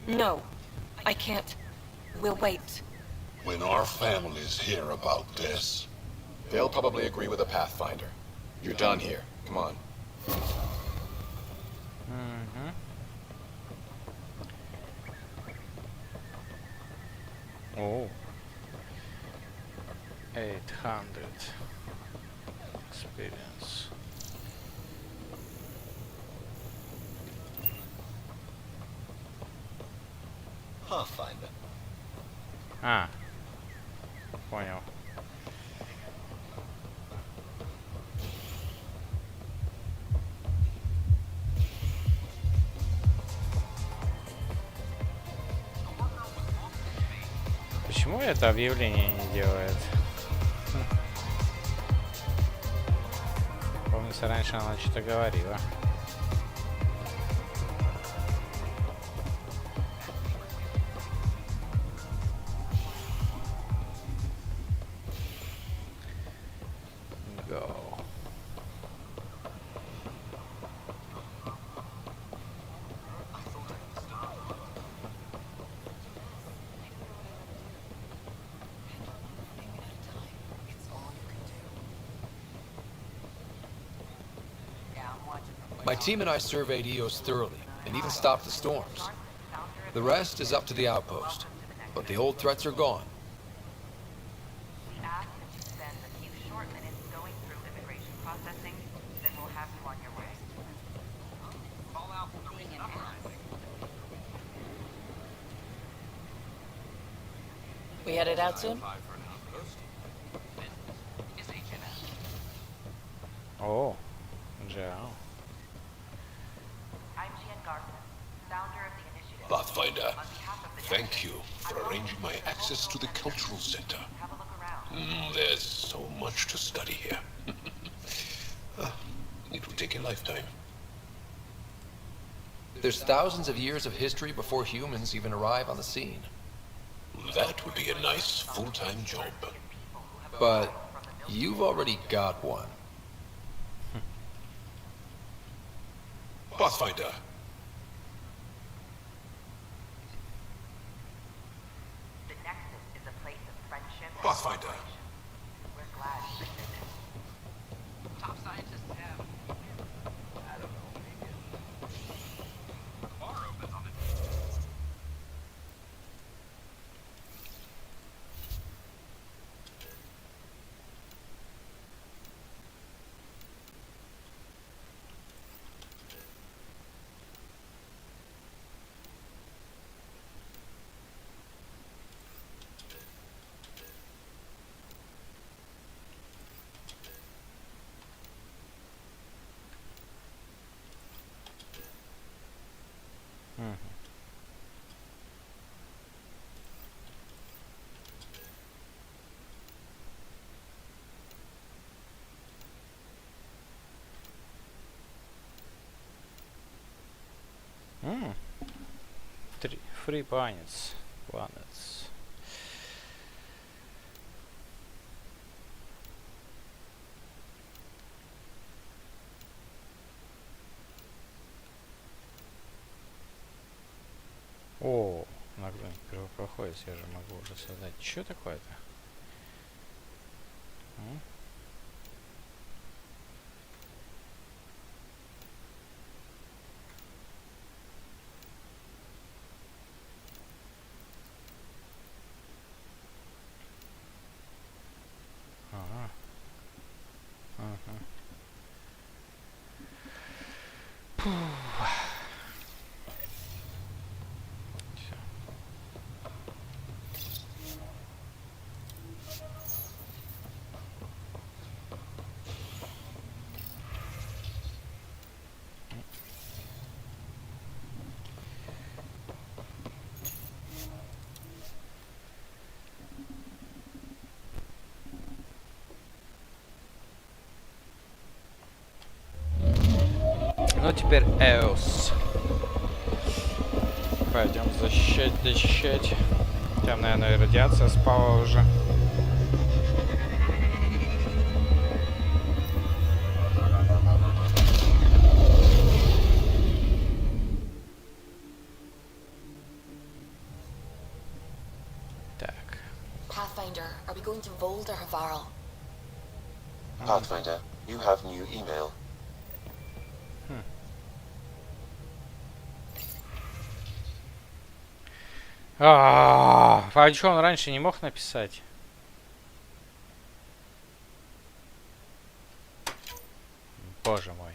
No. I can't. We'll wait. When our families hear about this... They'll probably agree with the Pathfinder. You're done here. Come on. Oh. 800 experience. Pathfinder. А, понял. Почему это объявление не делает? Помнится, раньше она что-то говорила. Go. My team and I surveyed EOS thoroughly, and even stopped the storms. The rest is up to the outpost, but the old threats are gone. We headed out soon? Oh, Joe. Pathfinder, thank you for arranging my access to the cultural center. There's so much to study here. It will take a lifetime. There's thousands of years of history before humans even arrive on the scene. That would be a nice full-time job. But you've already got one. Pathfinder. Pathfinder. Top scientists have... I don't know, maybe a bar opens on the... Free planets. Planets. О, нагрузка первопроходец, я же могу уже создать. Что такое-то? Ага. Ага. Фух. Ну теперь Эос. Пойдем защищать. Там, наверное, радиация спала уже. Так. Pathfinder, are we going to Vold or Havarl? Pathfinder, you have new email. А что он раньше не мог написать? Боже мой.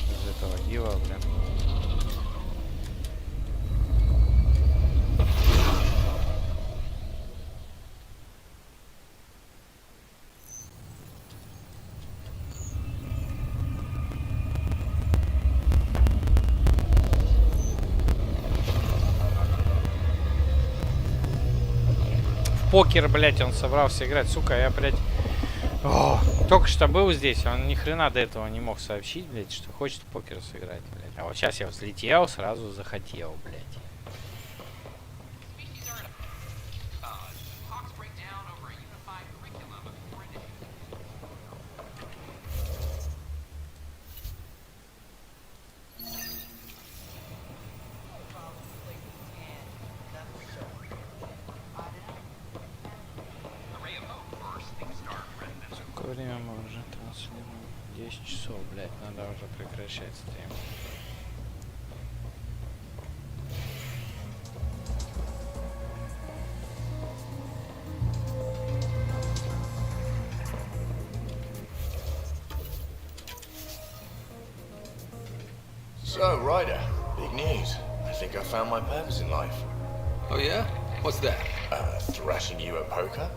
Из этого дела, блин. Покер, блять, он собрался играть, сука, я, блять, только что был здесь, он ни хрена до этого не мог сообщить, блять, что хочет в покер сыграть, блять. А вот сейчас я взлетел, сразу захотел, блять. Время мы уже транслируем 10 часов, блять, надо уже прекращать стрим. So, Ryder, big news. I think I found my purpose in life. Oh yeah? What's that? Thrashing you at poker.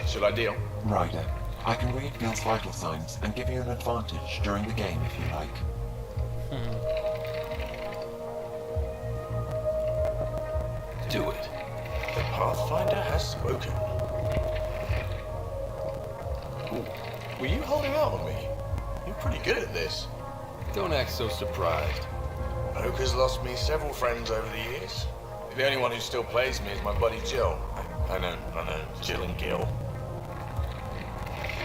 Should I deal? Ryder, I can read Gil's vital signs and give you an advantage during the game if you like. Do it. The Pathfinder has spoken. Ooh, were you holding out on me? You're pretty good at this. Don't act so surprised. Poker's lost me several friends over the years. The only one who still plays me is my buddy Jill. I know, Jill and Gil.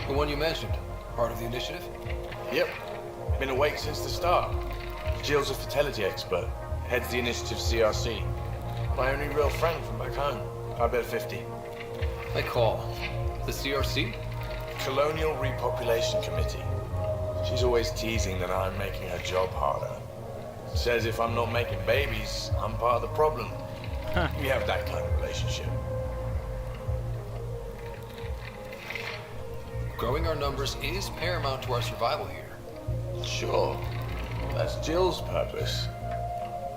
The one you mentioned, part of the initiative? Yep, been awake since the start. Jill's a fertility expert, heads the initiative CRC. My only real friend from back home. I bet 50. I call. The CRC? Colonial Repopulation Committee. She's always teasing that I'm making her job harder. Says if I'm not making babies, I'm part of the problem. We have that kind of relationship. Growing our numbers is paramount to our survival here. Sure. That's Jill's purpose.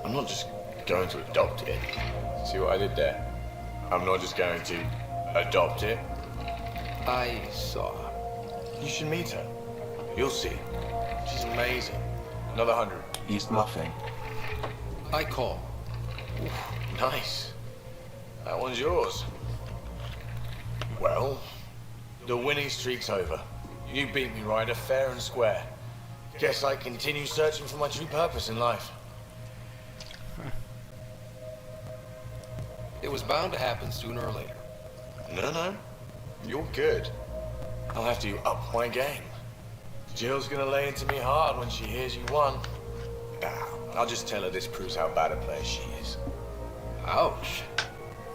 I'm not just going to adopt it. See what I did there? I'm not just going to adopt it. I saw. You should meet her. You'll see. She's amazing. Another 100. He's bluffing. I call. Nice. That one's yours. Well, the winning streak's over. You beat me, Ryder, fair and square. Guess I continue searching for my true purpose in life. It was bound to happen sooner or later. No. You're good. I'll have to up my game. Jill's gonna lay into me hard when she hears you won. I'll just tell her this proves how bad a player she is. Ouch.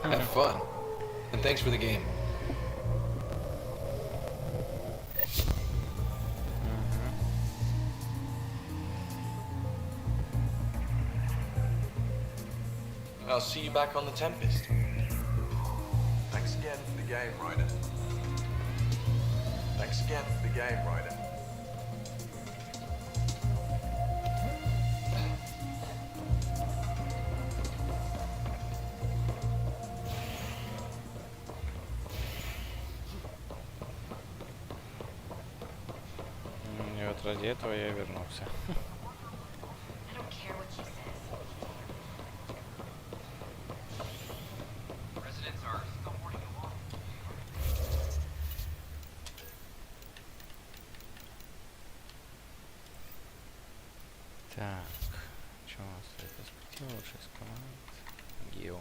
Have fun. And thanks for the game. I'll see you back on the Tempest. Thanks again for the game, Ryder. Thanks again for the game, Ryder. И вот ради этого я вернулся. Так, что у нас тут? Перспектива лучше из команд. Гео.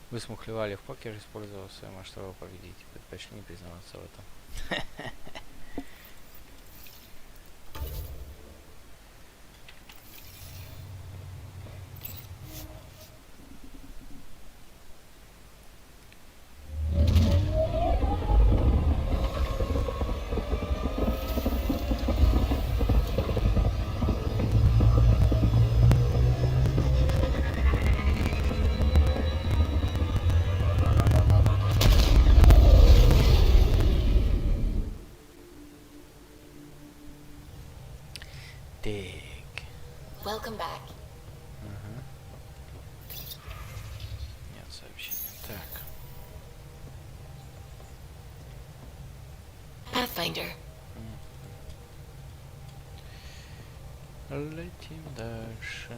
Вы смухлевали в покер, использовав свое масштабы победить. Предпочли не признаваться в этом. Welcome back. Нет сообщения. Так. Pathfinder. Летим дальше.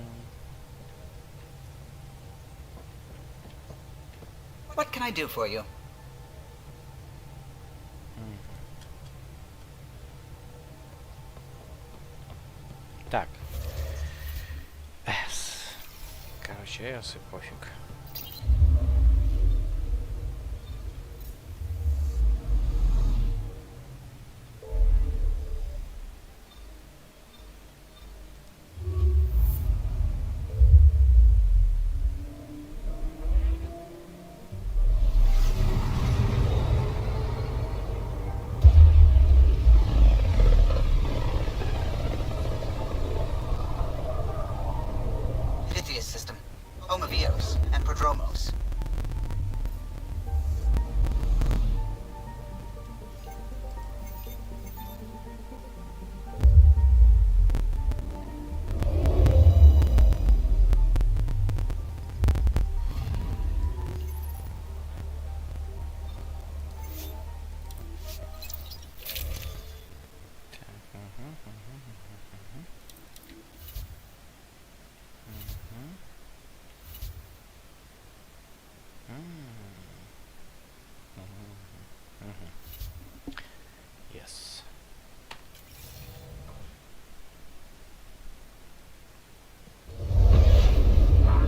What can I do for you? Так. Короче, эс и пофиг. System, home of Eos and Prodromos. Yes.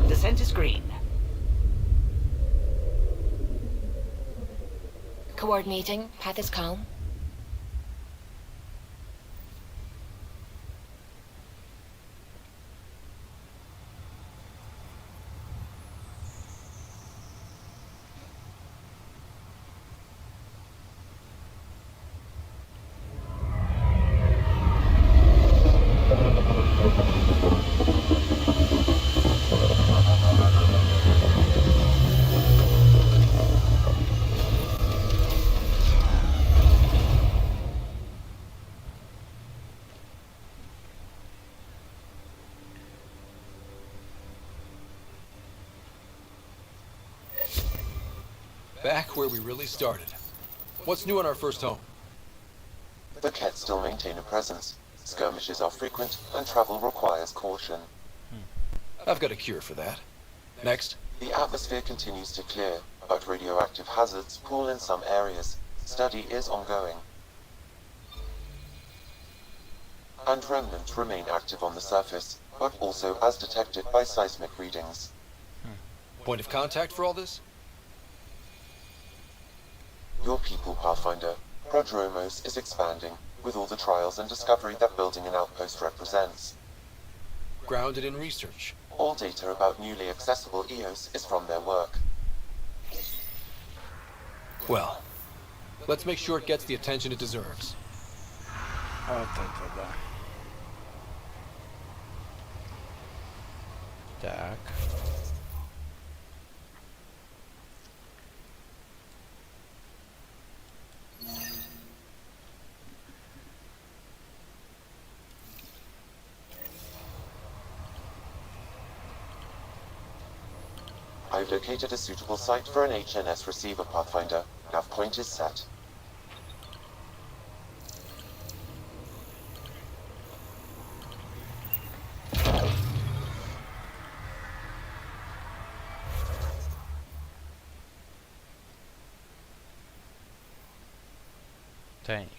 Descent is green. Coordinating. Path is calm. Back where we really started. What's new in our first home? The Kett still maintain a presence. Skirmishes are frequent, and travel requires caution. I've got a cure for that. Next. The atmosphere continues to clear, but radioactive hazards pool in some areas. Study is ongoing. And remnants remain active on the surface, but also as detected by seismic readings. Point of contact for all this? Your people, Pathfinder. Prodromos is expanding, with all the trials and discovery that building an outpost represents. Grounded in research. All data about newly accessible EOS is from their work. Well, let's make sure it gets the attention it deserves. Вот это да. Так. I've located a suitable site for an HNS receiver, Pathfinder. Nav point is set. Тайник.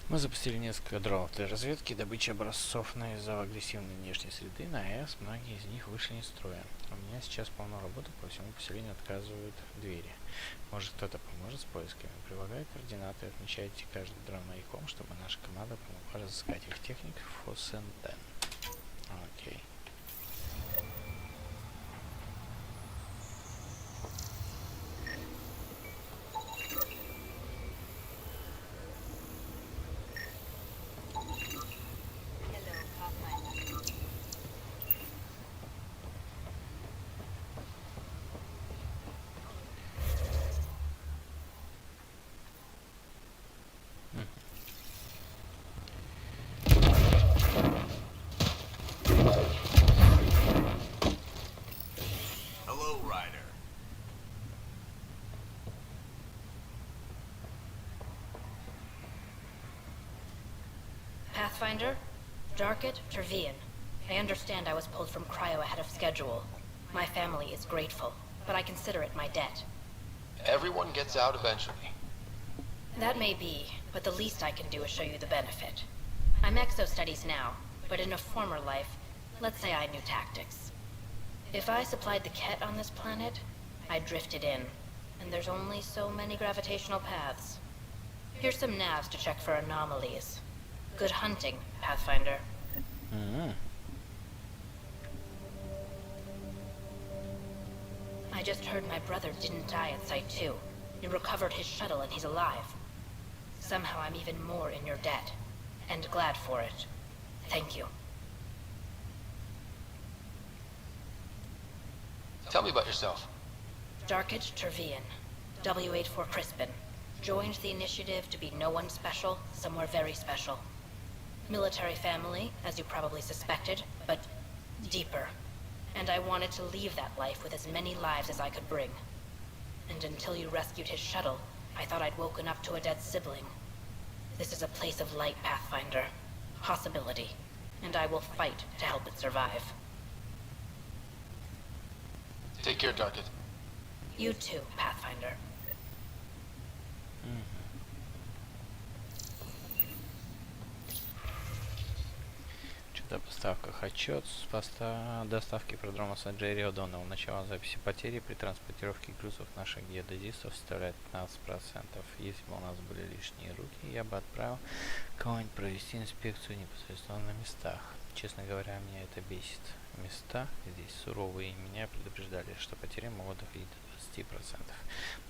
Мы запустили несколько дронов для разведки и добычи образцов, но из-за агрессивной внешней среды на АЭС многие из них вышли из строя. У меня сейчас полно работы, по всему поселению отказывают двери. Может, кто-то поможет с поисками? Прилагаю координаты, отмечайте каждый дрон маяком, чтобы наша команда помогла разыскать их техник Фосенден. Окей. Pathfinder, Darket, Tervian. I understand I was pulled from cryo ahead of schedule. My family is grateful, but I consider it my debt. Everyone gets out eventually. That may be, but the least I can do is show you the benefit. I'm exo-studies now, but in a former life, let's say I knew tactics. If I supplied the Ket on this planet, I drifted in, and there's only so many gravitational paths. Here's some navs to check for anomalies. Good hunting, Pathfinder. I just heard my brother didn't die at Site 2. You recovered his shuttle and he's alive. Somehow I'm even more in your debt. And glad for it. Thank you. Tell me about yourself. Darket Tervian. W84 Crispin. Joined the initiative to be no one special, somewhere very special. Military family, as you probably suspected, but deeper. And I wanted to leave that life with as many lives as I could bring. And until you rescued his shuttle, I thought I'd woken up to a dead sibling. This is a place of light, Pathfinder. Possibility. And I will fight to help it survive. Take care, Darket. You too, Pathfinder. О поставках. Отчет с доставки продрома Джерри О'Доннелл. Начало записи потери при транспортировке грузов наших геодезистов составляет 15%. Если бы у нас были лишние руки, я бы отправил кого-нибудь провести инспекцию непосредственно на местах. Честно говоря, меня это бесит. Места здесь суровые, и меня предупреждали, что потери могут доходить до 20%.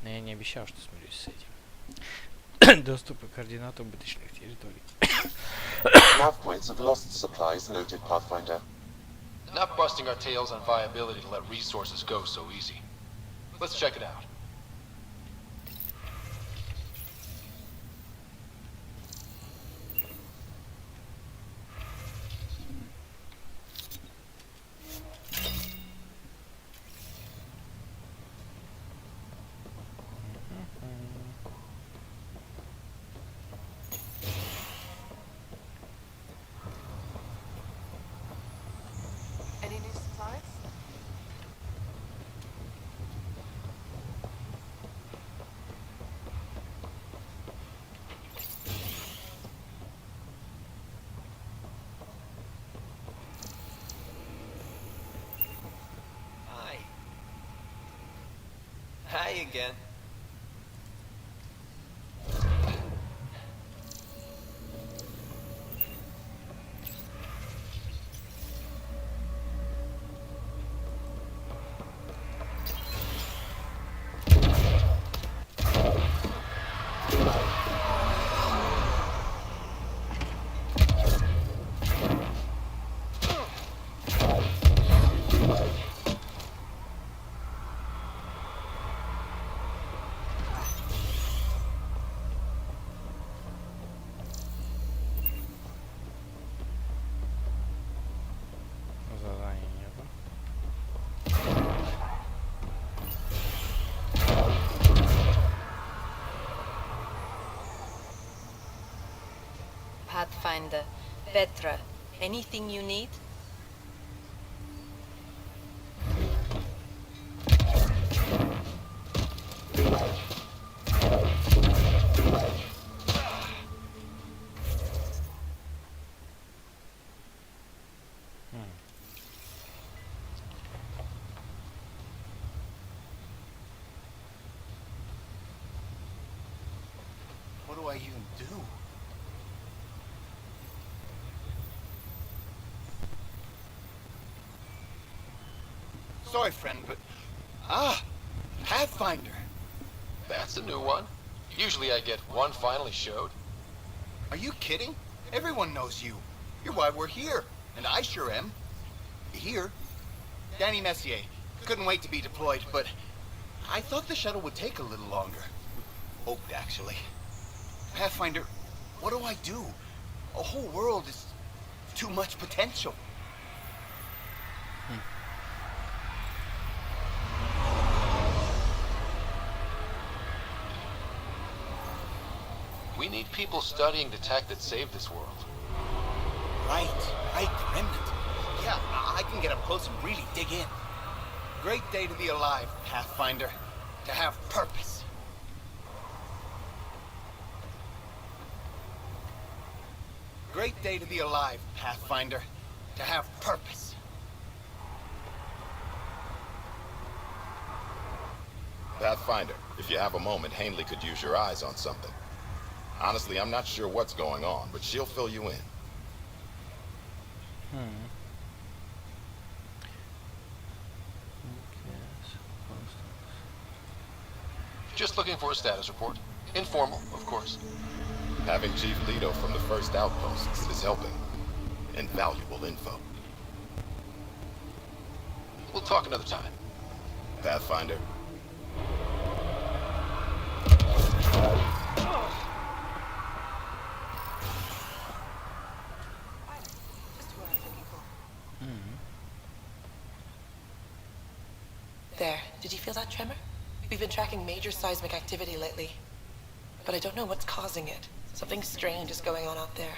Но я не обещал, что смирюсь с этим. Доступ и координаты убыточных территорий. Nav points of lost supplies noted, Pathfinder. Not busting our tails on viability to let resources go so easy. Let's check it out. Any new supplies? Hi. Hi again. Задание нету. Pathfinder, Petra, anything you need? What do I even do? Sorry, friend, but... Pathfinder! That's a new one. Usually I get one finally showed. Are you kidding? Everyone knows you. You're why we're here. And I sure am. Here. Danny Messier. Couldn't wait to be deployed, but... I thought the shuttle would take a little longer. Hoped, actually. Pathfinder, what do I do? A whole world is... too much potential. We need people studying the tech that saved this world. Right, the remnant. Yeah, I can get up close and really dig in. Great day to be alive, Pathfinder. To have purpose. Great day to be alive, Pathfinder. To have purpose. Pathfinder, if you have a moment, Hanley could use your eyes on something. Honestly, I'm not sure what's going on, but she'll fill you in. Just looking for a status report. Informal, of course. Having Chief Leto from the first outpost is helping. Invaluable info. We'll talk another time. Pathfinder. There. Did you feel that tremor? We've been tracking major seismic activity lately. But I don't know what's causing it. Something strange is going on out there.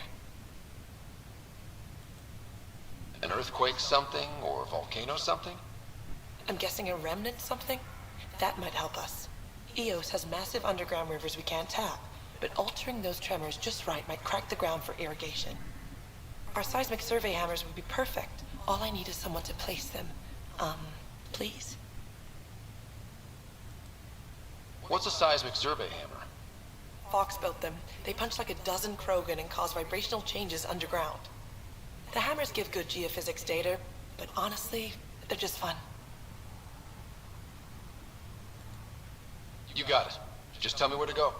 An earthquake something, or a volcano something? I'm guessing a remnant something? That might help us. Eos has massive underground rivers we can't tap, but altering those tremors just right might crack the ground for irrigation. Our seismic survey hammers would be perfect. All I need is someone to place them. Please? What's a seismic survey hammer? Fox built them. They punch like a dozen Krogan and cause vibrational changes underground. The hammers give good geophysics data, but honestly, they're just fun. You got it. Just tell me where to go.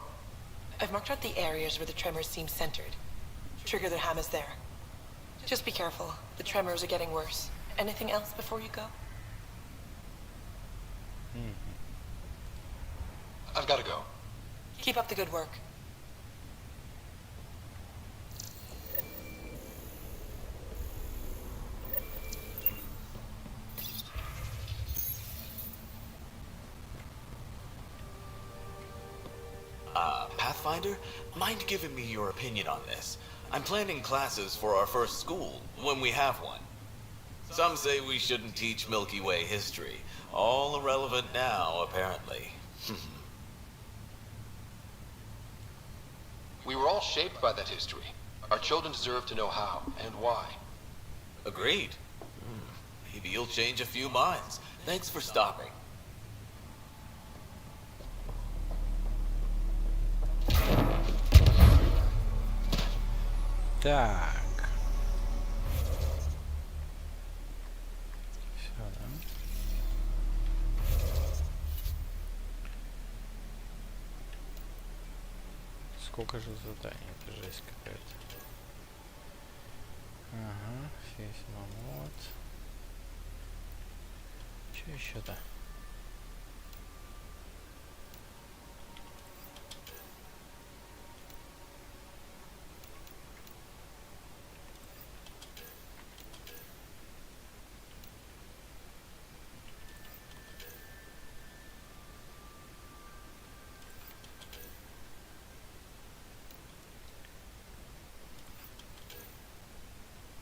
I've marked out the areas where the tremors seem centered. Trigger the hammers there. Just be careful. The tremors are getting worse. Anything else before you go? I've got to go. Keep up the good work. Pathfinder, mind giving me your opinion on this? I'm planning classes for our first school, when we have one. Some say we shouldn't teach Milky Way history. All irrelevant now, apparently. We were all shaped by that history. Our children deserve to know how and why. Agreed. Maybe you'll change a few minds. Thanks for stopping. Так. Всё, да? Сколько же заданий? Это жесть какая-то. Ага, здесь вот. Что еще-то?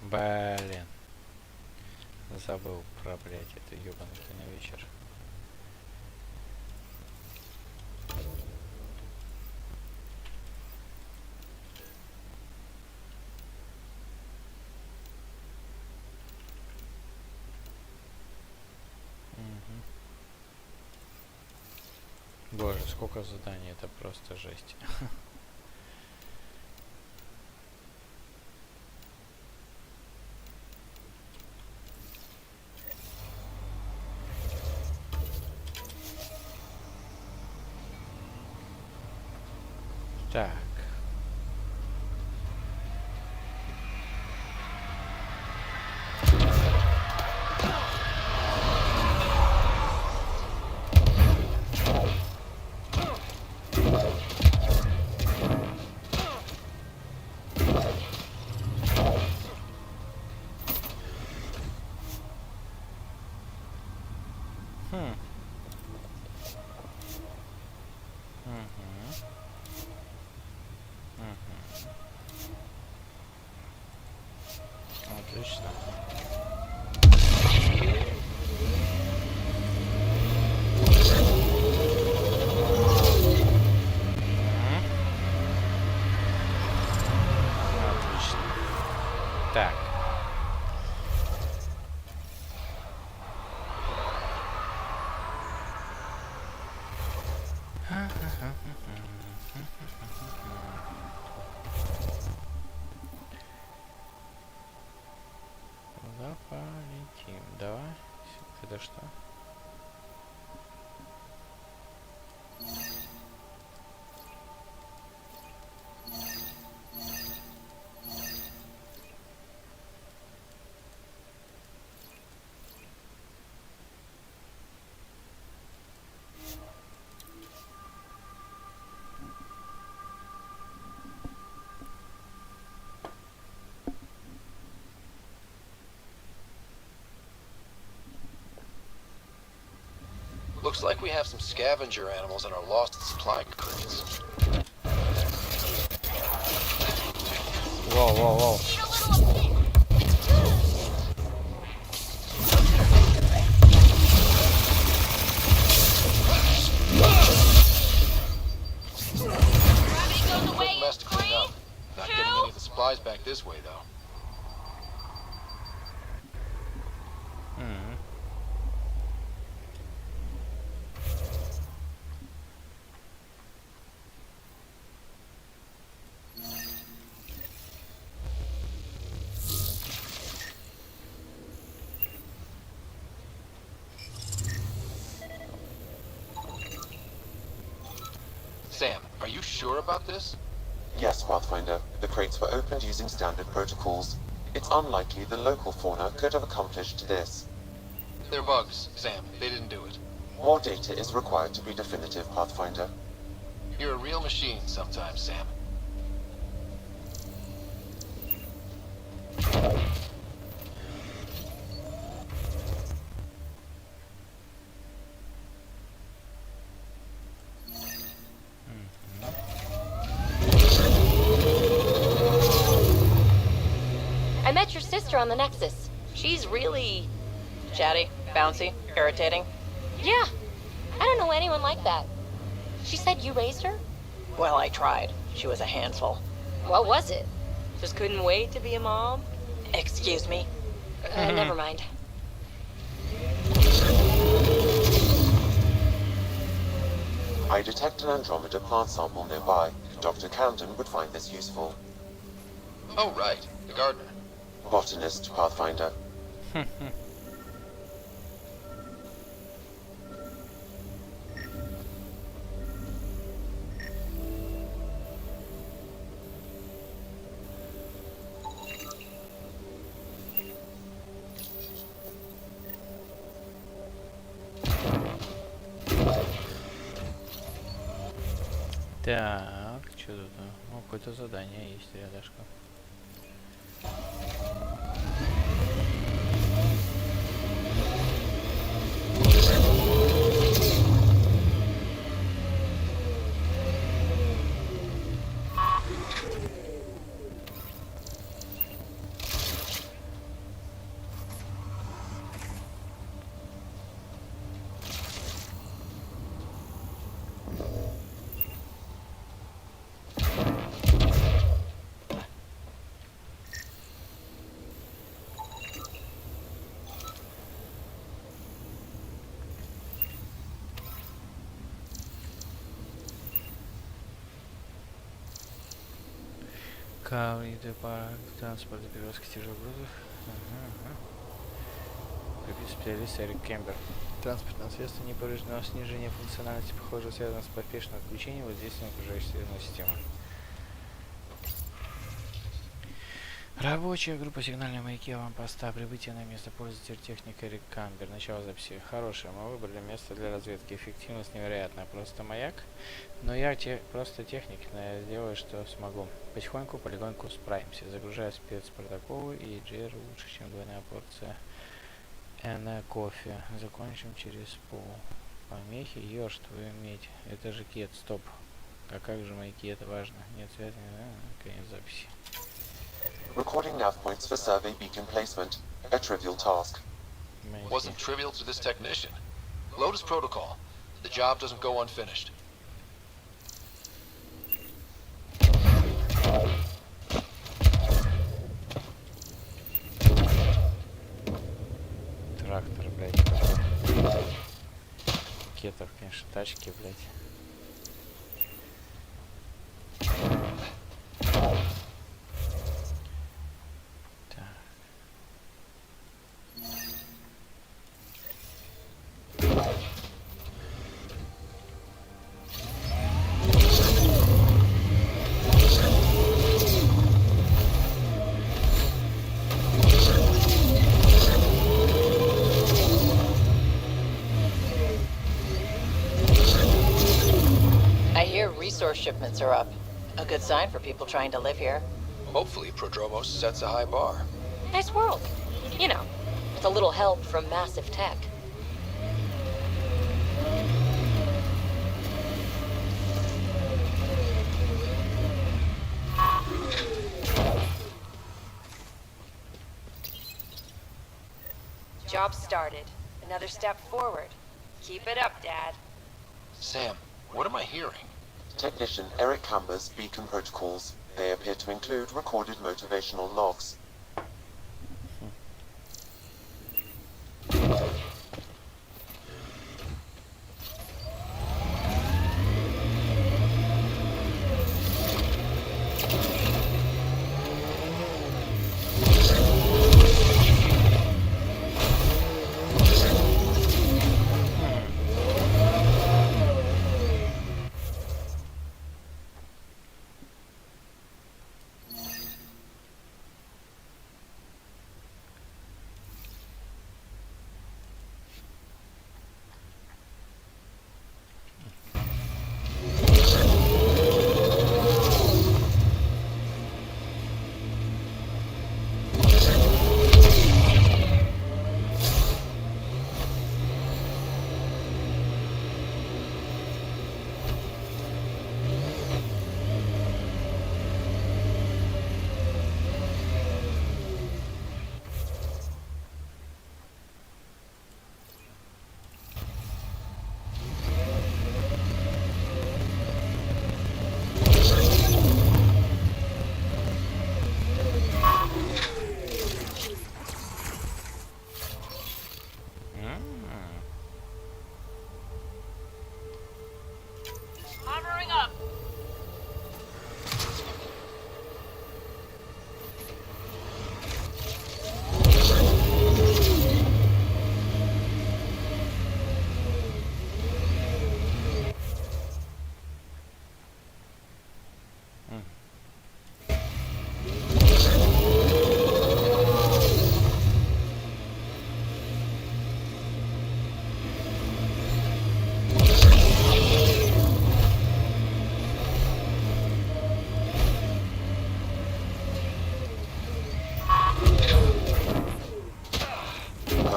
Блин. Забыл про, блядь, эту ёбаный киновечер. Боже, сколько заданий, это просто жесть. Так. Отлично. Отлично. Так. Куда полетим? Давай. Это что? Looks like we have some scavenger animals in our lost supply crates. Whoa, whoa, whoa. Quick mess to clean up. Not getting any of the supplies back this way, though. Sam, are you sure about this? Yes, Pathfinder. The crates were opened using standard protocols. It's unlikely the local fauna could have accomplished this. They're bugs, Sam. They didn't do it. More data is required to be definitive, Pathfinder. You're a real machine sometimes, Sam. I met your sister on the Nexus. She's really... chatty, bouncy, irritating. Yeah, I don't know anyone like that. She said you raised her? Well, I tried. She was a handful. What was it? Just couldn't wait to be a mom? Excuse me? Never mind. I detect an Andromeda plant sample nearby. Dr. Camden would find this useful. Oh, right. The gardener. Botanist, Pathfinder. Так, что тут? Ну, какое-то задание есть рядышком. Каври, парк, транспорт, перевозка тяжелых грузов. Специалист Эрик Кембер. Транспортное средство не повреждено. Снижение функциональности, похоже, связано с поспешным отключением воздействия на окружающую средную систему. Рабочая группа сигнальные маяки аванпоста. Прибытие на место. Пользователь техника Эрик Камбер. Начало записи. Хорошее. Мы выбрали место для разведки. Эффективность невероятная. Просто маяк. Но я просто техник. Но я сделаю, что смогу. Потихоньку, полегоньку справимся. Загружаю спецпротоколы и GR лучше, чем двойная порция кофе. Закончим через пол. Помехи. Ёж, твою медь. Это же кет. Стоп. А как же маяки? Это важно. Нет связи. Конец записи. Recording nav points for survey beacon placement. A trivial task. Wasn't trivial to this technician. Lotus protocol. The job doesn't go unfinished. Трактор, блядь. Кетов, конечно, тачки, блядь. Resource shipments are up. A good sign for people trying to live here. Hopefully, Prodromos sets a high bar. Nice world. You know, with a little help from massive tech. Job started. Another step forward. Keep it up, Dad. Sam, what am I hearing? Technician Eric Camber's beacon protocols. They appear to include recorded motivational logs.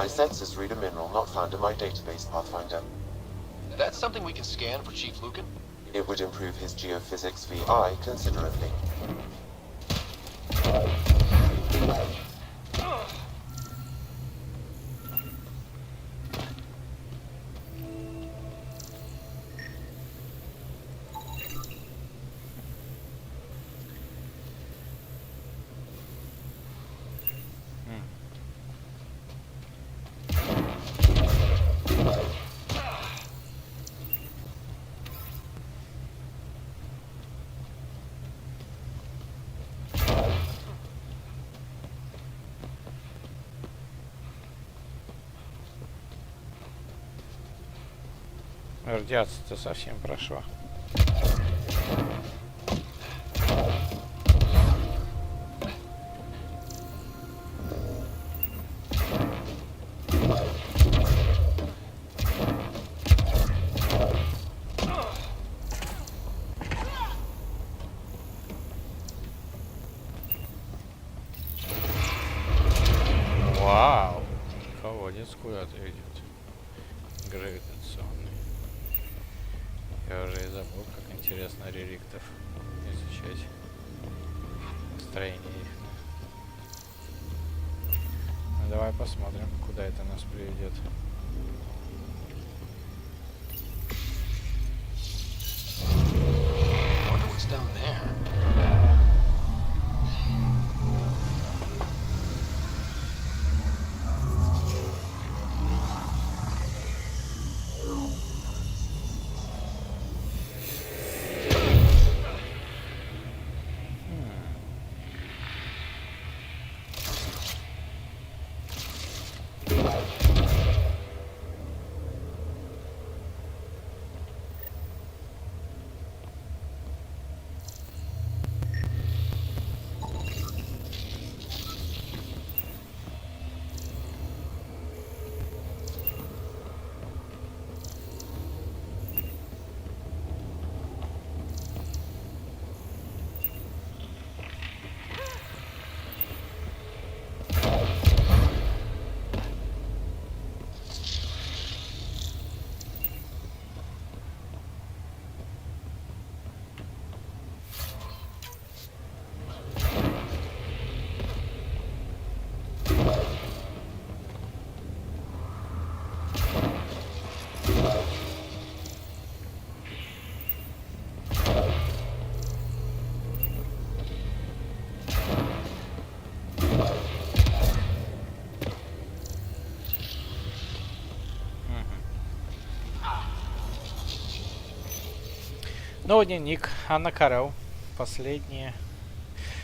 My sensors read a mineral not found in my database, Pathfinder. That's something we can scan for Chief Lucan? It would improve his geophysics VI considerably. Радиация-то совсем прошла. Вау! Колодец куда-то идет. Гравитационный. Я уже и забыл, как интересно реликтов изучать. Строение их. Ну, давай посмотрим, куда это нас приведет. Новый дневник. Анна Карел. Последние.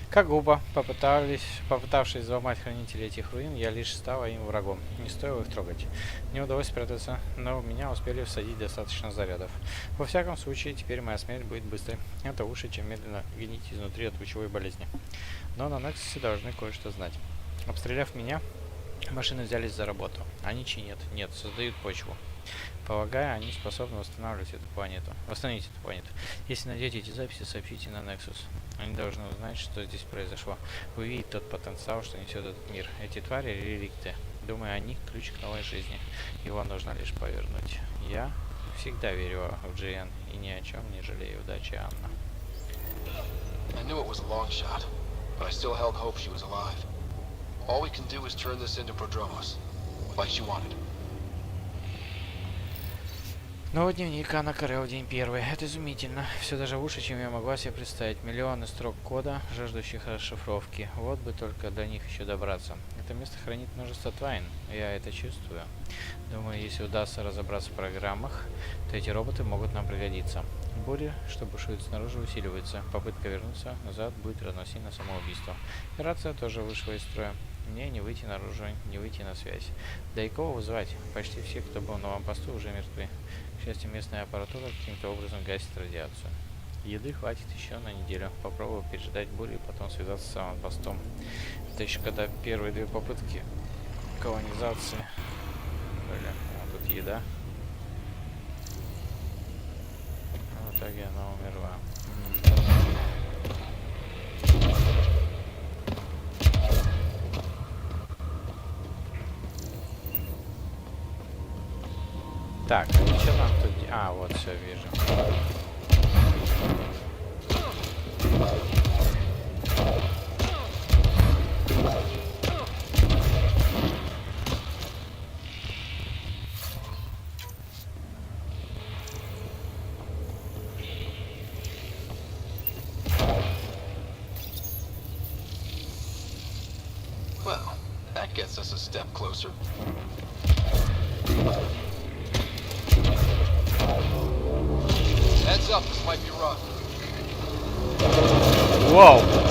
Как губа, попытавшись взломать хранителей этих руин, я лишь стала им врагом. Не стоило их трогать. Не удалось спрятаться, но у меня успели всадить достаточно зарядов. Во всяком случае, теперь моя смерть будет быстрой. Это лучше, чем медленно гнить изнутри от лучевой болезни. Но на Нексусе должны кое-что знать. Обстреляв меня, машины взялись за работу. Они чинят. Нет, создают почву. Полагаю, они способны восстанавливать эту планету. Восстановить эту планету. Если найдете эти записи, сообщите на Nexus. Они должны узнать, что здесь произошло. Увидеть тот потенциал, что несет этот мир. Эти твари — реликты. Думаю, они — ключ к новой жизни. Его нужно лишь повернуть. Я всегда верила в GN и ни о чем не жалею. Удачи, Анна. I knew it was a long shot, but I still held hope she was alive. All we can do is turn this into Prodromos, like she wanted. Новый дневник Анна Карел, день первый. Это изумительно. Все даже лучше, чем я могла себе представить. Миллионы строк кода, жаждущих расшифровки. Вот бы только до них еще добраться. Это место хранит множество тайн. Я это чувствую. Думаю, если удастся разобраться в программах, то эти роботы могут нам пригодиться. Буря, что бушует снаружи, усиливается. Попытка вернуться назад будет равносильно самоубийству. Операция тоже вышла из строя. Мне не выйти наружу, не выйти на связь. Да и кого вызвать? Почти все, кто был на аванпосту, уже мертвы. К счастью, местная аппаратура каким-то образом гасит радиацию. Еды хватит еще на неделю. Попробую переждать бурю и потом связаться с аванпостом. Это еще когда первые две попытки колонизации были. Вот тут еда. А в итоге она умерла. Так, а что там тут? А, вот все вижу. Well, that gets us a step closer. Heads up, this might be rough. Whoa!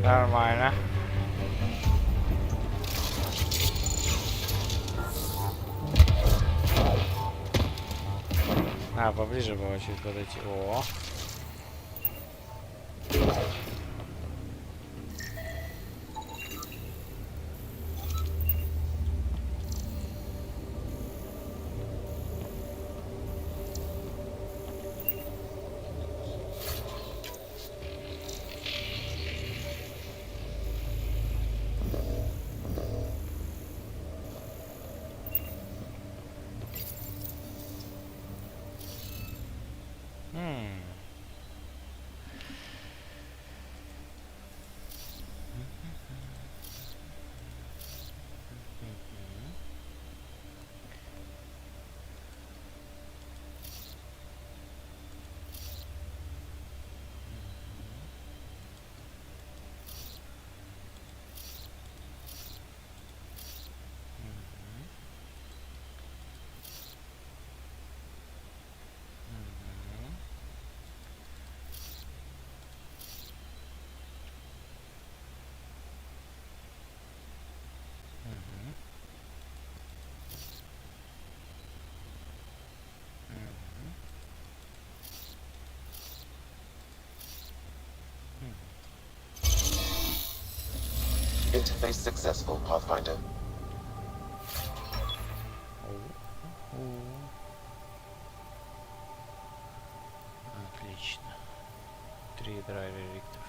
Нормально. А, поближе было чуть подойти. О. Interface successful, Pathfinder. Отлично. 3 ядра реликтов.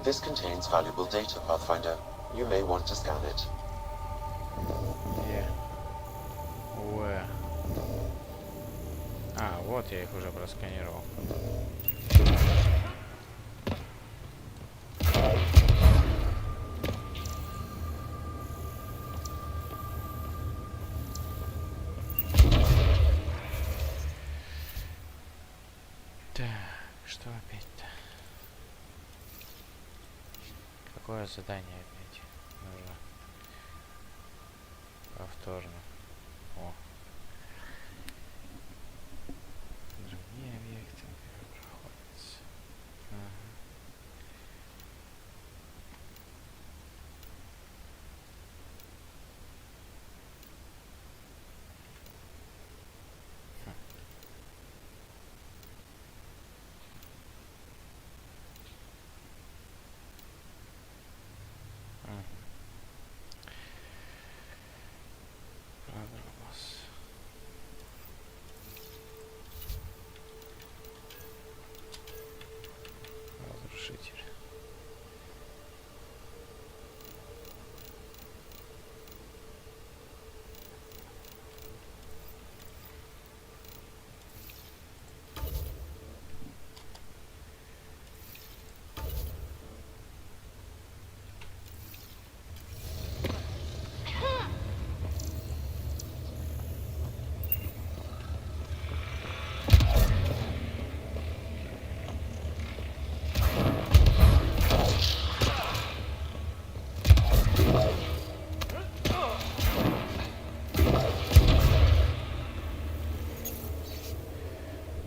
This contains valuable data, Pathfinder. You may want to scan it. А, вот я их уже просканировал. Так, что опять-то? Какое задание опять нужно? Повторно. О. Другие объекты проходятся. Ага. Разрушитель.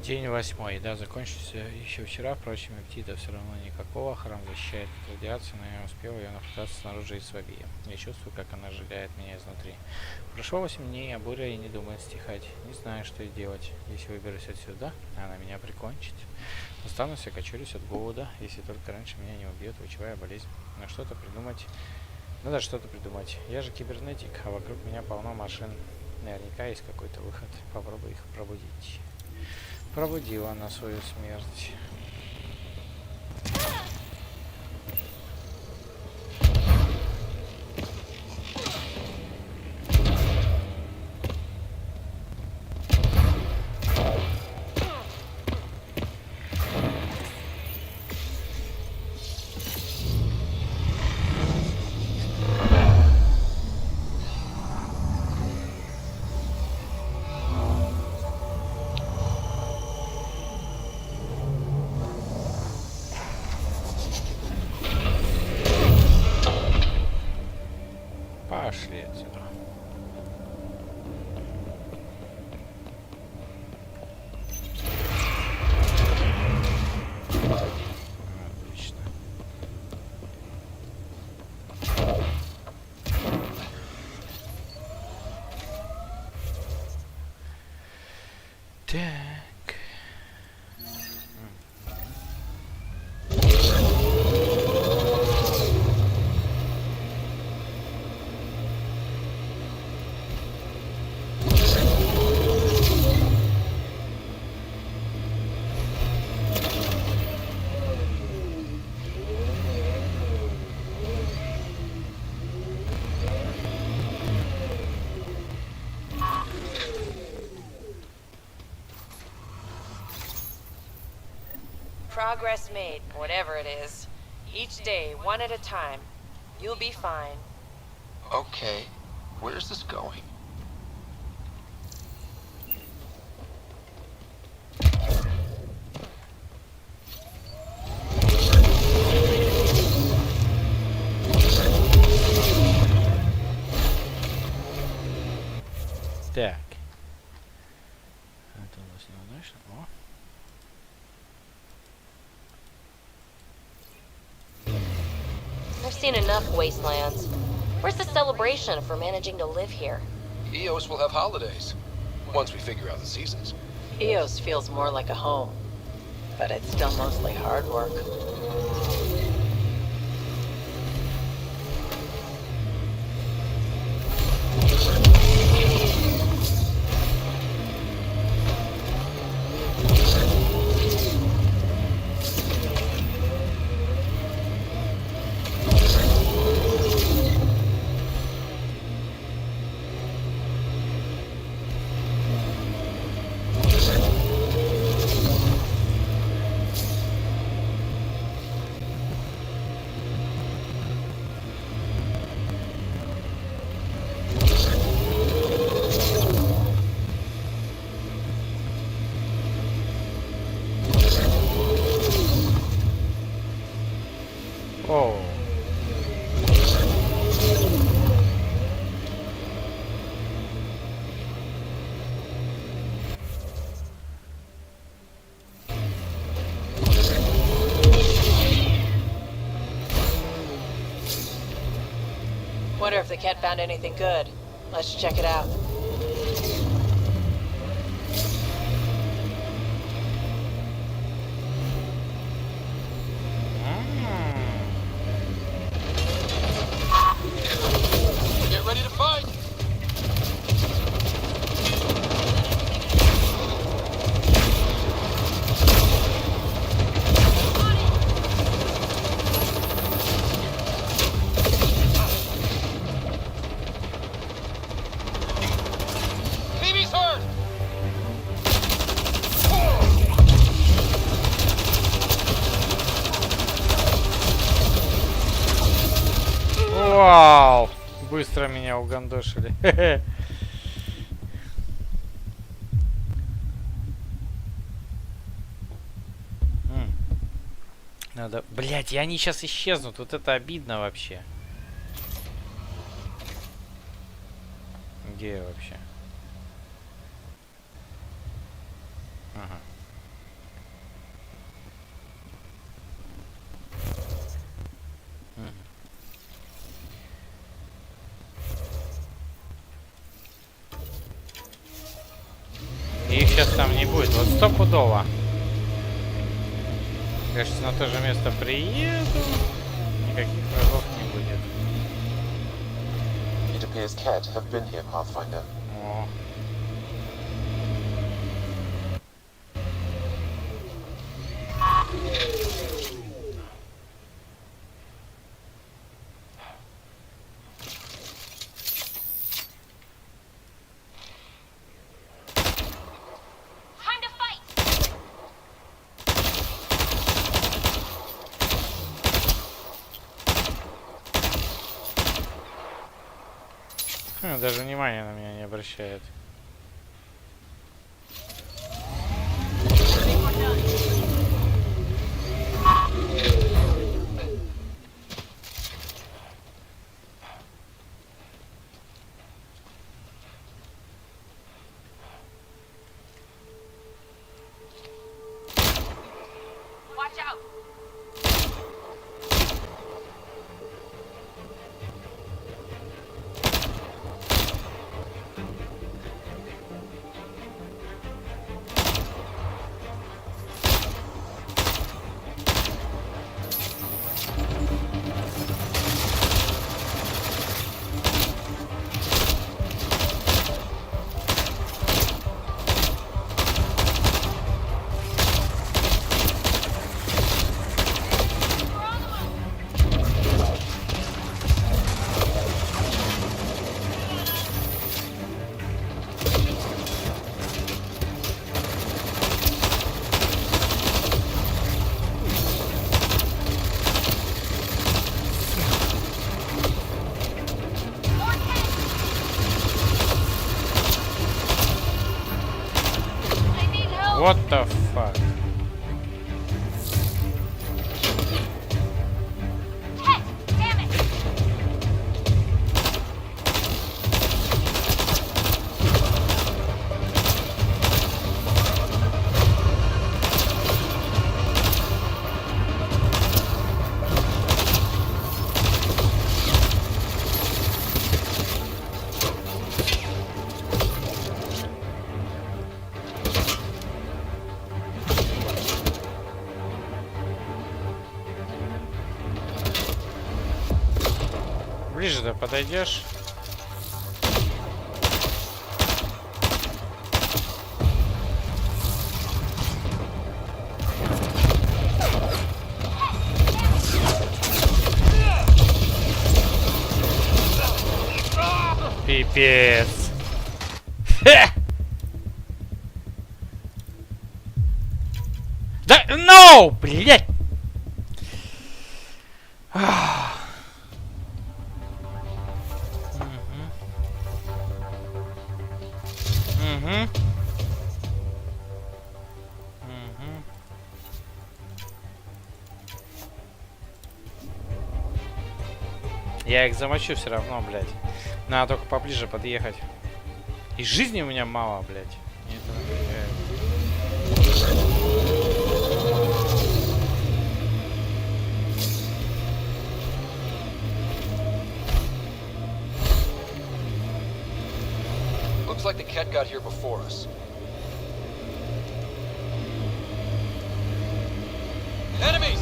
День 8. Да, закончился еще вчера, впрочем, аппетита все равно никакого. Храм защищает от радиации, но я не успел ее напитаться снаружи и слабее. Я чувствую, как она сжигает меня изнутри. Прошло 8 дней, а буря и не думает стихать. Не знаю, что и делать. Если выберусь отсюда, она меня прикончит. Останусь и кочурюсь от голода, если только раньше меня не убьет лучевая болезнь. Но что-то придумать... Надо что-то придумать. Я же кибернетик, а вокруг меня полно машин. Наверняка есть какой-то выход. Попробуй их пробудить. Пробудила на свою смерть. Пошли отсюда. Отлично. Так. Progress made, whatever it is. Each day, one at a time. You'll be fine. Okay, where's this going? Так. Это у нас неудачно. О. I've seen enough wastelands. Where's the celebration for managing to live here? EOS will have holidays, once we figure out the seasons. EOS feels more like a home, but it's still mostly hard work. Wonder if the cat found anything good. Let's check it out. Get ready to fight! Phoebe's hurt! Вау! Быстро меня угандошили. Надо... Блять, и они сейчас исчезнут. Вот это обидно вообще. Где я вообще? Ага. И их сейчас там не будет. Вот стопудово. Я сейчас на то же место приеду. Никаких врагов не будет. It appears Ket have been here, Pathfinder. О. Даже внимания на меня не обращает. What the fuck? Ближе-то подойдешь? Пипец. Да, no, блядь. Я их замочу все равно, блядь. Надо только поближе подъехать. И жизни у меня мало, блядь. Мне это напрягает. Looks like the cat got here before us. Enemies!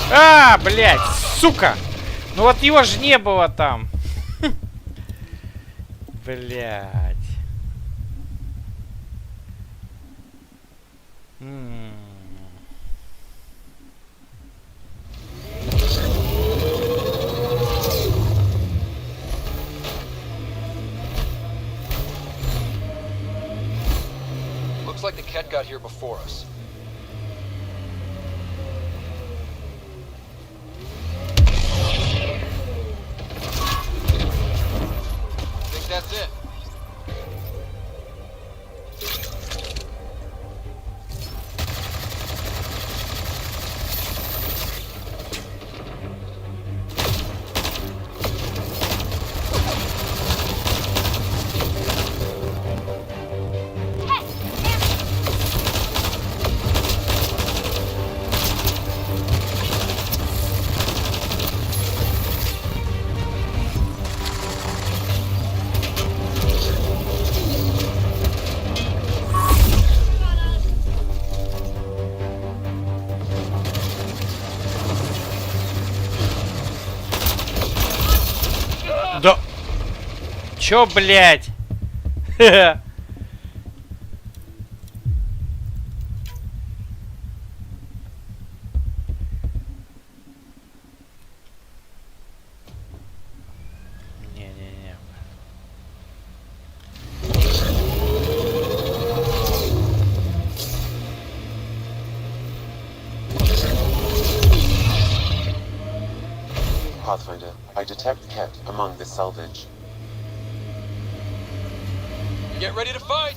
А, блядь, сука! Ну вот его же не было там. Блядь. Looks like the cat got here before us. Think that's it. Да. Чё, блядь? Не-не-не. Pathfinder, I detect Ket among this salvage. Get ready to fight!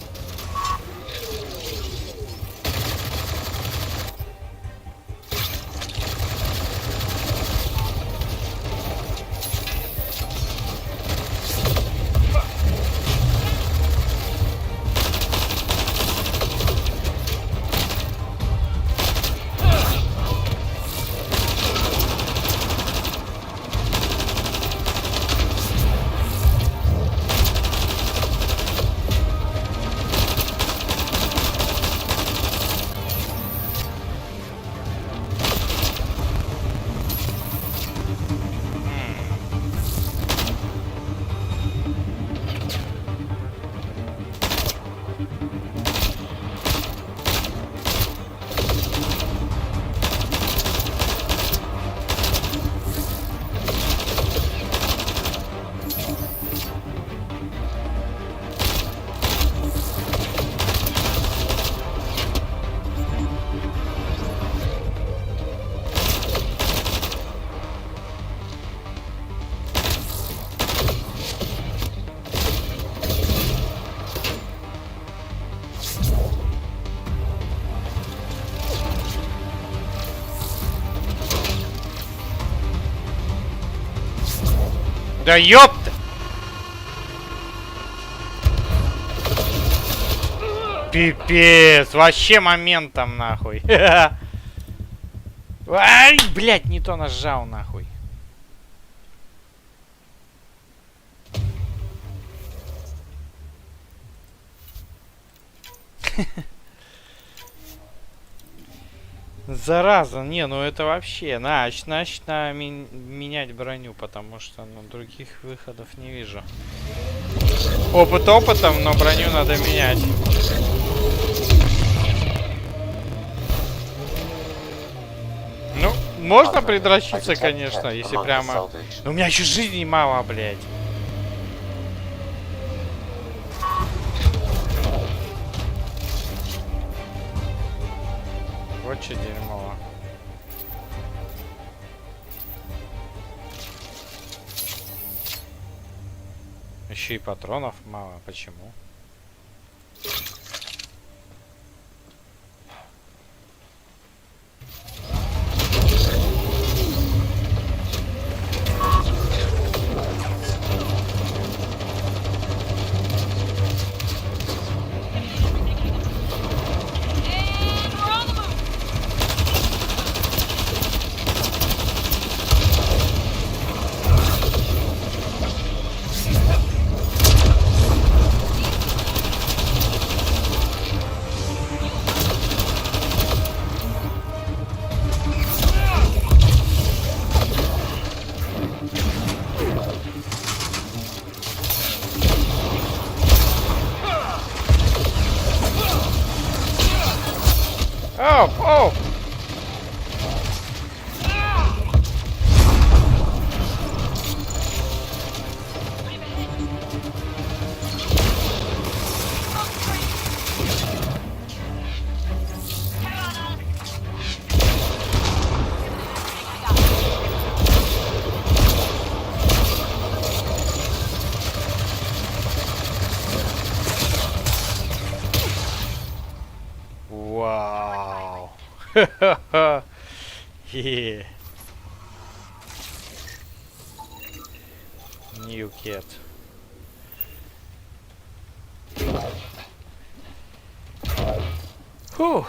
Да ёпта! Пипец! Вообще моментом нахуй. Ай, блядь, не то нажал нахуй. Зараза, не, ну это вообще, значит, менять броню, потому что, ну, других выходов не вижу. Опыт опытом, но броню надо менять. Ну, можно придрочиться, конечно, если прямо... Но у меня еще жизни мало, блядь. Вот че дерьмово. Еще и патронов мало. Почему? Oh, oh! Wow. Yeah. New kit. Whew.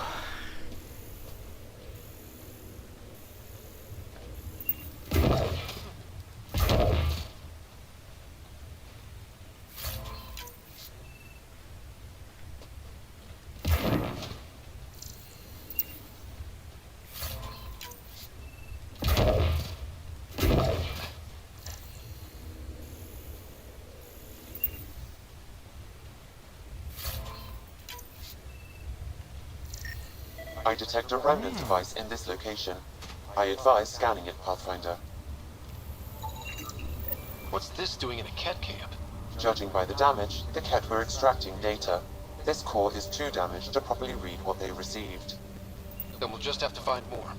I detect a remnant device in this location. I advise scanning it, Pathfinder. What's this doing in a cat camp? Judging by the damage, the Ket were extracting data. This core is too damaged to properly read what they received. Then we'll just have to find more.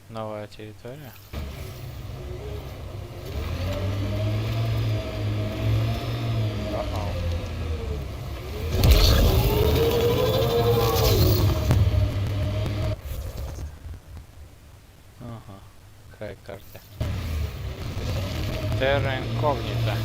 Новая территория. Ага, край карты. Terra Incognita.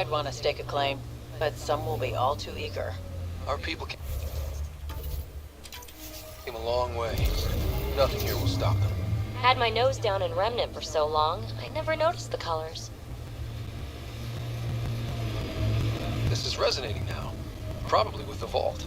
might want to stake a claim, but some will be all too eager. Our people came a long way. Nothing here will stop them. Had my nose down in Remnant for so long, I never noticed the colors. This is resonating now. Probably with the vault.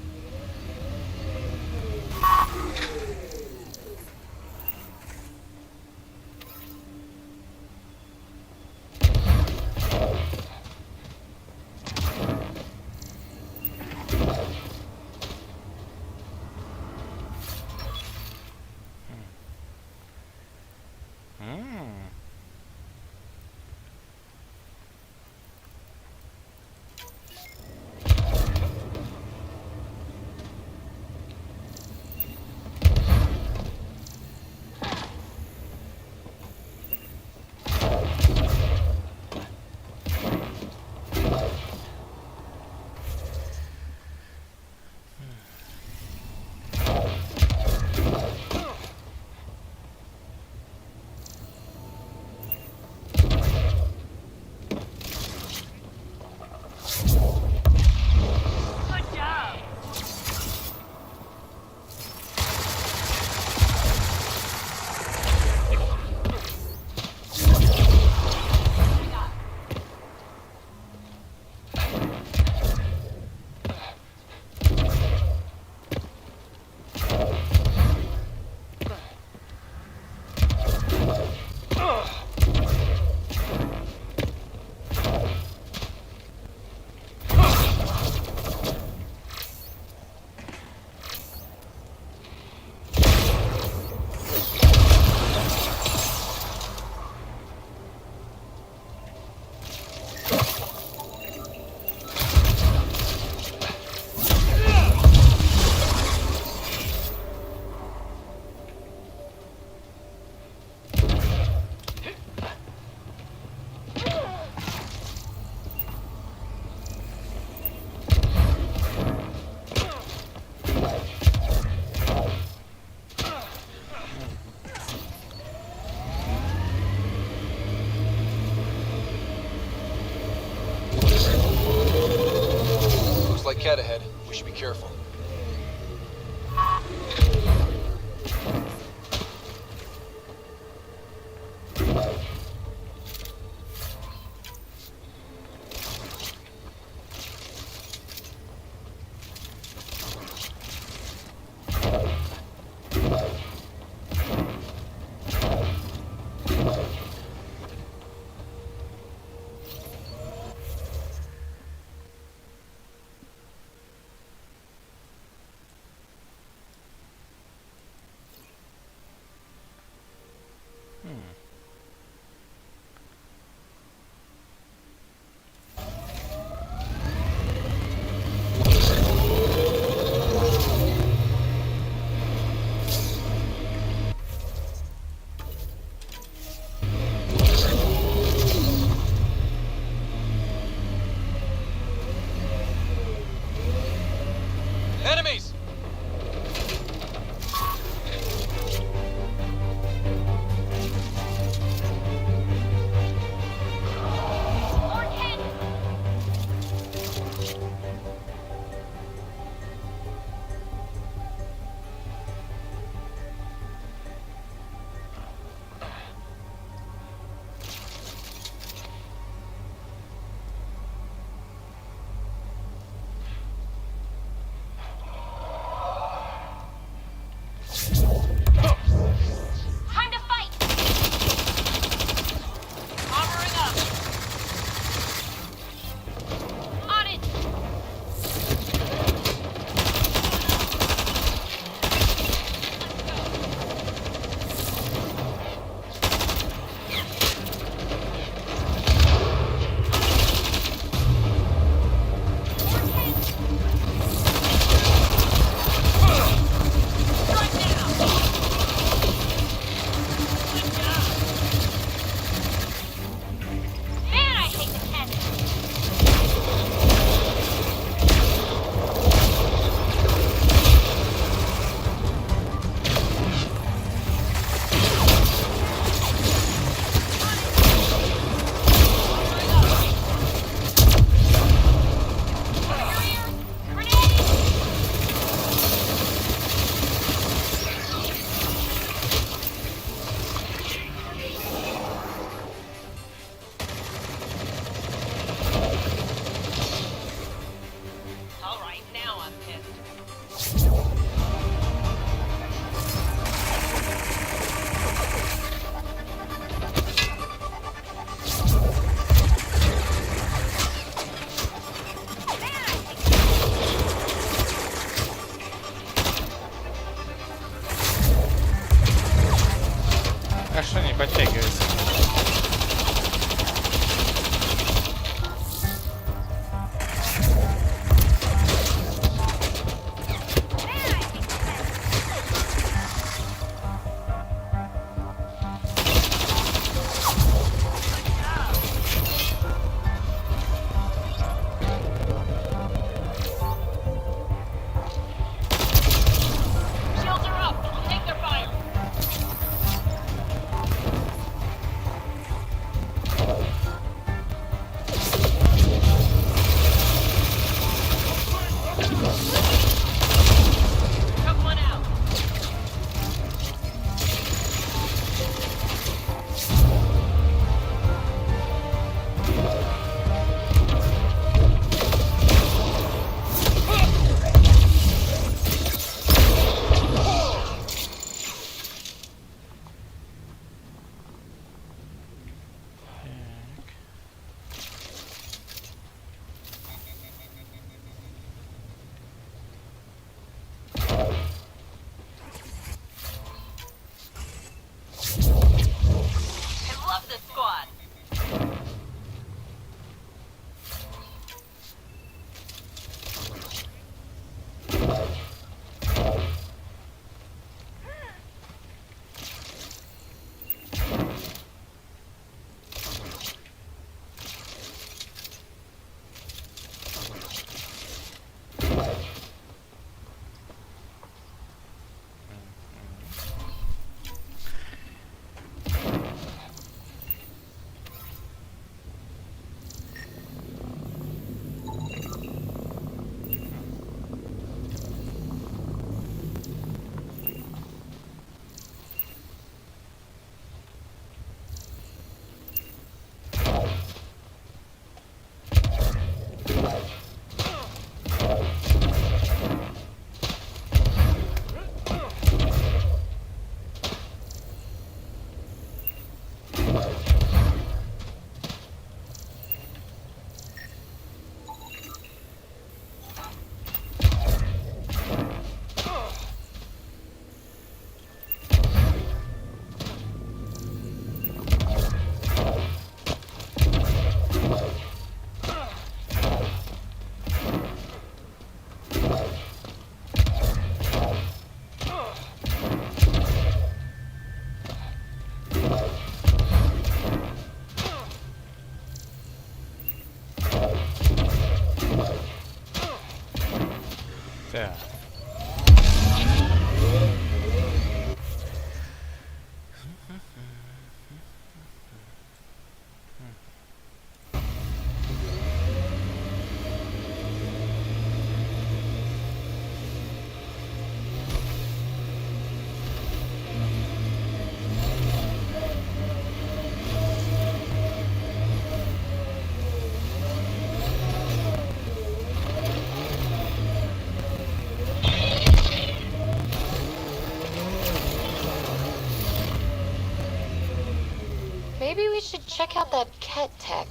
Maybe we should check out that ket tech.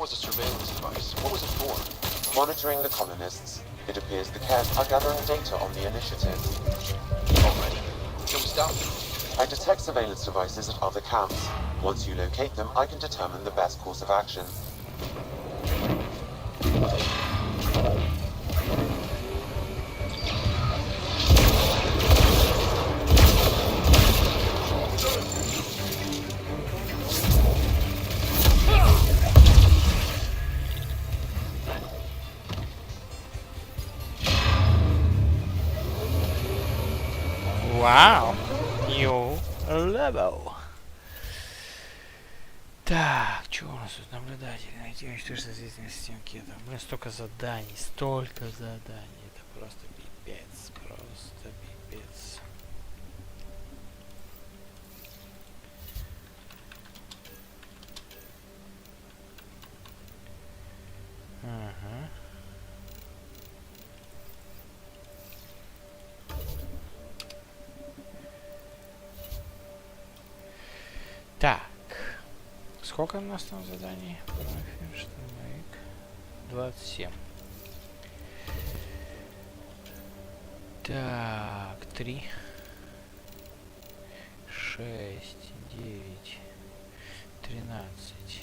was a surveillance device. What was it for? Monitoring the colonists. It appears the Kett are gathering data on the initiative. Alright. Can we stop them? I detect surveillance devices at other camps. Once you locate them, I can determine the best course of action. Вау! New level. Так, что у нас тут? Наблюдатель. Найти уничтожить соответственно систему кетов. Блин, столько заданий. Столько заданий. Это просто пипец. Просто пипец. Ага. Так. Сколько у нас там заданий? Штурмовик. 27. Так, 3, 6, 9, 13,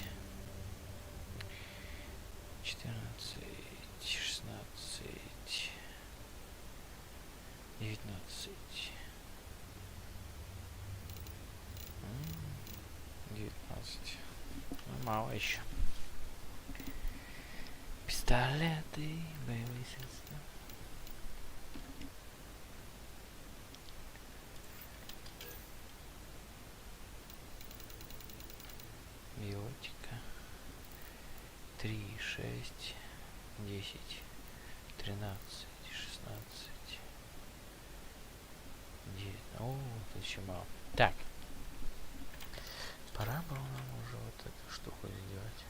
14, 16, 19. 19. Ну, мало еще. Пистолеты, боевые средства. Биотика. 3, 6, 10, 13, 16, 9. О, тут еще мало. Так. Пора было нам уже вот эту штуку сделать.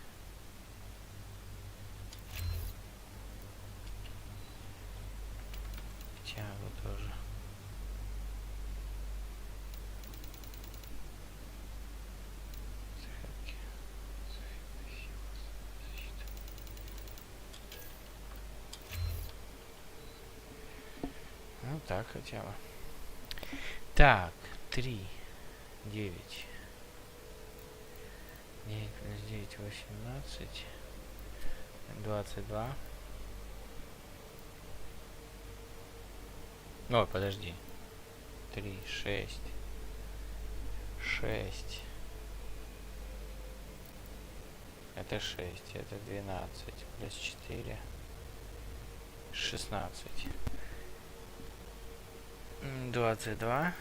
Тягу тоже. Ну так хотя бы. Так, 3, 9. 9 плюс 9, 18, 22. Ой, подожди. 3, 6, 6. Это 6, это 12, плюс 4, 16. 22,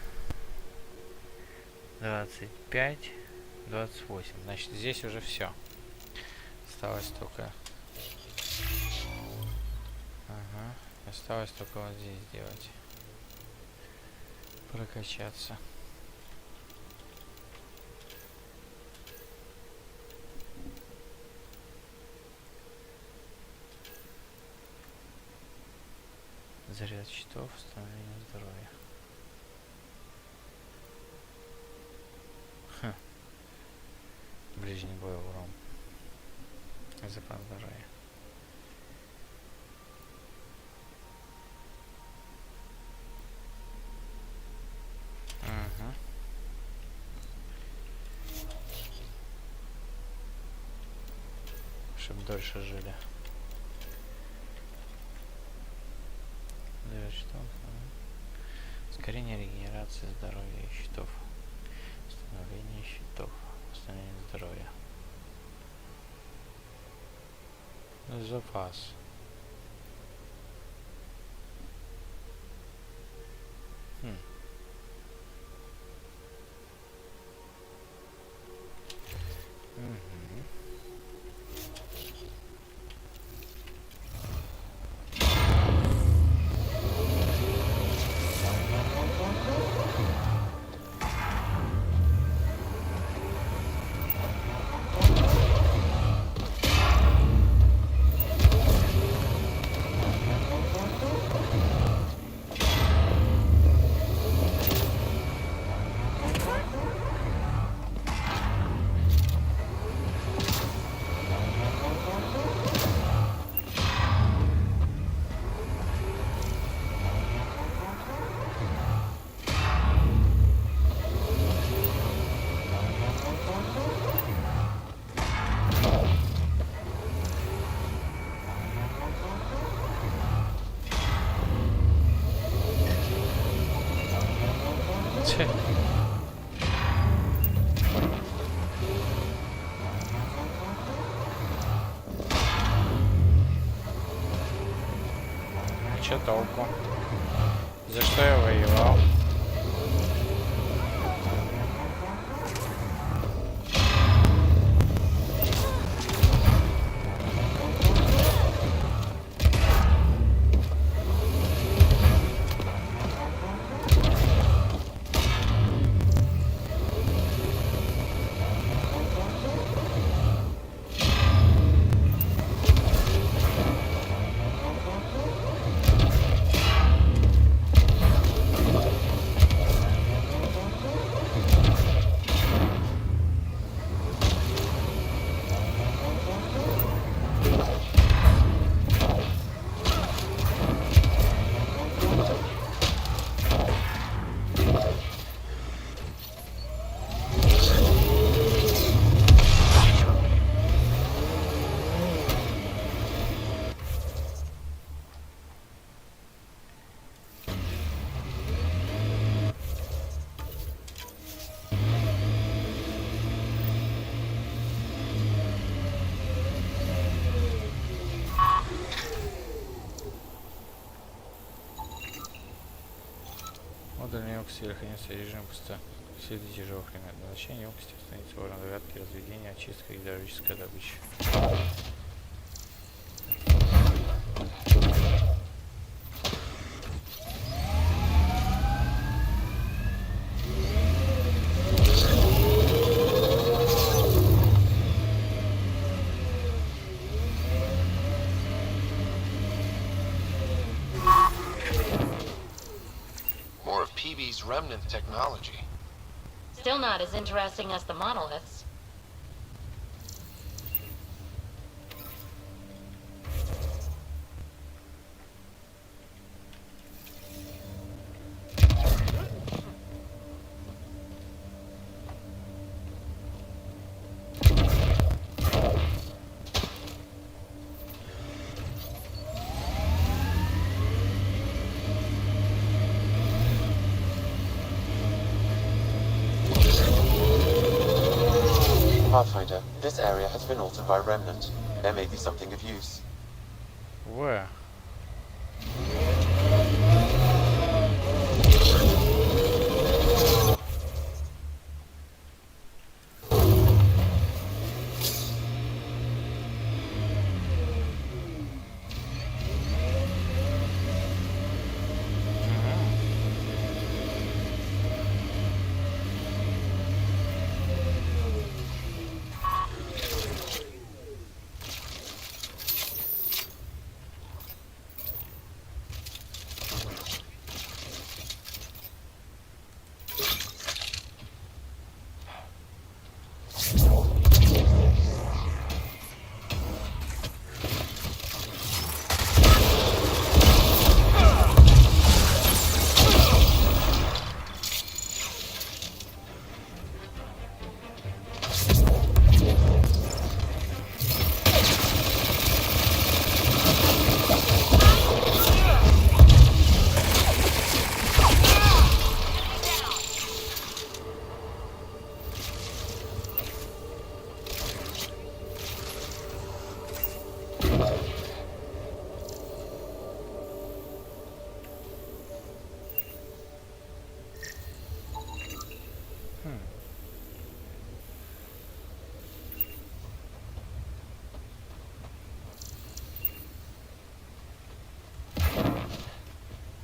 25. 28. Значит, здесь уже все. Осталось только... Ага. Осталось только вот здесь сделать. Прокачаться. Заряд щитов, восстановление здоровья. Ближний бой урон. Запас здоровья. Ага. Чтоб дольше жили. Ускорение регенерации здоровья и щитов. Восстановление щитов. Восстановление здоровья. Запас. Чё толку? За что я воевал? Модульной емкости или хранится режим пусто. Следуйте же вовремя. Назначение емкости установится ворон загадки, разведение, очистка и гидравлическая добыча. Remnant technology. Still not as interesting as the monoliths. Pathfinder, this area has been altered by Remnant. There may be something of use. Where?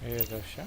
И это все?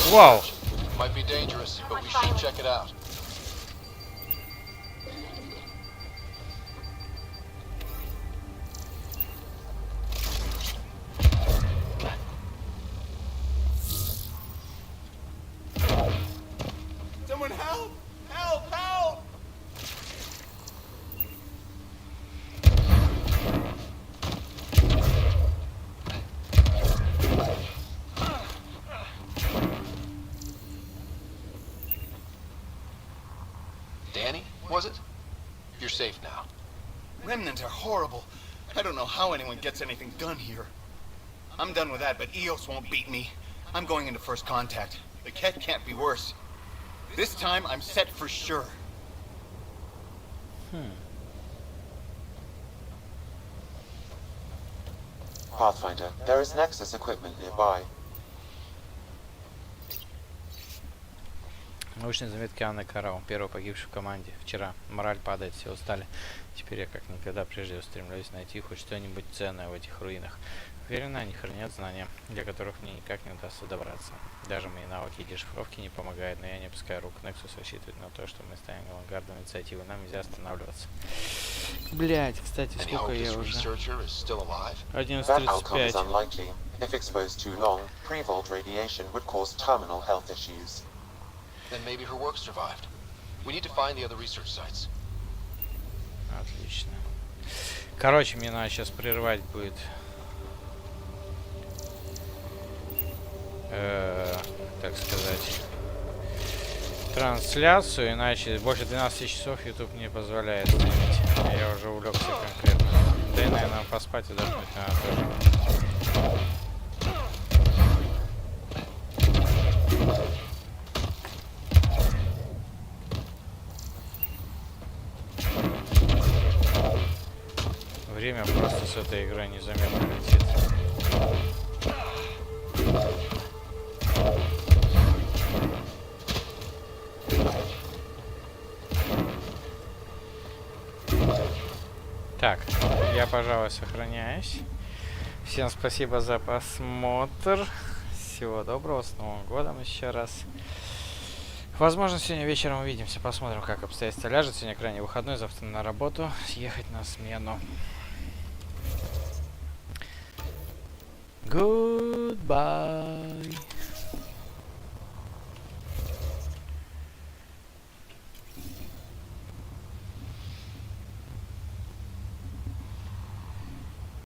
Вау! Might be dangerous, but we should check it out. Someone help! Help! Help! Danny, was it? You're safe now. Remnants are horrible. I don't know how anyone gets anything done here. I'm done with that, but Eos won't beat me. I'm going into first contact. The Ket can't be worse. This time, I'm set for sure. Pathfinder, there is Nexus equipment nearby. Научные заметки Анны Карау, первый погибший в команде. Вчера. Мораль падает, все устали. Теперь я как никогда прежде устремляюсь найти хоть что-нибудь ценное в этих руинах. Уверена, они хранят знания, для которых мне никак не удастся добраться. Даже мои навыки дешифровки не помогают, но я не опускаю рук. Nexus рассчитывает на то, что мы станем авангардом инициативы. Нам нельзя останавливаться. Блять, кстати, сколько я уже? 11:35. If exposed too long, pre-vault radiation would cause terminal health issues. Then maybe her work survived. We need to find the other research sites. Отлично. Короче, мне надо сейчас прервать будет. Так сказать, трансляцию, иначе больше 12 часов YouTube не позволяет стримить. Я уже увлекся конкретно. Да и, наверное, поспать и отдохнуть надо тоже. Время просто с этой игрой незаметно летит. Так, я, пожалуй, сохраняюсь. Всем спасибо за просмотр. Всего доброго, с Новым годом еще раз. Возможно, сегодня вечером увидимся, посмотрим, как обстоятельства ляжут. Сегодня крайне выходной, завтра на работу, ехать на смену. Goodbye.